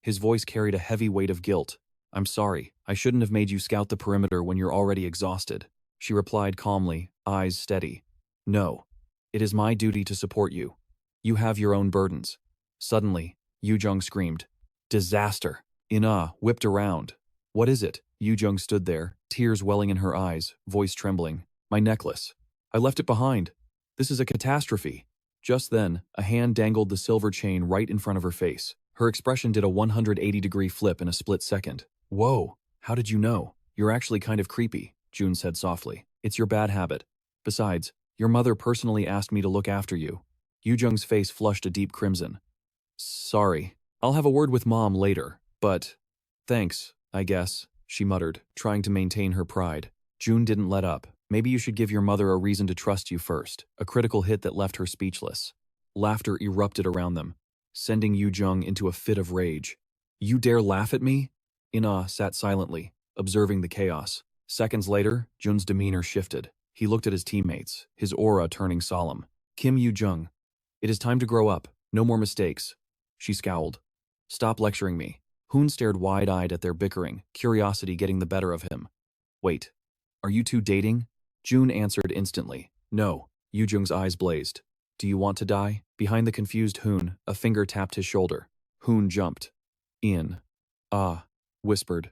His voice carried a heavy weight of guilt. I'm sorry, I shouldn't have made you scout the perimeter when you're already exhausted. She replied calmly, eyes steady. No. It is my duty to support you. You have your own burdens. Suddenly, Yujung screamed. Disaster. Whipped around. What is it? Yujung stood there, tears welling in her eyes, voice trembling. My necklace. I left it behind. This is a catastrophe. Just then, a hand dangled the silver chain right in front of her face. Her expression did a 180-degree flip in a split second. Whoa, how did you know? You're actually kind of creepy, Jun said softly. It's your bad habit. Besides, your mother personally asked me to look after you. Yujung's face flushed a deep crimson. Sorry. I'll have a word with Mom later, but… Thanks, I guess, she muttered, trying to maintain her pride. Jun didn't let up. Maybe you should give your mother a reason to trust you first. A critical hit that left her speechless. Laughter erupted around them, sending Yujung into a fit of rage. You dare laugh at me? Ina sat silently, observing the chaos. Seconds later, Jun's demeanor shifted. He looked at his teammates, his aura turning solemn. Kim Yujung. It is time to grow up. No more mistakes. She scowled. Stop lecturing me. Hoon stared wide-eyed at their bickering, curiosity getting the better of him. Wait. Are you two dating? Jun answered instantly. No. Yujung's eyes blazed. Do you want to die? Behind the confused Hoon, a finger tapped his shoulder. Hoon jumped. Ian. Whispered.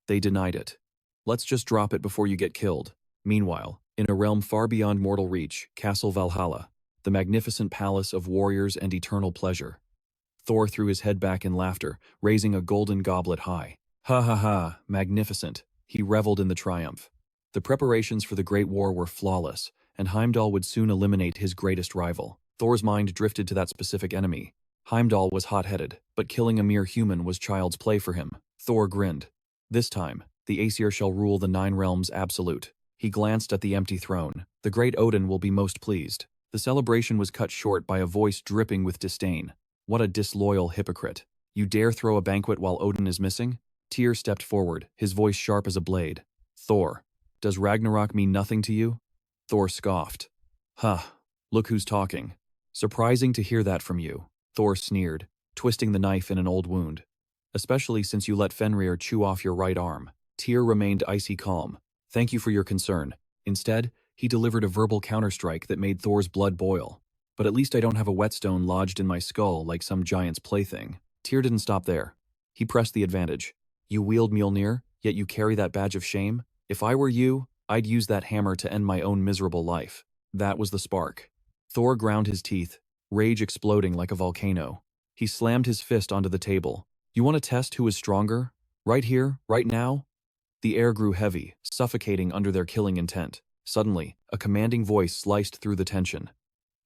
They denied it. Let's just drop it before you get killed. Meanwhile, in a realm far beyond mortal reach, Castle Valhalla, the magnificent palace of warriors and eternal pleasure. Thor threw his head back in laughter, raising a golden goblet high. Ha ha ha, magnificent. He reveled in the triumph. The preparations for the Great War were flawless, and Heimdall would soon eliminate his greatest rival. Thor's mind drifted to that specific enemy. Heimdall was hot-headed, but killing a mere human was child's play for him. Thor grinned. This time, the Aesir shall rule the 9 realms absolute. He glanced at the empty throne. The great Odin will be most pleased. The celebration was cut short by a voice dripping with disdain. What a disloyal hypocrite. You dare throw a banquet while Odin is missing? Tyr stepped forward, his voice sharp as a blade. Thor, does Ragnarok mean nothing to you? Thor scoffed. Look who's talking. Surprising to hear that from you. Thor sneered, twisting the knife in an old wound. Especially since you let Fenrir chew off your right arm. Tyr remained icy calm. Thank you for your concern. Instead, he delivered a verbal counterstrike that made Thor's blood boil. But at least I don't have a whetstone lodged in my skull like some giant's plaything. Tyr didn't stop there. He pressed the advantage. You wield Mjolnir, yet you carry that badge of shame? If I were you, I'd use that hammer to end my own miserable life. That was the spark. Thor ground his teeth, rage exploding like a volcano. He slammed his fist onto the table. You want to test who is stronger? Right here, right now? The air grew heavy, suffocating under their killing intent. Suddenly, a commanding voice sliced through the tension.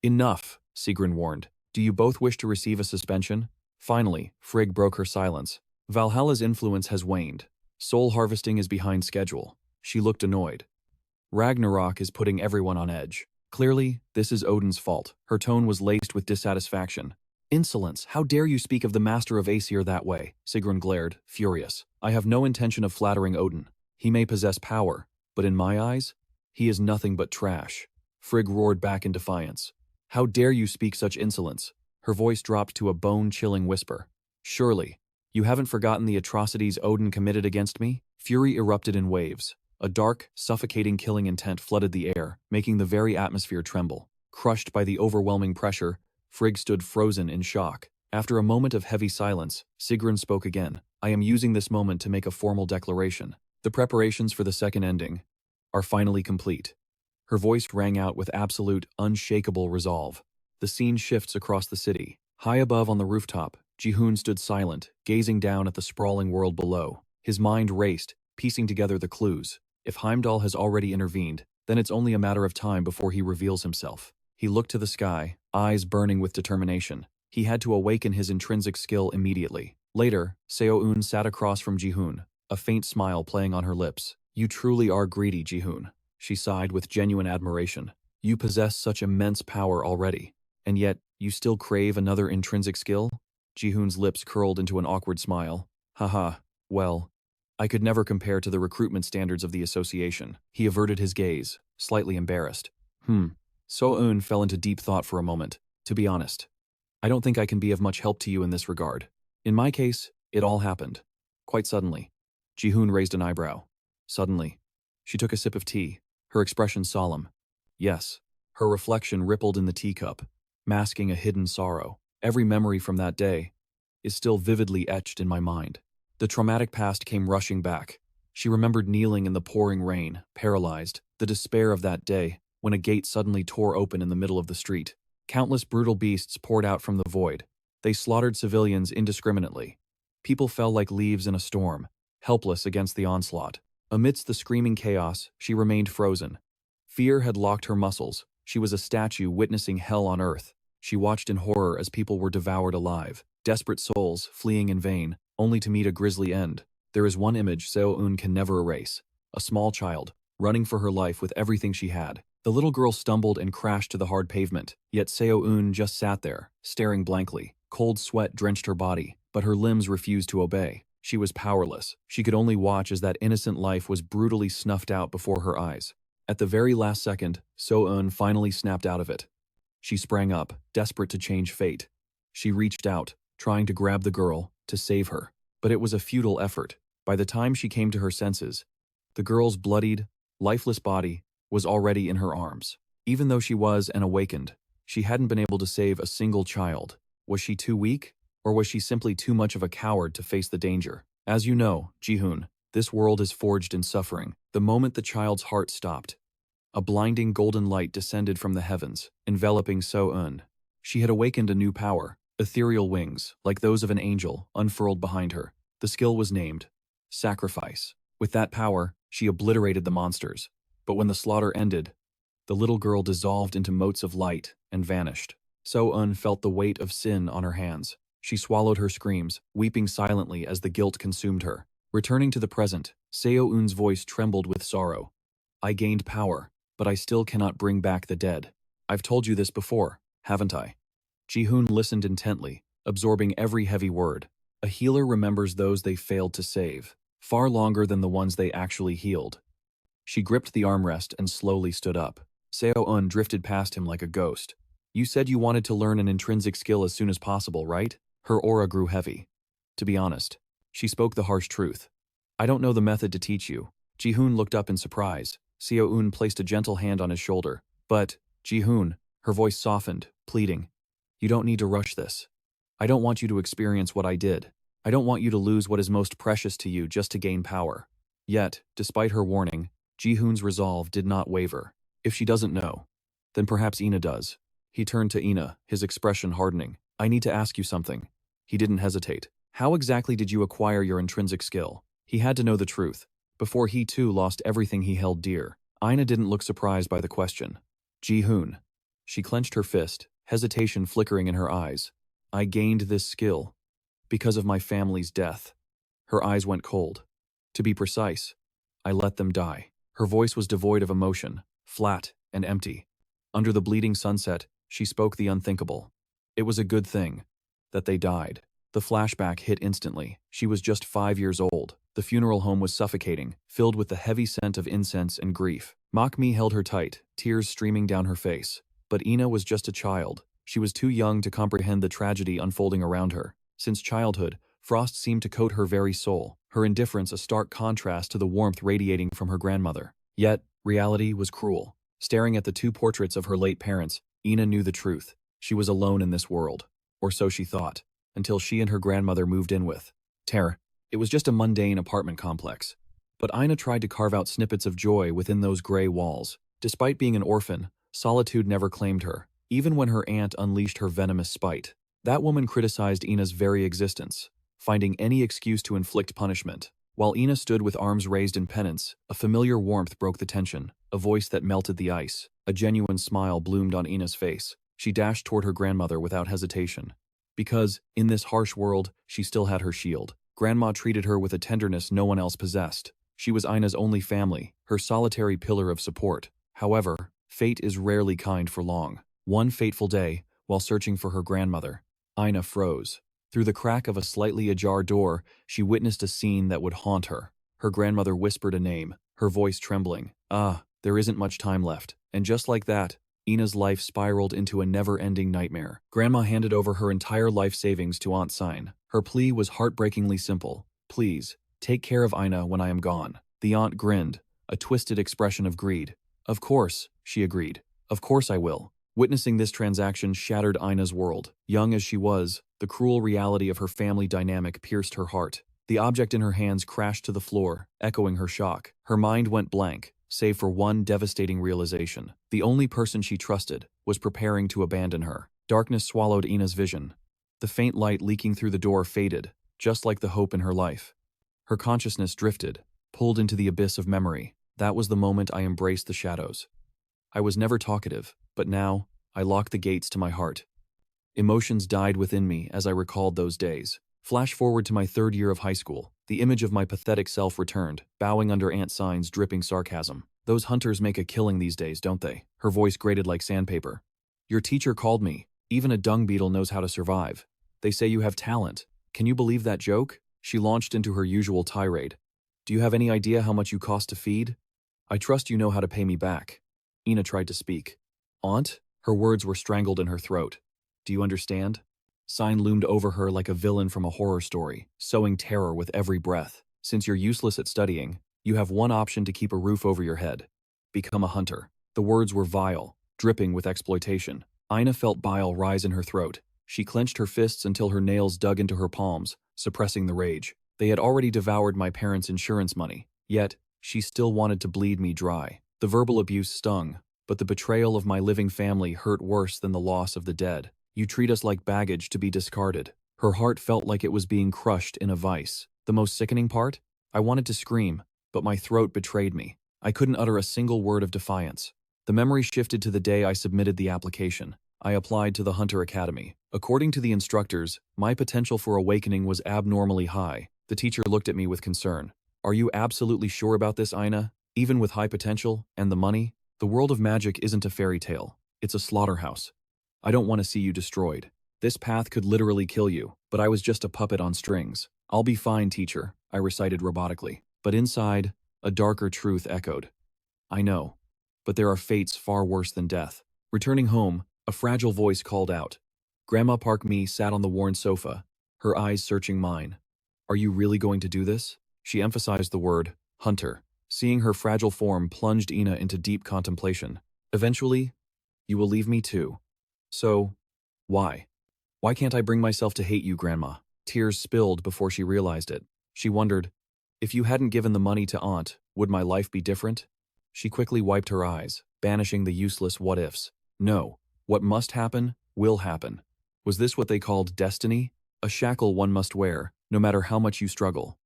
Enough, Sigrun warned. Do you both wish to receive a suspension? Finally, Frigg broke her silence. Valhalla's influence has waned. Soul harvesting is behind schedule. She looked annoyed. Ragnarok is putting everyone on edge. Clearly, this is Odin's fault. Her tone was laced with dissatisfaction. Insolence, how dare you speak of the master of Aesir that way? Sigrun glared, furious. I have no intention of flattering Odin. He may possess power, but in my eyes, he is nothing but trash. Frigg roared back in defiance. How dare you speak such insolence? Her voice dropped to a bone-chilling whisper. Surely, you haven't forgotten the atrocities Odin committed against me? Fury erupted in waves. A dark, suffocating killing intent flooded the air, making the very atmosphere tremble. Crushed by the overwhelming pressure, Frigg stood frozen in shock. After a moment of heavy silence, Sigrun spoke again. I am using this moment to make a formal declaration. The preparations for the second ending are finally complete. Her voice rang out with absolute, unshakable resolve. The scene shifts across the city. High above on the rooftop, Ji-hoon stood silent, gazing down at the sprawling world below. His mind raced, piecing together the clues. If Heimdall has already intervened, then it's only a matter of time before he reveals himself. He looked to the sky, eyes burning with determination. He had to awaken his intrinsic skill immediately. Later, Seo-eun sat across from Ji-hoon, a faint smile playing on her lips. You truly are greedy, Ji-hoon. She sighed with genuine admiration. You possess such immense power already, and yet you still crave another intrinsic skill? Ji-hoon's lips curled into an awkward smile. Haha, well, I could never compare to the recruitment standards of the association. He averted his gaze, slightly embarrassed. So-eun fell into deep thought for a moment. To be honest, I don't think I can be of much help to you in this regard. In my case, it all happened. Quite suddenly. Ji-hoon raised an eyebrow. Suddenly. She took a sip of tea, her expression solemn. Yes, her reflection rippled in the teacup, masking a hidden sorrow. Every memory from that day is still vividly etched in my mind. The traumatic past came rushing back. She remembered kneeling in the pouring rain, paralyzed, the despair of that day, when a gate suddenly tore open in the middle of the street. Countless brutal beasts poured out from the void. They slaughtered civilians indiscriminately. People fell like leaves in a storm, helpless against the onslaught. Amidst the screaming chaos, she remained frozen. Fear had locked her muscles. She was a statue witnessing hell on earth. She watched in horror as people were devoured alive, desperate souls fleeing in vain, only to meet a grisly end. There is one image Seo-eun can never erase. A small child, running for her life with everything she had. The little girl stumbled and crashed to the hard pavement, yet Seo-eun just sat there, staring blankly. Cold sweat drenched her body, but her limbs refused to obey. She was powerless. She could only watch as that innocent life was brutally snuffed out before her eyes. At the very last second, So-eun finally snapped out of it. She sprang up, desperate to change fate. She reached out, trying to grab the girl, to save her. But it was a futile effort. By the time she came to her senses, the girl's bloodied, lifeless body was already in her arms. Even though she was an awakened, she hadn't been able to save a single child. Was she too weak? Or was she simply too much of a coward to face the danger? As you know, Ji-hoon, this world is forged in suffering. The moment the child's heart stopped, a blinding golden light descended from the heavens, enveloping So-eun. She had awakened a new power. Ethereal wings, like those of an angel, unfurled behind her. The skill was named Sacrifice. With that power, she obliterated the monsters. But when the slaughter ended, the little girl dissolved into motes of light and vanished. So-eun felt the weight of sin on her hands. She swallowed her screams, weeping silently as the guilt consumed her. Returning to the present, Seo-eun's voice trembled with sorrow. I gained power, but I still cannot bring back the dead. I've told you this before, haven't I? Ji-hoon listened intently, absorbing every heavy word. A healer remembers those they failed to save, far longer than the ones they actually healed. She gripped the armrest and slowly stood up. Seo-eun drifted past him like a ghost. You said you wanted to learn an intrinsic skill as soon as possible, right? Her aura grew heavy. To be honest, she spoke the harsh truth. I don't know the method to teach you. Ji-hoon looked up in surprise. Seo-eun placed a gentle hand on his shoulder. But, Ji-hoon, her voice softened, pleading. You don't need to rush this. I don't want you to experience what I did. I don't want you to lose what is most precious to you just to gain power. Yet, despite her warning, Ji-hoon's resolve did not waver. If she doesn't know, then perhaps Ina does. He turned to Ina, his expression hardening. I need to ask you something. He didn't hesitate. How exactly did you acquire your intrinsic skill? He had to know the truth, before he too lost everything he held dear. Ina didn't look surprised by the question. Ji-hoon. She clenched her fist, hesitation flickering in her eyes. I gained this skill because of my family's death. Her eyes went cold. To be precise, I let them die. Her voice was devoid of emotion, flat and empty. Under the bleeding sunset, she spoke the unthinkable. It was a good thing that they died. The flashback hit instantly. She was just 5 years old. The funeral home was suffocating, filled with the heavy scent of incense and grief. Makmi held her tight, tears streaming down her face. But Ina was just a child. She was too young to comprehend the tragedy unfolding around her. Since childhood, frost seemed to coat her very soul, her indifference a stark contrast to the warmth radiating from her grandmother. Yet, reality was cruel. Staring at the two portraits of her late parents, Ina knew the truth. She was alone in this world. Or so she thought, until she and her grandmother moved in with Terror. It was just a mundane apartment complex. But Ina tried to carve out snippets of joy within those gray walls. Despite being an orphan, solitude never claimed her, even when her aunt unleashed her venomous spite. That woman criticized Ina's very existence, finding any excuse to inflict punishment. While Ina stood with arms raised in penance, a familiar warmth broke the tension, a voice that melted the ice. A genuine smile bloomed on Ina's face. She dashed toward her grandmother without hesitation. Because, in this harsh world, she still had her shield. Grandma treated her with a tenderness no one else possessed. She was Ina's only family, her solitary pillar of support. However, fate is rarely kind for long. One fateful day, while searching for her grandmother, Ina froze. Through the crack of a slightly ajar door, she witnessed a scene that would haunt her. Her grandmother whispered a name, her voice trembling. Ah, there isn't much time left. And just like that, Ina's life spiraled into a never-ending nightmare. Grandma handed over her entire life savings to Aunt Sine. Her plea was heartbreakingly simple. Please, take care of Ina when I am gone. The aunt grinned, a twisted expression of greed. Of course, she agreed. Of course I will. Witnessing this transaction shattered Ina's world. Young as she was, the cruel reality of her family dynamic pierced her heart. The object in her hands crashed to the floor, echoing her shock. Her mind went blank, save for one devastating realization. The only person she trusted was preparing to abandon her. Darkness swallowed Ina's vision. The faint light leaking through the door faded, just like the hope in her life. Her consciousness drifted, pulled into the abyss of memory. That was the moment I embraced the shadows. I was never talkative, but now, I locked the gates to my heart. Emotions died within me as I recalled those days. Flash forward to my 3rd year of high school. The image of my pathetic self returned, bowing under Aunt Sine's dripping sarcasm. Those hunters make a killing these days, don't they? Her voice grated like sandpaper. Your teacher called me. Even a dung beetle knows how to survive. They say you have talent. Can you believe that joke? She launched into her usual tirade. Do you have any idea how much you cost to feed? I trust you know how to pay me back. Ina tried to speak. Aunt? Her words were strangled in her throat. Do you understand? Sine loomed over her like a villain from a horror story, sowing terror with every breath. Since you're useless at studying, you have one option to keep a roof over your head. Become a hunter. The words were vile, dripping with exploitation. Ina felt bile rise in her throat. She clenched her fists until her nails dug into her palms, suppressing the rage. They had already devoured my parents' insurance money, yet she still wanted to bleed me dry. The verbal abuse stung, but the betrayal of my living family hurt worse than the loss of the dead. You treat us like baggage to be discarded. Her heart felt like it was being crushed in a vice. The most sickening part? I wanted to scream, but my throat betrayed me. I couldn't utter a single word of defiance. The memory shifted to the day I submitted the application. I applied to the Hunter Academy. According to the instructors, my potential for awakening was abnormally high. The teacher looked at me with concern. Are you absolutely sure about this, Ina? Even with high potential and the money? The world of magic isn't a fairy tale. It's a slaughterhouse. I don't want to see you destroyed. This path could literally kill you, but I was just a puppet on strings. I'll be fine, teacher, I recited robotically. But inside, a darker truth echoed. I know, but there are fates far worse than death. Returning home, a fragile voice called out. Grandma Park Me sat on the worn sofa, her eyes searching mine. Are you really going to do this? She emphasized the word, hunter. Seeing her fragile form plunged Ina into deep contemplation. Eventually, you will leave me too. So, why? Why can't I bring myself to hate you, Grandma? Tears spilled before she realized it. She wondered, if you hadn't given the money to Aunt, would my life be different? She quickly wiped her eyes, banishing the useless what-ifs. No, what must happen, will happen. Was this what they called destiny? A shackle one must wear, no matter how much you struggle.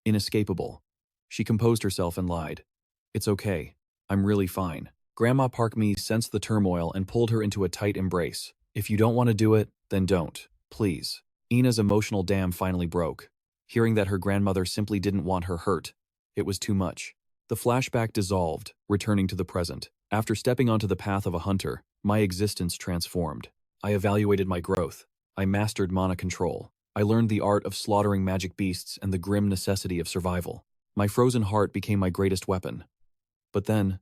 Inescapable. She composed herself and lied. It's okay. I'm really fine. Grandma Park Me sensed the turmoil and pulled her into a tight embrace. If you don't want to do it, then don't. Please. Ina's emotional dam finally broke. Hearing that her grandmother simply didn't want her hurt, it was too much. The flashback dissolved, returning to the present. After stepping onto the path of a hunter, my existence transformed. I evaluated my growth. I mastered mana control. I learned the art of slaughtering magic beasts and the grim necessity of survival. My frozen heart became my greatest weapon. But then,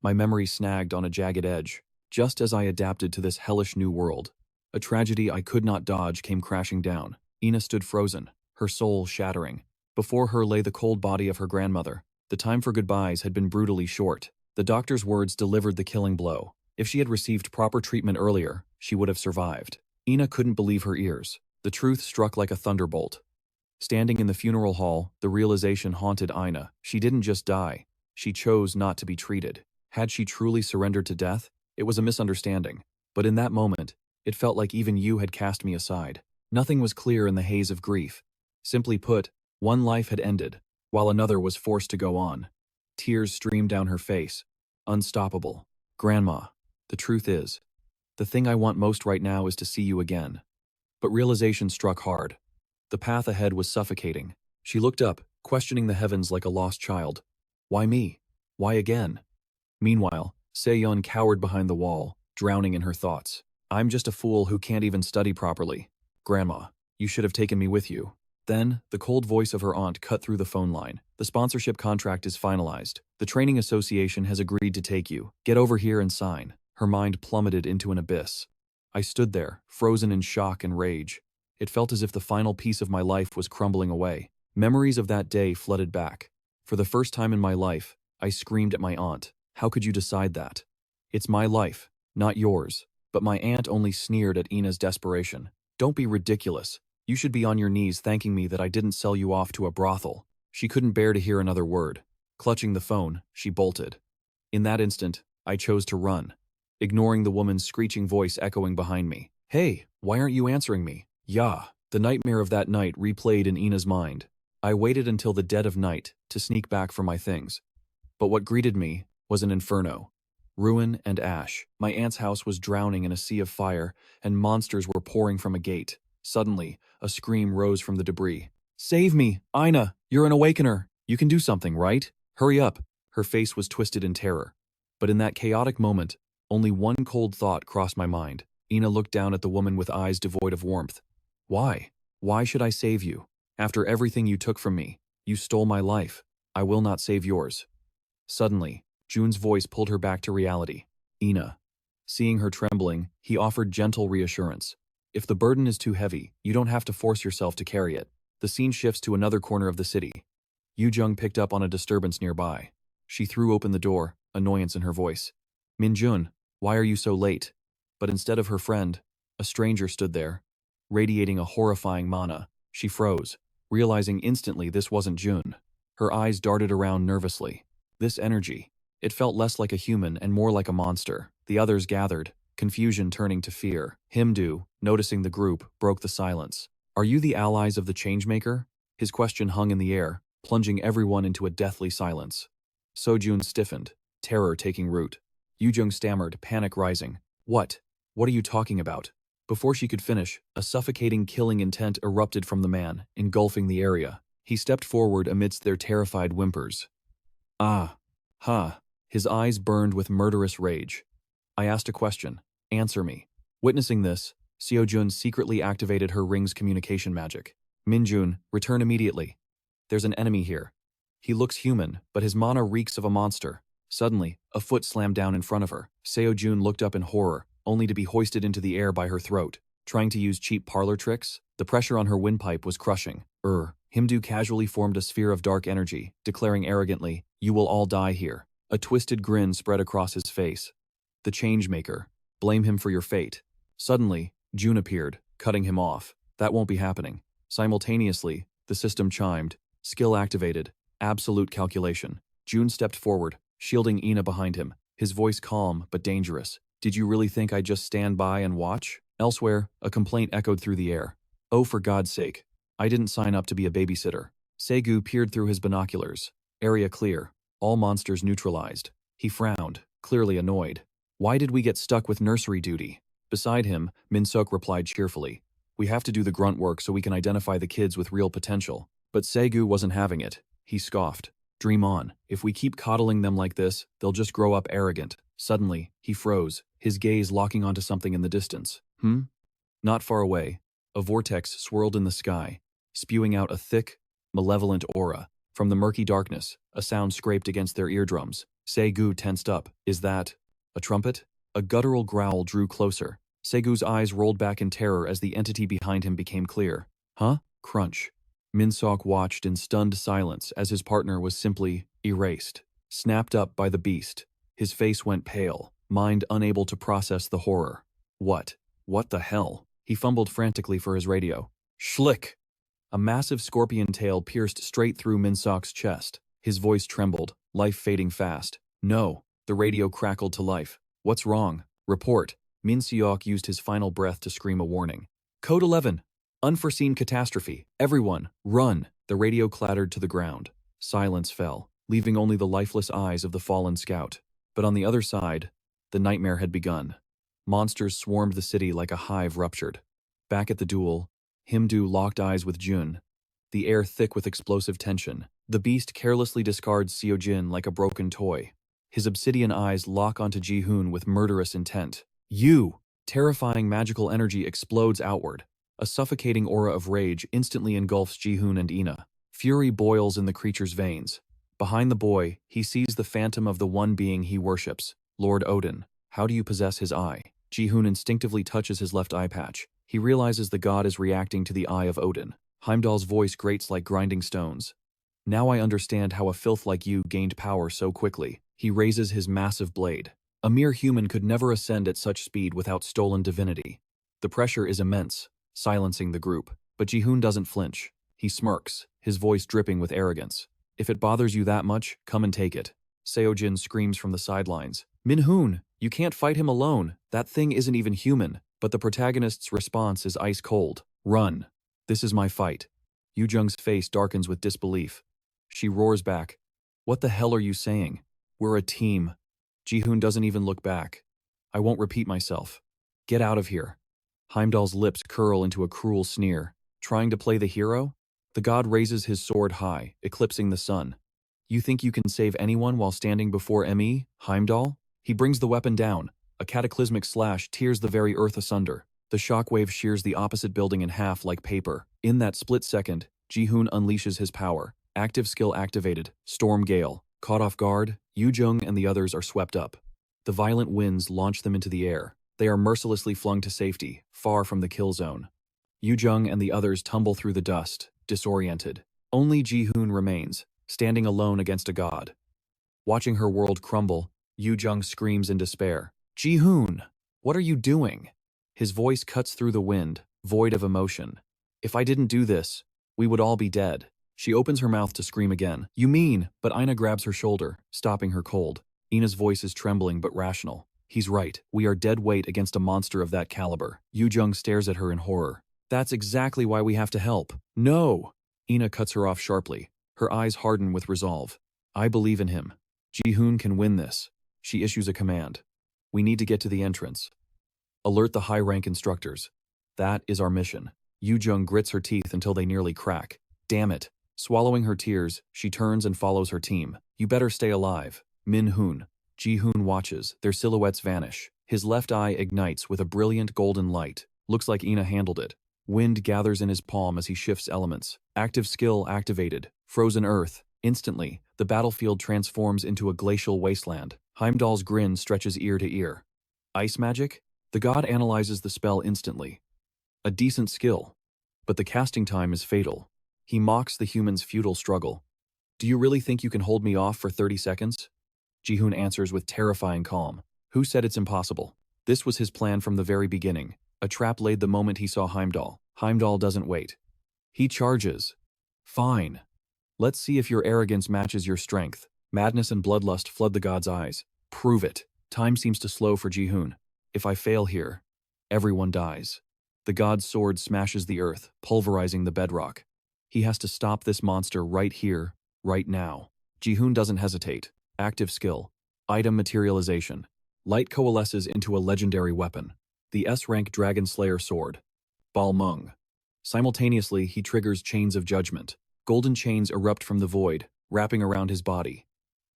my memory snagged on a jagged edge. Just as I adapted to this hellish new world, a tragedy I could not dodge came crashing down. Ina stood frozen, her soul shattering. Before her lay the cold body of her grandmother. The time for goodbyes had been brutally short. The doctor's words delivered the killing blow. If she had received proper treatment earlier, she would have survived. Ina couldn't believe her ears. The truth struck like a thunderbolt. Standing in the funeral hall, the realization haunted Ina. She didn't just die. She chose not to be treated. Had she truly surrendered to death? It was a misunderstanding. But in that moment, it felt like even you had cast me aside. Nothing was clear in the haze of grief. Simply put, one life had ended, while another was forced to go on. Tears streamed down her face. Unstoppable. Grandma, the truth is, the thing I want most right now is to see you again. But realization struck hard. The path ahead was suffocating. She looked up, questioning the heavens like a lost child. Why me? Why again? Meanwhile, Se-yeon cowered behind the wall, drowning in her thoughts. I'm just a fool who can't even study properly. Grandma, you should have taken me with you. Then, the cold voice of her aunt cut through the phone line. The sponsorship contract is finalized. The training association has agreed to take you. Get over here and sign. Her mind plummeted into an abyss. I stood there, frozen in shock and rage. It felt as if the final piece of my life was crumbling away. Memories of that day flooded back. For the first time in my life, I screamed at my aunt. How could you decide that? It's my life, not yours. But my aunt only sneered at Ina's desperation. Don't be ridiculous. You should be on your knees thanking me that I didn't sell you off to a brothel. She couldn't bear to hear another word. Clutching the phone, she bolted. In that instant, I chose to run, ignoring the woman's screeching voice echoing behind me. Hey, why aren't you answering me? Yeah, the nightmare of that night replayed in Ina's mind. I waited until the dead of night to sneak back for my things. But what greeted me was an inferno. Ruin and ash. My aunt's house was drowning in a sea of fire, and monsters were pouring from a gate. Suddenly, a scream rose from the debris. Save me, Ina! You're an awakener! You can do something, right? Hurry up! Her face was twisted in terror. But in that chaotic moment, only one cold thought crossed my mind. Ina looked down at the woman with eyes devoid of warmth. Why? Why should I save you? After everything you took from me, you stole my life. I will not save yours. Suddenly, Jun's voice pulled her back to reality. Ina. Seeing her trembling, he offered gentle reassurance. If the burden is too heavy, you don't have to force yourself to carry it. The scene shifts to another corner of the city. Yoo-jung picked up on a disturbance nearby. She threw open the door, annoyance in her voice. Min-Jun, why are you so late? But instead of her friend, a stranger stood there, radiating a horrifying mana. She froze, realizing instantly this wasn't Jun. Her eyes darted around nervously. This energy, it felt less like a human and more like a monster. The others gathered, confusion turning to fear. Himdu, noticing the group, broke the silence. Are you the allies of the Changemaker? His question hung in the air, plunging everyone into a deathly silence. Sojun stiffened, terror taking root. Yoo-jung stammered, panic rising. What? What are you talking about? Before she could finish, a suffocating killing intent erupted from the man, engulfing the area. He stepped forward amidst their terrified whimpers. Ah. Ha. His eyes burned with murderous rage. I asked a question. Answer me. Witnessing this, Seo-jun secretly activated her ring's communication magic. Min-jun, return immediately. There's an enemy here. He looks human, but his mana reeks of a monster. Suddenly, a foot slammed down in front of her. Seo-jun looked up in horror, only to be hoisted into the air by her throat. Trying to use cheap parlor tricks? The pressure on her windpipe was crushing. Himdu casually formed a sphere of dark energy, declaring arrogantly, "You will all die here." A twisted grin spread across his face. The Changemaker. Blame him for your fate. Suddenly, Jun appeared, cutting him off. That won't be happening. Simultaneously, the system chimed. Skill activated. Absolute calculation. Jun stepped forward, shielding Ina behind him, his voice calm but dangerous. Did you really think I'd just stand by and watch? Elsewhere, a complaint echoed through the air. Oh, for God's sake. I didn't sign up to be a babysitter. Segu peered through his binoculars. Area clear. All monsters neutralized. He frowned, clearly annoyed. Why did we get stuck with nursery duty? Beside him, Min-suk replied cheerfully. We have to do the grunt work so we can identify the kids with real potential. But Segu wasn't having it. He scoffed. Dream on. If we keep coddling them like this, they'll just grow up arrogant. Suddenly, he froze, his gaze locking onto something in the distance. Not far away, a vortex swirled in the sky, spewing out a thick, malevolent aura. From the murky darkness, a sound scraped against their eardrums. Segu tensed up. Is that a trumpet? A guttural growl drew closer. Segu's eyes rolled back in terror as the entity behind him became clear. Huh? Crunch. Min-suk watched in stunned silence as his partner was simply erased, snapped up by the beast. His face went pale, mind unable to process the horror. What? What the hell? He fumbled frantically for his radio. Schlick! A massive scorpion tail pierced straight through Min-suk's chest. His voice trembled, life fading fast. No. The radio crackled to life. What's wrong? Report. Min-seok used his final breath to scream a warning. Code 11. Unforeseen catastrophe. Everyone, run! The radio clattered to the ground. Silence fell, leaving only the lifeless eyes of the fallen scout. But on the other side, the nightmare had begun. Monsters swarmed the city like a hive ruptured. Back at the duel, Himdu locked eyes with Jun, the air thick with explosive tension. The beast carelessly discards Seo-jin like a broken toy. His obsidian eyes lock onto Ji-hoon with murderous intent. You! Terrifying magical energy explodes outward. A suffocating aura of rage instantly engulfs Ji-Hun and Ina. Fury boils in the creature's veins. Behind the boy, he sees the phantom of the one being he worships, Lord Odin. How do you possess his eye? Ji-Hun instinctively touches his left eye patch. He realizes the god is reacting to the Eye of Odin. Heimdall's voice grates like grinding stones. Now I understand how a filth like you gained power so quickly. He raises his massive blade. A mere human could never ascend at such speed without stolen divinity. The pressure is immense, silencing the group. But Ji-Hun doesn't flinch. He smirks, his voice dripping with arrogance. If it bothers you that much, come and take it. Seojin screams from the sidelines. Min-Hun, you can't fight him alone. That thing isn't even human. But the protagonist's response is ice cold. Run. This is my fight. Yu-Jung's face darkens with disbelief. She roars back. What the hell are you saying? We're a team. Ji-Hun doesn't even look back. I won't repeat myself. Get out of here. Heimdall's lips curl into a cruel sneer. Trying to play the hero? The god raises his sword high, eclipsing the sun. You think you can save anyone while standing before Me, Heimdall? He brings the weapon down. A cataclysmic slash tears the very earth asunder. The shockwave shears the opposite building in half like paper. In that split second, Ji-Hun unleashes his power. Active skill activated. Storm Gale. Caught off guard, Yu-Jung and the others are swept up. The violent winds launch them into the air. They are mercilessly flung to safety, far from the kill zone. Yu-Jung and the others tumble through the dust, disoriented. Only Ji-Hun remains, standing alone against a god. Watching her world crumble, Yu-Jung screams in despair. Ji-Hun, what are you doing? His voice cuts through the wind, void of emotion. If I didn't do this, we would all be dead. She opens her mouth to scream again. You mean? But Ina grabs her shoulder, stopping her cold. Ina's voice is trembling but rational. He's right. We are dead weight against a monster of that caliber. Yu-Jung stares at her in horror. That's exactly why we have to help. No! Ina cuts her off sharply. Her eyes harden with resolve. I believe in him. Ji-Hun can win this. She issues a command. We need to get to the entrance. Alert the high-rank instructors. That is our mission. Yu-Jung grits her teeth until they nearly crack. Damn it. Swallowing her tears, she turns and follows her team. You better stay alive. Min-Hun. Ji-Hun watches, their silhouettes vanish. His left eye ignites with a brilliant golden light. Looks like Ina handled it. Wind gathers in his palm as he shifts elements. Active skill activated. Frozen earth. Instantly, the battlefield transforms into a glacial wasteland. Heimdall's grin stretches ear to ear. Ice magic? The god analyzes the spell instantly. A decent skill. But the casting time is fatal. He mocks the human's futile struggle. Do you really think you can hold me off for 30 seconds? Ji-Hun answers with terrifying calm. Who said it's impossible? This was his plan from the very beginning. A trap laid the moment he saw Heimdall. Heimdall doesn't wait. He charges. Fine. Let's see if your arrogance matches your strength. Madness and bloodlust flood the god's eyes. Prove it. Time seems to slow for Ji-Hun. If I fail here, everyone dies. The god's sword smashes the earth, pulverizing the bedrock. He has to stop this monster right here, right now. Ji-Hun doesn't hesitate. Active skill. Item materialization. Light coalesces into a legendary weapon. The S-rank Dragon Slayer sword. Balmung. Simultaneously, he triggers Chains of Judgment. Golden chains erupt from the void, wrapping around his body.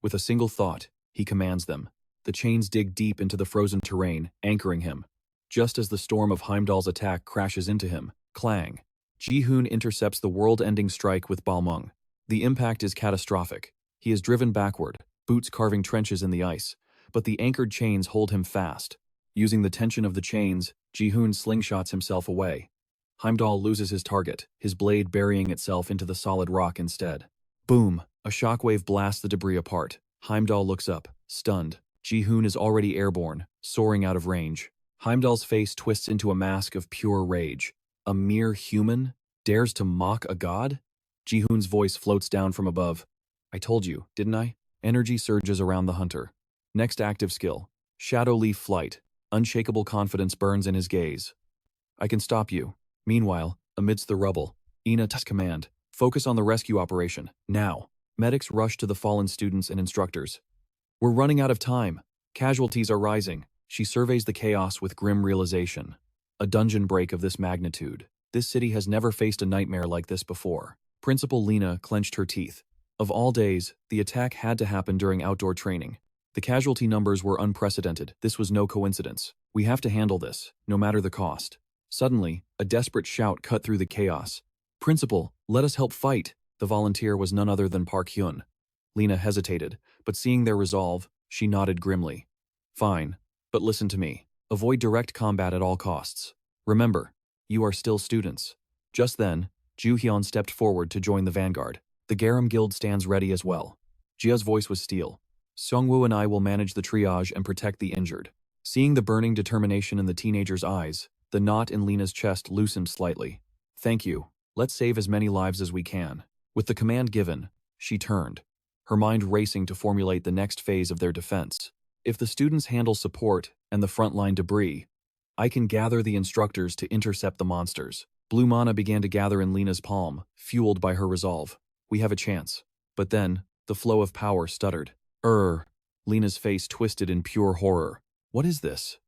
With a single thought, he commands them. The chains dig deep into the frozen terrain, anchoring him. Just as the storm of Heimdall's attack crashes into him, clang. Ji-Hun intercepts the world-ending strike with Balmung. The impact is catastrophic. He is driven backward, boots carving trenches in the ice, but the anchored chains hold him fast. Using the tension of the chains, Ji-Hun slingshots himself away. Heimdall loses his target, his blade burying itself into the solid rock instead. Boom! A shockwave blasts the debris apart. Heimdall looks up, stunned. Ji-Hun is already airborne, soaring out of range. Heimdall's face twists into a mask of pure rage. A mere human dares to mock a god? Ji-Hun's voice floats down from above. I told you, didn't I? Energy surges around the hunter. Next active skill. Shadow Leaf Flight. Unshakable confidence burns in his gaze. I can stop you. Meanwhile, amidst the rubble, Ina takes command. Focus on the rescue operation, now. Medics rush to the fallen students and instructors. We're running out of time. Casualties are rising. She surveys the chaos with grim realization. A dungeon break of this magnitude. This city has never faced a nightmare like this before. Principal Lena clenched her teeth. Of all days, the attack had to happen during outdoor training. The casualty numbers were unprecedented. This was no coincidence. We have to handle this, no matter the cost. Suddenly, a desperate shout cut through the chaos. "Principal, let us help fight!" The volunteer was none other than Park Hyun. Lena hesitated, but seeing their resolve, she nodded grimly. "Fine, but listen to me. Avoid direct combat at all costs. Remember, you are still students." Just then, Ju Hyun stepped forward to join the vanguard. "The Garam Guild stands ready as well." Jia's voice was steel. "Seongwoo and I will manage the triage and protect the injured." Seeing the burning determination in the teenager's eyes, the knot in Lena's chest loosened slightly. "Thank you. Let's save as many lives as we can." With the command given, she turned, her mind racing to formulate the next phase of their defense. If the students handle support and the frontline debris, I can gather the instructors to intercept the monsters. Blue mana began to gather in Lena's palm, fueled by her resolve. We have a chance. But then, the flow of power stuttered. Lena's face twisted in pure horror. What is this?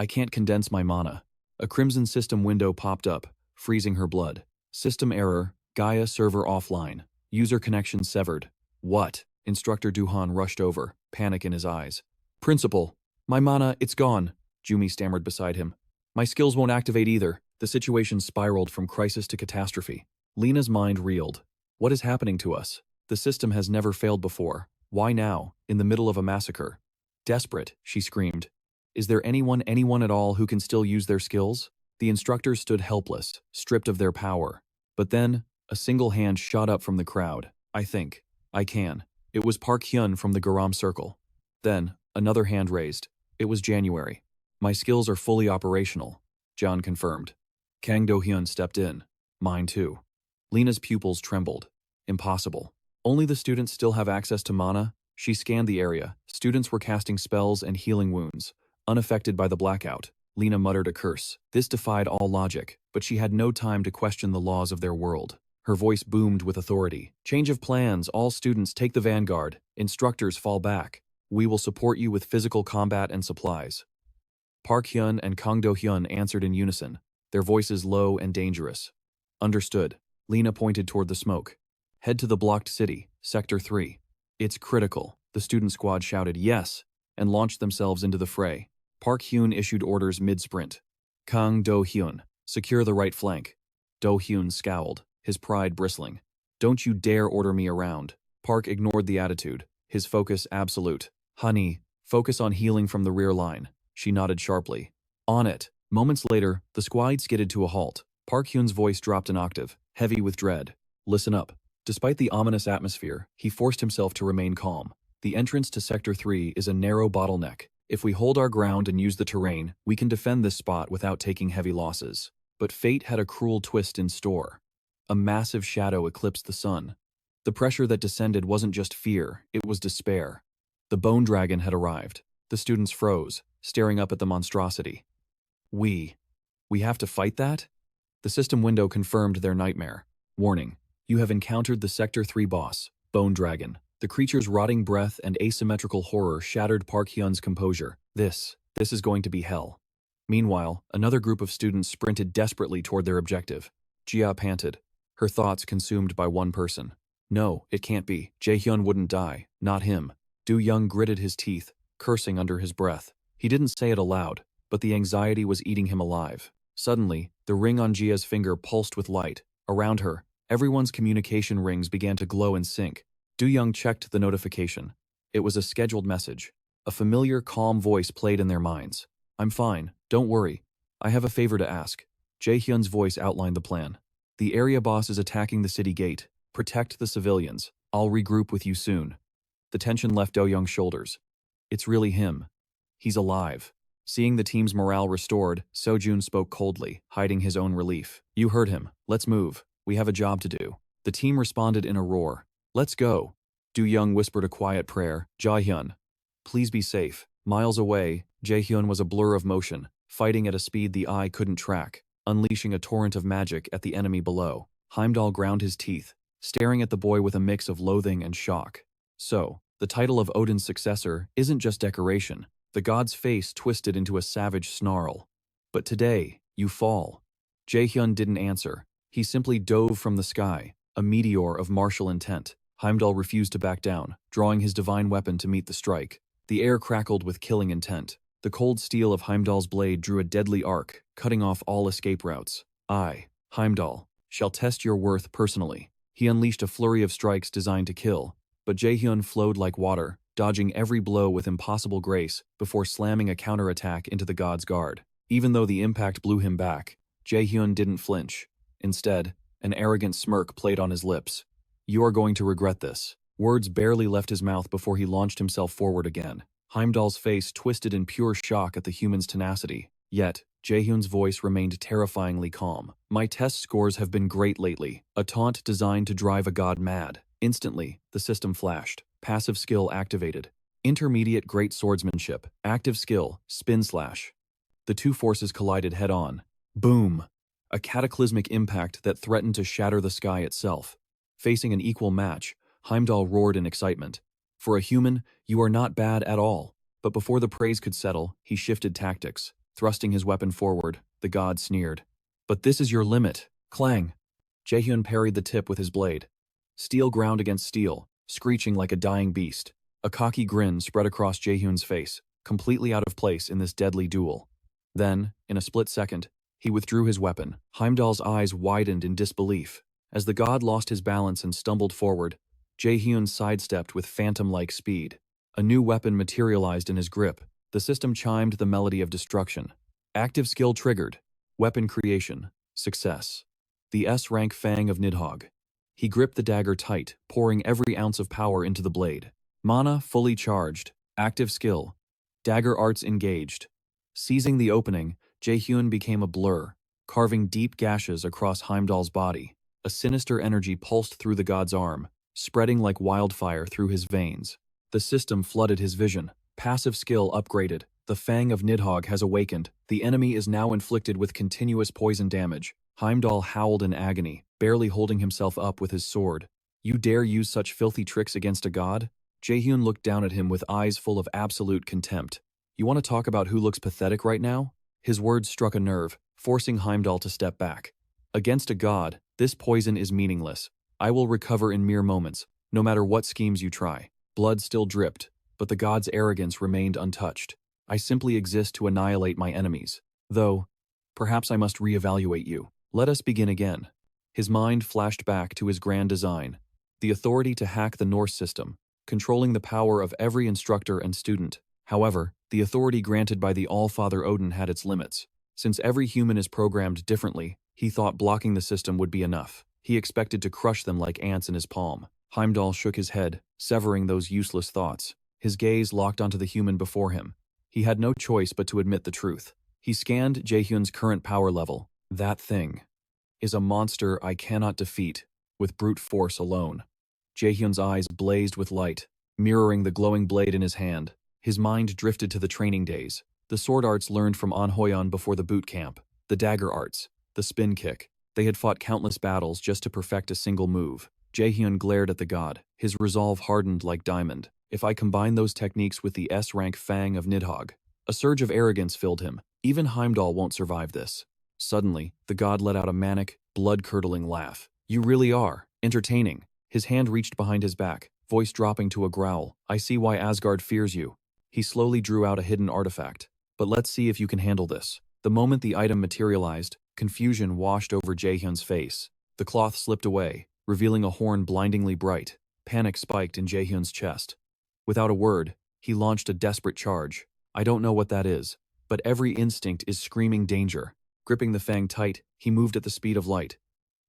I can't condense my mana. A crimson system window popped up, freezing her blood. System error, Gaia server offline. User connection severed. What? Instructor Duhan rushed over, panic in his eyes. "Principal, my mana, it's gone," Jumi stammered beside him. "My skills won't activate either." The situation spiraled from crisis to catastrophe. Lena's mind reeled. What is happening to us? The system has never failed before. Why now, in the middle of a massacre? Desperate, she screamed. Is there anyone at all who can still use their skills? The instructors stood helpless, stripped of their power. But then, a single hand shot up from the crowd. "I think. I can." It was Park Hyun from the Garam Circle. Then, another hand raised. It was January. "My skills are fully operational," John confirmed. Kang Do-hyun stepped in. "Mine too." Lena's pupils trembled. Impossible. Only the students still have access to mana? She scanned the area. Students were casting spells and healing wounds. Unaffected by the blackout, Lena muttered a curse. This defied all logic, but she had no time to question the laws of their world. Her voice boomed with authority. "Change of plans. All students take the vanguard. Instructors fall back. We will support you with physical combat and supplies." Park Hyun and Kang Do-hyun answered in unison, their voices low and dangerous. "Understood." Lena pointed toward the smoke. "Head to the blocked city, Sector 3. It's critical." The student squad shouted "yes" and launched themselves into the fray. Park Hyun issued orders mid-sprint. "Kang Do-hyun, secure the right flank." Do-hyun scowled, his pride bristling. "Don't you dare order me around." Park ignored the attitude, his focus absolute. "Honey, focus on healing from the rear line." She nodded sharply. "On it." Moments later, the squad skidded to a halt. Park Hyun's voice dropped an octave, heavy with dread. "Listen up." Despite the ominous atmosphere, he forced himself to remain calm. "The entrance to Sector 3 is a narrow bottleneck. If we hold our ground and use the terrain, we can defend this spot without taking heavy losses." But fate had a cruel twist in store. A massive shadow eclipsed the sun. The pressure that descended wasn't just fear, it was despair. The bone dragon had arrived. The students froze, staring up at the monstrosity. We have to fight that?" The system window confirmed their nightmare. "Warning. You have encountered the Sector 3 boss, Bone Dragon." The creature's rotting breath and asymmetrical horror shattered Park Hyun's composure. This is going to be hell." Meanwhile, another group of students sprinted desperately toward their objective. Jia panted, her thoughts consumed by one person. "No, it can't be. Jae-hyun wouldn't die. Not him." Do-young gritted his teeth, cursing under his breath. He didn't say it aloud, but the anxiety was eating him alive. Suddenly, the ring on Jia's finger pulsed with light. Around her, everyone's communication rings began to glow and sync. Do-young checked the notification. It was a scheduled message. A familiar, calm voice played in their minds. "I'm fine, don't worry. I have a favor to ask." Jae-hyun's voice outlined the plan. "The area boss is attacking the city gate. Protect the civilians. I'll regroup with you soon." The tension left Do-young's shoulders. It's really him. He's alive. Seeing the team's morale restored, Seo-jun spoke coldly, hiding his own relief. "You heard him. Let's move. We have a job to do." The team responded in a roar. "Let's go." Do-young whispered a quiet prayer. "Jae-hyun, please be safe." Miles away, Jae-hyun was a blur of motion, fighting at a speed the eye couldn't track, unleashing a torrent of magic at the enemy below. Heimdall ground his teeth, staring at the boy with a mix of loathing and shock. So, the title of Odin's successor isn't just decoration. The god's face twisted into a savage snarl. "But today, you fall." Jae-hyun didn't answer. He simply dove from the sky, a meteor of martial intent. Heimdall refused to back down, drawing his divine weapon to meet the strike. The air crackled with killing intent. The cold steel of Heimdall's blade drew a deadly arc, cutting off all escape routes. I, Heimdall, shall test your worth personally. He unleashed a flurry of strikes designed to kill, but Jae-hyun flowed like water, dodging every blow with impossible grace before slamming a counterattack into the god's guard. Even though the impact blew him back, Jae-hyun didn't flinch. Instead, an arrogant smirk played on his lips. You are going to regret this. Words barely left his mouth before he launched himself forward again. Heimdall's face twisted in pure shock at the human's tenacity. Yet, Jae-hyun's voice remained terrifyingly calm. My test scores have been great lately. A taunt designed to drive a god mad. Instantly, the system flashed. Passive skill activated. Intermediate great swordsmanship. Active skill, spin slash. The two forces collided head-on. Boom! A cataclysmic impact that threatened to shatter the sky itself. Facing an equal match, Heimdall roared in excitement. For a human, you are not bad at all. But before the praise could settle, he shifted tactics. Thrusting his weapon forward, the god sneered. But this is your limit. Clang! Jae-hyun parried the tip with his blade. Steel ground against steel, screeching like a dying beast. A cocky grin spread across Jae-hyun's face, completely out of place in this deadly duel. Then, in a split second, he withdrew his weapon. Heimdall's eyes widened in disbelief. As the god lost his balance and stumbled forward, Jae-hyun sidestepped with phantom-like speed. A new weapon materialized in his grip. The system chimed the melody of destruction. Active skill triggered. Weapon creation. Success. The S-rank Fang of Nidhogg. He gripped the dagger tight, pouring every ounce of power into the blade. Mana fully charged. Active skill. Dagger arts engaged. Seizing the opening, Jae-hyun became a blur, carving deep gashes across Heimdall's body. A sinister energy pulsed through the god's arm, spreading like wildfire through his veins. The system flooded his vision. Passive skill upgraded. The Fang of Nidhogg has awakened. The enemy is now inflicted with continuous poison damage. Heimdall howled in agony, barely holding himself up with his sword. You dare use such filthy tricks against a god? Jae-hyun looked down at him with eyes full of absolute contempt. You want to talk about who looks pathetic right now? His words struck a nerve, forcing Heimdall to step back. Against a god, this poison is meaningless. I will recover in mere moments, no matter what schemes you try. Blood still dripped, but the god's arrogance remained untouched. I simply exist to annihilate my enemies. Though, perhaps I must reevaluate you. Let us begin again. His mind flashed back to his grand design. The authority to hack the Norse system, controlling the power of every instructor and student. However, the authority granted by the All-Father Odin had its limits. Since every human is programmed differently, he thought blocking the system would be enough. He expected to crush them like ants in his palm. Heimdall shook his head, severing those useless thoughts. His gaze locked onto the human before him. He had no choice but to admit the truth. He scanned Jae-hyun's current power level. That thing is a monster I cannot defeat with brute force alone. Jae-hyun's eyes blazed with light, mirroring the glowing blade in his hand. His mind drifted to the training days, the sword arts learned from An Hyo-yeon before the boot camp, the dagger arts, the spin kick. They had fought countless battles just to perfect a single move. Jae-hyun glared at the god, his resolve hardened like diamond. If I combine those techniques with the S-rank Fang of Nidhogg, a surge of arrogance filled him. Even Heimdall won't survive this. Suddenly, the god let out a manic, blood-curdling laugh. You really are entertaining. His hand reached behind his back, voice dropping to a growl. I see why Asgard fears you. He slowly drew out a hidden artifact. But let's see if you can handle this. The moment the item materialized, confusion washed over Jae-hyun's face. The cloth slipped away, revealing a horn blindingly bright. Panic spiked in Jae-hyun's chest. Without a word, he launched a desperate charge. I don't know what that is, but every instinct is screaming danger. Gripping the fang tight, he moved at the speed of light.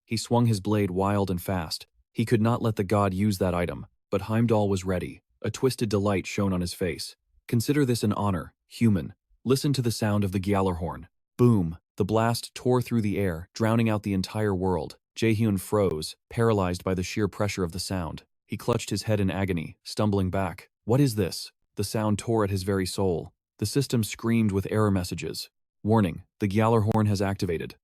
He swung his blade wild and fast. He could not let the god use that item, but Heimdall was ready. A twisted delight shone on his face. Consider this an honor, human. Listen to the sound of the Gjallarhorn. Boom! The blast tore through the air, drowning out the entire world. Jae-hyun froze, paralyzed by the sheer pressure of the sound. He clutched his head in agony, stumbling back. What is this? The sound tore at his very soul. The system screamed with error messages. Warning, the Gjallarhorn has activated.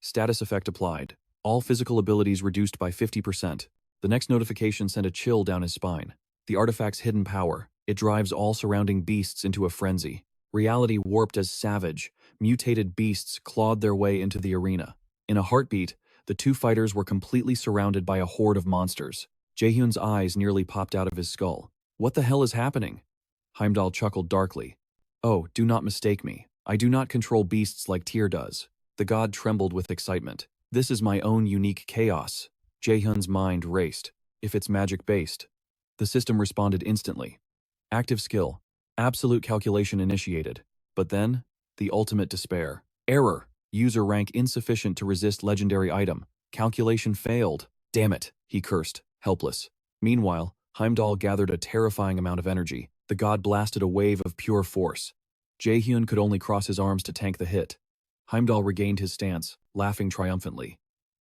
Status effect applied. All physical abilities reduced by 50%. The next notification sent a chill down his spine. The artifact's hidden power. It drives all surrounding beasts into a frenzy. Reality warped as savage, mutated beasts clawed their way into the arena. In a heartbeat, the two fighters were completely surrounded by a horde of monsters. Jae-hyun's eyes nearly popped out of his skull. What the hell is happening? Heimdall chuckled darkly. Oh, do not mistake me. I do not control beasts like Tyr does. The god trembled with excitement. This is my own unique chaos. Jae-hyun's mind raced. If it's magic-based. The system responded instantly. Active skill. Absolute calculation initiated. But then, the ultimate despair. Error. User rank insufficient to resist legendary item. Calculation failed. Damn it, he cursed, helpless. Meanwhile, Heimdall gathered a terrifying amount of energy. The god blasted a wave of pure force. Jae-hyun could only cross his arms to tank the hit. Heimdall regained his stance, laughing triumphantly.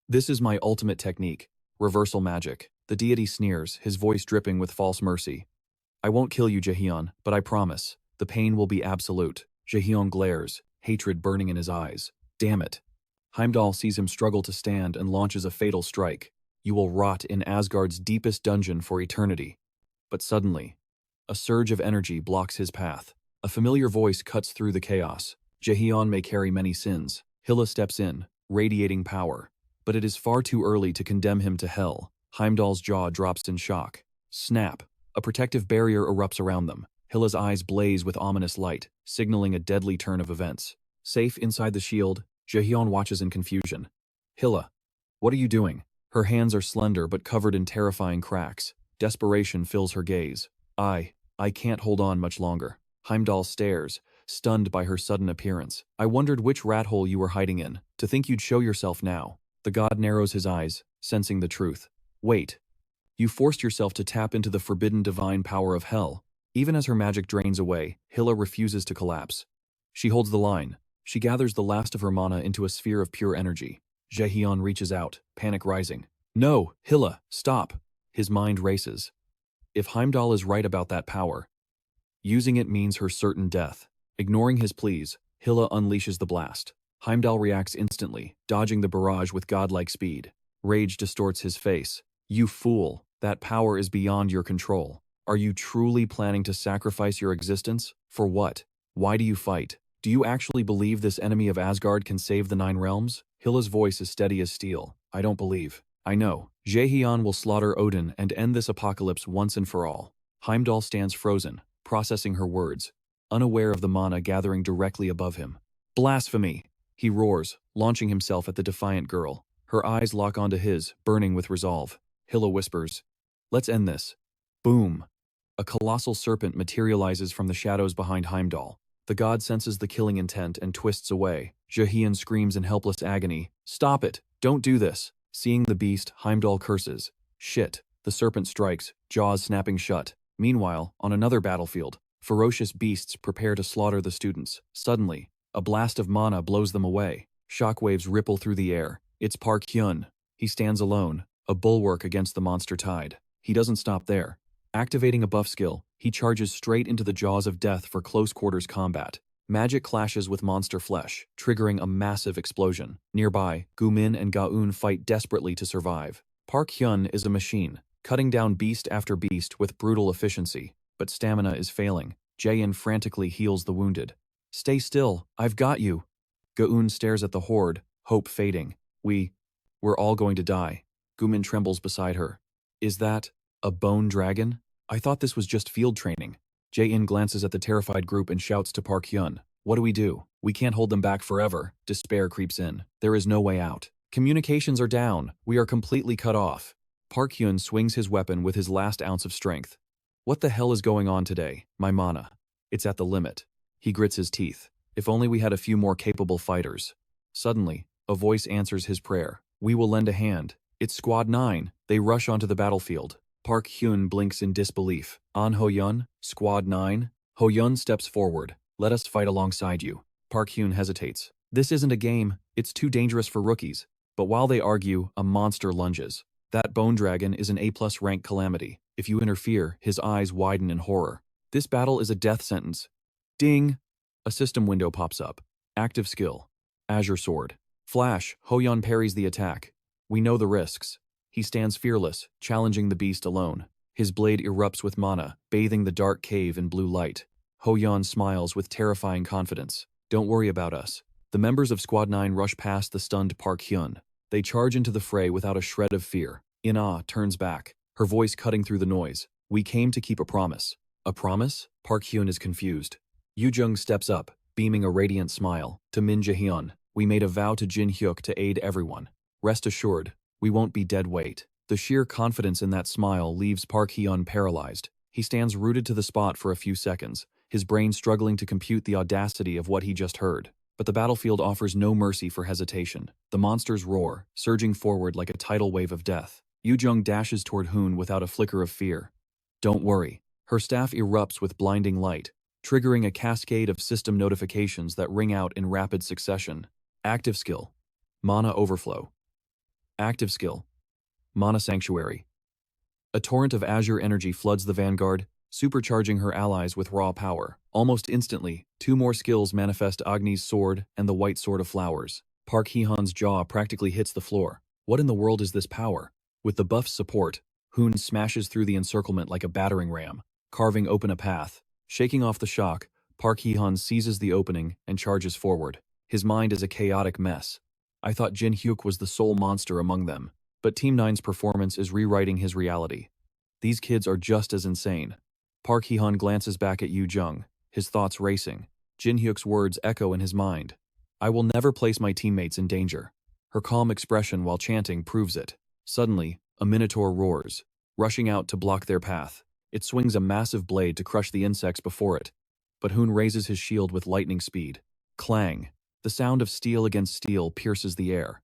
This is my ultimate technique. Reversal magic. The deity sneers, his voice dripping with false mercy. I won't kill you, Jae-hyun, but I promise. The pain will be absolute. Jae-hyun glares, hatred burning in his eyes. Damn it. Heimdall sees him struggle to stand and launches a fatal strike. You will rot in Asgard's deepest dungeon for eternity. But suddenly, a surge of energy blocks his path. A familiar voice cuts through the chaos. Jae-hyun may carry many sins. Hela steps in, radiating power. But it is far too early to condemn him to hell. Heimdall's jaw drops in shock. Snap. A protective barrier erupts around them. Hela's eyes blaze with ominous light, signaling a deadly turn of events. Safe inside the shield, Jae-hyun watches in confusion. Hela, what are you doing? Her hands are slender but covered in terrifying cracks. Desperation fills her gaze. I can't hold on much longer. Heimdall stares, stunned by her sudden appearance. I wondered which rat hole you were hiding in. To think you'd show yourself now. The god narrows his eyes, sensing the truth. Wait. You forced yourself to tap into the forbidden divine power of hell. Even as her magic drains away, Hela refuses to collapse. She holds the line. She gathers the last of her mana into a sphere of pure energy. Jae-hyun reaches out, panic rising. No, Hela, stop. His mind races. If Heimdall is right about that power, using it means her certain death. Ignoring his pleas, Hela unleashes the blast. Heimdall reacts instantly, dodging the barrage with godlike speed. Rage distorts his face. You fool, that power is beyond your control. Are you truly planning to sacrifice your existence? For what? Why do you fight? Do you actually believe this enemy of Asgard can save the Nine Realms? Hela's voice is steady as steel. I don't believe. I know. Jae-hyun will slaughter Odin and end this apocalypse once and for all. Heimdall stands frozen, processing her words, unaware of the mana gathering directly above him. Blasphemy! He roars, launching himself at the defiant girl. Her eyes lock onto his, burning with resolve. Hela whispers, let's end this. Boom! A colossal serpent materializes from the shadows behind Heimdall. The god senses the killing intent and twists away. Jae-hyun screams in helpless agony. Stop it! Don't do this! Seeing the beast, Heimdall curses. Shit! The serpent strikes, jaws snapping shut. Meanwhile, on another battlefield, ferocious beasts prepare to slaughter the students. Suddenly, a blast of mana blows them away. Shockwaves ripple through the air. It's Park Hyun. He stands alone, a bulwark against the monster tide. He doesn't stop there. Activating a buff skill, he charges straight into the jaws of death for close-quarters combat. Magic clashes with monster flesh, triggering a massive explosion. Nearby, Gumin and Gaun fight desperately to survive. Park Hyun is a machine, cutting down beast after beast with brutal efficiency, but stamina is failing. Jae-in frantically heals the wounded. Stay still, I've got you. Gaun stares at the horde, hope fading. We're all going to die. Gumin trembles beside her. Is that a bone dragon? I thought this was just field training. Jae-in glances at the terrified group and shouts to Park Hyun. What do we do? We can't hold them back forever. Despair creeps in. There is no way out. Communications are down. We are completely cut off. Park Hyun swings his weapon with his last ounce of strength. What the hell is going on today? My mana. It's at the limit. He grits his teeth. If only we had a few more capable fighters. Suddenly, a voice answers his prayer. We will lend a hand. It's Squad 9. They rush onto the battlefield. Park Hyun blinks in disbelief. An Ho-yeon, Squad 9? Ho-yeon steps forward. Let us fight alongside you. Park Hyun hesitates. This isn't a game. It's too dangerous for rookies. But while they argue, a monster lunges. That bone dragon is an A+ rank calamity. If you interfere, his eyes widen in horror. This battle is a death sentence. Ding! A system window pops up. Active skill. Azure Sword. Flash, Ho-yeon parries the attack. We know the risks. He stands fearless, challenging the beast alone. His blade erupts with mana, bathing the dark cave in blue light. Ho-yeon smiles with terrifying confidence. Don't worry about us. The members of Squad 9 rush past the stunned Park Hyun. They charge into the fray without a shred of fear. In-Ah turns back, her voice cutting through the noise. We came to keep a promise. A promise? Park Hyun is confused. Yu-jung steps up, beaming a radiant smile. To Min Jae-hyun, we made a vow to Jin Hyuk to aid everyone. Rest assured, we won't be dead weight. The sheer confidence in that smile leaves Park Hyun paralyzed. He stands rooted to the spot for a few seconds, his brain struggling to compute the audacity of what he just heard. But the battlefield offers no mercy for hesitation. The monsters roar, surging forward like a tidal wave of death. Yu-jung dashes toward Hun without a flicker of fear. Don't worry. Her staff erupts with blinding light, triggering a cascade of system notifications that ring out in rapid succession. Active skill. Mana overflow. Active skill. Mana sanctuary. A torrent of azure energy floods the vanguard, supercharging her allies with raw power. Almost instantly, two more skills manifest: Agni's sword and the white sword of flowers. Park Hee-han's jaw practically hits the floor. What in the world is this power? With the buff's support, Hun smashes through the encirclement like a battering ram, carving open a path. Shaking off the shock, Park Hee-han seizes the opening and charges forward. His mind is a chaotic mess. I thought Jin Hyuk was the sole monster among them, but Team 9's performance is rewriting his reality. These kids are just as insane. Park Hee-han glances back at Yu-jung, his thoughts racing. Jin Hyuk's words echo in his mind. I will never place my teammates in danger. Her calm expression while chanting proves it. Suddenly, a minotaur roars, rushing out to block their path. It swings a massive blade to crush the insects before it. But Hun raises his shield with lightning speed. Clang! The sound of steel against steel pierces the air.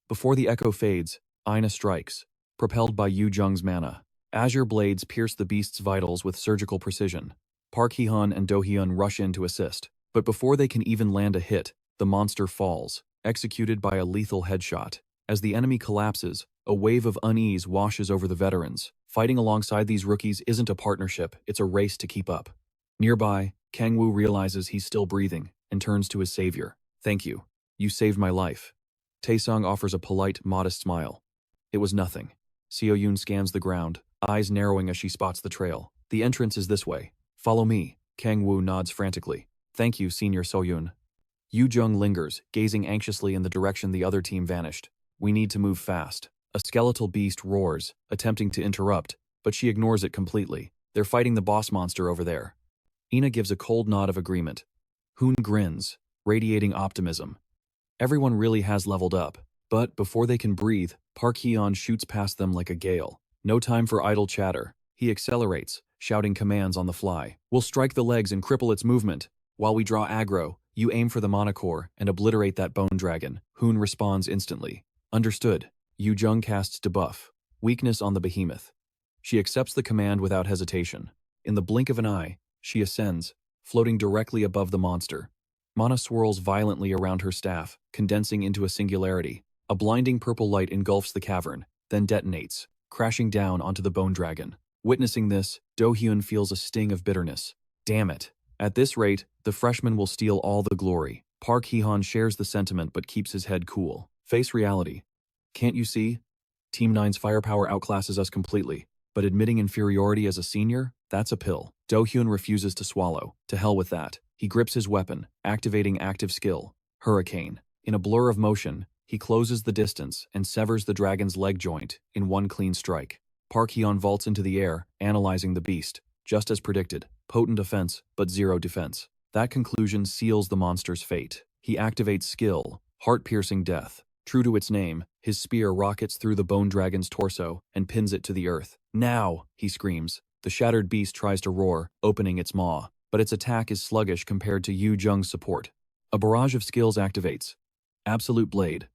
Before the echo fades, Aina strikes, propelled by Yu-jung's mana. Azure blades pierce the beast's vitals with surgical precision. Park Hee-han and Do-hyun rush in to assist. But before they can even land a hit, the monster falls, executed by a lethal headshot. As the enemy collapses, a wave of unease washes over the veterans. Fighting alongside these rookies isn't a partnership, it's a race to keep up. Nearby, Kang-woo realizes he's still breathing and turns to his savior. Thank you. You saved my life. Taesung offers a polite, modest smile. It was nothing. Seo-yoon scans the ground, eyes narrowing as she spots the trail. The entrance is this way. Follow me. Kang-woo nods frantically. Thank you, Senior Seo-yoon. Yu-jung lingers, gazing anxiously in the direction the other team vanished. We need to move fast. A skeletal beast roars, attempting to interrupt, but she ignores it completely. They're fighting the boss monster over there. Ina gives a cold nod of agreement. Hun grins, radiating optimism. Everyone really has leveled up, but before they can breathe, Park Hee-han shoots past them like a gale. No time for idle chatter. He accelerates, shouting commands on the fly. We'll strike the legs and cripple its movement. While we draw aggro, you aim for the mana core and obliterate that bone dragon. Hun responds instantly. Understood. Yu-jung casts debuff. Weakness on the behemoth. She accepts the command without hesitation. In the blink of an eye, she ascends, floating directly above the monster. Mana swirls violently around her staff, condensing into a singularity. A blinding purple light engulfs the cavern, then detonates, crashing down onto the bone dragon. Witnessing this, Do-hyun feels a sting of bitterness. Damn it. At this rate, the freshman will steal all the glory. Park Hee-han shares the sentiment but keeps his head cool. Face reality. Can't you see? Team 9's firepower outclasses us completely, but admitting inferiority as a senior? That's a pill. Do-hyun refuses to swallow. To hell with that. He grips his weapon, activating active skill, Hurricane. In a blur of motion, he closes the distance and severs the dragon's leg joint in one clean strike. Park Hee-han vaults into the air, analyzing the beast. Just as predicted, potent offense, but zero defense. That conclusion seals the monster's fate. He activates skill, heart-piercing death. True to its name, his spear rockets through the bone dragon's torso and pins it to the earth. Now, he screams. The shattered beast tries to roar, opening its maw, but its attack is sluggish compared to Yu-jung's support. A barrage of skills activates. Absolute Blade.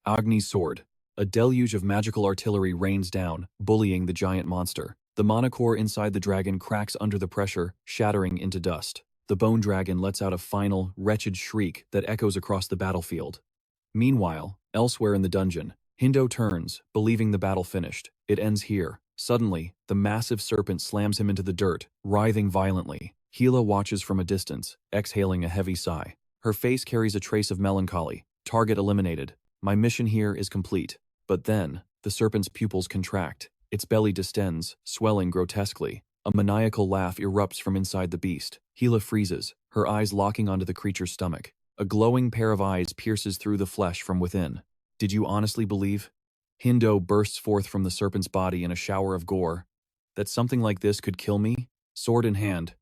Agni's sword. A deluge of magical artillery rains down, bullying the giant monster. The mana core inside the dragon cracks under the pressure, shattering into dust. The bone dragon lets out a final, wretched shriek that echoes across the battlefield. Meanwhile, elsewhere in the dungeon, Hindo turns, believing the battle finished. It ends here. Suddenly, the massive serpent slams him into the dirt, writhing violently. Hila watches from a distance, exhaling a heavy sigh. Her face carries a trace of melancholy. Target eliminated. My mission here is complete. But then, the serpent's pupils contract. Its belly distends, swelling grotesquely. A maniacal laugh erupts from inside the beast. Hila freezes, her eyes locking onto the creature's stomach. A glowing pair of eyes pierces through the flesh from within. Did you honestly believe? Hindo bursts forth from the serpent's body in a shower of gore. That something like this could kill me? Sword in hand,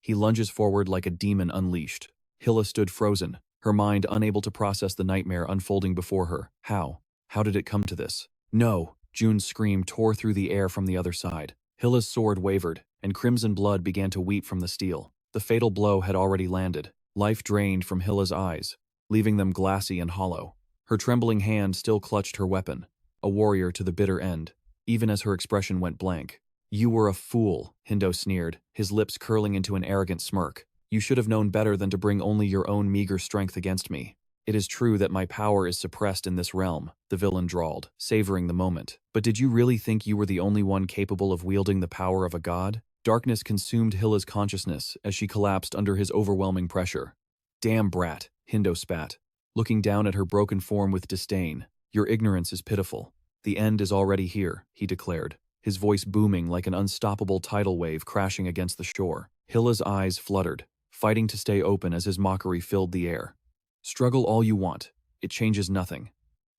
He lunges forward like a demon unleashed. Hilla stood frozen, her mind unable to process the nightmare unfolding before her. How? How did it come to this? No! June's scream tore through the air from the other side. Hilla's sword wavered, and crimson blood began to weep from the steel. The fatal blow had already landed. Life drained from Hilla's eyes, leaving them glassy and hollow. Her trembling hand still clutched her weapon, a warrior to the bitter end, even as her expression went blank. "You were a fool," Hindo sneered, his lips curling into an arrogant smirk. "You should have known better than to bring only your own meager strength against me." "It is true that my power is suppressed in this realm," the villain drawled, savoring the moment. "But did you really think you were the only one capable of wielding the power of a god?" Darkness consumed Hilla's consciousness as she collapsed under his overwhelming pressure. "Damn brat," Hindo spat, looking down at her broken form with disdain. "Your ignorance is pitiful. The end is already here," he declared, his voice booming like an unstoppable tidal wave crashing against the shore. Hilla's eyes fluttered, fighting to stay open as his mockery filled the air. "Struggle all you want. It changes nothing.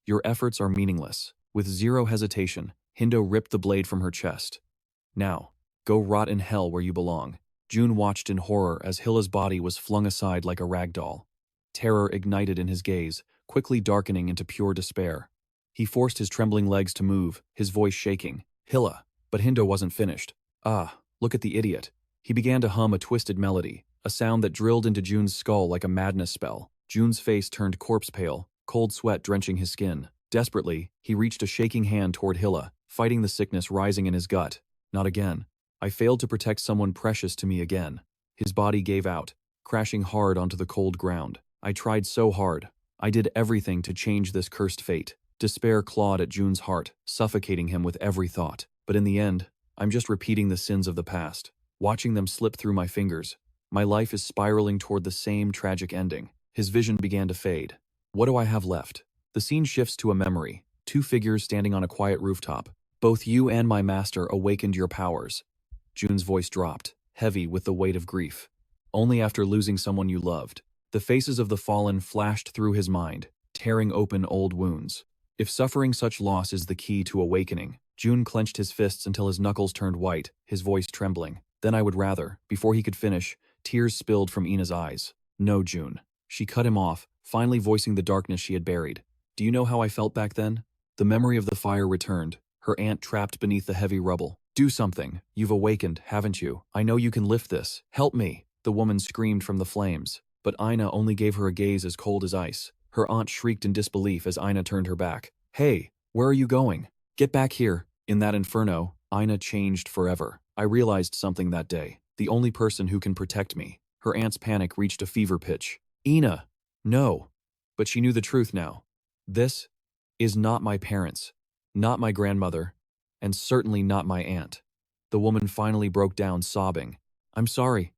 Your efforts are meaningless." With zero hesitation, Hindo ripped the blade from her chest. "Now, go rot in hell where you belong." June watched in horror as Hilla's body was flung aside like a rag doll. Terror ignited in his gaze, quickly darkening into pure despair. He forced his trembling legs to move, his voice shaking. "Hilla." But Hindo wasn't finished. "Ah, look at the idiot." He began to hum a twisted melody, a sound that drilled into June's skull like a madness spell. June's face turned corpse pale, cold sweat drenching his skin. Desperately, he reached a shaking hand toward Hilla, fighting the sickness rising in his gut. "Not again. I failed to protect someone precious to me again." His body gave out, crashing hard onto the cold ground. "I tried so hard. I did everything to change this cursed fate." Despair clawed at June's heart, suffocating him with every thought. "But in the end, I'm just repeating the sins of the past, watching them slip through my fingers. My life is spiraling toward the same tragic ending." His vision began to fade. "What do I have left?" The scene shifts to a memory. Two figures standing on a quiet rooftop. "Both you and my master awakened your powers." June's voice dropped, heavy with the weight of grief. "Only after losing someone you loved." The faces of the fallen flashed through his mind, tearing open old wounds. If suffering such loss is the key to awakening, June clenched his fists until his knuckles turned white, his voice trembling. "Then I would rather." Before he could finish, tears spilled from Ina's eyes. "No, June." She cut him off, finally voicing the darkness she had buried. "Do you know how I felt back then?" The memory of the fire returned, her aunt trapped beneath the heavy rubble. "Do something. You've awakened, haven't you? I know you can lift this. Help me." The woman screamed from the flames, but Ina only gave her a gaze as cold as ice. Her aunt shrieked in disbelief as Ina turned her back. "Hey, where are you going? Get back here." In that inferno, Ina changed forever. "I realized something that day. The only person who can protect me." Her aunt's panic reached a fever pitch. "Ina! No!" But she knew the truth now. "This is not my parents, not my grandmother, and certainly not my aunt." The woman finally broke down, sobbing. "I'm sorry.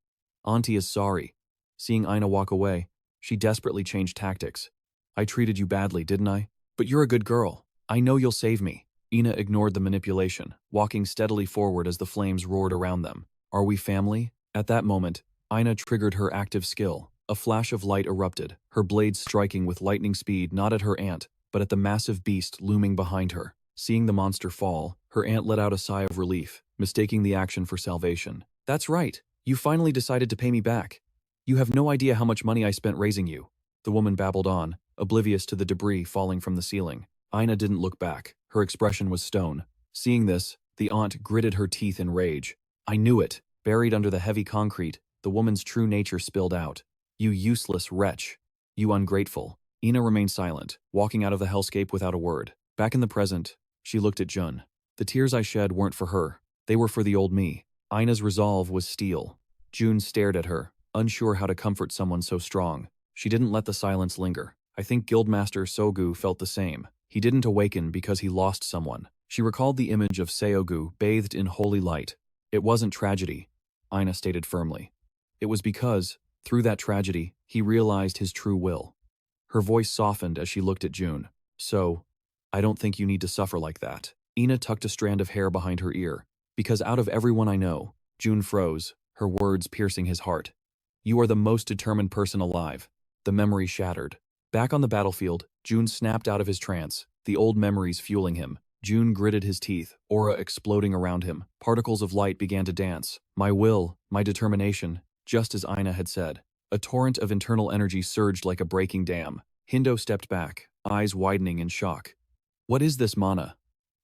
Auntie is sorry." Seeing Ina walk away, she desperately changed tactics. "I treated you badly, didn't I? But you're a good girl. I know you'll save me." Ina ignored the manipulation, walking steadily forward as the flames roared around them. "Are we family?" At that moment, Ina triggered her active skill. A flash of light erupted, her blade striking with lightning speed not at her aunt, but at the massive beast looming behind her. Seeing the monster fall, her aunt let out a sigh of relief, mistaking the action for salvation. "That's right. You finally decided to pay me back. You have no idea how much money I spent raising you." The woman babbled on, oblivious to the debris falling from the ceiling. Ina didn't look back. Her expression was stone. Seeing this, the aunt gritted her teeth in rage. "I knew it." Buried under the heavy concrete, the woman's true nature spilled out. "You useless wretch. You ungrateful." Ina remained silent, walking out of the hellscape without a word. Back in the present, she looked at Jun. "The tears I shed weren't for her. They were for the old me." Ina's resolve was steel. June stared at her, unsure how to comfort someone so strong. She didn't let the silence linger. I think Guildmaster Sogu felt the same. He didn't awaken because he lost someone. She recalled the image of Seogu bathed in holy light. "It wasn't tragedy," Ina stated firmly. "It was because, through that tragedy, he realized his true will." Her voice softened as she looked at June. "So, I don't think you need to suffer like that." Ina tucked a strand of hair behind her ear. "Because out of everyone I know," June froze, her words piercing his heart. "You are the most determined person alive." The memory shattered. Back on the battlefield, June snapped out of his trance, the old memories fueling him. June gritted his teeth, aura exploding around him. Particles of light began to dance. "My will, my determination, just as Aina had said. A torrent of internal energy surged like a breaking dam. Hindo stepped back, eyes widening in shock. What is this mana?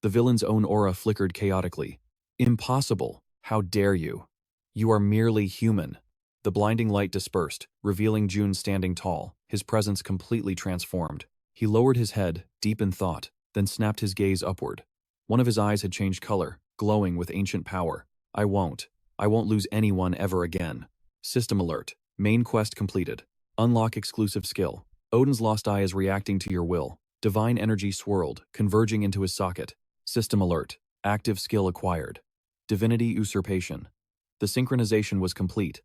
The villain's own aura flickered chaotically. Impossible! How dare you? You are merely human. The blinding light dispersed, revealing Jun standing tall, his presence completely transformed. He lowered his head, deep in thought, then snapped his gaze upward. One of his eyes had changed color, glowing with ancient power. I won't lose anyone ever again. System alert. Main quest completed. Unlock exclusive skill. Odin's lost eye is reacting to your will. Divine energy swirled, converging into his socket. System alert. Active skill acquired. Divinity usurpation. The synchronization was complete.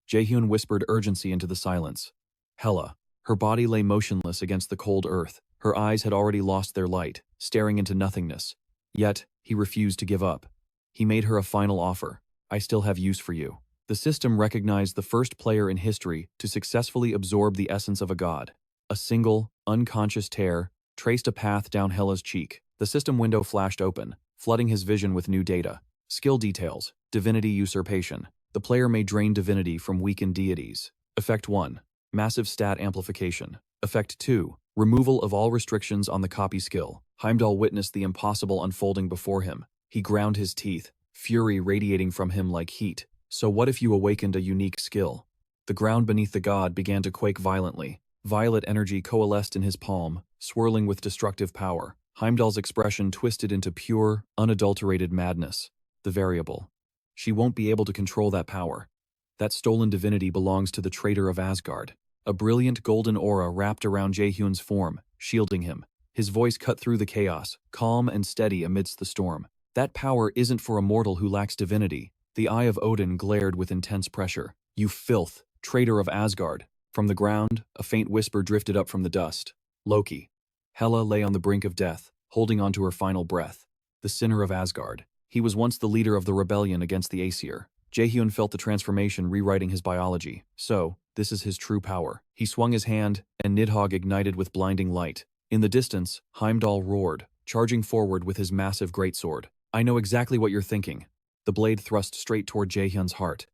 Jaehyun whispered urgency into the silence. Hela. Her body lay motionless against the cold earth. Her eyes had already lost their light, staring into nothingness. Yet, he refused to give up. He made her a final offer. I still have use for you. The system recognized the first player in history to successfully absorb the essence of a god. A single, unconscious tear traced a path down Hela's cheek. The system window flashed open, flooding his vision with new data. Skill details. Divinity usurpation. The player may drain divinity from weakened deities. Effect 1. Massive stat amplification. Effect 2. Removal of all restrictions on the copy skill. Heimdall witnessed the impossible unfolding before him. He ground his teeth, fury radiating from him like heat. So what if you awakened a unique skill? The ground beneath the god began to quake violently. Violet energy coalesced in his palm, swirling with destructive power. Heimdall's expression twisted into pure, unadulterated madness. The variable. She won't be able to control that power. That stolen divinity belongs to the traitor of Asgard. A brilliant golden aura wrapped around Jaehyun's form, shielding him. His voice cut through the chaos, calm and steady amidst the storm. That power isn't for a mortal who lacks divinity. The Eye of Odin glared with intense pressure. You filth, traitor of Asgard. From the ground, a faint whisper drifted up from the dust. Loki. Hela lay on the brink of death, holding on to her final breath. The sinner of Asgard. He was once the leader of the rebellion against the Aesir. Jaehyun felt the transformation rewriting his biology. So, this is his true power. He swung his hand, and Nidhogg ignited with blinding light. In the distance, Heimdall roared, charging forward with his massive greatsword. I know exactly what you're thinking. The blade thrust straight toward Jaehyun's heart.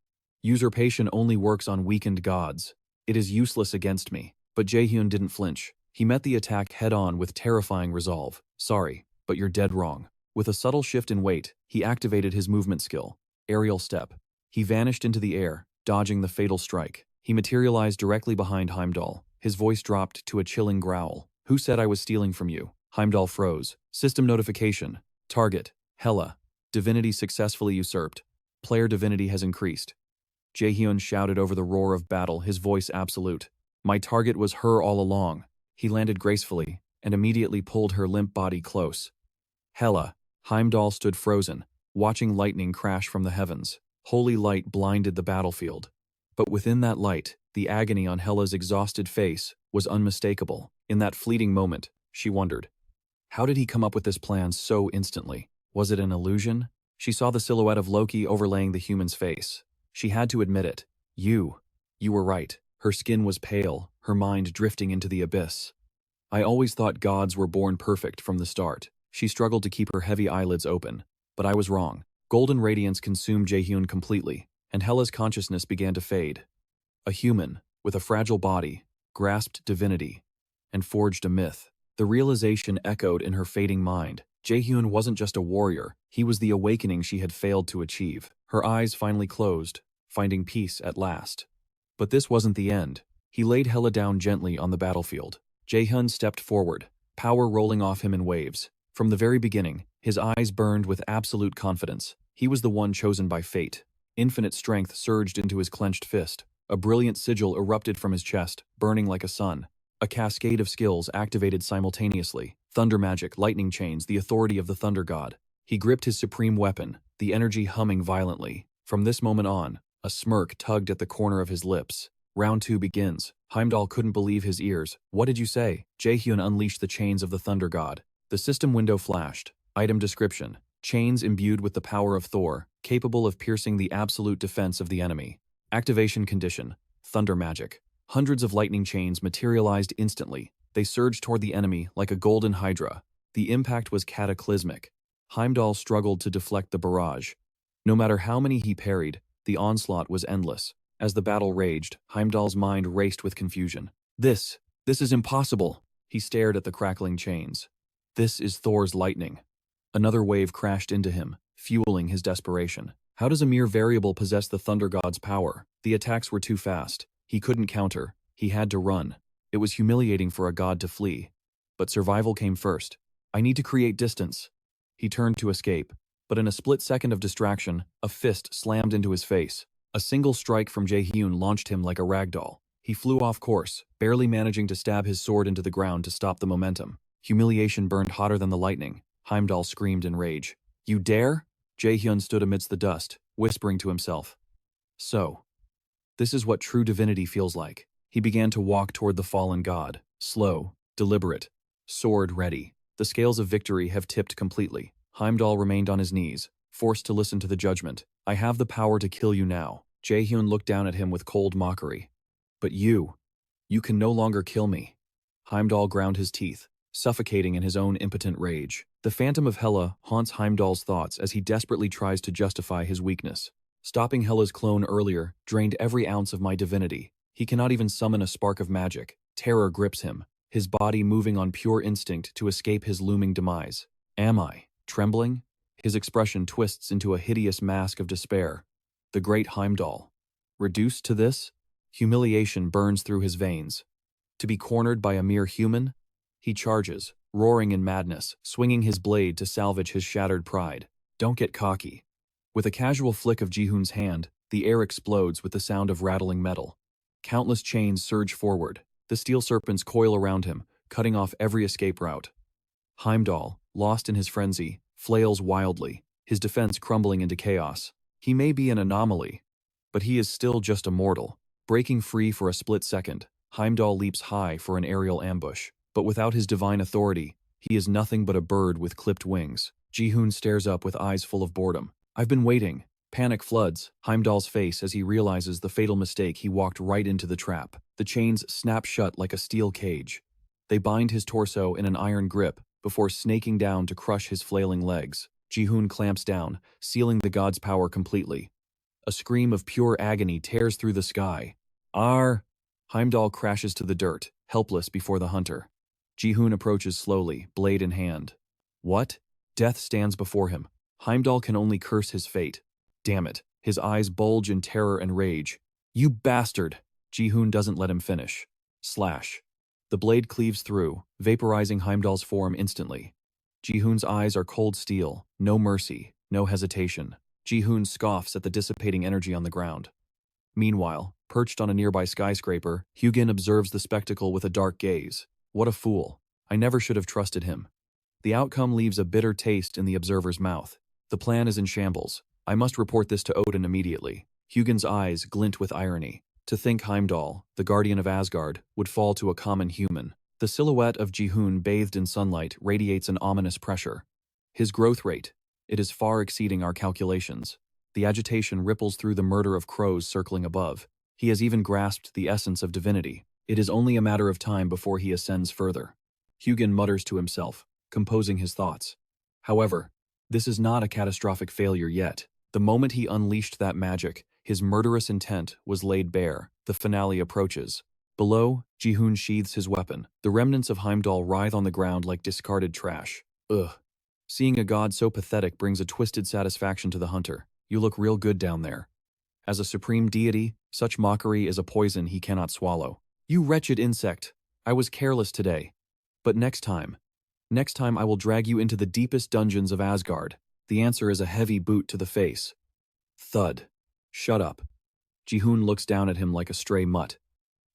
Usurpation only works on weakened gods. It is useless against me. But Jaehyun didn't flinch. He met the attack head-on with terrifying resolve. Sorry, but you're dead wrong. With a subtle shift in weight, he activated his movement skill. Aerial step. He vanished into the air, dodging the fatal strike. He materialized directly behind Heimdall. His voice dropped to a chilling growl. Who said I was stealing from you? Heimdall froze. System notification. Target. Hela. Divinity successfully usurped. Player divinity has increased. Jaehyun shouted over the roar of battle, his voice absolute. My target was her all along. He landed gracefully, and immediately pulled her limp body close. Hela. Heimdall stood frozen, watching lightning crash from the heavens. Holy light blinded the battlefield. But within that light, the agony on Hela's exhausted face was unmistakable. In that fleeting moment, she wondered. How did he come up with this plan so instantly? Was it an illusion? She saw the silhouette of Loki overlaying the human's face. She had to admit it. You were right. Her skin was pale, her mind drifting into the abyss. I always thought gods were born perfect from the start. She struggled to keep her heavy eyelids open. But I was wrong. Golden radiance consumed Jaehyun completely, and Hela's consciousness began to fade. A human, with a fragile body, grasped divinity, and forged a myth. The realization echoed in her fading mind. Jaehyun wasn't just a warrior, he was the awakening she had failed to achieve. Her eyes finally closed, finding peace at last. But this wasn't the end. He laid Hela down gently on the battlefield. Jaehyun stepped forward, power rolling off him in waves. From the very beginning, his eyes burned with absolute confidence. He was the one chosen by fate. Infinite strength surged into his clenched fist. A brilliant sigil erupted from his chest, burning like a sun. A cascade of skills activated simultaneously. Thunder magic, lightning chains, the authority of the thunder god. He gripped his supreme weapon, the energy humming violently. From this moment on, a smirk tugged at the corner of his lips. Round 2 begins. Heimdall couldn't believe his ears. What did you say? Jaehyun unleashed the chains of the thunder god. The system window flashed. Item description. Chains imbued with the power of Thor, capable of piercing the absolute defense of the enemy. Activation condition. Thunder magic. Hundreds of lightning chains materialized instantly. They surged toward the enemy like a golden hydra. The impact was cataclysmic. Heimdall struggled to deflect the barrage. No matter how many he parried, the onslaught was endless. As the battle raged, Heimdall's mind raced with confusion. This is impossible. He stared at the crackling chains. This is Thor's lightning. Another wave crashed into him, fueling his desperation. How does a mere variable possess the thunder god's power? The attacks were too fast. He couldn't counter. He had to run. It was humiliating for a god to flee. But survival came first. I need to create distance. He turned to escape, but in a split second of distraction, a fist slammed into his face. A single strike from Jae-hyun launched him like a ragdoll. He flew off course, barely managing to stab his sword into the ground to stop the momentum. Humiliation burned hotter than the lightning. Heimdall screamed in rage. You dare? Jae-hyun stood amidst the dust, whispering to himself. So, this is what true divinity feels like. He began to walk toward the fallen god, slow, deliberate, sword ready. The scales of victory have tipped completely. Heimdall remained on his knees, forced to listen to the judgment. I have the power to kill you now. Jae-hyun looked down at him with cold mockery. But you can no longer kill me. Heimdall ground his teeth, suffocating in his own impotent rage. The phantom of Hela haunts Heimdall's thoughts as he desperately tries to justify his weakness. Stopping Hela's clone earlier drained every ounce of my divinity. He cannot even summon a spark of magic. Terror grips him, his body moving on pure instinct to escape his looming demise. Am I trembling? His expression twists into a hideous mask of despair. The great Heimdall. Reduced to this? Humiliation burns through his veins. To be cornered by a mere human? He charges, roaring in madness, swinging his blade to salvage his shattered pride. Don't get cocky. With a casual flick of Ji-hoon's hand, the air explodes with the sound of rattling metal. Countless chains surge forward. The steel serpents coil around him, cutting off every escape route. Heimdall, lost in his frenzy, flails wildly, his defense crumbling into chaos. He may be an anomaly, but he is still just a mortal. Breaking free for a split second, Heimdall leaps high for an aerial ambush. But without his divine authority, he is nothing but a bird with clipped wings. Ji-hoon stares up with eyes full of boredom. I've been waiting. Panic floods Heimdall's face as he realizes the fatal mistake. He walked right into the trap. The chains snap shut like a steel cage. They bind his torso in an iron grip before snaking down to crush his flailing legs. Ji-hoon clamps down, sealing the god's power completely. A scream of pure agony tears through the sky. Arr! Heimdall crashes to the dirt, helpless before the hunter. Ji-hoon approaches slowly, blade in hand. What? Death stands before him. Heimdall can only curse his fate. Damn it. His eyes bulge in terror and rage. You bastard! Ji-hoon doesn't let him finish. Slash. The blade cleaves through, vaporizing Heimdall's form instantly. Ji-hoon's eyes are cold steel, no mercy, no hesitation. Ji-hoon scoffs at the dissipating energy on the ground. Meanwhile, perched on a nearby skyscraper, Hugin observes the spectacle with a dark gaze. What a fool. I never should have trusted him. The outcome leaves a bitter taste in the observer's mouth. The plan is in shambles. I must report this to Odin immediately. Hugin's eyes glint with irony. To think Heimdall, the guardian of Asgard, would fall to a common human. The silhouette of Ji-hoon bathed in sunlight radiates an ominous pressure. His growth rate, it is far exceeding our calculations. The agitation ripples through the murder of crows circling above. He has even grasped the essence of divinity. It is only a matter of time before he ascends further. Hugin mutters to himself, composing his thoughts. However, this is not a catastrophic failure yet. The moment he unleashed that magic, his murderous intent was laid bare. The finale approaches. Below, Ji-hoon sheathes his weapon. The remnants of Heimdall writhe on the ground like discarded trash. Ugh. Seeing a god so pathetic brings a twisted satisfaction to the hunter. You look real good down there. As a supreme deity, such mockery is a poison he cannot swallow. You wretched insect. I was careless today. But next time I will drag you into the deepest dungeons of Asgard. The answer is a heavy boot to the face. Thud. Shut up. Ji-hoon looks down at him like a stray mutt.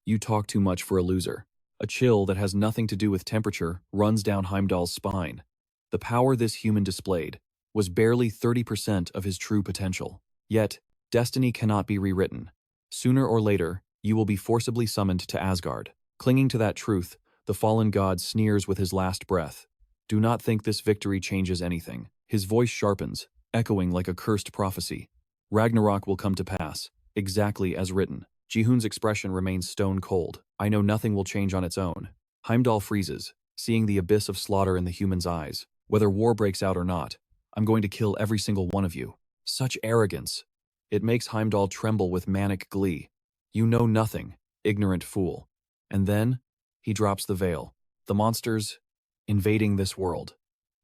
You talk too much for a loser. A chill that has nothing to do with temperature runs down Heimdall's spine. The power this human displayed was barely 30% of his true potential. Yet, destiny cannot be rewritten. Sooner or later, you will be forcibly summoned to Asgard. Clinging to that truth, the fallen god sneers with his last breath. Do not think this victory changes anything. His voice sharpens, echoing like a cursed prophecy. Ragnarok will come to pass, exactly as written. Ji-hoon's expression remains stone cold. I know nothing will change on its own. Heimdall freezes, seeing the abyss of slaughter in the human's eyes. Whether war breaks out or not, I'm going to kill every single one of you. Such arrogance. It makes Heimdall tremble with manic glee. You know nothing, ignorant fool. And then, he drops the veil. The monsters invading this world.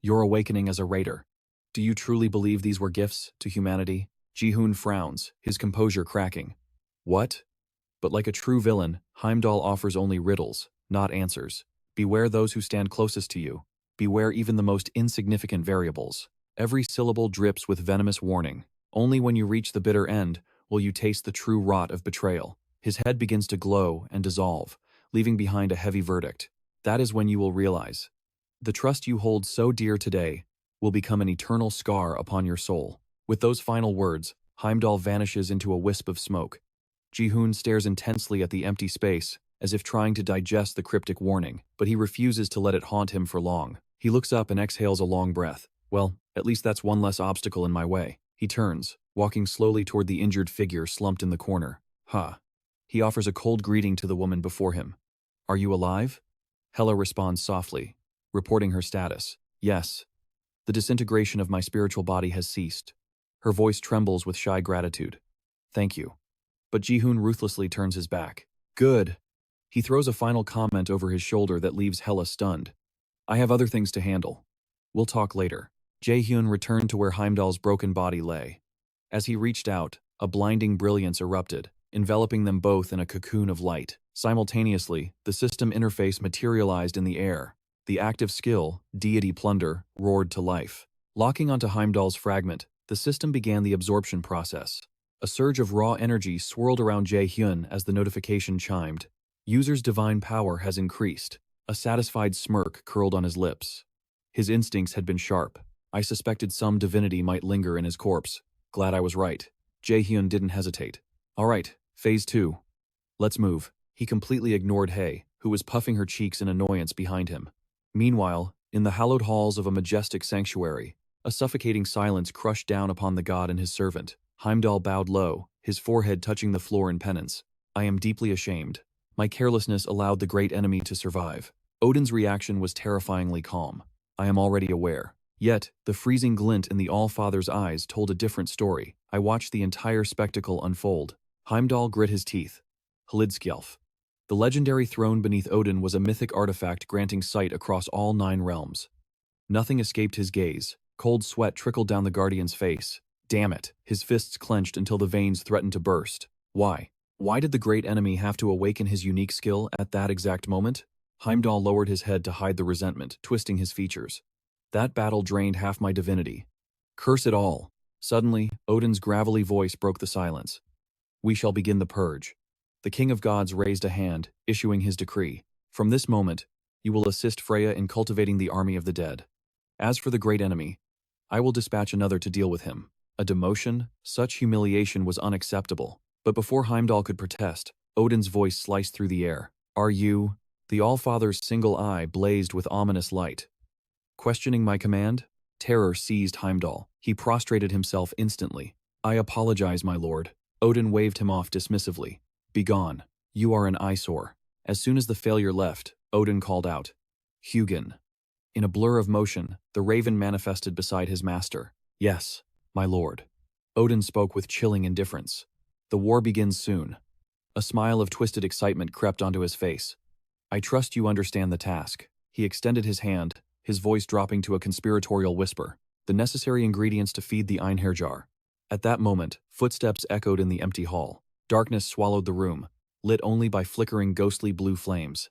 Your awakening as a raider. Do you truly believe these were gifts to humanity? Ji-Hoon frowns, his composure cracking. What? But like a true villain, Heimdall offers only riddles, not answers. Beware those who stand closest to you. Beware even the most insignificant variables. Every syllable drips with venomous warning. Only when you reach the bitter end will you taste the true rot of betrayal. His head begins to glow and dissolve, leaving behind a heavy verdict. That is when you will realize. The trust you hold so dear today will become an eternal scar upon your soul. With those final words, Heimdall vanishes into a wisp of smoke. Ji-Hoon stares intensely at the empty space, as if trying to digest the cryptic warning, but he refuses to let it haunt him for long. He looks up and exhales a long breath. Well, at least that's one less obstacle in my way. He turns, walking slowly toward the injured figure slumped in the corner. He offers a cold greeting to the woman before him. Are you alive? Hela responds softly, reporting her status. Yes. The disintegration of my spiritual body has ceased. Her voice trembles with shy gratitude. Thank you. But Ji-Hoon ruthlessly turns his back. Good. He throws a final comment over his shoulder that leaves Hela stunned. I have other things to handle. We'll talk later. Jae-Hyun returned to where Heimdall's broken body lay. As he reached out, a blinding brilliance erupted, enveloping them both in a cocoon of light. Simultaneously, the system interface materialized in the air. The active skill, Deity Plunder, roared to life. Locking onto Heimdall's fragment, the system began the absorption process. A surge of raw energy swirled around Jae-Hyun as the notification chimed. User's divine power has increased. A satisfied smirk curled on his lips. His instincts had been sharp. I suspected some divinity might linger in his corpse. Glad I was right. Jae-Hyun didn't hesitate. All right, phase 2. Let's move. He completely ignored Hae, who was puffing her cheeks in annoyance behind him. Meanwhile, in the hallowed halls of a majestic sanctuary, a suffocating silence crushed down upon the god and his servant. Heimdall bowed low, his forehead touching the floor in penance. I am deeply ashamed. My carelessness allowed the great enemy to survive. Odin's reaction was terrifyingly calm. I am already aware. Yet, the freezing glint in the All-Father's eyes told a different story. I watched the entire spectacle unfold. Heimdall grit his teeth. Hlidskjalf. The legendary throne beneath Odin was a mythic artifact granting sight across all 9 realms. Nothing escaped his gaze. Cold sweat trickled down the Guardian's face. Damn it, his fists clenched until the veins threatened to burst. Why? Why did the great enemy have to awaken his unique skill at that exact moment? Heimdall lowered his head to hide the resentment, twisting his features. That battle drained half my divinity. Curse it all. Suddenly, Odin's gravelly voice broke the silence. We shall begin the purge. The King of Gods raised a hand, issuing his decree. From this moment, you will assist Freya in cultivating the army of the dead. As for the great enemy, I will dispatch another to deal with him. A demotion? Such humiliation was unacceptable. But before Heimdall could protest, Odin's voice sliced through the air. Are you? The All-Father's single eye blazed with ominous light. Questioning my command? Terror seized Heimdall. He prostrated himself instantly. I apologize, my lord. Odin waved him off dismissively. Begone. You are an eyesore. As soon as the failure left, Odin called out. Hugin. In a blur of motion, the raven manifested beside his master. Yes, my lord. Odin spoke with chilling indifference. The war begins soon. A smile of twisted excitement crept onto his face. I trust you understand the task. He extended his hand, his voice dropping to a conspiratorial whisper. The necessary ingredients to feed the Einherjar. At that moment, footsteps echoed in the empty hall. Darkness swallowed the room, lit only by flickering ghostly blue flames.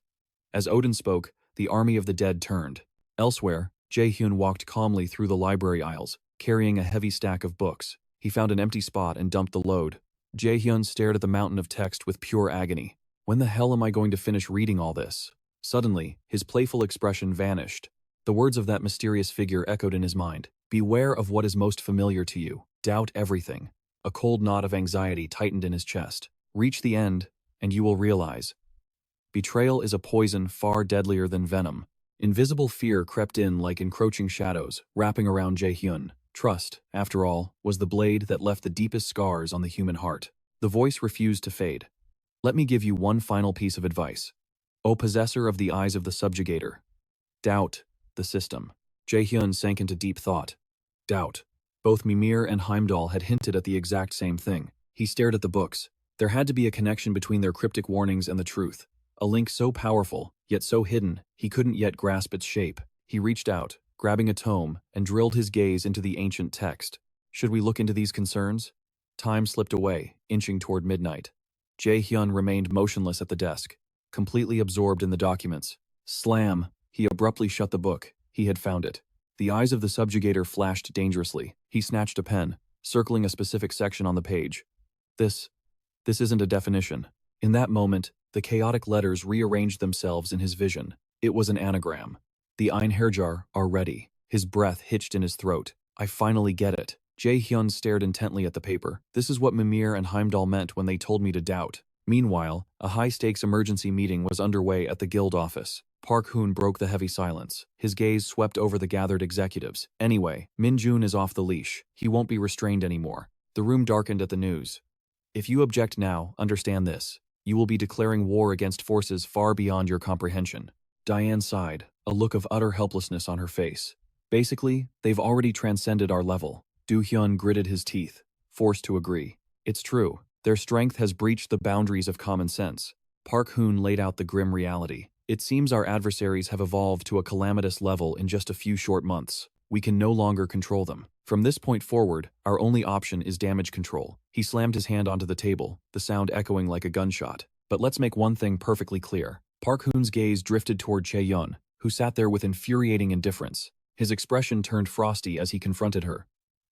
As Odin spoke, the army of the dead turned. Elsewhere, Jae-Hyun walked calmly through the library aisles, carrying a heavy stack of books. He found an empty spot and dumped the load. Jae-Hyun stared at the mountain of text with pure agony. When the hell am I going to finish reading all this? Suddenly, his playful expression vanished. The words of that mysterious figure echoed in his mind. Beware of what is most familiar to you. Doubt everything. A cold knot of anxiety tightened in his chest. Reach the end, and you will realize. Betrayal is a poison far deadlier than venom. Invisible fear crept in like encroaching shadows, wrapping around Jae-Hyun. Trust, after all, was the blade that left the deepest scars on the human heart. The voice refused to fade. Let me give you one final piece of advice. O possessor of the eyes of the subjugator. Doubt the system. Jae-Hyun sank into deep thought. Doubt. Both Mimir and Heimdall had hinted at the exact same thing. He stared at the books, There had to be a connection between their cryptic warnings and the truth. A link so powerful, yet so hidden, he couldn't yet grasp its shape. He reached out, grabbing a tome, and drilled his gaze into the ancient text. Should we look into these concerns? Time slipped away, inching toward midnight. Jae-hyun remained motionless at the desk, completely absorbed in the documents. Slam! He abruptly shut the book. He had found it. The eyes of the subjugator flashed dangerously. He snatched a pen, circling a specific section on the page. This isn't a definition. In that moment, the chaotic letters rearranged themselves in his vision. It was an anagram. The Einherjar are ready. His breath hitched in his throat. I finally get it. Jae-hyun stared intently at the paper. This is what Mimir and Heimdall meant when they told me to doubt. Meanwhile, a high-stakes emergency meeting was underway at the guild office. Park Hoon broke the heavy silence. His gaze swept over the gathered executives. Anyway, Min-Jun is off the leash. He won't be restrained anymore. The room darkened at the news. If you object now, understand this. You will be declaring war against forces far beyond your comprehension. Diane sighed, a look of utter helplessness on her face. Basically, they've already transcended our level. Do-hyun gritted his teeth, forced to agree. It's true. Their strength has breached the boundaries of common sense. Park Hoon laid out the grim reality. It seems our adversaries have evolved to a calamitous level in just a few short months. We can no longer control them. From this point forward, our only option is damage control. He slammed his hand onto the table, the sound echoing like a gunshot. But let's make one thing perfectly clear. Park Hoon's gaze drifted toward Chae-yun, who sat there with infuriating indifference. His expression turned frosty as he confronted her.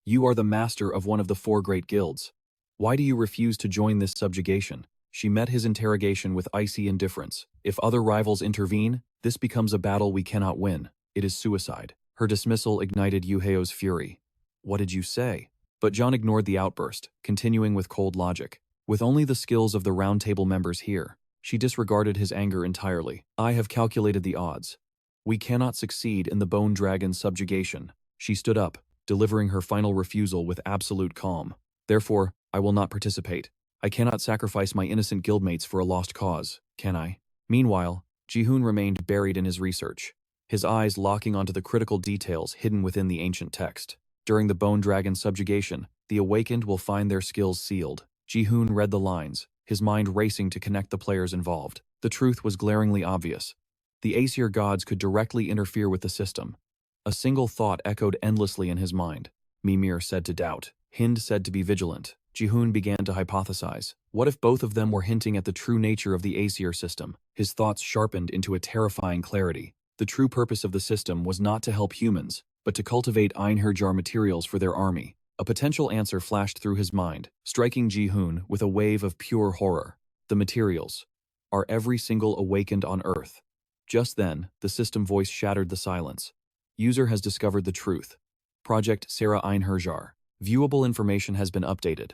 You are the master of one of the 4 great guilds. Why do you refuse to join this subjugation? She met his interrogation with icy indifference. If other rivals intervene, this becomes a battle we cannot win. It is suicide. Her dismissal ignited Yuheo's fury. What did you say? But John ignored the outburst, continuing with cold logic. With only the skills of the Round Table members here, she disregarded his anger entirely. I have calculated the odds. We cannot succeed in the Bone Dragon's subjugation. She stood up, delivering her final refusal with absolute calm. Therefore, I will not participate. I cannot sacrifice my innocent guildmates for a lost cause, can I? Meanwhile, Ji-hoon remained buried in his research, his eyes locking onto the critical details hidden within the ancient text. During the Bone Dragon subjugation, the Awakened will find their skills sealed. Ji-hoon read the lines, his mind racing to connect the players involved. The truth was glaringly obvious. The Aesir gods could directly interfere with the system. A single thought echoed endlessly in his mind. Mimir said to doubt. Hind said to be vigilant. Ji-hoon began to hypothesize. What if both of them were hinting at the true nature of the Aesir system? His thoughts sharpened into a terrifying clarity. The true purpose of the system was not to help humans, but to cultivate Einherjar materials for their army. A potential answer flashed through his mind, striking Ji-hoon with a wave of pure horror. The materials are every single awakened on Earth. Just then, the system voice shattered the silence. User has discovered the truth. Project Sarah Einherjar. Viewable information has been updated.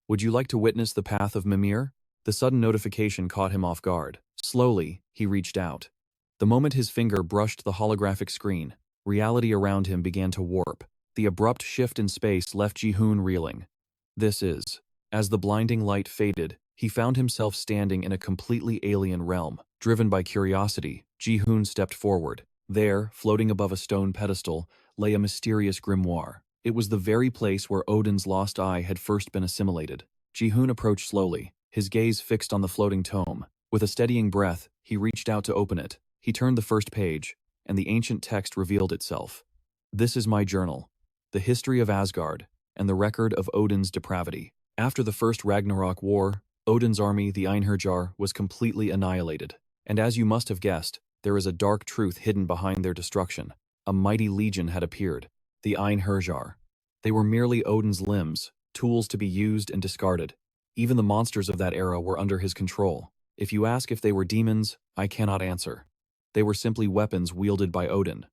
Would you like to witness the path of Mimir? The sudden notification caught him off guard. Slowly, he reached out. The moment his finger brushed the holographic screen, reality around him began to warp. The abrupt shift in space left Ji-hoon reeling. This is. As the blinding light faded, he found himself standing in a completely alien realm. Driven by curiosity, Ji-hoon stepped forward. There, floating above a stone pedestal, lay a mysterious grimoire. It was the very place where Odin's lost eye had first been assimilated. Ji-hoon approached slowly, his gaze fixed on the floating tome. With a steadying breath, he reached out to open it. He turned the first page, and the ancient text revealed itself. This is my journal, the history of Asgard, and the record of Odin's depravity. After the first Ragnarok war, Odin's army, the Einherjar, was completely annihilated. And as you must have guessed, there is a dark truth hidden behind their destruction. A mighty legion had appeared, the Einherjar. They were merely Odin's limbs, tools to be used and discarded. Even the monsters of that era were under his control. If you ask if they were demons, I cannot answer. They were simply weapons wielded by Odin.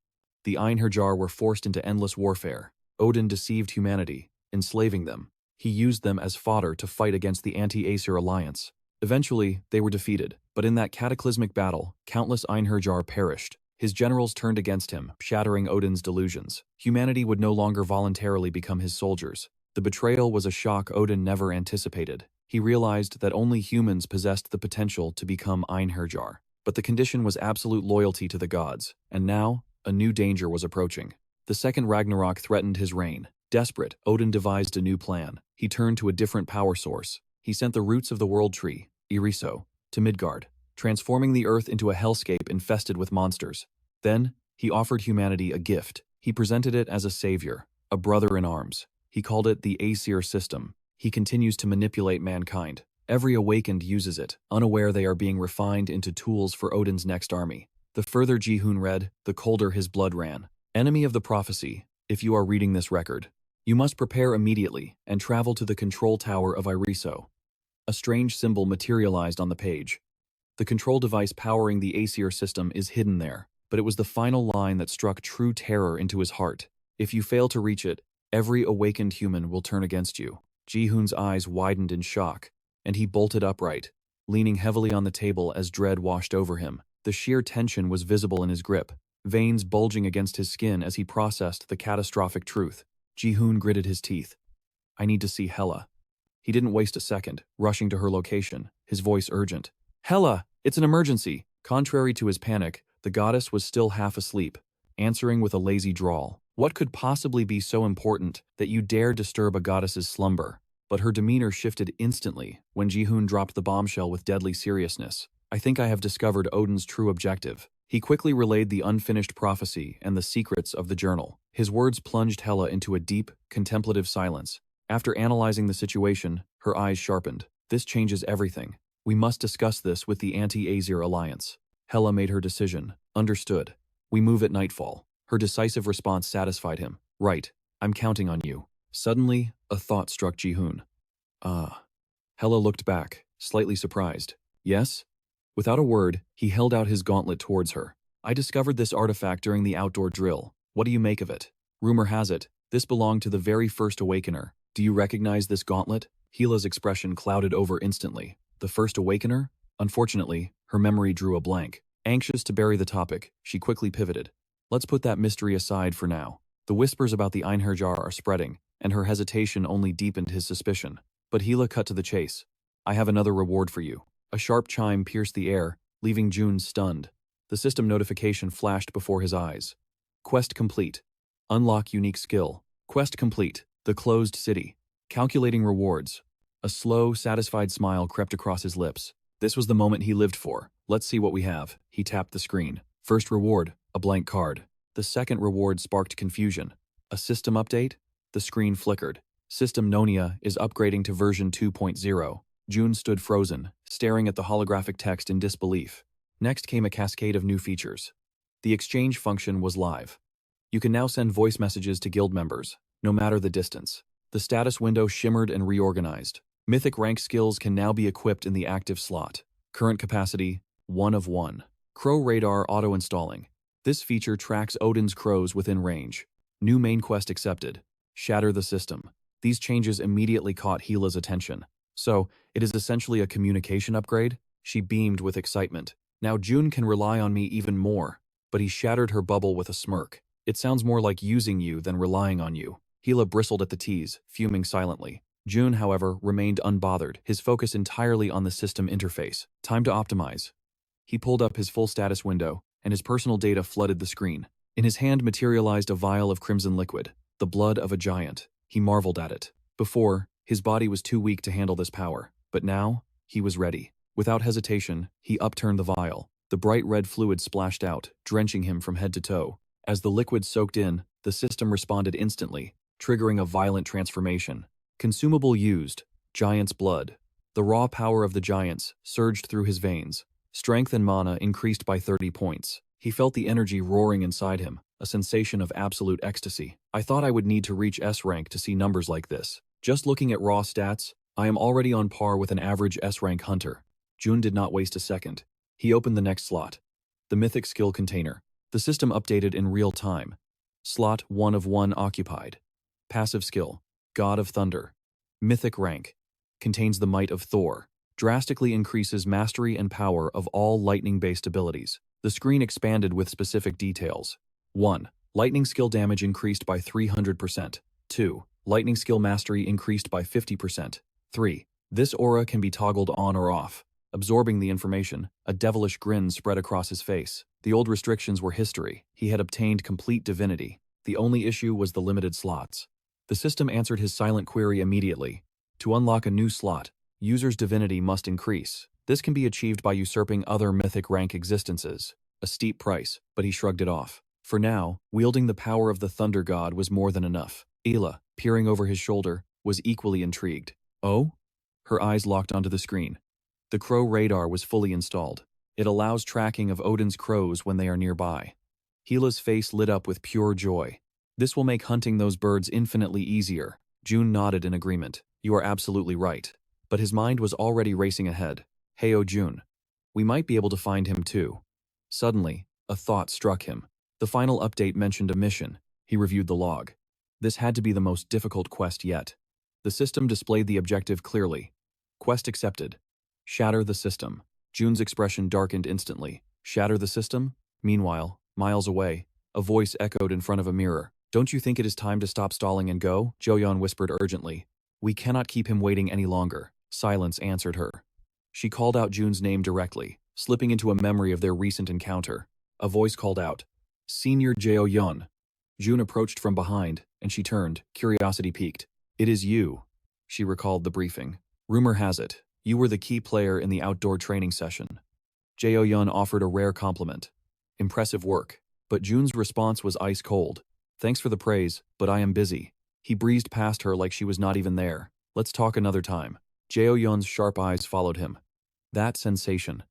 The Einherjar were forced into endless warfare. Odin deceived humanity, enslaving them. He used them as fodder to fight against the anti-Aesir alliance. Eventually, they were defeated, but in that cataclysmic battle, countless Einherjar perished. His generals turned against him, shattering Odin's delusions. Humanity would no longer voluntarily become his soldiers. The betrayal was a shock Odin never anticipated. He realized that only humans possessed the potential to become Einherjar. But the condition was absolute loyalty to the gods, and now, a new danger was approaching. The second Ragnarok threatened his reign. Desperate, Odin devised a new plan. He turned to a different power source. He sent the roots of the World Tree, Iriso, to Midgard, transforming the Earth into a hellscape infested with monsters. Then, he offered humanity a gift. He presented it as a savior, a brother in arms. He called it the Aesir system. He continues to manipulate mankind. Every awakened uses it, unaware they are being refined into tools for Odin's next army. The further Ji-Hoon read, the colder his blood ran. Enemy of the prophecy, if you are reading this record, you must prepare immediately and travel to the control tower of Iriso. A strange symbol materialized on the page. The control device powering the Aesir system is hidden there, but it was the final line that struck true terror into his heart. If you fail to reach it, every awakened human will turn against you. Ji-Hoon's eyes widened in shock, and he bolted upright, leaning heavily on the table as dread washed over him. The sheer tension was visible in his grip, veins bulging against his skin as he processed the catastrophic truth. Ji-Hoon gritted his teeth. I need to see Hela. He didn't waste a second, rushing to her location, his voice urgent. Hela, it's an emergency. Contrary to his panic, the goddess was still half asleep, answering with a lazy drawl. What could possibly be so important that you dare disturb a goddess's slumber? But her demeanor shifted instantly when Ji-Hoon dropped the bombshell with deadly seriousness. I think I have discovered Odin's true objective. He quickly relayed the unfinished prophecy and the secrets of the journal. His words plunged Hela into a deep, contemplative silence. After analyzing the situation, her eyes sharpened. This changes everything. We must discuss this with the anti-Aesir alliance. Hela made her decision. Understood. We move at nightfall. Her decisive response satisfied him. Right. I'm counting on you. Suddenly, a thought struck Ji-Hoon. Ah. Hela looked back, slightly surprised. Yes? Without a word, he held out his gauntlet towards her. I discovered this artifact during the outdoor drill. What do you make of it? Rumor has it, this belonged to the very first Awakener. Do you recognize this gauntlet? Hela's expression clouded over instantly. The first Awakener? Unfortunately, her memory drew a blank. Anxious to bury the topic, she quickly pivoted. Let's put that mystery aside for now. The whispers about the Einherjar are spreading, and her hesitation only deepened his suspicion. But Hela cut to the chase. I have another reward for you. A sharp chime pierced the air, leaving June stunned. The system notification flashed before his eyes. Quest complete. Unlock unique skill. Quest complete. The closed city. Calculating rewards. A slow, satisfied smile crept across his lips. This was the moment he lived for. Let's see what we have. He tapped the screen. First reward, a blank card. The second reward sparked confusion. A system update? The screen flickered. System Nonia is upgrading to version 2.0. June stood frozen, staring at the holographic text in disbelief. Next came a cascade of new features. The exchange function was live. You can now send voice messages to guild members, no matter the distance. The status window shimmered and reorganized. Mythic rank skills can now be equipped in the active slot. Current capacity, 1 of 1. Crow radar auto-installing. This feature tracks Odin's crows within range. New main quest accepted. Shatter the system. These changes immediately caught Hela's attention. So, it is essentially a communication upgrade? She beamed with excitement. Now June can rely on me even more. But he shattered her bubble with a smirk. It sounds more like using you than relying on you. Hela bristled at the tease, fuming silently. June, however, remained unbothered, his focus entirely on the system interface. Time to optimize. He pulled up his full status window, and his personal data flooded the screen. In his hand materialized a vial of crimson liquid, the blood of a giant. He marveled at it. Before, his body was too weak to handle this power, but now, he was ready. Without hesitation, he upturned the vial. The bright red fluid splashed out, drenching him from head to toe. As the liquid soaked in, the system responded instantly, triggering a violent transformation. Consumable used, giant's blood. The raw power of the giants surged through his veins. Strength and mana increased by 30 points. He felt the energy roaring inside him, a sensation of absolute ecstasy. I thought I would need to reach S rank to see numbers like this. Just looking at raw stats, I am already on par with an average S rank hunter. June did not waste a second. He opened the next slot. The mythic skill container. The system updated in real time. Slot 1 of 1 occupied. Passive skill. God of Thunder. Mythic rank. Contains the might of Thor. Drastically increases mastery and power of all lightning-based abilities. The screen expanded with specific details. 1. Lightning skill damage increased by 300%. 2. Lightning skill mastery increased by 50%. 3. This aura can be toggled on or off. Absorbing the information, a devilish grin spread across his face. The old restrictions were history. He had obtained complete divinity. The only issue was the limited slots. The system answered his silent query immediately. To unlock a new slot, User's divinity must increase. This can be achieved by usurping other mythic rank existences. A steep price, but he shrugged it off. For now, wielding the power of the Thunder God was more than enough. Ayla, peering over his shoulder, was equally intrigued. Oh? Her eyes locked onto the screen. The crow radar was fully installed. It allows tracking of Odin's crows when they are nearby. Hila's face lit up with pure joy. This will make hunting those birds infinitely easier. June nodded in agreement. You are absolutely right. But his mind was already racing ahead. Hey, June. We might be able to find him too. Suddenly, a thought struck him. The final update mentioned a mission. He reviewed the log. This had to be the most difficult quest yet. The system displayed the objective clearly. Quest accepted. Shatter the system. June's expression darkened instantly. Shatter the system? Meanwhile, miles away, a voice echoed in front of a mirror. Don't you think it is time to stop stalling and go? Joyeon whispered urgently. We cannot keep him waiting any longer. Silence answered her. She called out June's name directly, slipping into a memory of their recent encounter. A voice called out, Senior Joyeon. June approached from behind, and she turned, curiosity piqued. It is you. She recalled the briefing. Rumor has it, you were the key player in the outdoor training session. Joyeon offered a rare compliment. Impressive work. But June's response was ice cold. Thanks for the praise, but I am busy. He breezed past her like she was not even there. Let's talk another time. Joyeon's sharp eyes followed him. That sensation.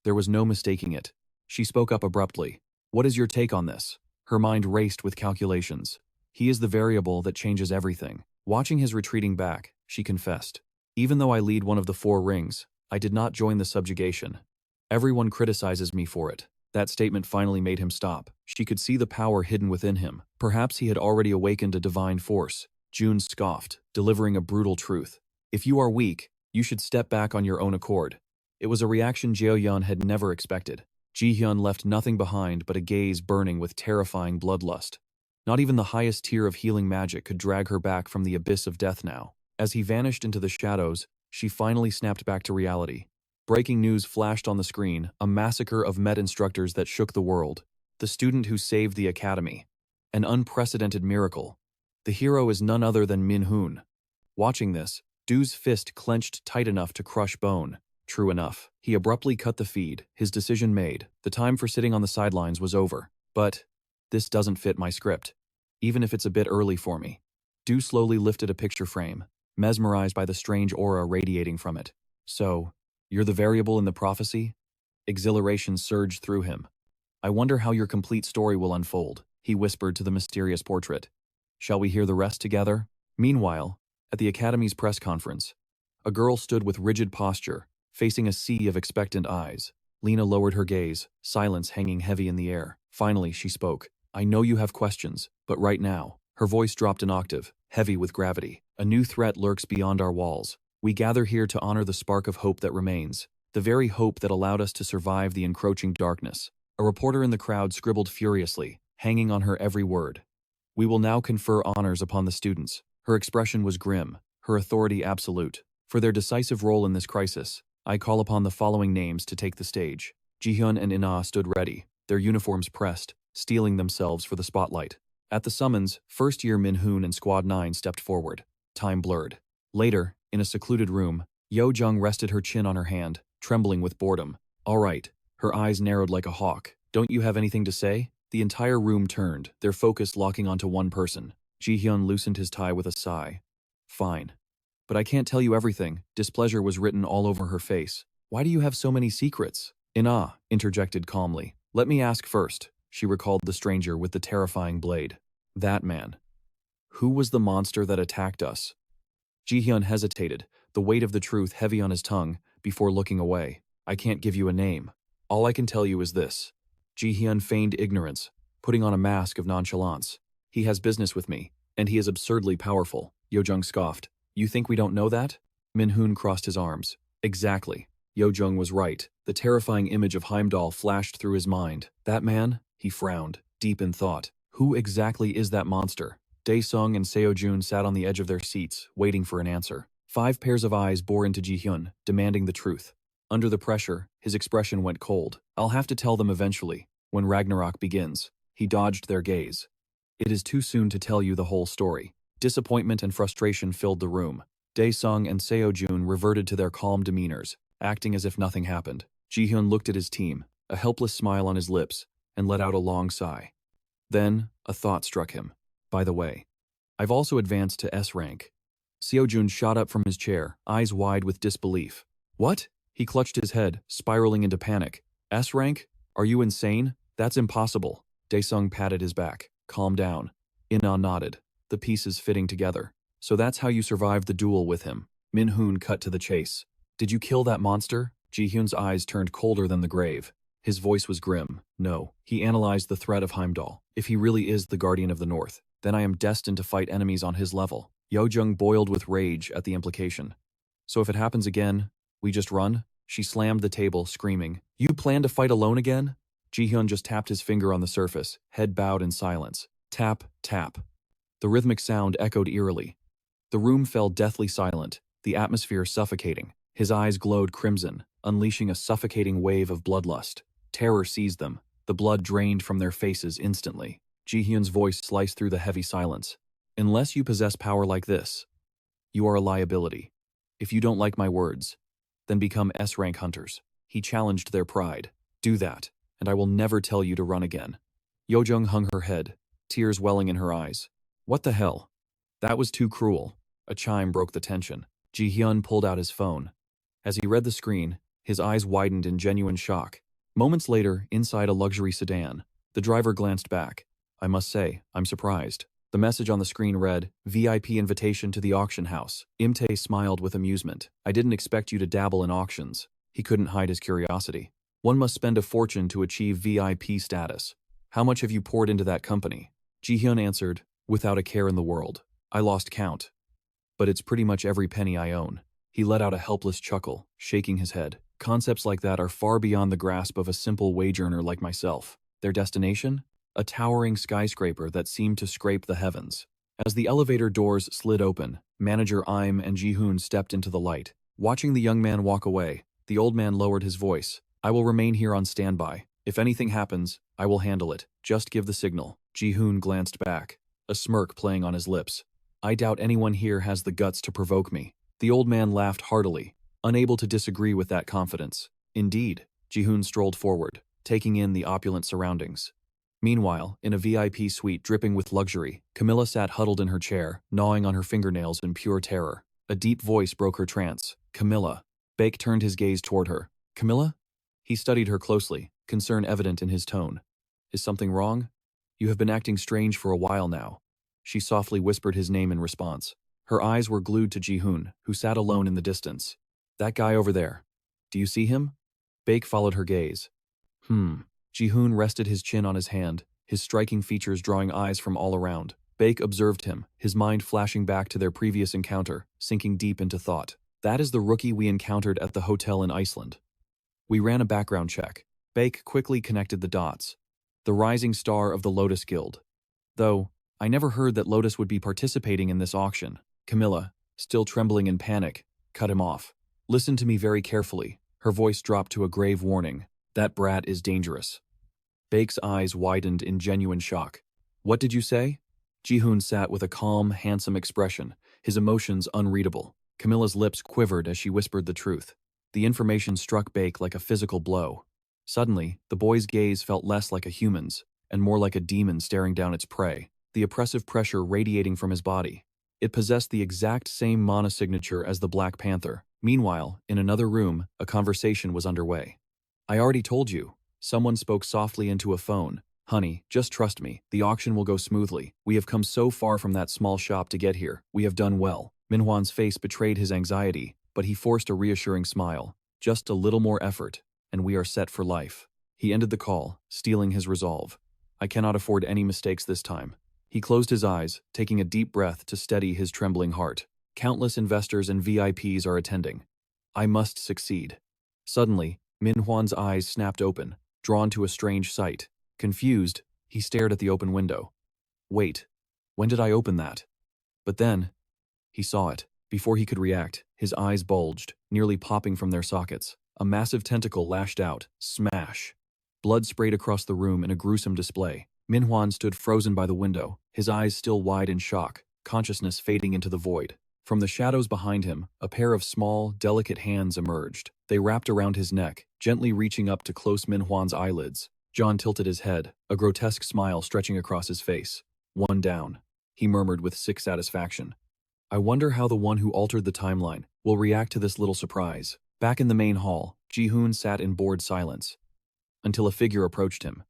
There was no mistaking it. She spoke up abruptly. What is your take on this? Her mind raced with calculations. He is the variable that changes everything. Watching his retreating back, she confessed. Even though I lead one of the 4 rings, I did not join the subjugation. Everyone criticizes me for it. That statement finally made him stop. She could see the power hidden within him. Perhaps he had already awakened a divine force. June scoffed, delivering a brutal truth. If you are weak, you should step back on your own accord. It was a reaction Joyeon had never expected. Jihyun left nothing behind but a gaze burning with terrifying bloodlust. Not even the highest tier of healing magic could drag her back from the abyss of death now. As he vanished into the shadows, she finally snapped back to reality. Breaking news flashed on the screen, a massacre of Met instructors that shook the world. The student who saved the academy. An unprecedented miracle. The hero is none other than Min-Hun. Watching this, Du's fist clenched tight enough to crush bone. True enough, he abruptly cut the feed, his decision made. The time for sitting on the sidelines was over. But this doesn't fit my script, even if it's a bit early for me. Du slowly lifted a picture frame, mesmerized by the strange aura radiating from it. So, you're the variable in the prophecy? Exhilaration surged through him. I wonder how your complete story will unfold, he whispered to the mysterious portrait. Shall we hear the rest together? Meanwhile, at the Academy's press conference, a girl stood with rigid posture, facing a sea of expectant eyes. Lena lowered her gaze, silence hanging heavy in the air. Finally, she spoke. I know you have questions, but right now, her voice dropped an octave, heavy with gravity. A new threat lurks beyond our walls. We gather here to honor the spark of hope that remains, the very hope that allowed us to survive the encroaching darkness. A reporter in the crowd scribbled furiously, hanging on her every word. We will now confer honors upon the students. Her expression was grim, her authority absolute. For their decisive role in this crisis, I call upon the following names to take the stage. Jihyun and Ina stood ready, their uniforms pressed, steeling themselves for the spotlight. At the summons, first-year Min-Hun and Squad 9 stepped forward. Time blurred. Later, in a secluded room, Yo-Jung rested her chin on her hand, trembling with boredom. All right. Her eyes narrowed like a hawk. Don't you have anything to say? The entire room turned, their focus locking onto one person. Jihyun loosened his tie with a sigh. Fine. But I can't tell you everything. Displeasure was written all over her face. Why do you have so many secrets? Ina interjected calmly. Let me ask first. She recalled the stranger with the terrifying blade. That man. Who was the monster that attacked us? Jihyun hesitated, the weight of the truth heavy on his tongue, before looking away. I can't give you a name. All I can tell you is this. Jihyun feigned ignorance, putting on a mask of nonchalance. He has business with me, and he is absurdly powerful. Yo-Jung scoffed. You think we don't know that? Min-Hun crossed his arms. Exactly. Yo-Jung was right. The terrifying image of Heimdall flashed through his mind. That man? He frowned, deep in thought. Who exactly is that monster? Dae-sung and Seo-jun sat on the edge of their seats, waiting for an answer. 5 pairs of eyes bore into Jihyun, demanding the truth. Under the pressure, his expression went cold. I'll have to tell them eventually, when Ragnarok begins. He dodged their gaze. It is too soon to tell you the whole story. Disappointment and frustration filled the room. Dae-sung and Seo-jun reverted to their calm demeanors, acting as if nothing happened. Ji-hyun looked at his team, a helpless smile on his lips, and let out a long sigh. Then, a thought struck him. By the way, I've also advanced to S rank. Seo-jun shot up from his chair, eyes wide with disbelief. What? He clutched his head, spiraling into panic. S rank? Are you insane? That's impossible. Dae-sung patted his back. Calm down. In-ah nodded, the pieces fitting together. So that's how you survived the duel with him. Min-Hun cut to the chase. Did you kill that monster? Ji-hyun's eyes turned colder than the grave. His voice was grim. No. He analyzed the threat of Heimdall. If he really is the Guardian of the North, then I am destined to fight enemies on his level. Yo-jung boiled with rage at the implication. So if it happens again, we just run? She slammed the table, screaming. You plan to fight alone again? Ji-hyun just tapped his finger on the surface, head bowed in silence. Tap, tap. The rhythmic sound echoed eerily. The room fell deathly silent, the atmosphere suffocating. His eyes glowed crimson, unleashing a suffocating wave of bloodlust. Terror seized them. The blood drained from their faces instantly. Ji-hyun's voice sliced through the heavy silence. Unless you possess power like this, you are a liability. If you don't like my words, then become S-rank hunters. He challenged their pride. Do that, and I will never tell you to run again. Yo-jung hung her head, tears welling in her eyes. What the hell? That was too cruel. A chime broke the tension. Ji-hyun pulled out his phone. As he read the screen, his eyes widened in genuine shock. Moments later, inside a luxury sedan, the driver glanced back. I must say, I'm surprised. The message on the screen read, VIP invitation to the auction house. Imtae smiled with amusement. I didn't expect you to dabble in auctions. He couldn't hide his curiosity. One must spend a fortune to achieve VIP status. How much have you poured into that company? Ji-hyun answered, without a care in the world. I lost count. But it's pretty much every penny I own. He let out a helpless chuckle, shaking his head. Concepts like that are far beyond the grasp of a simple wage earner like myself. Their destination? A towering skyscraper that seemed to scrape the heavens. As the elevator doors slid open, Manager Im and Ji-hyun stepped into the light. Watching the young man walk away, the old man lowered his voice. I will remain here on standby. If anything happens, I will handle it. Just give the signal. Ji-hyun glanced back, a smirk playing on his lips. I doubt anyone here has the guts to provoke me. The old man laughed heartily, unable to disagree with that confidence. Indeed, Ji-hyun strolled forward, taking in the opulent surroundings. Meanwhile, in a VIP suite dripping with luxury, Camilla sat huddled in her chair, gnawing on her fingernails in pure terror. A deep voice broke her trance. Camilla. Bake turned his gaze toward her. Camilla? He studied her closely, concern evident in his tone. Is something wrong? You have been acting strange for a while now. She softly whispered his name in response. Her eyes were glued to Ji-hyun, who sat alone in the distance. That guy over there. Do you see him? Bake followed her gaze. Ji-hyun rested his chin on his hand, his striking features drawing eyes from all around. Bake observed him, his mind flashing back to their previous encounter, sinking deep into thought. That is the rookie we encountered at the hotel in Iceland. We ran a background check. Bake quickly connected the dots. The rising star of the Lotus Guild. Though, I never heard that Lotus would be participating in this auction. Camilla, still trembling in panic, cut him off. Listen to me very carefully. Her voice dropped to a grave warning. That brat is dangerous. Bake's eyes widened in genuine shock. What did you say? Ji-hyun sat with a calm, handsome expression, his emotions unreadable. Camilla's lips quivered as she whispered the truth. The information struck Bake like a physical blow. Suddenly, the boy's gaze felt less like a human's, and more like a demon staring down its prey, the oppressive pressure radiating from his body. It possessed the exact same mana signature as the Black Panther. Meanwhile, in another room, a conversation was underway. I already told you. Someone spoke softly into a phone. Honey, just trust me. The auction will go smoothly. We have come so far from that small shop to get here. We have done well. Min-Hun's face betrayed his anxiety, but he forced a reassuring smile. Just a little more effort, and we are set for life. He ended the call, steeling his resolve. I cannot afford any mistakes this time. He closed his eyes, taking a deep breath to steady his trembling heart. Countless investors and VIPs are attending. I must succeed. Suddenly, Min-Hun's eyes snapped open, drawn to a strange sight. Confused, he stared at the open window. Wait, when did I open that? But then, he saw it. Before he could react, his eyes bulged, nearly popping from their sockets. A massive tentacle lashed out. Smash! Blood sprayed across the room in a gruesome display. Min-Hun stood frozen by the window, his eyes still wide in shock, consciousness fading into the void. From the shadows behind him, a pair of small, delicate hands emerged. They wrapped around his neck, gently reaching up to close Min-Hun's eyelids. John tilted his head, a grotesque smile stretching across his face. One down, he murmured with sick satisfaction. I wonder how the one who altered the timeline will react to this little surprise. Back in the main hall, Ji-Hoon sat in bored silence, until a figure approached him.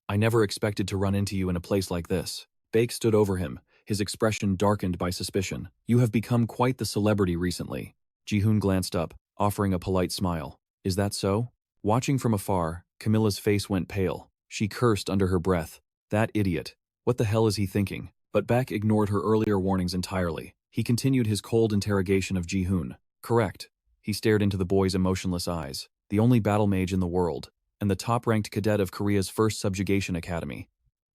I never expected to run into you in a place like this. Baek stood over him, his expression darkened by suspicion. You have become quite the celebrity recently. Ji-Hoon glanced up, offering a polite smile. Is that so? Watching from afar, Camilla's face went pale. She cursed under her breath. That idiot. What the hell is he thinking? But Baek ignored her earlier warnings entirely. He continued his cold interrogation of Ji-Hoon. Correct. He stared into the boy's emotionless eyes. The only battle mage in the world, and the top-ranked cadet of Korea's first subjugation academy.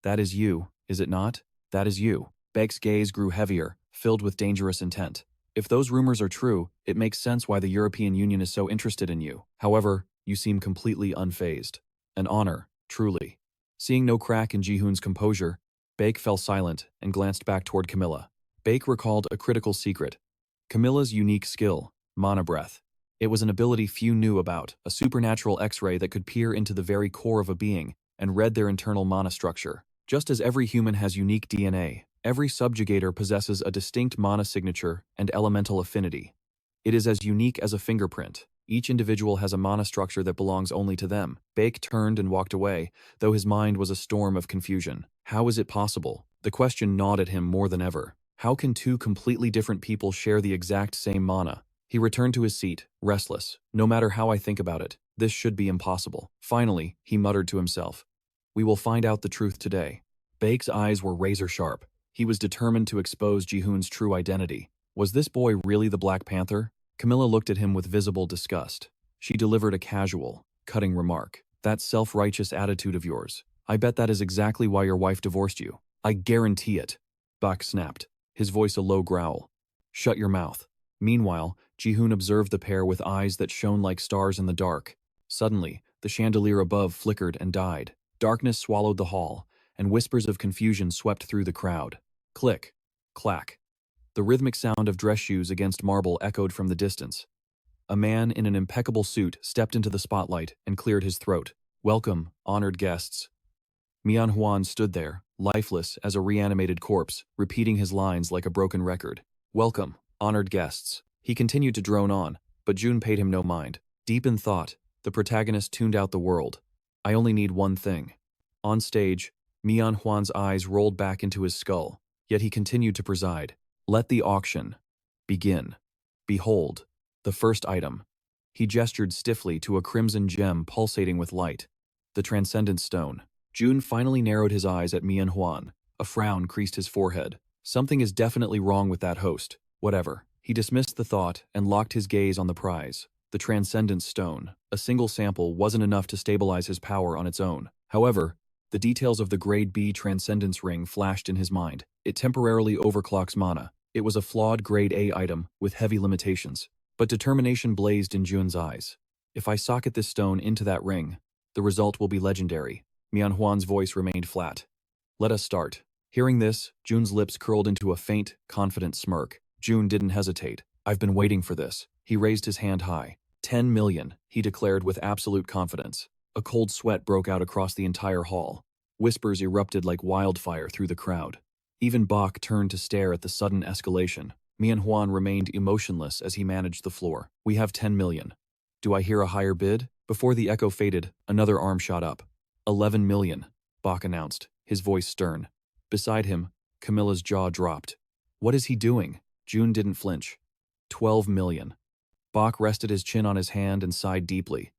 That is you, is it not? That is you. Baek's gaze grew heavier, filled with dangerous intent. If those rumors are true, it makes sense why the European Union is so interested in you. However, you seem completely unfazed. An honor, truly. Seeing no crack in Ji-Hoon's composure, Baek fell silent and glanced back toward Camilla. Baek recalled a critical secret. Camilla's unique skill, mana breath. It was an ability few knew about, a supernatural X-ray that could peer into the very core of a being and read their internal mana structure. Just as every human has unique DNA, every subjugator possesses a distinct mana signature and elemental affinity. It is as unique as a fingerprint. Each individual has a mana structure that belongs only to them. Baek turned and walked away, though his mind was a storm of confusion. How is it possible? The question gnawed at him more than ever. How can two completely different people share the exact same mana? He returned to his seat, restless. No matter how I think about it, this should be impossible. Finally, he muttered to himself. We will find out the truth today. Baek's eyes were razor-sharp. He was determined to expose Ji-Hoon's true identity. Was this boy really the Black Panther? Camilla looked at him with visible disgust. She delivered a casual, cutting remark. That self-righteous attitude of yours. I bet that is exactly why your wife divorced you. I guarantee it. Baek snapped, his voice a low growl. Shut your mouth. Meanwhile, Ji-Hoon observed the pair with eyes that shone like stars in the dark. Suddenly, the chandelier above flickered and died. Darkness swallowed the hall, and whispers of confusion swept through the crowd. Click, clack. The rhythmic sound of dress shoes against marble echoed from the distance. A man in an impeccable suit stepped into the spotlight and cleared his throat. Welcome, honored guests. Min-Hun stood there, lifeless as a reanimated corpse, repeating his lines like a broken record. Welcome, honored guests. He continued to drone on, but June paid him no mind. Deep in thought, the protagonist tuned out the world. I only need one thing. On stage, Min-Hun's eyes rolled back into his skull, yet he continued to preside. Let the auction begin. Behold, the first item. He gestured stiffly to a crimson gem pulsating with light. The Transcendent Stone. June finally narrowed his eyes at Min-Hun. A frown creased his forehead. Something is definitely wrong with that host. Whatever. He dismissed the thought and locked his gaze on the prize. The Transcendent Stone. A single sample wasn't enough to stabilize his power on its own. However, the details of the Grade B Transcendence Ring flashed in his mind. It temporarily overclocks mana. It was a flawed Grade A item with heavy limitations. But determination blazed in June's eyes. If I socket this stone into that ring, the result will be legendary. Min-Hun's voice remained flat. Let us start. Hearing this, June's lips curled into a faint, confident smirk. June didn't hesitate. I've been waiting for this. He raised his hand high. 10 million, he declared with absolute confidence. A cold sweat broke out across the entire hall. Whispers erupted like wildfire through the crowd. Even Baek turned to stare at the sudden escalation. Min-Hun remained emotionless as he managed the floor. We have 10 million. Do I hear a higher bid? Before the echo faded, another arm shot up. 11 million, Baek announced, his voice stern. Beside him, Camilla's jaw dropped. What is he doing? June didn't flinch. 12 million. Baek rested his chin on his hand and sighed deeply.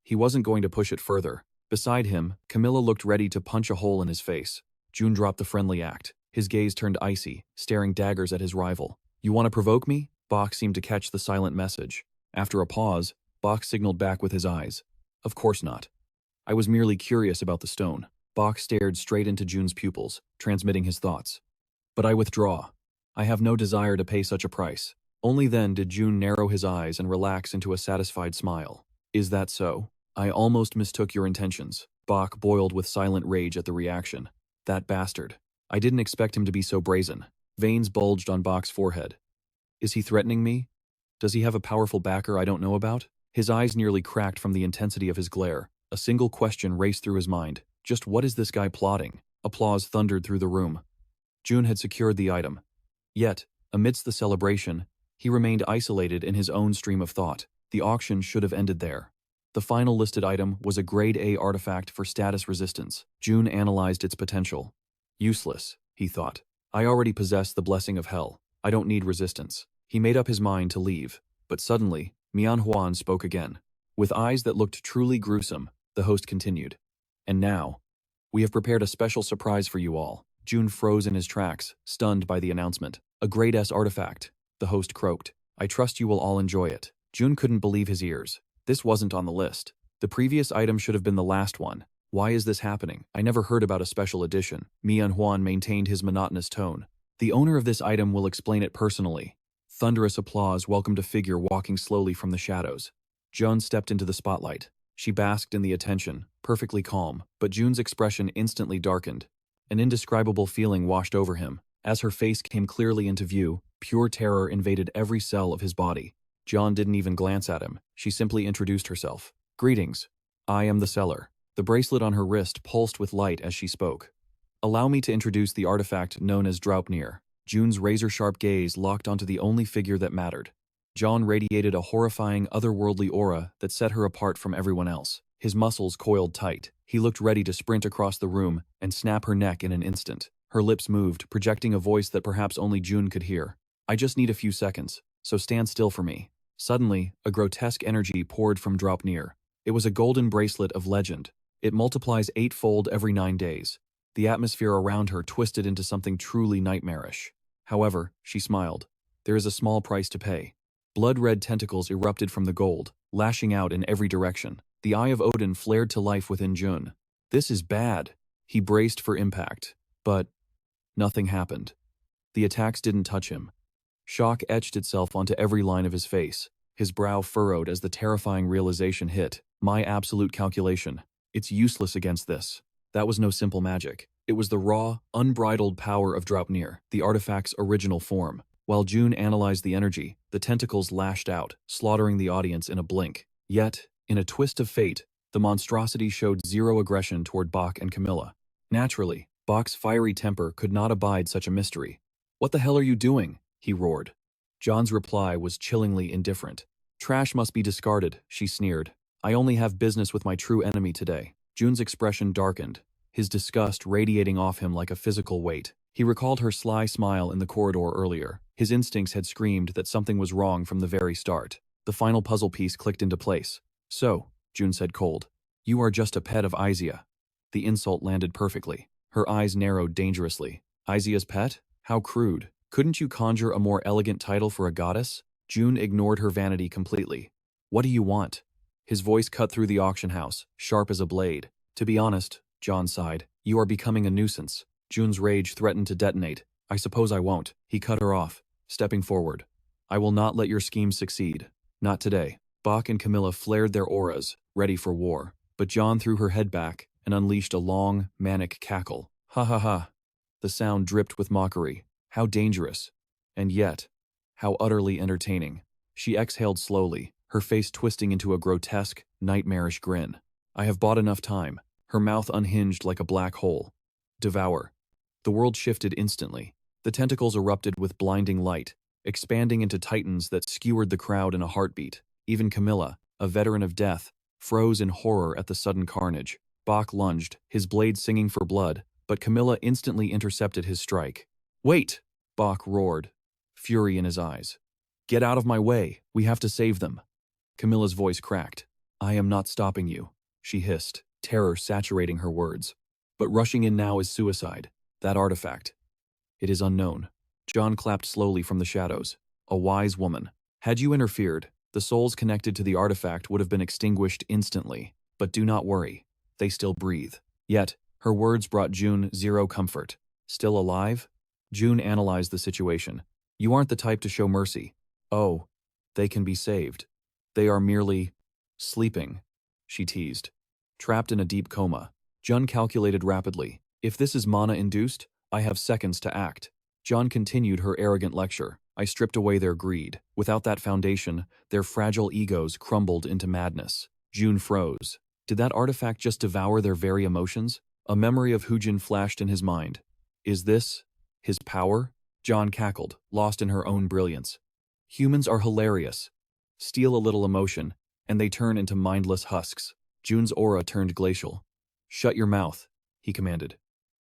He wasn't going to push it further. Beside him, Camilla looked ready to punch a hole in his face. June dropped the friendly act. His gaze turned icy, staring daggers at his rival. You want to provoke me? Baek seemed to catch the silent message. After a pause, Baek signaled back with his eyes. Of course not. I was merely curious about the stone. Baek stared straight into June's pupils, transmitting his thoughts. But I withdraw. I have no desire to pay such a price. Only then did June narrow his eyes and relax into a satisfied smile. Is that so? I almost mistook your intentions. Baek boiled with silent rage at the reaction. That bastard. I didn't expect him to be so brazen. Veins bulged on Baek's forehead. Is he threatening me? Does he have a powerful backer I don't know about? His eyes nearly cracked from the intensity of his glare. A single question raced through his mind. Just what is this guy plotting? Applause thundered through the room. June had secured the item. Yet, amidst the celebration, he remained isolated in his own stream of thought. The auction should have ended there. The final listed item was a Grade A artifact for status resistance. June analyzed its potential. Useless, he thought. I already possess the blessing of hell. I don't need resistance. He made up his mind to leave, but suddenly, Min-Hun spoke again. With eyes that looked truly gruesome, the host continued. And now, we have prepared a special surprise for you all. June froze in his tracks, stunned by the announcement. A Grade S artifact, the host croaked. I trust you will all enjoy it. June couldn't believe his ears. This wasn't on the list. The previous item should have been the last one. Why is this happening? I never heard about a special edition. Min-Hun maintained his monotonous tone. The owner of this item will explain it personally. Thunderous applause welcomed a figure walking slowly from the shadows. June stepped into the spotlight. She basked in the attention, perfectly calm, but June's expression instantly darkened. An indescribable feeling washed over him. As her face came clearly into view, pure terror invaded every cell of his body. June didn't even glance at him. She simply introduced herself. Greetings. I am the seller. The bracelet on her wrist pulsed with light as she spoke. Allow me to introduce the artifact known as Draupnir. June's razor-sharp gaze locked onto the only figure that mattered. June radiated a horrifying, otherworldly aura that set her apart from everyone else. His muscles coiled tight. He looked ready to sprint across the room and snap her neck in an instant. Her lips moved, projecting a voice that perhaps only June could hear. I just need a few seconds, so stand still for me. Suddenly, a grotesque energy poured from Draupnir. It was a golden bracelet of legend. It multiplies 8-fold every 9 days. The atmosphere around her twisted into something truly nightmarish. However, she smiled. There is a small price to pay. Blood-red tentacles erupted from the gold, lashing out in every direction. The Eye of Odin flared to life within June. This is bad. He braced for impact. But nothing happened. The attacks didn't touch him. Shock etched itself onto every line of his face. His brow furrowed as the terrifying realization hit. My absolute calculation. It's useless against this. That was no simple magic. It was the raw, unbridled power of Draupnir, the artifact's original form. While June analyzed the energy, the tentacles lashed out, slaughtering the audience in a blink. Yet, in a twist of fate, the monstrosity showed zero aggression toward Bach and Camilla. Naturally, Bach's fiery temper could not abide such a mystery. What the hell are you doing? He roared. John's reply was chillingly indifferent. Trash must be discarded, she sneered. I only have business with my true enemy today. June's expression darkened, his disgust radiating off him like a physical weight. He recalled her sly smile in the corridor earlier. His instincts had screamed that something was wrong from the very start. The final puzzle piece clicked into place. So, June said cold, you are just a pet of Izia. The insult landed perfectly. Her eyes narrowed dangerously. Izia's pet? How crude. Couldn't you conjure a more elegant title for a goddess? June ignored her vanity completely. What do you want? His voice cut through the auction house, sharp as a blade. To be honest, John sighed, you are becoming a nuisance. June's rage threatened to detonate. I suppose I won't. He cut her off, stepping forward. I will not let your scheme succeed. Not today. Bach and Camilla flared their auras, ready for war. But John threw her head back and unleashed a long, manic cackle. Ha ha ha. The sound dripped with mockery. How dangerous. And yet, how utterly entertaining. She exhaled slowly, her face twisting into a grotesque, nightmarish grin. I have bought enough time. Her mouth unhinged like a black hole. Devour. The world shifted instantly. The tentacles erupted with blinding light, expanding into titans that skewered the crowd in a heartbeat. Even Camilla, a veteran of death, froze in horror at the sudden carnage. Bach lunged, his blade singing for blood, but Camilla instantly intercepted his strike. Wait! Bach roared, fury in his eyes. Get out of my way, we have to save them. Camilla's voice cracked. I am not stopping you, she hissed, terror saturating her words. But rushing in now is suicide. That artifact. It is unknown. John clapped slowly from the shadows. A wise woman. Had you interfered, the souls connected to the artifact would have been extinguished instantly. But do not worry. They still breathe. Yet, her words brought June zero comfort. Still alive? June analyzed the situation. You aren't the type to show mercy. Oh, they can be saved. They are merely sleeping, she teased. Trapped in a deep coma. June calculated rapidly. If this is mana-induced, I have seconds to act. June continued her arrogant lecture. I stripped away their greed. Without that foundation, their fragile egos crumbled into madness. June froze. Did that artifact just devour their very emotions? A memory of Hujin flashed in his mind. Is this his power? John cackled, lost in her own brilliance. Humans are hilarious. Steal a little emotion, and they turn into mindless husks. June's aura turned glacial. Shut your mouth, he commanded.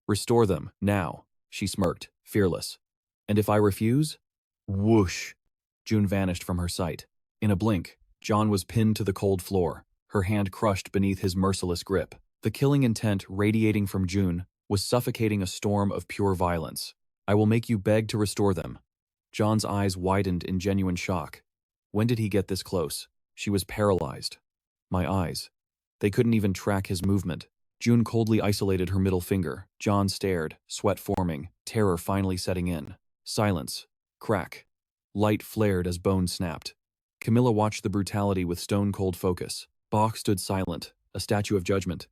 Restore them, now, she smirked, fearless. And if I refuse? Whoosh! June vanished from her sight. In a blink, John was pinned to the cold floor, her hand crushed beneath his merciless grip. The killing intent radiating from June was suffocating a storm of pure violence. I will make you beg to restore them. John's eyes widened in genuine shock. When did he get this close? She was paralyzed. My eyes. They couldn't even track his movement. June coldly isolated her middle finger. John stared, sweat forming, terror finally setting in. Silence. Crack. Light flared as bone snapped. Camilla watched the brutality with stone-cold focus. Bach stood silent, a statue of judgment.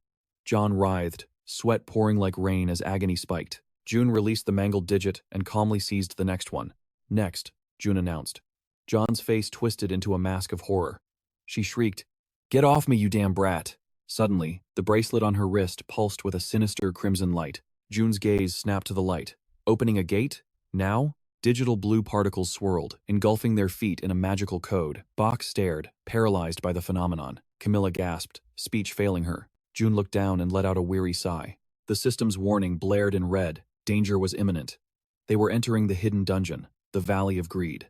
John writhed, sweat pouring like rain as agony spiked. June released the mangled digit and calmly seized the next one. Next, June announced. John's face twisted into a mask of horror. She shrieked, "Get off me, you damn brat!" Suddenly, the bracelet on her wrist pulsed with a sinister crimson light. June's gaze snapped to the light. Opening a gate? Now? Digital blue particles swirled, engulfing their feet in a magical code. Bach stared, paralyzed by the phenomenon. Camilla gasped, speech failing her. June looked down and let out a weary sigh. The system's warning blared in red. Danger was imminent. They were entering the hidden dungeon, the Valley of Greed.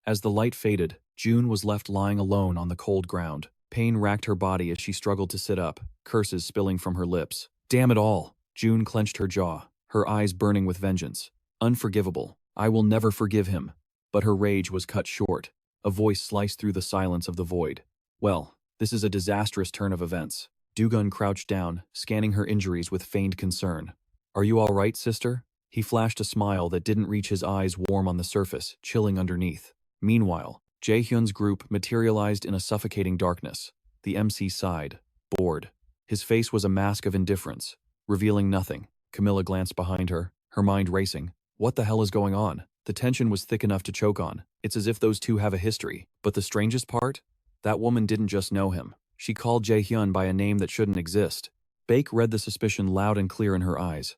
As the light faded, June was left lying alone on the cold ground. Pain racked her body as she struggled to sit up, curses spilling from her lips. Damn it all! June clenched her jaw, her eyes burning with vengeance. Unforgivable. I will never forgive him. But her rage was cut short. A voice sliced through the silence of the void. Well, this is a disastrous turn of events. Dugun crouched down, scanning her injuries with feigned concern. Are you all right, sister? He flashed a smile that didn't reach his eyes warm on the surface, chilling underneath. Meanwhile, Jae-hyun's group materialized in a suffocating darkness. The MC sighed, bored. His face was a mask of indifference, revealing nothing. Camilla glanced behind her, her mind racing. What the hell is going on? The tension was thick enough to choke on. It's as if those two have a history. But the strangest part? That woman didn't just know him. She called Jae-hyun by a name that shouldn't exist. Baek read the suspicion loud and clear in her eyes.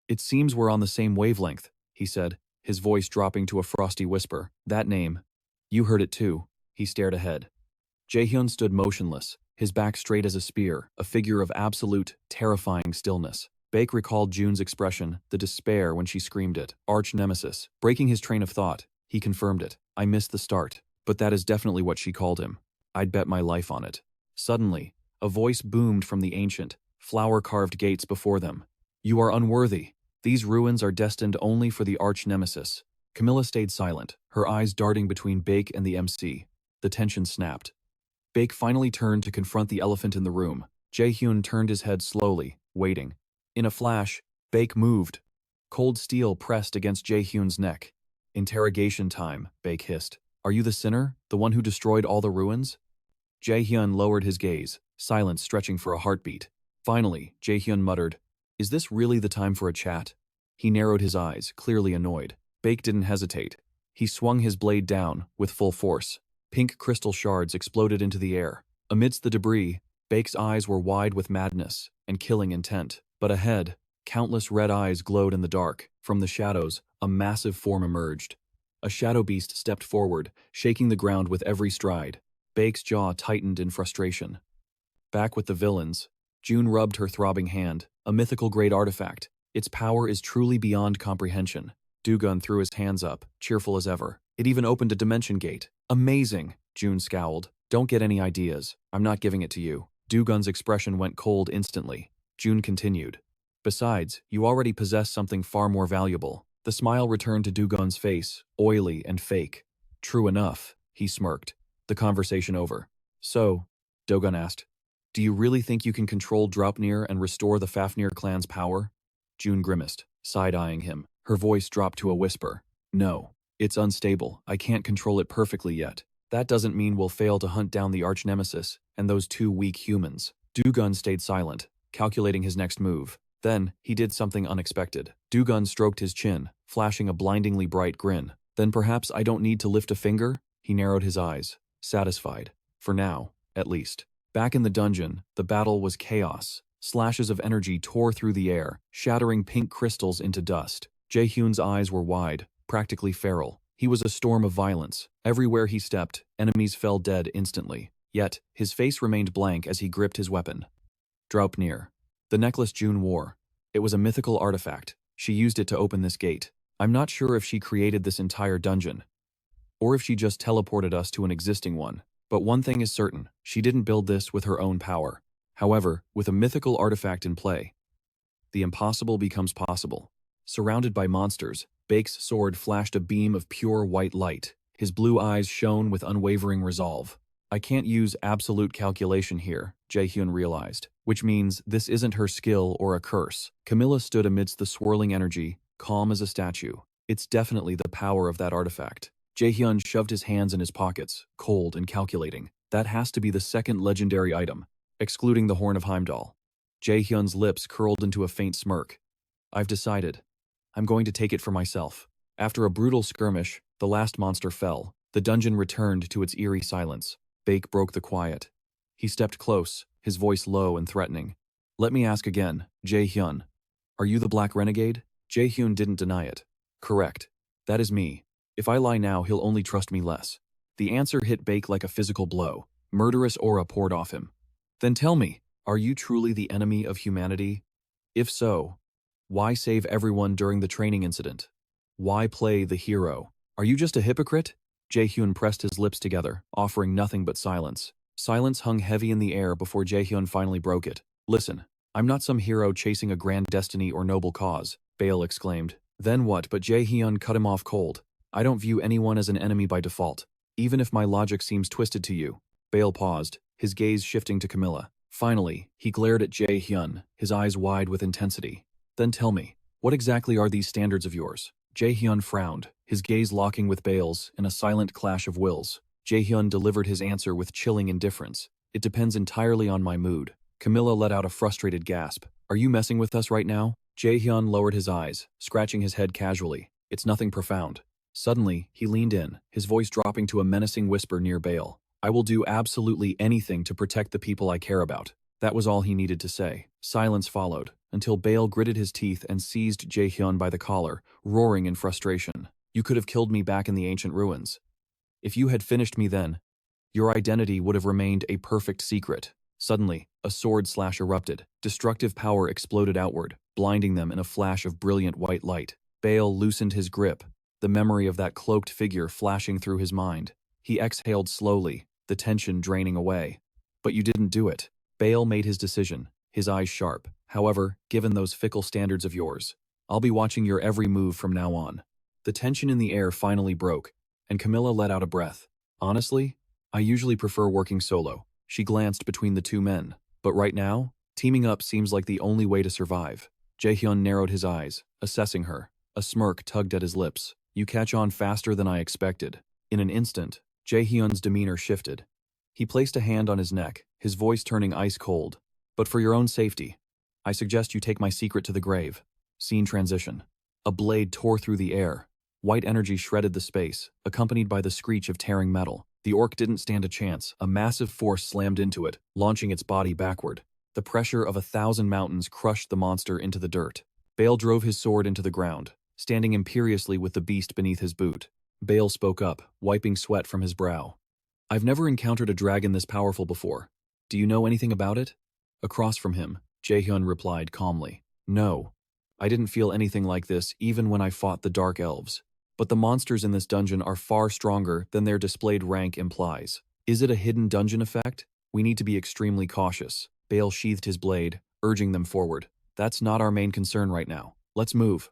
It seems we're on the same wavelength, he said, his voice dropping to a frosty whisper. That name. You heard it too. He stared ahead. Jae-hyun stood motionless, his back straight as a spear, a figure of absolute, terrifying stillness. Baek recalled June's expression, the despair when she screamed it. Arch nemesis. Breaking his train of thought, he confirmed it. I missed the start, but that is definitely what she called him. I'd bet my life on it. Suddenly, a voice boomed from the ancient, flower-carved gates before them. You are unworthy. These ruins are destined only for the arch nemesis. Camilla stayed silent, her eyes darting between Baek and the MC. The tension snapped. Baek finally turned to confront the elephant in the room. Jae-hyun turned his head slowly, waiting. In a flash, Baek moved. Cold steel pressed against Jae-hyun's neck. Interrogation time, Baek hissed. Are you the sinner, the one who destroyed all the ruins? Jae-hyun lowered his gaze, silence stretching for a heartbeat. Finally, Jae-hyun muttered, Is this really the time for a chat? He narrowed his eyes, clearly annoyed. Baek didn't hesitate. He swung his blade down, with full force. Pink crystal shards exploded into the air. Amidst the debris, Baek's eyes were wide with madness and killing intent. But ahead, countless red eyes glowed in the dark. From the shadows, a massive form emerged. A shadow beast stepped forward, shaking the ground with every stride. Baek's jaw tightened in frustration. Back with the villains, June rubbed her throbbing hand. A mythical great artifact. Its power is truly beyond comprehension. Dugun threw his hands up, cheerful as ever. It even opened a dimension gate. Amazing, June scowled. Don't get any ideas. I'm not giving it to you. Dugun's expression went cold instantly. June continued. Besides, you already possess something far more valuable. The smile returned to Dugun's face, oily and fake. True enough, he smirked. The conversation over. So, Dogun asked, do you really think you can control Draupnir and restore the Fafnir clan's power? June grimaced, side-eyeing him. Her voice dropped to a whisper. No, it's unstable. I can't control it perfectly yet. That doesn't mean we'll fail to hunt down the arch-nemesis and those two weak humans. Dugun stayed silent, calculating his next move. Then, he did something unexpected. Dugun stroked his chin, flashing a blindingly bright grin. Then perhaps I don't need to lift a finger? He narrowed his eyes, satisfied. For now, at least. Back in the dungeon, the battle was chaos. Slashes of energy tore through the air, shattering pink crystals into dust. Jae-hyun's eyes were wide, practically feral. He was a storm of violence. Everywhere he stepped, enemies fell dead instantly. Yet, his face remained blank as he gripped his weapon. Draupnir. The necklace June wore. It was a mythical artifact. She used it to open this gate. I'm not sure if she created this entire dungeon, or if she just teleported us to an existing one. But one thing is certain, she didn't build this with her own power. However, with a mythical artifact in play, the impossible becomes possible. Surrounded by monsters, Baek's sword flashed a beam of pure white light. His blue eyes shone with unwavering resolve. I can't use absolute calculation here, Jae-hyun realized, which means this isn't her skill or a curse. Camilla stood amidst the swirling energy, calm as a statue. It's definitely the power of that artifact. Jae-hyun shoved his hands in his pockets, cold and calculating. That has to be the second legendary item, excluding the Horn of Heimdall. Jae-hyun's lips curled into a faint smirk. I've decided. I'm going to take it for myself. After a brutal skirmish, the last monster fell. The dungeon returned to its eerie silence. Baek broke the quiet. He stepped close, his voice low and threatening. Let me ask again, Jae-hyun. Are you the Black Renegade? Jae-hyun didn't deny it. Correct. That is me. If I lie now, he'll only trust me less. The answer hit Baek like a physical blow. Murderous aura poured off him. Then tell me, are you truly the enemy of humanity? If so, why save everyone during the training incident? Why play the hero? Are you just a hypocrite? Jae-hyun pressed his lips together, offering nothing but silence. Silence hung heavy in the air before Jae-hyun finally broke it. Listen, I'm not some hero chasing a grand destiny or noble cause, Bael exclaimed. Then what? But Jae-hyun cut him off cold. I don't view anyone as an enemy by default, even if my logic seems twisted to you. Bael paused, his gaze shifting to Camilla. Finally, he glared at Jae-hyun, his eyes wide with intensity. Then tell me, what exactly are these standards of yours? Jae-hyun frowned, his gaze locking with Bael's in a silent clash of wills. Jae-hyun delivered his answer with chilling indifference. It depends entirely on my mood. Camilla let out a frustrated gasp. Are you messing with us right now? Jae-hyun lowered his eyes, scratching his head casually. It's nothing profound. Suddenly, he leaned in, his voice dropping to a menacing whisper near Bael. I will do absolutely anything to protect the people I care about. That was all he needed to say. Silence followed, until Bael gritted his teeth and seized Jae-hyun by the collar, roaring in frustration. You could have killed me back in the ancient ruins. If you had finished me then, your identity would have remained a perfect secret. Suddenly, a sword slash erupted. Destructive power exploded outward, blinding them in a flash of brilliant white light. Bael loosened his grip, the memory of that cloaked figure flashing through his mind. He exhaled slowly, the tension draining away. But you didn't do it. Bael made his decision, his eyes sharp. However, given those fickle standards of yours, I'll be watching your every move from now on. The tension in the air finally broke, and Camilla let out a breath. Honestly, I usually prefer working solo. She glanced between the two men. But right now, teaming up seems like the only way to survive. Jae-hyun narrowed his eyes, assessing her. A smirk tugged at his lips. You catch on faster than I expected. In an instant, Jae-hyun's demeanor shifted. He placed a hand on his neck, his voice turning ice cold. But for your own safety, I suggest you take my secret to the grave. Scene transition. A blade tore through the air. White energy shredded the space, accompanied by the screech of tearing metal. The orc didn't stand a chance. A massive force slammed into it, launching its body backward. The pressure of 1,000 mountains crushed the monster into the dirt. Bael drove his sword into the ground, standing imperiously with the beast beneath his boot. Bael spoke up, wiping sweat from his brow. I've never encountered a dragon this powerful before. Do you know anything about it? Across from him, Jae-hyun replied calmly. No. I didn't feel anything like this even when I fought the Dark Elves. But the monsters in this dungeon are far stronger than their displayed rank implies. Is it a hidden dungeon effect? We need to be extremely cautious. Bael sheathed his blade, urging them forward. That's not our main concern right now. Let's move.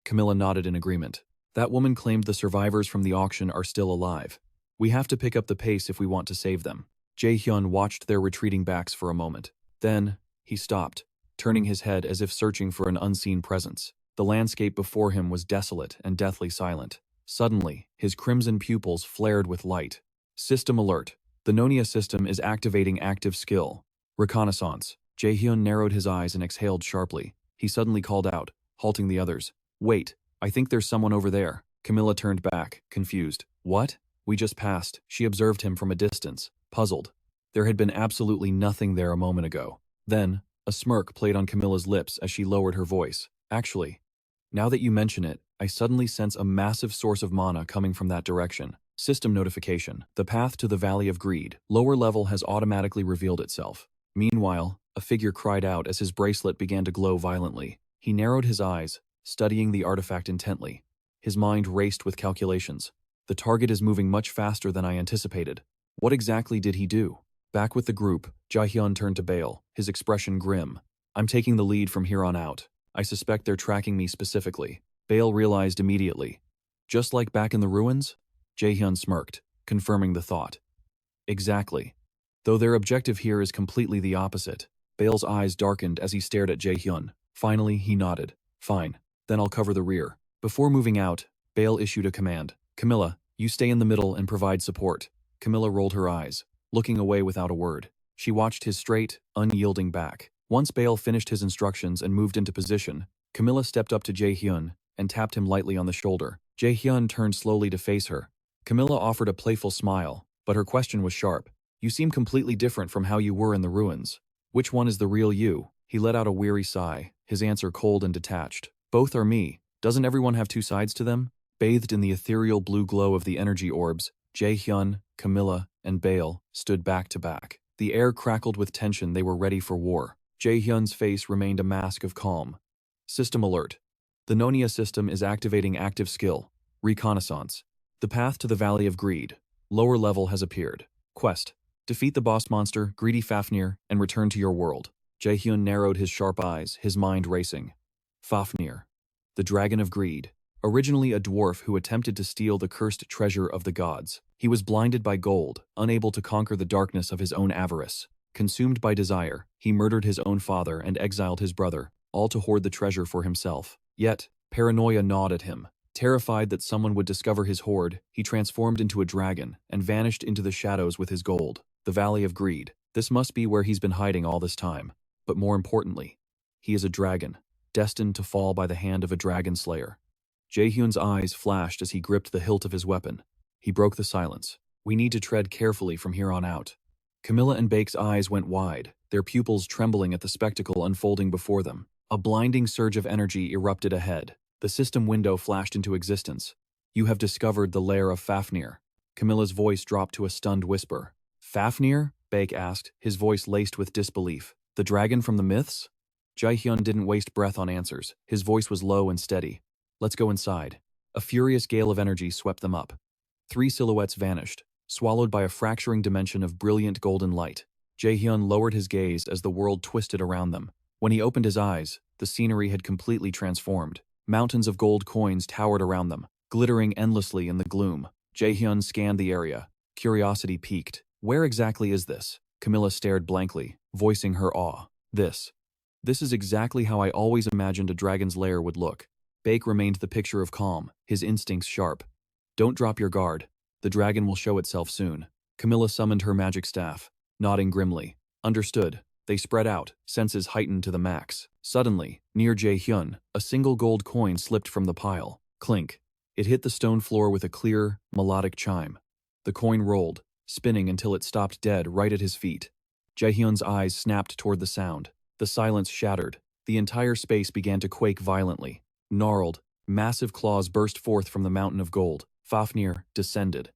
Camilla nodded in agreement. That woman claimed the survivors from the auction are still alive. We have to pick up the pace if we want to save them. Jae-hyun watched their retreating backs for a moment. Then, he stopped, turning his head as if searching for an unseen presence. The landscape before him was desolate and deathly silent. Suddenly, his crimson pupils flared with light. System alert. The Nonia system is activating active skill. Reconnaissance. Jae-hyun narrowed his eyes and exhaled sharply. He suddenly called out, halting the others. Wait, I think there's someone over there. Camilla turned back, confused. What? We just passed. She observed him from a distance, puzzled. There had been absolutely nothing there a moment ago. Then, a smirk played on Camilla's lips as she lowered her voice. Actually, now that you mention it, I suddenly sense a massive source of mana coming from that direction. System notification. The path to the Valley of Greed. Lower level has automatically revealed itself. Meanwhile, a figure cried out as his bracelet began to glow violently. He narrowed his eyes, studying the artifact intently. His mind raced with calculations. The target is moving much faster than I anticipated. What exactly did he do? Back with the group, Jae-hyun turned to Bale, his expression grim. I'm taking the lead from here on out. I suspect they're tracking me specifically. Bale realized immediately. Just like back in the ruins? Jae-hyun smirked, confirming the thought. Exactly. Though their objective here is completely the opposite. Bale's eyes darkened as he stared at Jae-hyun. Finally, he nodded. Fine, then I'll cover the rear. Before moving out, Bale issued a command. Camilla, you stay in the middle and provide support. Camilla rolled her eyes, looking away without a word. She watched his straight, unyielding back. Once Bale finished his instructions and moved into position, Camilla stepped up to Jae-hyun and tapped him lightly on the shoulder. Jae-hyun turned slowly to face her. Camilla offered a playful smile, but her question was sharp. You seem completely different from how you were in the ruins. Which one is the real you? He let out a weary sigh, his answer cold and detached. Both are me. Doesn't everyone have two sides to them? Bathed in the ethereal blue glow of the energy orbs, Jae-hyun, Camilla, and Bale stood back to back. The air crackled with tension. They were ready for war. Jae-hyun's face remained a mask of calm. System alert. The Nonia system is activating active skill. Reconnaissance. The path to the Valley of Greed. Lower level has appeared. Quest. Defeat the boss monster, Greedy Fafnir, and return to your world. Jae-hyun narrowed his sharp eyes, his mind racing. Fafnir. The Dragon of Greed. Originally a dwarf who attempted to steal the cursed treasure of the gods. He was blinded by gold, unable to conquer the darkness of his own avarice. Consumed by desire, he murdered his own father and exiled his brother, all to hoard the treasure for himself. Yet, paranoia gnawed at him. Terrified that someone would discover his hoard, he transformed into a dragon and vanished into the shadows with his gold. The Valley of Greed. This must be where he's been hiding all this time. But more importantly, he is a dragon, destined to fall by the hand of a dragon slayer. Jae-hyun's eyes flashed as he gripped the hilt of his weapon. He broke the silence. We need to tread carefully from here on out. Camilla and Bake's eyes went wide, their pupils trembling at the spectacle unfolding before them. A blinding surge of energy erupted ahead. The system window flashed into existence. You have discovered the lair of Fafnir. Camilla's voice dropped to a stunned whisper. Fafnir? Bake asked, his voice laced with disbelief. The dragon from the myths? Jae-hyun didn't waste breath on answers. His voice was low and steady. Let's go inside. A furious gale of energy swept them up. 3 silhouettes vanished, swallowed by a fracturing dimension of brilliant golden light. Jae-hyun lowered his gaze as the world twisted around them. When he opened his eyes, the scenery had completely transformed. Mountains of gold coins towered around them, glittering endlessly in the gloom. Jae-hyun scanned the area. Curiosity piqued. Where exactly is this? Camilla stared blankly, voicing her awe. This is exactly how I always imagined a dragon's lair would look. Bake remained the picture of calm, his instincts sharp. Don't drop your guard. The dragon will show itself soon. Camilla summoned her magic staff, nodding grimly. Understood. They spread out, senses heightened to the max. Suddenly, near Jae-hyun, a single gold coin slipped from the pile. Clink. It hit the stone floor with a clear, melodic chime. The coin rolled, spinning until it stopped dead right at his feet. Jae-hyun's eyes snapped toward the sound. The silence shattered. The entire space began to quake violently. Gnarled, massive claws burst forth from the mountain of gold. Fafnir descended.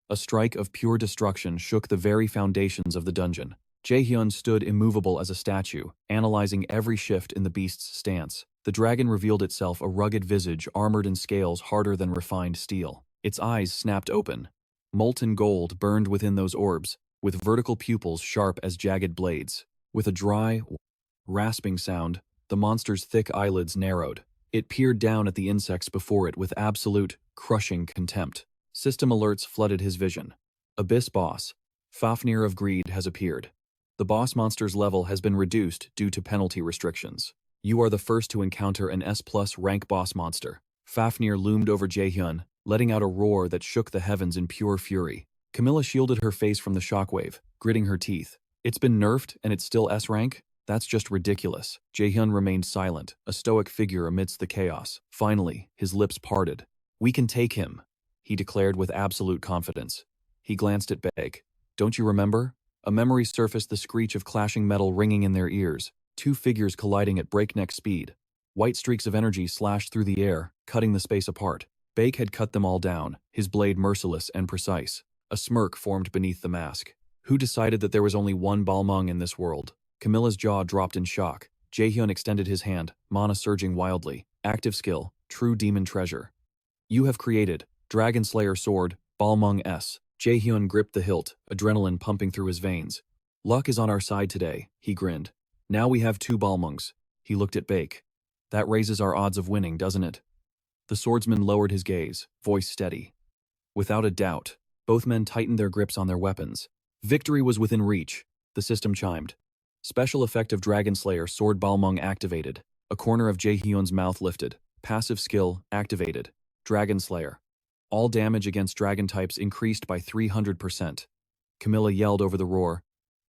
A strike of pure destruction shook the very foundations of the dungeon. Jae-hyun stood immovable as a statue, analyzing every shift in the beast's stance. The dragon revealed itself a rugged visage armored in scales harder than refined steel. Its eyes snapped open. Molten gold burned within those orbs, with vertical pupils sharp as jagged blades. With a dry, rasping sound, the monster's thick eyelids narrowed. It peered down at the insects before it with absolute, crushing contempt. System alerts flooded his vision. Abyss boss. Fafnir of Greed has appeared. The boss monster's level has been reduced due to penalty restrictions. You are the first to encounter an S+ rank boss monster. Fafnir loomed over Jae-hyun, letting out a roar that shook the heavens in pure fury. Camilla shielded her face from the shockwave, gritting her teeth. It's been nerfed and it's still S rank? That's just ridiculous. Jae-hyun remained silent, a stoic figure amidst the chaos. Finally, his lips parted. "We can take him," he declared with absolute confidence. He glanced at Beg. "Don't you remember?" A memory surfaced, the screech of clashing metal ringing in their ears, two figures colliding at breakneck speed. White streaks of energy slashed through the air, cutting the space apart. Bake had cut them all down, his blade merciless and precise. A smirk formed beneath the mask. Who decided that there was only one Balmung in this world? Camilla's jaw dropped in shock. Jaehyun extended his hand, mana surging wildly. Active skill, true demon treasure. "You have created Dragon Slayer Sword, Balmung S." Jaehyun gripped the hilt, adrenaline pumping through his veins. "Luck is on our side today," he grinned. "Now we have two Balmungs." He looked at Bake. "That raises our odds of winning, doesn't it?" The swordsman lowered his gaze, voice steady. "Without a doubt." Both men tightened their grips on their weapons. Victory was within reach. The system chimed. Special effect of Dragon Slayer Sword Balmung activated. A corner of Jaehyun's mouth lifted. Passive skill activated. Dragon Slayer. All damage against dragon types increased by 300%. Camilla yelled over the roar.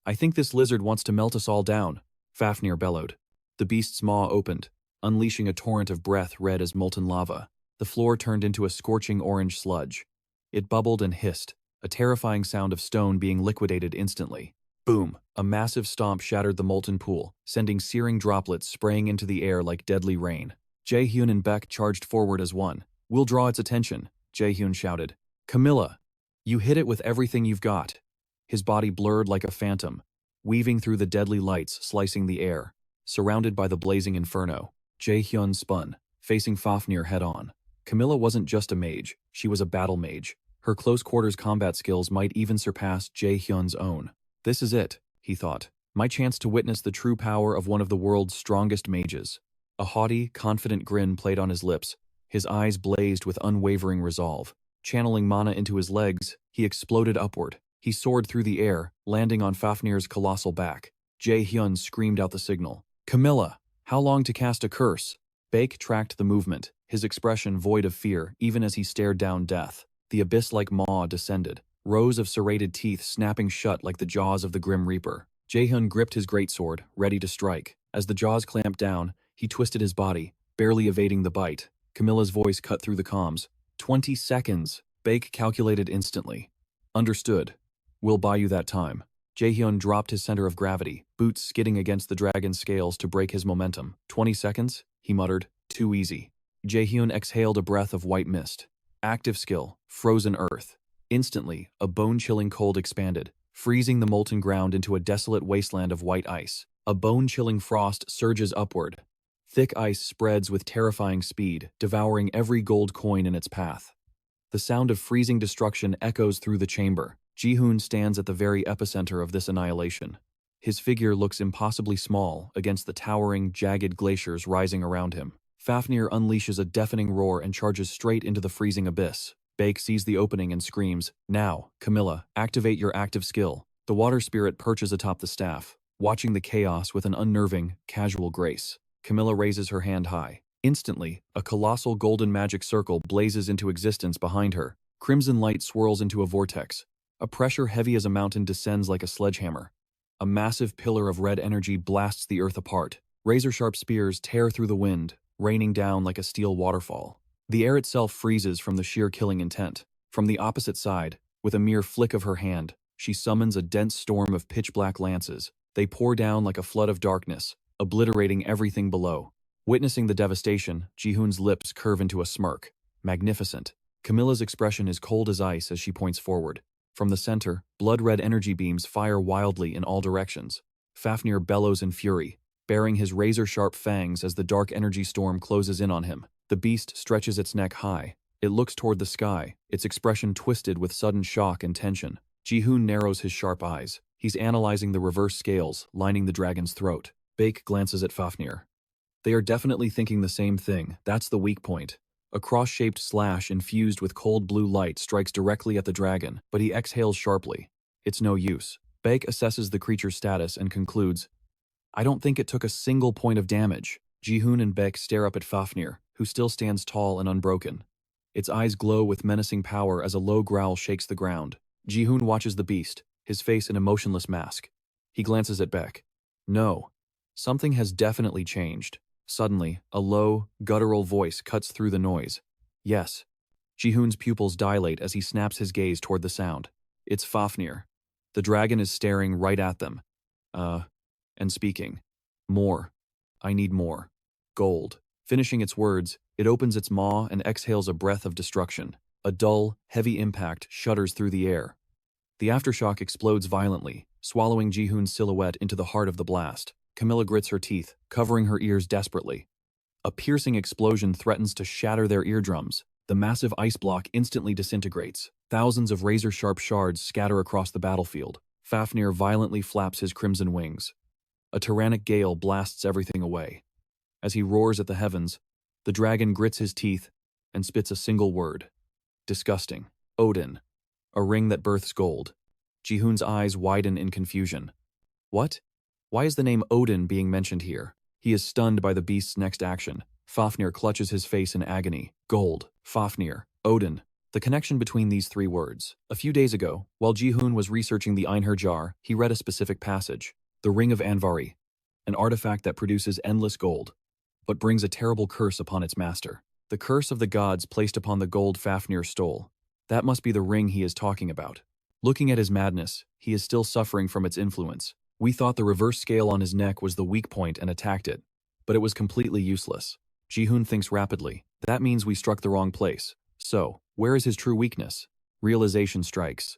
"I think this lizard wants to melt us all down," Fafnir bellowed. The beast's maw opened, unleashing a torrent of breath red as molten lava. The floor turned into a scorching orange sludge. It bubbled and hissed, a terrifying sound of stone being liquidated instantly. Boom! A massive stomp shattered the molten pool, sending searing droplets spraying into the air like deadly rain. Jaehyun and Beck charged forward as one. "We'll draw its attention," Jaehyun shouted. "Camilla, you hit it with everything you've got." His body blurred like a phantom, weaving through the deadly lights slicing the air. Surrounded by the blazing inferno, Jaehyun spun, facing Fafnir head-on. Camilla wasn't just a mage, she was a battle mage. Her close-quarters combat skills might even surpass Jaehyun's own. "This is it," he thought. "My chance to witness the true power of one of the world's strongest mages." A haughty, confident grin played on his lips. His eyes blazed with unwavering resolve. Channeling mana into his legs, he exploded upward. He soared through the air, landing on Fafnir's colossal back. Jaehyun screamed out the signal. "Camilla, how long to cast a curse?" Bake tracked the movement, his expression void of fear even as he stared down death. The abyss-like maw descended, rows of serrated teeth snapping shut like the jaws of the Grim Reaper. Jaehyun gripped his greatsword, ready to strike. As the jaws clamped down, he twisted his body, barely evading the bite. Camilla's voice cut through the comms. 20 seconds. Bake calculated instantly. "Understood. We'll buy you that time." Jaehyun dropped his center of gravity, boots skidding against the dragon's scales to break his momentum. 20 seconds? He muttered. "Too easy." Jaehyun exhaled a breath of white mist. Active skill, Frozen Earth. Instantly, a bone-chilling cold expanded, freezing the molten ground into a desolate wasteland of white ice. A bone-chilling frost surges upward. Thick ice spreads with terrifying speed, devouring every gold coin in its path. The sound of freezing destruction echoes through the chamber. Ji-hoon stands at the very epicenter of this annihilation. His figure looks impossibly small against the towering, jagged glaciers rising around him. Fafnir unleashes a deafening roar and charges straight into the freezing abyss. Bake sees the opening and screams, "Now, Camilla, activate your active skill." The water spirit perches atop the staff, watching the chaos with an unnerving, casual grace. Camilla raises her hand high. Instantly, a colossal golden magic circle blazes into existence behind her. Crimson light swirls into a vortex. A pressure heavy as a mountain descends like a sledgehammer. A massive pillar of red energy blasts the earth apart. Razor-sharp spears tear through the wind, raining down like a steel waterfall. The air itself freezes from the sheer killing intent. From the opposite side, with a mere flick of her hand, she summons a dense storm of pitch-black lances. They pour down like a flood of darkness, obliterating everything below. Witnessing the devastation, Ji-hoon's lips curve into a smirk. Magnificent. Camilla's expression is cold as ice as she points forward. From the center, blood-red energy beams fire wildly in all directions. Fafnir bellows in fury, baring his razor-sharp fangs as the dark energy storm closes in on him. The beast stretches its neck high. It looks toward the sky, its expression twisted with sudden shock and tension. Ji-hoon narrows his sharp eyes. He's analyzing the reverse scales, lining the dragon's throat. Bake glances at Fafnir. They are definitely thinking the same thing. That's the weak point. A cross-shaped slash infused with cold blue light strikes directly at the dragon, but he exhales sharply. It's no use. Bake assesses the creature's status and concludes, "I don't think it took a single point of damage." Ji-hoon and Bek stare up at Fafnir, who still stands tall and unbroken. Its eyes glow with menacing power as a low growl shakes the ground. Ji-hoon watches the beast, his face an emotionless mask. He glances at Bek. No. Something has definitely changed. Suddenly, a low, guttural voice cuts through the noise. "Yes. Ji-hoon's pupils dilate as he snaps his gaze toward the sound. It's Fafnir. The dragon is staring right at them. And speaking. More. I need more. Gold. Finishing its words, it opens its maw and exhales a breath of destruction. A dull, heavy impact shudders through the air. The aftershock explodes violently, swallowing Ji-hoon's silhouette into the heart of the blast. Camilla grits her teeth, covering her ears desperately. A piercing explosion threatens to shatter their eardrums. The massive ice block instantly disintegrates. Thousands of razor-sharp shards scatter across the battlefield. Fafnir violently flaps his crimson wings. A tyrannic gale blasts everything away. As he roars at the heavens, the dragon grits his teeth and spits a single word. Disgusting. Odin. A ring that births gold. Ji-hoon's eyes widen in confusion. What? Why is the name Odin being mentioned here? He is stunned by the beast's next action. Fafnir clutches his face in agony. Gold. Fafnir. Odin. The connection between these three words. A few days ago, while Ji-hoon was researching the Einherjar jar, he read a specific passage. The Ring of Anvari. An artifact that produces endless gold, but brings a terrible curse upon its master. The curse of the gods placed upon the gold Fafnir stole. That must be the ring he is talking about. Looking at his madness, he is still suffering from its influence. We thought the reverse scale on his neck was the weak point and attacked it, but it was completely useless. Ji-hoon thinks rapidly. That means we struck the wrong place. So, where is his true weakness? Realization strikes.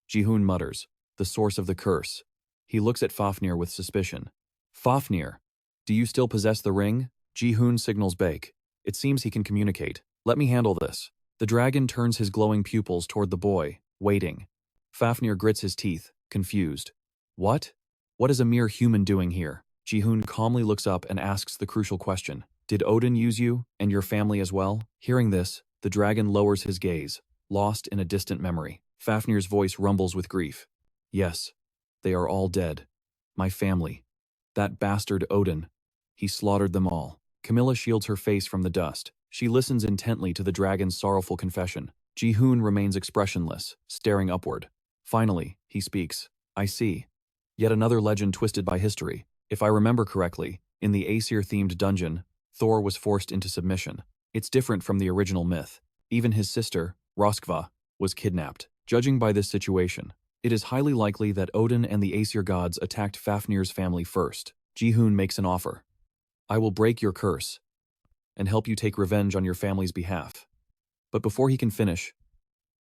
Ji-hoon mutters, the source of the curse. He looks at Fafnir with suspicion. Fafnir, do you still possess the ring? Ji-hoon signals Baek. It seems he can communicate. Let me handle this. The dragon turns his glowing pupils toward the boy, waiting. Fafnir grits his teeth, confused. What? What is a mere human doing here? Ji-hoon calmly looks up and asks the crucial question. Did Odin use you, and your family as well? Hearing this, the dragon lowers his gaze, lost in a distant memory. Fafnir's voice rumbles with grief. Yes, they are all dead. My family. That bastard Odin. He slaughtered them all. Camilla shields her face from the dust. She listens intently to the dragon's sorrowful confession. Ji-hoon remains expressionless, staring upward. Finally, he speaks. I see. Yet another legend twisted by history. If I remember correctly, in the Aesir-themed dungeon, Thor was forced into submission. It's different from the original myth. Even his sister, Roskva, was kidnapped. Judging by this situation, it is highly likely that Odin and the Aesir gods attacked Fafnir's family first. Ji-hoon makes an offer. I will break your curse and help you take revenge on your family's behalf. But before he can finish,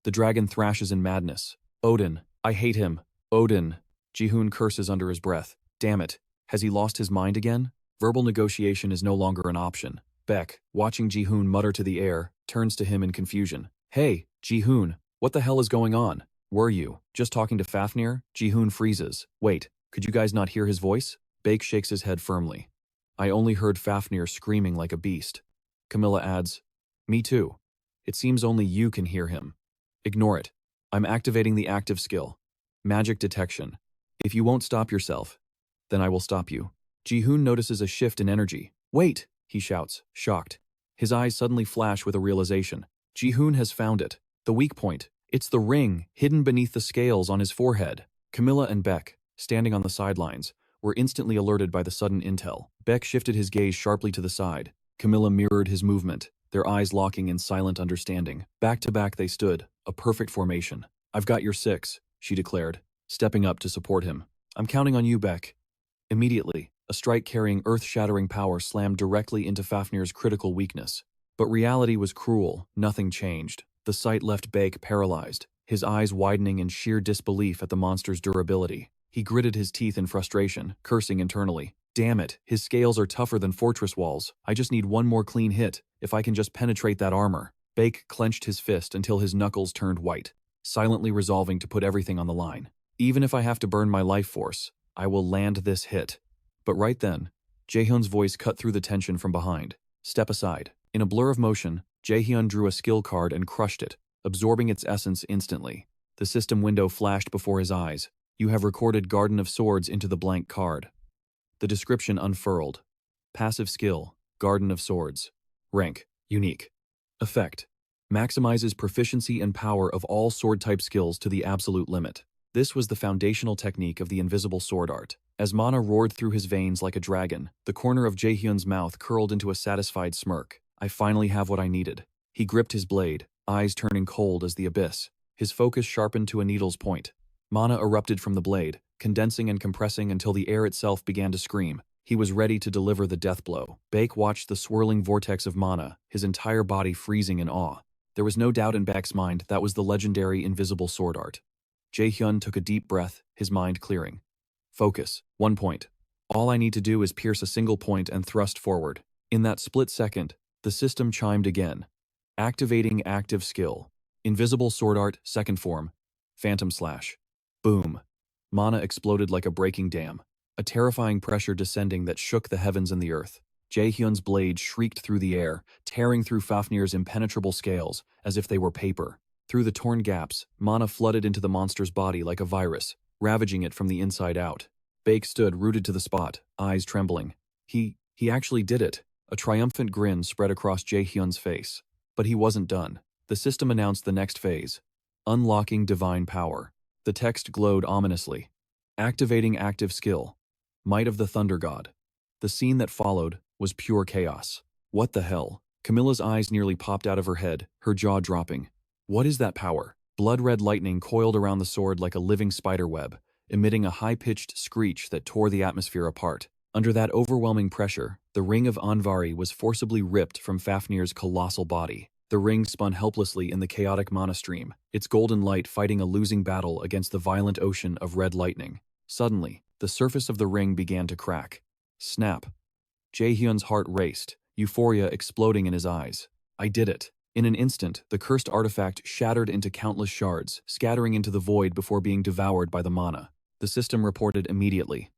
the dragon thrashes in madness. Odin, I hate him. Odin. Ji-hoon curses under his breath. Damn it. Has he lost his mind again? Verbal negotiation is no longer an option. Baek, watching Ji-hoon mutter to the air, turns to him in confusion. Hey, Ji-hoon, what the hell is going on? Were you just talking to Fafnir? Ji-hoon freezes. Wait, could you guys not hear his voice? Baek shakes his head firmly. I only heard Fafnir screaming like a beast. Camilla adds, me too. It seems only you can hear him. Ignore it. I'm activating the active skill. Magic detection. If you won't stop yourself, then I will stop you. Ji-hoon notices a shift in energy. Wait, he shouts, shocked. His eyes suddenly flash with a realization. Ji-hoon has found it. The weak point. It's the ring hidden beneath the scales on his forehead. Camilla and Baek, standing on the sidelines, were instantly alerted by the sudden intel. Baek shifted his gaze sharply to the side. Camilla mirrored his movement, their eyes locking in silent understanding. Back to back they stood, a perfect formation. I've got your six, she declared, stepping up to support him. I'm counting on you, Baek. Immediately, a strike carrying earth-shattering power slammed directly into Fafnir's critical weakness. But reality was cruel, nothing changed. The sight left Baek paralyzed, his eyes widening in sheer disbelief at the monster's durability. He gritted his teeth in frustration, cursing internally. Damn it, his scales are tougher than fortress walls. I just need one more clean hit, if I can just penetrate that armor. Baek clenched his fist until his knuckles turned white, silently resolving to put everything on the line. Even if I have to burn my life force, I will land this hit. But right then, Jaehyun's voice cut through the tension from behind. Step aside. In a blur of motion, Jaehyun drew a skill card and crushed it, absorbing its essence instantly. The system window flashed before his eyes. You have recorded Garden of Swords into the blank card. The description unfurled. Passive skill, Garden of Swords. Rank, unique. Effect, maximizes proficiency and power of all sword-type skills to the absolute limit. This was the foundational technique of the invisible sword art. As mana roared through his veins like a dragon, the corner of Jaehyun's mouth curled into a satisfied smirk. I finally have what I needed. He gripped his blade, eyes turning cold as the abyss. His focus sharpened to a needle's point. Mana erupted from the blade, condensing and compressing until the air itself began to scream. He was ready to deliver the death blow. Baek watched the swirling vortex of mana, his entire body freezing in awe. There was no doubt in Baek's mind that was the legendary invisible sword art. Jae-hyun took a deep breath, his mind clearing. Focus. 1 point. All I need to do is pierce a single point and thrust forward. In that split second, the system chimed again. Activating active skill. Invisible sword art, second form. Phantom slash. Boom. Mana exploded like a breaking dam. A terrifying pressure descending that shook the heavens and the earth. Jae-hyun's blade shrieked through the air, tearing through Fafnir's impenetrable scales, as if they were paper. Through the torn gaps, mana flooded into the monster's body like a virus, ravaging it from the inside out. Baek stood rooted to the spot, eyes trembling. He actually did it. A triumphant grin spread across Jae-hyun's face. But he wasn't done. The system announced the next phase. Unlocking divine power. The text glowed ominously. Activating active skill. Might of the Thunder God. The scene that followed was pure chaos. What the hell? Camilla's eyes nearly popped out of her head, her jaw dropping. What is that power? Blood-red lightning coiled around the sword like a living spiderweb, emitting a high-pitched screech that tore the atmosphere apart. Under that overwhelming pressure, the ring of Anvari was forcibly ripped from Fafnir's colossal body. The ring spun helplessly in the chaotic mana stream, its golden light fighting a losing battle against the violent ocean of red lightning. Suddenly, the surface of the ring began to crack. Snap. Jae-hyun's heart raced, euphoria exploding in his eyes. I did it. In an instant, the cursed artifact shattered into countless shards, scattering into the void before being devoured by the mana. The system reported immediately.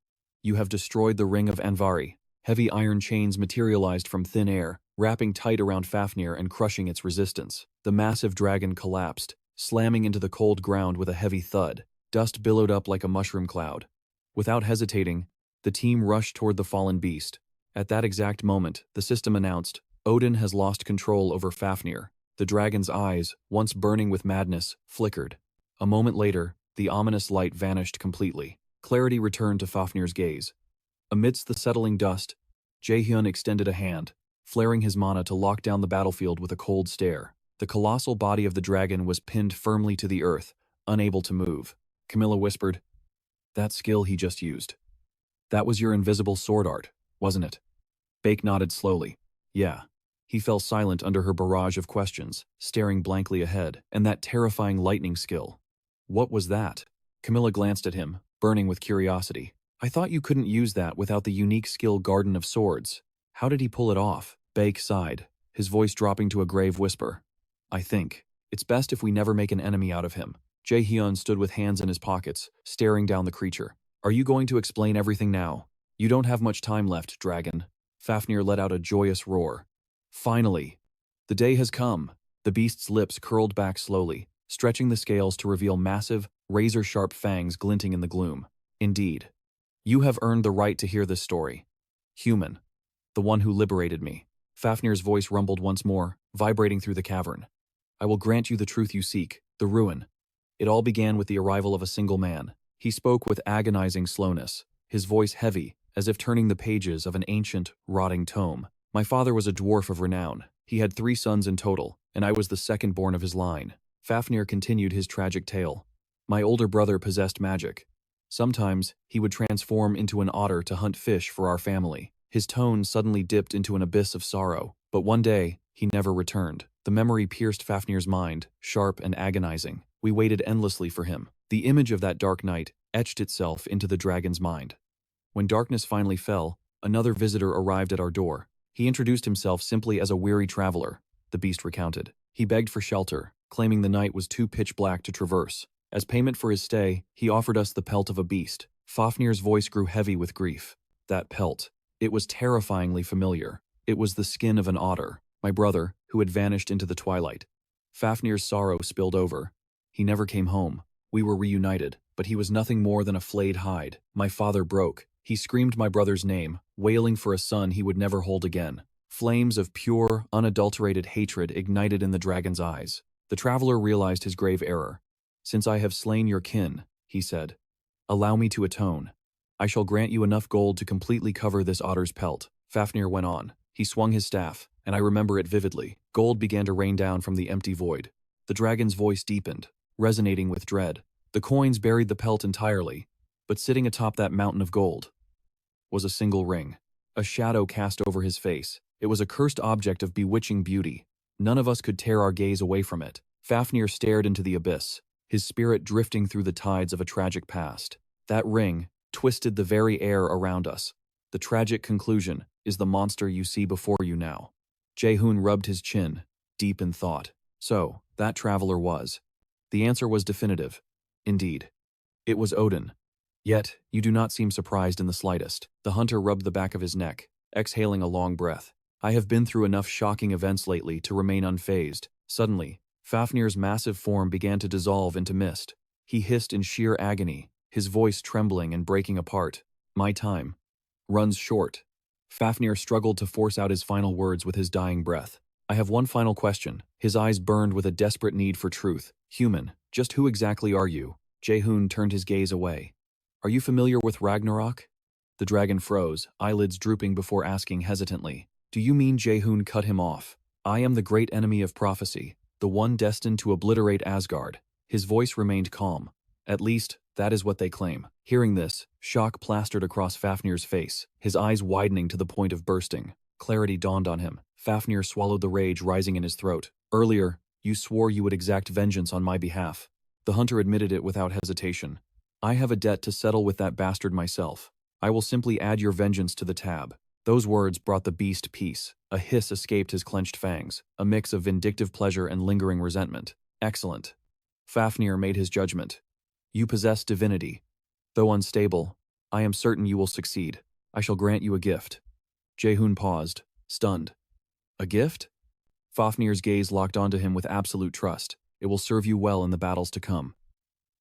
You have destroyed the ring of Anvari. Heavy iron chains materialized from thin air, wrapping tight around Fafnir and crushing its resistance. The massive dragon collapsed, slamming into the cold ground with a heavy thud. Dust billowed up like a mushroom cloud. Without hesitating, the team rushed toward the fallen beast. At that exact moment, the system announced, Odin has lost control over Fafnir. The dragon's eyes, once burning with madness, flickered. A moment later, the ominous light vanished completely. Clarity returned to Fafnir's gaze. Amidst the settling dust, Jae-hyun extended a hand, flaring his mana to lock down the battlefield with a cold stare. The colossal body of the dragon was pinned firmly to the earth, unable to move. Camilla whispered, That skill he just used. That was your invisible sword art, wasn't it? Baek nodded slowly. Yeah. He fell silent under her barrage of questions, staring blankly ahead. And that terrifying lightning skill. What was that? Camilla glanced at him, burning with curiosity. I thought you couldn't use that without the unique skill Garden of Swords. How did he pull it off? Baek sighed, his voice dropping to a grave whisper. I think it's best if we never make an enemy out of him. Jae-hyun stood with hands in his pockets, staring down the creature. Are you going to explain everything now? You don't have much time left, dragon. Fafnir let out a joyous roar. Finally! The day has come. The beast's lips curled back slowly, stretching the scales to reveal massive, razor-sharp fangs glinting in the gloom. Indeed. You have earned the right to hear this story. Human. The one who liberated me. Fafnir's voice rumbled once more, vibrating through the cavern. I will grant you the truth you seek, the ruin. It all began with the arrival of a single man. He spoke with agonizing slowness, his voice heavy, as if turning the pages of an ancient, rotting tome. My father was a dwarf of renown. He had 3 sons in total, and I was the second born of his line. Fafnir continued his tragic tale. My older brother possessed magic. Sometimes, he would transform into an otter to hunt fish for our family. His tone suddenly dipped into an abyss of sorrow, but one day, he never returned. The memory pierced Fafnir's mind, sharp and agonizing. We waited endlessly for him. The image of that dark night etched itself into the dragon's mind. When darkness finally fell, another visitor arrived at our door. He introduced himself simply as a weary traveler, the beast recounted. He begged for shelter, claiming the night was too pitch black to traverse. As payment for his stay, he offered us the pelt of a beast. Fafnir's voice grew heavy with grief. That pelt. It was terrifyingly familiar. It was the skin of an otter, my brother, who had vanished into the twilight. Fafnir's sorrow spilled over. He never came home. We were reunited, but he was nothing more than a flayed hide. My father broke. He screamed my brother's name, wailing for a son he would never hold again. Flames of pure, unadulterated hatred ignited in the dragon's eyes. The traveler realized his grave error. Since I have slain your kin, he said, allow me to atone. I shall grant you enough gold to completely cover this otter's pelt. Fafnir went on. He swung his staff, and I remember it vividly. Gold began to rain down from the empty void. The dragon's voice deepened, resonating with dread. The coins buried the pelt entirely, but sitting atop that mountain of gold was a single ring. A shadow cast over his face. It was a cursed object of bewitching beauty. None of us could tear our gaze away from it. Fafnir stared into the abyss, his spirit drifting through the tides of a tragic past. That ring twisted the very air around us. The tragic conclusion is the monster you see before you now. Jae-Hoon rubbed his chin, deep in thought. So, that traveler was. The answer was definitive. Indeed. It was Odin. Yet, you do not seem surprised in the slightest. The hunter rubbed the back of his neck, exhaling a long breath. I have been through enough shocking events lately to remain unfazed. Suddenly, Fafnir's massive form began to dissolve into mist. He hissed in sheer agony, his voice trembling and breaking apart. My time runs short. Fafnir struggled to force out his final words with his dying breath. I have one final question. His eyes burned with a desperate need for truth. Human, just who exactly are you? Jae-Hoon turned his gaze away. Are you familiar with Ragnarok? The dragon froze, eyelids drooping before asking hesitantly. Do you mean? Jae-Hoon cut him off. I am the great enemy of prophecy, the one destined to obliterate Asgard. His voice remained calm. At least, that is what they claim. Hearing this, shock plastered across Fafnir's face, his eyes widening to the point of bursting. Clarity dawned on him. Fafnir swallowed the rage rising in his throat. Earlier, you swore you would exact vengeance on my behalf. The hunter admitted it without hesitation. I have a debt to settle with that bastard myself. I will simply add your vengeance to the tab. Those words brought the beast peace. A hiss escaped his clenched fangs, a mix of vindictive pleasure and lingering resentment. Excellent. Fafnir made his judgment. You possess divinity. Though unstable, I am certain you will succeed. I shall grant you a gift. Jae-Hoon paused, stunned. A gift? Fafnir's gaze locked onto him with absolute trust. It will serve you well in the battles to come.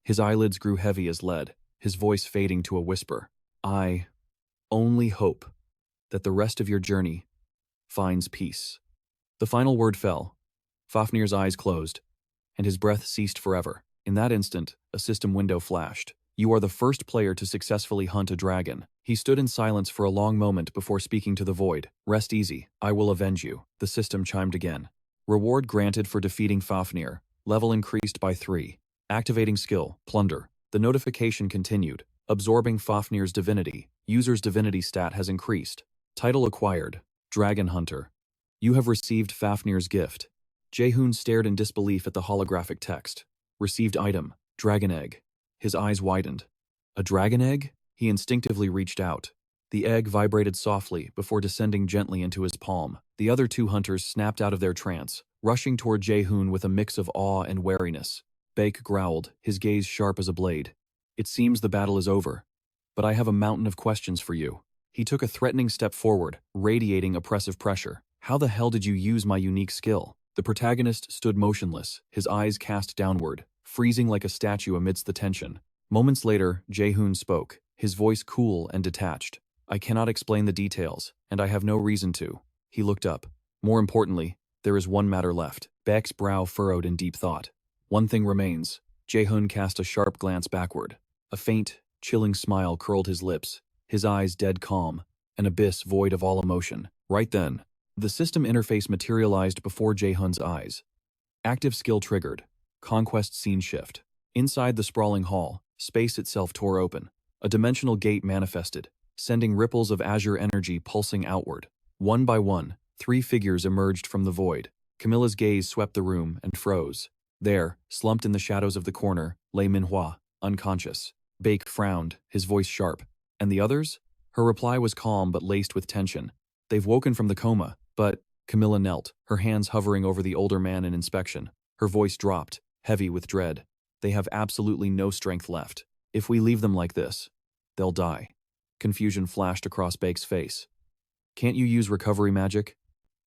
His eyelids grew heavy as lead, his voice fading to a whisper. I only hope that the rest of your journey finds peace. The final word fell. Fafnir's eyes closed, and his breath ceased forever. In that instant, a system window flashed. You are the first player to successfully hunt a dragon. He stood in silence for a long moment before speaking to the void. Rest easy, I will avenge you. The system chimed again. Reward granted for defeating Fafnir. Level increased by 3. Activating skill, plunder. The notification continued. Absorbing Fafnir's divinity. User's divinity stat has increased. Title acquired. Dragon Hunter. You have received Fafnir's gift. Jae-Hoon stared in disbelief at the holographic text. Received item. Dragon egg. His eyes widened. A dragon egg? He instinctively reached out. The egg vibrated softly before descending gently into his palm. The other two hunters snapped out of their trance, rushing toward Jae-Hoon with a mix of awe and wariness. Bake growled, his gaze sharp as a blade. It seems the battle is over, but I have a mountain of questions for you. He took a threatening step forward, radiating oppressive pressure. How the hell did you use my unique skill? The protagonist stood motionless, his eyes cast downward, freezing like a statue amidst the tension. Moments later, Jae-Hoon spoke, his voice cool and detached. I cannot explain the details, and I have no reason to. He looked up. More importantly, there is one matter left. Baek's brow furrowed in deep thought. One thing remains. Jae-Hoon cast a sharp glance backward. A faint, chilling smile curled his lips, his eyes dead calm, an abyss void of all emotion. Right then, the system interface materialized before Jae-Hoon's eyes. Active skill triggered. Conquest scene shift. Inside the sprawling hall, space itself tore open. A dimensional gate manifested, sending ripples of azure energy pulsing outward. One by one, 3 figures emerged from the void. Camilla's gaze swept the room and froze. There, slumped in the shadows of the corner, lay Min-Hun, unconscious. Baek frowned, his voice sharp. And the others? Her reply was calm but laced with tension. They've woken from the coma, but... Camilla knelt, her hands hovering over the older man in inspection. Her voice dropped, heavy with dread. They have absolutely no strength left. If we leave them like this, they'll die. Confusion flashed across Baek's face. Can't you use recovery magic?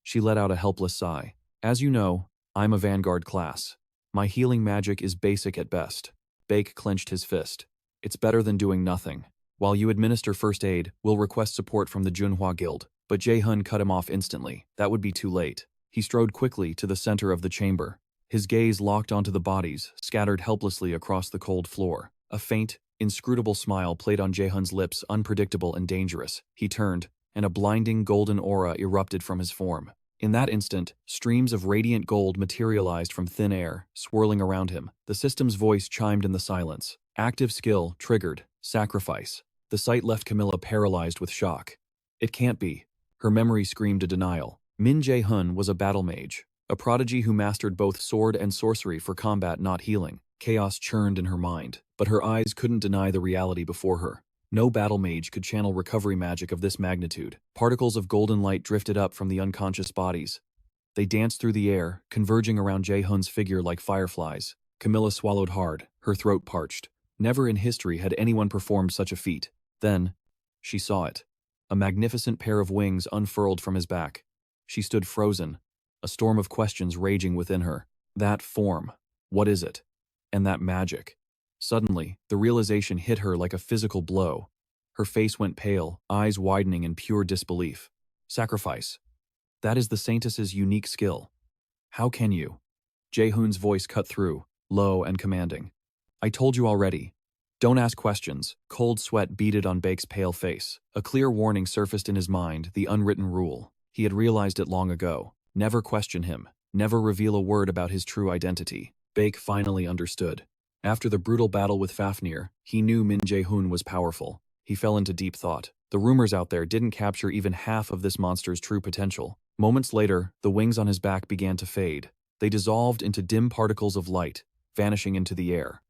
She let out a helpless sigh. As you know, I'm a vanguard class. My healing magic is basic at best. Baek clenched his fist. It's better than doing nothing. While you administer first aid, we'll request support from the Junhwa Guild. But Jae-Hoon cut him off instantly. That would be too late. He strode quickly to the center of the chamber. His gaze locked onto the bodies, scattered helplessly across the cold floor. A faint, inscrutable smile played on Jae-Hoon's lips, unpredictable and dangerous. He turned, and a blinding golden aura erupted from his form. In that instant, streams of radiant gold materialized from thin air, swirling around him. The system's voice chimed in the silence. Active skill triggered. Sacrifice. The sight left Camilla paralyzed with shock. It can't be. Her memory screamed a denial. Min-Hun was a battle mage, a prodigy who mastered both sword and sorcery for combat, not healing. Chaos churned in her mind, but her eyes couldn't deny the reality before her. No battle mage could channel recovery magic of this magnitude. Particles of golden light drifted up from the unconscious bodies. They danced through the air, converging around Jae-Hun's figure like fireflies. Camilla swallowed hard, her throat parched. Never in history had anyone performed such a feat. Then, she saw it. A magnificent pair of wings unfurled from his back. She stood frozen, a storm of questions raging within her. That form, what is it? And that magic. Suddenly, the realization hit her like a physical blow. Her face went pale, eyes widening in pure disbelief. Sacrifice. That is the Saintess's unique skill. How can you? Jae-Hun's voice cut through, low and commanding. I told you already. Don't ask questions. Cold sweat beaded on Baek's pale face. A clear warning surfaced in his mind, the unwritten rule. He had realized it long ago. Never question him. Never reveal a word about his true identity. Baek finally understood. After the brutal battle with Fafnir, he knew Min-Hun was powerful. He fell into deep thought. The rumors out there didn't capture even half of this monster's true potential. Moments later, the wings on his back began to fade. They dissolved into dim particles of light, vanishing into the air.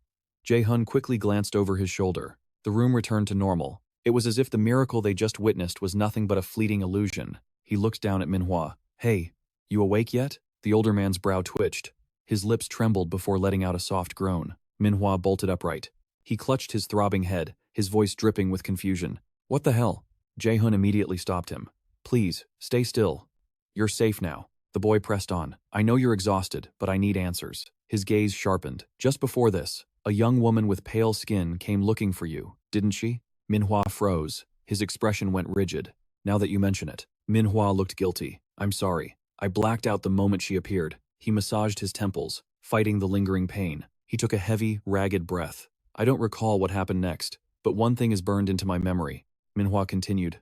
Jae-Hun quickly glanced over his shoulder. The room returned to normal. It was as if the miracle they just witnessed was nothing but a fleeting illusion. He looked down at Manhwa. Hey, you awake yet? The older man's brow twitched. His lips trembled before letting out a soft groan. Manhwa bolted upright. He clutched his throbbing head, his voice dripping with confusion. What the hell? Jae-Hun immediately stopped him. Please, stay still. You're safe now. The boy pressed on. I know you're exhausted, but I need answers. His gaze sharpened. Just before this, a young woman with pale skin came looking for you, didn't she? Manhwa froze. His expression went rigid. Now that you mention it. Manhwa looked guilty. I'm sorry. I blacked out the moment she appeared. He massaged his temples, fighting the lingering pain. He took a heavy, ragged breath. I don't recall what happened next, but one thing is burned into my memory. Manhwa continued,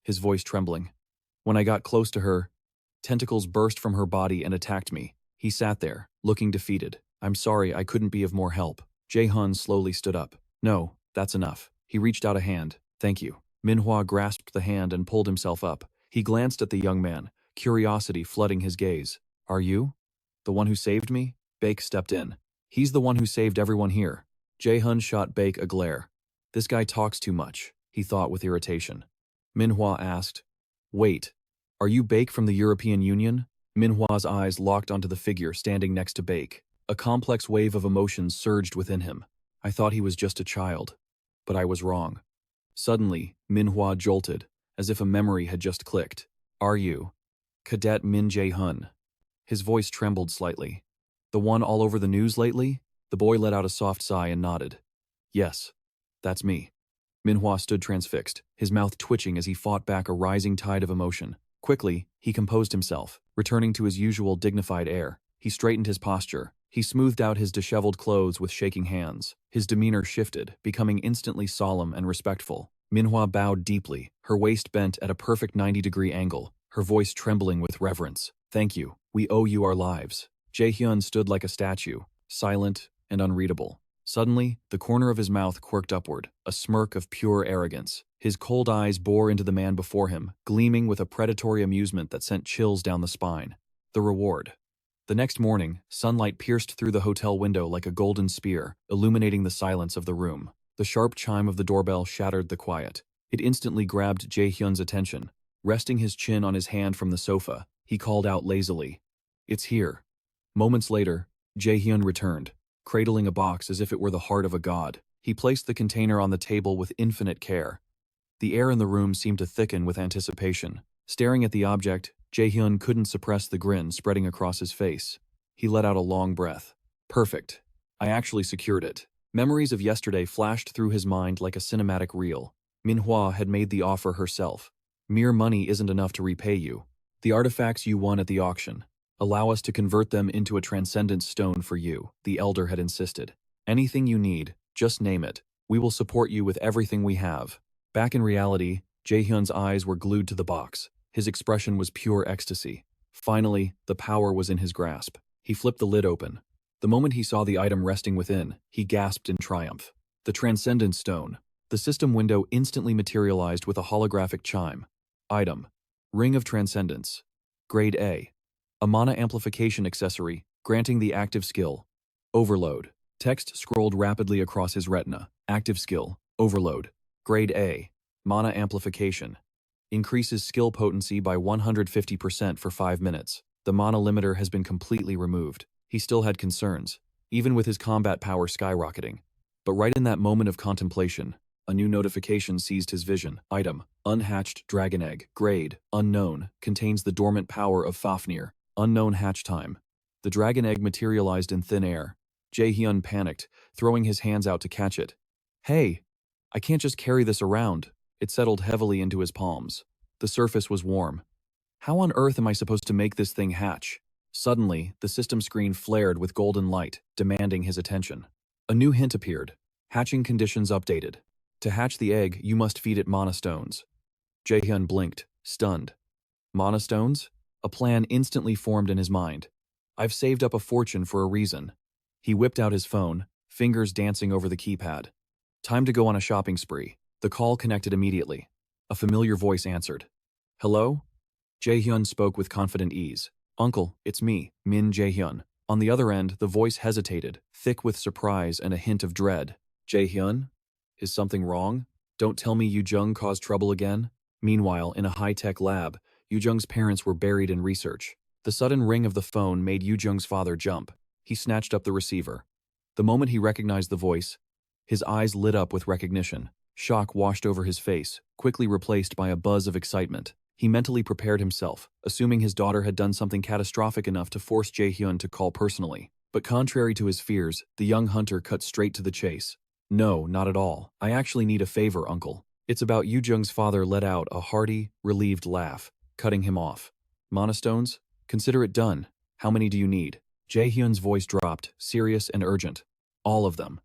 his voice trembling. When I got close to her, tentacles burst from her body and attacked me. He sat there, looking defeated. I'm sorry I couldn't be of more help. Jae-Hun slowly stood up. No, that's enough. He reached out a hand. Thank you. Manhwa grasped the hand and pulled himself up. He glanced at the young man, curiosity flooding his gaze. Are you? The one who saved me? Baek stepped in. He's the one who saved everyone here. Jae-Hun shot Baek a glare. This guy talks too much, he thought with irritation. Manhwa asked, Wait, are you Baek from the European Union? Minhwa's eyes locked onto the figure standing next to Baek. A complex wave of emotions surged within him. I thought he was just a child, but I was wrong. Suddenly, Manhwa jolted, as if a memory had just clicked. Are you Cadet Min-Hun? His voice trembled slightly. The one all over the news lately? The boy let out a soft sigh and nodded. Yes, that's me. Manhwa stood transfixed, his mouth twitching as he fought back a rising tide of emotion. Quickly, he composed himself, returning to his usual dignified air. He straightened his posture. He smoothed out his disheveled clothes with shaking hands. His demeanor shifted, becoming instantly solemn and respectful. Manhwa bowed deeply, her waist bent at a perfect 90-degree angle, her voice trembling with reverence. Thank you. We owe you our lives. Jae-Hyun stood like a statue, silent and unreadable. Suddenly, the corner of his mouth quirked upward, a smirk of pure arrogance. His cold eyes bore into the man before him, gleaming with a predatory amusement that sent chills down the spine. The reward. The next morning, sunlight pierced through the hotel window like a golden spear, illuminating the silence of the room. The sharp chime of the doorbell shattered the quiet. It instantly grabbed Jae-Hyun's attention. Resting his chin on his hand from the sofa, he called out lazily, It's here. Moments later, Jae-Hyun returned, cradling a box as if it were the heart of a god. He placed the container on the table with infinite care. The air in the room seemed to thicken with anticipation. Staring at the object, Jae-Hyun couldn't suppress the grin spreading across his face. He let out a long breath. Perfect. I actually secured it. Memories of yesterday flashed through his mind like a cinematic reel. Manhwa had made the offer herself. Mere money isn't enough to repay you. The artifacts you won at the auction. Allow us to convert them into a transcendence stone for you, the elder had insisted. Anything you need, just name it. We will support you with everything we have. Back in reality, Jae-Hyun's eyes were glued to the box. His expression was pure ecstasy. Finally, the power was in his grasp. He flipped the lid open. The moment he saw the item resting within, he gasped in triumph. The Transcendence Stone. The system window instantly materialized with a holographic chime. Item: Ring of Transcendence. Grade A. A mana amplification accessory, granting the active skill Overload. Text scrolled rapidly across his retina. Active skill Overload. Grade A. Mana amplification. Increases skill potency by 150% for 5 minutes. The mana limiter has been completely removed. He still had concerns, even with his combat power skyrocketing. But right in that moment of contemplation, a new notification seized his vision. Item: Unhatched Dragon Egg. Grade: Unknown. Contains the dormant power of Fafnir. Unknown hatch time. The dragon egg materialized in thin air. Jae-hyun panicked, throwing his hands out to catch it. Hey, I can't just carry this around. It settled heavily into his palms. The surface was warm. How on earth am I supposed to make this thing hatch? Suddenly, the system screen flared with golden light, demanding his attention. A new hint appeared. Hatching conditions updated. To hatch the egg, you must feed it mana stones. Jae-hyun blinked, stunned. Mana stones? A plan instantly formed in his mind. I've saved up a fortune for a reason. He whipped out his phone, fingers dancing over the keypad. Time to go on a shopping spree. The call connected immediately. A familiar voice answered. Hello? Jae-hyun spoke with confident ease. Uncle, it's me, Min Jae-hyun. On the other end, the voice hesitated, thick with surprise and a hint of dread. Jae-hyun? Is something wrong? Don't tell me Yu-jung caused trouble again? Meanwhile, in a high-tech lab, Yu-jung's parents were buried in research. The sudden ring of the phone made Yu-jung's father jump. He snatched up the receiver. The moment he recognized the voice, his eyes lit up with recognition. Shock washed over his face, quickly replaced by a buzz of excitement. He mentally prepared himself, assuming his daughter had done something catastrophic enough to force Jae-hyun to call personally. But contrary to his fears, the young hunter cut straight to the chase. No, not at all. I actually need a favor, uncle. It's about Yu-jung's father let out a hearty, relieved laugh, cutting him off. Mana stones? Consider it done. How many do you need? Jae-hyun's voice dropped, serious and urgent. All of them.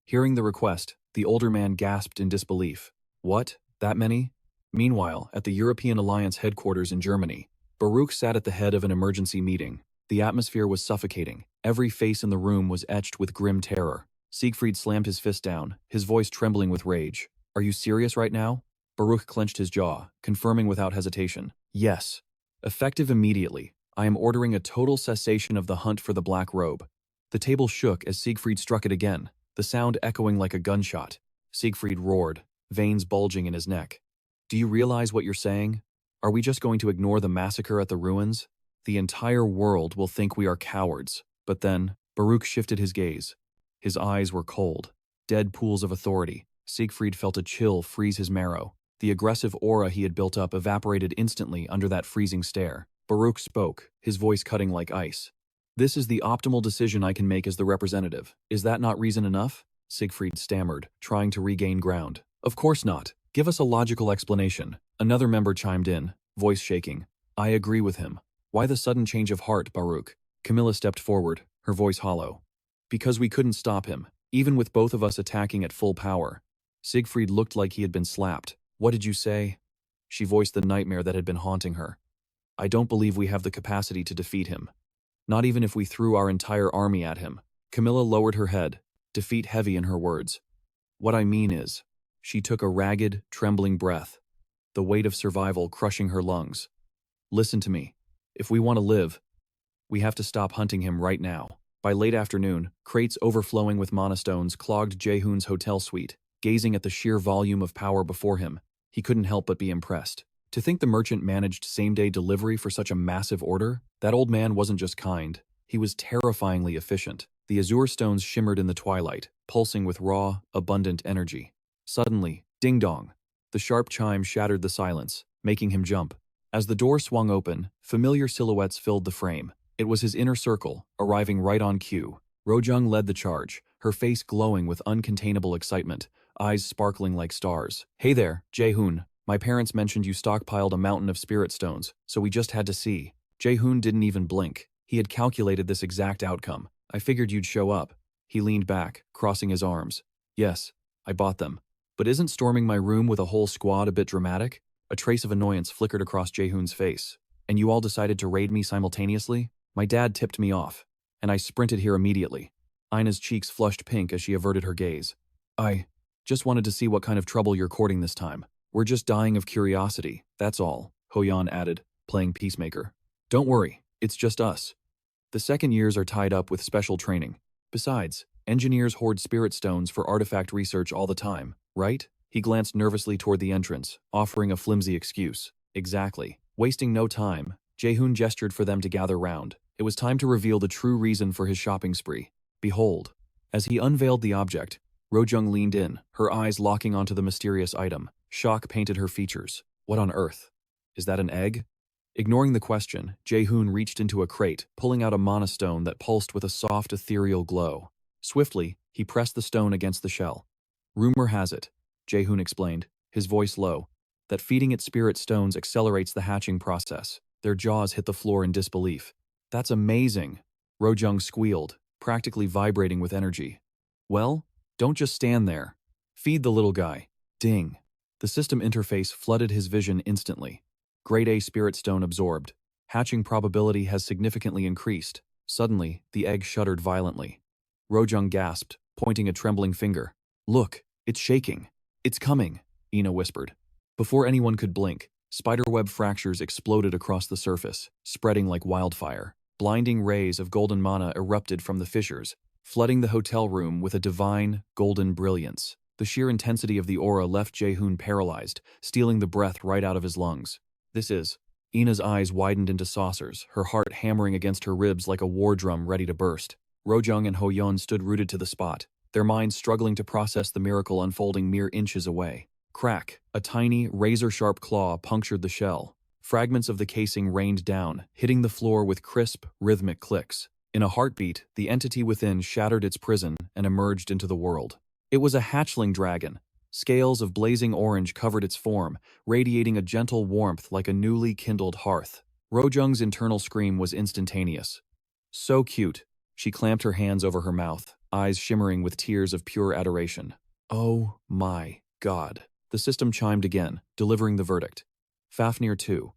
Hearing the request, the older man gasped in disbelief. What? That many? Meanwhile, at the European Alliance headquarters in Germany, Baruch sat at the head of an emergency meeting. The atmosphere was suffocating. Every face in the room was etched with grim terror. Siegfried slammed his fist down, his voice trembling with rage. Are you serious right now? Baruch clenched his jaw, confirming without hesitation. Yes. Effective immediately. I am ordering a total cessation of the hunt for the Black Robe. The table shook as Siegfried struck it again, the sound echoing like a gunshot. Siegfried roared, veins bulging in his neck. Do you realize what you're saying? Are we just going to ignore the massacre at the ruins? The entire world will think we are cowards. But then, Baruch shifted his gaze. His eyes were cold, dead pools of authority. Siegfried felt a chill freeze his marrow. The aggressive aura he had built up evaporated instantly under that freezing stare. Baruch spoke, his voice cutting like ice. This is the optimal decision I can make as the representative. Is that not reason enough? Siegfried stammered, trying to regain ground. Of course not. Give us a logical explanation. Another member chimed in, voice shaking. I agree with him. Why the sudden change of heart, Baruch? Camilla stepped forward, her voice hollow. Because we couldn't stop him, even with both of us attacking at full power. Siegfried looked like he had been slapped. What did you say? She voiced the nightmare that had been haunting her. I don't believe we have the capacity to defeat him. Not even if we threw our entire army at him. Camilla lowered her head, defeat heavy in her words. What I mean is, she took a ragged, trembling breath, the weight of survival crushing her lungs. Listen to me. If we want to live, we have to stop hunting him right now. By late afternoon, crates overflowing with mana stones clogged Jae-hoon's hotel suite. Gazing at the sheer volume of power before him, he couldn't help but be impressed. To think the merchant managed same-day delivery for such a massive order? That old man wasn't just kind, he was terrifyingly efficient. The azure stones shimmered in the twilight, pulsing with raw, abundant energy. Suddenly, ding-dong. The sharp chime shattered the silence, making him jump. As the door swung open, familiar silhouettes filled the frame. It was his inner circle, arriving right on cue. Rojung led the charge, her face glowing with uncontainable excitement, eyes sparkling like stars. Hey there, Jae-hoon. My parents mentioned you stockpiled a mountain of spirit stones, so we just had to see. Jae-hoon didn't even blink. He had calculated this exact outcome. I figured you'd show up. He leaned back, crossing his arms. Yes, I bought them. But isn't storming my room with a whole squad a bit dramatic? A trace of annoyance flickered across Jae-hoon's face. And you all decided to raid me simultaneously? My dad tipped me off, and I sprinted here immediately. Ina's cheeks flushed pink as she averted her gaze. I just wanted to see what kind of trouble you're courting this time. We're just dying of curiosity, that's all, Hoyan added, playing peacemaker. Don't worry, it's just us. The second years are tied up with special training. Besides, engineers hoard spirit stones for artifact research all the time, right? He glanced nervously toward the entrance, offering a flimsy excuse. Exactly. Wasting no time, Jae-hoon gestured for them to gather round. It was time to reveal the true reason for his shopping spree. Behold. As he unveiled the object, Rojung leaned in, her eyes locking onto the mysterious item. Shock painted her features. What on earth? Is that an egg? Ignoring the question, Jae-hoon reached into a crate, pulling out a mana stone that pulsed with a soft, ethereal glow. Swiftly, he pressed the stone against the shell. Rumor has it, Jae-hoon explained, his voice low, that feeding it spirit stones accelerates the hatching process. Their jaws hit the floor in disbelief. That's amazing, Rojung squealed, practically vibrating with energy. Well, don't just stand there. Feed the little guy. Ding. The system interface flooded his vision instantly. Grade A spirit stone absorbed. Hatching probability has significantly increased. Suddenly, the egg shuddered violently. Rojung gasped, pointing a trembling finger. Look, it's shaking. It's coming, Ina whispered. Before anyone could blink, spiderweb fractures exploded across the surface, spreading like wildfire. Blinding rays of golden mana erupted from the fissures, flooding the hotel room with a divine, golden brilliance. The sheer intensity of the aura left Jae-hoon paralyzed, stealing the breath right out of his lungs. This is. Ina's eyes widened into saucers, her heart hammering against her ribs like a war drum ready to burst. Rojung and Hoyeon stood rooted to the spot, their minds struggling to process the miracle unfolding mere inches away. Crack! A tiny, razor-sharp claw punctured the shell. Fragments of the casing rained down, hitting the floor with crisp, rhythmic clicks. In a heartbeat, the entity within shattered its prison and emerged into the world. It was a hatchling dragon. Scales of blazing orange covered its form, radiating a gentle warmth like a newly kindled hearth. Rojung's internal scream was instantaneous. So cute. She clamped her hands over her mouth, eyes shimmering with tears of pure adoration. Oh my God. The system chimed again, delivering the verdict. Fafnir 2.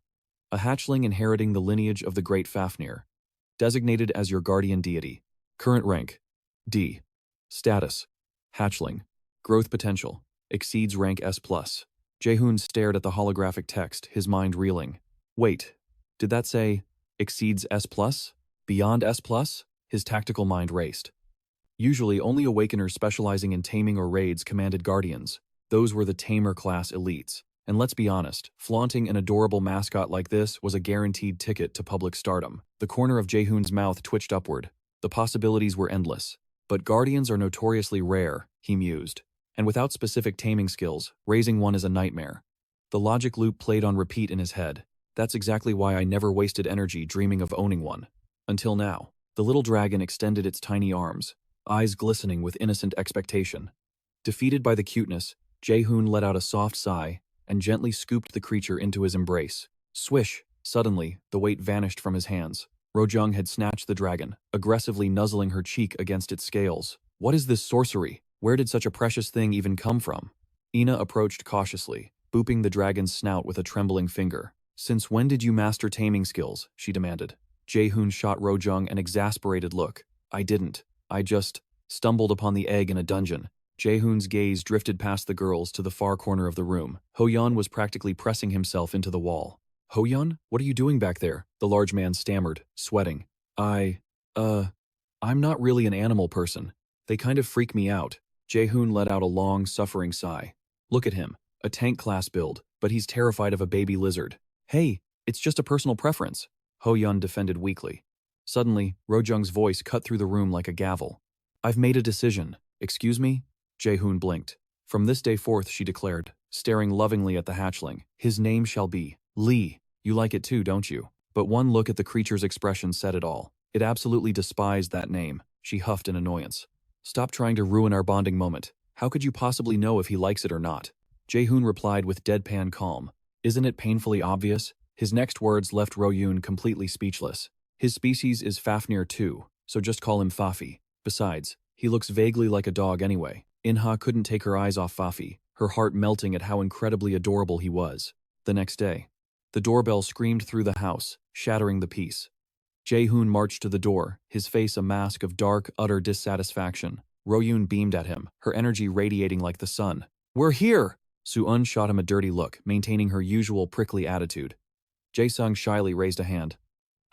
A hatchling inheriting the lineage of the great Fafnir. Designated as your guardian deity. Current rank. D. Status. Hatchling. Growth potential. Exceeds rank S+. Jae-hoon stared at the holographic text, his mind reeling. Wait, did that say, exceeds S+? Beyond S+? His tactical mind raced. Usually, only awakeners specializing in taming or raids commanded guardians. Those were the tamer class elites. And let's be honest, flaunting an adorable mascot like this was a guaranteed ticket to public stardom. The corner of Jae-hoon's mouth twitched upward. The possibilities were endless. But guardians are notoriously rare, he mused. And without specific taming skills, raising one is a nightmare. The logic loop played on repeat in his head. That's exactly why I never wasted energy dreaming of owning one. Until now. The little dragon extended its tiny arms, eyes glistening with innocent expectation. Defeated by the cuteness, Jae-hoon let out a soft sigh and gently scooped the creature into his embrace. Swish! Suddenly, the weight vanished from his hands. Rojung had snatched the dragon, aggressively nuzzling her cheek against its scales. What is this sorcery? Where did such a precious thing even come from? Ina approached cautiously, booping the dragon's snout with a trembling finger. Since when did you master taming skills? She demanded. Jae-hoon shot Rojung an exasperated look. I didn't. I just stumbled upon the egg in a dungeon. Jae-hoon's gaze drifted past the girls to the far corner of the room. Hoyeon was practically pressing himself into the wall. Hoyeon, what are you doing back there? The large man stammered, sweating. I'm not really an animal person. They kind of freak me out. Jae-hoon let out a long, suffering sigh. Look at him, a tank-class build, but he's terrified of a baby lizard. Hey, it's just a personal preference, Hoyeon defended weakly. Suddenly, Rojung's voice cut through the room like a gavel. I've made a decision. Excuse me? Jae-hoon blinked. From this day forth, she declared, staring lovingly at the hatchling. His name shall be Lee. You like it too, don't you? But one look at the creature's expression said it all. It absolutely despised that name, she huffed in annoyance. Stop trying to ruin our bonding moment. How could you possibly know if he likes it or not? Jae-hoon replied with deadpan calm. Isn't it painfully obvious? His next words left Royoon completely speechless. His species is Fafnir too, so just call him Fafi. Besides, he looks vaguely like a dog anyway. Inha couldn't take her eyes off Fafi, her heart melting at how incredibly adorable he was. The next day. The doorbell screamed through the house, shattering the peace. Jae-hoon marched to the door, his face a mask of dark, utter dissatisfaction. Ro-yoon beamed at him, her energy radiating like the sun. "We're here!" Soo-eun shot him a dirty look, maintaining her usual prickly attitude. Jae-sung shyly raised a hand.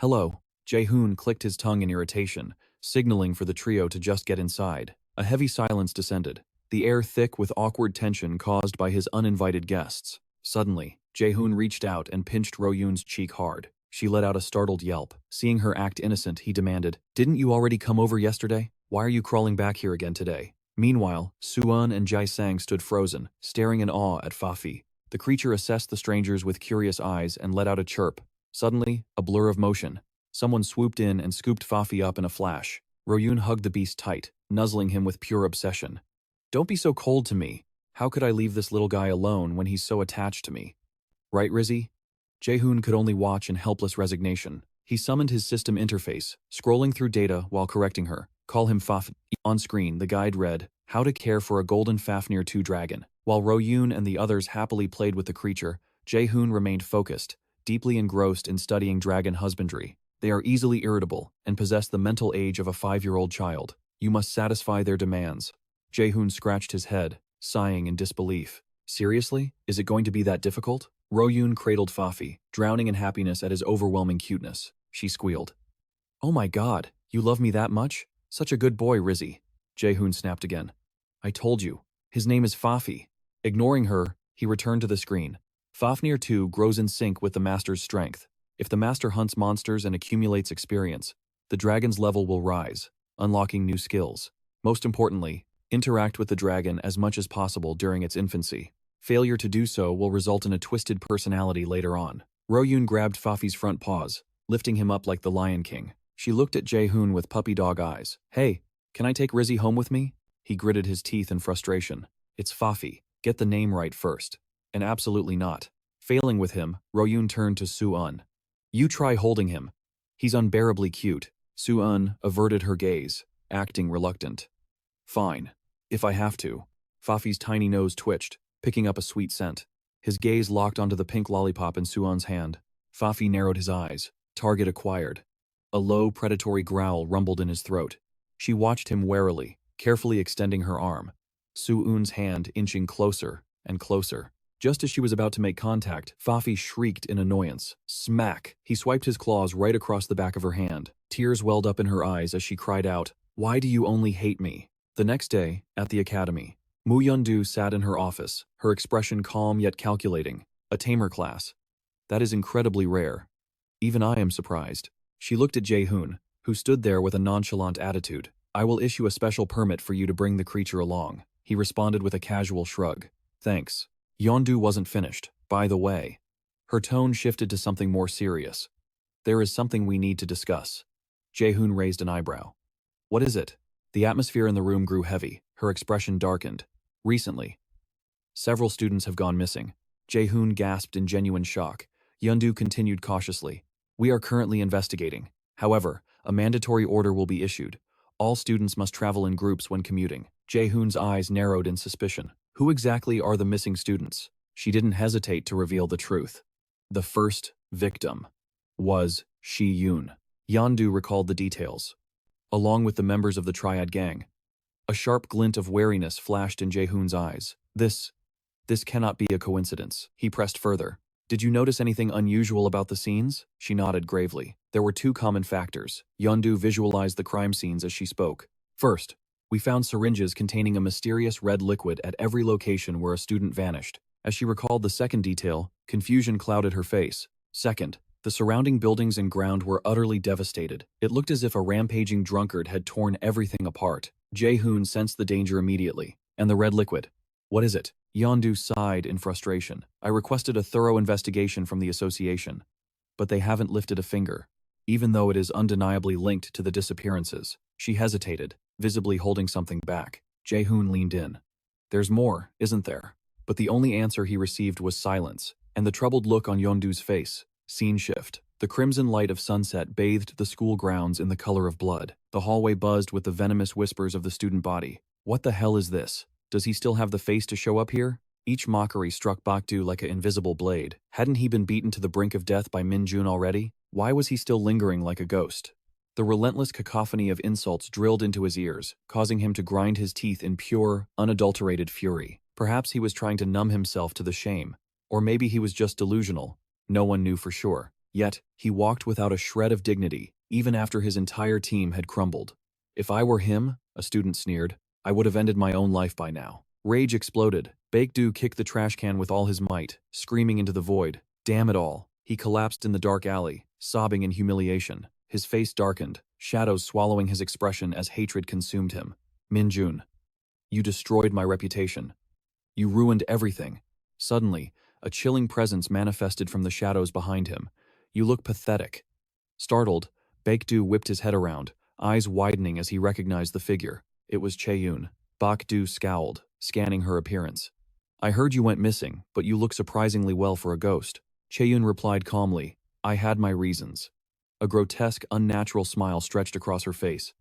"Hello." Jae-hoon clicked his tongue in irritation, signaling for the trio to just get inside. A heavy silence descended, the air thick with awkward tension caused by his uninvited guests. Suddenly, Jae-hoon reached out and pinched Ro-yoon's cheek hard. She let out a startled yelp. Seeing her act innocent, he demanded, "Didn't you already come over yesterday? Why are you crawling back here again today?" Meanwhile, Soo-eun and Jae-sang stood frozen, staring in awe at Fa-fi. The creature assessed the strangers with curious eyes and let out a chirp. Suddenly, a blur of motion. Someone swooped in and scooped Fa-fi up in a flash. Ro-yoon hugged the beast tight, nuzzling him with pure obsession. "Don't be so cold to me. How could I leave this little guy alone when he's so attached to me? Right, Rizzy?" Jae-hoon could only watch in helpless resignation. He summoned his system interface, scrolling through data while correcting her. "Call him Fafnir." On screen, the guide read, "How to care for a golden Fafnir 2 dragon." While Ro-yoon and the others happily played with the creature, Jae-hoon remained focused, deeply engrossed in studying dragon husbandry. They are easily irritable and possess the mental age of a 5-year-old child. You must satisfy their demands. Jae-hoon scratched his head, sighing in disbelief. Seriously? Is it going to be that difficult? Ro-yoon cradled Fa-fi, drowning in happiness at his overwhelming cuteness. She squealed. "Oh my god, you love me that much? Such a good boy, Rizzy." Jae-hoon snapped again. "I told you. His name is Fa-fi." Ignoring her, he returned to the screen. Fafnir 2 grows in sync with the master's strength. If the master hunts monsters and accumulates experience, the dragon's level will rise, unlocking new skills. Most importantly, interact with the dragon as much as possible during its infancy. Failure to do so will result in a twisted personality later on. Ro-yoon grabbed Fa-fi's front paws, lifting him up like the Lion King. She looked at Jae-hoon with puppy dog eyes. "Hey, can I take Rizzy home with me?" He gritted his teeth in frustration. "It's Fa-fi. Get the name right first." And absolutely not. Failing with him, Ro-yoon turned to Soo-eun. "You try holding him. He's unbearably cute." Soo-eun averted her gaze, acting reluctant. "Fine. If I have to." Fa-fi's tiny nose twitched, picking up a sweet scent. His gaze locked onto the pink lollipop in Soo-eun's hand. Fa-fi narrowed his eyes. Target acquired. A low, predatory growl rumbled in his throat. She watched him warily, carefully extending her arm. Soo-eun's hand inching closer and closer. Just as she was about to make contact, Fa-fi shrieked in annoyance. Smack! He swiped his claws right across the back of her hand. Tears welled up in her eyes as she cried out, "Why do you only hate me?" The next day, at the academy, Moo Yeon-do sat in her office, her expression calm yet calculating. A tamer class. That is incredibly rare. Even I am surprised. She looked at Jae-hoon, who stood there with a nonchalant attitude. "I will issue a special permit for you to bring the creature along." He responded with a casual shrug. "Thanks." Yeon-do wasn't finished. "By the way." Her tone shifted to something more serious. "There is something we need to discuss." Jae-hoon raised an eyebrow. "What is it?" The atmosphere in the room grew heavy, her expression darkened. "Recently, several students have gone missing." Jae-hoon gasped in genuine shock. Yeon-do continued cautiously. "We are currently investigating. However, a mandatory order will be issued. All students must travel in groups when commuting." Jae-hoon's eyes narrowed in suspicion. Who exactly are the missing students? She didn't hesitate to reveal the truth. The first victim was Shi-yoon. Yeon-do recalled the details, along with the members of the Triad gang. A sharp glint of wariness flashed in Jae-hoon's eyes. This cannot be a coincidence." He pressed further. "Did you notice anything unusual about the scenes?" She nodded gravely. There were two common factors. Yeon-do visualized the crime scenes as she spoke. "First, we found syringes containing a mysterious red liquid at every location where a student vanished." As she recalled the second detail, confusion clouded her face. "Second, the surrounding buildings and ground were utterly devastated. It looked as if a rampaging drunkard had torn everything apart." Jae-hoon sensed the danger immediately. "And the red liquid? What is it?" Yeon-do sighed in frustration. "I requested a thorough investigation from the association, but they haven't lifted a finger, even though it is undeniably linked to the disappearances." She hesitated, visibly holding something back. Jae-hoon leaned in. "There's more, isn't there?" But the only answer he received was silence, and the troubled look on Yeon-do's face. Scene shift. The crimson light of sunset bathed the school grounds in the color of blood. The hallway buzzed with the venomous whispers of the student body. "What the hell is this? Does he still have the face to show up here?" Each mockery struck Bakdu like an invisible blade. Hadn't he been beaten to the brink of death by Min-Hun already? Why was he still lingering like a ghost? The relentless cacophony of insults drilled into his ears, causing him to grind his teeth in pure, unadulterated fury. Perhaps he was trying to numb himself to the shame. Or maybe he was just delusional. No one knew for sure. Yet, he walked without a shred of dignity, even after his entire team had crumbled. If I were him, a student sneered, I would have ended my own life by now. Rage exploded. Baekdu kicked the trash can with all his might, screaming into the void. Damn it all. He collapsed in the dark alley, sobbing in humiliation. His face darkened, shadows swallowing his expression as hatred consumed him. Min-Hun, you destroyed my reputation. You ruined everything. Suddenly, a chilling presence manifested from the shadows behind him. You look pathetic. Startled, Baekdu whipped his head around, eyes widening as he recognized the figure. It was Chae-Yoon. Baekdu scowled, scanning her appearance. I heard you went missing, but you look surprisingly well for a ghost. Chae-Yoon replied calmly, I had my reasons. A grotesque, unnatural smile stretched across her face.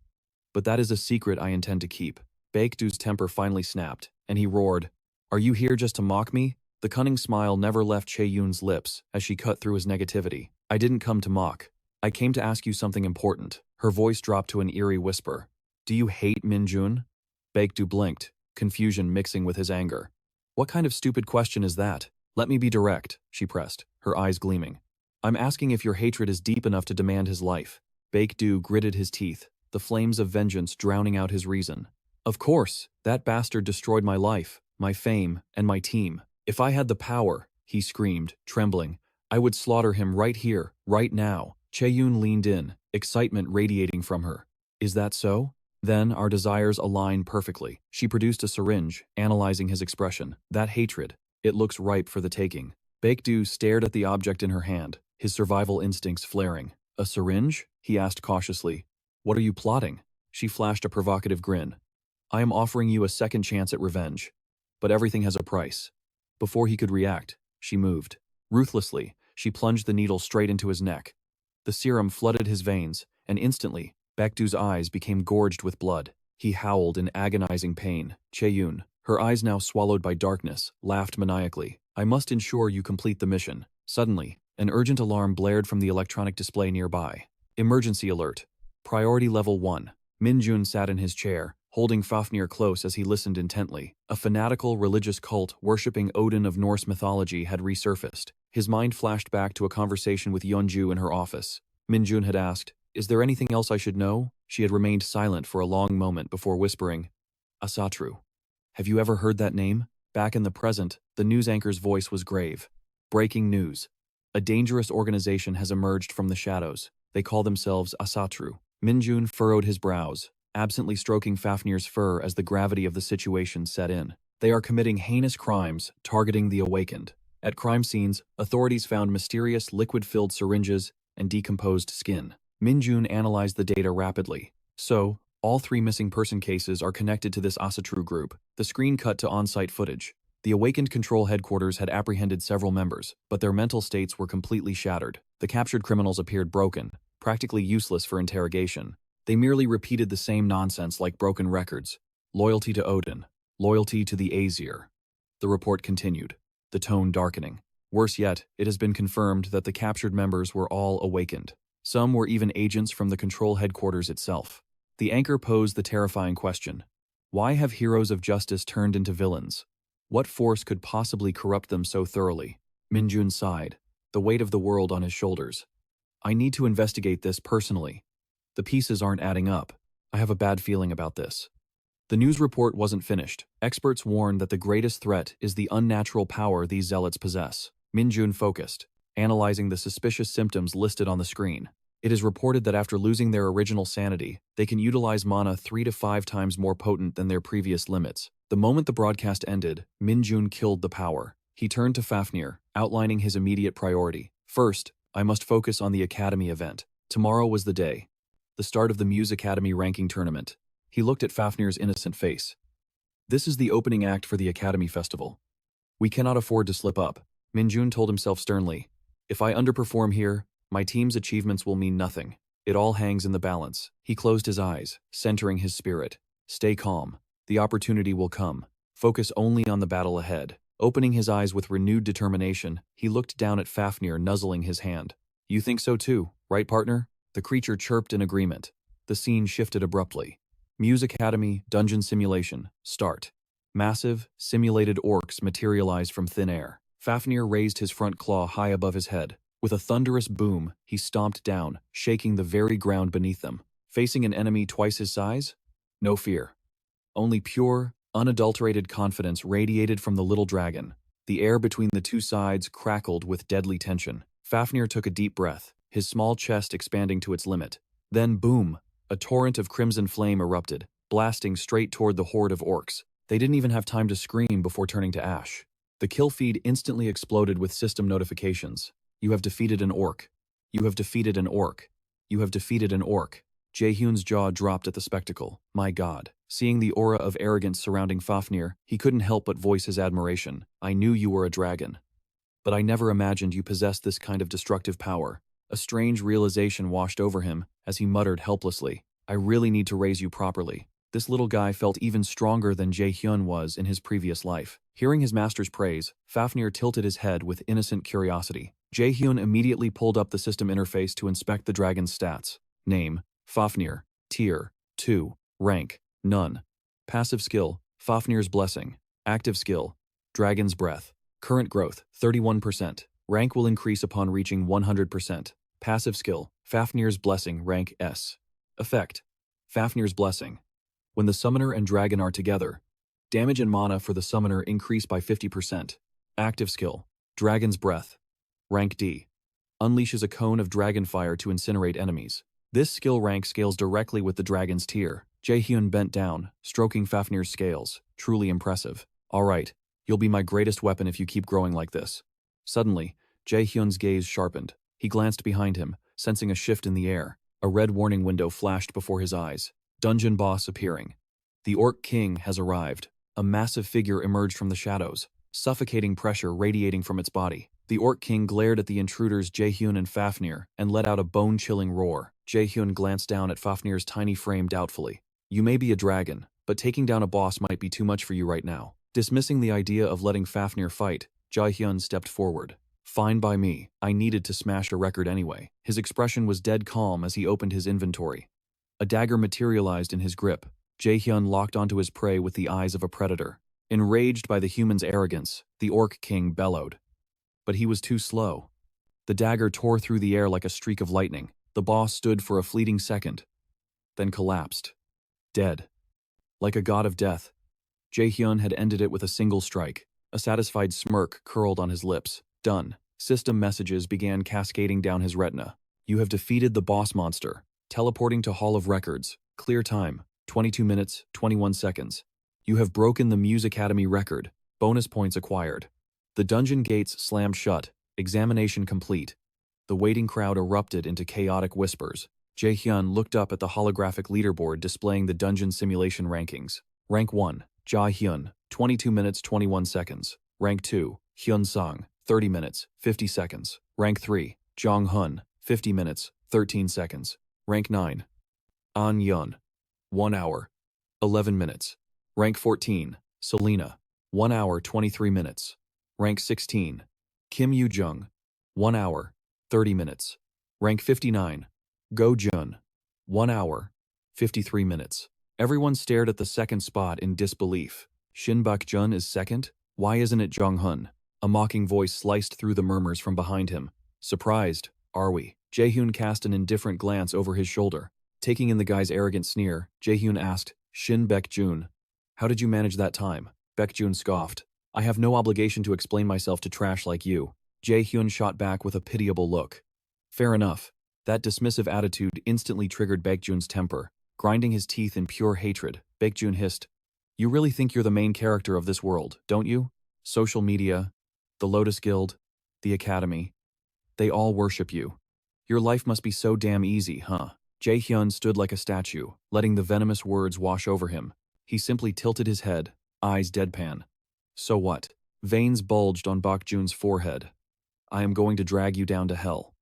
But that is a secret I intend to keep. Baekdu's temper finally snapped, and he roared, Are you here just to mock me? The cunning smile never left Chae-Yoon's lips as she cut through his negativity. I didn't come to mock. I came to ask you something important. Her voice dropped to an eerie whisper. Do you hate Min-Hun? Baekdu blinked, confusion mixing with his anger. What kind of stupid question is that? Let me be direct, she pressed, her eyes gleaming. I'm asking if your hatred is deep enough to demand his life. Baekdu gritted his teeth, the flames of vengeance drowning out his reason. Of course, that bastard destroyed my life, my fame, and my team. If I had the power, he screamed, trembling, I would slaughter him right here, right now. Chae-Yoon leaned in, excitement radiating from her. Is that so? Then our desires align perfectly. She produced a syringe, analyzing his expression. That hatred. It looks ripe for the taking. Baekdu stared at the object in her hand, his survival instincts flaring. A syringe? He asked cautiously. What are you plotting? She flashed a provocative grin. I am offering you a second chance at revenge. But everything has a price. Before he could react, she moved. Ruthlessly, she plunged the needle straight into his neck. The serum flooded his veins, and instantly, Baekdu's eyes became gorged with blood. He howled in agonizing pain. Chae-Yoon, her eyes now swallowed by darkness, laughed maniacally. I must ensure you complete the mission. Suddenly, an urgent alarm blared from the electronic display nearby. Emergency alert. Priority level 1. Min-Hun sat in his chair, holding Fafnir close as he listened intently. A fanatical religious cult worshipping Odin of Norse mythology had resurfaced. His mind flashed back to a conversation with Yeonju in her office. Min-Hun had asked, Is there anything else I should know? She had remained silent for a long moment before whispering, Asatru. Have you ever heard that name? Back in the present, the news anchor's voice was grave. Breaking news. A dangerous organization has emerged from the shadows. They call themselves Asatru. Min-Hun furrowed his brows, absently stroking Fafnir's fur as the gravity of the situation set in. They are committing heinous crimes, targeting the awakened. At crime scenes, authorities found mysterious liquid-filled syringes and decomposed skin. Min-Hun analyzed the data rapidly. So, all 3 missing person cases are connected to this Asatru group. The screen cut to on-site footage. The awakened control headquarters had apprehended several members, but their mental states were completely shattered. The captured criminals appeared broken, practically useless for interrogation. They merely repeated the same nonsense like broken records. Loyalty to Odin. Loyalty to the Aesir. The report continued, the tone darkening. Worse yet, it has been confirmed that the captured members were all awakened. Some were even agents from the control headquarters itself. The anchor posed the terrifying question. Why have heroes of justice turned into villains? What force could possibly corrupt them so thoroughly? Min-Hun sighed, the weight of the world on his shoulders. I need to investigate this personally. The pieces aren't adding up. I have a bad feeling about this. The news report wasn't finished. Experts warned that the greatest threat is the unnatural power these zealots possess. Min-Hun focused, analyzing the suspicious symptoms listed on the screen. It is reported that after losing their original sanity, they can utilize mana 3 to 5 times more potent than their previous limits. The moment the broadcast ended, Min-Hun killed the power. He turned to Fafnir, outlining his immediate priority. First, I must focus on the Academy event. Tomorrow was the day. The start of the Muse Academy ranking tournament. He looked at Fafnir's innocent face. This is the opening act for the Academy Festival. We cannot afford to slip up. Min-Hun told himself sternly. If I underperform here, my team's achievements will mean nothing. It all hangs in the balance. He closed his eyes, centering his spirit. Stay calm. The opportunity will come. Focus only on the battle ahead. Opening his eyes with renewed determination, he looked down at Fafnir nuzzling his hand. You think so too, right partner? The creature chirped in agreement. The scene shifted abruptly. Music Academy, Dungeon Simulation, start. Massive, simulated orcs materialized from thin air. Fafnir raised his front claw high above his head. With a thunderous boom, he stomped down, shaking the very ground beneath them. Facing an enemy twice his size? No fear. Only pure, unadulterated confidence radiated from the little dragon. The air between the two sides crackled with deadly tension. Fafnir took a deep breath, his small chest expanding to its limit. Then boom! A torrent of crimson flame erupted, blasting straight toward the horde of orcs. They didn't even have time to scream before turning to ash. The kill feed instantly exploded with system notifications. You have defeated an orc. You have defeated an orc. You have defeated an orc. Jae-hyun's jaw dropped at the spectacle. My god. Seeing the aura of arrogance surrounding Fafnir, he couldn't help but voice his admiration. I knew you were a dragon. But I never imagined you possessed this kind of destructive power. A strange realization washed over him as he muttered helplessly. I really need to raise you properly. This little guy felt even stronger than Jae-hyun was in his previous life. Hearing his master's praise, Fafnir tilted his head with innocent curiosity. Jae-hyun immediately pulled up the system interface to inspect the dragon's stats. Name, Fafnir. Tier, 2. Rank, none. Passive skill, Fafnir's Blessing. Active skill, Dragon's Breath. Current growth, 31%. Rank will increase upon reaching 100%. Passive skill, Fafnir's Blessing, rank S. Effect, Fafnir's Blessing. When the summoner and dragon are together, damage and mana for the summoner increase by 50%. Active skill, Dragon's Breath. Rank D. Unleashes a cone of dragon fire to incinerate enemies. This skill rank scales directly with the dragon's tier. Jae-hyun bent down, stroking Fafnir's scales. Truly impressive. Alright, you'll be my greatest weapon if you keep growing like this. Suddenly, Jae-hyun's gaze sharpened. He glanced behind him, sensing a shift in the air. A red warning window flashed before his eyes. Dungeon boss appearing. The Orc King has arrived. A massive figure emerged from the shadows, suffocating pressure radiating from its body. The Orc King glared at the intruders Jae-hyun and Fafnir and let out a bone-chilling roar. Jae-hyun glanced down at Fafnir's tiny frame doubtfully. You may be a dragon, but taking down a boss might be too much for you right now. Dismissing the idea of letting Fafnir fight, Jae-hyun stepped forward. Fine by me, I needed to smash a record anyway. His expression was dead calm as he opened his inventory. A dagger materialized in his grip. Jae-hyun locked onto his prey with the eyes of a predator. Enraged by the human's arrogance, the Orc King bellowed. But he was too slow. The dagger tore through the air like a streak of lightning. The boss stood for a fleeting second, then collapsed. Dead. Like a god of death, Jae-hyun had ended it with a single strike. A satisfied smirk curled on his lips. Done. System messages began cascading down his retina. You have defeated the boss monster. Teleporting to Hall of Records. Clear time, 22 minutes, 21 seconds. You have broken the Music Academy record. Bonus points acquired. The dungeon gates slammed shut. Examination complete. The waiting crowd erupted into chaotic whispers. Jae-hyun looked up at the holographic leaderboard displaying the dungeon simulation rankings. Rank 1, Jae-hyun, 22 minutes 21 seconds. Rank 2, Hyun-sang, 30 minutes, 50 seconds. Rank 3, Jong-hun, 50 minutes, 13 seconds. Rank 9, An-yeon, 1 hour, 11 minutes. Rank 14, Selena, 1 hour 23 minutes. Rank 16, Kim Yu-jung, 1 hour, 30 minutes. Rank 59, Go-jun, 1 hour, 53 minutes. Everyone stared at the second spot in disbelief. Shin Bak-jun is second? Why isn't it Jong-hun? A mocking voice sliced through the murmurs from behind him. Surprised, are we? Jae-hyun cast an indifferent glance over his shoulder. Taking in the guy's arrogant sneer, Jae-hyun asked, Shin Baek-jun, how did you manage that time? Baek-jun scoffed. I have no obligation to explain myself to trash like you. Jae-hyun shot back with a pitiable look. Fair enough. That dismissive attitude instantly triggered Baek-jun's temper. Grinding his teeth in pure hatred, Baek-jun hissed, You really think you're the main character of this world, don't you? Social media, the Lotus Guild, the Academy, they all worship you. Your life must be so damn easy, huh? Jae-hyun stood like a statue, letting the venomous words wash over him. He simply tilted his head, eyes deadpan. So what? Veins bulged on Bak-jun's forehead. I am going to drag you down to hell.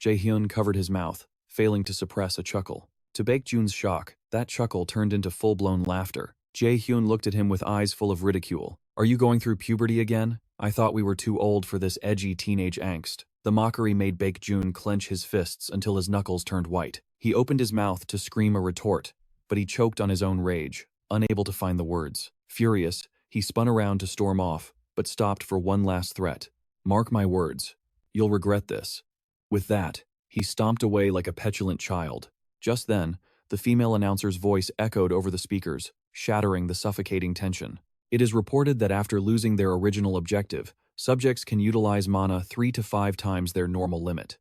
Jae-hyun covered his mouth, failing to suppress a chuckle. To Baek-jun's shock, that chuckle turned into full-blown laughter. Jae-hyun looked at him with eyes full of ridicule. Are you going through puberty again? I thought we were too old for this edgy teenage angst. The mockery made Baekjun clench his fists until his knuckles turned white. He opened his mouth to scream a retort, but he choked on his own rage, unable to find the words. Furious, he spun around to storm off, but stopped for one last threat. Mark my words. You'll regret this. With that, he stomped away like a petulant child. Just then, the female announcer's voice echoed over the speakers, shattering the suffocating tension. It is reported that after losing their original objective, subjects can utilize mana 3 to 5 times their normal limit.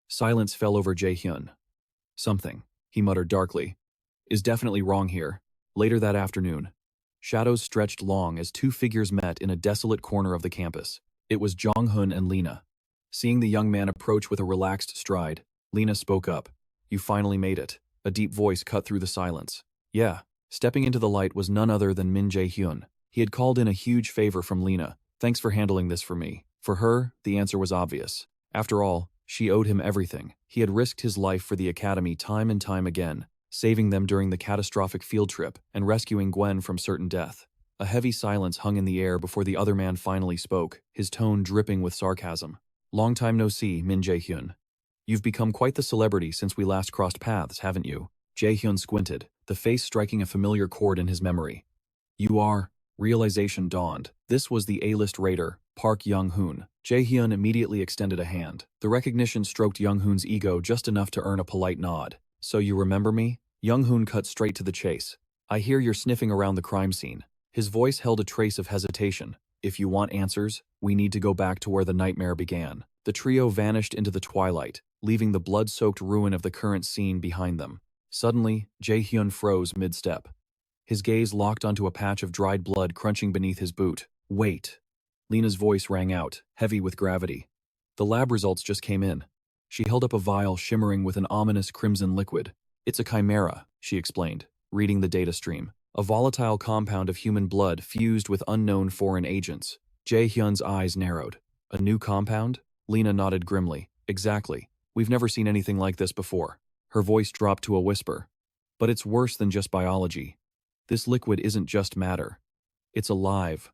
Silence fell over Jae-hyun. Something, he muttered darkly, is definitely wrong here. Later that afternoon, shadows stretched long as two figures met in a desolate corner of the campus. It was Jong-hun and Lena. Seeing the young man approach with a relaxed stride, Lena spoke up. You finally made it. A deep voice cut through the silence. Yeah. Stepping into the light was none other than Min Jae-hyun. He had called in a huge favor from Lena. Thanks for handling this for me. For her, the answer was obvious. After all, she owed him everything. He had risked his life for the academy time and time again, saving them during the catastrophic field trip and rescuing Gwen from certain death. A heavy silence hung in the air before the other man finally spoke, his tone dripping with sarcasm. Long time no see, Min Jae-hyun. You've become quite the celebrity since we last crossed paths, haven't you? Jae-hyun squinted, the face striking a familiar chord in his memory. You are... Realization dawned. This was the A-list raider, Park Young-hoon. Jae-hyun immediately extended a hand. The recognition stroked Young-hoon's ego just enough to earn a polite nod. So you remember me? Young-hoon cut straight to the chase. I hear you're sniffing around the crime scene. His voice held a trace of hesitation. If you want answers, we need to go back to where the nightmare began. The trio vanished into the twilight, leaving the blood-soaked ruin of the current scene behind them. Suddenly, Jae-hyun froze mid-step. His gaze locked onto a patch of dried blood crunching beneath his boot. Wait. Lena's voice rang out, heavy with gravity. The lab results just came in. She held up a vial shimmering with an ominous crimson liquid. It's a chimera, she explained, reading the data stream. A volatile compound of human blood fused with unknown foreign agents. Jae-hyun's eyes narrowed. A new compound? Lena nodded grimly. Exactly. We've never seen anything like this before. Her voice dropped to a whisper. But it's worse than just biology. This liquid isn't just matter. It's alive.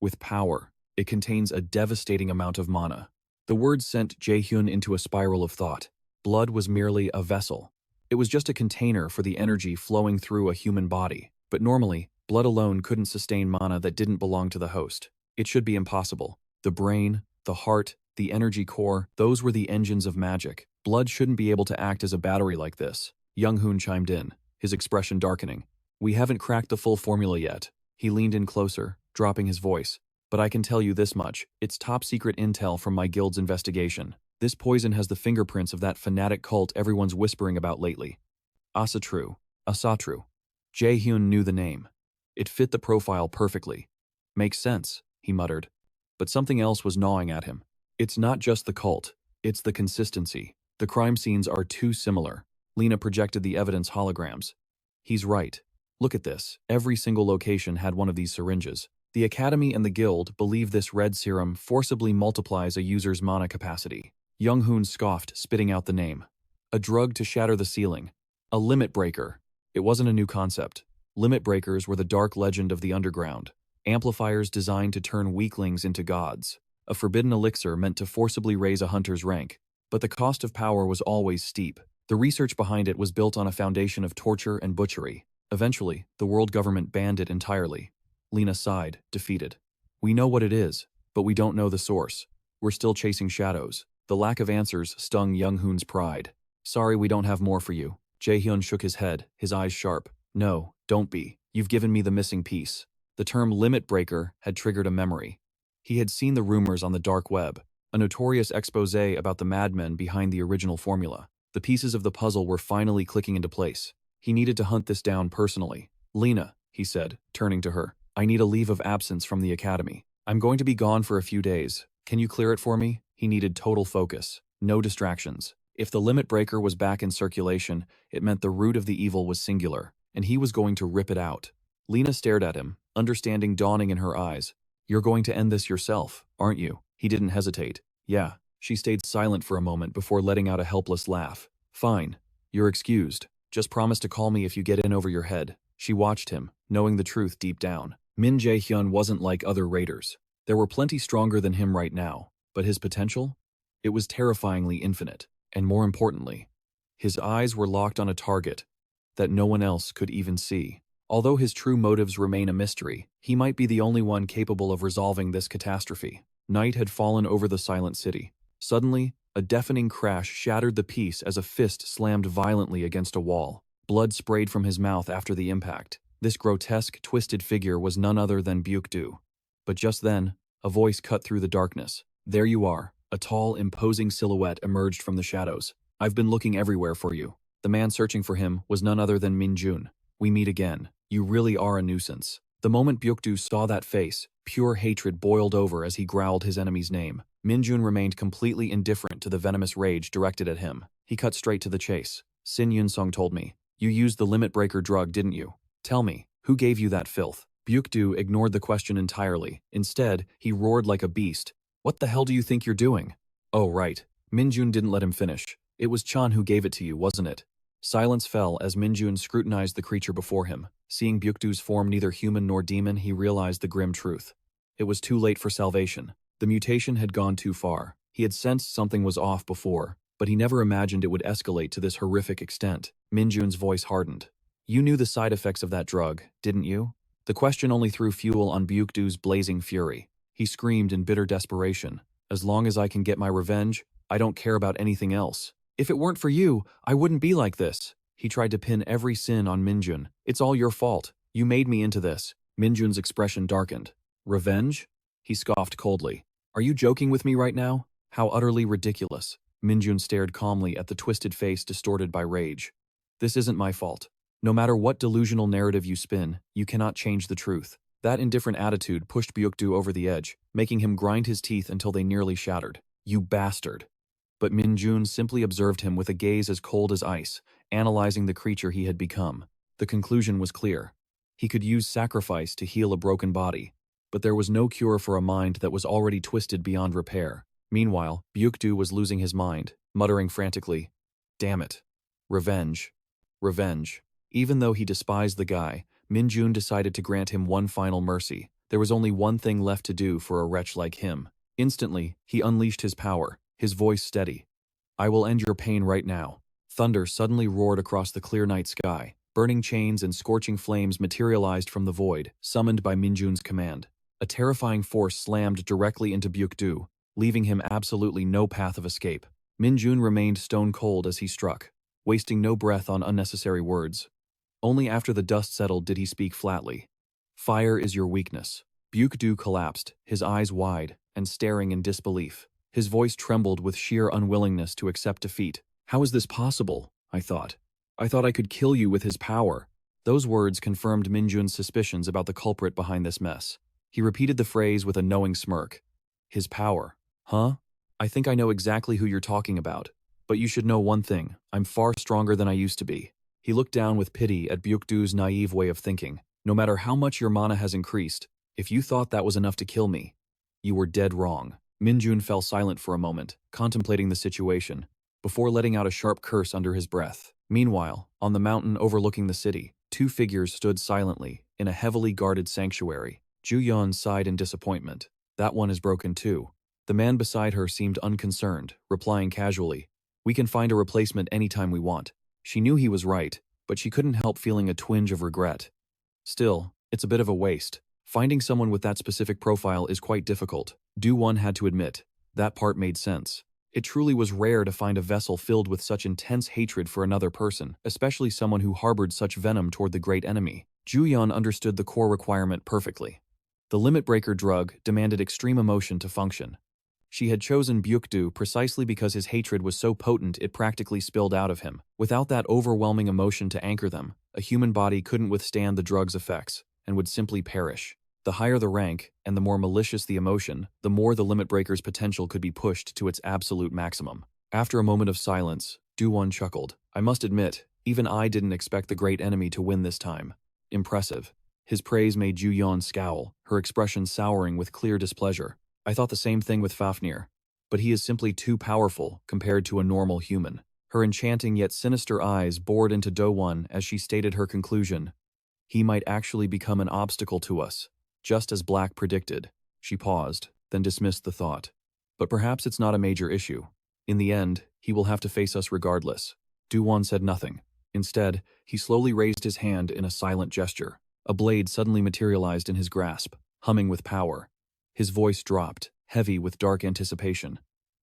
With power. It contains a devastating amount of mana. The words sent Jae-hyun into a spiral of thought. Blood was merely a vessel. It was just a container for the energy flowing through a human body. But normally, blood alone couldn't sustain mana that didn't belong to the host. It should be impossible. The brain, the heart, the energy core, those were the engines of magic. Blood shouldn't be able to act as a battery like this. Young-hoon chimed in, his expression darkening. We haven't cracked the full formula yet. He leaned in closer, dropping his voice. But I can tell you this much, it's top-secret intel from my guild's investigation. This poison has the fingerprints of that fanatic cult everyone's whispering about lately. Asatru. Jae-hyun knew the name. It fit the profile perfectly. Makes sense, he muttered. But something else was gnawing at him. It's not just the cult, it's the consistency. The crime scenes are too similar. Lena projected the evidence holograms. He's right. Look at this. Every single location had one of these syringes. The Academy and the Guild believe this red serum forcibly multiplies a user's mana capacity. Young-hoon scoffed, spitting out the name. A drug to shatter the ceiling. A limit breaker. It wasn't a new concept. Limit breakers were the dark legend of the underground. Amplifiers designed to turn weaklings into gods. A forbidden elixir meant to forcibly raise a hunter's rank. But the cost of power was always steep. The research behind it was built on a foundation of torture and butchery. Eventually, the world government banned it entirely. Lena sighed, defeated. We know what it is, but we don't know the source. We're still chasing shadows. The lack of answers stung Young-hoon's pride. Sorry we don't have more for you. Jae-hyun shook his head, his eyes sharp. No, don't be. You've given me the missing piece. The term limit breaker had triggered a memory. He had seen the rumors on the dark web, a notorious expose about the madmen behind the original formula. The pieces of the puzzle were finally clicking into place. He needed to hunt this down personally. Lena, he said, turning to her, I need a leave of absence from the academy. I'm going to be gone for a few days. Can you clear it for me? He needed total focus, no distractions. If the limit breaker was back in circulation, it meant the root of the evil was singular, and he was going to rip it out. Lena stared at him, understanding dawning in her eyes. You're going to end this yourself, aren't you? He didn't hesitate. Yeah. She stayed silent for a moment before letting out a helpless laugh. Fine. You're excused. Just promise to call me if you get in over your head. She watched him, knowing the truth deep down. Min Jae-hyun wasn't like other raiders. There were plenty stronger than him right now, but his potential? It was terrifyingly infinite, and more importantly, his eyes were locked on a target that no one else could even see. Although his true motives remain a mystery, he might be the only one capable of resolving this catastrophe. Night had fallen over the silent city. Suddenly, a deafening crash shattered the peace as a fist slammed violently against a wall. Blood sprayed from his mouth after the impact. This grotesque, twisted figure was none other than Byuk-do. But just then, a voice cut through the darkness. "There you are." A tall, imposing silhouette emerged from the shadows. "I've been looking everywhere for you." The man searching for him was none other than Min-Jun. "We meet again. You really are a nuisance." The moment Byuk-do saw that face, pure hatred boiled over as he growled his enemy's name. Min-Jun remained completely indifferent to the venomous rage directed at him. He cut straight to the chase. "Sin Yun-sung told me. You used the limit breaker drug, didn't you? Tell me, who gave you that filth?" Byuk-do ignored the question entirely. Instead, he roared like a beast. "What the hell do you think you're doing?" "Oh, right." Min-Jun didn't let him finish. "It was Chan who gave it to you, wasn't it?" Silence fell as Min-Jun scrutinized the creature before him. Seeing Byuk-do's form neither human nor demon, he realized the grim truth. It was too late for salvation. The mutation had gone too far. He had sensed something was off before, but he never imagined it would escalate to this horrific extent. Min-Jun's voice hardened. "You knew the side effects of that drug, didn't you?" The question only threw fuel on Byuk-do's blazing fury. He screamed in bitter desperation. "As long as I can get my revenge, I don't care about anything else. If it weren't for you, I wouldn't be like this." He tried to pin every sin on Min-Jun. "It's all your fault. You made me into this." Min-Jun's expression darkened. "Revenge?" He scoffed coldly. "Are you joking with me right now? How utterly ridiculous." Min-Jun stared calmly at the twisted face distorted by rage. "This isn't my fault. No matter what delusional narrative you spin, you cannot change the truth." That indifferent attitude pushed Byuk-do over the edge, making him grind his teeth until they nearly shattered. "You bastard." But Min-Jun simply observed him with a gaze as cold as ice, analyzing the creature he had become. The conclusion was clear. He could use sacrifice to heal a broken body, but there was no cure for a mind that was already twisted beyond repair. Meanwhile, Byuk-do was losing his mind, muttering frantically, "Damn it. Revenge. Revenge." Even though he despised the guy, Min-Jun decided to grant him one final mercy. There was only one thing left to do for a wretch like him. Instantly, he unleashed his power, his voice steady. "I will end your pain right now." Thunder suddenly roared across the clear night sky. Burning chains and scorching flames materialized from the void, summoned by Min-Jun's command. A terrifying force slammed directly into Byuk-do, leaving him absolutely no path of escape. Min-Jun remained stone cold as he struck, wasting no breath on unnecessary words. Only after the dust settled did he speak flatly. "Fire is your weakness." Byuk-do collapsed, his eyes wide and staring in disbelief. His voice trembled with sheer unwillingness to accept defeat. "How is this possible?" I thought I could kill you with his power." Those words confirmed Min-Jun's suspicions about the culprit behind this mess. He repeated the phrase with a knowing smirk. "His power. Huh? I think I know exactly who you're talking about. But you should know one thing. I'm far stronger than I used to be." He looked down with pity at Byuk-do's naive way of thinking. "No matter how much your mana has increased, if you thought that was enough to kill me, you were dead wrong." Min-Jun fell silent for a moment, contemplating the situation, before letting out a sharp curse under his breath. Meanwhile, on the mountain overlooking the city, two figures stood silently, in a heavily guarded sanctuary. Ju-yeon sighed in disappointment. "That one is broken too." The man beside her seemed unconcerned, replying casually, "We can find a replacement anytime we want." She knew he was right, but she couldn't help feeling a twinge of regret. Still, it's a bit of a waste. Finding someone with that specific profile is quite difficult. Do-won had to admit. That part made sense. It truly was rare to find a vessel filled with such intense hatred for another person, especially someone who harbored such venom toward the great enemy. Ju-yeon understood the core requirement perfectly. The limit breaker drug demanded extreme emotion to function. She had chosen Byuk-do precisely because his hatred was so potent it practically spilled out of him. Without that overwhelming emotion to anchor them, a human body couldn't withstand the drug's effects, and would simply perish. The higher the rank, and the more malicious the emotion, the more the limit breaker's potential could be pushed to its absolute maximum. After a moment of silence, Do-won chuckled. "I must admit, even I didn't expect the great enemy to win this time. Impressive." His praise made Ju-yeon scowl, her expression souring with clear displeasure. "I thought the same thing with Fafnir. But he is simply too powerful compared to a normal human." Her enchanting yet sinister eyes bored into Do-won as she stated her conclusion. "He might actually become an obstacle to us." just as Black predicted. She paused, then dismissed the thought. But perhaps it's not a major issue. In the end, he will have to face us regardless. Du-won said nothing. Instead, he slowly raised his hand in a silent gesture. A blade suddenly materialized in his grasp, humming with power. His voice dropped, heavy with dark anticipation.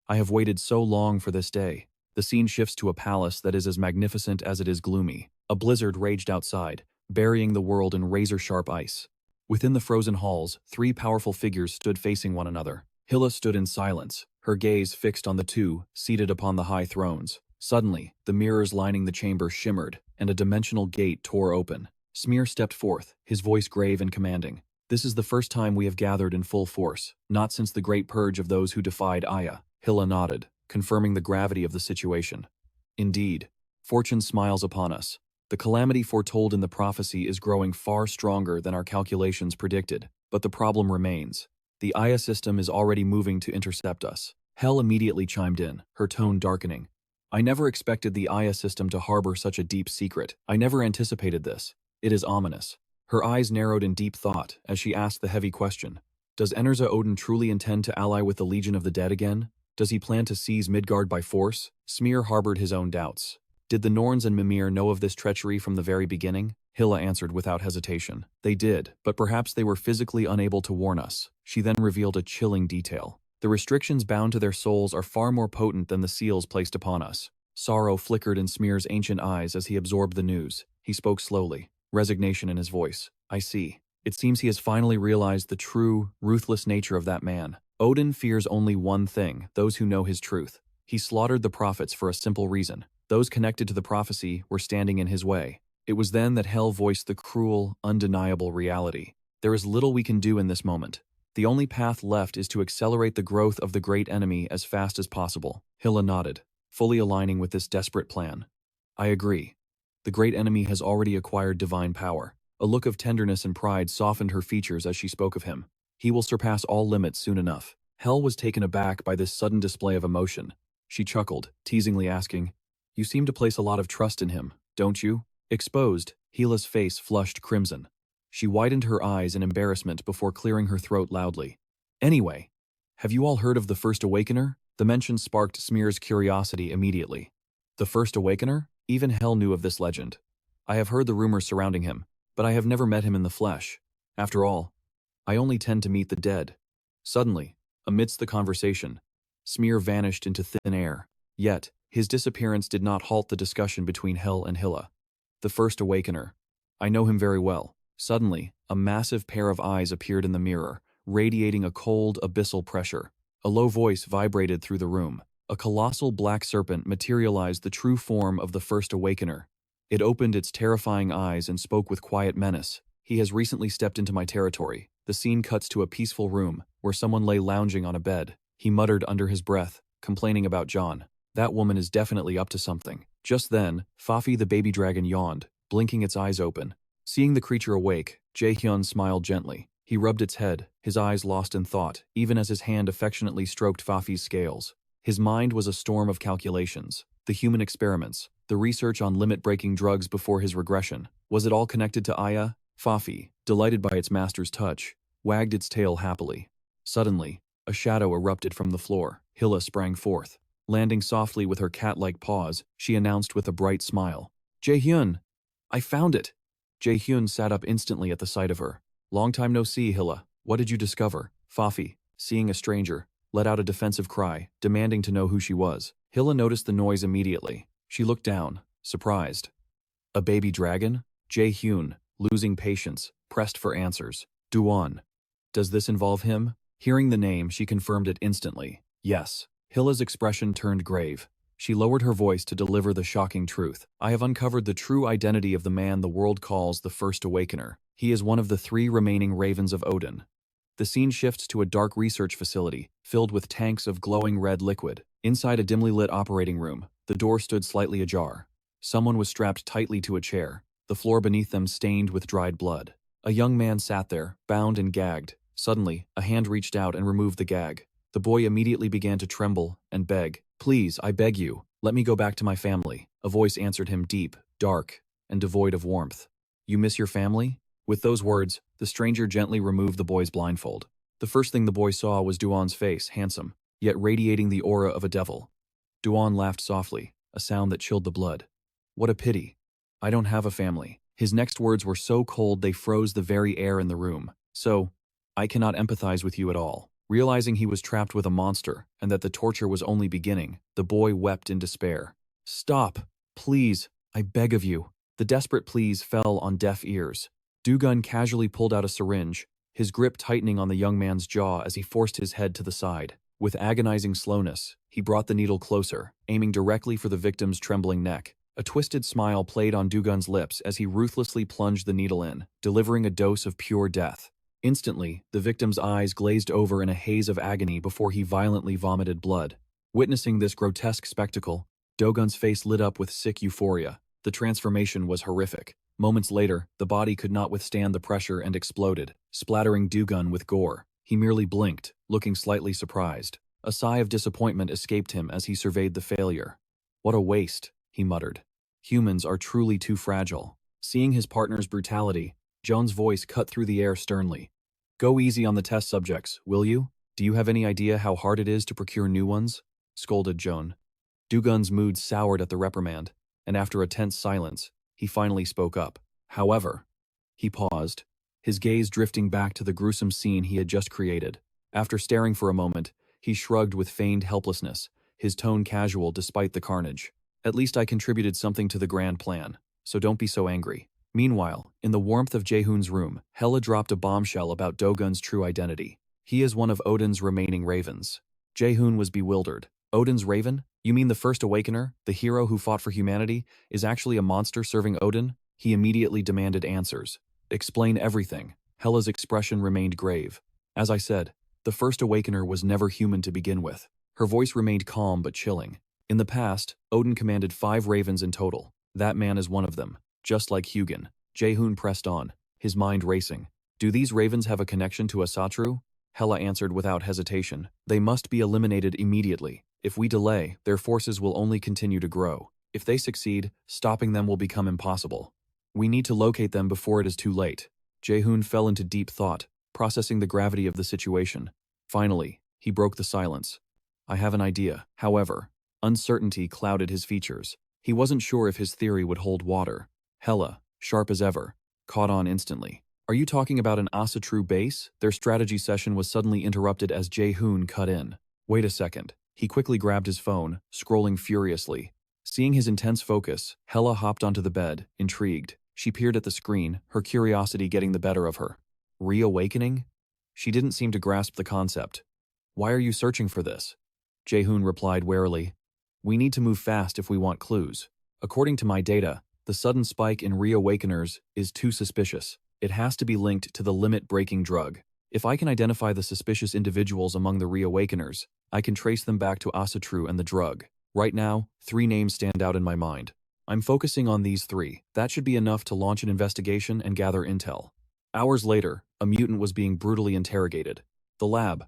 I have waited so long for this day. The scene shifts to a palace that is as magnificent as it is gloomy. A blizzard raged outside, burying the world in razor-sharp ice. Within the frozen halls, three powerful figures stood facing one another. Hilla stood in silence, her gaze fixed on the two, seated upon the high thrones. Suddenly, the mirrors lining the chamber shimmered, and a dimensional gate tore open. Smear stepped forth, his voice grave and commanding. This is the first time we have gathered in full force, not since the great purge of those who defied Aya. Hilla nodded, confirming the gravity of the situation. Indeed, fortune smiles upon us. The calamity foretold in the prophecy is growing far stronger than our calculations predicted, but the problem remains. The Aya system is already moving to intercept us. Hel immediately chimed in, her tone darkening. I never expected the Aya system to harbor such a deep secret. I never anticipated this. It is ominous. Her eyes narrowed in deep thought as she asked the heavy question. Does Enerza Odin truly intend to ally with the Legion of the Dead again? Does he plan to seize Midgard by force? Smear harbored his own doubts. Did the Norns and Mimir know of this treachery from the very beginning? Hilla answered without hesitation. They did, but perhaps they were physically unable to warn us. She then revealed a chilling detail. The restrictions bound to their souls are far more potent than the seals placed upon us. Sorrow flickered in Smear's ancient eyes as he absorbed the news. He spoke slowly, resignation in his voice. I see. It seems he has finally realized the true, ruthless nature of that man. Odin fears only one thing, those who know his truth. He slaughtered the prophets for a simple reason. Those connected to the prophecy were standing in his way. It was then that Hel voiced the cruel, undeniable reality. There is little we can do in this moment. The only path left is to accelerate the growth of the great enemy as fast as possible. Hilla nodded, fully aligning with this desperate plan. I agree. The great enemy has already acquired divine power. A look of tenderness and pride softened her features as she spoke of him. He will surpass all limits soon enough. Hel was taken aback by this sudden display of emotion. She chuckled, teasingly asking, You seem to place a lot of trust in him, don't you? Exposed, Hila's face flushed crimson. She widened her eyes in embarrassment before clearing her throat loudly. Anyway, have you all heard of the First Awakener? The mention sparked Smear's curiosity immediately. The First Awakener? Even Hel knew of this legend. I have heard the rumors surrounding him, but I have never met him in the flesh. After all, I only tend to meet the dead. Suddenly, amidst the conversation, Smear vanished into thin air. Yet, his disappearance did not halt the discussion between Hel and Hilla. The First Awakener. I know him very well. Suddenly, a massive pair of eyes appeared in the mirror, radiating a cold, abyssal pressure. A low voice vibrated through the room. A colossal black serpent materialized the true form of the First Awakener. It opened its terrifying eyes and spoke with quiet menace. He has recently stepped into my territory. The scene cuts to a peaceful room, where someone lay lounging on a bed. He muttered under his breath, complaining about John. That woman is definitely up to something. Just then, Fafi the baby dragon yawned, blinking its eyes open. Seeing the creature awake, Jae-hyun smiled gently. He rubbed its head, his eyes lost in thought, even as his hand affectionately stroked Fafi's scales. His mind was a storm of calculations. The human experiments, the research on limit-breaking drugs before his regression. Was it all connected to Aya? Fafi, delighted by its master's touch, wagged its tail happily. Suddenly, a shadow erupted from the floor. Hilla sprang forth. Landing softly with her cat-like paws, she announced with a bright smile. Jae-hyun! I found it! Jae-hyun sat up instantly at the sight of her. Long time no see, Hilla. What did you discover? Fafi, seeing a stranger, let out a defensive cry, demanding to know who she was. Hilla noticed the noise immediately. She looked down, surprised. A baby dragon? Jae-hyun, losing patience, pressed for answers. Du-won. Does this involve him? Hearing the name, she confirmed it instantly. Yes. Hilla's expression turned grave. She lowered her voice to deliver the shocking truth. I have uncovered the true identity of the man the world calls the First Awakener. He is one of the 3 remaining ravens of Odin. The scene shifts to a dark research facility, filled with tanks of glowing red liquid. Inside a dimly lit operating room, the door stood slightly ajar. Someone was strapped tightly to a chair, the floor beneath them stained with dried blood. A young man sat there, bound and gagged. Suddenly, a hand reached out and removed the gag. The boy immediately began to tremble and beg. Please, I beg you, let me go back to my family. A voice answered him deep, dark, and devoid of warmth. You miss your family? With those words, the stranger gently removed the boy's blindfold. The first thing the boy saw was Duan's face, handsome, yet radiating the aura of a devil. Duan laughed softly, a sound that chilled the blood. What a pity. I don't have a family. His next words were so cold they froze the very air in the room. So, I cannot empathize with you at all. Realizing he was trapped with a monster and that the torture was only beginning, the boy wept in despair. Stop, please, I beg of you. The desperate pleas fell on deaf ears. Dugun casually pulled out a syringe, his grip tightening on the young man's jaw as he forced his head to the side. With agonizing slowness, he brought the needle closer, aiming directly for the victim's trembling neck. A twisted smile played on Dugun's lips as he ruthlessly plunged the needle in, delivering a dose of pure death. Instantly, the victim's eyes glazed over in a haze of agony before he violently vomited blood. Witnessing this grotesque spectacle, Dogun's face lit up with sick euphoria. The transformation was horrific. Moments later, the body could not withstand the pressure and exploded, splattering Dugun with gore. He merely blinked, looking slightly surprised. A sigh of disappointment escaped him as he surveyed the failure. What a waste, he muttered. Humans are truly too fragile. Seeing his partner's brutality, Joan's voice cut through the air sternly. Go easy on the test subjects, will you? Do you have any idea how hard it is to procure new ones? Scolded Joan. Dugun's mood soured at the reprimand, and after a tense silence, he finally spoke up. However, he paused, his gaze drifting back to the gruesome scene he had just created. After staring for a moment, he shrugged with feigned helplessness, his tone casual despite the carnage. At least I contributed something to the grand plan, so don't be so angry. Meanwhile, in the warmth of Jaehoon's room, Hela dropped a bombshell about Dogun's true identity. He is one of Odin's remaining ravens. Jaehoon was bewildered. Odin's raven? You mean the first awakener, the hero who fought for humanity, is actually a monster serving Odin? He immediately demanded answers. Explain everything. Hela's expression remained grave. As I said, the first awakener was never human to begin with. Her voice remained calm but chilling. In the past, Odin commanded 5 ravens in total. That man is one of them. Just like Hugin. Jaehoon pressed on, his mind racing. Do these ravens have a connection to Asatru? Hela answered without hesitation. They must be eliminated immediately. If we delay, their forces will only continue to grow. If they succeed, stopping them will become impossible. We need to locate them before it is too late. Jaehoon fell into deep thought, processing the gravity of the situation. Finally, he broke the silence. I have an idea. However, uncertainty clouded his features. He wasn't sure if his theory would hold water. Hela, sharp as ever, caught on instantly. Are you talking about an Asatru base? Their strategy session was suddenly interrupted as Jaehoon cut in. Wait a second. He quickly grabbed his phone, scrolling furiously. Seeing his intense focus, Hela hopped onto the bed, intrigued. She peered at the screen, her curiosity getting the better of her. Reawakening? She didn't seem to grasp the concept. Why are you searching for this? Jaehoon replied warily. We need to move fast if we want clues. According to my data, the sudden spike in reawakeners is too suspicious. It has to be linked to the limit-breaking drug. If I can identify the suspicious individuals among the reawakeners, I can trace them back to Asatru and the drug. Right now, 3 names stand out in my mind. I'm focusing on these 3. That should be enough to launch an investigation and gather intel. Hours later, a mutant was being brutally interrogated. The lab.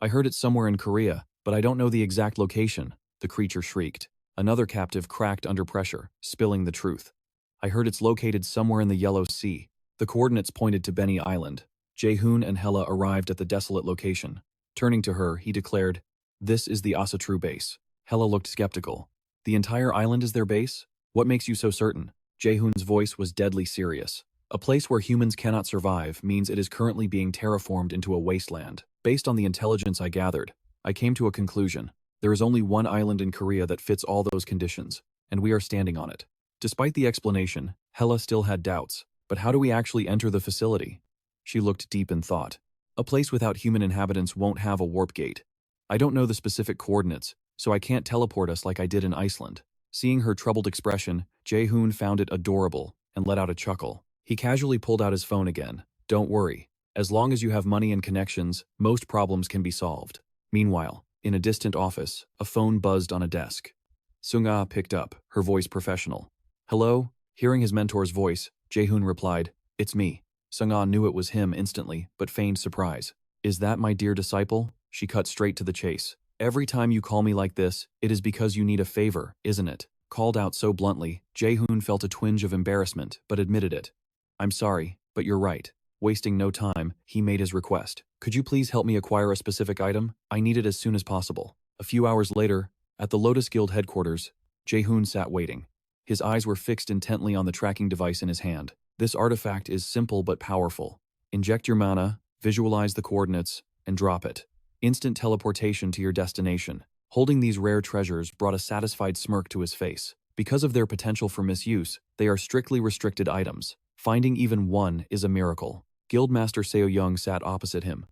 I heard it somewhere in Korea, but I don't know the exact location, the creature shrieked. Another captive cracked under pressure, spilling the truth. I heard it's located somewhere in the Yellow Sea. The coordinates pointed to Benny Island. Jaehoon and Hela arrived at the desolate location. Turning to her, he declared, This is the Asatru base. Hela looked skeptical. The entire island is their base? What makes you so certain? Jaehoon's voice was deadly serious. A place where humans cannot survive means it is currently being terraformed into a wasteland. Based on the intelligence I gathered, I came to a conclusion. There is only one island in Korea that fits all those conditions, and we are standing on it. Despite the explanation, Hela still had doubts. But how do we actually enter the facility? She looked deep in thought. A place without human inhabitants won't have a warp gate. I don't know the specific coordinates, so I can't teleport us like I did in Iceland. Seeing her troubled expression, Jaehoon found it adorable and let out a chuckle. He casually pulled out his phone again. Don't worry. As long as you have money and connections, most problems can be solved. Meanwhile, in a distant office, a phone buzzed on a desk. Sung-ah picked up, her voice professional. Hello? Hearing his mentor's voice, Jaehoon replied, It's me. Sung-ah knew it was him instantly, but feigned surprise. Is that my dear disciple? She cut straight to the chase. Every time you call me like this, it is because you need a favor, isn't it? Called out so bluntly, Jaehoon felt a twinge of embarrassment, but admitted it. I'm sorry, But you're right. Wasting no time, he made his request. Could you please help me acquire a specific item? I need it as soon as possible. A few hours later, at the Lotus Guild headquarters, Jae-hoon sat waiting. His eyes were fixed intently on the tracking device in his hand. This artifact is simple but powerful. Inject your mana, visualize the coordinates, and drop it. Instant teleportation to your destination. Holding these rare treasures brought a satisfied smirk to his face. Because of their potential for misuse, they are strictly restricted items. Finding even one is a miracle. Guildmaster Seo-young sat opposite him.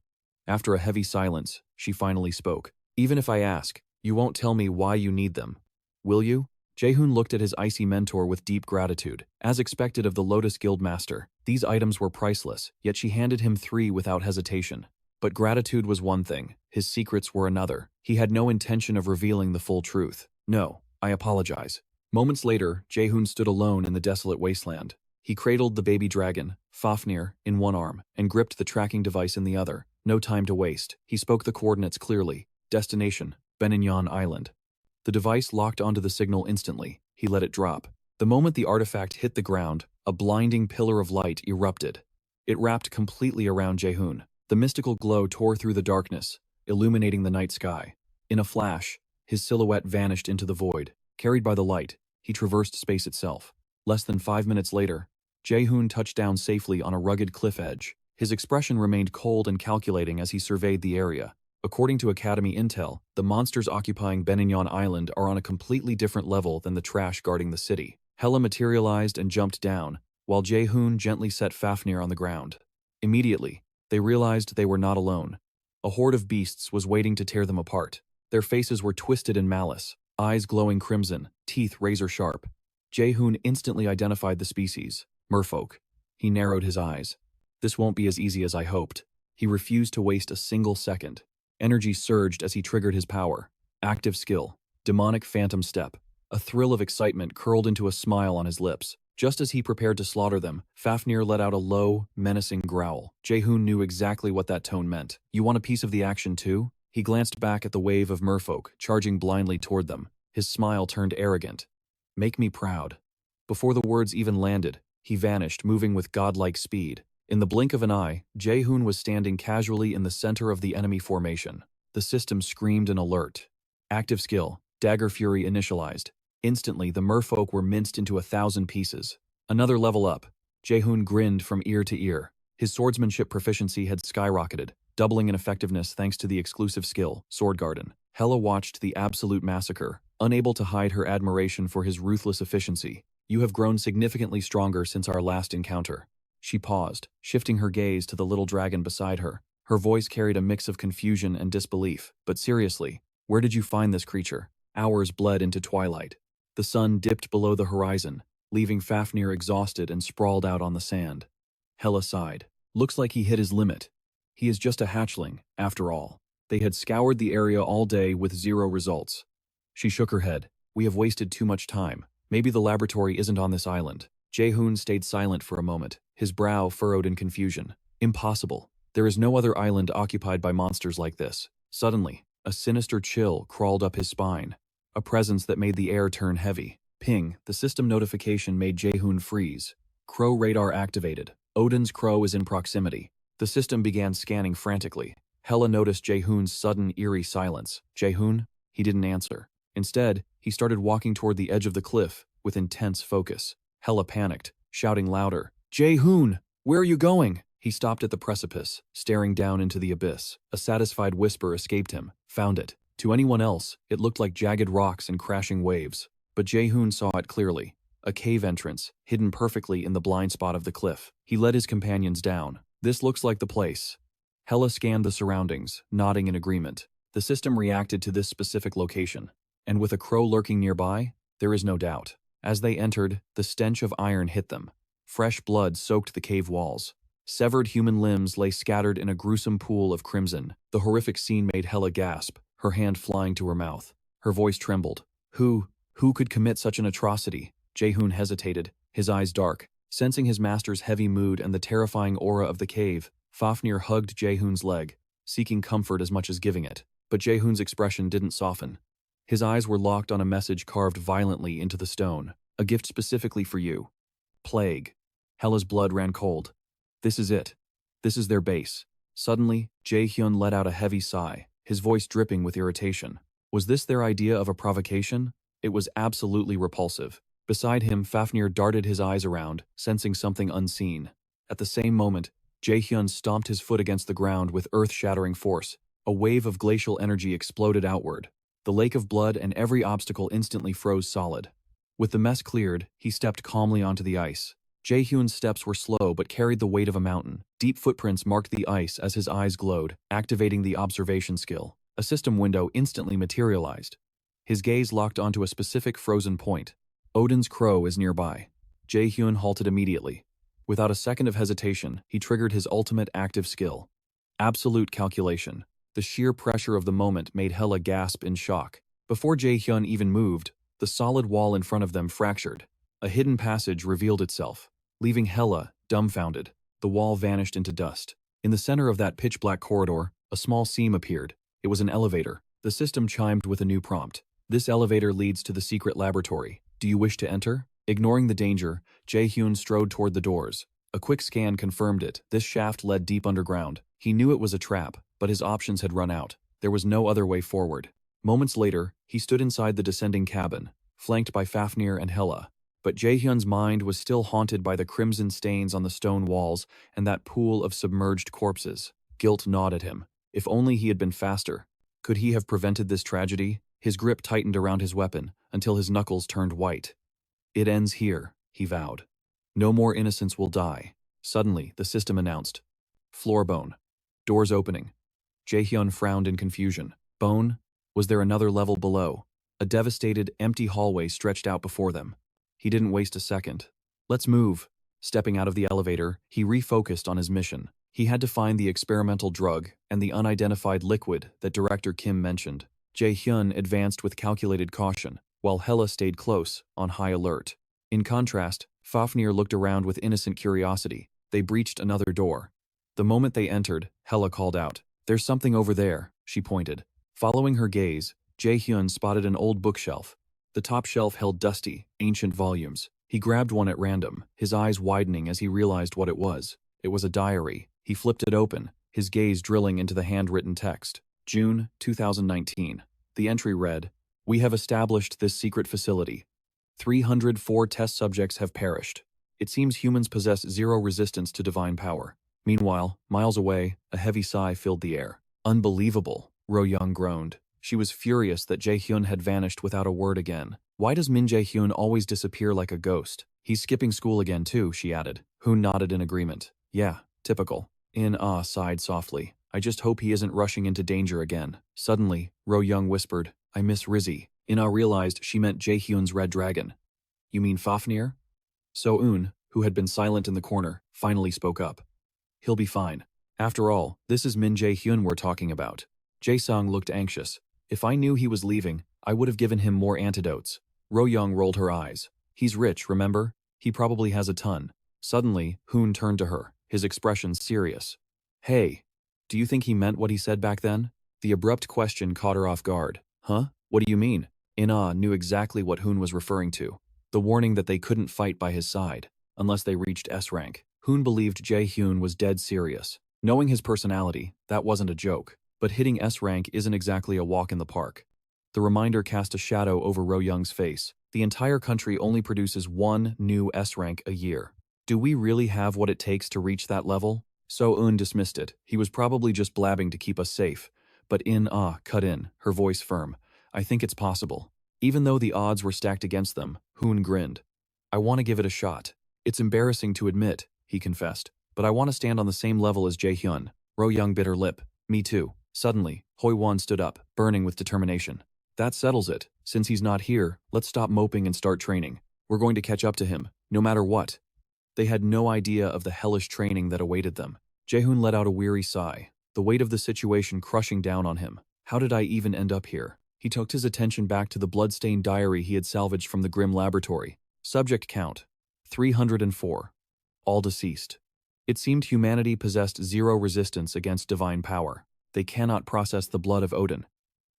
After a heavy silence, she finally spoke. Even if I ask, you won't tell me why you need them. Will you? Jae-hoon looked at his icy mentor with deep gratitude. As expected of the Lotus Guildmaster, these items were priceless, yet she handed him 3 without hesitation. But gratitude was one thing, his secrets were another. He had no intention of revealing the full truth. No, I apologize. Moments later, Jae-hoon stood alone in the desolate wasteland. He cradled the baby dragon, Fafnir, in one arm, and gripped the tracking device in the other. No time to waste. He spoke the coordinates clearly. Destination, Min-Hun Island. The device locked onto the signal instantly. He let it drop. The moment the artifact hit the ground, a blinding pillar of light erupted. It wrapped completely around Jae-hoon. The mystical glow tore through the darkness, illuminating the night sky. In a flash, his silhouette vanished into the void. Carried by the light, he traversed space itself. Less than 5 minutes later, Jae-hoon touched down safely on a rugged cliff edge. His expression remained cold and calculating as he surveyed the area. According to Academy intel, the monsters occupying Min-Hun Island are on a completely different level than the trash guarding the city. Hela materialized and jumped down, while Jae-hoon gently set Fafnir on the ground. Immediately, they realized they were not alone. A horde of beasts was waiting to tear them apart. Their faces were twisted in malice, eyes glowing crimson, teeth razor-sharp. Jae-hoon instantly identified the species, merfolk. He narrowed his eyes. This won't be as easy as I hoped. He refused to waste a single second. Energy surged as he triggered his power. Active skill, demonic phantom step. A thrill of excitement curled into a smile on his lips. Just as he prepared to slaughter them, Fafnir let out a low, menacing growl. Jae-hoon knew exactly what that tone meant. You want a piece of the action too? He glanced back at the wave of merfolk, charging blindly toward them. His smile turned arrogant. Make me proud. Before the words even landed, he vanished, moving with godlike speed. In the blink of an eye, Jae-hoon was standing casually in the center of the enemy formation. The system screamed an alert. Active skill, Dagger Fury initialized. Instantly, the merfolk were minced into 1,000 pieces. Another level up. Jae-hoon grinned from ear to ear. His swordsmanship proficiency had skyrocketed, doubling in effectiveness thanks to the exclusive skill, Sword Garden. Hela watched the absolute massacre, unable to hide her admiration for his ruthless efficiency. You have grown significantly stronger since our last encounter. She paused, shifting her gaze to the little dragon beside her. Her voice carried a mix of confusion and disbelief. But seriously, where did you find this creature? Hours bled into twilight. The sun dipped below the horizon, leaving Fafnir exhausted and sprawled out on the sand. Hela sighed. Looks like he hit his limit. He is just a hatchling, after all. They had scoured the area all day with 0 results. She shook her head. We have wasted too much time. Maybe the laboratory isn't on this island. Jae-hoon stayed silent for a moment, his brow furrowed in confusion. Impossible. There is no other island occupied by monsters like this. Suddenly, a sinister chill crawled up his spine, a presence that made the air turn heavy. Ping, the system notification made Jae-hoon freeze. Crow radar activated. Odin's crow is in proximity. The system began scanning frantically. Hela noticed Jae-hoon's sudden, eerie silence. Jae-hoon? He didn't answer. Instead, he started walking toward the edge of the cliff with intense focus. Hela panicked, shouting louder. Jae-hoon, where are you going? He stopped at the precipice, staring down into the abyss. A satisfied whisper escaped him. Found it. To anyone else, it looked like jagged rocks and crashing waves. But Jae-hoon saw it clearly. A cave entrance, hidden perfectly in the blind spot of the cliff. He led his companions down. This looks like the place. Hela scanned the surroundings, nodding in agreement. The system reacted to this specific location. And with a crow lurking nearby, there is no doubt. As they entered, the stench of iron hit them. Fresh blood soaked the cave walls. Severed human limbs lay scattered in a gruesome pool of crimson. The horrific scene made Hela gasp, her hand flying to her mouth. Her voice trembled. Who could commit such an atrocity? Jae-hoon hesitated, his eyes dark. Sensing his master's heavy mood and the terrifying aura of the cave, Fafnir hugged Jae-hoon's leg, seeking comfort as much as giving it. But Jae-hoon's expression didn't soften. His eyes were locked on a message carved violently into the stone. A gift specifically for you. Plague. Hela's blood ran cold. This is it. This is their base. Suddenly, Jae-hyun let out a heavy sigh, his voice dripping with irritation. Was this their idea of a provocation? It was absolutely repulsive. Beside him, Fafnir darted his eyes around, sensing something unseen. At the same moment, Jae-hyun stomped his foot against the ground with earth-shattering force. A wave of glacial energy exploded outward. The lake of blood and every obstacle instantly froze solid. With the mess cleared, he stepped calmly onto the ice. Jae-hyun's steps were slow but carried the weight of a mountain. Deep footprints marked the ice as his eyes glowed, activating the observation skill. A system window instantly materialized. His gaze locked onto a specific frozen point. Odin's crow is nearby. Jae-hyun halted immediately. Without a second of hesitation, he triggered his ultimate active skill. Absolute calculation. The sheer pressure of the moment made Hela gasp in shock. Before Jae-hyun even moved, the solid wall in front of them fractured. A hidden passage revealed itself, leaving Hela dumbfounded. The wall vanished into dust. In the center of that pitch-black corridor, a small seam appeared. It was an elevator. The system chimed with a new prompt. This elevator leads to the secret laboratory. Do you wish to enter? Ignoring the danger, Jae-hyun strode toward the doors. A quick scan confirmed it. This shaft led deep underground. He knew it was a trap, but his options had run out. There was no other way forward. Moments later, he stood inside the descending cabin, flanked by Fafnir and Hela. But Jae-hyun's mind was still haunted by the crimson stains on the stone walls and that pool of submerged corpses. Guilt gnawed at him. If only he had been faster. Could he have prevented this tragedy? His grip tightened around his weapon until his knuckles turned white. It ends here, he vowed. No more innocents will die. Suddenly, the system announced. Floor bone. Doors opening. Jae-hyun frowned in confusion. Bone? Was there another level below? A devastated, empty hallway stretched out before them. He didn't waste a second. Let's move. Stepping out of the elevator, he refocused on his mission. He had to find the experimental drug and the unidentified liquid that Director Kim mentioned. Jae-hyun advanced with calculated caution, while Hela stayed close, on high alert. In contrast, Fafnir looked around with innocent curiosity. They breached another door. The moment they entered, Hela called out. There's something over there, she pointed. Following her gaze, Jae-hyun spotted an old bookshelf. The top shelf held dusty, ancient volumes. He grabbed one at random, his eyes widening as he realized what it was. It was a diary. He flipped it open, his gaze drilling into the handwritten text. June 2019. The entry read, "We have established this secret facility. 304 test subjects have perished. It seems humans possess zero resistance to divine power." Meanwhile, miles away, a heavy sigh filled the air. Unbelievable, Ro-young groaned. She was furious that Jae-hyun had vanished without a word again. Why does Min Jae-hyun always disappear like a ghost? He's skipping school again too, she added. Hoon nodded in agreement. Yeah, typical. In-ah sighed softly. I just hope he isn't rushing into danger again. Suddenly, Ro-young whispered, I miss Rizzy. In-ah realized she meant Jae-hyun's red dragon. You mean Fafnir? So-eun, who had been silent in the corner, finally spoke up. He'll be fine. After all, this is Min Jae-hyun we're talking about. Jae-sung looked anxious. If I knew he was leaving, I would have given him more antidotes. Ro-young rolled her eyes. He's rich, remember? He probably has a ton. Suddenly, Hoon turned to her, his expression serious. Hey, do you think he meant what he said back then? The abrupt question caught her off guard. Huh? What do you mean? In-ah knew exactly what Hoon was referring to. The warning that they couldn't fight by his side, unless they reached S rank. Hoon believed Jae-hyun was dead serious. Knowing his personality, that wasn't a joke. But hitting S rank isn't exactly a walk in the park. The reminder cast a shadow over Ro-young's face. The entire country only produces one new S rank a year. Do we really have what it takes to reach that level? So-eun dismissed it. He was probably just blabbing to keep us safe. But In-ah cut in, her voice firm. I think it's possible. Even though the odds were stacked against them, Hoon grinned. I want to give it a shot. It's embarrassing to admit, he confessed. But I want to stand on the same level as Jae-hyun. Ro-young bit her lip. Me too. Suddenly, Hoi-won stood up, burning with determination. That settles it. Since he's not here, let's stop moping and start training. We're going to catch up to him, no matter what. They had no idea of the hellish training that awaited them. Jae-hoon let out a weary sigh, the weight of the situation crushing down on him. How did I even end up here? He took his attention back to the blood-stained diary he had salvaged from the grim laboratory. Subject count, 304. All deceased. It seemed humanity possessed zero resistance against divine power. They cannot process the blood of Odin.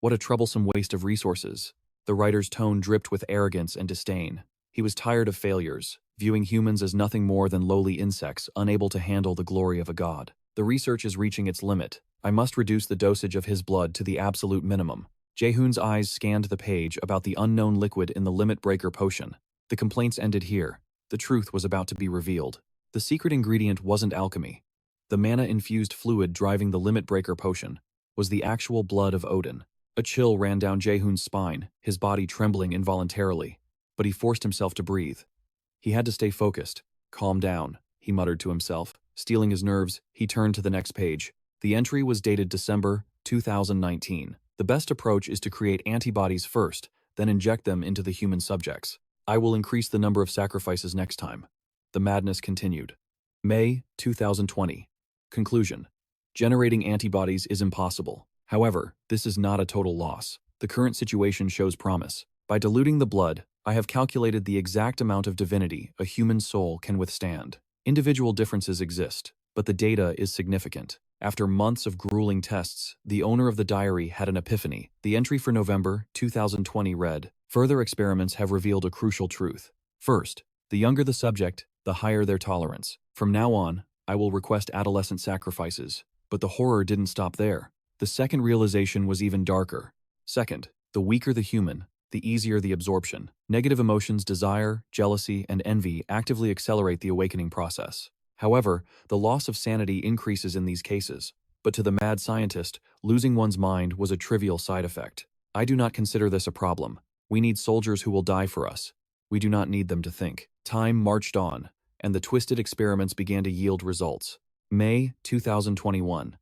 What a troublesome waste of resources. The writer's tone dripped with arrogance and disdain. He was tired of failures, viewing humans as nothing more than lowly insects unable to handle the glory of a god. The research is reaching its limit. I must reduce the dosage of his blood to the absolute minimum. Jae-hoon's eyes scanned the page about the unknown liquid in the limit breaker potion. The complaints ended here. The truth was about to be revealed. The secret ingredient wasn't alchemy. The mana-infused fluid driving the limit breaker potion was the actual blood of Odin. A chill ran down Jae-hoon's spine, his body trembling involuntarily. But he forced himself to breathe. He had to stay focused. Calm down, he muttered to himself. Steeling his nerves, he turned to the next page. The entry was dated December 2019. The best approach is to create antibodies first, then inject them into the human subjects. I will increase the number of sacrifices next time. The madness continued. May 2020. Conclusion. Generating antibodies is impossible. However, this is not a total loss. The current situation shows promise. By diluting the blood, I have calculated the exact amount of divinity a human soul can withstand. Individual differences exist, but the data is significant. After months of grueling tests, the owner of the diary had an epiphany. The entry for November 2020 read, "Further experiments have revealed a crucial truth. First, the younger the subject, the higher their tolerance. From now on, I will request adolescent sacrifices." But the horror didn't stop there. The second realization was even darker. Second, the weaker the human, the easier the absorption. Negative emotions, desire, jealousy, and envy actively accelerate the awakening process. However, the loss of sanity increases in these cases. But to the mad scientist, losing one's mind was a trivial side effect. I do not consider this a problem. We need soldiers who will die for us. We do not need them to think. Time marched on, and the twisted experiments began to yield results. May 2021.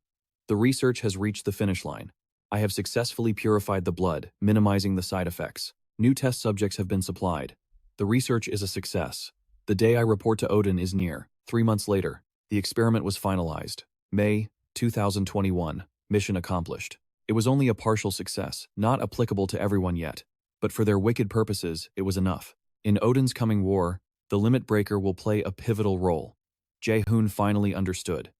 The research has reached the finish line. I have successfully purified the blood, minimizing the side effects. New test subjects have been supplied. The research is a success. The day I report to Odin is near. 3 months later, the experiment was finalized. May 2021. Mission accomplished. It was only a partial success, not applicable to everyone yet. But for their wicked purposes, it was enough. In Odin's coming war, the limit breaker will play a pivotal role. Jae-hoon finally understood.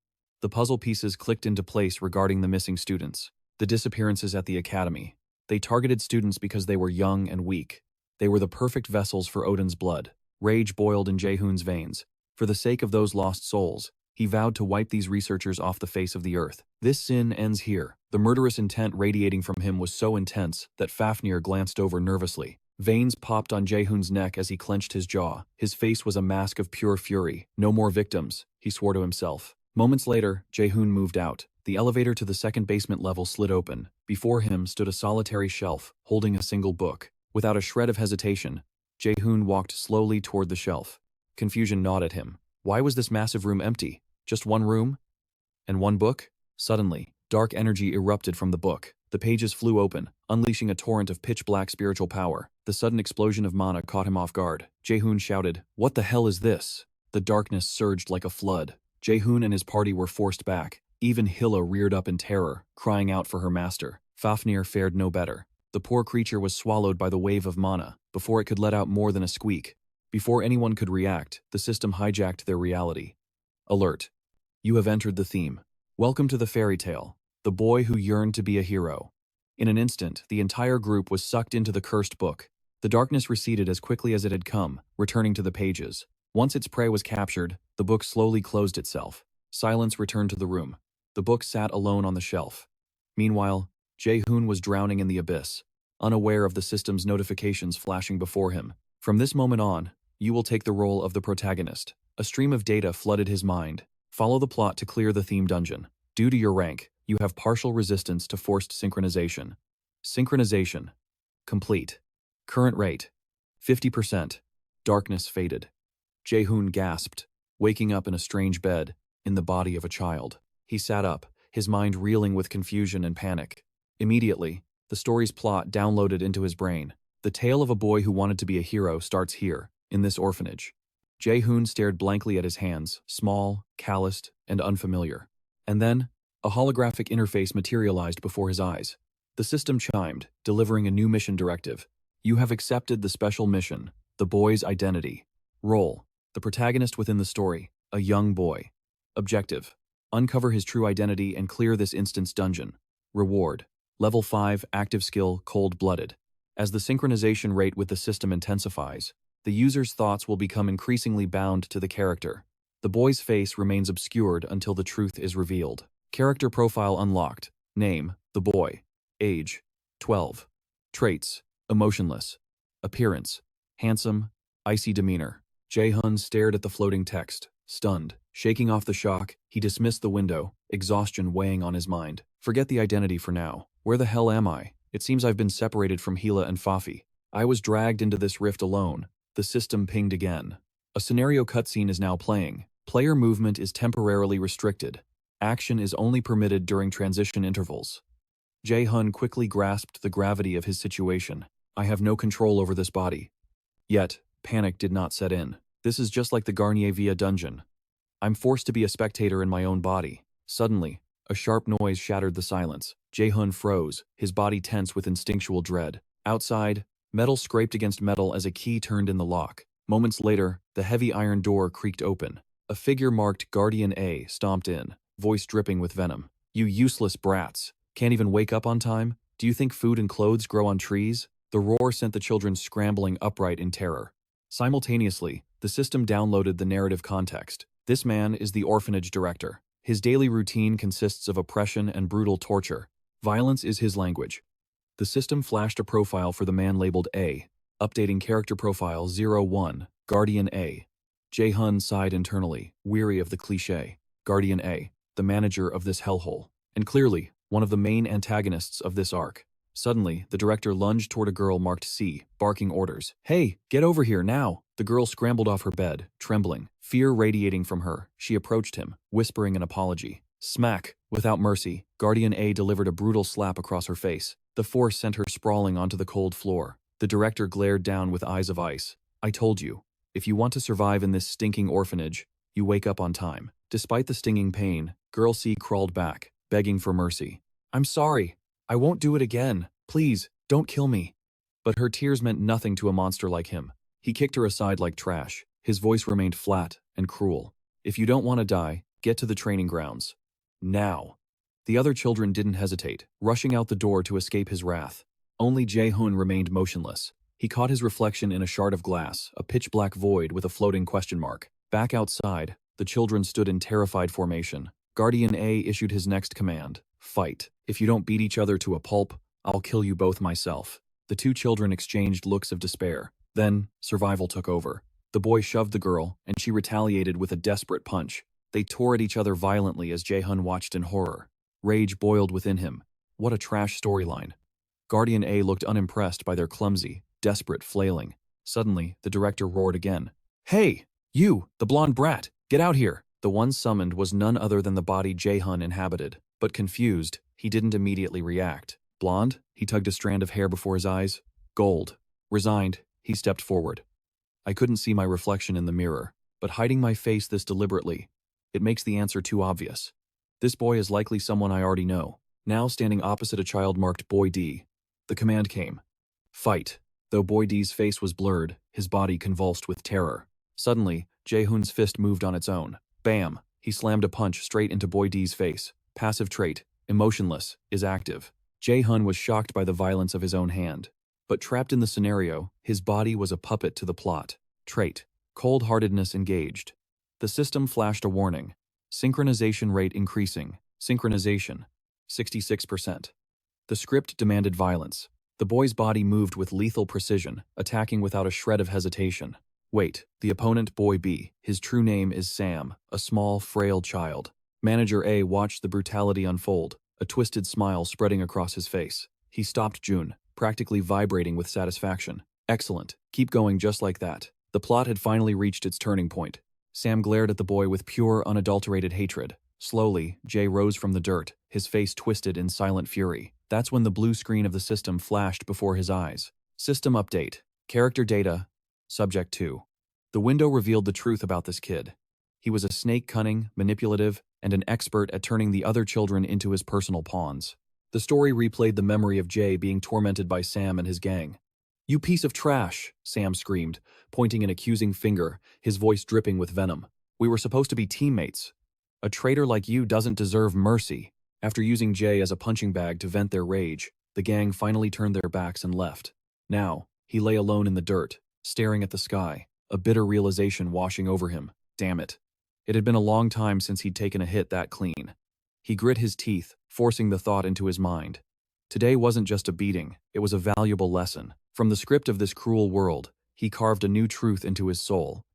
The puzzle pieces clicked into place regarding the missing students. The disappearances at the academy. They targeted students because they were young and weak. They were the perfect vessels for Odin's blood. Rage boiled in Jae-hoon's veins. For the sake of those lost souls, he vowed to wipe these researchers off the face of the earth. This sin ends here. The murderous intent radiating from him was so intense that Fafnir glanced over nervously. Veins popped on Jae-hoon's neck as he clenched his jaw. His face was a mask of pure fury. No more victims, he swore to himself. Moments later, Jae-hoon moved out. The elevator to the second basement level slid open. Before him stood a solitary shelf, holding a single book. Without a shred of hesitation, Jae-hoon walked slowly toward the shelf. Confusion gnawed at him. Why was this massive room empty? Just one room? And one book? Suddenly, dark energy erupted from the book. The pages flew open, unleashing a torrent of pitch-black spiritual power. The sudden explosion of mana caught him off guard. Jae-hoon shouted, "What the hell is this?" The darkness surged like a flood. Jae-hoon and his party were forced back. Even Hilla reared up in terror, crying out for her master. Fafnir fared no better. The poor creature was swallowed by the wave of mana, before it could let out more than a squeak. Before anyone could react, the system hijacked their reality. Alert. You have entered the theme. Welcome to the fairy tale, the boy who yearned to be a hero. In an instant, the entire group was sucked into the cursed book. The darkness receded as quickly as it had come, returning to the pages. Once its prey was captured, the book slowly closed itself. Silence returned to the room. The book sat alone on the shelf. Meanwhile, Jae-hoon was drowning in the abyss, unaware of the system's notifications flashing before him. From this moment on, you will take the role of the protagonist. A stream of data flooded his mind. Follow the plot to clear the theme dungeon. Due to your rank, you have partial resistance to forced synchronization. Synchronization. Complete. Current rate. 50%. Darkness faded. Jae-hoon gasped, waking up in a strange bed, in the body of a child. He sat up, his mind reeling with confusion and panic. Immediately, the story's plot downloaded into his brain. The tale of a boy who wanted to be a hero starts here, in this orphanage. Jae-hoon stared blankly at his hands, small, calloused, and unfamiliar. And then, a holographic interface materialized before his eyes. The system chimed, delivering a new mission directive. You have accepted the special mission, the boy's identity. Role: the protagonist within the story, a young boy. Objective: uncover his true identity and clear this instance dungeon. Reward: Level 5 active skill Cold-Blooded. As the synchronization rate with the system intensifies, The user's thoughts will become increasingly bound to the character. The boy's face remains obscured until the truth is revealed. Character profile unlocked. Name, the boy. Age, 12. Traits, emotionless. Appearance, handsome, icy demeanor. Jae-Hun stared at the floating text, stunned. Shaking off the shock, he dismissed the window, exhaustion weighing on his mind. Forget the identity for now. Where the hell am I? It seems I've been separated from Hila and Fafi. I was dragged into this rift alone. The system pinged again. A scenario cutscene is now playing. Player movement is temporarily restricted. Action is only permitted during transition intervals. Jae-Hun quickly grasped the gravity of his situation. I have no control over this body. Yet, panic did not set in. This is just like the Garnier Villa dungeon. I'm forced to be a spectator in my own body. Suddenly, a sharp noise shattered the silence. Jae-Hun froze, his body tense with instinctual dread. Outside, metal scraped against metal as a key turned in the lock. Moments later, the heavy iron door creaked open. A figure marked Guardian A stomped in, voice dripping with venom. You useless brats. Can't even wake up on time? Do you think food and clothes grow on trees? The roar sent the children scrambling upright in terror. Simultaneously, the system downloaded the narrative context. This man is the orphanage director. His daily routine consists of oppression and brutal torture. Violence is his language. The system flashed a profile for the man labeled A, updating character profile 01, Guardian A. Jae-Hun sighed internally, weary of the cliché. Guardian A, the manager of this hellhole. And clearly, one of the main antagonists of this arc. Suddenly, the director lunged toward a girl marked C, barking orders. Hey, get over here now! The girl scrambled off her bed, trembling, fear radiating from her. She approached him, whispering an apology. Smack! Without mercy, Guardian A delivered a brutal slap across her face. The force sent her sprawling onto the cold floor. The director glared down with eyes of ice. I told you, if you want to survive in this stinking orphanage, you wake up on time. Despite the stinging pain, Girl C crawled back, begging for mercy. I'm sorry. I won't do it again. Please, don't kill me. But her tears meant nothing to a monster like him. He kicked her aside like trash. His voice remained flat and cruel. If you don't want to die, get to the training grounds. Now. The other children didn't hesitate, rushing out the door to escape his wrath. Only Jae-Hun remained motionless. He caught his reflection in a shard of glass, a pitch-black void with a floating question mark. Back outside, the children stood in terrified formation. Guardian A issued his next command. Fight. If you don't beat each other to a pulp, I'll kill you both myself. The two children exchanged looks of despair. Then, survival took over. The boy shoved the girl, and she retaliated with a desperate punch. They tore at each other violently as Jae-Hun watched in horror. Rage boiled within him. What a trash storyline. Guardian A looked unimpressed by their clumsy, desperate flailing. Suddenly, the director roared again. Hey, you, the blonde brat, get out here. The one summoned was none other than the body Jae-Hun inhabited. But confused, he didn't immediately react. Blonde? He tugged a strand of hair before his eyes. Gold. Resigned, he stepped forward. I couldn't see my reflection in the mirror, but hiding my face this deliberately, it makes the answer too obvious. This boy is likely someone I already know. Now standing opposite a child marked Boy D, the command came. Fight. Though Boy D's face was blurred, his body convulsed with terror. Suddenly, Jae-Hun's fist moved on its own. Bam! He slammed a punch straight into Boy D's face. Passive trait, emotionless, is active. Jae-Hun was shocked by the violence of his own hand. But trapped in the scenario, his body was a puppet to the plot. Trait, cold-heartedness engaged. The system flashed a warning. Synchronization rate increasing. Synchronization, 66%. The script demanded violence. The boy's body moved with lethal precision, attacking without a shred of hesitation. Wait, the opponent Boy B, his true name is Sam, a small, frail child. Manager A watched the brutality unfold, a twisted smile spreading across his face. He stopped June, practically vibrating with satisfaction. Excellent, keep going just like that. The plot had finally reached its turning point. Sam glared at the boy with pure, unadulterated hatred. Slowly, Jay rose from the dirt, his face twisted in silent fury. That's when the blue screen of the system flashed before his eyes. System update. Character data. Subject 2. The window revealed the truth about this kid. He was a snake cunning, manipulative, and an expert at turning the other children into his personal pawns. The story replayed the memory of Jay being tormented by Sam and his gang. You piece of trash, Sam screamed, pointing an accusing finger, his voice dripping with venom. We were supposed to be teammates. A traitor like you doesn't deserve mercy. After using Jay as a punching bag to vent their rage, the gang finally turned their backs and left. Now, he lay alone in the dirt, staring at the sky, a bitter realization washing over him. Damn it. It had been a long time since he'd taken a hit that clean. He grit his teeth, forcing the thought into his mind. Today wasn't just a beating, it was a valuable lesson. From the script of this cruel world, he carved a new truth into his soul.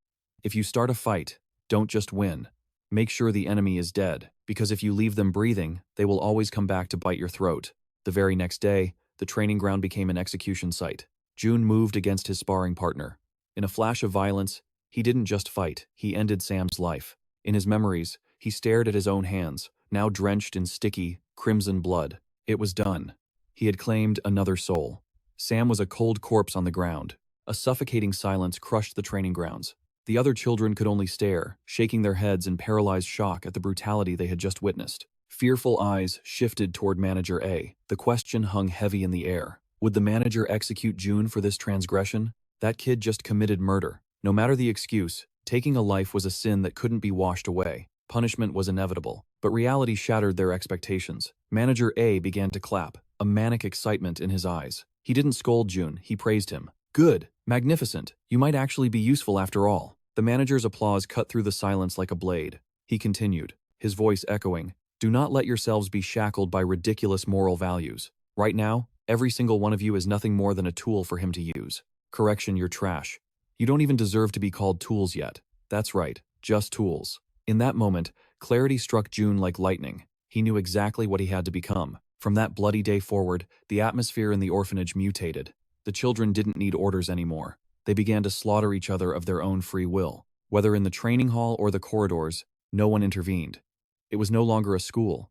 If you start a fight, don't just win. Make sure the enemy is dead, because if you leave them breathing, they will always come back to bite your throat. The very next day, the training ground became an execution site. June moved against his sparring partner. In a flash of violence, he didn't just fight, he ended Sam's life. In his memories, he stared at his own hands, now drenched in sticky, crimson blood. It was done. He had claimed another soul. Sam was a cold corpse on the ground. A suffocating silence crushed the training grounds. The other children could only stare, shaking their heads in paralyzed shock at the brutality they had just witnessed. Fearful eyes shifted toward Manager A. The question hung heavy in the air. Would the manager execute June for this transgression? That kid just committed murder. No matter the excuse, taking a life was a sin that couldn't be washed away. Punishment was inevitable, but reality shattered their expectations. Manager A began to clap, a manic excitement in his eyes. He didn't scold June, he praised him. Good, magnificent, you might actually be useful after all. The manager's applause cut through the silence like a blade. He continued, his voice echoing, do not let yourselves be shackled by ridiculous moral values. Right now, every single one of you is nothing more than a tool for him to use. Correction, you're trash. You don't even deserve to be called tools yet. That's right, just tools. In that moment, clarity struck June like lightning. He knew exactly what he had to become. From that bloody day forward, the atmosphere in the orphanage mutated. The children didn't need orders anymore. They began to slaughter each other of their own free will. Whether in the training hall or the corridors, no one intervened. It was no longer a school.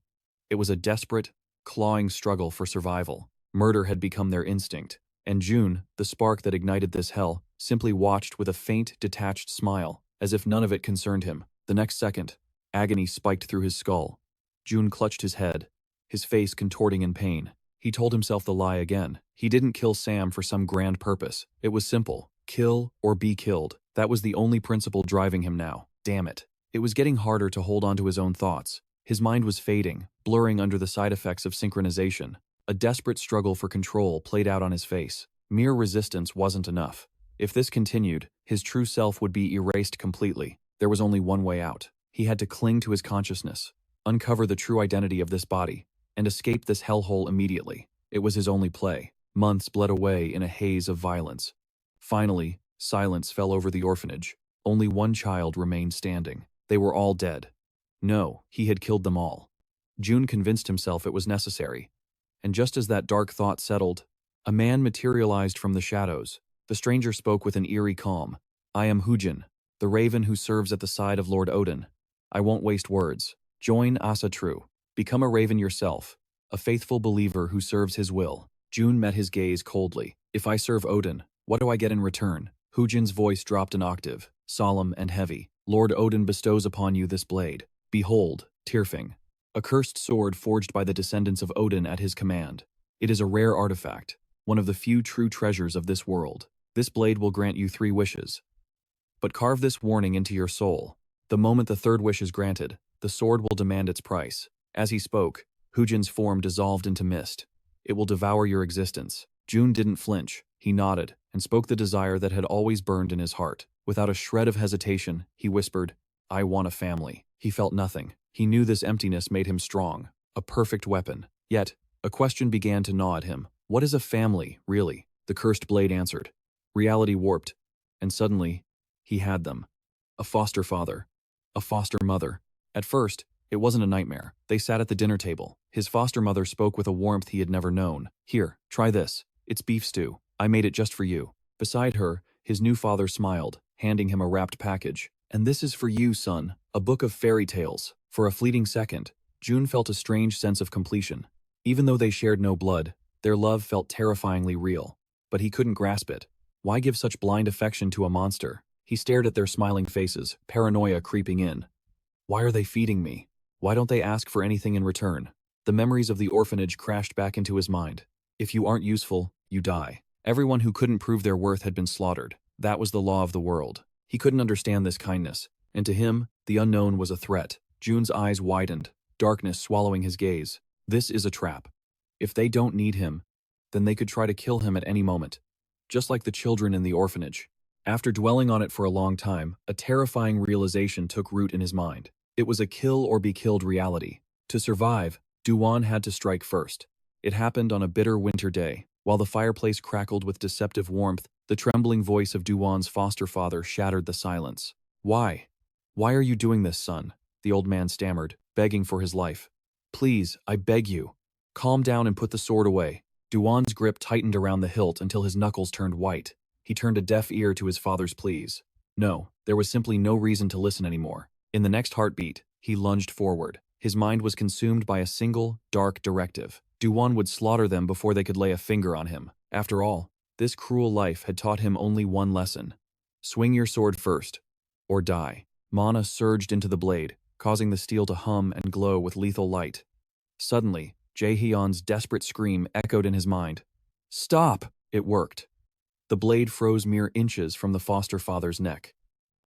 It was a desperate, clawing struggle for survival. Murder had become their instinct. And June, the spark that ignited this hell, simply watched with a faint, detached smile, as if none of it concerned him. The next second, agony spiked through his skull. June clutched his head, his face contorting in pain. He told himself the lie again. He didn't kill Sam for some grand purpose. It was simple. Kill or be killed. That was the only principle driving him now. Damn it. It was getting harder to hold on to his own thoughts. His mind was fading, blurring under the side effects of synchronization. A desperate struggle for control played out on his face. Mere resistance wasn't enough. If this continued, his true self would be erased completely. There was only one way out. He had to cling to his consciousness, uncover the true identity of this body, and escape this hellhole immediately. It was his only play. Months bled away in a haze of violence. Finally, silence fell over the orphanage. Only one child remained standing. They were all dead. No, he had killed them all. June convinced himself it was necessary. And just as that dark thought settled, a man materialized from the shadows. The stranger spoke with an eerie calm. I am Hujin, the raven who serves at the side of Lord Odin. I won't waste words. Join Asa True. Become a raven yourself, a faithful believer who serves his will. June met his gaze coldly. If I serve Odin, what do I get in return? Hujin's voice dropped an octave, solemn and heavy. Lord Odin bestows upon you this blade. Behold, Tyrfing, a cursed sword forged by the descendants of Odin at his command. It is a rare artifact, one of the few true treasures of this world. This blade will grant you 3 wishes. But carve this warning into your soul. The moment the 3rd wish is granted, the sword will demand its price. As he spoke, Hujin's form dissolved into mist. It will devour your existence. June didn't flinch. He nodded and spoke the desire that had always burned in his heart. Without a shred of hesitation, he whispered, I want a family. He felt nothing. He knew this emptiness made him strong, a perfect weapon. Yet, a question began to gnaw at him. What is a family, really? The cursed blade answered. Reality warped, and suddenly, he had them. A foster father, a foster mother. At first, it wasn't a nightmare. They sat at the dinner table. His foster mother spoke with a warmth he had never known. Here, try this. It's beef stew. I made it just for you. Beside her, his new father smiled, handing him a wrapped package. And this is for you, son, a book of fairy tales. For a fleeting second, June felt a strange sense of completion. Even though they shared no blood, their love felt terrifyingly real. But he couldn't grasp it. Why give such blind affection to a monster? He stared at their smiling faces, paranoia creeping in. Why are they feeding me? Why don't they ask for anything in return? The memories of the orphanage crashed back into his mind. If you aren't useful, you die. Everyone who couldn't prove their worth had been slaughtered. That was the law of the world. He couldn't understand this kindness, and to him, the unknown was a threat. June's eyes widened, darkness swallowing his gaze. This is a trap. If they don't need him, then they could try to kill him at any moment. Just like the children in the orphanage. After dwelling on it for a long time, a terrifying realization took root in his mind. It was a kill or be killed reality. To survive, Duan had to strike first. It happened on a bitter winter day. While the fireplace crackled with deceptive warmth, the trembling voice of Duan's foster father shattered the silence. Why? Why are you doing this, son? The old man stammered, begging for his life. Please, I beg you. Calm down and put the sword away. Duan's grip tightened around the hilt until his knuckles turned white. He turned a deaf ear to his father's pleas. No, there was simply no reason to listen anymore. In the next heartbeat, he lunged forward. His mind was consumed by a single, dark directive. Duan would slaughter them before they could lay a finger on him. After all, this cruel life had taught him only one lesson. Swing your sword first, or die. Mana surged into the blade, causing the steel to hum and glow with lethal light. Suddenly, Jae-hyun's desperate scream echoed in his mind. Stop! It worked. The blade froze mere inches from the foster father's neck.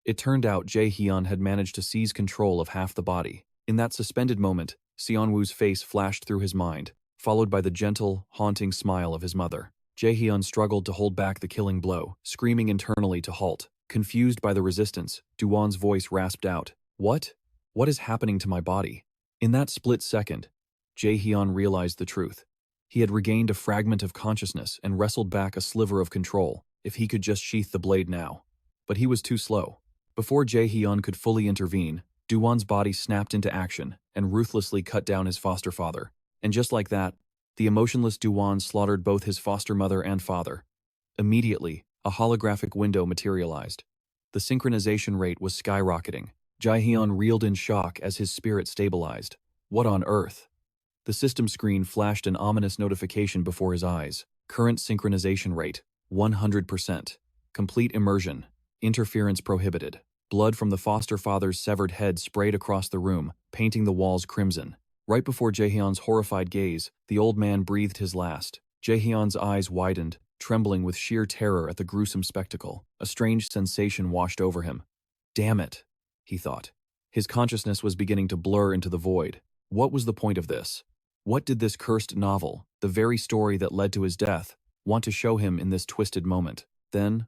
It turned out Jae-hyun had managed to seize control of half the body. In that suspended moment, Seonwoo's face flashed through his mind, followed by the gentle, haunting smile of his mother. Jae-hyun struggled to hold back the killing blow, screaming internally to halt. Confused by the resistance, Duan's voice rasped out, What? What is happening to my body? In that split second, Jae-hyun realized the truth. He had regained a fragment of consciousness and wrestled back a sliver of control, if he could just sheath the blade now. But he was too slow. Before Jae-hyun could fully intervene, Duan's body snapped into action and ruthlessly cut down his foster father. And just like that, the emotionless Duan slaughtered both his foster mother and father. Immediately, a holographic window materialized. The synchronization rate was skyrocketing. Jae-hyun reeled in shock as his spirit stabilized. What on earth? The system screen flashed an ominous notification before his eyes. Current synchronization rate, 100%. Complete immersion. Interference prohibited. Blood from the foster father's severed head sprayed across the room, painting the walls crimson. Right before Jae-hyun's horrified gaze, the old man breathed his last. Jae-hyun's eyes widened, trembling with sheer terror at the gruesome spectacle. A strange sensation washed over him. Damn it, he thought. His consciousness was beginning to blur into the void. What was the point of this? What did this cursed novel, the very story that led to his death, want to show him in this twisted moment? Then,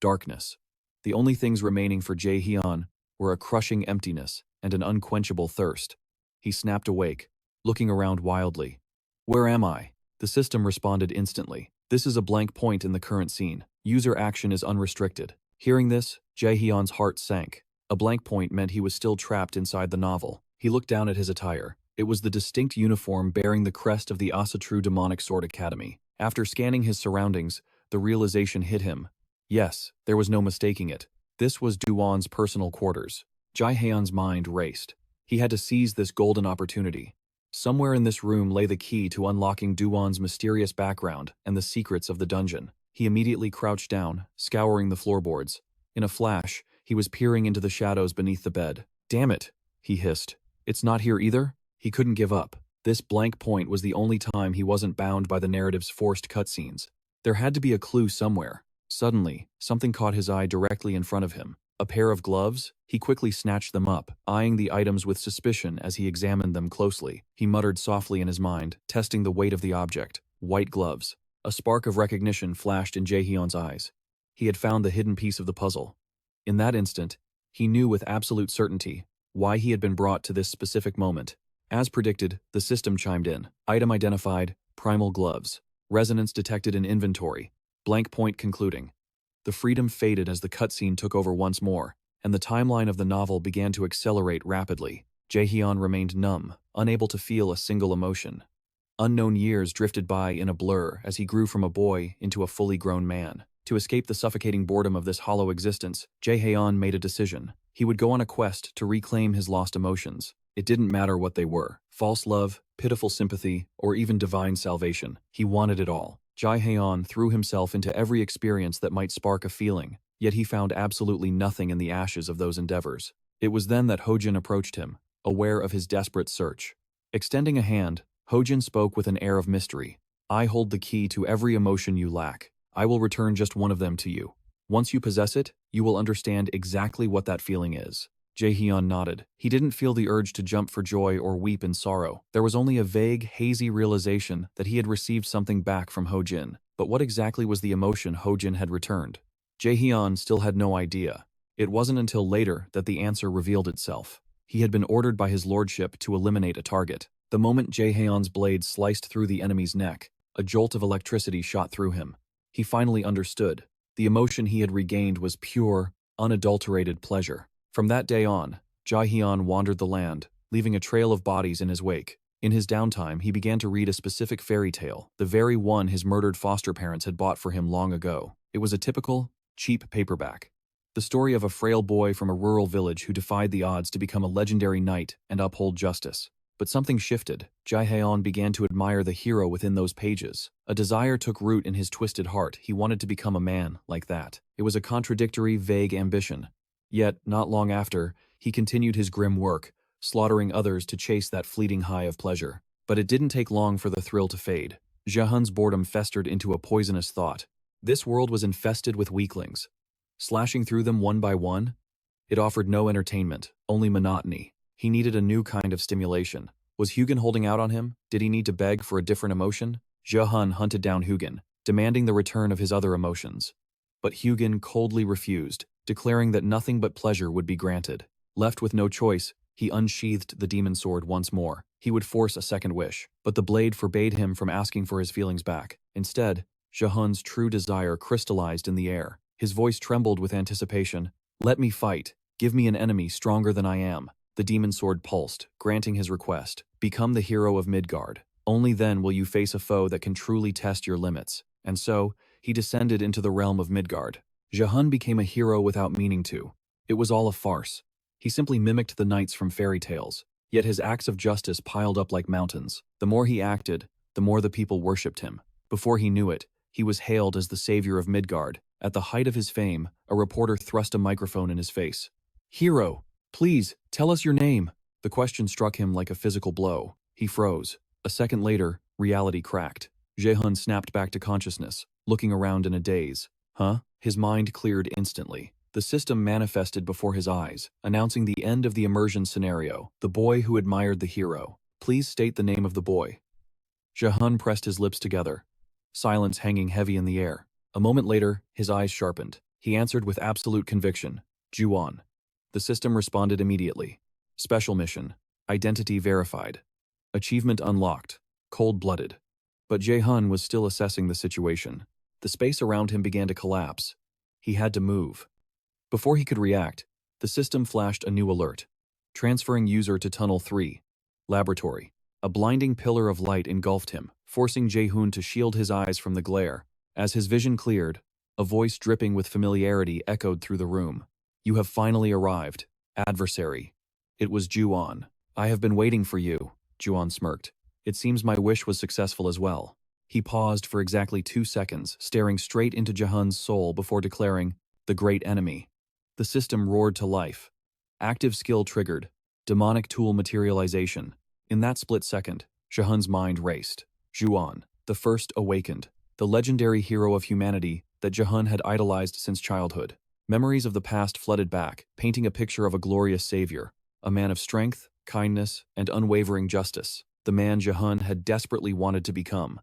darkness. The only things remaining for Jae-hyun were a crushing emptiness and an unquenchable thirst. He snapped awake, looking around wildly. Where am I? The system responded instantly. This is a blank point in the current scene. User action is unrestricted. Hearing this, Jae-hyun's heart sank. A blank point meant he was still trapped inside the novel. He looked down at his attire. It was the distinct uniform bearing the crest of the Asatru Demonic Sword Academy. After scanning his surroundings, the realization hit him. Yes, there was no mistaking it. This was Duan's personal quarters. Jae-hyun's mind raced. He had to seize this golden opportunity. Somewhere in this room lay the key to unlocking Duan's mysterious background and the secrets of the dungeon. He immediately crouched down, scouring the floorboards. In a flash, he was peering into the shadows beneath the bed. Damn it, he hissed. It's not here either? He couldn't give up. This blank point was the only time he wasn't bound by the narrative's forced cutscenes. There had to be a clue somewhere. Suddenly, something caught his eye directly in front of him. A pair of gloves? He quickly snatched them up, eyeing the items with suspicion as he examined them closely. He muttered softly in his mind, testing the weight of the object. White gloves. A spark of recognition flashed in Jae-hyun's eyes. He had found the hidden piece of the puzzle. In that instant, he knew with absolute certainty why he had been brought to this specific moment. As predicted, the system chimed in. Item identified, primal gloves. Resonance detected in inventory. Blank point concluding. The freedom faded as the cutscene took over once more, and the timeline of the novel began to accelerate rapidly. Jae-hyun remained numb, unable to feel a single emotion. Unknown years drifted by in a blur as he grew from a boy into a fully grown man. To escape the suffocating boredom of this hollow existence, Jae-hyun made a decision. He would go on a quest to reclaim his lost emotions. It didn't matter what they were. False love, pitiful sympathy, or even divine salvation. He wanted it all. Jae-hyun threw himself into every experience that might spark a feeling, yet he found absolutely nothing in the ashes of those endeavors. It was then that Hojin approached him, aware of his desperate search. Extending a hand, Hojin spoke with an air of mystery. I hold the key to every emotion you lack. I will return just one of them to you. Once you possess it, you will understand exactly what that feeling is. Jae-hyun nodded. He didn't feel the urge to jump for joy or weep in sorrow. There was only a vague, hazy realization that he had received something back from Hojin. But what exactly was the emotion Hojin had returned? Jae-hyun still had no idea. It wasn't until later that the answer revealed itself. He had been ordered by his lordship to eliminate a target. The moment Jae-hyun's blade sliced through the enemy's neck, a jolt of electricity shot through him. He finally understood. The emotion he had regained was pure, unadulterated pleasure. From that day on, Jae-hyun wandered the land, leaving a trail of bodies in his wake. In his downtime, he began to read a specific fairy tale, the very one his murdered foster parents had bought for him long ago. It was a typical, cheap paperback. The story of a frail boy from a rural village who defied the odds to become a legendary knight and uphold justice. But something shifted. Jae-hyun began to admire the hero within those pages. A desire took root in his twisted heart. He wanted to become a man like that. It was a contradictory, vague ambition. Yet, not long after, he continued his grim work, slaughtering others to chase that fleeting high of pleasure. But it didn't take long for the thrill to fade. Jae-hyun's boredom festered into a poisonous thought. This world was infested with weaklings. Slashing through them one by one? It offered no entertainment, only monotony. He needed a new kind of stimulation. Was Hugin holding out on him? Did he need to beg for a different emotion? Jae-hyun hunted down Hugin, demanding the return of his other emotions. But Hugin coldly refused, declaring that nothing but pleasure would be granted. Left with no choice, he unsheathed the demon sword once more. He would force a second wish, but the blade forbade him from asking for his feelings back. Instead, Jae-hyun's true desire crystallized in the air. His voice trembled with anticipation. "Let me fight. Give me an enemy stronger than I am." The demon sword pulsed, granting his request. "Become the hero of Midgard. Only then will you face a foe that can truly test your limits." And so, he descended into the realm of Midgard. Jae-hyun became a hero without meaning to. It was all a farce. He simply mimicked the knights from fairy tales. Yet his acts of justice piled up like mountains. The more he acted, the more the people worshipped him. Before he knew it, he was hailed as the savior of Midgard. At the height of his fame, a reporter thrust a microphone in his face. "Hero, please, tell us your name." The question struck him like a physical blow. He froze. A second later, reality cracked. Jae-hyun snapped back to consciousness, looking around in a daze. Huh? His mind cleared instantly. The system manifested before his eyes, announcing the end of the immersion scenario. The boy who admired the hero. Please state the name of the boy. Jae-hyun pressed his lips together, silence hanging heavy in the air. A moment later, his eyes sharpened. He answered with absolute conviction. Ju-on. The system responded immediately. Special mission. Identity verified. Achievement unlocked. Cold-blooded. But Jae-hyun was still assessing the situation. The space around him began to collapse. He had to move. Before he could react, the system flashed a new alert. Transferring user to Tunnel 3. Laboratory. A blinding pillar of light engulfed him, forcing Jae-hyun to shield his eyes from the glare. As his vision cleared, a voice dripping with familiarity echoed through the room. "You have finally arrived, adversary." It was Ju-on. "I have been waiting for you," Ju-on smirked. "It seems my wish was successful as well." He paused for exactly 2 seconds, staring straight into Jae-hyun's soul before declaring, "The great enemy." The system roared to life. Active skill triggered. Demonic tool materialization. In that split second, Jae-hyun's mind raced. Ju-on, the first awakened. The legendary hero of humanity that Jae-hyun had idolized since childhood. Memories of the past flooded back, painting a picture of a glorious savior, a man of strength, kindness, and unwavering justice, the man Jae-hyun had desperately wanted to become.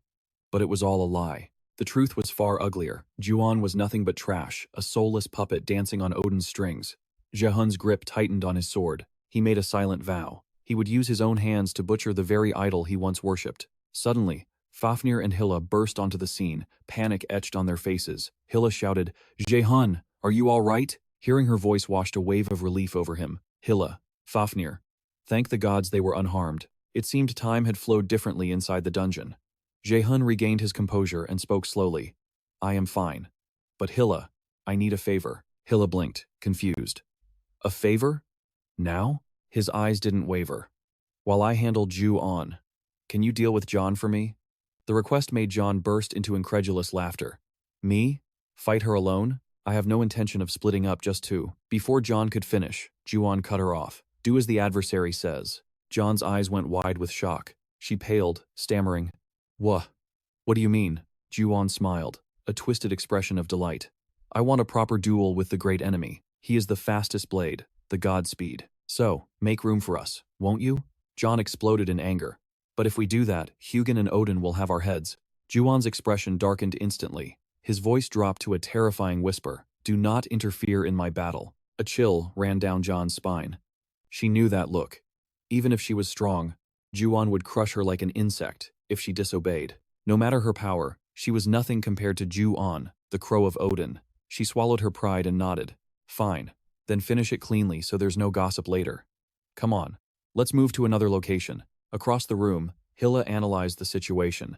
But it was all a lie. The truth was far uglier. Ju-on was nothing but trash, a soulless puppet dancing on Odin's strings. Jae-hyun's grip tightened on his sword. He made a silent vow. He would use his own hands to butcher the very idol he once worshipped. Suddenly, Fafnir and Hilla burst onto the scene, panic etched on their faces. Hilla shouted, "Jae-hyun, are you all right?" Hearing her voice washed a wave of relief over him. Hilla, Fafnir. Thank the gods they were unharmed. It seemed time had flowed differently inside the dungeon. Jae-hyun regained his composure and spoke slowly. "I am fine. But Hilla, I need a favor." Hilla blinked, confused. "A favor? Now?" His eyes didn't waver. "While I handle Ju-on, can you deal with John for me?" The request made John burst into incredulous laughter. "Me? Fight her alone? I have no intention of splitting up just two." Before John could finish, Ju-on cut her off. "Do as the adversary says." John's eyes went wide with shock. She paled, stammering, What do you mean?" Ju-on smiled, a twisted expression of delight. "I want a proper duel with the great enemy. He is the fastest blade, the god speed. So, make room for us, won't you?" John exploded in anger. "But if we do that, Hugin and Odin will have our heads." Ju-on's expression darkened instantly. His voice dropped to a terrifying whisper. Do not interfere in my battle. A chill ran down John's spine. She knew that look. Even if she was strong, Ju-on would crush her like an insect if she disobeyed. No matter her power, she was nothing compared to Ju-on, the crow of Odin. She swallowed her pride and nodded. Fine. Then finish it cleanly so there's no gossip later. Come on. Let's move to another location. Across the room, Hilla analyzed the situation.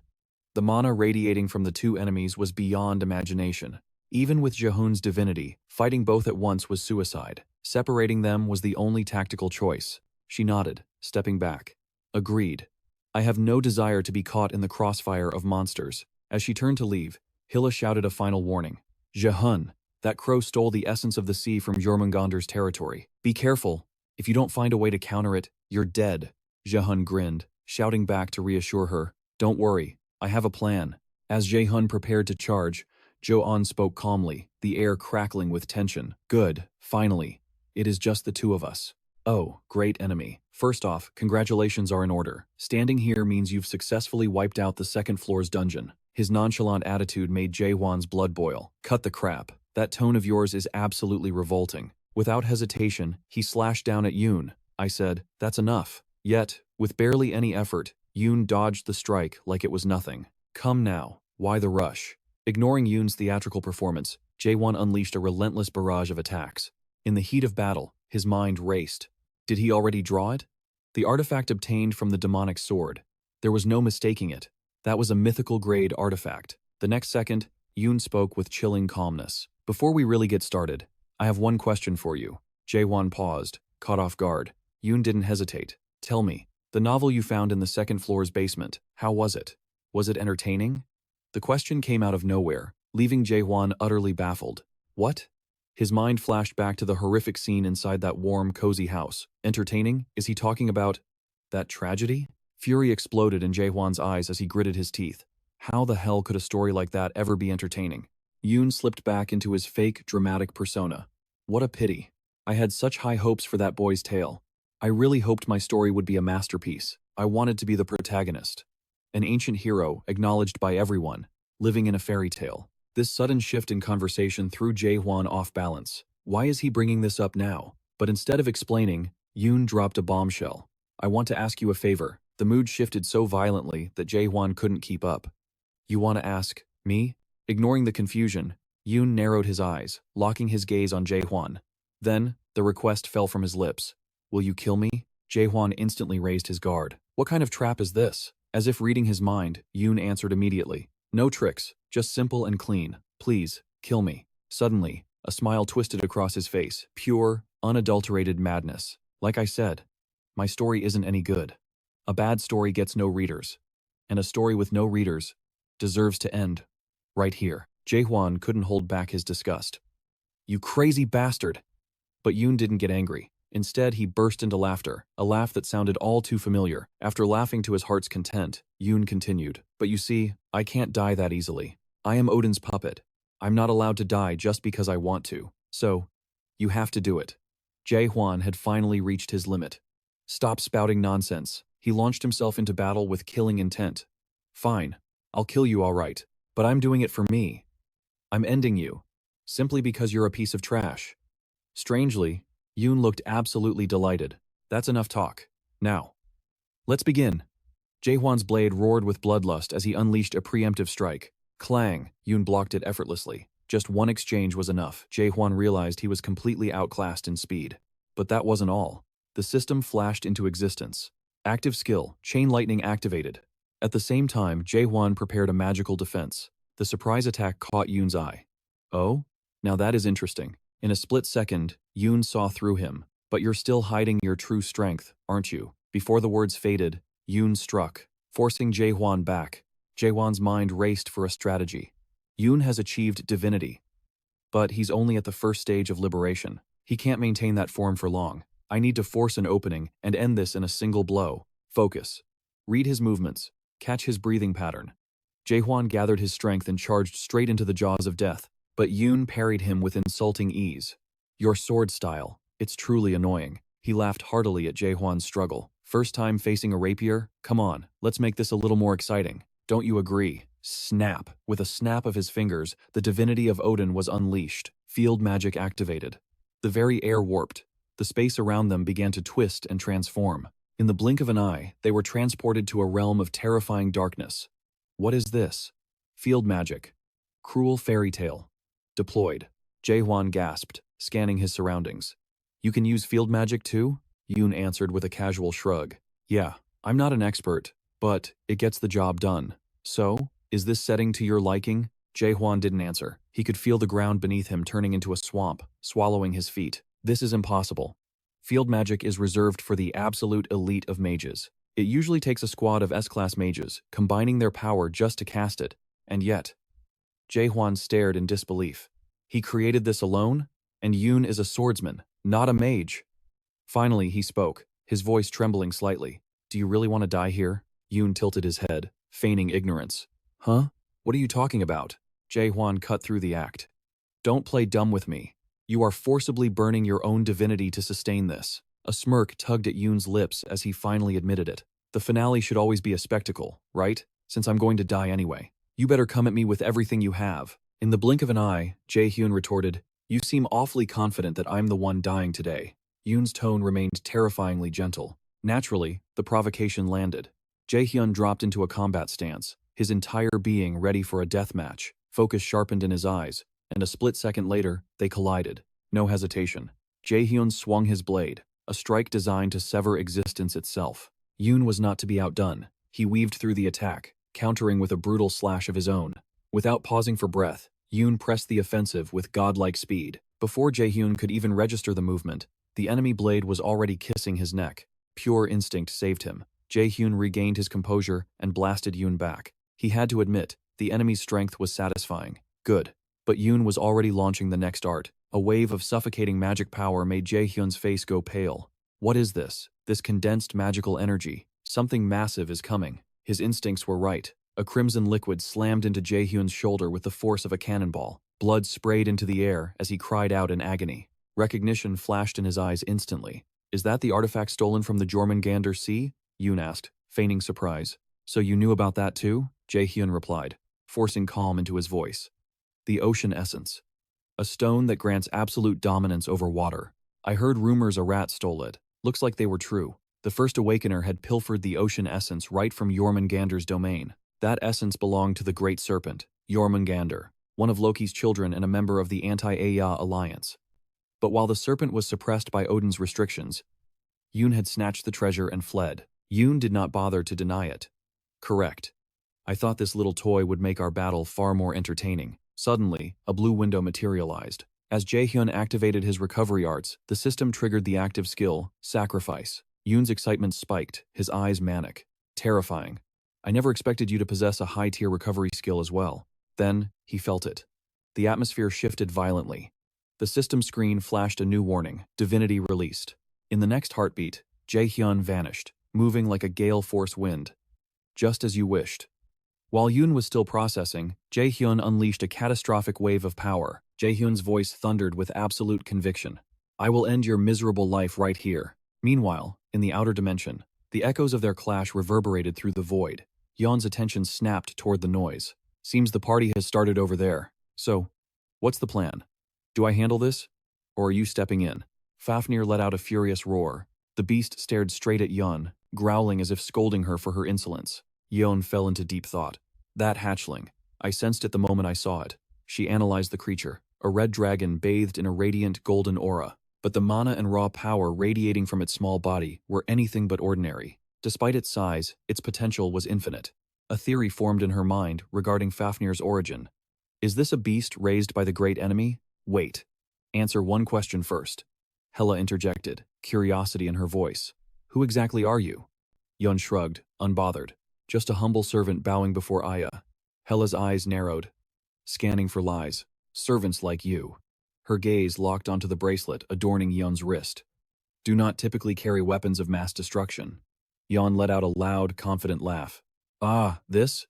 The mana radiating from the two enemies was beyond imagination. Even with Jehun's divinity, fighting both at once was suicide. Separating them was the only tactical choice. She nodded, stepping back. Agreed. I have no desire to be caught in the crossfire of monsters. As she turned to leave, Hilla shouted a final warning. Jehun, that crow stole the essence of the sea from Jormungandr's territory. Be careful. If you don't find a way to counter it, you're dead. Jehun grinned, shouting back to reassure her. Don't worry, I have a plan. As Jehun prepared to charge, Jo-on spoke calmly, the air crackling with tension. Good, finally. It is just the two of us. Oh, great enemy. First off, congratulations are in order. Standing here means you've successfully wiped out the second floor's dungeon. His nonchalant attitude made Jae-Hwan's blood boil. Cut the crap. That tone of yours is absolutely revolting. Without hesitation, he slashed down at Yoon. I said, that's enough. Yet, with barely any effort, Yoon dodged the strike like it was nothing. Come now. Why the rush? Ignoring Yoon's theatrical performance, Jae-Hwan unleashed a relentless barrage of attacks. In the heat of battle, his mind raced. Did he already draw it? The artifact obtained from the demonic sword. There was no mistaking it. That was a mythical-grade artifact. The next second, Yoon spoke with chilling calmness. Before we really get started, I have one question for you. Jae-Hwan paused, caught off guard. Yoon didn't hesitate. Tell me, the novel you found in the second floor's basement, how was it? Was it entertaining? The question came out of nowhere, leaving Jae-Hwan utterly baffled. What? His mind flashed back to the horrific scene inside that warm, cozy house. Entertaining? Is he talking about that tragedy? Fury exploded in Jae-Hwan's eyes as he gritted his teeth. How the hell could a story like that ever be entertaining? Yoon slipped back into his fake, dramatic persona. What a pity. I had such high hopes for that boy's tale. I really hoped my story would be a masterpiece. I wanted to be the protagonist. An ancient hero, acknowledged by everyone, living in a fairy tale. This sudden shift in conversation threw Jae-Hwan off balance. Why is he bringing this up now? But instead of explaining, Yoon dropped a bombshell. I want to ask you a favor. The mood shifted so violently that Jae-Hwan couldn't keep up. You want to ask me? Ignoring the confusion, Yoon narrowed his eyes, locking his gaze on Jae-Hwan. Then, the request fell from his lips. Will you kill me? Jae-Hwan instantly raised his guard. What kind of trap is this? As if reading his mind, Yoon answered immediately. No tricks, just simple and clean. Please, kill me. Suddenly, a smile twisted across his face. Pure, unadulterated madness. Like I said, my story isn't any good. A bad story gets no readers. And a story with no readers deserves to end right here. Jae-Hwan couldn't hold back his disgust. You crazy bastard! But Yoon didn't get angry. Instead, he burst into laughter, a laugh that sounded all too familiar. After laughing to his heart's content, Yoon continued, But you see, I can't die that easily. I am Odin's puppet. I'm not allowed to die just because I want to. So, you have to do it. Jae-Hwan had finally reached his limit. Stop spouting nonsense. He launched himself into battle with killing intent. Fine, I'll kill you all right, but I'm doing it for me. I'm ending you, simply because you're a piece of trash. Strangely, Yoon looked absolutely delighted. That's enough talk. Now, let's begin. Jae-Hwan's blade roared with bloodlust as he unleashed a preemptive strike. Clang! Yoon blocked it effortlessly. Just one exchange was enough. Jae-Hwan realized he was completely outclassed in speed. But that wasn't all. The system flashed into existence. Active skill, Chain Lightning activated. At the same time, Jae-Hwan prepared a magical defense. The surprise attack caught Yoon's eye. Oh? Now that is interesting. In a split second, Yoon saw through him. But you're still hiding your true strength, aren't you? Before the words faded, Yoon struck, forcing Jae-Hwan back. Jae-Hwan's mind raced for a strategy. Yoon has achieved divinity. But he's only at the first stage of liberation. He can't maintain that form for long. I need to force an opening and end this in a single blow. Focus. Read his movements. Catch his breathing pattern. Jae-Hwan gathered his strength and charged straight into the jaws of death. But Yoon parried him with insulting ease. Your sword style. It's truly annoying. He laughed heartily at Jae-Hwan's struggle. First time facing a rapier? Come on, let's make this a little more exciting. Don't you agree? Snap! With a snap of his fingers, the divinity of Odin was unleashed. Field magic activated. The very air warped. The space around them began to twist and transform. In the blink of an eye, they were transported to a realm of terrifying darkness. What is this? Field magic. Cruel fairy tale. Deployed. Jae-hwan gasped, scanning his surroundings. You can use field magic too? Yoon answered with a casual shrug. Yeah, I'm not an expert, but it gets the job done. So, is this setting to your liking? Jae-hwan didn't answer. He could feel the ground beneath him turning into a swamp, swallowing his feet. This is impossible. Field magic is reserved for the absolute elite of mages. It usually takes a squad of S-class mages, combining their power just to cast it. And yet, Jae-hwan stared in disbelief. He created this alone? And Yoon is a swordsman, not a mage. Finally, he spoke, his voice trembling slightly. Do you really want to die here? Yoon tilted his head, feigning ignorance. Huh? What are you talking about? Jae-hwan cut through the act. Don't play dumb with me. You are forcibly burning your own divinity to sustain this. A smirk tugged at Yoon's lips as he finally admitted it. The finale should always be a spectacle, right? Since I'm going to die anyway. You better come at me with everything you have. In the blink of an eye, Jae-hyun retorted, You seem awfully confident that I'm the one dying today. Yoon's tone remained terrifyingly gentle. Naturally, the provocation landed. Jae-hyun dropped into a combat stance, his entire being ready for a death match. Focus sharpened in his eyes, and a split second later, they collided. No hesitation. Jae-hyun swung his blade, a strike designed to sever existence itself. Yoon was not to be outdone. He weaved through the attack, countering with a brutal slash of his own. Without pausing for breath, Yoon pressed the offensive with godlike speed. Before Jae-hyun could even register the movement, the enemy blade was already kissing his neck. Pure instinct saved him. Jae-hyun regained his composure and blasted Yoon back. He had to admit, the enemy's strength was satisfying. Good. But Yoon was already launching the next art. A wave of suffocating magic power made Jae-hyun's face go pale. What is this? This condensed magical energy. Something massive is coming. His instincts were right. A crimson liquid slammed into Jae-hyun's shoulder with the force of a cannonball. Blood sprayed into the air as he cried out in agony. Recognition flashed in his eyes instantly. Is that the artifact stolen from the Jormungandr Sea? Yoon asked, feigning surprise. So you knew about that too? Jae-hyun replied, forcing calm into his voice. The ocean essence. A stone that grants absolute dominance over water. I heard rumors a rat stole it. Looks like they were true. The first awakener had pilfered the ocean essence right from Jormungandr's domain. That essence belonged to the great serpent, Jormungandr, one of Loki's children and a member of the Anti-Aya alliance. But while the serpent was suppressed by Odin's restrictions, Yoon had snatched the treasure and fled. Yoon did not bother to deny it. Correct. I thought this little toy would make our battle far more entertaining. Suddenly, a blue window materialized. As Jae-hyun activated his recovery arts, the system triggered the active skill, Sacrifice. Yoon's excitement spiked, his eyes manic. Terrifying. I never expected you to possess a high-tier recovery skill as well. Then, he felt it. The atmosphere shifted violently. The system screen flashed a new warning, Divinity released. In the next heartbeat, Jae-hyun vanished, moving like a gale force wind. Just as you wished. While Yoon was still processing, Jae-hyun unleashed a catastrophic wave of power. Jae-hyun's voice thundered with absolute conviction. I will end your miserable life right here. Meanwhile, in the outer dimension, the echoes of their clash reverberated through the void. Yeon's attention snapped toward the noise. Seems the party has started over there. So, what's the plan? Do I handle this? Or are you stepping in? Fafnir let out a furious roar. The beast stared straight at Yeon, growling as if scolding her for her insolence. Yeon fell into deep thought. That hatchling. I sensed it the moment I saw it. She analyzed the creature. A red dragon bathed in a radiant golden aura. But the mana and raw power radiating from its small body were anything but ordinary. Despite its size, its potential was infinite. A theory formed in her mind regarding Fafnir's origin. Is this a beast raised by the great enemy? Wait. Answer one question first. Hela interjected, curiosity in her voice. Who exactly are you? Yeon shrugged, unbothered. Just a humble servant bowing before Aya. Hela's eyes narrowed, scanning for lies. Servants like you. Her gaze locked onto the bracelet adorning Yeon's wrist. Do not typically carry weapons of mass destruction. Yeon let out a loud, confident laugh. Ah, this?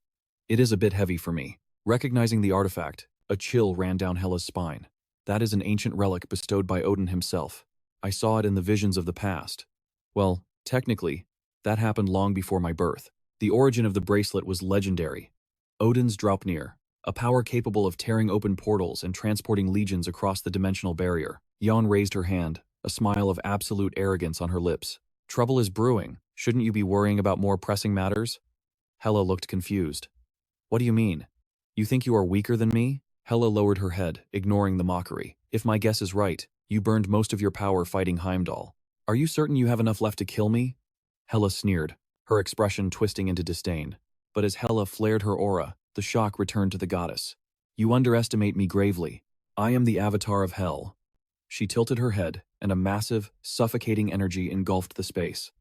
It is a bit heavy for me. Recognizing the artifact, a chill ran down Hela's spine. That is an ancient relic bestowed by Odin himself. I saw it in the visions of the past. Well, technically, that happened long before my birth. The origin of the bracelet was legendary. Odin's Draupnir, a power capable of tearing open portals and transporting legions across the dimensional barrier. Jon raised her hand, a smile of absolute arrogance on her lips. Trouble is brewing. Shouldn't you be worrying about more pressing matters? Hela looked confused. What do you mean? You think you are weaker than me? Hela lowered her head, ignoring the mockery. If my guess is right, you burned most of your power fighting Heimdall. Are you certain you have enough left to kill me? Hela sneered, her expression twisting into disdain. But as Hela flared her aura, the shock returned to the goddess. You underestimate me gravely. I am the avatar of hell. She tilted her head, and a massive, suffocating energy engulfed the space.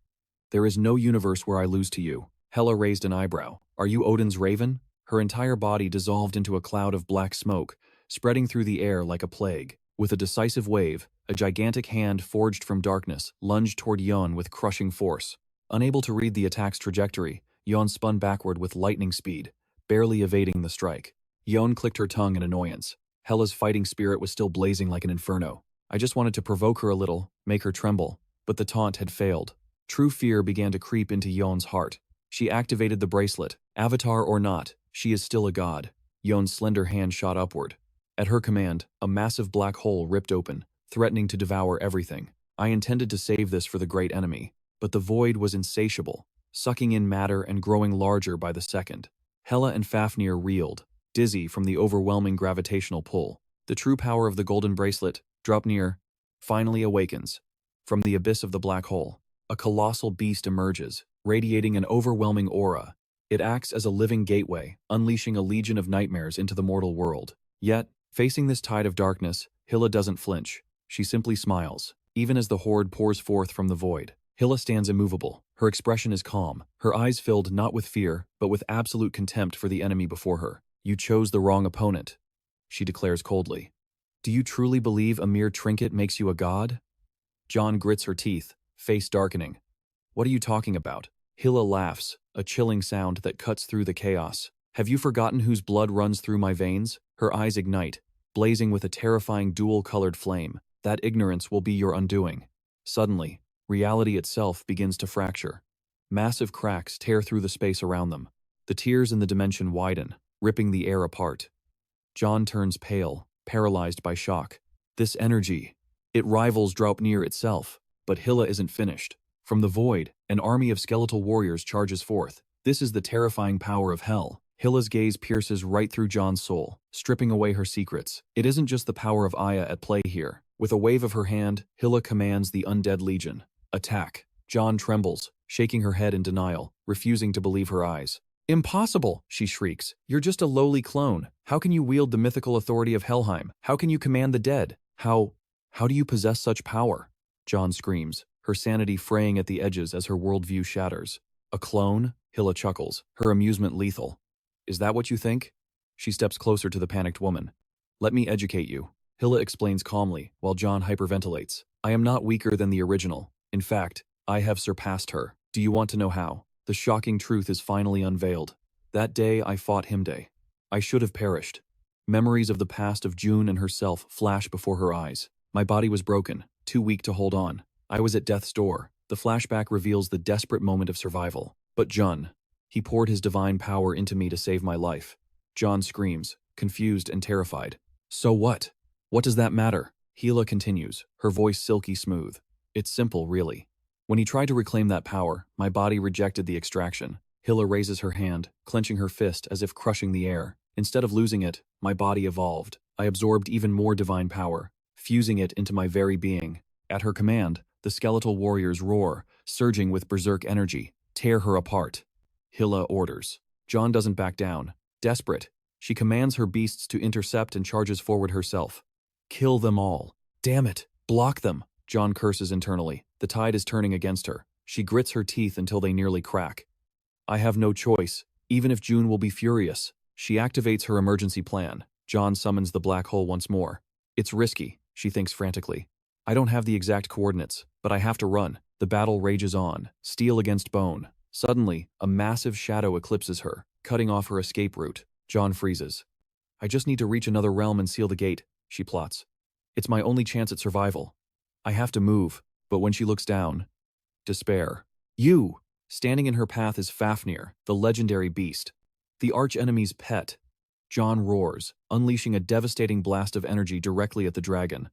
There is no universe where I lose to you. Hela raised an eyebrow. Are you Odin's raven? Her entire body dissolved into a cloud of black smoke, spreading through the air like a plague. With a decisive wave, a gigantic hand forged from darkness lunged toward Jon with crushing force. Unable to read the attack's trajectory, Jon spun backward with lightning speed, barely evading the strike. Jon clicked her tongue in annoyance. Hela's fighting spirit was still blazing like an inferno. I just wanted to provoke her a little, make her tremble, but the taunt had failed. True fear began to creep into Jon's heart. She activated the bracelet. Avatar or not, she is still a god. Jon's slender hand shot upward. At her command, a massive black hole ripped open, threatening to devour everything. I intended to save this for the great enemy, but the void was insatiable, sucking in matter and growing larger by the second. Hela and Fafnir reeled, dizzy from the overwhelming gravitational pull. The true power of the golden bracelet, Draupnir, finally awakens. From the abyss of the black hole, a colossal beast emerges, radiating an overwhelming aura. It acts as a living gateway, unleashing a legion of nightmares into the mortal world. Yet, facing this tide of darkness, Hela doesn't flinch. She simply smiles, even as the horde pours forth from the void. Hela stands immovable. Her expression is calm, her eyes filled not with fear, but with absolute contempt for the enemy before her. You chose the wrong opponent, she declares coldly. Do you truly believe a mere trinket makes you a god? Jon grits her teeth, face darkening. What are you talking about? Hela laughs, a chilling sound that cuts through the chaos. Have you forgotten whose blood runs through my veins? Her eyes ignite, blazing with a terrifying dual-colored flame. That ignorance will be your undoing. Suddenly, reality itself begins to fracture. Massive cracks tear through the space around them. The tears in the dimension widen, ripping the air apart. Jon turns pale, paralyzed by shock. This energy, it rivals Draupnir itself, but Hela isn't finished. From the void, an army of skeletal warriors charges forth. This is the terrifying power of hell. Hila's gaze pierces right through Jon's soul, stripping away her secrets. It isn't just the power of Aya at play here. With a wave of her hand, Hela commands the undead legion. Attack. Jon trembles, shaking her head in denial, refusing to believe her eyes. Impossible, she shrieks. You're just a lowly clone. How can you wield the mythical authority of Helheim? How can you command the dead? How do you possess such power? Jon screams, her sanity fraying at the edges as her worldview shatters. A clone? Hela chuckles, her amusement lethal. Is that what you think? She steps closer to the panicked woman. Let me educate you. Hela explains calmly, while Jon hyperventilates. I am not weaker than the original. In fact, I have surpassed her. Do you want to know how? The shocking truth is finally unveiled. That day I fought Himde. I should have perished. Memories of the past of June and herself flash before her eyes. My body was broken, too weak to hold on. I was at death's door. The flashback reveals the desperate moment of survival. But Jun, he poured his divine power into me to save my life. Jon screams, confused and terrified. So what? What does that matter? Hela continues, her voice silky smooth. It's simple, really. When he tried to reclaim that power, my body rejected the extraction. Hela raises her hand, clenching her fist as if crushing the air. Instead of losing it, my body evolved. I absorbed even more divine power, fusing it into my very being. At her command, the skeletal warriors roar, surging with berserk energy. Tear her apart. Hela orders. Jon doesn't back down. Desperate, she commands her beasts to intercept and charges forward herself. Kill them all. Damn it. Block them. Jon curses internally. The tide is turning against her. She grits her teeth until they nearly crack. I have no choice, even if June will be furious. She activates her emergency plan. Jon summons the black hole once more. It's risky, she thinks frantically. I don't have the exact coordinates, but I have to run. The battle rages on, steel against bone. Suddenly, a massive shadow eclipses her, cutting off her escape route. Jon freezes. I just need to reach another realm and seal the gate, she plots. It's my only chance at survival. I have to move, but when she looks down, despair. You! Standing in her path is Fafnir, the legendary beast. The archenemy's pet. John roars, unleashing a devastating blast of energy directly at the dragon.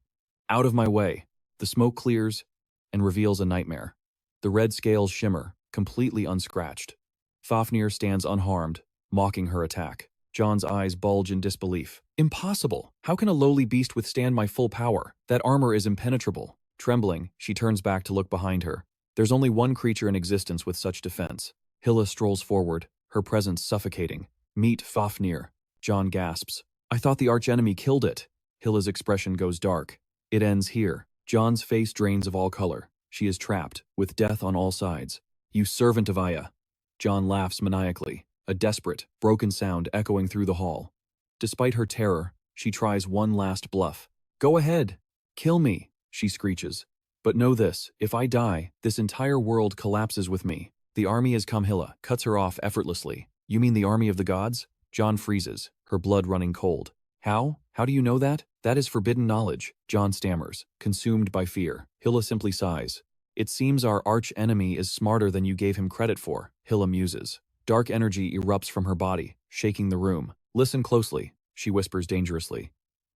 Out of my way. The smoke clears and reveals a nightmare. The red scales shimmer, completely unscratched. Fafnir stands unharmed, mocking her attack. John's eyes bulge in disbelief. Impossible! How can a lowly beast withstand my full power? That armor is impenetrable. Trembling, she turns back to look behind her. There's only one creature in existence with such defense. Hilla strolls forward, her presence suffocating. Meet Fafnir. John gasps. I thought the archenemy killed it. Hilla's expression goes dark. It ends here. John's face drains of all color. She is trapped, with death on all sides. You servant of Aya. John laughs maniacally, a desperate, broken sound echoing through the hall. Despite her terror, she tries one last bluff. Go ahead. Kill me, she screeches. But know this, if I die, this entire world collapses with me. The army has come. Hilla cuts her off effortlessly. You mean the army of the gods? John freezes, her blood running cold. How? How do you know that? That is forbidden knowledge, John stammers, consumed by fear. Hilla simply sighs. It seems our arch-enemy is smarter than you gave him credit for, Hilla muses. Dark energy erupts from her body, shaking the room. Listen closely, she whispers dangerously.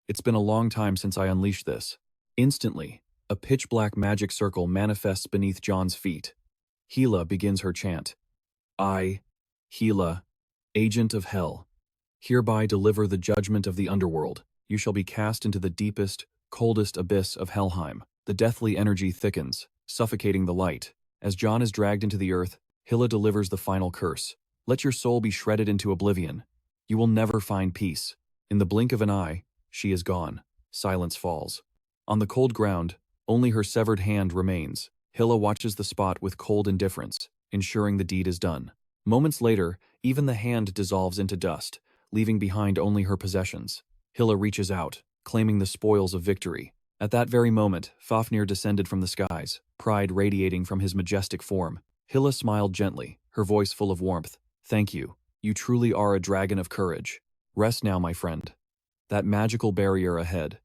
It's been a long time since I unleashed this. Instantly, a pitch-black magic circle manifests beneath John's feet. Hilla begins her chant. I, Hilla, agent of hell, hereby deliver the judgment of the underworld. You shall be cast into the deepest, coldest abyss of Helheim. The deathly energy thickens, suffocating the light. As John is dragged into the earth, Hilla delivers the final curse. Let your soul be shredded into oblivion. You will never find peace. In the blink of an eye, she is gone. Silence falls. On the cold ground, only her severed hand remains. Hilla watches the spot with cold indifference, ensuring the deed is done. Moments later, even the hand dissolves into dust, leaving behind only her possessions. Hilla reaches out, claiming the spoils of victory. At that very moment, Fafnir descended from the skies, pride radiating from his majestic form. Hilla smiled gently, her voice full of warmth. Thank you. You truly are a dragon of courage. Rest now, my friend. That magical barrier ahead.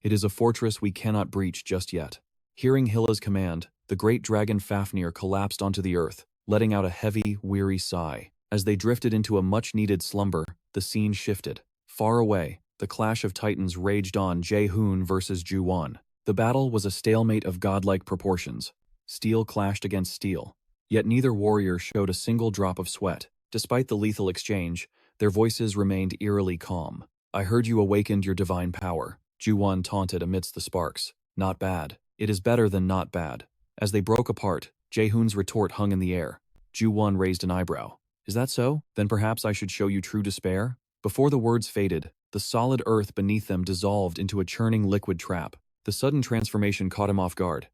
It is a fortress we cannot breach just yet. Hearing Hilla's command, the great dragon Fafnir collapsed onto the earth, letting out a heavy, weary sigh. As they drifted into a much-needed slumber, the scene shifted. Far away, the clash of titans raged on. Jae-hoon versus Ju-won. The battle was a stalemate of godlike proportions. Steel clashed against steel. Yet neither warrior showed a single drop of sweat. Despite the lethal exchange, their voices remained eerily calm. I heard you awakened your divine power, Ju-won taunted amidst the sparks. Not bad. It is better than not bad. As they broke apart, Jae-hoon's retort hung in the air. Ju-won raised an eyebrow. Is that so? Then perhaps I should show you true despair? Before the words faded, the solid earth beneath them dissolved into a churning liquid trap. The sudden transformation caught him off guard.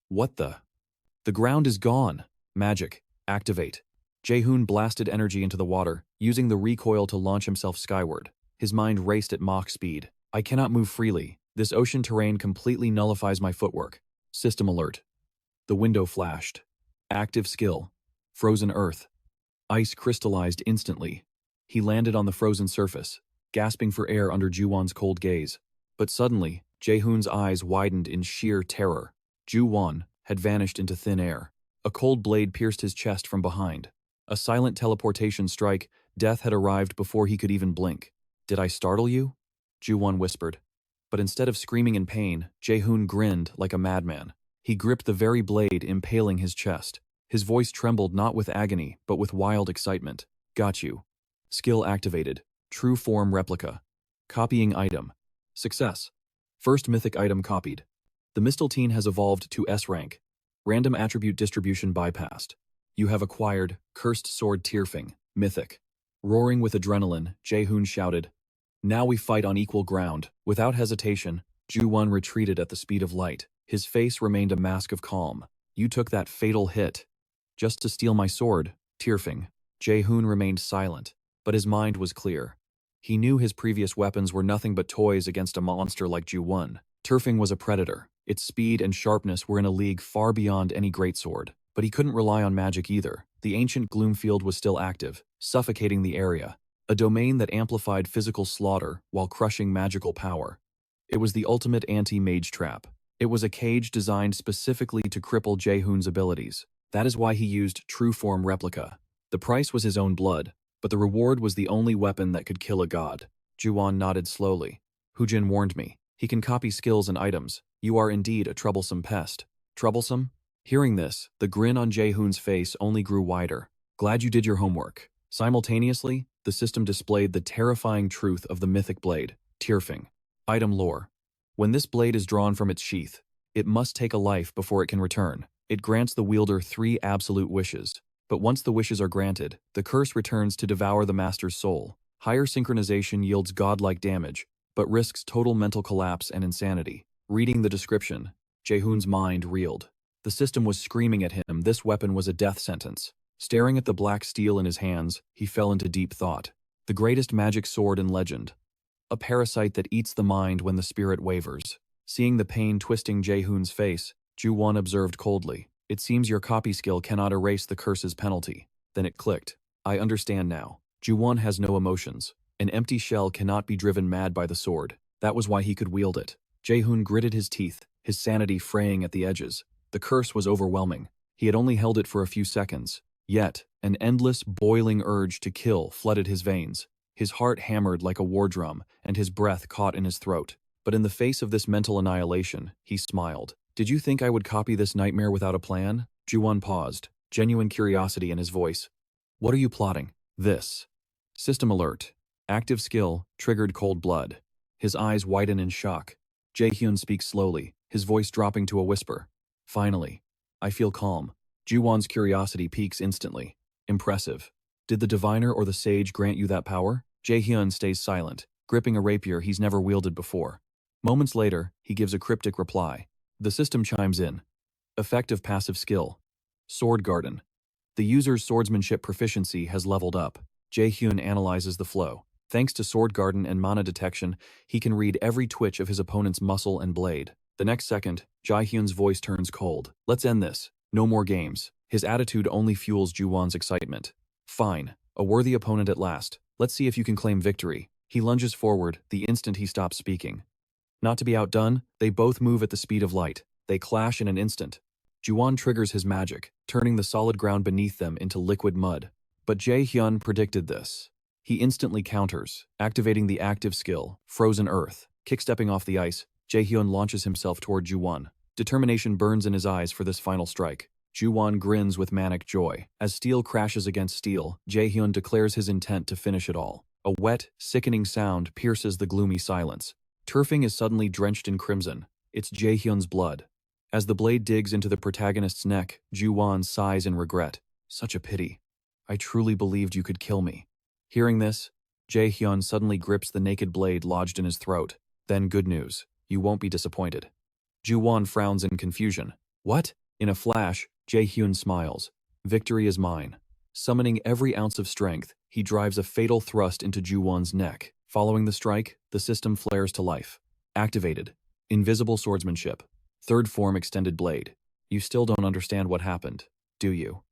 What the? The ground is gone. Magic. Activate. Jae-hoon blasted energy into the water, using the recoil to launch himself skyward. His mind raced at Mach speed. I cannot move freely. This ocean terrain completely nullifies my footwork. System alert. The window flashed. Active skill. Frozen earth. Ice crystallized instantly. He landed on the frozen surface, gasping for air under Ju-won's cold gaze. But suddenly, Jae-hoon's eyes widened in sheer terror. Ju-won had vanished into thin air. A cold blade pierced his chest from behind. A silent teleportation strike, death had arrived before he could even blink. Did I startle you? Ju-won whispered. But instead of screaming in pain, Jae-hoon grinned like a madman. He gripped the very blade impaling his chest. His voice trembled not with agony, but with wild excitement. Got you. Skill activated. True form replica. Copying item. Success. First mythic item copied. The Misteltein has evolved to S rank. Random attribute distribution bypassed. You have acquired Cursed Sword Tyrfing, mythic. Roaring with adrenaline, Jae-hoon shouted. Now we fight on equal ground. Without hesitation, Ju-won retreated at the speed of light. His face remained a mask of calm. You took that fatal hit. Just to steal my sword, Tyrfing. Jae-hoon remained silent, but his mind was clear. He knew his previous weapons were nothing but toys against a monster like Ju-won. Tyrfing was a predator. Its speed and sharpness were in a league far beyond any greatsword. But he couldn't rely on magic either. The ancient gloom field was still active, suffocating the area. A domain that amplified physical slaughter while crushing magical power. It was the ultimate anti-mage trap. It was a cage designed specifically to cripple Jae-hoon's abilities. That is why he used true form replica. The price was his own blood, but the reward was the only weapon that could kill a god. Ju-won nodded slowly. Hu-jin warned me. He can copy skills and items. You are indeed a troublesome pest. Troublesome? Hearing this, the grin on Jae-hoon's face only grew wider. Glad you did your homework. Simultaneously, the system displayed the terrifying truth of the mythic blade, Tyrfing. Item lore. When this blade is drawn from its sheath, it must take a life before it can return. It grants the wielder 3 absolute wishes. But once the wishes are granted, the curse returns to devour the master's soul. Higher synchronization yields godlike damage, but risks total mental collapse and insanity. Reading the description, Jae-hoon's mind reeled. The system was screaming at him this weapon was a death sentence. Staring at the black steel in his hands, he fell into deep thought. The greatest magic sword in legend. A parasite that eats the mind when the spirit wavers. Seeing the pain twisting Jae-hoon's face, Ju-won observed coldly. It seems your copy skill cannot erase the curse's penalty. Then it clicked. I understand now. Ju-won has no emotions. An empty shell cannot be driven mad by the sword. That was why he could wield it. Jae-hoon gritted his teeth, his sanity fraying at the edges. The curse was overwhelming. He had only held it for a few seconds. Yet, an endless, boiling urge to kill flooded his veins. His heart hammered like a war drum, and his breath caught in his throat. But in the face of this mental annihilation, he smiled. Did you think I would copy this nightmare without a plan? Ju-won paused, genuine curiosity in his voice. What are you plotting? This. System alert. Active skill, triggered cold blood. His eyes widen in shock. Jae-hoon speaks slowly, his voice dropping to a whisper. Finally. I feel calm. Ju-won's curiosity peaks instantly. Impressive. Did the diviner or the sage grant you that power? Jae-hoon stays silent, gripping a rapier he's never wielded before. Moments later, he gives a cryptic reply. The system chimes in. Effective passive skill. Sword Garden. The user's swordsmanship proficiency has leveled up. Jae-hoon analyzes the flow. Thanks to Sword Garden and mana detection, he can read every twitch of his opponent's muscle and blade. The next second, Jae-hoon's voice turns cold. Let's end this. No more games. His attitude only fuels Ju-won's excitement. Fine. A worthy opponent at last. Let's see if you can claim victory. He lunges forward the instant he stops speaking. Not to be outdone, they both move at the speed of light. They clash in an instant. Ju-won triggers his magic, turning the solid ground beneath them into liquid mud. But Jae-hoon predicted this. He instantly counters, activating the active skill, Frozen Earth. Kickstepping off the ice, Jae-hoon launches himself toward Ju-won. Determination burns in his eyes for this final strike. Ju-won grins with manic joy. As steel crashes against steel, Jae-hoon declares his intent to finish it all. A wet, sickening sound pierces the gloomy silence. Tyrfing is suddenly drenched in crimson. It's Jae-hoon's blood. As the blade digs into the protagonist's neck, Ju-won sighs in regret. Such a pity. I truly believed you could kill me. Hearing this, Jae-hoon suddenly grips the naked blade lodged in his throat. Then good news. You won't be disappointed. Ju-won frowns in confusion. What? In a flash, Jae-hoon smiles. Victory is mine. Summoning every ounce of strength, he drives a fatal thrust into Ju-won's neck. Following the strike, the system flares to life. Activated. Invisible swordsmanship. Third form extended blade. You still don't understand what happened, do you?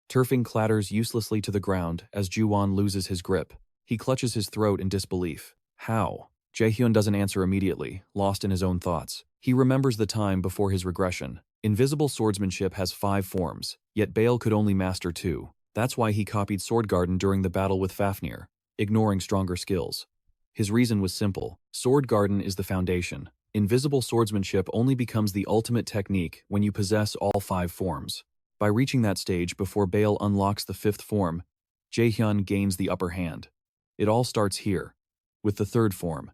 Tyrfing clatters uselessly to the ground as Ju-won loses his grip. He clutches his throat in disbelief. How? Jae-hoon doesn't answer immediately, lost in his own thoughts. He remembers the time before his regression. Invisible swordsmanship has 5 forms, yet Bale could only master 2. That's why he copied Sword Garden during the battle with Fafnir, ignoring stronger skills. His reason was simple. Sword Garden is the foundation. Invisible swordsmanship only becomes the ultimate technique when you possess all 5 forms. By reaching that stage before Bale unlocks the 5th form, Jae-hoon gains the upper hand. It all starts here, with the 3rd form,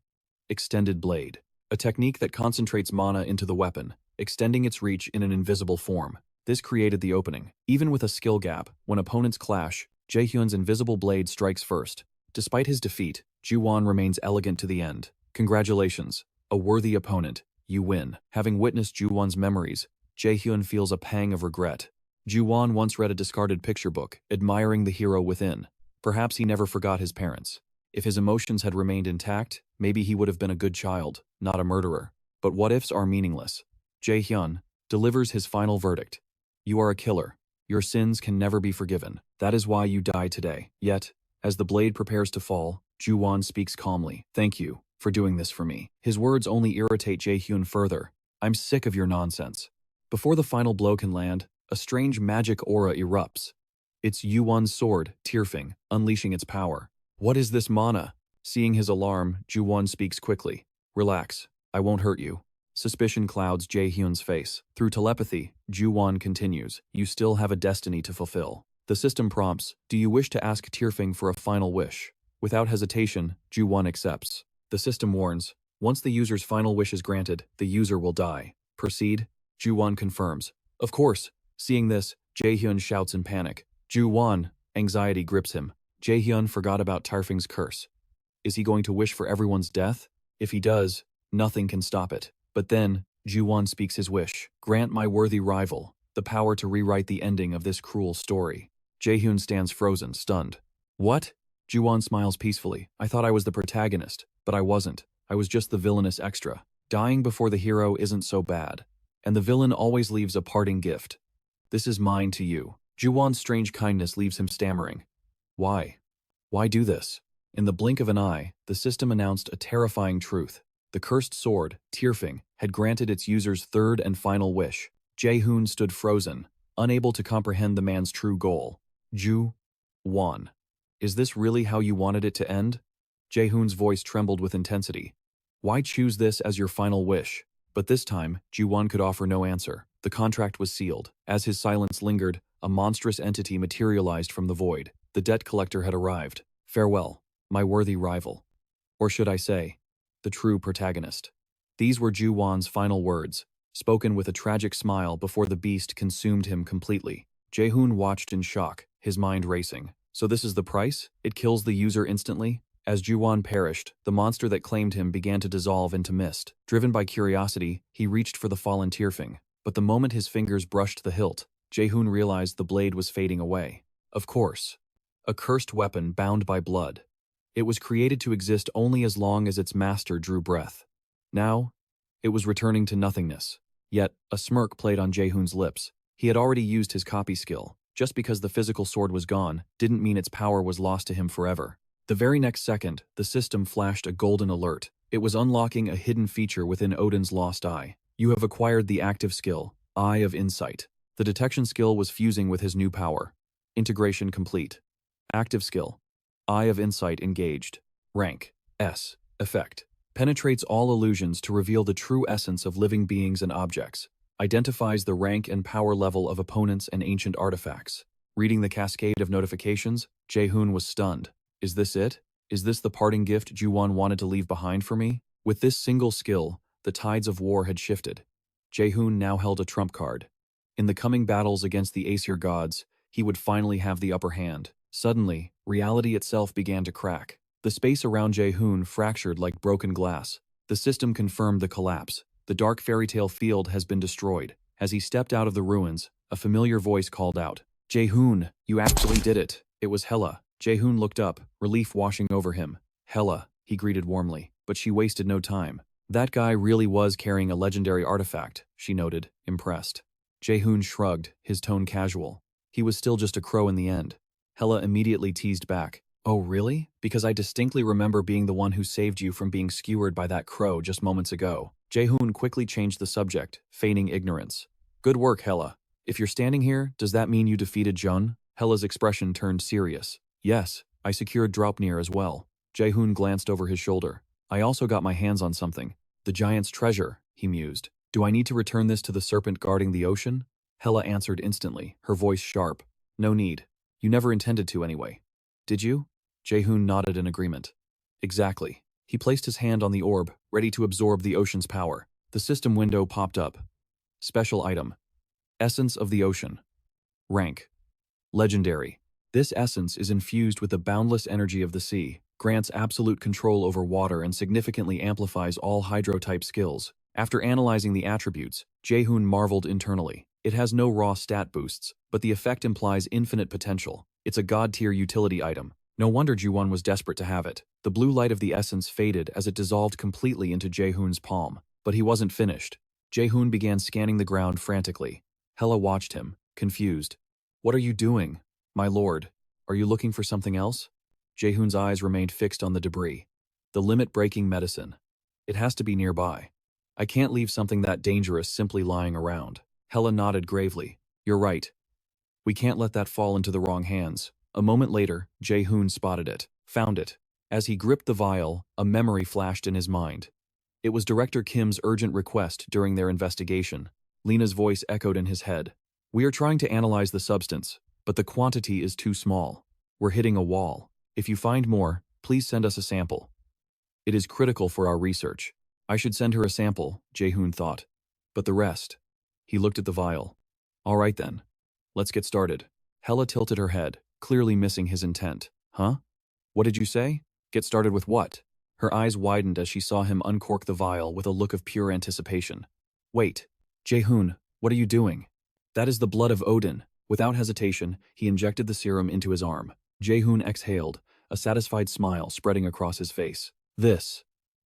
Extended Blade, a technique that concentrates mana into the weapon, extending its reach in an invisible form. This created the opening. Even with a skill gap, when opponents clash, Jae-hoon's invisible blade strikes first. Despite his defeat, Ju-won remains elegant to the end. Congratulations, a worthy opponent. You win. Having witnessed Ju-won's memories, Jae-hoon feels a pang of regret. Ju-won once read a discarded picture book, admiring the hero within. Perhaps he never forgot his parents. If his emotions had remained intact, maybe he would have been a good child, not a murderer. But what-ifs are meaningless. Jae-hoon delivers his final verdict. You are a killer. Your sins can never be forgiven. That is why you die today. Yet, as the blade prepares to fall, Ju-won speaks calmly. Thank you for doing this for me. His words only irritate Jae-hoon further. I'm sick of your nonsense. Before the final blow can land, a strange magic aura erupts. It's Yuan's sword, Tierfing, unleashing its power. What is this mana? Seeing his alarm, Ju-won speaks quickly. Relax, I won't hurt you. Suspicion clouds Jae-hyun's face. Through telepathy, Ju-won continues, you still have a destiny to fulfill. The system prompts, do you wish to ask Tierfing for a final wish? Without hesitation, Ju-won accepts. The system warns, once the user's final wish is granted, the user will die. Proceed? Ju-won confirms. Of course. Seeing this, Jae-hyun shouts in panic. Ju-won, anxiety grips him. Jae-hyun forgot about Tierfing's curse. Is he going to wish for everyone's death? If he does, nothing can stop it. But then, Ju-won speaks his wish. Grant my worthy rival the power to rewrite the ending of this cruel story. Jae-hyun stands frozen, stunned. What? Ju-won smiles peacefully. I thought I was the protagonist, but I wasn't. I was just the villainous extra. Dying before the hero isn't so bad. And the villain always leaves a parting gift. This is mine to you. Ju-won's strange kindness leaves him stammering. Why? Why do this? In the blink of an eye, the system announced a terrifying truth. The cursed sword, Tierfing, had granted its user's third and final wish. Jae-hyun stood frozen, unable to comprehend the man's true goal. Ju-won. Is this really how you wanted it to end? Jae-hyun's voice trembled with intensity. Why choose this as your final wish? But this time, Ju-won could offer no answer. The contract was sealed. As his silence lingered, a monstrous entity materialized from the void. The debt collector had arrived. Farewell, my worthy rival. Or should I say, the true protagonist. These were Ju-won's final words, spoken with a tragic smile before the beast consumed him completely. Jae-hyun watched in shock, his mind racing. So this is the price? It kills the user instantly? As Ju-won perished, the monster that claimed him began to dissolve into mist. Driven by curiosity, he reached for the fallen Tierfing. But the moment his fingers brushed the hilt, Jae-hyun realized the blade was fading away. Of course. A cursed weapon bound by blood. It was created to exist only as long as its master drew breath. Now, it was returning to nothingness. Yet, a smirk played on Jae-hyun's lips. He had already used his copy skill. Just because the physical sword was gone, didn't mean its power was lost to him forever. The very next second, the system flashed a golden alert. It was unlocking a hidden feature within Odin's lost eye. You have acquired the active skill, Eye of Insight. The detection skill was fusing with his new power. Integration complete. Active skill. Eye of Insight engaged. Rank. S. Effect. Penetrates all illusions to reveal the true essence of living beings and objects. Identifies the rank and power level of opponents and ancient artifacts. Reading the cascade of notifications, Jae-hyun was stunned. Is this it? Is this the parting gift Ju-won wanted to leave behind for me? With this single skill, the tides of war had shifted. Jae-hyun now held a trump card. In the coming battles against the Aesir gods, he would finally have the upper hand. Suddenly, reality itself began to crack. The space around Jae-hyun fractured like broken glass. The system confirmed the collapse. The dark fairytale field has been destroyed. As he stepped out of the ruins, a familiar voice called out, Jae-hyun, you actually did it. It was Hela. Jae-hyun looked up, relief washing over him. Hela, he greeted warmly, but she wasted no time. That guy really was carrying a legendary artifact, she noted, impressed. Jae-hyun shrugged, his tone casual. He was still just a crow in the end. Hela immediately teased back. Oh really? Because I distinctly remember being the one who saved you from being skewered by that crow just moments ago. Jae-hyun quickly changed the subject, feigning ignorance. Good work, Hela. If you're standing here, does that mean you defeated Jun? Hela's expression turned serious. Yes, I secured Draupnir as well. Jae-hyun glanced over his shoulder. I also got my hands on something. The giant's treasure, he mused. Do I need to return this to the serpent guarding the ocean? Hela answered instantly, her voice sharp. No need. You never intended to anyway. Did you? Jae-hyun nodded in agreement. Exactly. He placed his hand on the orb, ready to absorb the ocean's power. The system window popped up. Special item. Essence of the ocean. Rank. Legendary. This essence is infused with the boundless energy of the sea, grants absolute control over water and significantly amplifies all hydro-type skills. After analyzing the attributes, Jae-hyun marveled internally. It has no raw stat boosts, but the effect implies infinite potential. It's a god-tier utility item. No wonder Ju-won was desperate to have it. The blue light of the essence faded as it dissolved completely into Jae-hyun's palm. But he wasn't finished. Jae-hyun began scanning the ground frantically. Hela watched him, confused. What are you doing? My lord, are you looking for something else? Jae-hyun's eyes remained fixed on the debris. The limit-breaking medicine. It has to be nearby. I can't leave something that dangerous simply lying around. Hela nodded gravely. You're right. We can't let that fall into the wrong hands. A moment later, Jae-Hoon spotted it, found it. As he gripped the vial, a memory flashed in his mind. It was Director Kim's urgent request during their investigation. Lena's voice echoed in his head. We are trying to analyze the substance, but the quantity is too small. We're hitting a wall. If you find more, please send us a sample. It is critical for our research. I should send her a sample, Jae-Hoon thought. But the rest? He looked at the vial. All right then. Let's get started. Hela tilted her head, clearly missing his intent. Huh? What did you say? Get started with what? Her eyes widened as she saw him uncork the vial with a look of pure anticipation. Wait. Jae-Hoon, what are you doing? That is the blood of Odin. Without hesitation, he injected the serum into his arm. Jae-Hoon exhaled, a satisfied smile spreading across his face. This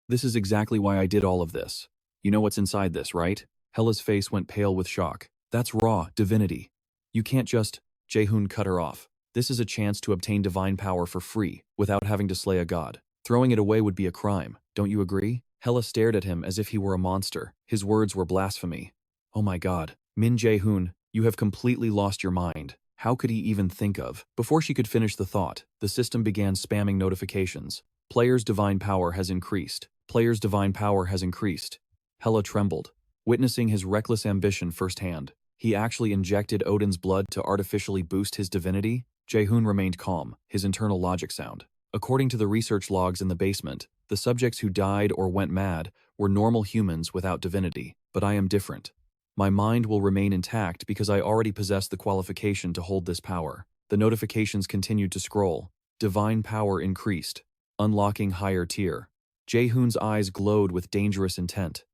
is exactly why I did all of this. You know what's inside this, right? Hela's face went pale with shock. That's raw divinity. You can't just… Jae-Hoon cut her off. This is a chance to obtain divine power for free, without having to slay a god. Throwing it away would be a crime, don't you agree? Hela stared at him as if he were a monster. His words were blasphemy. Oh my god. Min Jae-Hoon, you have completely lost your mind. How could he even think of? Before she could finish the thought, the system began spamming notifications. Player's divine power has increased. Player's divine power has increased. Hela trembled, witnessing his reckless ambition firsthand. He actually injected Odin's blood to artificially boost his divinity? Jae-Hoon remained calm, his internal logic sound. According to the research logs in the basement, the subjects who died or went mad were normal humans without divinity. But I am different. My mind will remain intact because I already possess the qualification to hold this power. The notifications continued to scroll. Divine power increased. Unlocking higher tier. Jae-Hoon's eyes glowed with dangerous intent.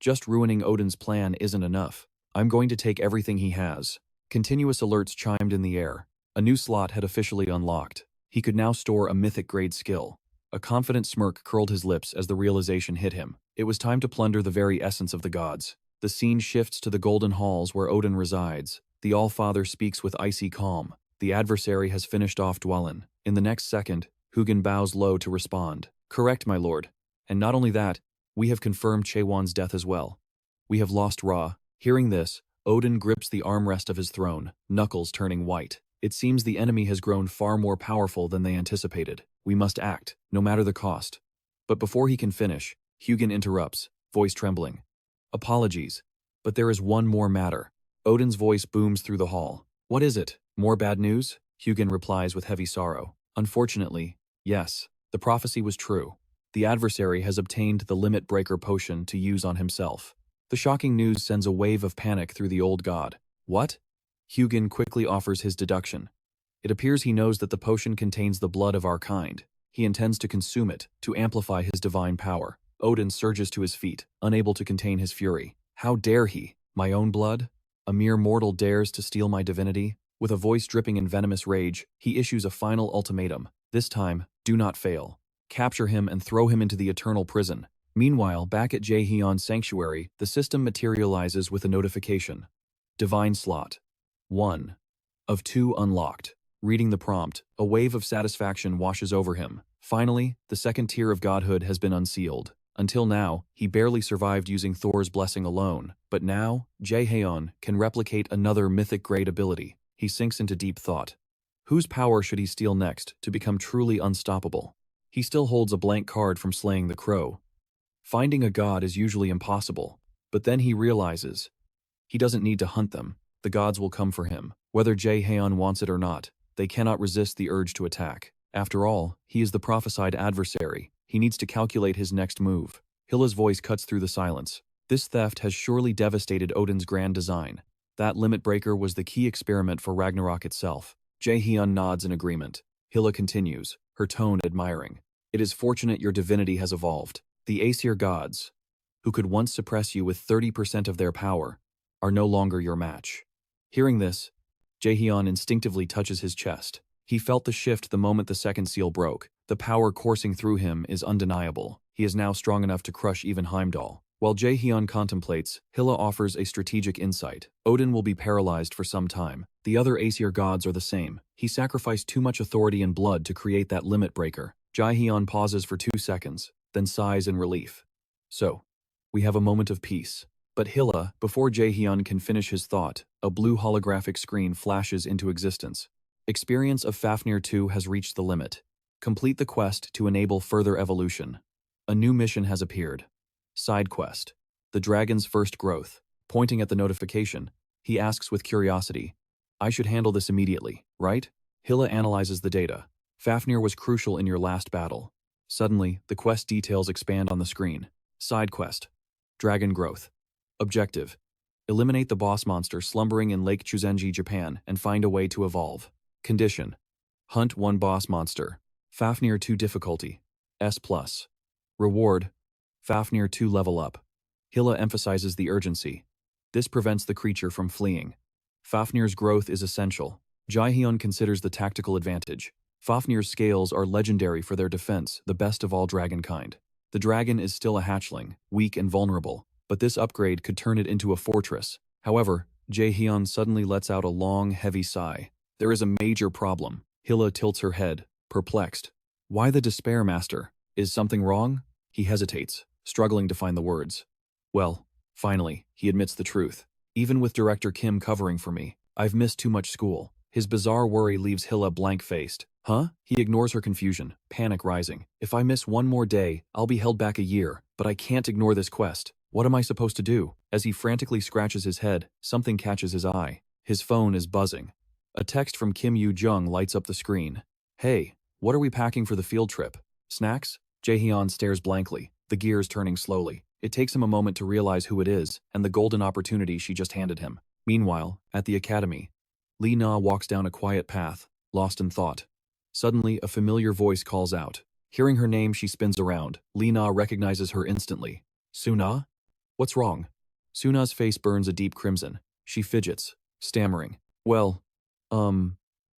Just ruining Odin's plan isn't enough. I'm going to take everything he has. Continuous alerts chimed in the air. A new slot had officially unlocked. He could now store a mythic-grade skill. A confident smirk curled his lips as the realization hit him. It was time to plunder the very essence of the gods. The scene shifts to the golden halls where Odin resides. The All-Father speaks with icy calm. The adversary has finished off Dwalin. In the next second, Hugin bows low to respond. Correct, my lord. And not only that, we have confirmed Chaewon's death as well. We have lost Ra. Hearing this, Odin grips the armrest of his throne, knuckles turning white. It seems the enemy has grown far more powerful than they anticipated. We must act, no matter the cost. But before he can finish, Hugin interrupts, voice trembling. Apologies, but there is one more matter. Odin's voice booms through the hall. What is it? More bad news? Hugin replies with heavy sorrow. Unfortunately, yes, the prophecy was true. The adversary has obtained the limit breaker potion to use on himself. The shocking news sends a wave of panic through the old god. What? Hugin quickly offers his deduction. It appears he knows that the potion contains the blood of our kind. He intends to consume it, to amplify his divine power. Odin surges to his feet, unable to contain his fury. How dare he? My own blood? A mere mortal dares to steal my divinity? With a voice dripping in venomous rage, he issues a final ultimatum. This time, do not fail. Capture him and throw him into the eternal prison. Meanwhile, back at Jae-Hyun's sanctuary, the system materializes with a notification. Divine slot. 1 of 2 unlocked. Reading the prompt, a wave of satisfaction washes over him. Finally, the second tier of godhood has been unsealed. Until now, he barely survived using Thor's blessing alone, but now, Jae-Hyun can replicate another mythic-grade ability. He sinks into deep thought. Whose power should he steal next to become truly unstoppable? He still holds a blank card from slaying the crow. Finding a god is usually impossible, but then he realizes he doesn't need to hunt them. The gods will come for him. Whether Jae-Hyun wants it or not, they cannot resist the urge to attack. After all, he is the prophesied adversary. He needs to calculate his next move. Hilla's voice cuts through the silence. This theft has surely devastated Odin's grand design. That limit breaker was the key experiment for Ragnarok itself. Jae-Hyun nods in agreement. Hilla continues, her tone admiring. It is fortunate your divinity has evolved. The Aesir gods, who could once suppress you with 30% of their power, are no longer your match. Hearing this, Jae-Hyun instinctively touches his chest. He felt the shift the moment the second seal broke. The power coursing through him is undeniable. He is now strong enough to crush even Heimdall. While Jae-Hyun contemplates, Hilla offers a strategic insight. Odin will be paralyzed for some time. The other Aesir gods are the same. He sacrificed too much authority and blood to create that limit breaker. Jae-Hyun pauses for 2 seconds, then sighs in relief. So, we have a moment of peace. But Hilla, before Jae-hyun can finish his thought, a blue holographic screen flashes into existence. Experience of Fafnir 2 has reached the limit. Complete the quest to enable further evolution. A new mission has appeared. Side quest. The dragon's first growth. Pointing at the notification, he asks with curiosity, I should handle this immediately, right? Hilla analyzes the data. Fafnir was crucial in your last battle. Suddenly, the quest details expand on the screen. Side quest. Dragon growth. Objective. Eliminate the boss monster slumbering in Lake Chuzenji, Japan, and find a way to evolve. Condition. Hunt one boss monster. Fafnir 2 difficulty. S+. Reward. Fafnir 2 level up. Hilla emphasizes the urgency. This prevents the creature from fleeing. Fafnir's growth is essential. Jae-hyun considers the tactical advantage. Fafnir's scales are legendary for their defense, the best of all dragonkind. The dragon is still a hatchling, weak and vulnerable, but this upgrade could turn it into a fortress. However, Jae-hyun suddenly lets out a long, heavy sigh. There is a major problem. Hilla tilts her head, perplexed. Why the despair, master? Is something wrong? He hesitates, struggling to find the words. Well, finally, he admits the truth. Even with Director Kim covering for me, I've missed too much school. His bizarre worry leaves Hilla blank-faced. Huh? He ignores her confusion, panic rising. If I miss one more day, I'll be held back a year, but I can't ignore this quest. What am I supposed to do? As he frantically scratches his head, something catches his eye. His phone is buzzing. A text from Kim Yoo-jung lights up the screen. Hey, what are we packing for the field trip? Snacks? Jae-hyun stares blankly, the gears turning slowly. It takes him a moment to realize who it is and the golden opportunity she just handed him. Meanwhile, at the academy, Lee Na walks down a quiet path, lost in thought. Suddenly, a familiar voice calls out. Hearing her name, she spins around. Lee Na recognizes her instantly. Suna? What's wrong? Suna's face burns a deep crimson. She fidgets, stammering. Well,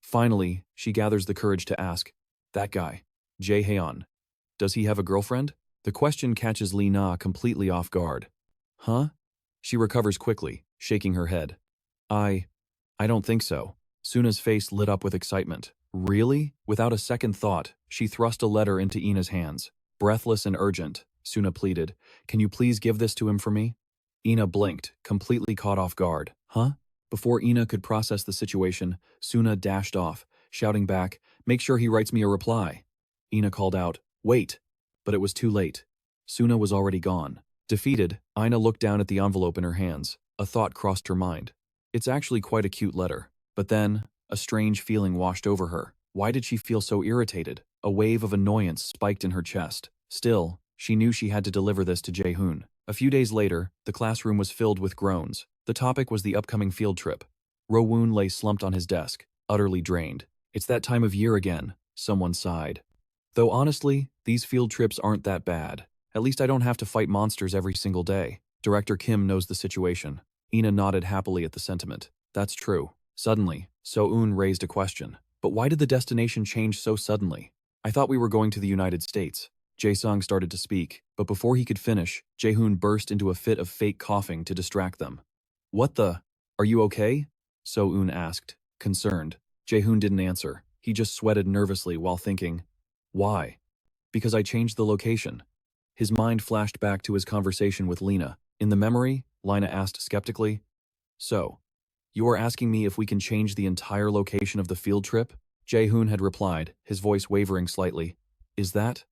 Finally, she gathers the courage to ask. That guy, Jae-hyun. Does he have a girlfriend? The question catches Lee Na completely off guard. Huh? She recovers quickly, shaking her head. I don't think so. Suna's face lit up with excitement. Really? Without a second thought, she thrust a letter into Ina's hands. Breathless and urgent, Suna pleaded, Can you please give this to him for me? Ina blinked, completely caught off guard. Huh? Before Ina could process the situation, Suna dashed off, shouting back, Make sure he writes me a reply. Ina called out, Wait! But it was too late. Suna was already gone. Defeated, Ina looked down at the envelope in her hands. A thought crossed her mind. It's actually quite a cute letter. But then, a strange feeling washed over her. Why did she feel so irritated? A wave of annoyance spiked in her chest. Still, she knew she had to deliver this to Jae-hyun. A few days later, the classroom was filled with groans. The topic was the upcoming field trip. Ro-woon lay slumped on his desk, utterly drained. It's that time of year again, someone sighed. Though honestly, these field trips aren't that bad. At least I don't have to fight monsters every single day. Director Kim knows the situation. Ina nodded happily at the sentiment. That's true. Suddenly, So-eun raised a question. But why did the destination change so suddenly? I thought we were going to the United States. Jae-sung started to speak, but before he could finish, Jae-hyun burst into a fit of fake coughing to distract them. What the? Are you okay? So-eun asked, concerned. Jae-hyun didn't answer. He just sweated nervously while thinking, Why? Because I changed the location. His mind flashed back to his conversation with Lena. In the memory, Lina asked skeptically, So, you are asking me if we can change the entire location of the field trip? Jae-hyun had replied, his voice wavering slightly. Is that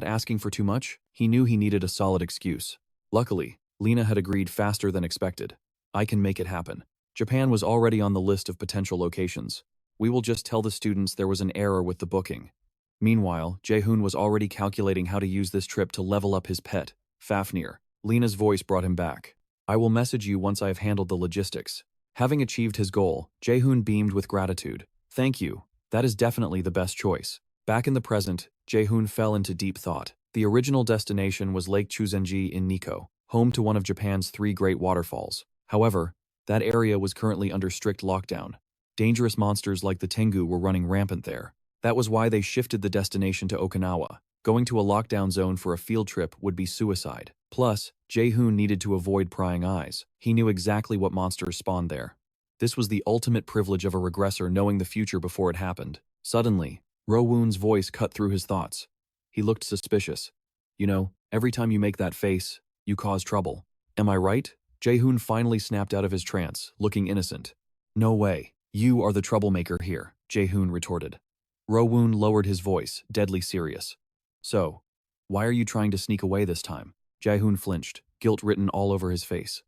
asking for too much? He knew he needed a solid excuse. Luckily, Lena had agreed faster than expected. I can make it happen. Japan was already on the list of potential locations. We will just tell the students there was an error with the booking. Meanwhile, Jae-hyun was already calculating how to use this trip to level up his pet, Fafnir. Lena's voice brought him back. I will message you once I have handled the logistics. Having achieved his goal, Jae-hyun beamed with gratitude. Thank you. That is definitely the best choice. Back in the present, Jae-hyun fell into deep thought. The original destination was Lake Chuzenji in Nikko, home to one of Japan's 3 great waterfalls. However, that area was currently under strict lockdown. Dangerous monsters like the Tengu were running rampant there. That was why they shifted the destination to Okinawa. Going to a lockdown zone for a field trip would be suicide. Plus, Jae-hyun needed to avoid prying eyes. He knew exactly what monsters spawned there. This was the ultimate privilege of a regressor knowing the future before it happened. Suddenly, Ro-woon's voice cut through his thoughts. He looked suspicious. You know, every time you make that face, you cause trouble. Am I right? Jae-Hoon finally snapped out of his trance, looking innocent. No way. You are the troublemaker here, Jae-Hoon retorted. Ro-Woon lowered his voice, deadly serious. So, why are you trying to sneak away this time? Jae-Hoon flinched, guilt written all over his face.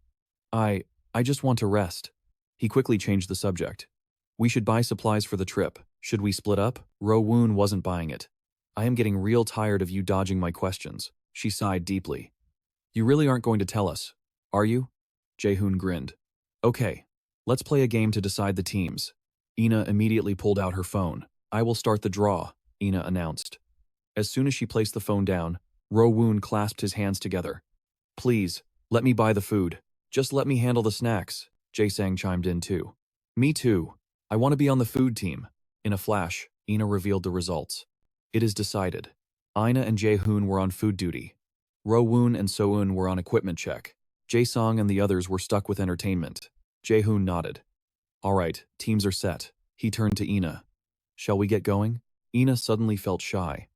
I just want to rest. He quickly changed the subject. We should buy supplies for the trip. Should we split up? Ro-Woon wasn't buying it. I am getting real tired of you dodging my questions. She sighed deeply. You really aren't going to tell us, are you? Jae-Hoon grinned. Okay, let's play a game to decide the teams. Ina immediately pulled out her phone. I will start the draw, Ina announced. As soon as she placed the phone down, Ro-Woon clasped his hands together. Please, let me buy the food. Just let me handle the snacks, Jae-Sang chimed in too. Me too. I want to be on the food team. In a flash, Ina revealed the results. It is decided. Ina and Jae-Hoon were on food duty. Ro-Woon and So-Eun were on equipment check. Jae-Sang and the others were stuck with entertainment. Jae-Hoon nodded. All right, teams are set. He turned to Ina. Shall we get going? Ina suddenly felt shy.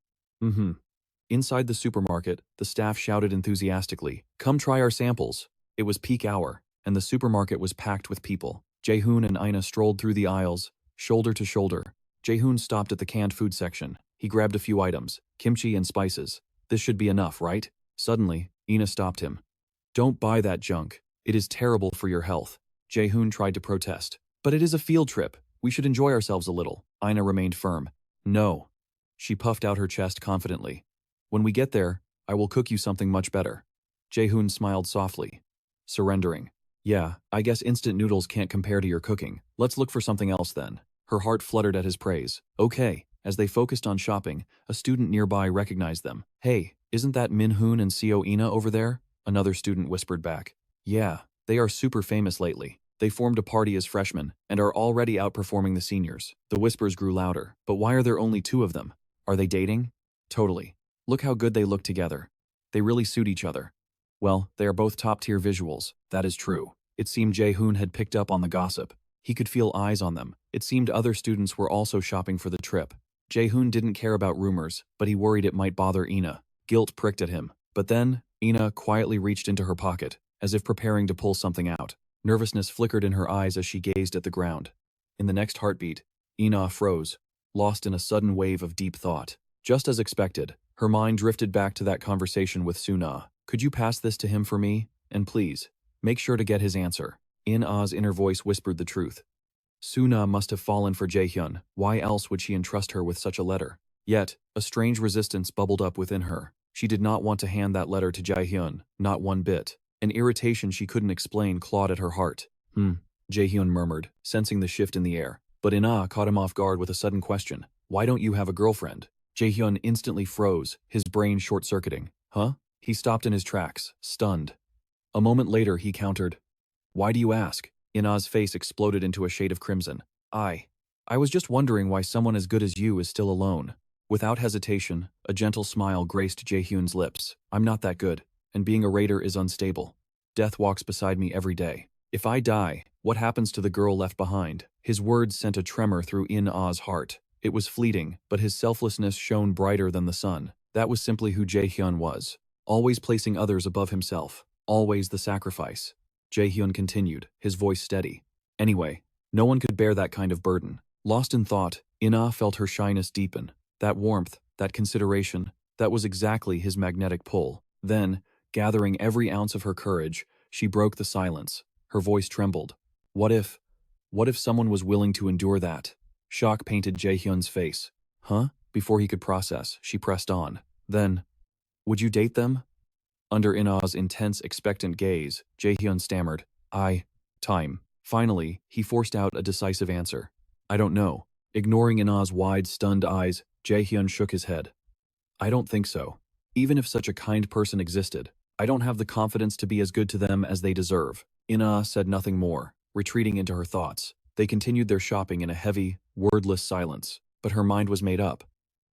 Inside the supermarket, the staff shouted enthusiastically, Come try our samples. It was peak hour, and the supermarket was packed with people. Jae-Hoon and Ina strolled through the aisles, shoulder to shoulder. Jae-Hoon stopped at the canned food section. He grabbed a few items, kimchi and spices. This should be enough, right? Suddenly, Ina stopped him. Don't buy that junk. It is terrible for your health. Jae-Hoon tried to protest. But it is a field trip. We should enjoy ourselves a little. Ina remained firm. No. She puffed out her chest confidently. When we get there, I will cook you something much better. Jae-Hoon smiled softly, surrendering. Yeah, I guess instant noodles can't compare to your cooking. Let's look for something else then. Her heart fluttered at his praise. Okay. As they focused on shopping, a student nearby recognized them. Hey, isn't that Min-Hun and CO Ina over there? Another student whispered back. Yeah, they are super famous lately. They formed a party as freshmen and are already outperforming the seniors. The whispers grew louder. But why are there only two of them? Are they dating? Totally. Look how good they look together. They really suit each other. Well, they are both top-tier visuals. That is true. It seemed Jae-Hoon had picked up on the gossip. He could feel eyes on them. It seemed other students were also shopping for the trip. Jae-Hoon didn't care about rumors, but he worried it might bother Ina. Guilt pricked at him. But then, Ina quietly reached into her pocket, as if preparing to pull something out. Nervousness flickered in her eyes as she gazed at the ground. In the next heartbeat, Ina froze, lost in a sudden wave of deep thought. Just as expected, her mind drifted back to that conversation with Suna. Could you pass this to him for me? And please, make sure to get his answer. In-Ah's inner voice whispered the truth. Suna must have fallen for Jae-Hyun. Why else would she entrust her with such a letter? Yet, a strange resistance bubbled up within her. She did not want to hand that letter to Jae-Hyun, not one bit. An irritation she couldn't explain clawed at her heart. Jae-Hyun murmured, sensing the shift in the air. But In-Ah caught him off guard with a sudden question. Why don't you have a girlfriend? Jae-Hyun instantly froze, his brain short-circuiting. Huh? He stopped in his tracks, stunned. A moment later, he countered. Why do you ask? In-Ah's face exploded into a shade of crimson. I was just wondering why someone as good as you is still alone. Without hesitation, a gentle smile graced Jae-Hyun's lips. I'm not that good, and being a raider is unstable. Death walks beside me every day. If I die, what happens to the girl left behind? His words sent a tremor through In-Ah's heart. It was fleeting, but his selflessness shone brighter than the sun. That was simply who Jae-Hyun was. Always placing others above himself. Always the sacrifice. Jae-Hyun continued, his voice steady. Anyway, no one could bear that kind of burden. Lost in thought, In-Ah felt her shyness deepen. That warmth, that consideration, that was exactly his magnetic pull. Then, gathering every ounce of her courage, she broke the silence. Her voice trembled. What if someone was willing to endure that? Shock painted Jae-Hyun's face. Huh? Before he could process, she pressed on. Then, would you date them? Under In-Ah's intense, expectant gaze, Jae-Hyun stammered. Time. Finally, he forced out a decisive answer. I don't know. Ignoring In-Ah's wide, stunned eyes, Jae-Hyun shook his head. I don't think so. Even if such a kind person existed, I don't have the confidence to be as good to them as they deserve. In-Ah said nothing more, retreating into her thoughts. They continued their shopping in a heavy, wordless silence, but her mind was made up.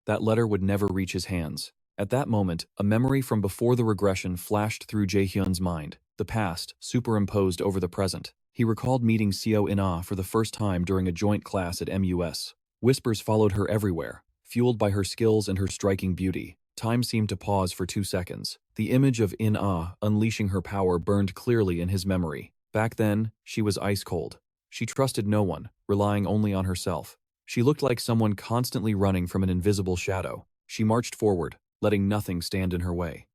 That letter would never reach his hands. At that moment, a memory from before the regression flashed through Jae-Hyun's mind, the past superimposed over the present. He recalled meeting Seo In-Ah for the first time during a joint class at MUS. Whispers followed her everywhere, fueled by her skills and her striking beauty. Time seemed to pause for 2 seconds. The image of In-Ah unleashing her power burned clearly in his memory. Back then, she was ice cold. She trusted no one, relying only on herself. She looked like someone constantly running from an invisible shadow. She marched forward, letting nothing stand in her way.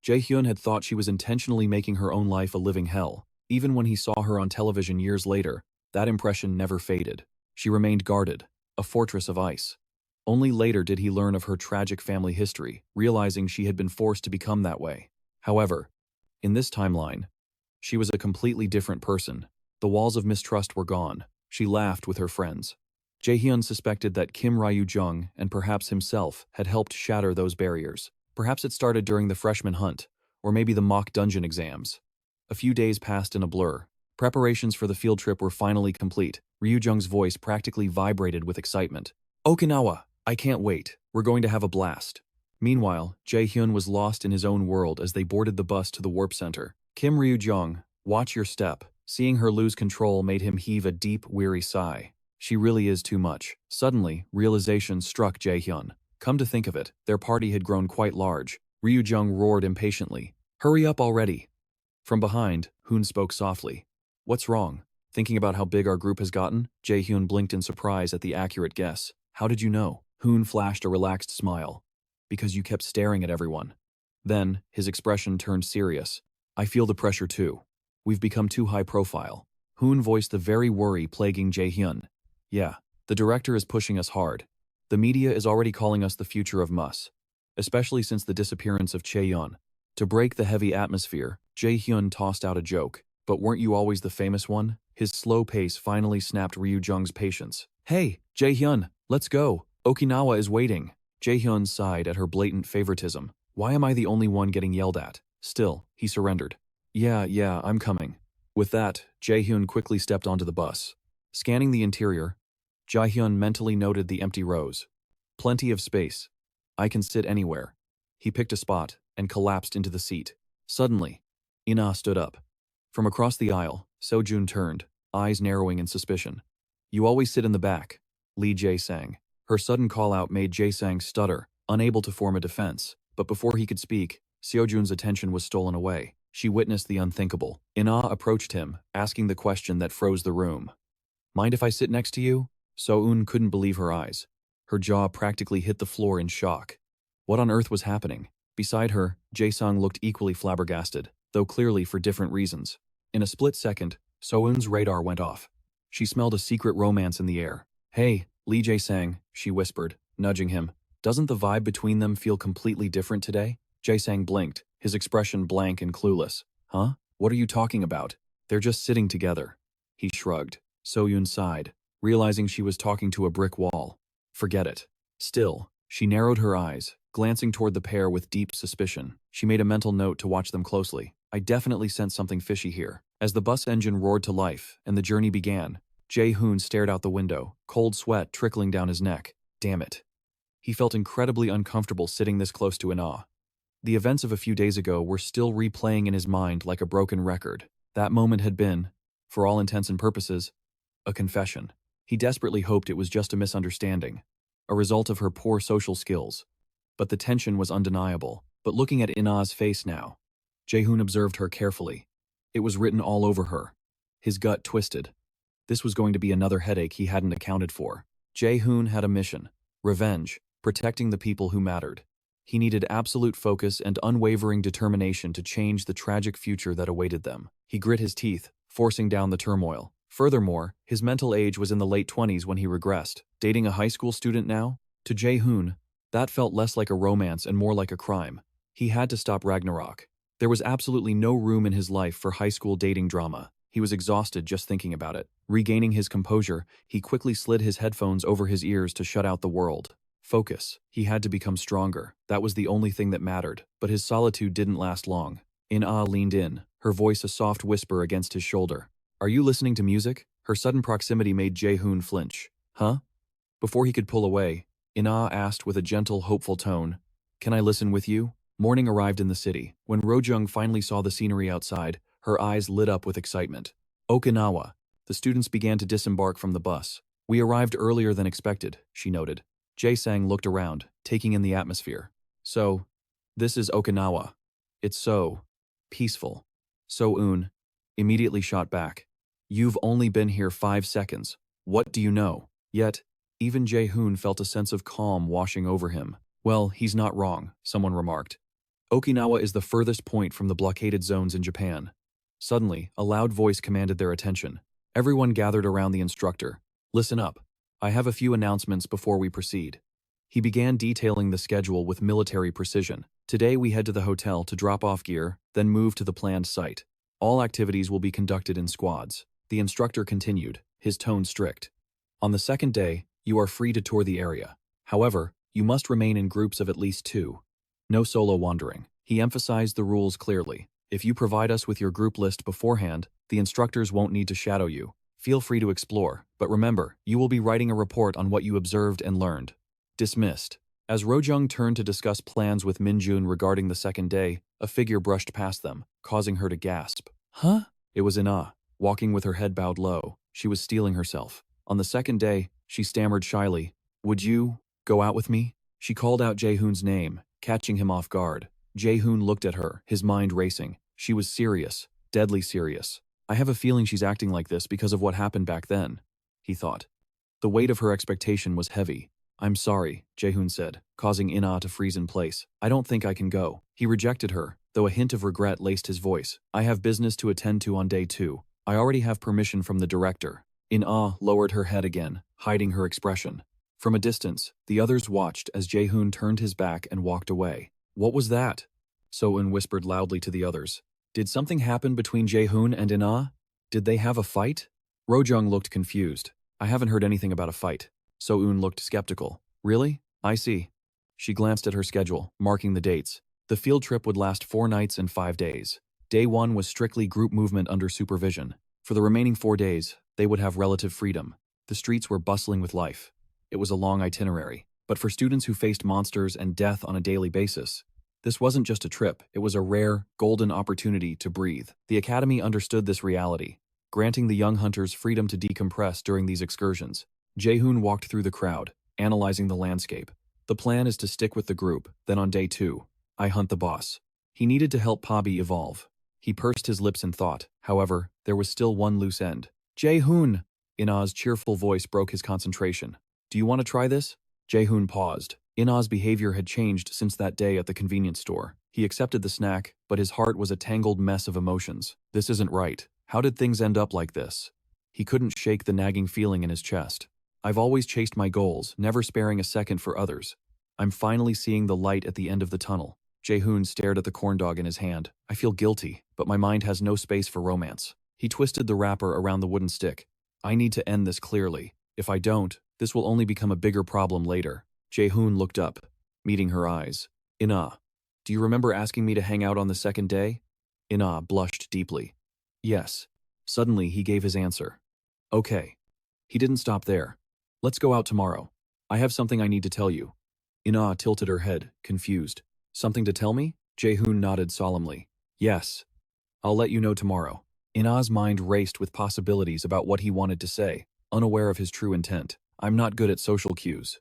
Jae-hyun had thought she was intentionally making her own life a living hell. Even when he saw her on television years later, that impression never faded. She remained guarded, a fortress of ice. Only later did he learn of her tragic family history, realizing she had been forced to become that way. However, in this timeline, she was a completely different person. The walls of mistrust were gone. She laughed with her friends. Jae-hyun suspected that Kim Ryu-jung and perhaps himself had helped shatter those barriers. Perhaps it started during the freshman hunt, or maybe the mock dungeon exams. A few days passed in a blur. Preparations for the field trip were finally complete. Ryu-jung's voice practically vibrated with excitement. "Okinawa! I can't wait. We're going to have a blast." Meanwhile, Jae-hyun was lost in his own world as they boarded the bus to the warp center. Kim Ryu-jung, watch your step. Seeing her lose control made him heave a deep, weary sigh. She really is too much. Suddenly, realization struck Jae-hyun. Come to think of it, their party had grown quite large. Ryu-jung roared impatiently. "Hurry up already." From behind, Hoon spoke softly. "What's wrong? Thinking about how big our group has gotten?" Jae-hyun blinked in surprise at the accurate guess. "How did you know?" Hoon flashed a relaxed smile. "Because you kept staring at everyone." Then, his expression turned serious. "I feel the pressure too. We've become too high profile." Hoon voiced the very worry plaguing Jae-hyun. "Yeah, the director is pushing us hard. The media is already calling us the future of Mus, especially since the disappearance of Chaeyeon." To break the heavy atmosphere, Jae-hyun tossed out a joke. "But weren't you always the famous one?" His slow pace finally snapped Ryu-jung's patience. "Hey, Jae-hyun, let's go. Okinawa is waiting." Jae-hyun sighed at her blatant favoritism. "Why am I the only one getting yelled at?" Still, he surrendered. Yeah, I'm coming." With that, Jae-hyun quickly stepped onto the bus. Scanning the interior, Jae-hyun mentally noted the empty rows. Plenty of space. I can sit anywhere. He picked a spot and collapsed into the seat. Suddenly, Ina stood up. From across the aisle, Sojun turned, eyes narrowing in suspicion. "You always sit in the back," Lee Jae-sang. Her sudden call-out made Jae-sang stutter, unable to form a defense. But before he could speak, Seojun's attention was stolen away. She witnessed the unthinkable. Ina approached him, asking the question that froze the room. "Mind if I sit next to you?" So-eun couldn't believe her eyes. Her jaw practically hit the floor in shock. What on earth was happening? Beside her, Jae-sang looked equally flabbergasted, though clearly for different reasons. In a split second, So-eun's radar went off. She smelled a secret romance in the air. "Hey, Lee Jae-sang," she whispered, nudging him. "Doesn't the vibe between them feel completely different today?" Jae-sang blinked, his expression blank and clueless. "Huh? What are you talking about?" "They're just sitting together." He shrugged. So-eun sighed, realizing she was talking to a brick wall. Forget it. Still, she narrowed her eyes, glancing toward the pair with deep suspicion. She made a mental note to watch them closely. "I definitely sense something fishy here." As the bus engine roared to life and the journey began, Jae-hoon stared out the window, cold sweat trickling down his neck. Damn it. He felt incredibly uncomfortable sitting this close to Ina. The events of a few days ago were still replaying in his mind like a broken record. That moment had been, for all intents and purposes, a confession. He desperately hoped it was just a misunderstanding, a result of her poor social skills. But the tension was undeniable. But looking at Ina's face now, Jae-hoon observed her carefully. It was written all over her. His gut twisted. This was going to be another headache he hadn't accounted for. Jae-hoon had a mission: revenge, protecting the people who mattered. He needed absolute focus and unwavering determination to change the tragic future that awaited them. He grit his teeth, forcing down the turmoil. Furthermore, his mental age was in the late 20s when he regressed. Dating a high school student now? To Jae-hoon, that felt less like a romance and more like a crime. He had to stop Ragnarok. There was absolutely no room in his life for high school dating drama. He was exhausted just thinking about it. Regaining his composure, he quickly slid his headphones over his ears to shut out the world. Focus. He had to become stronger. That was the only thing that mattered. But his solitude didn't last long. Ina leaned in, her voice a soft whisper against his shoulder. "Are you listening to music?" Her sudden proximity made Jae-hoon flinch. "Huh?" Before he could pull away, Ina asked with a gentle, hopeful tone, "Can I listen with you?" Morning arrived in the city. When Rojung finally saw the scenery outside, her eyes lit up with excitement. "Okinawa." The students began to disembark from the bus. "We arrived earlier than expected," she noted. Jae-sang looked around, taking in the atmosphere. "So, This is Okinawa. It's so peaceful. So-un immediately shot back. You've only been here 5 seconds. What do you know? Yet, even Jae-hoon felt a sense of calm washing over him. Well, he's not wrong, someone remarked. Okinawa is the furthest point from the blockaded zones in Japan. Suddenly, a loud voice commanded their attention. Everyone gathered around the instructor. Listen up. I have a few announcements before we proceed. He began detailing the schedule with military precision. Today we head to the hotel to drop off gear, then move to the planned site. All activities will be conducted in squads. The instructor continued, his tone strict. On the second day, you are free to tour the area. However, you must remain in groups of at least 2. No solo wandering. He emphasized the rules clearly. If you provide us with your group list beforehand, the instructors won't need to shadow you. Feel free to explore, but remember, you will be writing a report on what you observed and learned. Dismissed. As Rojung turned to discuss plans with Min-Hun regarding the second day, a figure brushed past them, causing her to gasp. Huh? It was In-Ah, walking with her head bowed low. She was steeling herself. On the second day, she stammered shyly, "Would you go out with me?" She called out Jae-hoon's name, catching him off guard. Jae-hoon looked at her, his mind racing. She was serious, deadly serious. I have a feeling she's acting like this because of what happened back then, he thought. The weight of her expectation was heavy. I'm sorry, Jae-hoon said, causing In-Ah to freeze in place. I don't think I can go. He rejected her, though a hint of regret laced his voice. I have business to attend to on day 2. I already have permission from the director. In-Ah lowered her head again, hiding her expression. From a distance, the others watched as Jae-hoon turned his back and walked away. What was that? So-un whispered loudly to the others. Did something happen between Jae-hoon and In-Ah? Did they have a fight? Rojung looked confused. I haven't heard anything about a fight. So-un looked skeptical. Really? I see. She glanced at her schedule, marking the dates. The field trip would last 4 nights and 5 days. Day 1 was strictly group movement under supervision. For the remaining 4 days, they would have relative freedom. The streets were bustling with life. It was a long itinerary. But for students who faced monsters and death on a daily basis, this wasn't just a trip, it was a rare, golden opportunity to breathe. The Academy understood this reality, granting the young hunters freedom to decompress during these excursions. Jae-hoon walked through the crowd, analyzing the landscape. The plan is to stick with the group, then on day 2, I hunt the boss. He needed to help Pabi evolve. He pursed his lips in thought. However, there was still one loose end. Jae-hoon! In-Ah's cheerful voice broke his concentration. Do you want to try this? Jae-hoon paused. In-Ah's behavior had changed since that day at the convenience store. He accepted the snack, but his heart was a tangled mess of emotions. This isn't right. How did things end up like this? He couldn't shake the nagging feeling in his chest. I've always chased my goals, never sparing a second for others. I'm finally seeing the light at the end of the tunnel. Jae-hoon stared at the corndog in his hand. I feel guilty, but my mind has no space for romance. He twisted the wrapper around the wooden stick. I need to end this clearly. If I don't, this will only become a bigger problem later. Jae-hoon looked up, meeting her eyes. In-Ah, do you remember asking me to hang out on the second day? In-Ah blushed deeply. Yes. Suddenly, he gave his answer. Okay. He didn't stop there. Let's go out tomorrow. I have something I need to tell you. In-Ah tilted her head, confused. Something to tell me? Jae-hoon nodded solemnly. Yes. I'll let you know tomorrow. In-Ah's mind raced with possibilities about what he wanted to say, unaware of his true intent. I'm not good at social cues.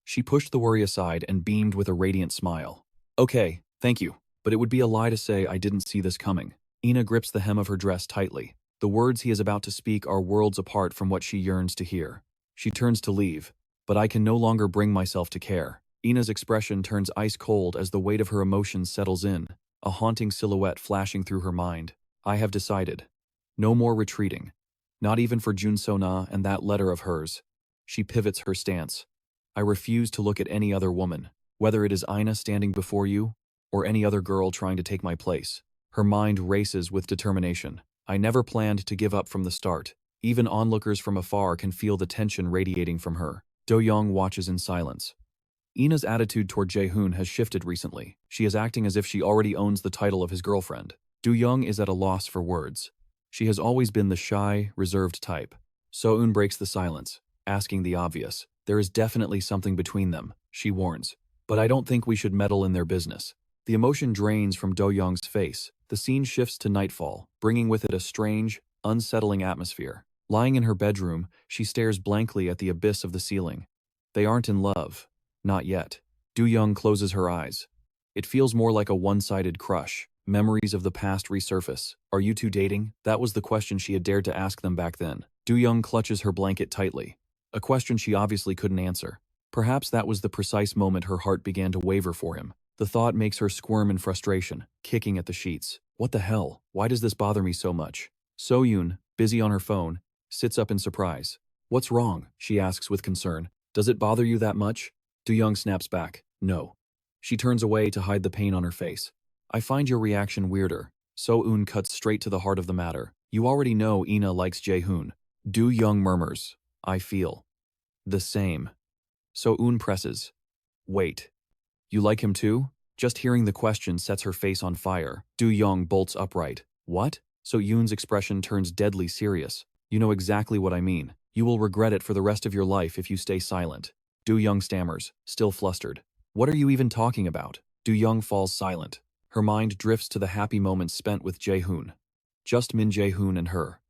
She pushed the worry aside and beamed with a radiant smile. Okay, thank you. But it would be a lie to say I didn't see this coming. Ina grips the hem of her dress tightly. The words he is about to speak are worlds apart from what she yearns to hear. She turns to leave, but I can no longer bring myself to care. Ina's expression turns ice cold as the weight of her emotions settles in, a haunting silhouette flashing through her mind. I have decided. No more retreating. Not even for Jun-So-Na and that letter of hers. She pivots her stance. I refuse to look at any other woman, whether it is Ina standing before you, or any other girl trying to take my place. Her mind races with determination. I never planned to give up from the start. Even onlookers from afar can feel the tension radiating from her. Do-young watches in silence. Ina's attitude toward Jae-hoon has shifted recently. She is acting as if she already owns the title of his girlfriend. Do-young is at a loss for words. She has always been the shy, reserved type. So-un breaks the silence, asking the obvious. There is definitely something between them, she warns. But I don't think we should meddle in their business. The emotion drains from Do-young's face. The scene shifts to nightfall, bringing with it a strange, unsettling atmosphere. Lying in her bedroom, she stares blankly at the abyss of the ceiling. They aren't in love. Not yet. Do-young closes her eyes. It feels more like a one-sided crush. Memories of the past resurface. Are you two dating? That was the question she had dared to ask them back then. Do-young clutches her blanket tightly. A question she obviously couldn't answer. Perhaps that was the precise moment her heart began to waver for him. The thought makes her squirm in frustration, kicking at the sheets. What the hell? Why does this bother me so much? So-yoon, busy on her phone, sits up in surprise. What's wrong? She asks with concern. Does it bother you that much? Do-young snaps back. No. She turns away to hide the pain on her face. I find your reaction weirder. So-eun cuts straight to the heart of the matter. You already know Ina likes Jae-hoon. Do-young murmurs. I feel the same. So-eun presses. Wait. You like him too? Just hearing the question sets her face on fire. Do-young bolts upright. What? So-eun's expression turns deadly serious. You know exactly what I mean. You will regret it for the rest of your life if you stay silent. Do-young stammers, still flustered. What are you even talking about? Do-young falls silent. Her mind drifts to the happy moments spent with Jae-hoon. Just Min Jae-hoon and her.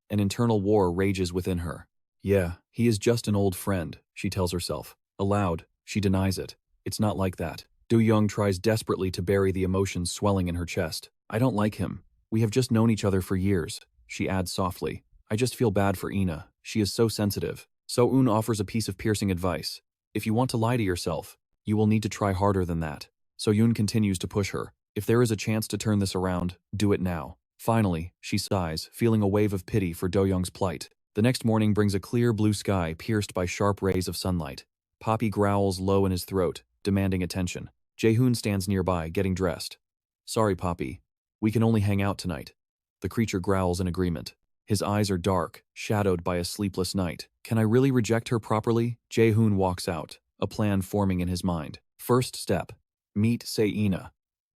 An internal war rages within her. Yeah, he is just an old friend, she tells herself. Aloud, she denies it. It's not like that. Do-young tries desperately to bury the emotions swelling in her chest. I don't like him. We have just known each other for years, she adds softly. I just feel bad for Ina. She is so sensitive. So-eun offers a piece of piercing advice. If you want to lie to yourself, you will need to try harder than that. So-eun continues to push her. If there is a chance to turn this around, do it now. Finally, she sighs, feeling a wave of pity for Do-young's plight. The next morning brings a clear blue sky pierced by sharp rays of sunlight. Poppy growls low in his throat, demanding attention. Jae-hoon stands nearby, getting dressed. Sorry, Poppy. We can only hang out tonight. The creature growls in agreement. His eyes are dark, shadowed by a sleepless night. Can I really reject her properly? Jae-hoon walks out, a plan forming in his mind. First step. Meet Ina.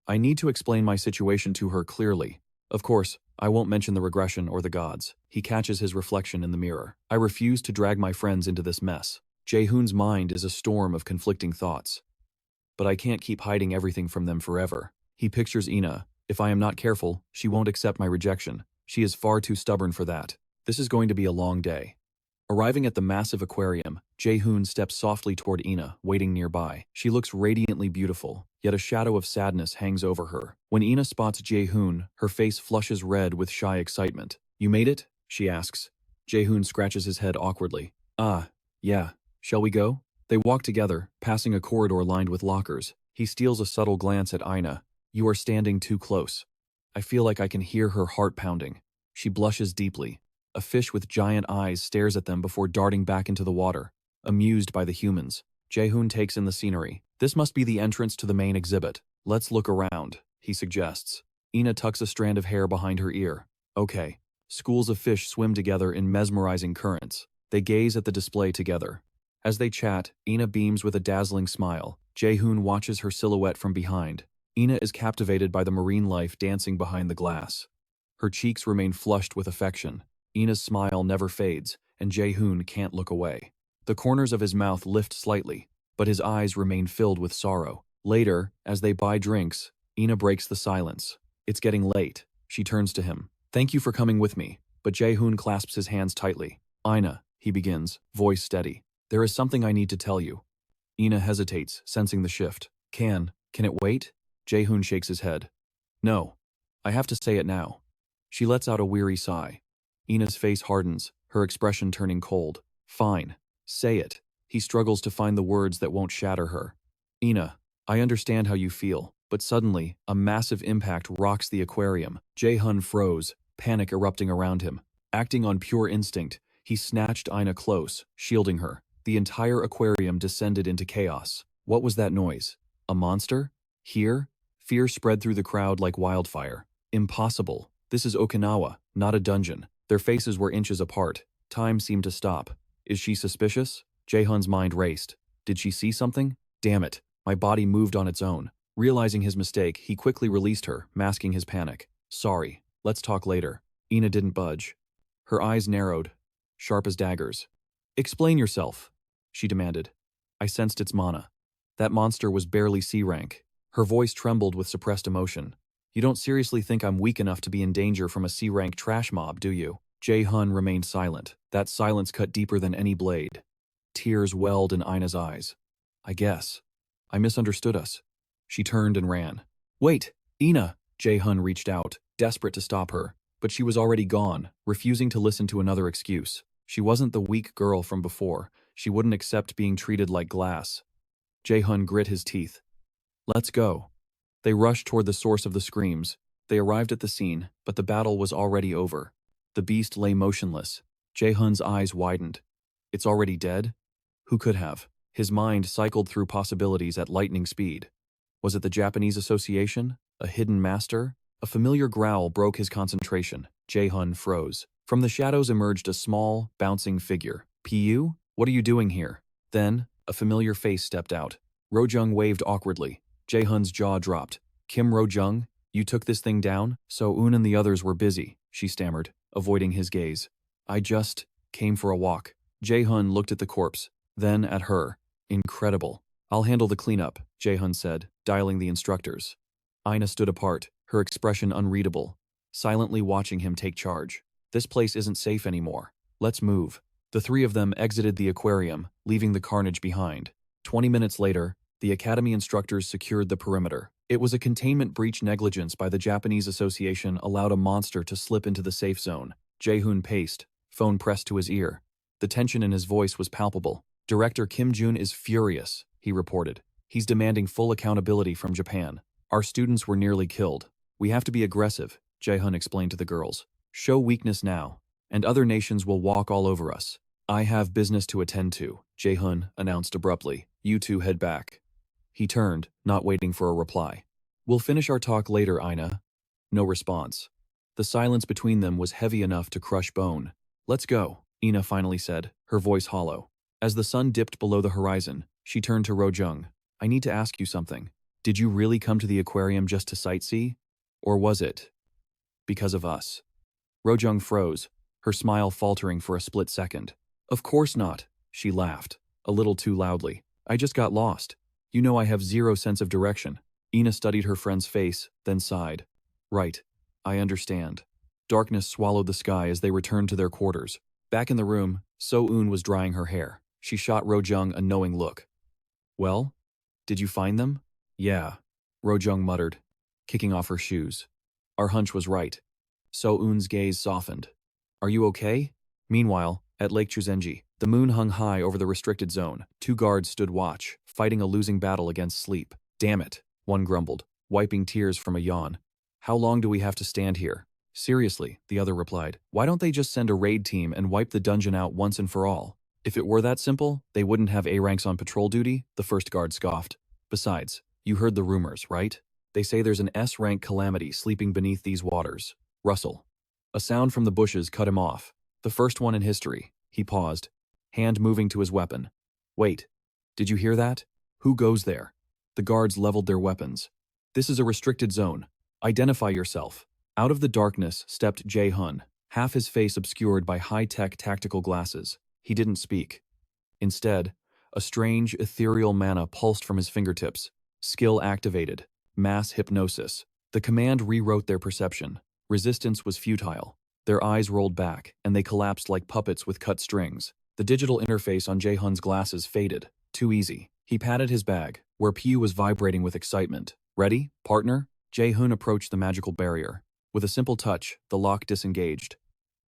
I need to explain my situation to her clearly. Of course, I won't mention the regression or the gods. He catches his reflection in the mirror. I refuse to drag my friends into this mess. Jae-hoon's mind is a storm of conflicting thoughts. But I can't keep hiding everything from them forever. He pictures Ina. If I am not careful, she won't accept my rejection. She is far too stubborn for that. This is going to be a long day. Arriving at the massive aquarium, Jae-hoon steps softly toward Ina, waiting nearby. She looks radiantly beautiful, yet a shadow of sadness hangs over her. When Ina spots Jae-hoon, her face flushes red with shy excitement. You made it? She asks. Jae-hoon scratches his head awkwardly. Ah, yeah. Shall we go? They walk together, passing a corridor lined with lockers. He steals a subtle glance at Ina. You are standing too close. I feel like I can hear her heart pounding. She blushes deeply. A fish with giant eyes stares at them before darting back into the water, amused by the humans. Jae-hoon takes in the scenery. This must be the entrance to the main exhibit. Let's look around, he suggests. Ina tucks a strand of hair behind her ear. Okay. Schools of fish swim together in mesmerizing currents. They gaze at the display together. As they chat, Ina beams with a dazzling smile. Jae-hoon watches her silhouette from behind. Ina is captivated by the marine life dancing behind the glass. Her cheeks remain flushed with affection. Ina's smile never fades, and Jae-hoon can't look away. The corners of his mouth lift slightly, but his eyes remain filled with sorrow. Later, as they buy drinks, Ina breaks the silence. It's getting late. She turns to him. Thank you for coming with me, but Jae-hoon clasps his hands tightly. Ina, he begins, voice steady. There is something I need to tell you. Ina hesitates, sensing the shift. Can it wait? Jae-hoon shakes his head. No. I have to say it now. She lets out a weary sigh. Ina's face hardens, her expression turning cold. Fine. Say it. He struggles to find the words that won't shatter her. Ina, I understand how you feel, but suddenly, a massive impact rocks the aquarium. Jae-hoon froze, panic erupting around him. Acting on pure instinct, he snatched Ina close, shielding her. The entire aquarium descended into chaos. What was that noise? A monster? Here? Fear spread through the crowd like wildfire. Impossible. This is Okinawa, not a dungeon. Their faces were inches apart. Time seemed to stop. Is she suspicious? Jae-hoon's mind raced. Did she see something? Damn it. My body moved on its own. Realizing his mistake, he quickly released her, masking his panic. Sorry. Let's talk later. Ina didn't budge. Her eyes narrowed, sharp as daggers. Explain yourself, she demanded. I sensed its mana. That monster was barely C rank. Her voice trembled with suppressed emotion. You don't seriously think I'm weak enough to be in danger from a C-rank trash mob, do you? Jae-hoon remained silent. That silence cut deeper than any blade. Tears welled in Ina's eyes. I guess. I misunderstood us. She turned and ran. Wait, Ina! Jae-hun reached out, desperate to stop her, but she was already gone, refusing to listen to another excuse. She wasn't the weak girl from before. She wouldn't accept being treated like glass. Jae-hun grit his teeth. Let's go. They rushed toward the source of the screams. They arrived at the scene, but the battle was already over. The beast lay motionless. Jae-hun's eyes widened. It's already dead? Who could have? His mind cycled through possibilities at lightning speed. Was it the Japanese Association? A hidden master? A familiar growl broke his concentration. Jae-hun froze. From the shadows emerged a small, bouncing figure. Pu? What are you doing here? Then, a familiar face stepped out. Rojung waved awkwardly. Jae-hun's jaw dropped. Kim Rojung? You took this thing down? So-eun and the others were busy, she stammered, avoiding his gaze. I just came for a walk. Jae-hun looked at the corpse, then at her. Incredible. I'll handle the cleanup, Jae-hun said, dialing the instructors. Ina stood apart, her expression unreadable, silently watching him take charge. This place isn't safe anymore. Let's move. The three of them exited the aquarium, leaving the carnage behind. 20 minutes later, the academy instructors secured the perimeter. It was a containment breach. Negligence by the Japanese Association allowed a monster to slip into the safe zone. Jae-hun paced, phone pressed to his ear. The tension in his voice was palpable. Director Kim Jun is furious, he reported. He's demanding full accountability from Japan. Our students were nearly killed. We have to be aggressive, Jae-hun explained to the girls. Show weakness now, and other nations will walk all over us. I have business to attend to, Jae-hun announced abruptly. You two head back. He turned, not waiting for a reply. We'll finish our talk later, Ina. No response. The silence between them was heavy enough to crush bone. Let's go, Ina finally said, her voice hollow. As the sun dipped below the horizon, she turned to Rojung. I need to ask you something. Did you really come to the aquarium just to sightsee? Or was it because of us? Rojung froze, her smile faltering for a split second. Of course not, she laughed, a little too loudly. I just got lost. You know I have zero sense of direction. Ina studied her friend's face, then sighed. Right, I understand. Darkness swallowed the sky as they returned to their quarters. Back in the room, So-eun was drying her hair. She shot Rojung a knowing look. Well, did you find them? Yeah, Rojung muttered, kicking off her shoes. Our hunch was right. So-eun's gaze softened. Are you okay? Meanwhile, at Lake Chuzenji, the moon hung high over the restricted zone. 2 guards stood watch, fighting a losing battle against sleep. Damn it, one grumbled, wiping tears from a yawn. How long do we have to stand here? Seriously, the other replied. Why don't they just send a raid team and wipe the dungeon out once and for all? If it were that simple, they wouldn't have A-ranks on patrol duty, the first guard scoffed. Besides, you heard the rumors, right? They say there's an S-rank calamity sleeping beneath these waters. Rustle. A sound from the bushes cut him off. The first one in history. He paused, hand moving to his weapon. Wait, did you hear that? Who goes there? The guards leveled their weapons. This is a restricted zone. Identify yourself. Out of the darkness stepped Jae-hun, half his face obscured by high-tech tactical glasses. He didn't speak. Instead, a strange, ethereal mana pulsed from his fingertips. Skill activated. Mass hypnosis. The command rewrote their perception. Resistance was futile. Their eyes rolled back, and they collapsed like puppets with cut strings. The digital interface on Jae-hun's glasses faded. Too easy. He patted his bag, where Pu was vibrating with excitement. Ready, partner? Jae-hun approached the magical barrier. With a simple touch, the lock disengaged.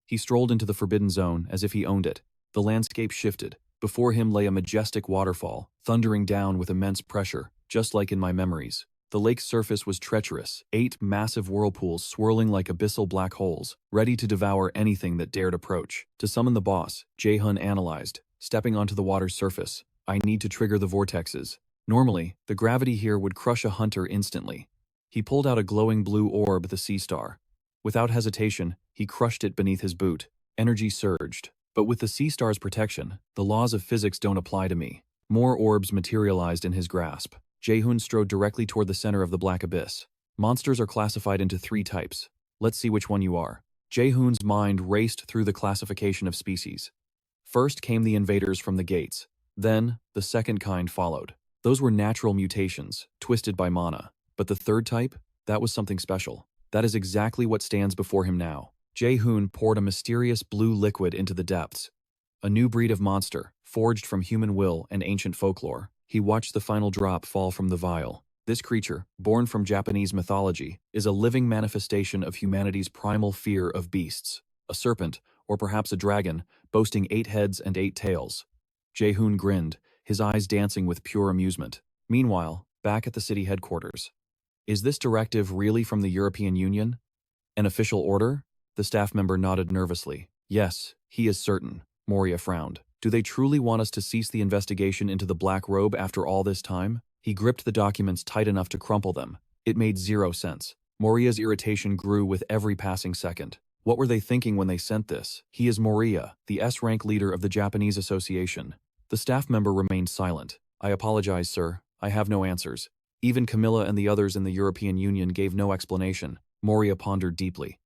He strolled into the forbidden zone as if he owned it. The landscape shifted. Before him lay a majestic waterfall, thundering down with immense pressure, just like in my memories. The lake's surface was treacherous, 8 massive whirlpools swirling like abyssal black holes, ready to devour anything that dared approach. To summon the boss, Jae-hun analyzed, stepping onto the water's surface. I need to trigger the vortexes. Normally, the gravity here would crush a hunter instantly. He pulled out a glowing blue orb, the sea star. Without hesitation, he crushed it beneath his boot. Energy surged. But with the sea star's protection, the laws of physics don't apply to me. More orbs materialized in his grasp. Jae-hun strode directly toward the center of the black abyss. Monsters are classified into 3 types. Let's see which one you are. Jae-hun's mind raced through the classification of species. First came the invaders from the gates. Then, the second kind followed. Those were natural mutations, twisted by mana. But the third type? That was something special. That is exactly what stands before him now. Jae-hun poured a mysterious blue liquid into the depths. A new breed of monster, forged from human will and ancient folklore. He watched the final drop fall from the vial. This creature, born from Japanese mythology, is a living manifestation of humanity's primal fear of beasts. A serpent, or perhaps a dragon, boasting 8 heads and 8 tails. Jae-hoon grinned, his eyes dancing with pure amusement. Meanwhile, back at the city headquarters. Is this directive really from the European Union? An official order? The staff member nodded nervously. Yes, he is certain. Moria frowned. Do they truly want us to cease the investigation into the Black Robe after all this time? He gripped the documents tight enough to crumple them. It made 0 sense. Moria's irritation grew with every passing second. What were they thinking when they sent this? He is Moria, the S-rank leader of the Japanese Association. The staff member remained silent. I apologize, sir. I have no answers. Even Camilla and the others in the European Union gave no explanation. Moria pondered deeply.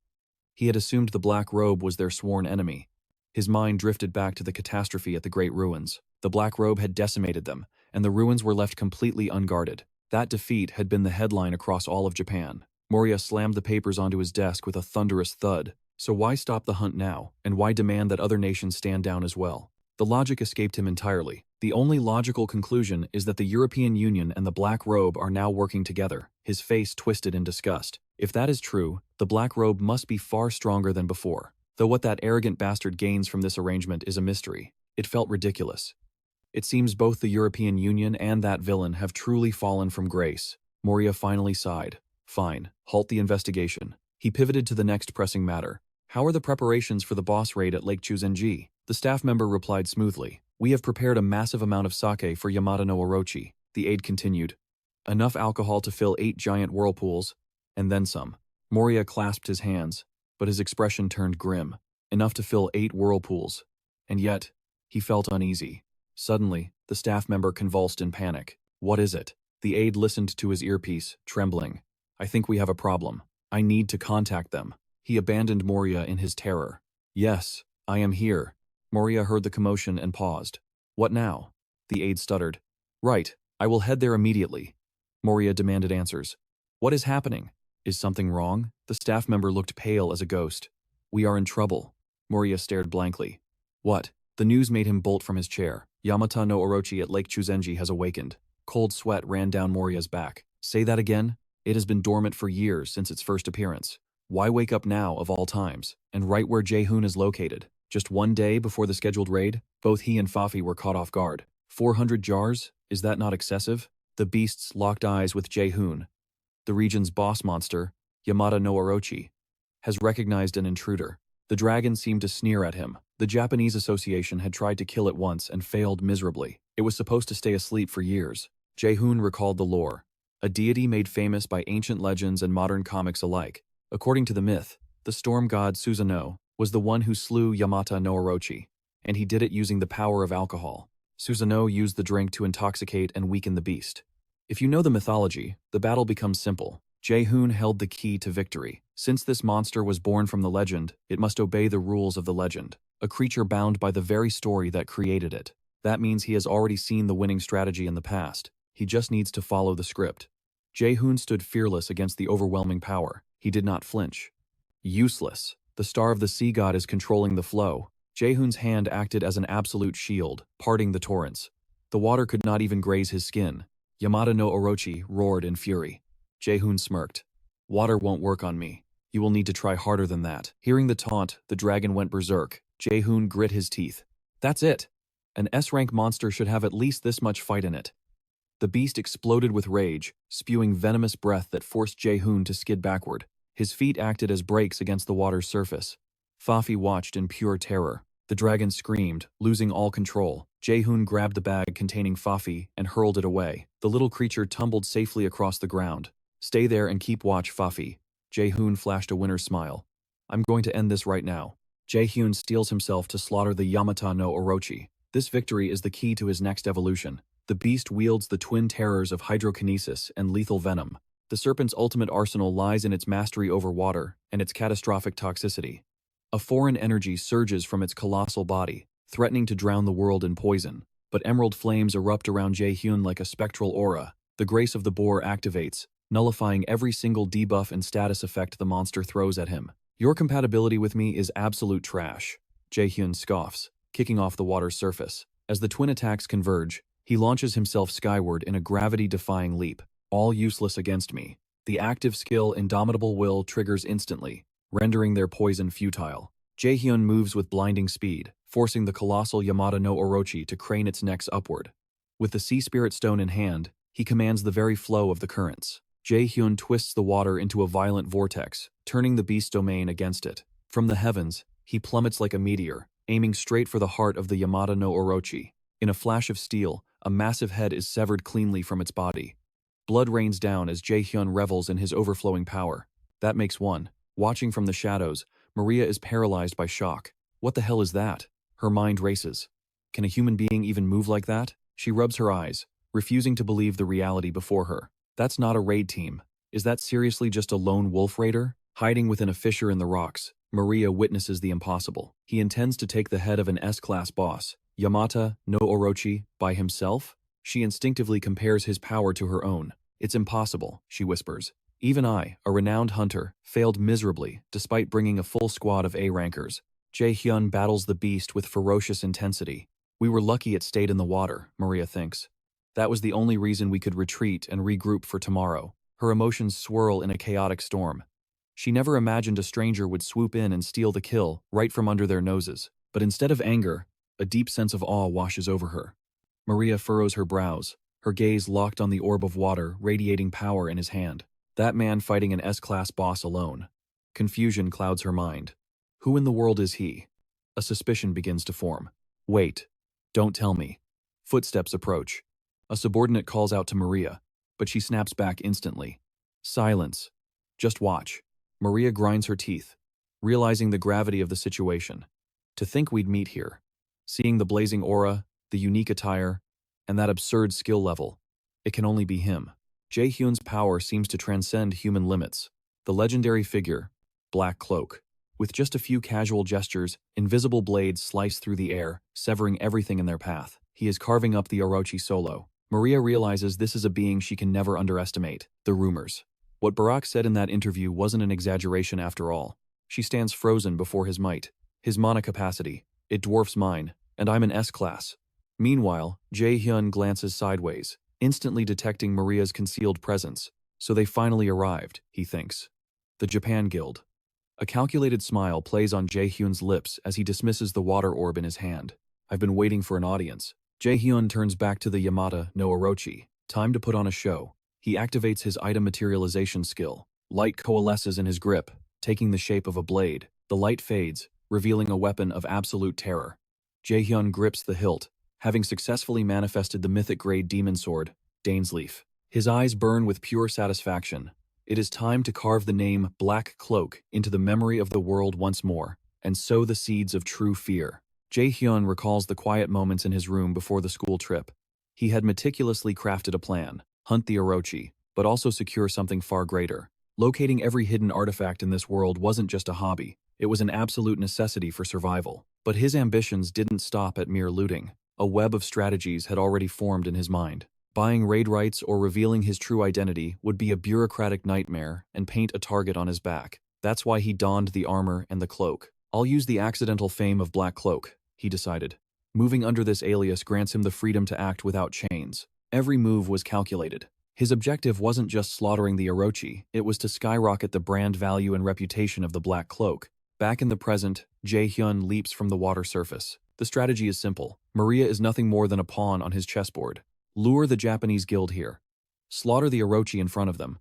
He had assumed the Black Robe was their sworn enemy. His mind drifted back to the catastrophe at the Great Ruins. The Black Robe had decimated them, and the ruins were left completely unguarded. That defeat had been the headline across all of Japan. Moria slammed the papers onto his desk with a thunderous thud. So why stop the hunt now, and why demand that other nations stand down as well? The logic escaped him entirely. The only logical conclusion is that the European Union and the Black Robe are now working together. His face twisted in disgust. If that is true, the Black Robe must be far stronger than before. Though what that arrogant bastard gains from this arrangement is a mystery. It felt ridiculous. It seems both the European Union and that villain have truly fallen from grace. Moria finally sighed. Fine, halt the investigation. He pivoted to the next pressing matter. How are the preparations for the boss raid at Lake Chuzenji? The staff member replied smoothly. We have prepared a massive amount of sake for Yamata no Orochi. The aide continued. Enough alcohol to fill 8 giant whirlpools, and then some. Moria clasped his hands, but his expression turned grim. Enough to fill 8 whirlpools. And yet, he felt uneasy. Suddenly, the staff member convulsed in panic. What is it? The aide listened to his earpiece, trembling. I think we have a problem. I need to contact them. He abandoned Moria in his terror. Yes, I am here. Moria heard the commotion and paused. What now? The aide stuttered. Right, I will head there immediately. Moria demanded answers. What is happening? Is something wrong? The staff member looked pale as a ghost. We are in trouble. Moria stared blankly. What? The news made him bolt from his chair. Yamata no Orochi at Lake Chuzenji has awakened. Cold sweat ran down Moria's back. Say that again? It has been dormant for years since its first appearance. Why wake up now of all times, and right where Jae-hoon is located? Just one day before the scheduled raid, both he and Fafi were caught off guard. 400 jars? Is that not excessive? The beasts locked eyes with Jae-hoon. The region's boss monster, Yamata no Orochi, has recognized an intruder. The dragon seemed to sneer at him. The Japanese Association had tried to kill it once and failed miserably. It was supposed to stay asleep for years. Jae-hoon recalled the lore. A deity made famous by ancient legends and modern comics alike. According to the myth, the storm god Susanoo was the one who slew Yamata no Orochi, and he did it using the power of alcohol. Susanoo used the drink to intoxicate and weaken the beast. If you know the mythology, the battle becomes simple. Jae-hoon held the key to victory. Since this monster was born from the legend, it must obey the rules of the legend, a creature bound by the very story that created it. That means he has already seen the winning strategy in the past. He just needs to follow the script. Jae-hoon stood fearless against the overwhelming power. He did not flinch. Useless. The star of the sea god is controlling the flow. Jae-hoon's hand acted as an absolute shield, parting the torrents. The water could not even graze his skin. Yamata no Orochi roared in fury. Jae-hoon smirked. Water won't work on me. You will need to try harder than that. Hearing the taunt, the dragon went berserk. Jae-hoon grit his teeth. That's it. An S-rank monster should have at least this much fight in it. The beast exploded with rage, spewing venomous breath that forced Jae-hoon to skid backward. His feet acted as brakes against the water's surface. Fafi watched in pure terror. The dragon screamed, losing all control. Jae-hoon grabbed the bag containing Fafi and hurled it away. The little creature tumbled safely across the ground. Stay there and keep watch, Fafi. Jae-hoon flashed a winner's smile. I'm going to end this right now. Jae-hoon steels himself to slaughter the Yamata no Orochi. This victory is the key to his next evolution. The beast wields the twin terrors of hydrokinesis and lethal venom. The serpent's ultimate arsenal lies in its mastery over water and its catastrophic toxicity. A foreign energy surges from its colossal body, threatening to drown the world in poison. But emerald flames erupt around Jae-hoon like a spectral aura. The grace of the boar activates, nullifying every single debuff and status effect the monster throws at him. Your compatibility with me is absolute trash. Jae-hoon scoffs, kicking off the water's surface. As the twin attacks converge, he launches himself skyward in a gravity-defying leap. all useless against me. The active skill Indomitable Will triggers instantly, rendering their poison futile. Jaehyun moves with blinding speed, forcing the colossal Yamata no Orochi to crane its neck upward. With the Sea Spirit Stone in hand, he commands the very flow of the currents. Jaehyun twists the water into a violent vortex, turning the beast domain against it. From the heavens, he plummets like a meteor, aiming straight for the heart of the Yamata no Orochi. In a flash of steel, a massive head is severed cleanly from its body. Blood rains down as Jaehyun revels in his overflowing power. That makes one. Watching from the shadows, Maria is paralyzed by shock. What the hell is that? Her mind races. Can a human being even move like that? She rubs her eyes, refusing to believe the reality before her. That's not a raid team. Is that seriously just a lone wolf raider? Hiding within a fissure in the rocks, Maria witnesses the impossible. He intends to take the head of an S-class boss, Yamata no Orochi, by himself? She instinctively compares his power to her own. It's impossible, she whispers. Even I, a renowned hunter, failed miserably despite bringing a full squad of A-rankers. Jaehyun battles the beast with ferocious intensity. We were lucky it stayed in the water, Maria thinks. That was the only reason we could retreat and regroup for tomorrow. Her emotions swirl in a chaotic storm. She never imagined a stranger would swoop in and steal the kill right from under their noses. But instead of anger, a deep sense of awe washes over her. Maria furrows her brows, her gaze locked on the orb of water radiating power in his hand. That man fighting an S-class boss alone. Confusion clouds her mind. Who in the world is he? A suspicion begins to form. Wait. Don't tell me. Footsteps approach. A subordinate calls out to Maria, but she snaps back instantly. Silence. Just watch. Maria grinds her teeth, realizing the gravity of the situation. To think we'd meet here. Seeing the blazing aura, the unique attire, and that absurd skill level. It can only be him. Jaehyun's power seems to transcend human limits. The legendary figure, Black Cloak. With just a few casual gestures, invisible blades slice through the air, severing everything in their path. He is carving up the Orochi solo. Maria realizes this is a being she can never underestimate. The rumors. What Barak said in that interview wasn't an exaggeration after all. She stands frozen before his might. His mana capacity. It dwarfs mine, and I'm an S-class. Meanwhile, Jaehyun glances sideways, instantly detecting Maria's concealed presence. So they finally arrived, he thinks. The Japan Guild. A calculated smile plays on Jaehyun's lips as he dismisses the water orb in his hand. I've been waiting for an audience. Jaehyun turns back to the Yamata no Orochi. Time to put on a show. He activates his item materialization skill. Light coalesces in his grip, taking the shape of a blade. The light fades, revealing a weapon of absolute terror. Jaehyun grips the hilt, having successfully manifested the mythic-grade demon sword, Dainsleaf. His eyes burn with pure satisfaction. It is time to carve the name Black Cloak into the memory of the world once more, and sow the seeds of true fear. Jaehyun recalls the quiet moments in his room before the school trip. He had meticulously crafted a plan, hunt the Orochi, but also secure something far greater. Locating every hidden artifact in this world wasn't just a hobby, it was an absolute necessity for survival. But his ambitions didn't stop at mere looting. A web of strategies had already formed in his mind. Buying raid rights or revealing his true identity would be a bureaucratic nightmare and paint a target on his back. That's why he donned the armor and the cloak. I'll use the accidental fame of Black Cloak, he decided. Moving under this alias grants him the freedom to act without chains. Every move was calculated. His objective wasn't just slaughtering the Orochi, it was to skyrocket the brand value and reputation of the Black Cloak. Back in the present, Jaehyun leaps from the water surface. The strategy is simple. Maria is nothing more than a pawn on his chessboard. Lure the Japanese guild here. Slaughter the Orochi in front of them.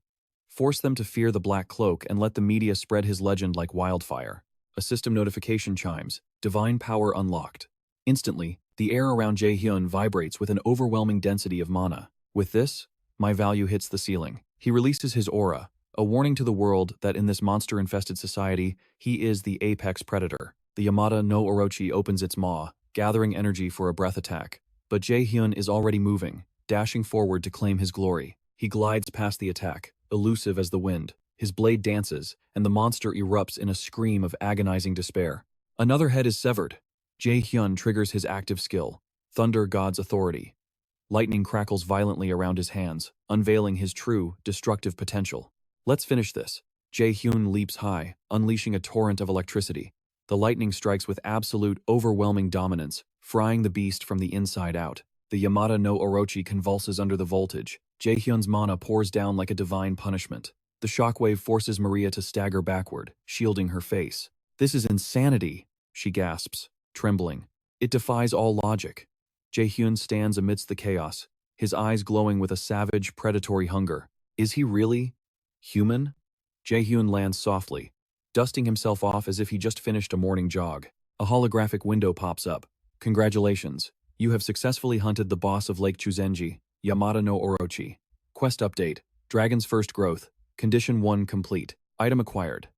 Force them to fear the Black Cloak and let the media spread his legend like wildfire. A system notification chimes. Divine power unlocked. Instantly, the air around Jaehyun vibrates with an overwhelming density of mana. With this, my value hits the ceiling. He releases his aura, a warning to the world that in this monster-infested society, he is the apex predator. The Yamata no Orochi opens its maw, gathering energy for a breath attack. But Jaehyun is already moving, dashing forward to claim his glory. He glides past the attack, elusive as the wind. His blade dances, and the monster erupts in a scream of agonizing despair. Another head is severed. Jaehyun triggers his active skill, Thunder God's Authority. Lightning crackles violently around his hands, unveiling his true, destructive potential. Let's finish this. Jaehyun leaps high, unleashing a torrent of electricity. The lightning strikes with absolute, overwhelming dominance, frying the beast from the inside out. The Yamata no Orochi convulses under the voltage, Jaehyun's mana pours down like a divine punishment. The shockwave forces Maria to stagger backward, shielding her face. "This is insanity," she gasps, trembling. "It defies all logic." Jaehyun stands amidst the chaos, his eyes glowing with a savage, predatory hunger. Is he really human? Jaehyun lands softly, dusting himself off as if he just finished a morning jog. A holographic window pops up. "Congratulations. You have successfully hunted the boss of Lake Chuzenji, Yamata no Orochi. Quest update. Dragon's first growth. Condition 1 complete. Item acquired.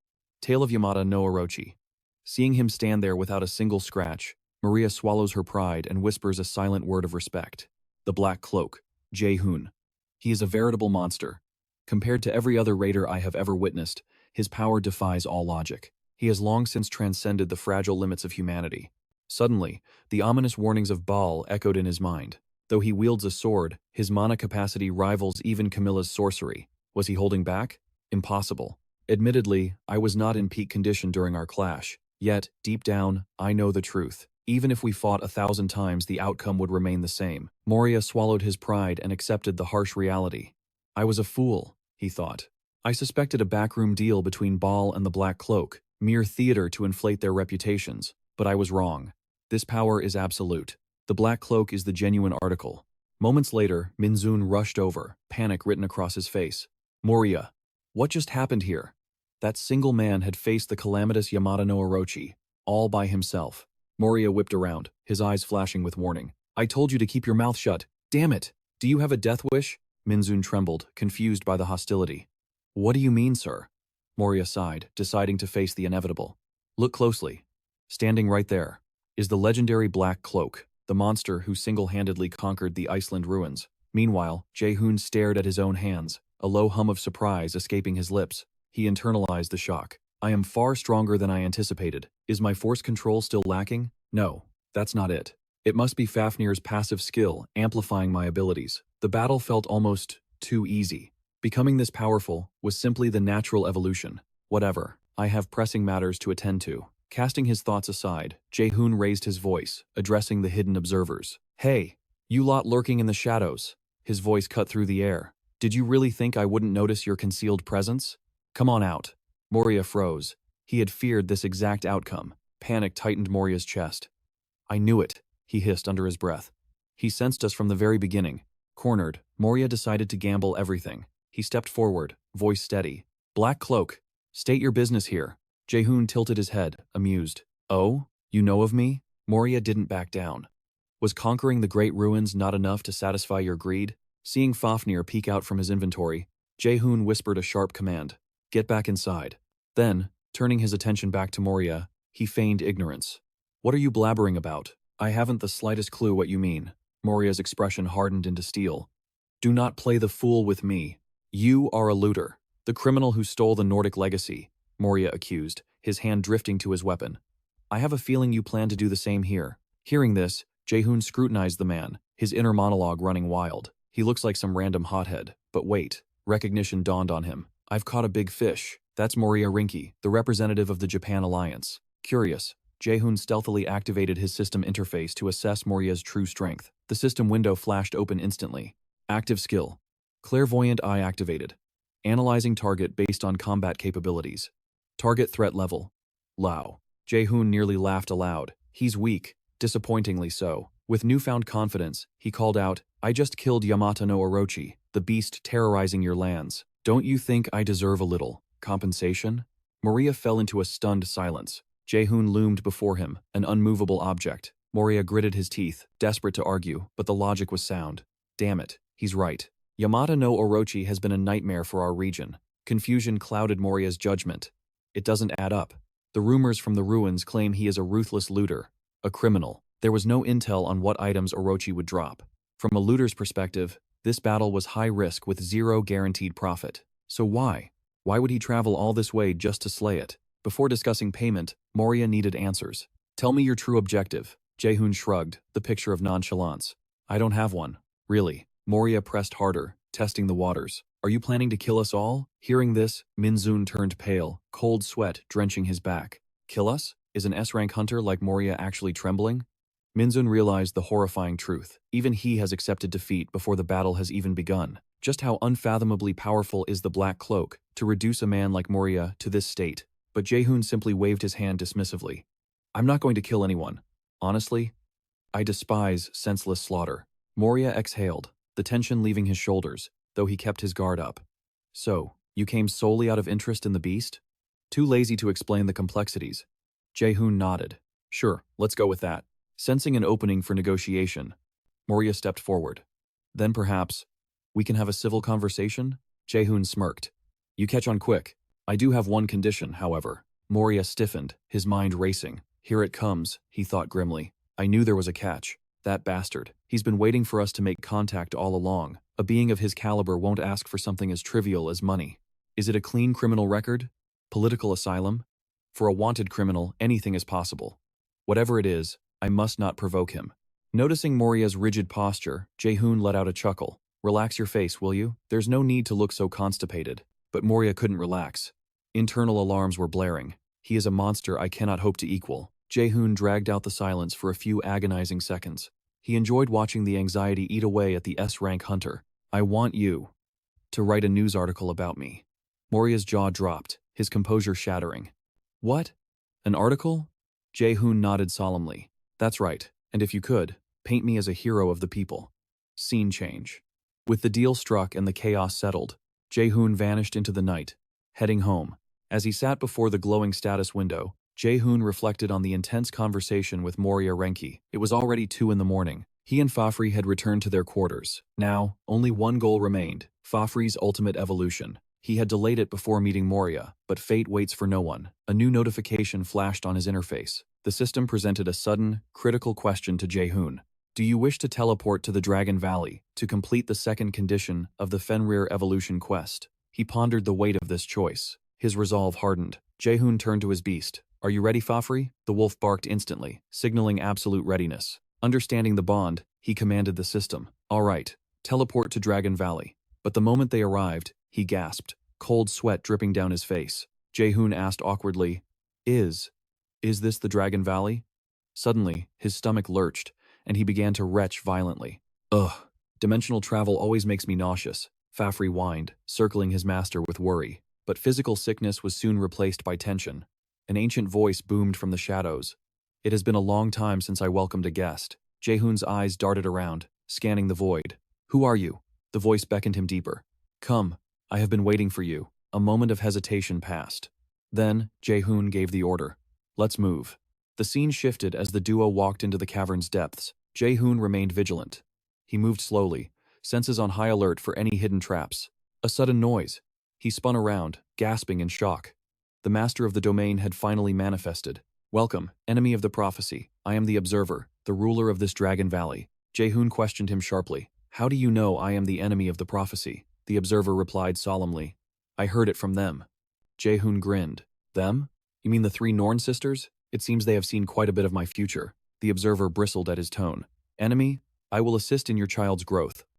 Tale of Yamata no Orochi." Seeing him stand there without a single scratch, Maria swallows her pride and whispers a silent word of respect. The Black Cloak, Jae-Hun. He is a veritable monster. Compared to every other raider I have ever witnessed, his power defies all logic. He has long since transcended the fragile limits of humanity. Suddenly, the ominous warnings of Baal echoed in his mind. Though he wields a sword, his mana capacity rivals even Camilla's sorcery. Was he holding back? Impossible. Admittedly, I was not in peak condition during our clash. Yet, deep down, I know the truth. Even if we fought 1,000 times, the outcome would remain the same. Moria swallowed his pride and accepted the harsh reality. I was a fool, he thought. I suspected a backroom deal between Baal and the Black Cloak, mere theater to inflate their reputations, but I was wrong. This power is absolute. The Black Cloak is the genuine article. Moments later, Min-Hun rushed over, panic written across his face. Moria, what just happened here? That single man had faced the calamitous Yamata no Orochi, all by himself. Moria whipped around, his eyes flashing with warning. I told you to keep your mouth shut. Damn it! Do you have a death wish? Min-Hun trembled, confused by the hostility. What do you mean, sir? Moria sighed, deciding to face the inevitable. Look closely. Standing right there is the legendary Black Cloak, the monster who single-handedly conquered the Iceland ruins. Meanwhile, Jae-Hun stared at his own hands, a low hum of surprise escaping his lips. He internalized the shock. I am far stronger than I anticipated. Is my force control still lacking? No, that's not it. It must be Fafnir's passive skill, amplifying my abilities. The battle felt almost too easy. Becoming this powerful was simply the natural evolution. Whatever, I have pressing matters to attend to. Casting his thoughts aside, Jae-Hun raised his voice, addressing the hidden observers. Hey, you lot lurking in the shadows. His voice cut through the air. Did you really think I wouldn't notice your concealed presence? Come on out. Moria froze. He had feared this exact outcome. Panic tightened Moria's chest. I knew it, he hissed under his breath. He sensed us from the very beginning. Cornered, Moria decided to gamble everything. He stepped forward, voice steady. Black Cloak, state your business here. Jae-Hun tilted his head, amused. Oh, you know of me? Moria didn't back down. Was conquering the great ruins not enough to satisfy your greed? Seeing Fafnir peek out from his inventory, Jae-Hun whispered a sharp command. Get back inside. Then, turning his attention back to Moria, he feigned ignorance. What are you blabbering about? I haven't the slightest clue what you mean. Moria's expression hardened into steel. Do not play the fool with me. You are a looter. The criminal who stole the Nordic legacy, Moria accused, his hand drifting to his weapon. I have a feeling you plan to do the same here. Hearing this, Jae-Hun scrutinized the man, his inner monologue running wild. He looks like some random hothead. But wait, recognition dawned on him. I've caught a big fish. That's Moria Rinki, the representative of the Japan Alliance. Curious, Jae-Hun stealthily activated his system interface to assess Moria's true strength. The system window flashed open instantly. Active skill. Clairvoyant Eye activated. Analyzing target based on combat capabilities. Target threat level. Low. Jae-Hun nearly laughed aloud. He's weak, disappointingly so. With newfound confidence, he called out, I just killed Yamata no Orochi, the beast terrorizing your lands. Don't you think I deserve a little compensation? Moria fell into a stunned silence. Jae-Hun loomed before him, an unmovable object. Moria gritted his teeth, desperate to argue, but the logic was sound. Damn it, he's right. Yamata no Orochi has been a nightmare for our region. Confusion clouded Moria's judgment. It doesn't add up. The rumors from the ruins claim he is a ruthless looter, a criminal. There was no intel on what items Orochi would drop. From a looter's perspective, this battle was high risk with zero guaranteed profit. So why? Why would he travel all this way just to slay it? Before discussing payment, Moria needed answers. Tell me your true objective. Jae-Hun shrugged, the picture of nonchalance. I don't have one. Really. Moria pressed harder, testing the waters. Are you planning to kill us all? Hearing this, Min-Hun turned pale, cold sweat drenching his back. Kill us? Is an S-rank hunter like Moria actually trembling? Min-Hun realized the horrifying truth. Even he has accepted defeat before the battle has even begun. Just how unfathomably powerful is the Black Cloak to reduce a man like Moria to this state? But Jae-Hoon simply waved his hand dismissively. I'm not going to kill anyone. Honestly, I despise senseless slaughter. Moria exhaled, the tension leaving his shoulders, though he kept his guard up. So, you came solely out of interest in the beast? Too lazy to explain the complexities. Jae-Hoon nodded. Sure, let's go with that. Sensing an opening for negotiation, Moria stepped forward. Then perhaps, we can have a civil conversation? Jae-Hoon smirked. You catch on quick. I do have one condition, however. Moria stiffened, his mind racing. Here it comes, he thought grimly. I knew there was a catch. That bastard. He's been waiting for us to make contact all along. A being of his caliber won't ask for something as trivial as money. Is it a clean criminal record? Political asylum? For a wanted criminal, anything is possible. Whatever it is, I must not provoke him. Noticing Moria's rigid posture, Jae-Hoon let out a chuckle. Relax your face, will you? There's no need to look so constipated. But Moria couldn't relax. Internal alarms were blaring. He is a monster I cannot hope to equal. Jae-Hoon dragged out the silence for a few agonizing seconds. He enjoyed watching the anxiety eat away at the S-rank hunter. I want you to write a news article about me. Moria's jaw dropped, his composure shattering. What? An article? Jae-Hoon nodded solemnly. That's right, and if you could, paint me as a hero of the people. Scene change. With the deal struck and the chaos settled, Jae-Hoon vanished into the night, heading home. As he sat before the glowing status window, Jae-Hoon reflected on the intense conversation with Moria Renki. It was already 2 in the morning. He and Fafri had returned to their quarters. Now, only one goal remained, Fafri's ultimate evolution. He had delayed it before meeting Moria, but fate waits for no one. A new notification flashed on his interface. The system presented a sudden, critical question to Jae-Hoon. Do you wish to teleport to the Dragon Valley to complete the second condition of the Fenrir evolution quest? He pondered the weight of this choice. His resolve hardened. Jae-Hoon turned to his beast. Are you ready, Fafri? The wolf barked instantly, signaling absolute readiness. Understanding the bond, he commanded the system. All right, teleport to Dragon Valley. But the moment they arrived, he gasped, cold sweat dripping down his face. Jae-Hoon asked awkwardly, Is this the Dragon Valley? Suddenly, his stomach lurched, and he began to retch violently. Ugh, dimensional travel always makes me nauseous, Fafri whined, circling his master with worry. But physical sickness was soon replaced by tension. An ancient voice boomed from the shadows. It has been a long time since I welcomed a guest. Jae-Hoon's eyes darted around, scanning the void. Who are you? The voice beckoned him deeper. Come, I have been waiting for you. A moment of hesitation passed. Then, Jae-Hoon gave the order. Let's move. The scene shifted as the duo walked into the cavern's depths. Jae-Hoon remained vigilant. He moved slowly, senses on high alert for any hidden traps. A sudden noise. He spun around, gasping in shock. The master of the domain had finally manifested. Welcome, enemy of the prophecy. I am the observer, the ruler of this Dragon Valley. Jae-Hoon questioned him sharply. How do you know I am the enemy of the prophecy? The observer replied solemnly. I heard it from them. Jae-Hoon grinned. Them? You mean the 3 Norn sisters? It seems they have seen quite a bit of my future. The observer bristled at his tone. Enemy? I will assist in your child's growth.